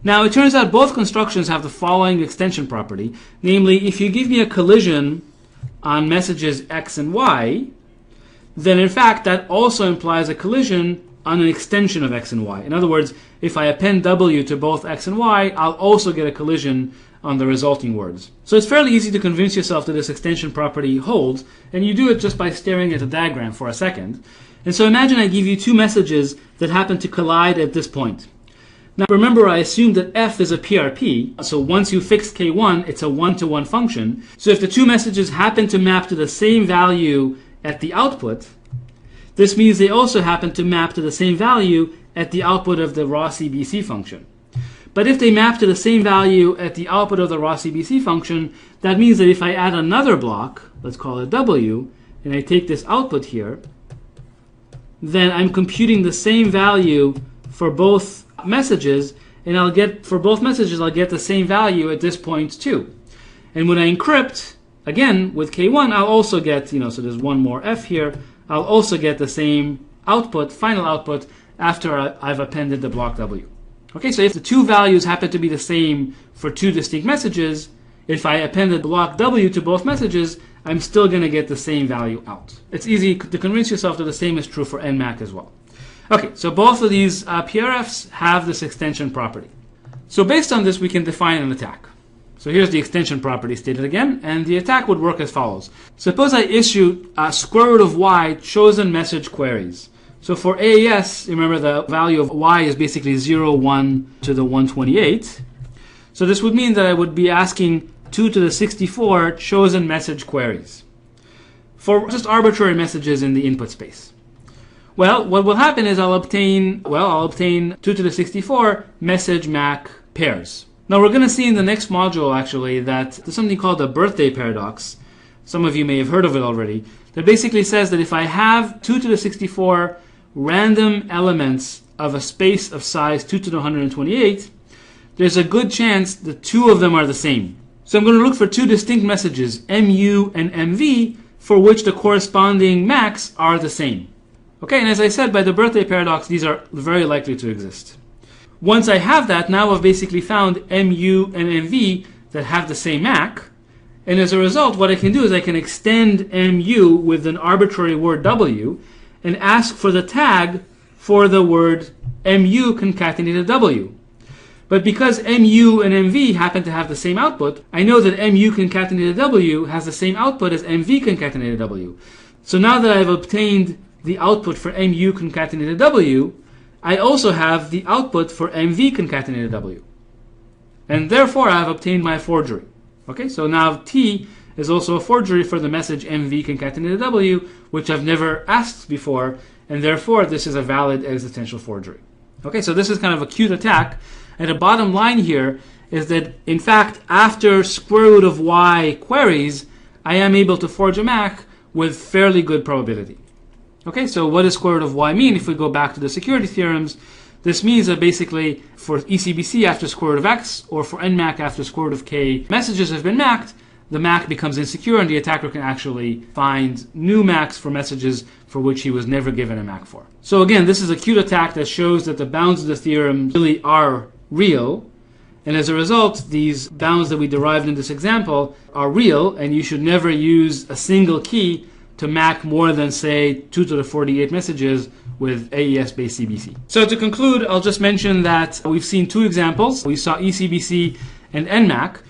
Now, it turns out both constructions have the following extension property. Namely, if you give me a collision on messages X and Y, then in fact that also implies a collision on an extension of X and Y. In other words, if I append W to both X and Y, I'll also get a collision on the resulting words. So it's fairly easy to convince yourself that this extension property holds, and you do it just by staring at the diagram for a second. And so imagine I give you two messages that happen to collide at this point. Now remember, I assumed that F is a PRP, so once you fix K1, it's a one-to-one function. So if the two messages happen to map to the same value at the output, this means they also happen to map to the same value at the output of the raw CBC function. But if they map to the same value at the output of the raw CBC function, that means that if I add another block, let's call it W, and I take this output here, then I'm computing the same value for both messages, and for both messages, I'll get the same value at this point too. And when I encrypt, again, with K1, I'll also get, so there's one more F here, I'll also get the same output, final output, after I've appended the block W. Okay, so if the two values happen to be the same for two distinct messages, if I appended block W to both messages, I'm still going to get the same value out. It's easy to convince yourself that the same is true for NMAC as well. Okay, so both of these PRFs have this extension property. So based on this, we can define an attack. So here's the extension property stated again, and the attack would work as follows. Suppose I issue square root of y chosen message queries. So for AES, remember the value of y is basically 0, 1 to the 128. So this would mean that I would be asking 2 to the 64 chosen message queries for just arbitrary messages in the input space. Well, what will happen is I'll obtain 2 to the 64 message MAC pairs. Now we're going to see in the next module actually that there's something called the birthday paradox. Some of you may have heard of it already. That basically says that if I have 2 to the 64 random elements of a space of size 2 to the 128, there's a good chance that 2 of them are the same. So I'm going to look for 2 distinct messages, MU and MV, for which the corresponding MACs are the same. Okay, and as I said, by the birthday paradox, these are very likely to exist. Once I have that, now I've basically found MU and MV that have the same MAC. And as a result, what I can do is I can extend MU with an arbitrary word W and ask for the tag for the word MU concatenated W. But because MU and MV happen to have the same output, I know that MU concatenated W has the same output as MV concatenated W. So now that I've obtained the output for MU concatenated W, I also have the output for MV concatenated W. And therefore I have obtained my forgery. Okay, so now T is also a forgery for the message MV concatenated W, which I've never asked before, and therefore this is a valid existential forgery. Okay, so this is kind of a cute attack, and the bottom line here is that in fact after square root of y queries, I am able to forge a MAC with fairly good probability. Okay, so what does square root of y mean? If we go back to the security theorems, this means that basically for ECBC after square root of x, or for NMAC after square root of k messages have been MAC'd, the MAC becomes insecure and the attacker can actually find new MACs for messages for which he was never given a MAC for. So again, this is a cute attack that shows that the bounds of the theorem really are real, and as a result, these bounds that we derived in this example are real, and you should never use a single key to MAC more than, say, 2 to the 48 messages with AES-based CBC. So to conclude, I'll just mention that we've seen 2 examples. We saw ECBC and NMAC.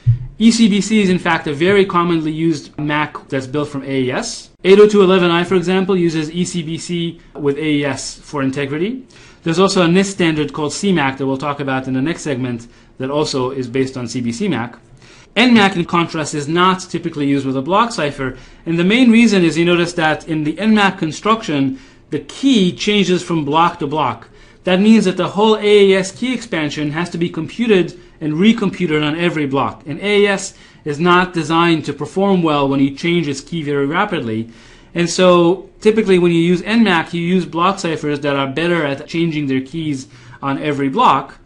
ECBC is in fact a very commonly used MAC that's built from AES. 802.11i, for example, uses ECBC with AES for integrity. There's also a NIST standard called CMAC that we'll talk about in the next segment that also is based on CBC-MAC. NMAC, in contrast, is not typically used with a block cipher, and the main reason is you notice that in the NMAC construction, the key changes from block to block. That means that the whole AES key expansion has to be computed and recomputed on every block, and AES is not designed to perform well when you change its key very rapidly. And so typically when you use NMAC, you use block ciphers that are better at changing their keys on every block,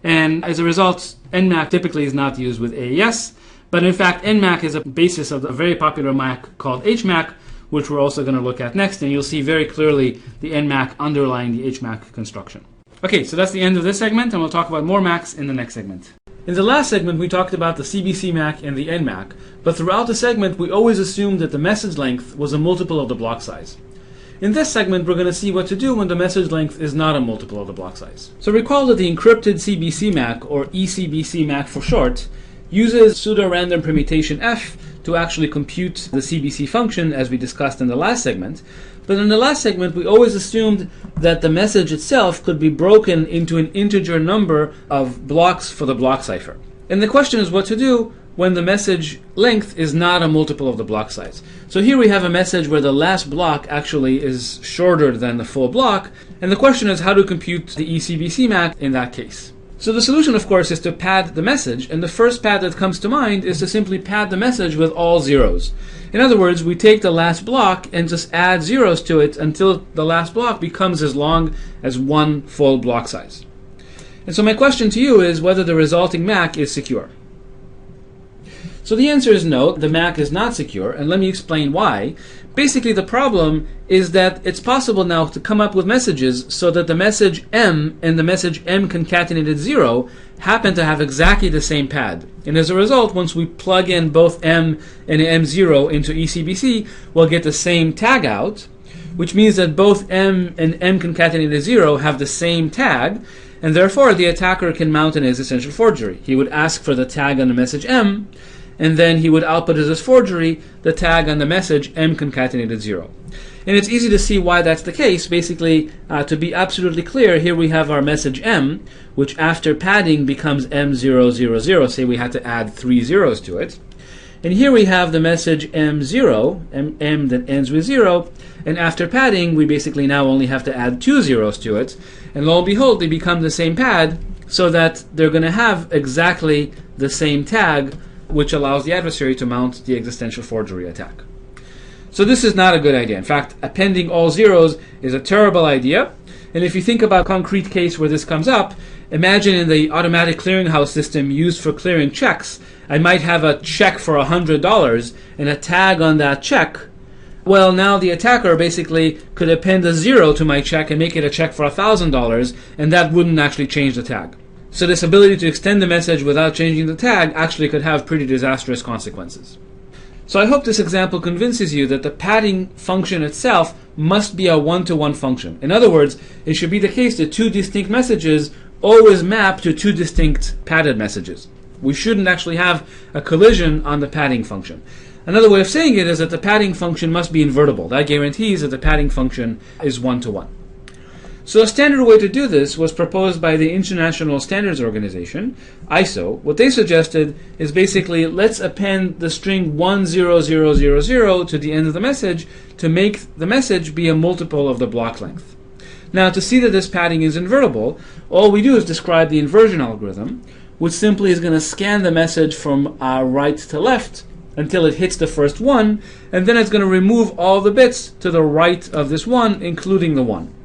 and as a result, NMAC typically is not used with AES. But in fact, NMAC is a basis of a very popular MAC called HMAC, which we're also going to look at next, and you'll see very clearly the NMAC underlying the HMAC construction. Okay, so that's the end of this segment, and we'll talk about more MACs in the next segment. In the last segment, we talked about the CBC-MAC and the NMAC, but throughout the segment, we always assumed that the message length was a multiple of the block size. In this segment, we're going to see what to do when the message length is not a multiple of the block size. So recall that the encrypted CBC-MAC, or ECBC-MAC for short, uses pseudo-random permutation F to actually compute the CBC function, as we discussed in the last segment. But in the last segment, we always assumed that the message itself could be broken into an integer number of blocks for the block cipher. And the question is what to do when the message length is not a multiple of the block size. So here we have a message where the last block actually is shorter than the full block, and the question is how to compute the ECBC-MAC in that case. So the solution, of course, is to pad the message, and the first pad that comes to mind is to simply pad the message with all zeros. In other words, we take the last block and just add zeros to it until the last block becomes as long as one full block size. And so my question to you is whether the resulting MAC is secure. So the answer is no, the MAC is not secure, and let me explain why. Basically, the problem is that it's possible now to come up with messages so that the message M and the message M concatenated 0 happen to have exactly the same pad. And as a result, once we plug in both M and M0 into ECBC, we'll get the same tag out, which means that both M and M concatenated 0 have the same tag, and therefore the attacker can mount an existential forgery. He would ask for the tag on the message M, and then he would output as his forgery the tag on the message M concatenated 0. And it's easy to see why that's the case. Basically, to be absolutely clear, here we have our message M, which after padding becomes M000. Say we had to add 3 zeros to it. And here we have the message M0, M that ends with 0, and after padding, we basically now only have to add 2 zeros to it. And lo and behold, they become the same pad, so that they're going to have exactly the same tag, which allows the adversary to mount the existential forgery attack. So this is not a good idea. In fact, appending all zeros is a terrible idea. And if you think about a concrete case where this comes up, imagine in the automatic clearinghouse system used for clearing checks, I might have a check for $100 and a tag on that check. Well, now the attacker basically could append a 0 to my check and make it a check for $1,000, and that wouldn't actually change the tag. So this ability to extend the message without changing the tag actually could have pretty disastrous consequences. So I hope this example convinces you that the padding function itself must be a one-to-one function. In other words, it should be the case that two distinct messages always map to two distinct padded messages. We shouldn't actually have a collision on the padding function. Another way of saying it is that the padding function must be invertible. That guarantees that the padding function is one-to-one. So a standard way to do this was proposed by the International Standards Organization, ISO. What they suggested is basically let's append the string 10000 to the end of the message to make the message be a multiple of the block length. Now, to see that this padding is invertible, all we do is describe the inversion algorithm, which simply is going to scan the message from right to left until it hits the first 1, and then it's going to remove all the bits to the right of this 1, including the 1.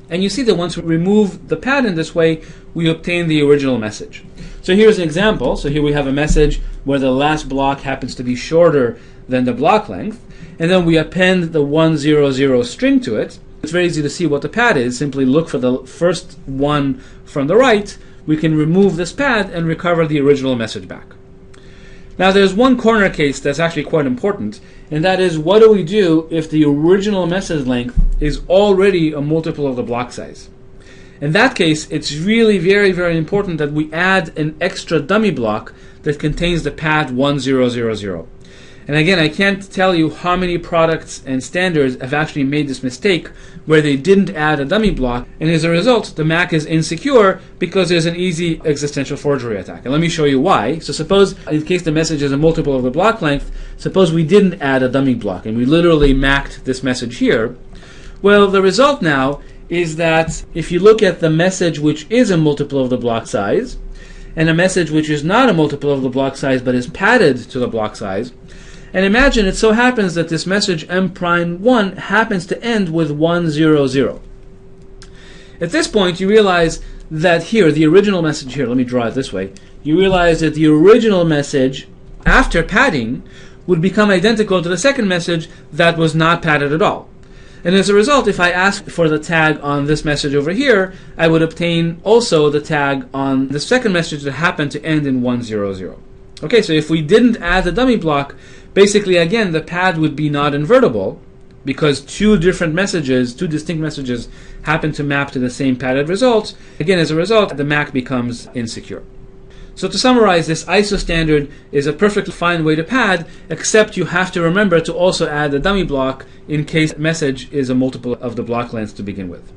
And you see that once we remove the pad in this way, we obtain the original message. So here's an example. So here we have a message where the last block happens to be shorter than the block length, and then we append the 100 string to it. It's very easy to see what the pad is. Simply look for the first 1 from the right. We can remove this pad and recover the original message back. Now there's one corner case that's actually quite important, and that is, what do we do if the original message length is already a multiple of the block size? In that case, it's really very, very important that we add an extra dummy block that contains the pad 1000. And again, I can't tell you how many products and standards have actually made this mistake where they didn't add a dummy block, and as a result, the MAC is insecure because there's an easy existential forgery attack. And let me show you why. So suppose, in case the message is a multiple of the block length, suppose we didn't add a dummy block and we literally MAC'd this message here. Well, the result now is that if you look at the message which is a multiple of the block size, and a message which is not a multiple of the block size but is padded to the block size, and imagine it so happens that this message M'1 happens to end with 100. At this point, you realize that here, the original message here, let me draw it this way, you realize that the original message, after padding, would become identical to the second message that was not padded at all. And as a result, if I ask for the tag on this message over here, I would obtain also the tag on the second message that happened to end in 100. Okay, so if we didn't add the dummy block, basically, again, the pad would be not invertible because two distinct messages happen to map to the same padded result. Again, as a result, the MAC becomes insecure. So to summarize, this ISO standard is a perfectly fine way to pad, except you have to remember to also add a dummy block in case the message is a multiple of the block length to begin with.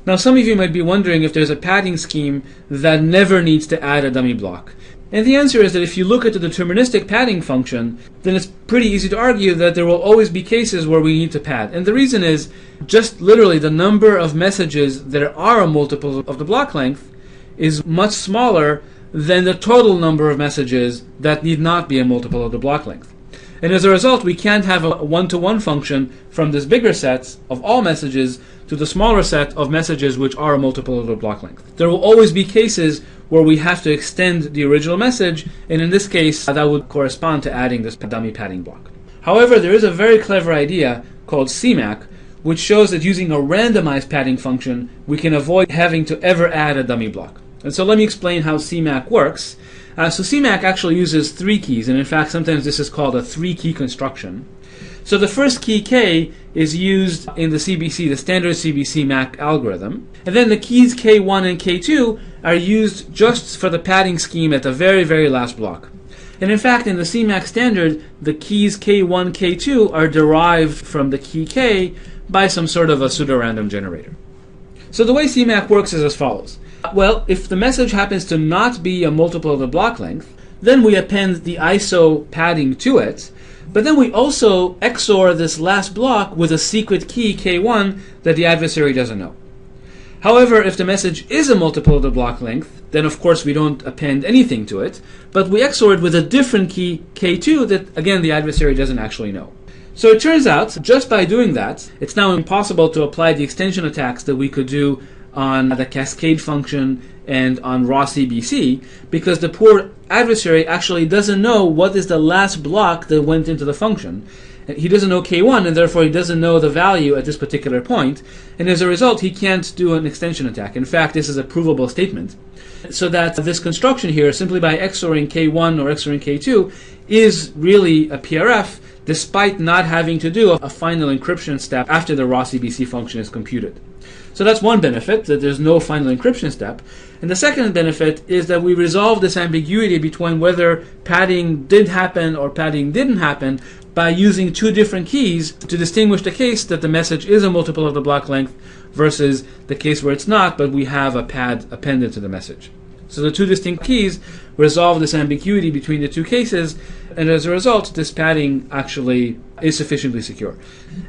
Now, some of you might be wondering if there's a padding scheme that never needs to add a dummy block. And the answer is that if you look at the deterministic padding function, then it's pretty easy to argue that there will always be cases where we need to pad. And the reason is just literally the number of messages that are a multiple of the block length is much smaller than the total number of messages that need not be a multiple of the block length. And as a result, we can't have a one-to-one function from this bigger set of all messages to the smaller set of messages which are a multiple of the block length. There will always be cases where we have to extend the original message, and in this case, that would correspond to adding this dummy padding block. However, there is a very clever idea called CMAC, which shows that using a randomized padding function, we can avoid having to ever add a dummy block. And so let me explain how CMAC works. So CMAC actually uses 3 keys, and in fact sometimes this is called a 3-key construction. So the first key K is used in the CBC, the standard CBC-MAC algorithm. And then the keys K1 and K2 are used just for the padding scheme at the very, very last block. And in fact, in the CMAC standard, the keys K1, K2 are derived from the key K by some sort of a pseudo-random generator. So the way CMAC works is as follows. Well, if the message happens to not be a multiple of the block length, then we append the ISO padding to it. But then we also XOR this last block with a secret key K1 that the adversary doesn't know. However, if the message is a multiple of the block length, then of course we don't append anything to it, but we XOR it with a different key K2 that, again, the adversary doesn't actually know. So it turns out, just by doing that, it's now impossible to apply the extension attacks that we could do on the cascade function and on raw CBC, because the poor adversary actually doesn't know what is the last block that went into the function. He doesn't know K1, and therefore he doesn't know the value at this particular point, and as a result he can't do an extension attack. In fact, this is a provable statement. So that this construction here, simply by XORing K1 or XORing K2, is really a PRF, despite not having to do a final encryption step after the raw CBC function is computed. So that's one benefit, that there's no final encryption step. And the second benefit is that we resolve this ambiguity between whether padding did happen or padding didn't happen by using 2 different keys to distinguish the case that the message is a multiple of the block length versus the case where it's not, but we have a pad appended to the message. So the 2 distinct keys resolve this ambiguity between the 2 cases, and as a result, this padding actually is sufficiently secure.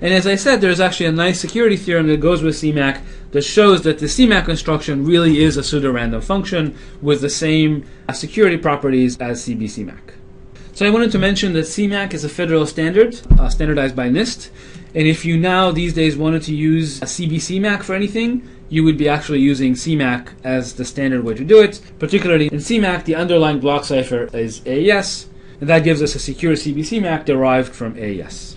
And as I said, there's actually a nice security theorem that goes with CMAC that shows that the CMAC construction really is a pseudo-random function with the same security properties as CBC-MAC. So I wanted to mention that CMAC is a federal standard, standardized by NIST, and if you now these days wanted to use a CBC-MAC for anything, you would be actually using CMAC as the standard way to do it. Particularly in CMAC, the underlying block cipher is AES, and that gives us a secure CBC-MAC derived from AES.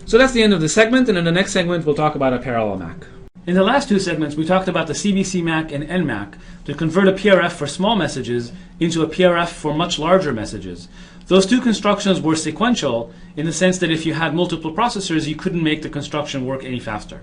So that's the end of the segment, and in the next segment we'll talk about a parallel MAC. In the last 2 segments, we talked about the CBC-MAC and NMAC to convert a PRF for small messages into a PRF for much larger messages. Those 2 constructions were sequential in the sense that if you had multiple processors, you couldn't make the construction work any faster.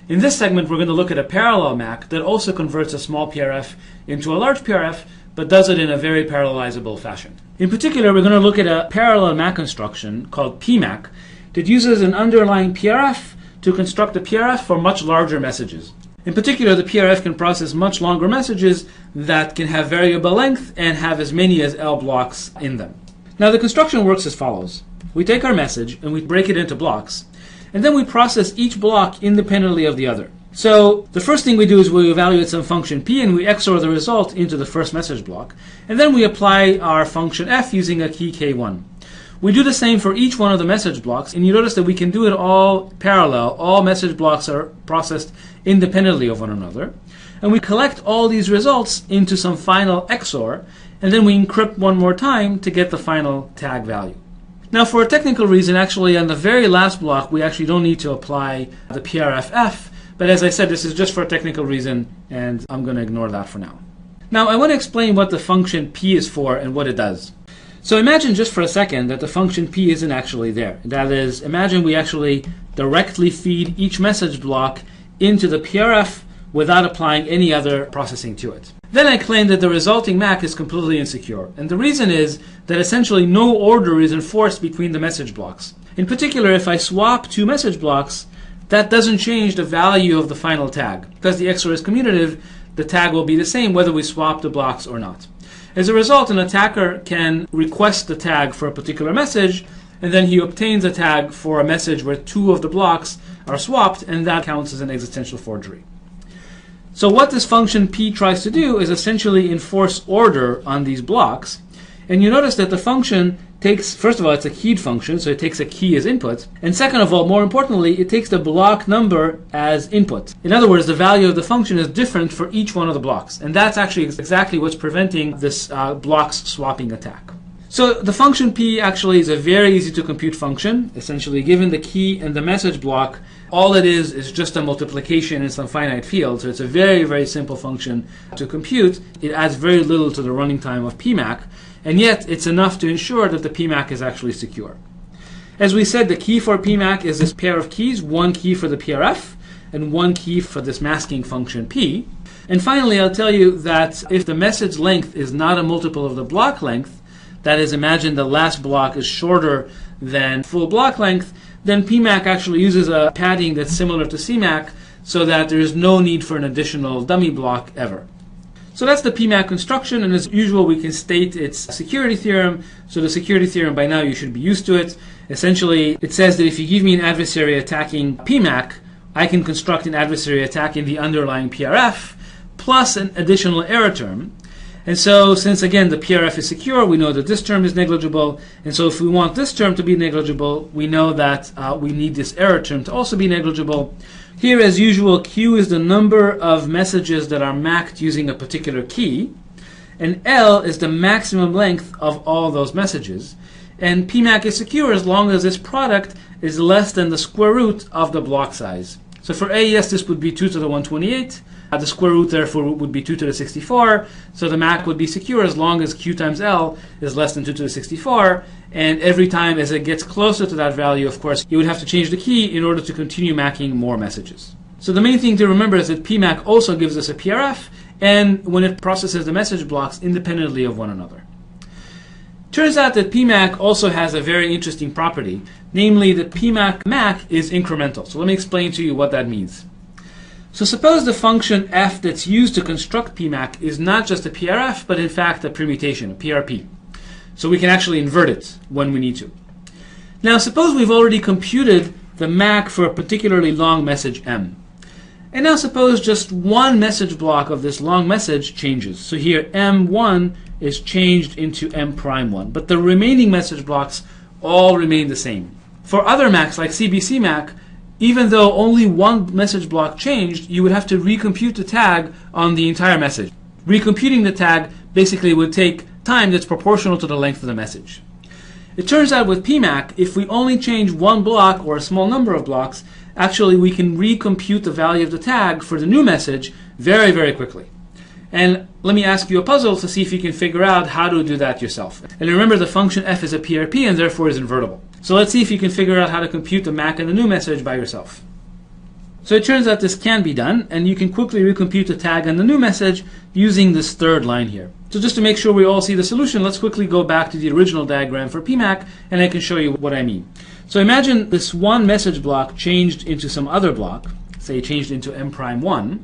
In this segment, we're going to look at a parallel MAC that also converts a small PRF into a large PRF, but does it in a very parallelizable fashion. In particular, we're going to look at a parallel MAC construction called PMAC that uses an underlying PRF to construct a PRF for much larger messages. In particular, the PRF can process much longer messages that can have variable length and have as many as L blocks in them. Now the construction works as follows. We take our message and we break it into blocks, and then we process each block independently of the other. So the first thing we do is we evaluate some function p and we XOR the result into the first message block, and then we apply our function f using a key k1. We do the same for each one of the message blocks, and you notice that we can do it all parallel. All message blocks are processed independently of one another. And we collect all these results into some final XOR, and then we encrypt one more time to get the final tag value. Now for a technical reason, actually on the very last block, we actually don't need to apply the PRFF, but as I said, this is just for a technical reason, and I'm going to ignore that for now. Now I want to explain what the function p is for and what it does. So imagine just for a second that the function p isn't actually there. That is, imagine we actually directly feed each message block into the PRF without applying any other processing to it. Then I claim that the resulting MAC is completely insecure. And the reason is that essentially no order is enforced between the message blocks. In particular, if I swap 2 message blocks, that doesn't change the value of the final tag. Because the XOR is commutative, the tag will be the same whether we swap the blocks or not. As a result, an attacker can request the tag for a particular message, and then he obtains a tag for a message where 2 of the blocks are swapped, and that counts as an existential forgery. So what this function p tries to do is essentially enforce order on these blocks. And you notice that the function takes, first of all, it's a keyed function, so it takes a key as input. And second of all, more importantly, it takes the block number as input. In other words, the value of the function is different for each one of the blocks. And that's actually exactly what's preventing this blocks swapping attack. So the function P actually is a very easy to compute function. Essentially, given the key and the message block, all it is just a multiplication in some finite field. So it's a very, very simple function to compute. It adds very little to the running time of PMAC, and yet it's enough to ensure that the PMAC is actually secure. As we said, the key for PMAC is this pair of keys, one key for the PRF and one key for this masking function P. And finally, I'll tell you that if the message length is not a multiple of the block length, that is, imagine the last block is shorter than full block length, then PMAC actually uses a padding that's similar to CMAC so that there is no need for an additional dummy block ever. So that's the PMAC construction, and as usual we can state its security theorem. So the security theorem, by now you should be used to it. Essentially it says that if you give me an adversary attacking PMAC, I can construct an adversary attacking the underlying PRF plus an additional error term. And so since again the PRF is secure, we know that this term is negligible, and so if we want this term to be negligible, we know that we need this error term to also be negligible. Here, as usual, Q is the number of messages that are MAC'd using a particular key, and L is the maximum length of all those messages. And PMAC is secure as long as this product is less than the square root of the block size. So for AES, this would be 2 to the 128. The square root, therefore, would be 2 to the 64. So the MAC would be secure as long as Q times L is less than 2 to the 64. And every time as it gets closer to that value, of course, you would have to change the key in order to continue macking more messages. So the main thing to remember is that PMAC also gives us a PRF, and when it processes the message blocks independently of one another. Turns out that PMAC also has a very interesting property, namely that PMAC MAC is incremental. So let me explain to you what that means. So suppose the function f that's used to construct PMAC is not just a PRF, but in fact a permutation, a PRP. So we can actually invert it when we need to. Now suppose we've already computed the MAC for a particularly long message M. And now suppose just one message block of this long message changes. So here M1 is changed into M'1, but the remaining message blocks all remain the same. For other MACs like CBC-MAC, even though only one message block changed, you would have to recompute the tag on the entire message. Recomputing the tag basically would take time that's proportional to the length of the message. It turns out with PMAC, if we only change one block or a small number of blocks, actually we can recompute the value of the tag for the new message very, very quickly. And let me ask you a puzzle to see if you can figure out how to do that yourself. And remember, the function f is a PRP and therefore is invertible. So let's see if you can figure out how to compute the MAC and the new message by yourself. So it turns out this can be done, and you can quickly recompute the tag and the new message using this third line here. So just to make sure we all see the solution, let's quickly go back to the original diagram for PMAC, and I can show you what I mean. So imagine this one message block changed into some other block, say changed into M'1.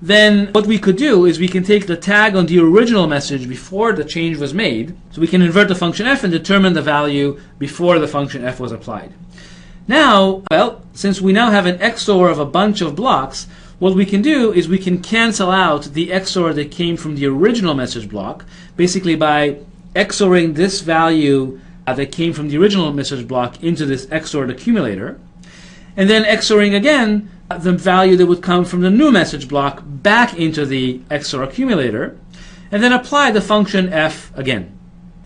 Then what we could do is we can take the tag on the original message before the change was made. So we can invert the function f and determine the value before the function f was applied. Now, well, since we now have an XOR of a bunch of blocks, what we can do is we can cancel out the XOR that came from the original message block, basically by XORing this value that came from the original message block into this XORed accumulator, and then XORing again the value that would come from the new message block back into the XOR accumulator, and then apply the function f again.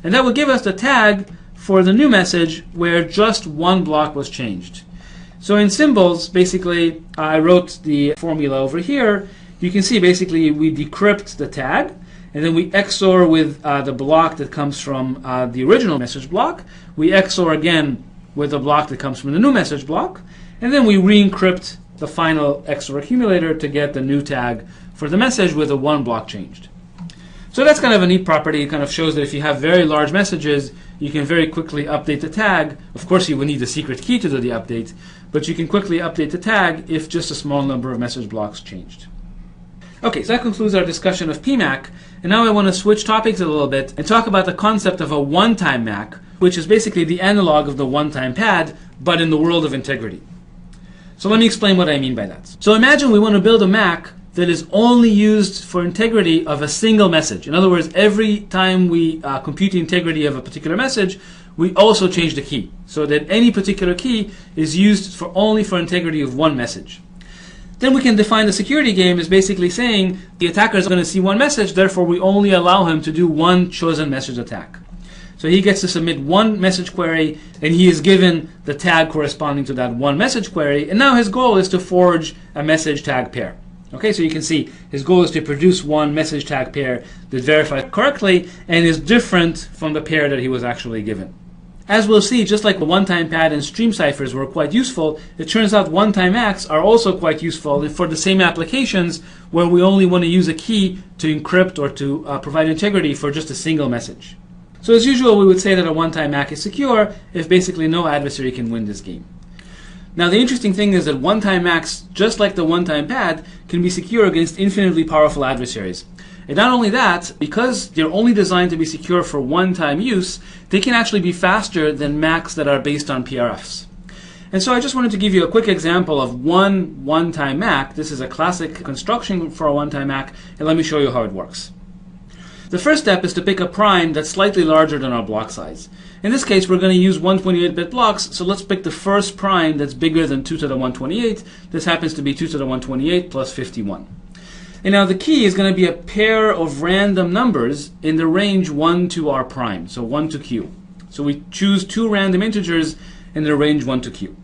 And that would give us the tag for the new message where just one block was changed. So in symbols, basically, I wrote the formula over here. You can see basically we decrypt the tag, and then we XOR with the block that comes from the original message block. We XOR again with the block that comes from the new message block, and then we re-encrypt the final XOR accumulator to get the new tag for the message with the one block changed. So that's kind of a neat property. It kind of shows that if you have very large messages, you can very quickly update the tag. Of course, you will need a secret key to do the update, but you can quickly update the tag if just a small number of message blocks changed. Okay, so that concludes our discussion of PMAC, and now I want to switch topics a little bit and talk about the concept of a one-time MAC, which is basically the analog of the one-time pad, but in the world of integrity. So let me explain what I mean by that. So imagine we want to build a MAC that is only used for integrity of a single message. In other words, every time we compute the integrity of a particular message, we also change the key, so that any particular key is used only for integrity of one message. Then we can define the security game as basically saying the attacker is going to see one message, therefore we only allow him to do one chosen message attack. So he gets to submit one message query, and he is given the tag corresponding to that one message query, and now his goal is to forge a message tag pair. Okay, so you can see his goal is to produce one message tag pair that verifies correctly and is different from the pair that he was actually given. As we'll see, just like the one-time pad and stream ciphers were quite useful, it turns out one-time MACs are also quite useful for the same applications where we only want to use a key to encrypt or to provide integrity for just a single message. So as usual, we would say that a one-time MAC is secure if basically no adversary can win this game. Now the interesting thing is that one-time MACs, just like the one-time pad, can be secure against infinitely powerful adversaries. And not only that, because they're only designed to be secure for one-time use, they can actually be faster than MACs that are based on PRFs. And so I just wanted to give you a quick example of one-time MAC. This is a classic construction for a one-time MAC, and let me show you how it works. The first step is to pick a prime that's slightly larger than our block size. In this case, we're going to use 128-bit blocks, so let's pick the first prime that's bigger than 2 to the 128. This happens to be 2 to the 128 plus 51. And now the key is going to be a pair of random numbers in the range 1 to r prime, so 1 to q. So we choose two random integers in the range 1 to q.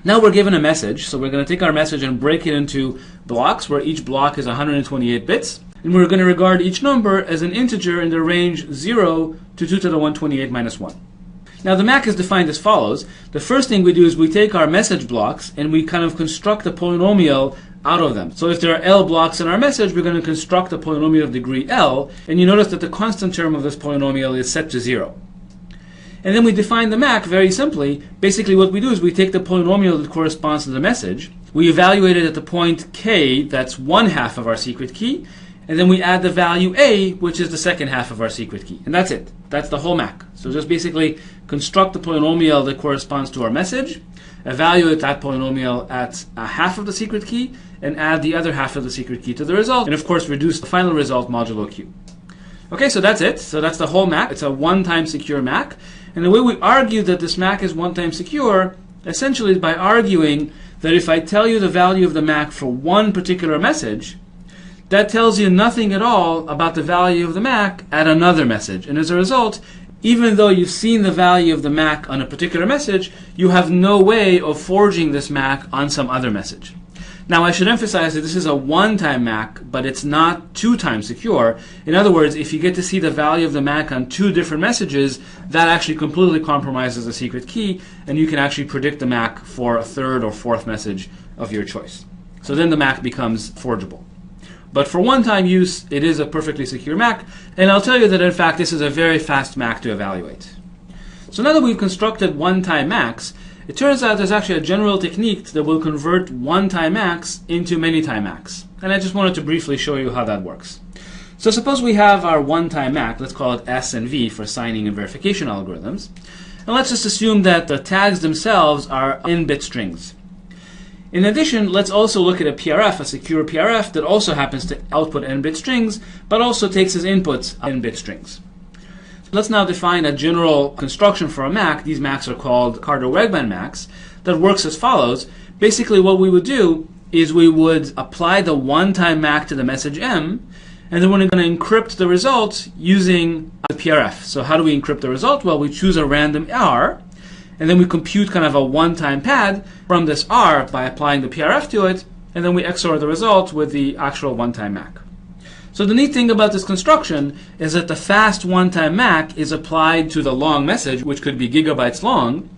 Now we're given a message, so we're going to take our message and break it into blocks, where each block is 128 bits. And we're going to regard each number as an integer in the range 0 to 2 to the 128 minus 1. Now the MAC is defined as follows. The first thing we do is we take our message blocks and we kind of construct a polynomial out of them. So if there are L blocks in our message, we're going to construct a polynomial of degree L, and you notice that the constant term of this polynomial is set to 0. And then we define the MAC very simply. Basically what we do is we take the polynomial that corresponds to the message, we evaluate it at the point k, that's one half of our secret key, and then we add the value a, which is the second half of our secret key. And that's it. That's the whole MAC. So just basically construct the polynomial that corresponds to our message, evaluate that polynomial at a half of the secret key, and add the other half of the secret key to the result, and of course reduce the final result modulo q. Okay, so that's it. So that's the whole MAC. It's a one-time secure MAC. And the way we argue that this MAC is one-time secure essentially is by arguing that if I tell you the value of the MAC for one particular message, that tells you nothing at all about the value of the MAC at another message. And as a result, even though you've seen the value of the MAC on a particular message, you have no way of forging this MAC on some other message. Now I should emphasize that this is a one-time MAC, but it's not two-time secure. In other words, if you get to see the value of the MAC on two different messages, that actually completely compromises the secret key, and you can actually predict the MAC for a third or fourth message of your choice. So then the MAC becomes forgeable. But for one-time use, it is a perfectly secure MAC, and I'll tell you that in fact this is a very fast MAC to evaluate. So now that we've constructed one-time MACs, it turns out there's actually a general technique that will convert one-time MACs into many-time MACs. And I just wanted to briefly show you how that works. So suppose we have our one-time MAC, let's call it S and V for signing and verification algorithms. And let's just assume that the tags themselves are n-bit strings. In addition, let's also look at a PRF, a secure PRF that also happens to output n-bit strings, but also takes as inputs n-bit strings. Let's now define a general construction for a MAC. These MACs are called Carter-wegman MACs. That works as follows. Basically what we would do is we would apply the one-time MAC to the message M, and then we're going to encrypt the result using the PRF. So how do we encrypt the result? Well, we choose a random R, and then we compute kind of a one-time pad from this R by applying the PRF to it, and then we XOR the result with the actual one-time MAC. So the neat thing about this construction is that the fast one-time MAC is applied to the long message, which could be gigabytes long,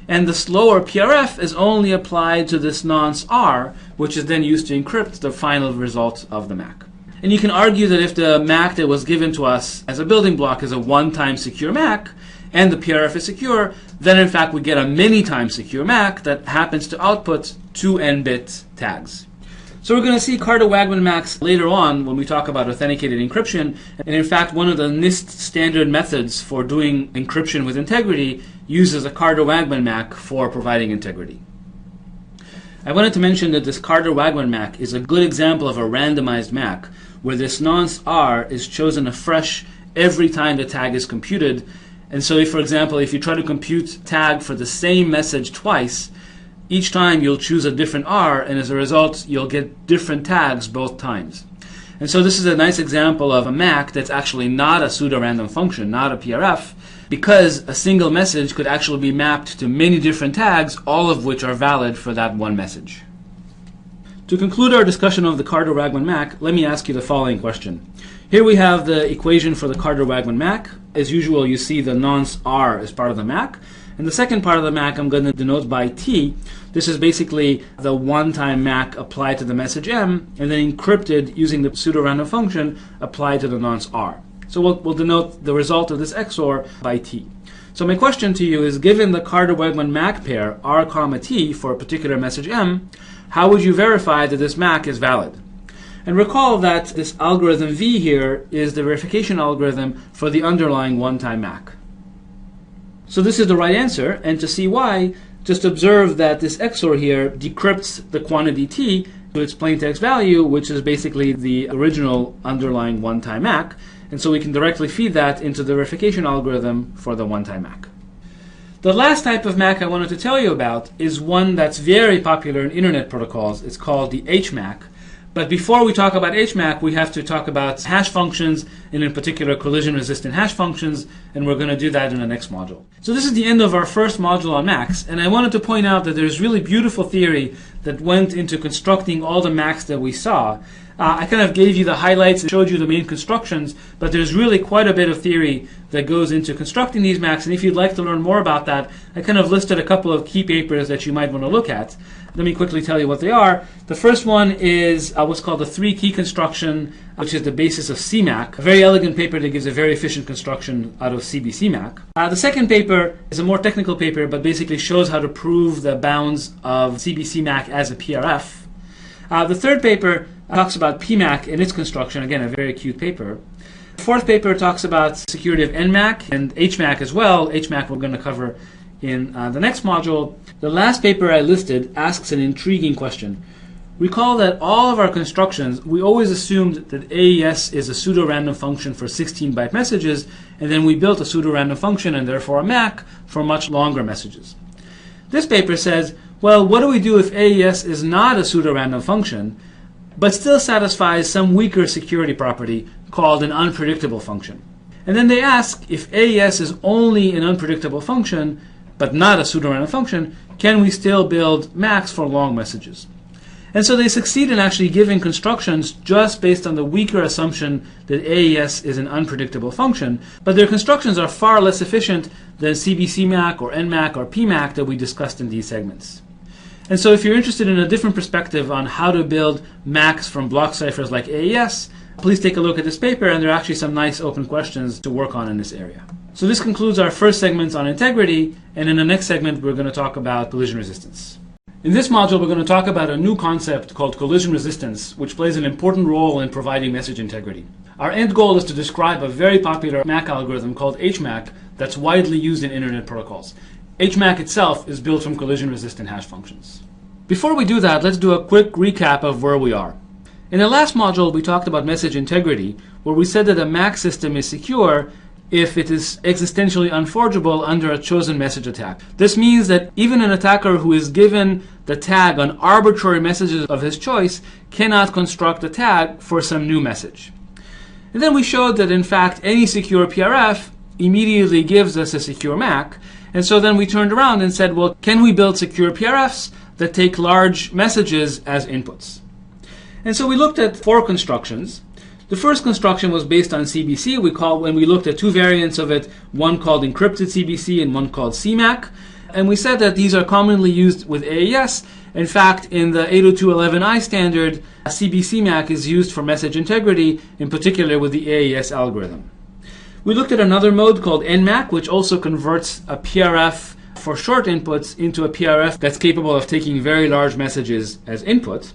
and the slower PRF is only applied to this nonce R, which is then used to encrypt the final result of the MAC. And you can argue that if the MAC that was given to us as a building block is a one-time secure MAC, and the PRF is secure, then in fact we get a many-time secure MAC that happens to output two n-bit tags. So we're going to see Carter-wegman MACs later on when we talk about authenticated encryption. And in fact, one of the NIST standard methods for doing encryption with integrity uses a Carter-wegman MAC for providing integrity. I wanted to mention that this Carter-wegman MAC is a good example of a randomized MAC where this nonce R is chosen afresh every time the tag is computed. And so if, for example, if you try to compute tag for the same message twice, each time you'll choose a different R, and as a result, you'll get different tags both times. And so this is a nice example of a MAC that's actually not a pseudo-random function, not a PRF, because a single message could actually be mapped to many different tags, all of which are valid for that one message. To conclude our discussion of the Carter-wegman MAC, let me ask you the following question. Here we have the equation for the Carter-wegman MAC. As usual, you see the nonce R as part of the MAC. And the second part of the MAC I'm going to denote by T. This is basically the one-time MAC applied to the message M, and then encrypted using the pseudo-random function applied to the nonce R. So we'll denote the result of this XOR by T. So my question to you is, given the Carter-wegman MAC pair R, T for a particular message M, how would you verify that this MAC is valid? And recall that this algorithm V here is the verification algorithm for the underlying one-time MAC. So this is the right answer, and to see why, just observe that this XOR here decrypts the quantity T to its plaintext value, which is basically the original underlying one-time MAC, and so we can directly feed that into the verification algorithm for the one-time MAC. The last type of MAC I wanted to tell you about is one that's very popular in internet protocols. It's called the HMAC. But before we talk about HMAC, we have to talk about hash functions, and in particular collision-resistant hash functions, and we're going to do that in the next module. So this is the end of our first module on MACs, and I wanted to point out that there's really beautiful theory that went into constructing all the MACs that we saw. I kind of gave you the highlights and showed you the main constructions, but there's really quite a bit of theory that goes into constructing these MACs, and if you'd like to learn more about that, I kind of listed a couple of key papers that you might want to look at. Let me quickly tell you what they are. The first one is what's called the 3-key construction, which is the basis of CMAC, a very elegant paper that gives a very efficient construction out of CBC-MAC. The second paper is a more technical paper, but basically shows how to prove the bounds of CBC-MAC as a PRF. The third paper talks about PMAC and its construction, again, a very cute paper. The fourth paper talks about security of NMAC and HMAC as well. HMAC we're going to cover in the next module. The last paper I listed asks an intriguing question. Recall that all of our constructions, we always assumed that AES is a pseudo-random function for 16-byte messages, and then we built a pseudo-random function and therefore a MAC for much longer messages. This paper says, well, what do we do if AES is not a pseudo-random function, but still satisfies some weaker security property called an unpredictable function? And then they ask, if AES is only an unpredictable function, but not a pseudo-random function, can we still build MACs for long messages? And so they succeed in actually giving constructions just based on the weaker assumption that AES is an unpredictable function, but their constructions are far less efficient than CBC-MAC or NMAC or PMAC that we discussed in these segments. And so if you're interested in a different perspective on how to build MACs from block ciphers like AES, please take a look at this paper, and there are actually some nice open questions to work on in this area. So this concludes our first segment on integrity, and in the next segment we're going to talk about collision resistance. In this module we're going to talk about a new concept called collision resistance, which plays an important role in providing message integrity. Our end goal is to describe a very popular MAC algorithm called HMAC that's widely used in internet protocols. HMAC itself is built from collision-resistant hash functions. Before we do that, let's do a quick recap of where we are. In the last module, we talked about message integrity, where we said that a MAC system is secure if it is existentially unforgeable under a chosen message attack. This means that even an attacker who is given the tag on arbitrary messages of his choice cannot construct a tag for some new message. And then we showed that, in fact, any secure PRF immediately gives us a secure MAC. And so then we turned around and said, well, can we build secure PRFs that take large messages as inputs? And so we looked at 4 constructions. The first construction was based on CBC. When we looked at 2 variants of it, one called encrypted CBC and one called CMAC. And we said that these are commonly used with AES. In fact, in the 802.11i standard, CBC-MAC is used for message integrity, in particular with the AES algorithm. We looked at another mode called NMAC, which also converts a PRF for short inputs into a PRF that's capable of taking very large messages as input.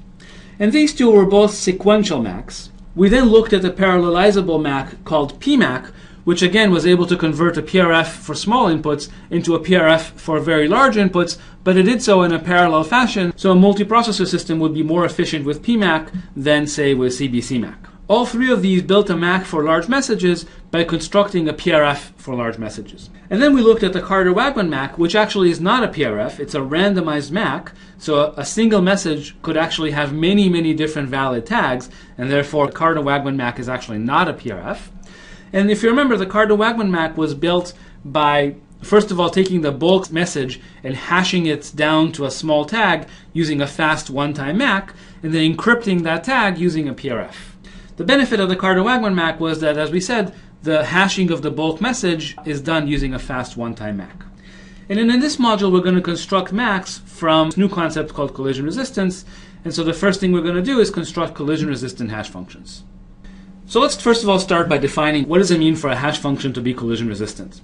And these 2 were both sequential MACs. We then looked at a parallelizable MAC called PMAC, which again was able to convert a PRF for small inputs into a PRF for very large inputs, but it did so in a parallel fashion, so a multiprocessor system would be more efficient with PMAC than, say, with CBC-MAC. All three of these built a MAC for large messages by constructing a PRF for large messages. And then we looked at the Carter-wegman MAC, which actually is not a PRF. It's a randomized MAC. So a single message could actually have many, many different valid tags, and therefore Carter-wegman MAC is actually not a PRF. And if you remember, the Carter-wegman MAC was built by, first of all, taking the bulk message and hashing it down to a small tag using a fast one-time MAC, and then encrypting that tag using a PRF. The benefit of the Carter-wegman MAC was that, as we said, the hashing of the bulk message is done using a fast one-time MAC. And then in this module, we're going to construct MACs from a new concept called collision resistance. And so the first thing we're going to do is construct collision-resistant hash functions. So let's first of all start by defining what does it mean for a hash function to be collision-resistant.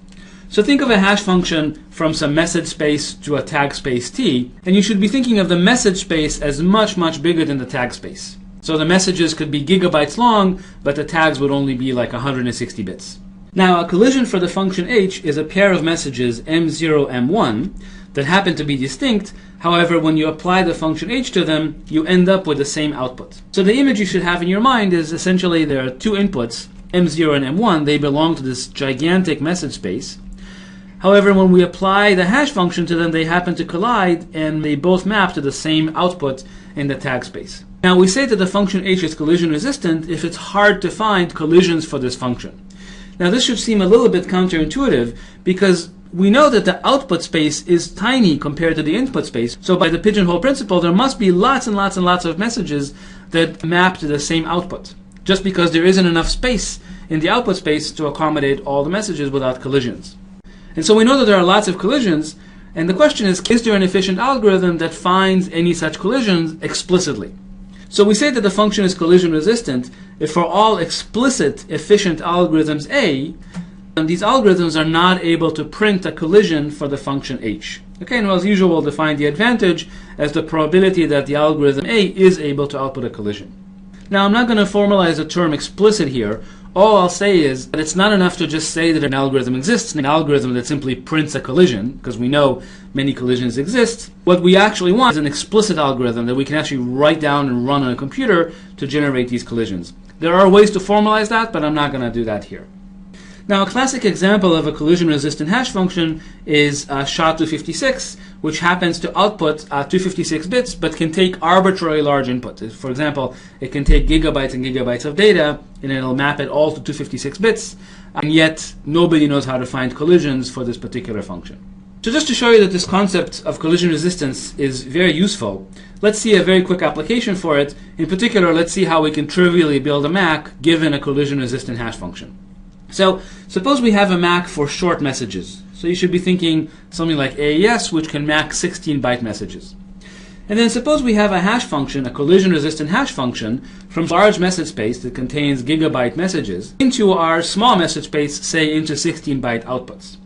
So think of a hash function from some message space to a tag space T, and you should be thinking of the message space as much, much bigger than the tag space. So the messages could be gigabytes long, but the tags would only be like 160 bits. Now, a collision for the function h is a pair of messages m0, m1 that happen to be distinct. However, when you apply the function h to them, you end up with the same output. So the image you should have in your mind is essentially there are two inputs, m0 and m1. They belong to this gigantic message space. However, when we apply the hash function to them, they happen to collide, and they both map to the same output in the tag space. Now, we say that the function h is collision resistant if it's hard to find collisions for this function. Now, this should seem a little bit counterintuitive because we know that the output space is tiny compared to the input space. So by the pigeonhole principle, there must be lots and lots and lots of messages that map to the same output, just because there isn't enough space in the output space to accommodate all the messages without collisions. And so we know that there are lots of collisions, and the question is there an efficient algorithm that finds any such collisions explicitly? So we say that the function is collision resistant if for all explicit efficient algorithms A, and these algorithms are not able to print a collision for the function h. Okay, and as usual, we'll define the advantage as the probability that the algorithm A is able to output a collision. Now, I'm not going to formalize the term explicit here. All I'll say is that it's not enough to just say that an algorithm exists, an algorithm that simply prints a collision, because we know many collisions exist. What we actually want is an explicit algorithm that we can actually write down and run on a computer to generate these collisions. There are ways to formalize that, but I'm not going to do that here. Now, a classic example of a collision-resistant hash function is SHA-256, which happens to output 256 bits, but can take arbitrarily large input. For example, it can take gigabytes and gigabytes of data, and it'll map it all to 256 bits, and yet nobody knows how to find collisions for this particular function. So just to show you that this concept of collision resistance is very useful, let's see a very quick application for it. In particular, let's see how we can trivially build a MAC given a collision-resistant hash function. So suppose we have a MAC for short messages. So you should be thinking something like AES, which can MAC 16-byte messages. And then suppose we have a hash function, a collision-resistant hash function, from large message space that contains gigabyte messages into our small message space, say into 16-byte outputs.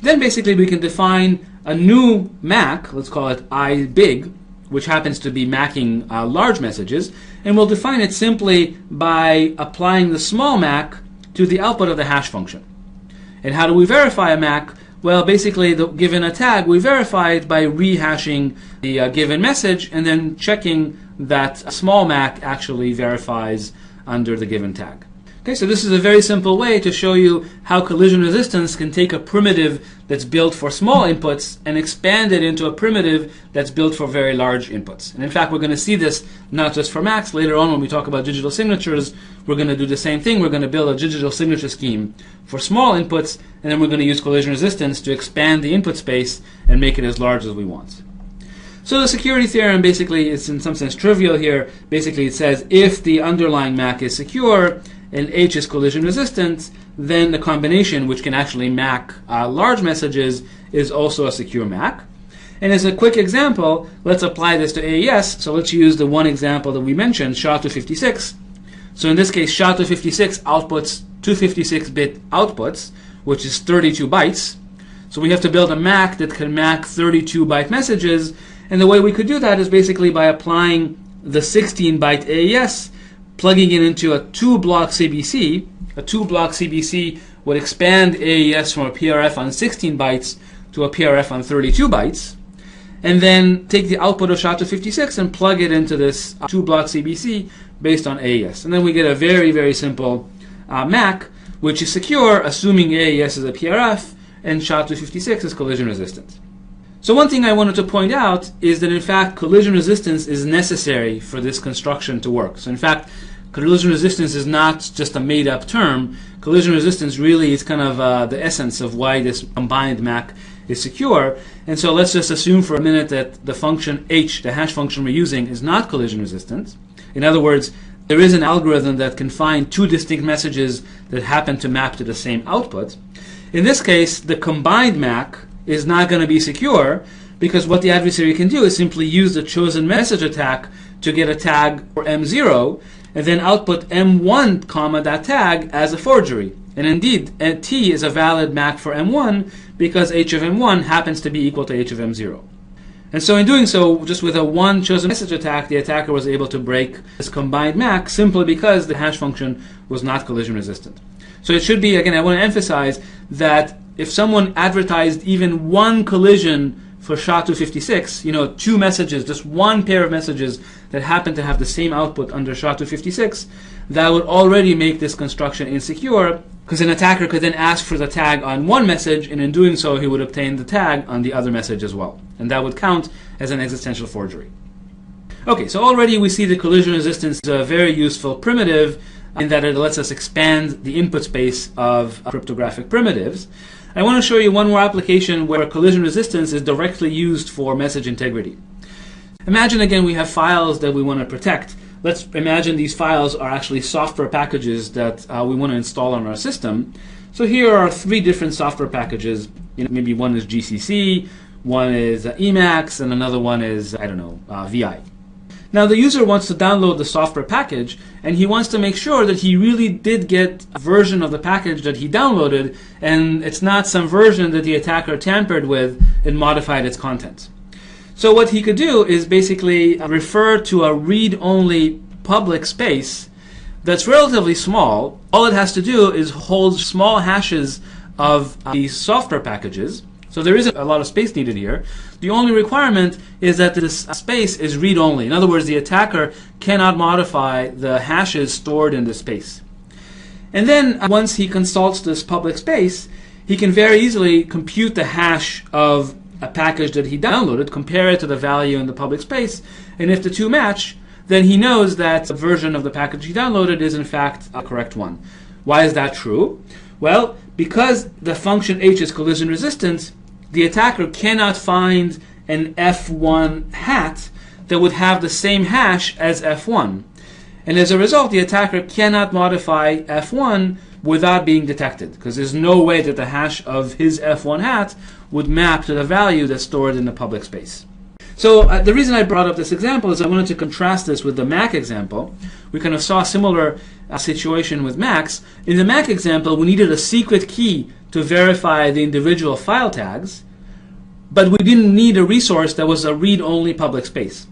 Then basically we can define a new MAC, let's call it IBIG, which happens to be macking large messages, and we'll define it simply by applying the small MAC to the output of the hash function. And how do we verify a MAC? Well, basically, given a tag, we verify it by rehashing the given message and then checking that a small MAC actually verifies under the given tag. Okay, so this is a very simple way to show you how collision resistance can take a primitive that's built for small inputs and expand it into a primitive that's built for very large inputs. And in fact, we're going to see this not just for MACs. Later on, when we talk about digital signatures, we're going to do the same thing. We're going to build a digital signature scheme for small inputs, and then we're going to use collision resistance to expand the input space and make it as large as we want. So the security theorem basically is in some sense trivial here. Basically, it says if the underlying MAC is secure and H is collision resistant, then the combination, which can actually MAC large messages, is also a secure MAC. And as a quick example, let's apply this to AES. So let's use the one example that we mentioned, SHA-256. So in this case, SHA-256 outputs 256-bit outputs, which is 32 bytes. So we have to build a MAC that can MAC 32-byte messages. And the way we could do that is basically by applying the 16-byte AES, plugging it into a 2-block CBC. A 2-block CBC would expand AES from a PRF on 16 bytes to a PRF on 32 bytes. and then take the output of SHA-256 and plug it into this 2-block CBC based on AES. And then we get a very, very simple MAC, which is secure, assuming AES is a PRF and SHA-256 is collision resistant. So one thing I wanted to point out is that in fact collision resistance is necessary for this construction to work. So in fact, collision resistance is not just a made-up term. Collision resistance really is kind of the essence of why this combined MAC is secure. And so let's just assume for a minute that the function h, the hash function we're using, is not collision resistant. In other words, there is an algorithm that can find two distinct messages that happen to map to the same output. In this case, the combined MAC is not going to be secure because what the adversary can do is simply use the chosen message attack to get a tag for M0 and then output M1, comma, that tag as a forgery. And indeed, T is a valid MAC for M1 because H of M1 happens to be equal to H of M0. And so in doing so, just with a one chosen message attack, the attacker was able to break this combined MAC simply because the hash function was not collision resistant. So it should be, again, I want to emphasize that if someone advertised even one collision for SHA-256, two messages, just one pair of messages that happen to have the same output under SHA-256, that would already make this construction insecure, because an attacker could then ask for the tag on one message, and in doing so he would obtain the tag on the other message as well. And that would count as an existential forgery. Okay, so already we see that collision resistance is a very useful primitive in that it lets us expand the input space of cryptographic primitives. I want to show you one more application where collision resistance is directly used for message integrity. Imagine again we have files that we want to protect. Let's imagine these files are actually software packages that we want to install on our system. So here are three different software packages. Maybe one is GCC, one is Emacs, and another one is, VI. Now the user wants to download the software package, and he wants to make sure that he really did get a version of the package that he downloaded, and it's not some version that the attacker tampered with and modified its content. So what he could do is basically refer to a read-only public space that's relatively small. All it has to do is hold small hashes of these software packages. So there isn't a lot of space needed here. The only requirement is that this space is read-only. In other words, the attacker cannot modify the hashes stored in this space. And then once he consults this public space, he can very easily compute the hash of a package that he downloaded, compare it to the value in the public space, and if the two match, then he knows that the version of the package he downloaded is in fact a correct one. Why is that true? Well, because the function h is collision resistant, the attacker cannot find an F1 hat that would have the same hash as F1. And as a result, the attacker cannot modify F1 without being detected, because there's no way that the hash of his F1 hat would map to the value that's stored in the public space. So the reason I brought up this example is I wanted to contrast this with the MAC example. We kind of saw a similar situation with MACs. In the MAC example, we needed a secret key to verify the individual file tags, but we didn't need a resource that was a read-only public space.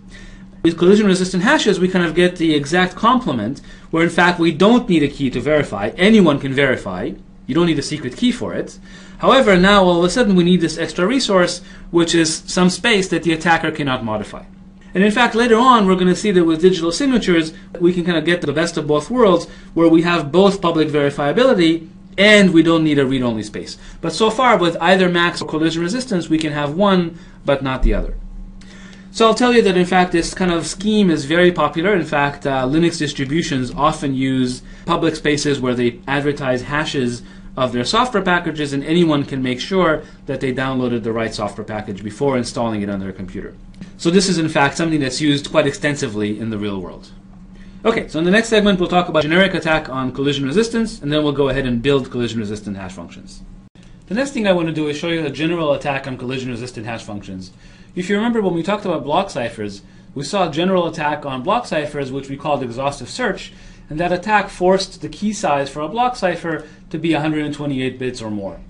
With collision-resistant hashes, we kind of get the exact complement, where in fact we don't need a key to verify. Anyone can verify. You don't need a secret key for it. However, now all of a sudden we need this extra resource, which is some space that the attacker cannot modify. And in fact, later on, we're going to see that with digital signatures, we can kind of get the best of both worlds, where we have both public verifiability and we don't need a read-only space. But so far, with either MACs or collision resistance, we can have one, but not the other. So I'll tell you that in fact this kind of scheme is very popular. In fact, Linux distributions often use public spaces where they advertise hashes of their software packages, and anyone can make sure that they downloaded the right software package before installing it on their computer. So this is in fact something that's used quite extensively in the real world. Okay, so in the next segment we'll talk about generic attack on collision resistance, and then we'll go ahead and build collision resistant hash functions. The next thing I want to do is show you a general attack on collision resistant hash functions. If you remember when we talked about block ciphers, we saw a general attack on block ciphers which we called exhaustive search, and that attack forced the key size for a block cipher to be 128 bits or more.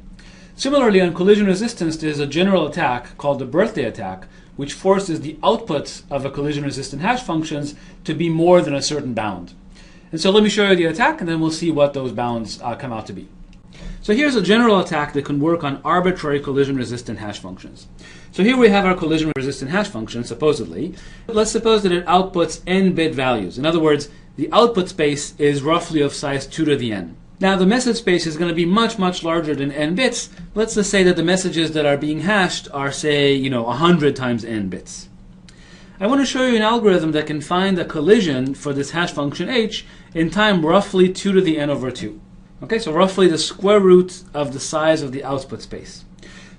Similarly, on collision resistance, there's a general attack called the birthday attack, which forces the output of a collision resistant hash functions to be more than a certain bound. And so let me show you the attack, and then we'll see what those bounds come out to be. So here's a general attack that can work on arbitrary collision-resistant hash functions. So here we have our collision-resistant hash function, supposedly. Let's suppose that it outputs n bit values. In other words, the output space is roughly of size 2 to the n. Now the message space is going to be much, much larger than n bits. Let's just say that the messages that are being hashed are, say, 100 times n bits. I want to show you an algorithm that can find a collision for this hash function h in time roughly 2 to the n over 2. Okay, so roughly the square root of the size of the output space.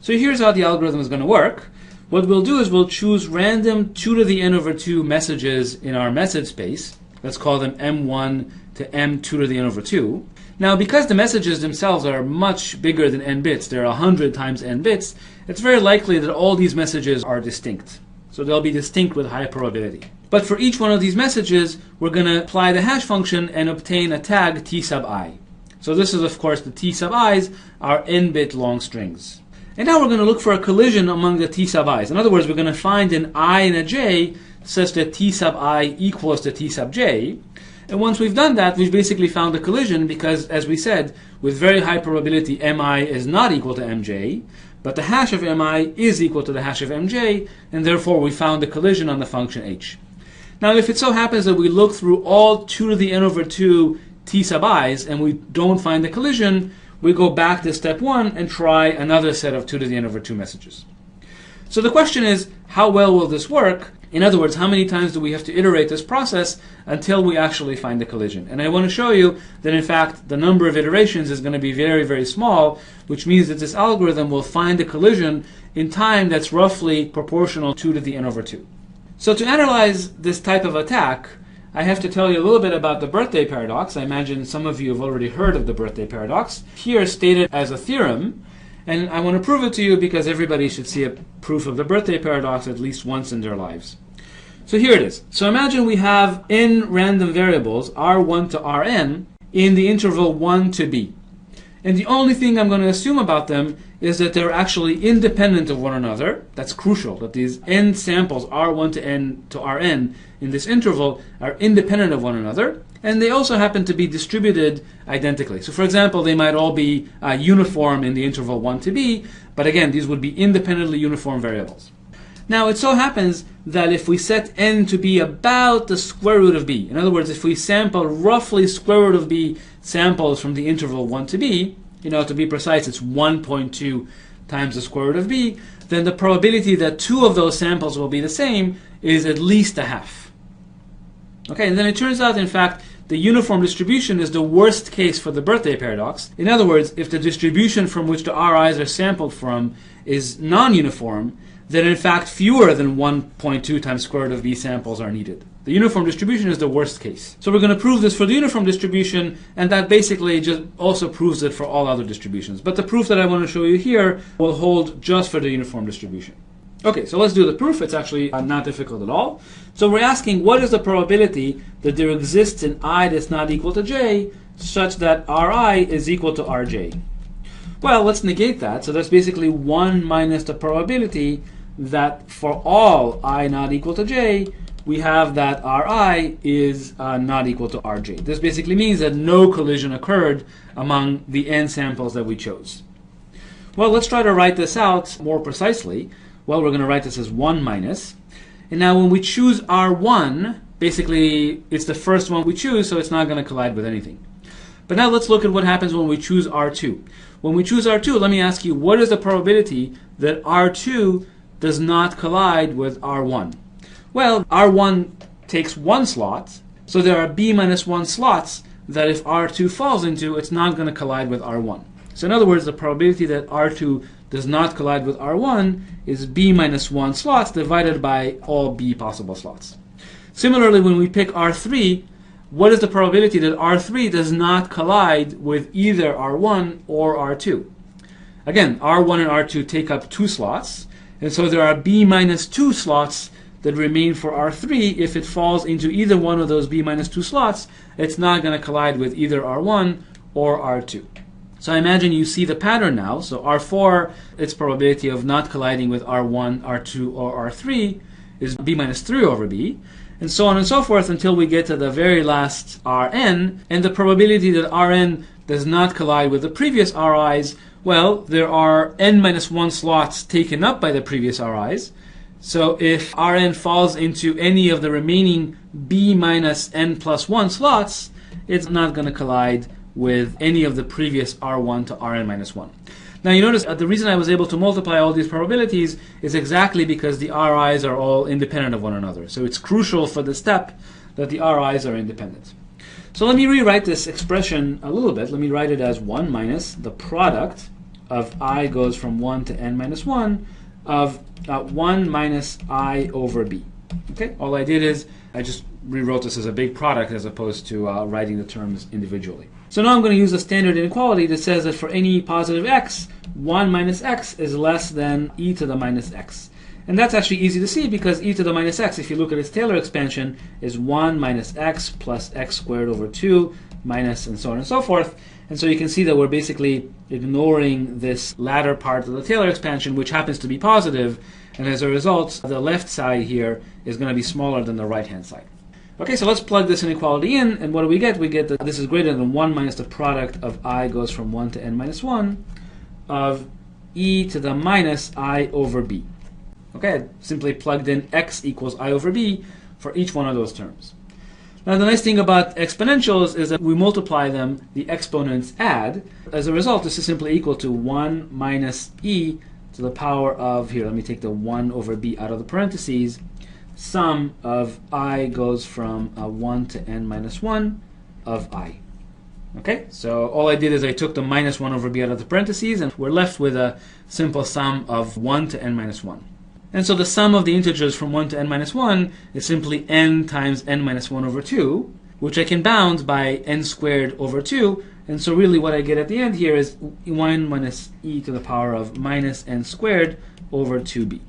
So here's how the algorithm is going to work. What we'll do is we'll choose random 2 to the n over 2 messages in our message space. Let's call them m1 to m2 to the n over 2. Now, because the messages themselves are much bigger than n bits, they're 100 times n bits, it's very likely that all these messages are distinct. So they'll be distinct with high probability. But for each one of these messages, we're going to apply the hash function and obtain a tag t sub I. So this is, of course, the t sub i's are n-bit long strings. And now we're going to look for a collision among the t sub i's. In other words, we're going to find an I and a j such that t sub I equals to t sub j. And once we've done that, we've basically found a collision because, as we said, with very high probability mi is not equal to mj, but the hash of mi is equal to the hash of mj, and therefore we found a collision on the function h. Now, if it so happens that we look through all 2 to the n over 2 t sub i's and we don't find the collision, we go back to step 1 and try another set of 2 to the n over 2 messages. So the question is, how well will this work? In other words, how many times do we have to iterate this process until we actually find the collision? And I want to show you that, in fact, the number of iterations is going to be very, very small, which means that this algorithm will find the collision in time that's roughly proportional 2 to the n over 2. So to analyze this type of attack, I have to tell you a little bit about the birthday paradox. I imagine some of you have already heard of the birthday paradox. Here stated as a theorem, and I want to prove it to you because everybody should see a proof of the birthday paradox at least once in their lives. So here it is. So imagine we have n random variables, r1 to rn, in the interval 1 to b. And the only thing I'm going to assume about them is that they're actually independent of one another. That's crucial, that these n samples, r1 to n to rn, in this interval are independent of one another. And they also happen to be distributed identically. So for example, they might all be uniform in the interval 1 to b, but again, these would be independently uniform variables. Now, it so happens that if we set n to be about the square root of b, in other words, if we sample roughly square root of b samples from the interval 1 to b, to be precise, it's 1.2 times the square root of b, then the probability that 2 of those samples will be the same is at least a half. Okay, and then it turns out, in fact, the uniform distribution is the worst case for the birthday paradox. In other words, if the distribution from which the RIs are sampled from is non-uniform, then in fact fewer than 1.2 times square root of b samples are needed. The uniform distribution is the worst case. So we're going to prove this for the uniform distribution, and that basically just also proves it for all other distributions. But the proof that I want to show you here will hold just for the uniform distribution. Okay, so let's do the proof. It's actually not difficult at all. So we're asking, what is the probability that there exists an I that's not equal to j such that Ri is equal to Rj? Well, let's negate that. So that's basically 1 minus the probability that for all I not equal to j, we have that Ri is not equal to Rj. This basically means that no collision occurred among the n samples that we chose. Well, let's try to write this out more precisely. Well, we're going to write this as 1 minus. And now when we choose R1, basically it's the first one we choose, so it's not going to collide with anything. But now let's look at what happens when we choose R2. When we choose R2, let me ask you, what is the probability that R2 does not collide with R1? Well, R1 takes 1 slot, so there are b minus 1 slots that if R2 falls into, it's not going to collide with R1. So in other words, the probability that R2 does not collide with R1 is b minus 1 slots divided by all b possible slots. Similarly, when we pick R3, what is the probability that R3 does not collide with either R1 or R2? Again, R1 and R2 take up 2 slots, and so there are b minus 2 slots that remain for R3. If it falls into either one of those b minus 2 slots, it's not going to collide with either R1 or R2. So I imagine you see the pattern now. So R4, its probability of not colliding with R1, R2, or R3 is b minus 3 over b, and so on and so forth until we get to the very last Rn, and the probability that Rn does not collide with the previous RIs, well, there are n-1 slots taken up by the previous RIs. So if Rn falls into any of the remaining b minus n plus 1 slots, it's not going to collide with any of the previous R1 to Rn minus 1. Now you notice the reason I was able to multiply all these probabilities is exactly because the RIs are all independent of one another. So it's crucial for the step that the RIs are independent. So let me rewrite this expression a little bit. Let me write it as 1 minus the product of I goes from 1 to n minus 1 of 1 minus I over b. Okay, all I did is I just rewrote this as a big product as opposed to writing the terms individually. So now I'm going to use a standard inequality that says that for any positive x, 1 minus x is less than e to the minus x. And that's actually easy to see because e to the minus x, if you look at its Taylor expansion, is 1 minus x plus x squared over 2 minus and so on and so forth. And so you can see that we're basically ignoring this latter part of the Taylor expansion, which happens to be positive. And as a result, the left side here is going to be smaller than the right-hand side. Okay, so let's plug this inequality in, and what do we get? We get that this is greater than 1 minus the product of I goes from 1 to n minus 1 of e to the minus I over b. Okay, I simply plugged in x equals I over b for each one of those terms. Now the nice thing about exponentials is that we multiply them, the exponents add. As a result, this is simply equal to 1 minus e to the power of, here, let me take the 1 over b out of the parentheses, sum of I goes from 1 to n minus 1 of I. Okay, so all I did is I took the minus 1 over b out of the parentheses, and we're left with a simple sum of 1 to n minus 1. And so the sum of the integers from 1 to n minus 1 is simply n times n minus 1 over 2, which I can bound by n squared over 2. And so really what I get at the end here is 1 minus e to the power of minus n squared over 2b.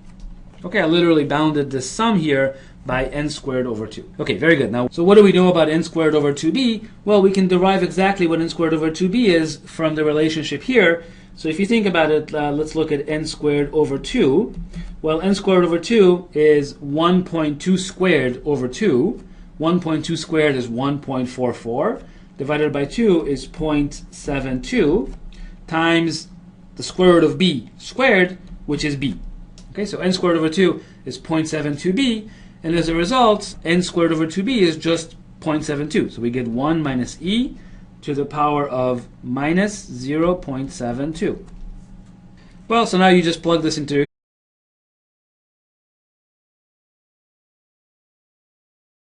Okay, I literally bounded this sum here by n squared over 2. Okay, very good. Now, so what do we know about n squared over 2b? Well, we can derive exactly what n squared over 2b is from the relationship here. So if you think about it, let's look at n squared over 2. Well, n squared over 2 is 1.2 squared over 2. 1.2 squared is 1.44. Divided by 2 is 0.72 times the square root of b squared, which is b. Okay, so n squared over 2 is 0.72b, and as a result, n squared over 2b is just 0.72. So we get 1 minus e to the power of minus 0.72. Well, so now you just plug this into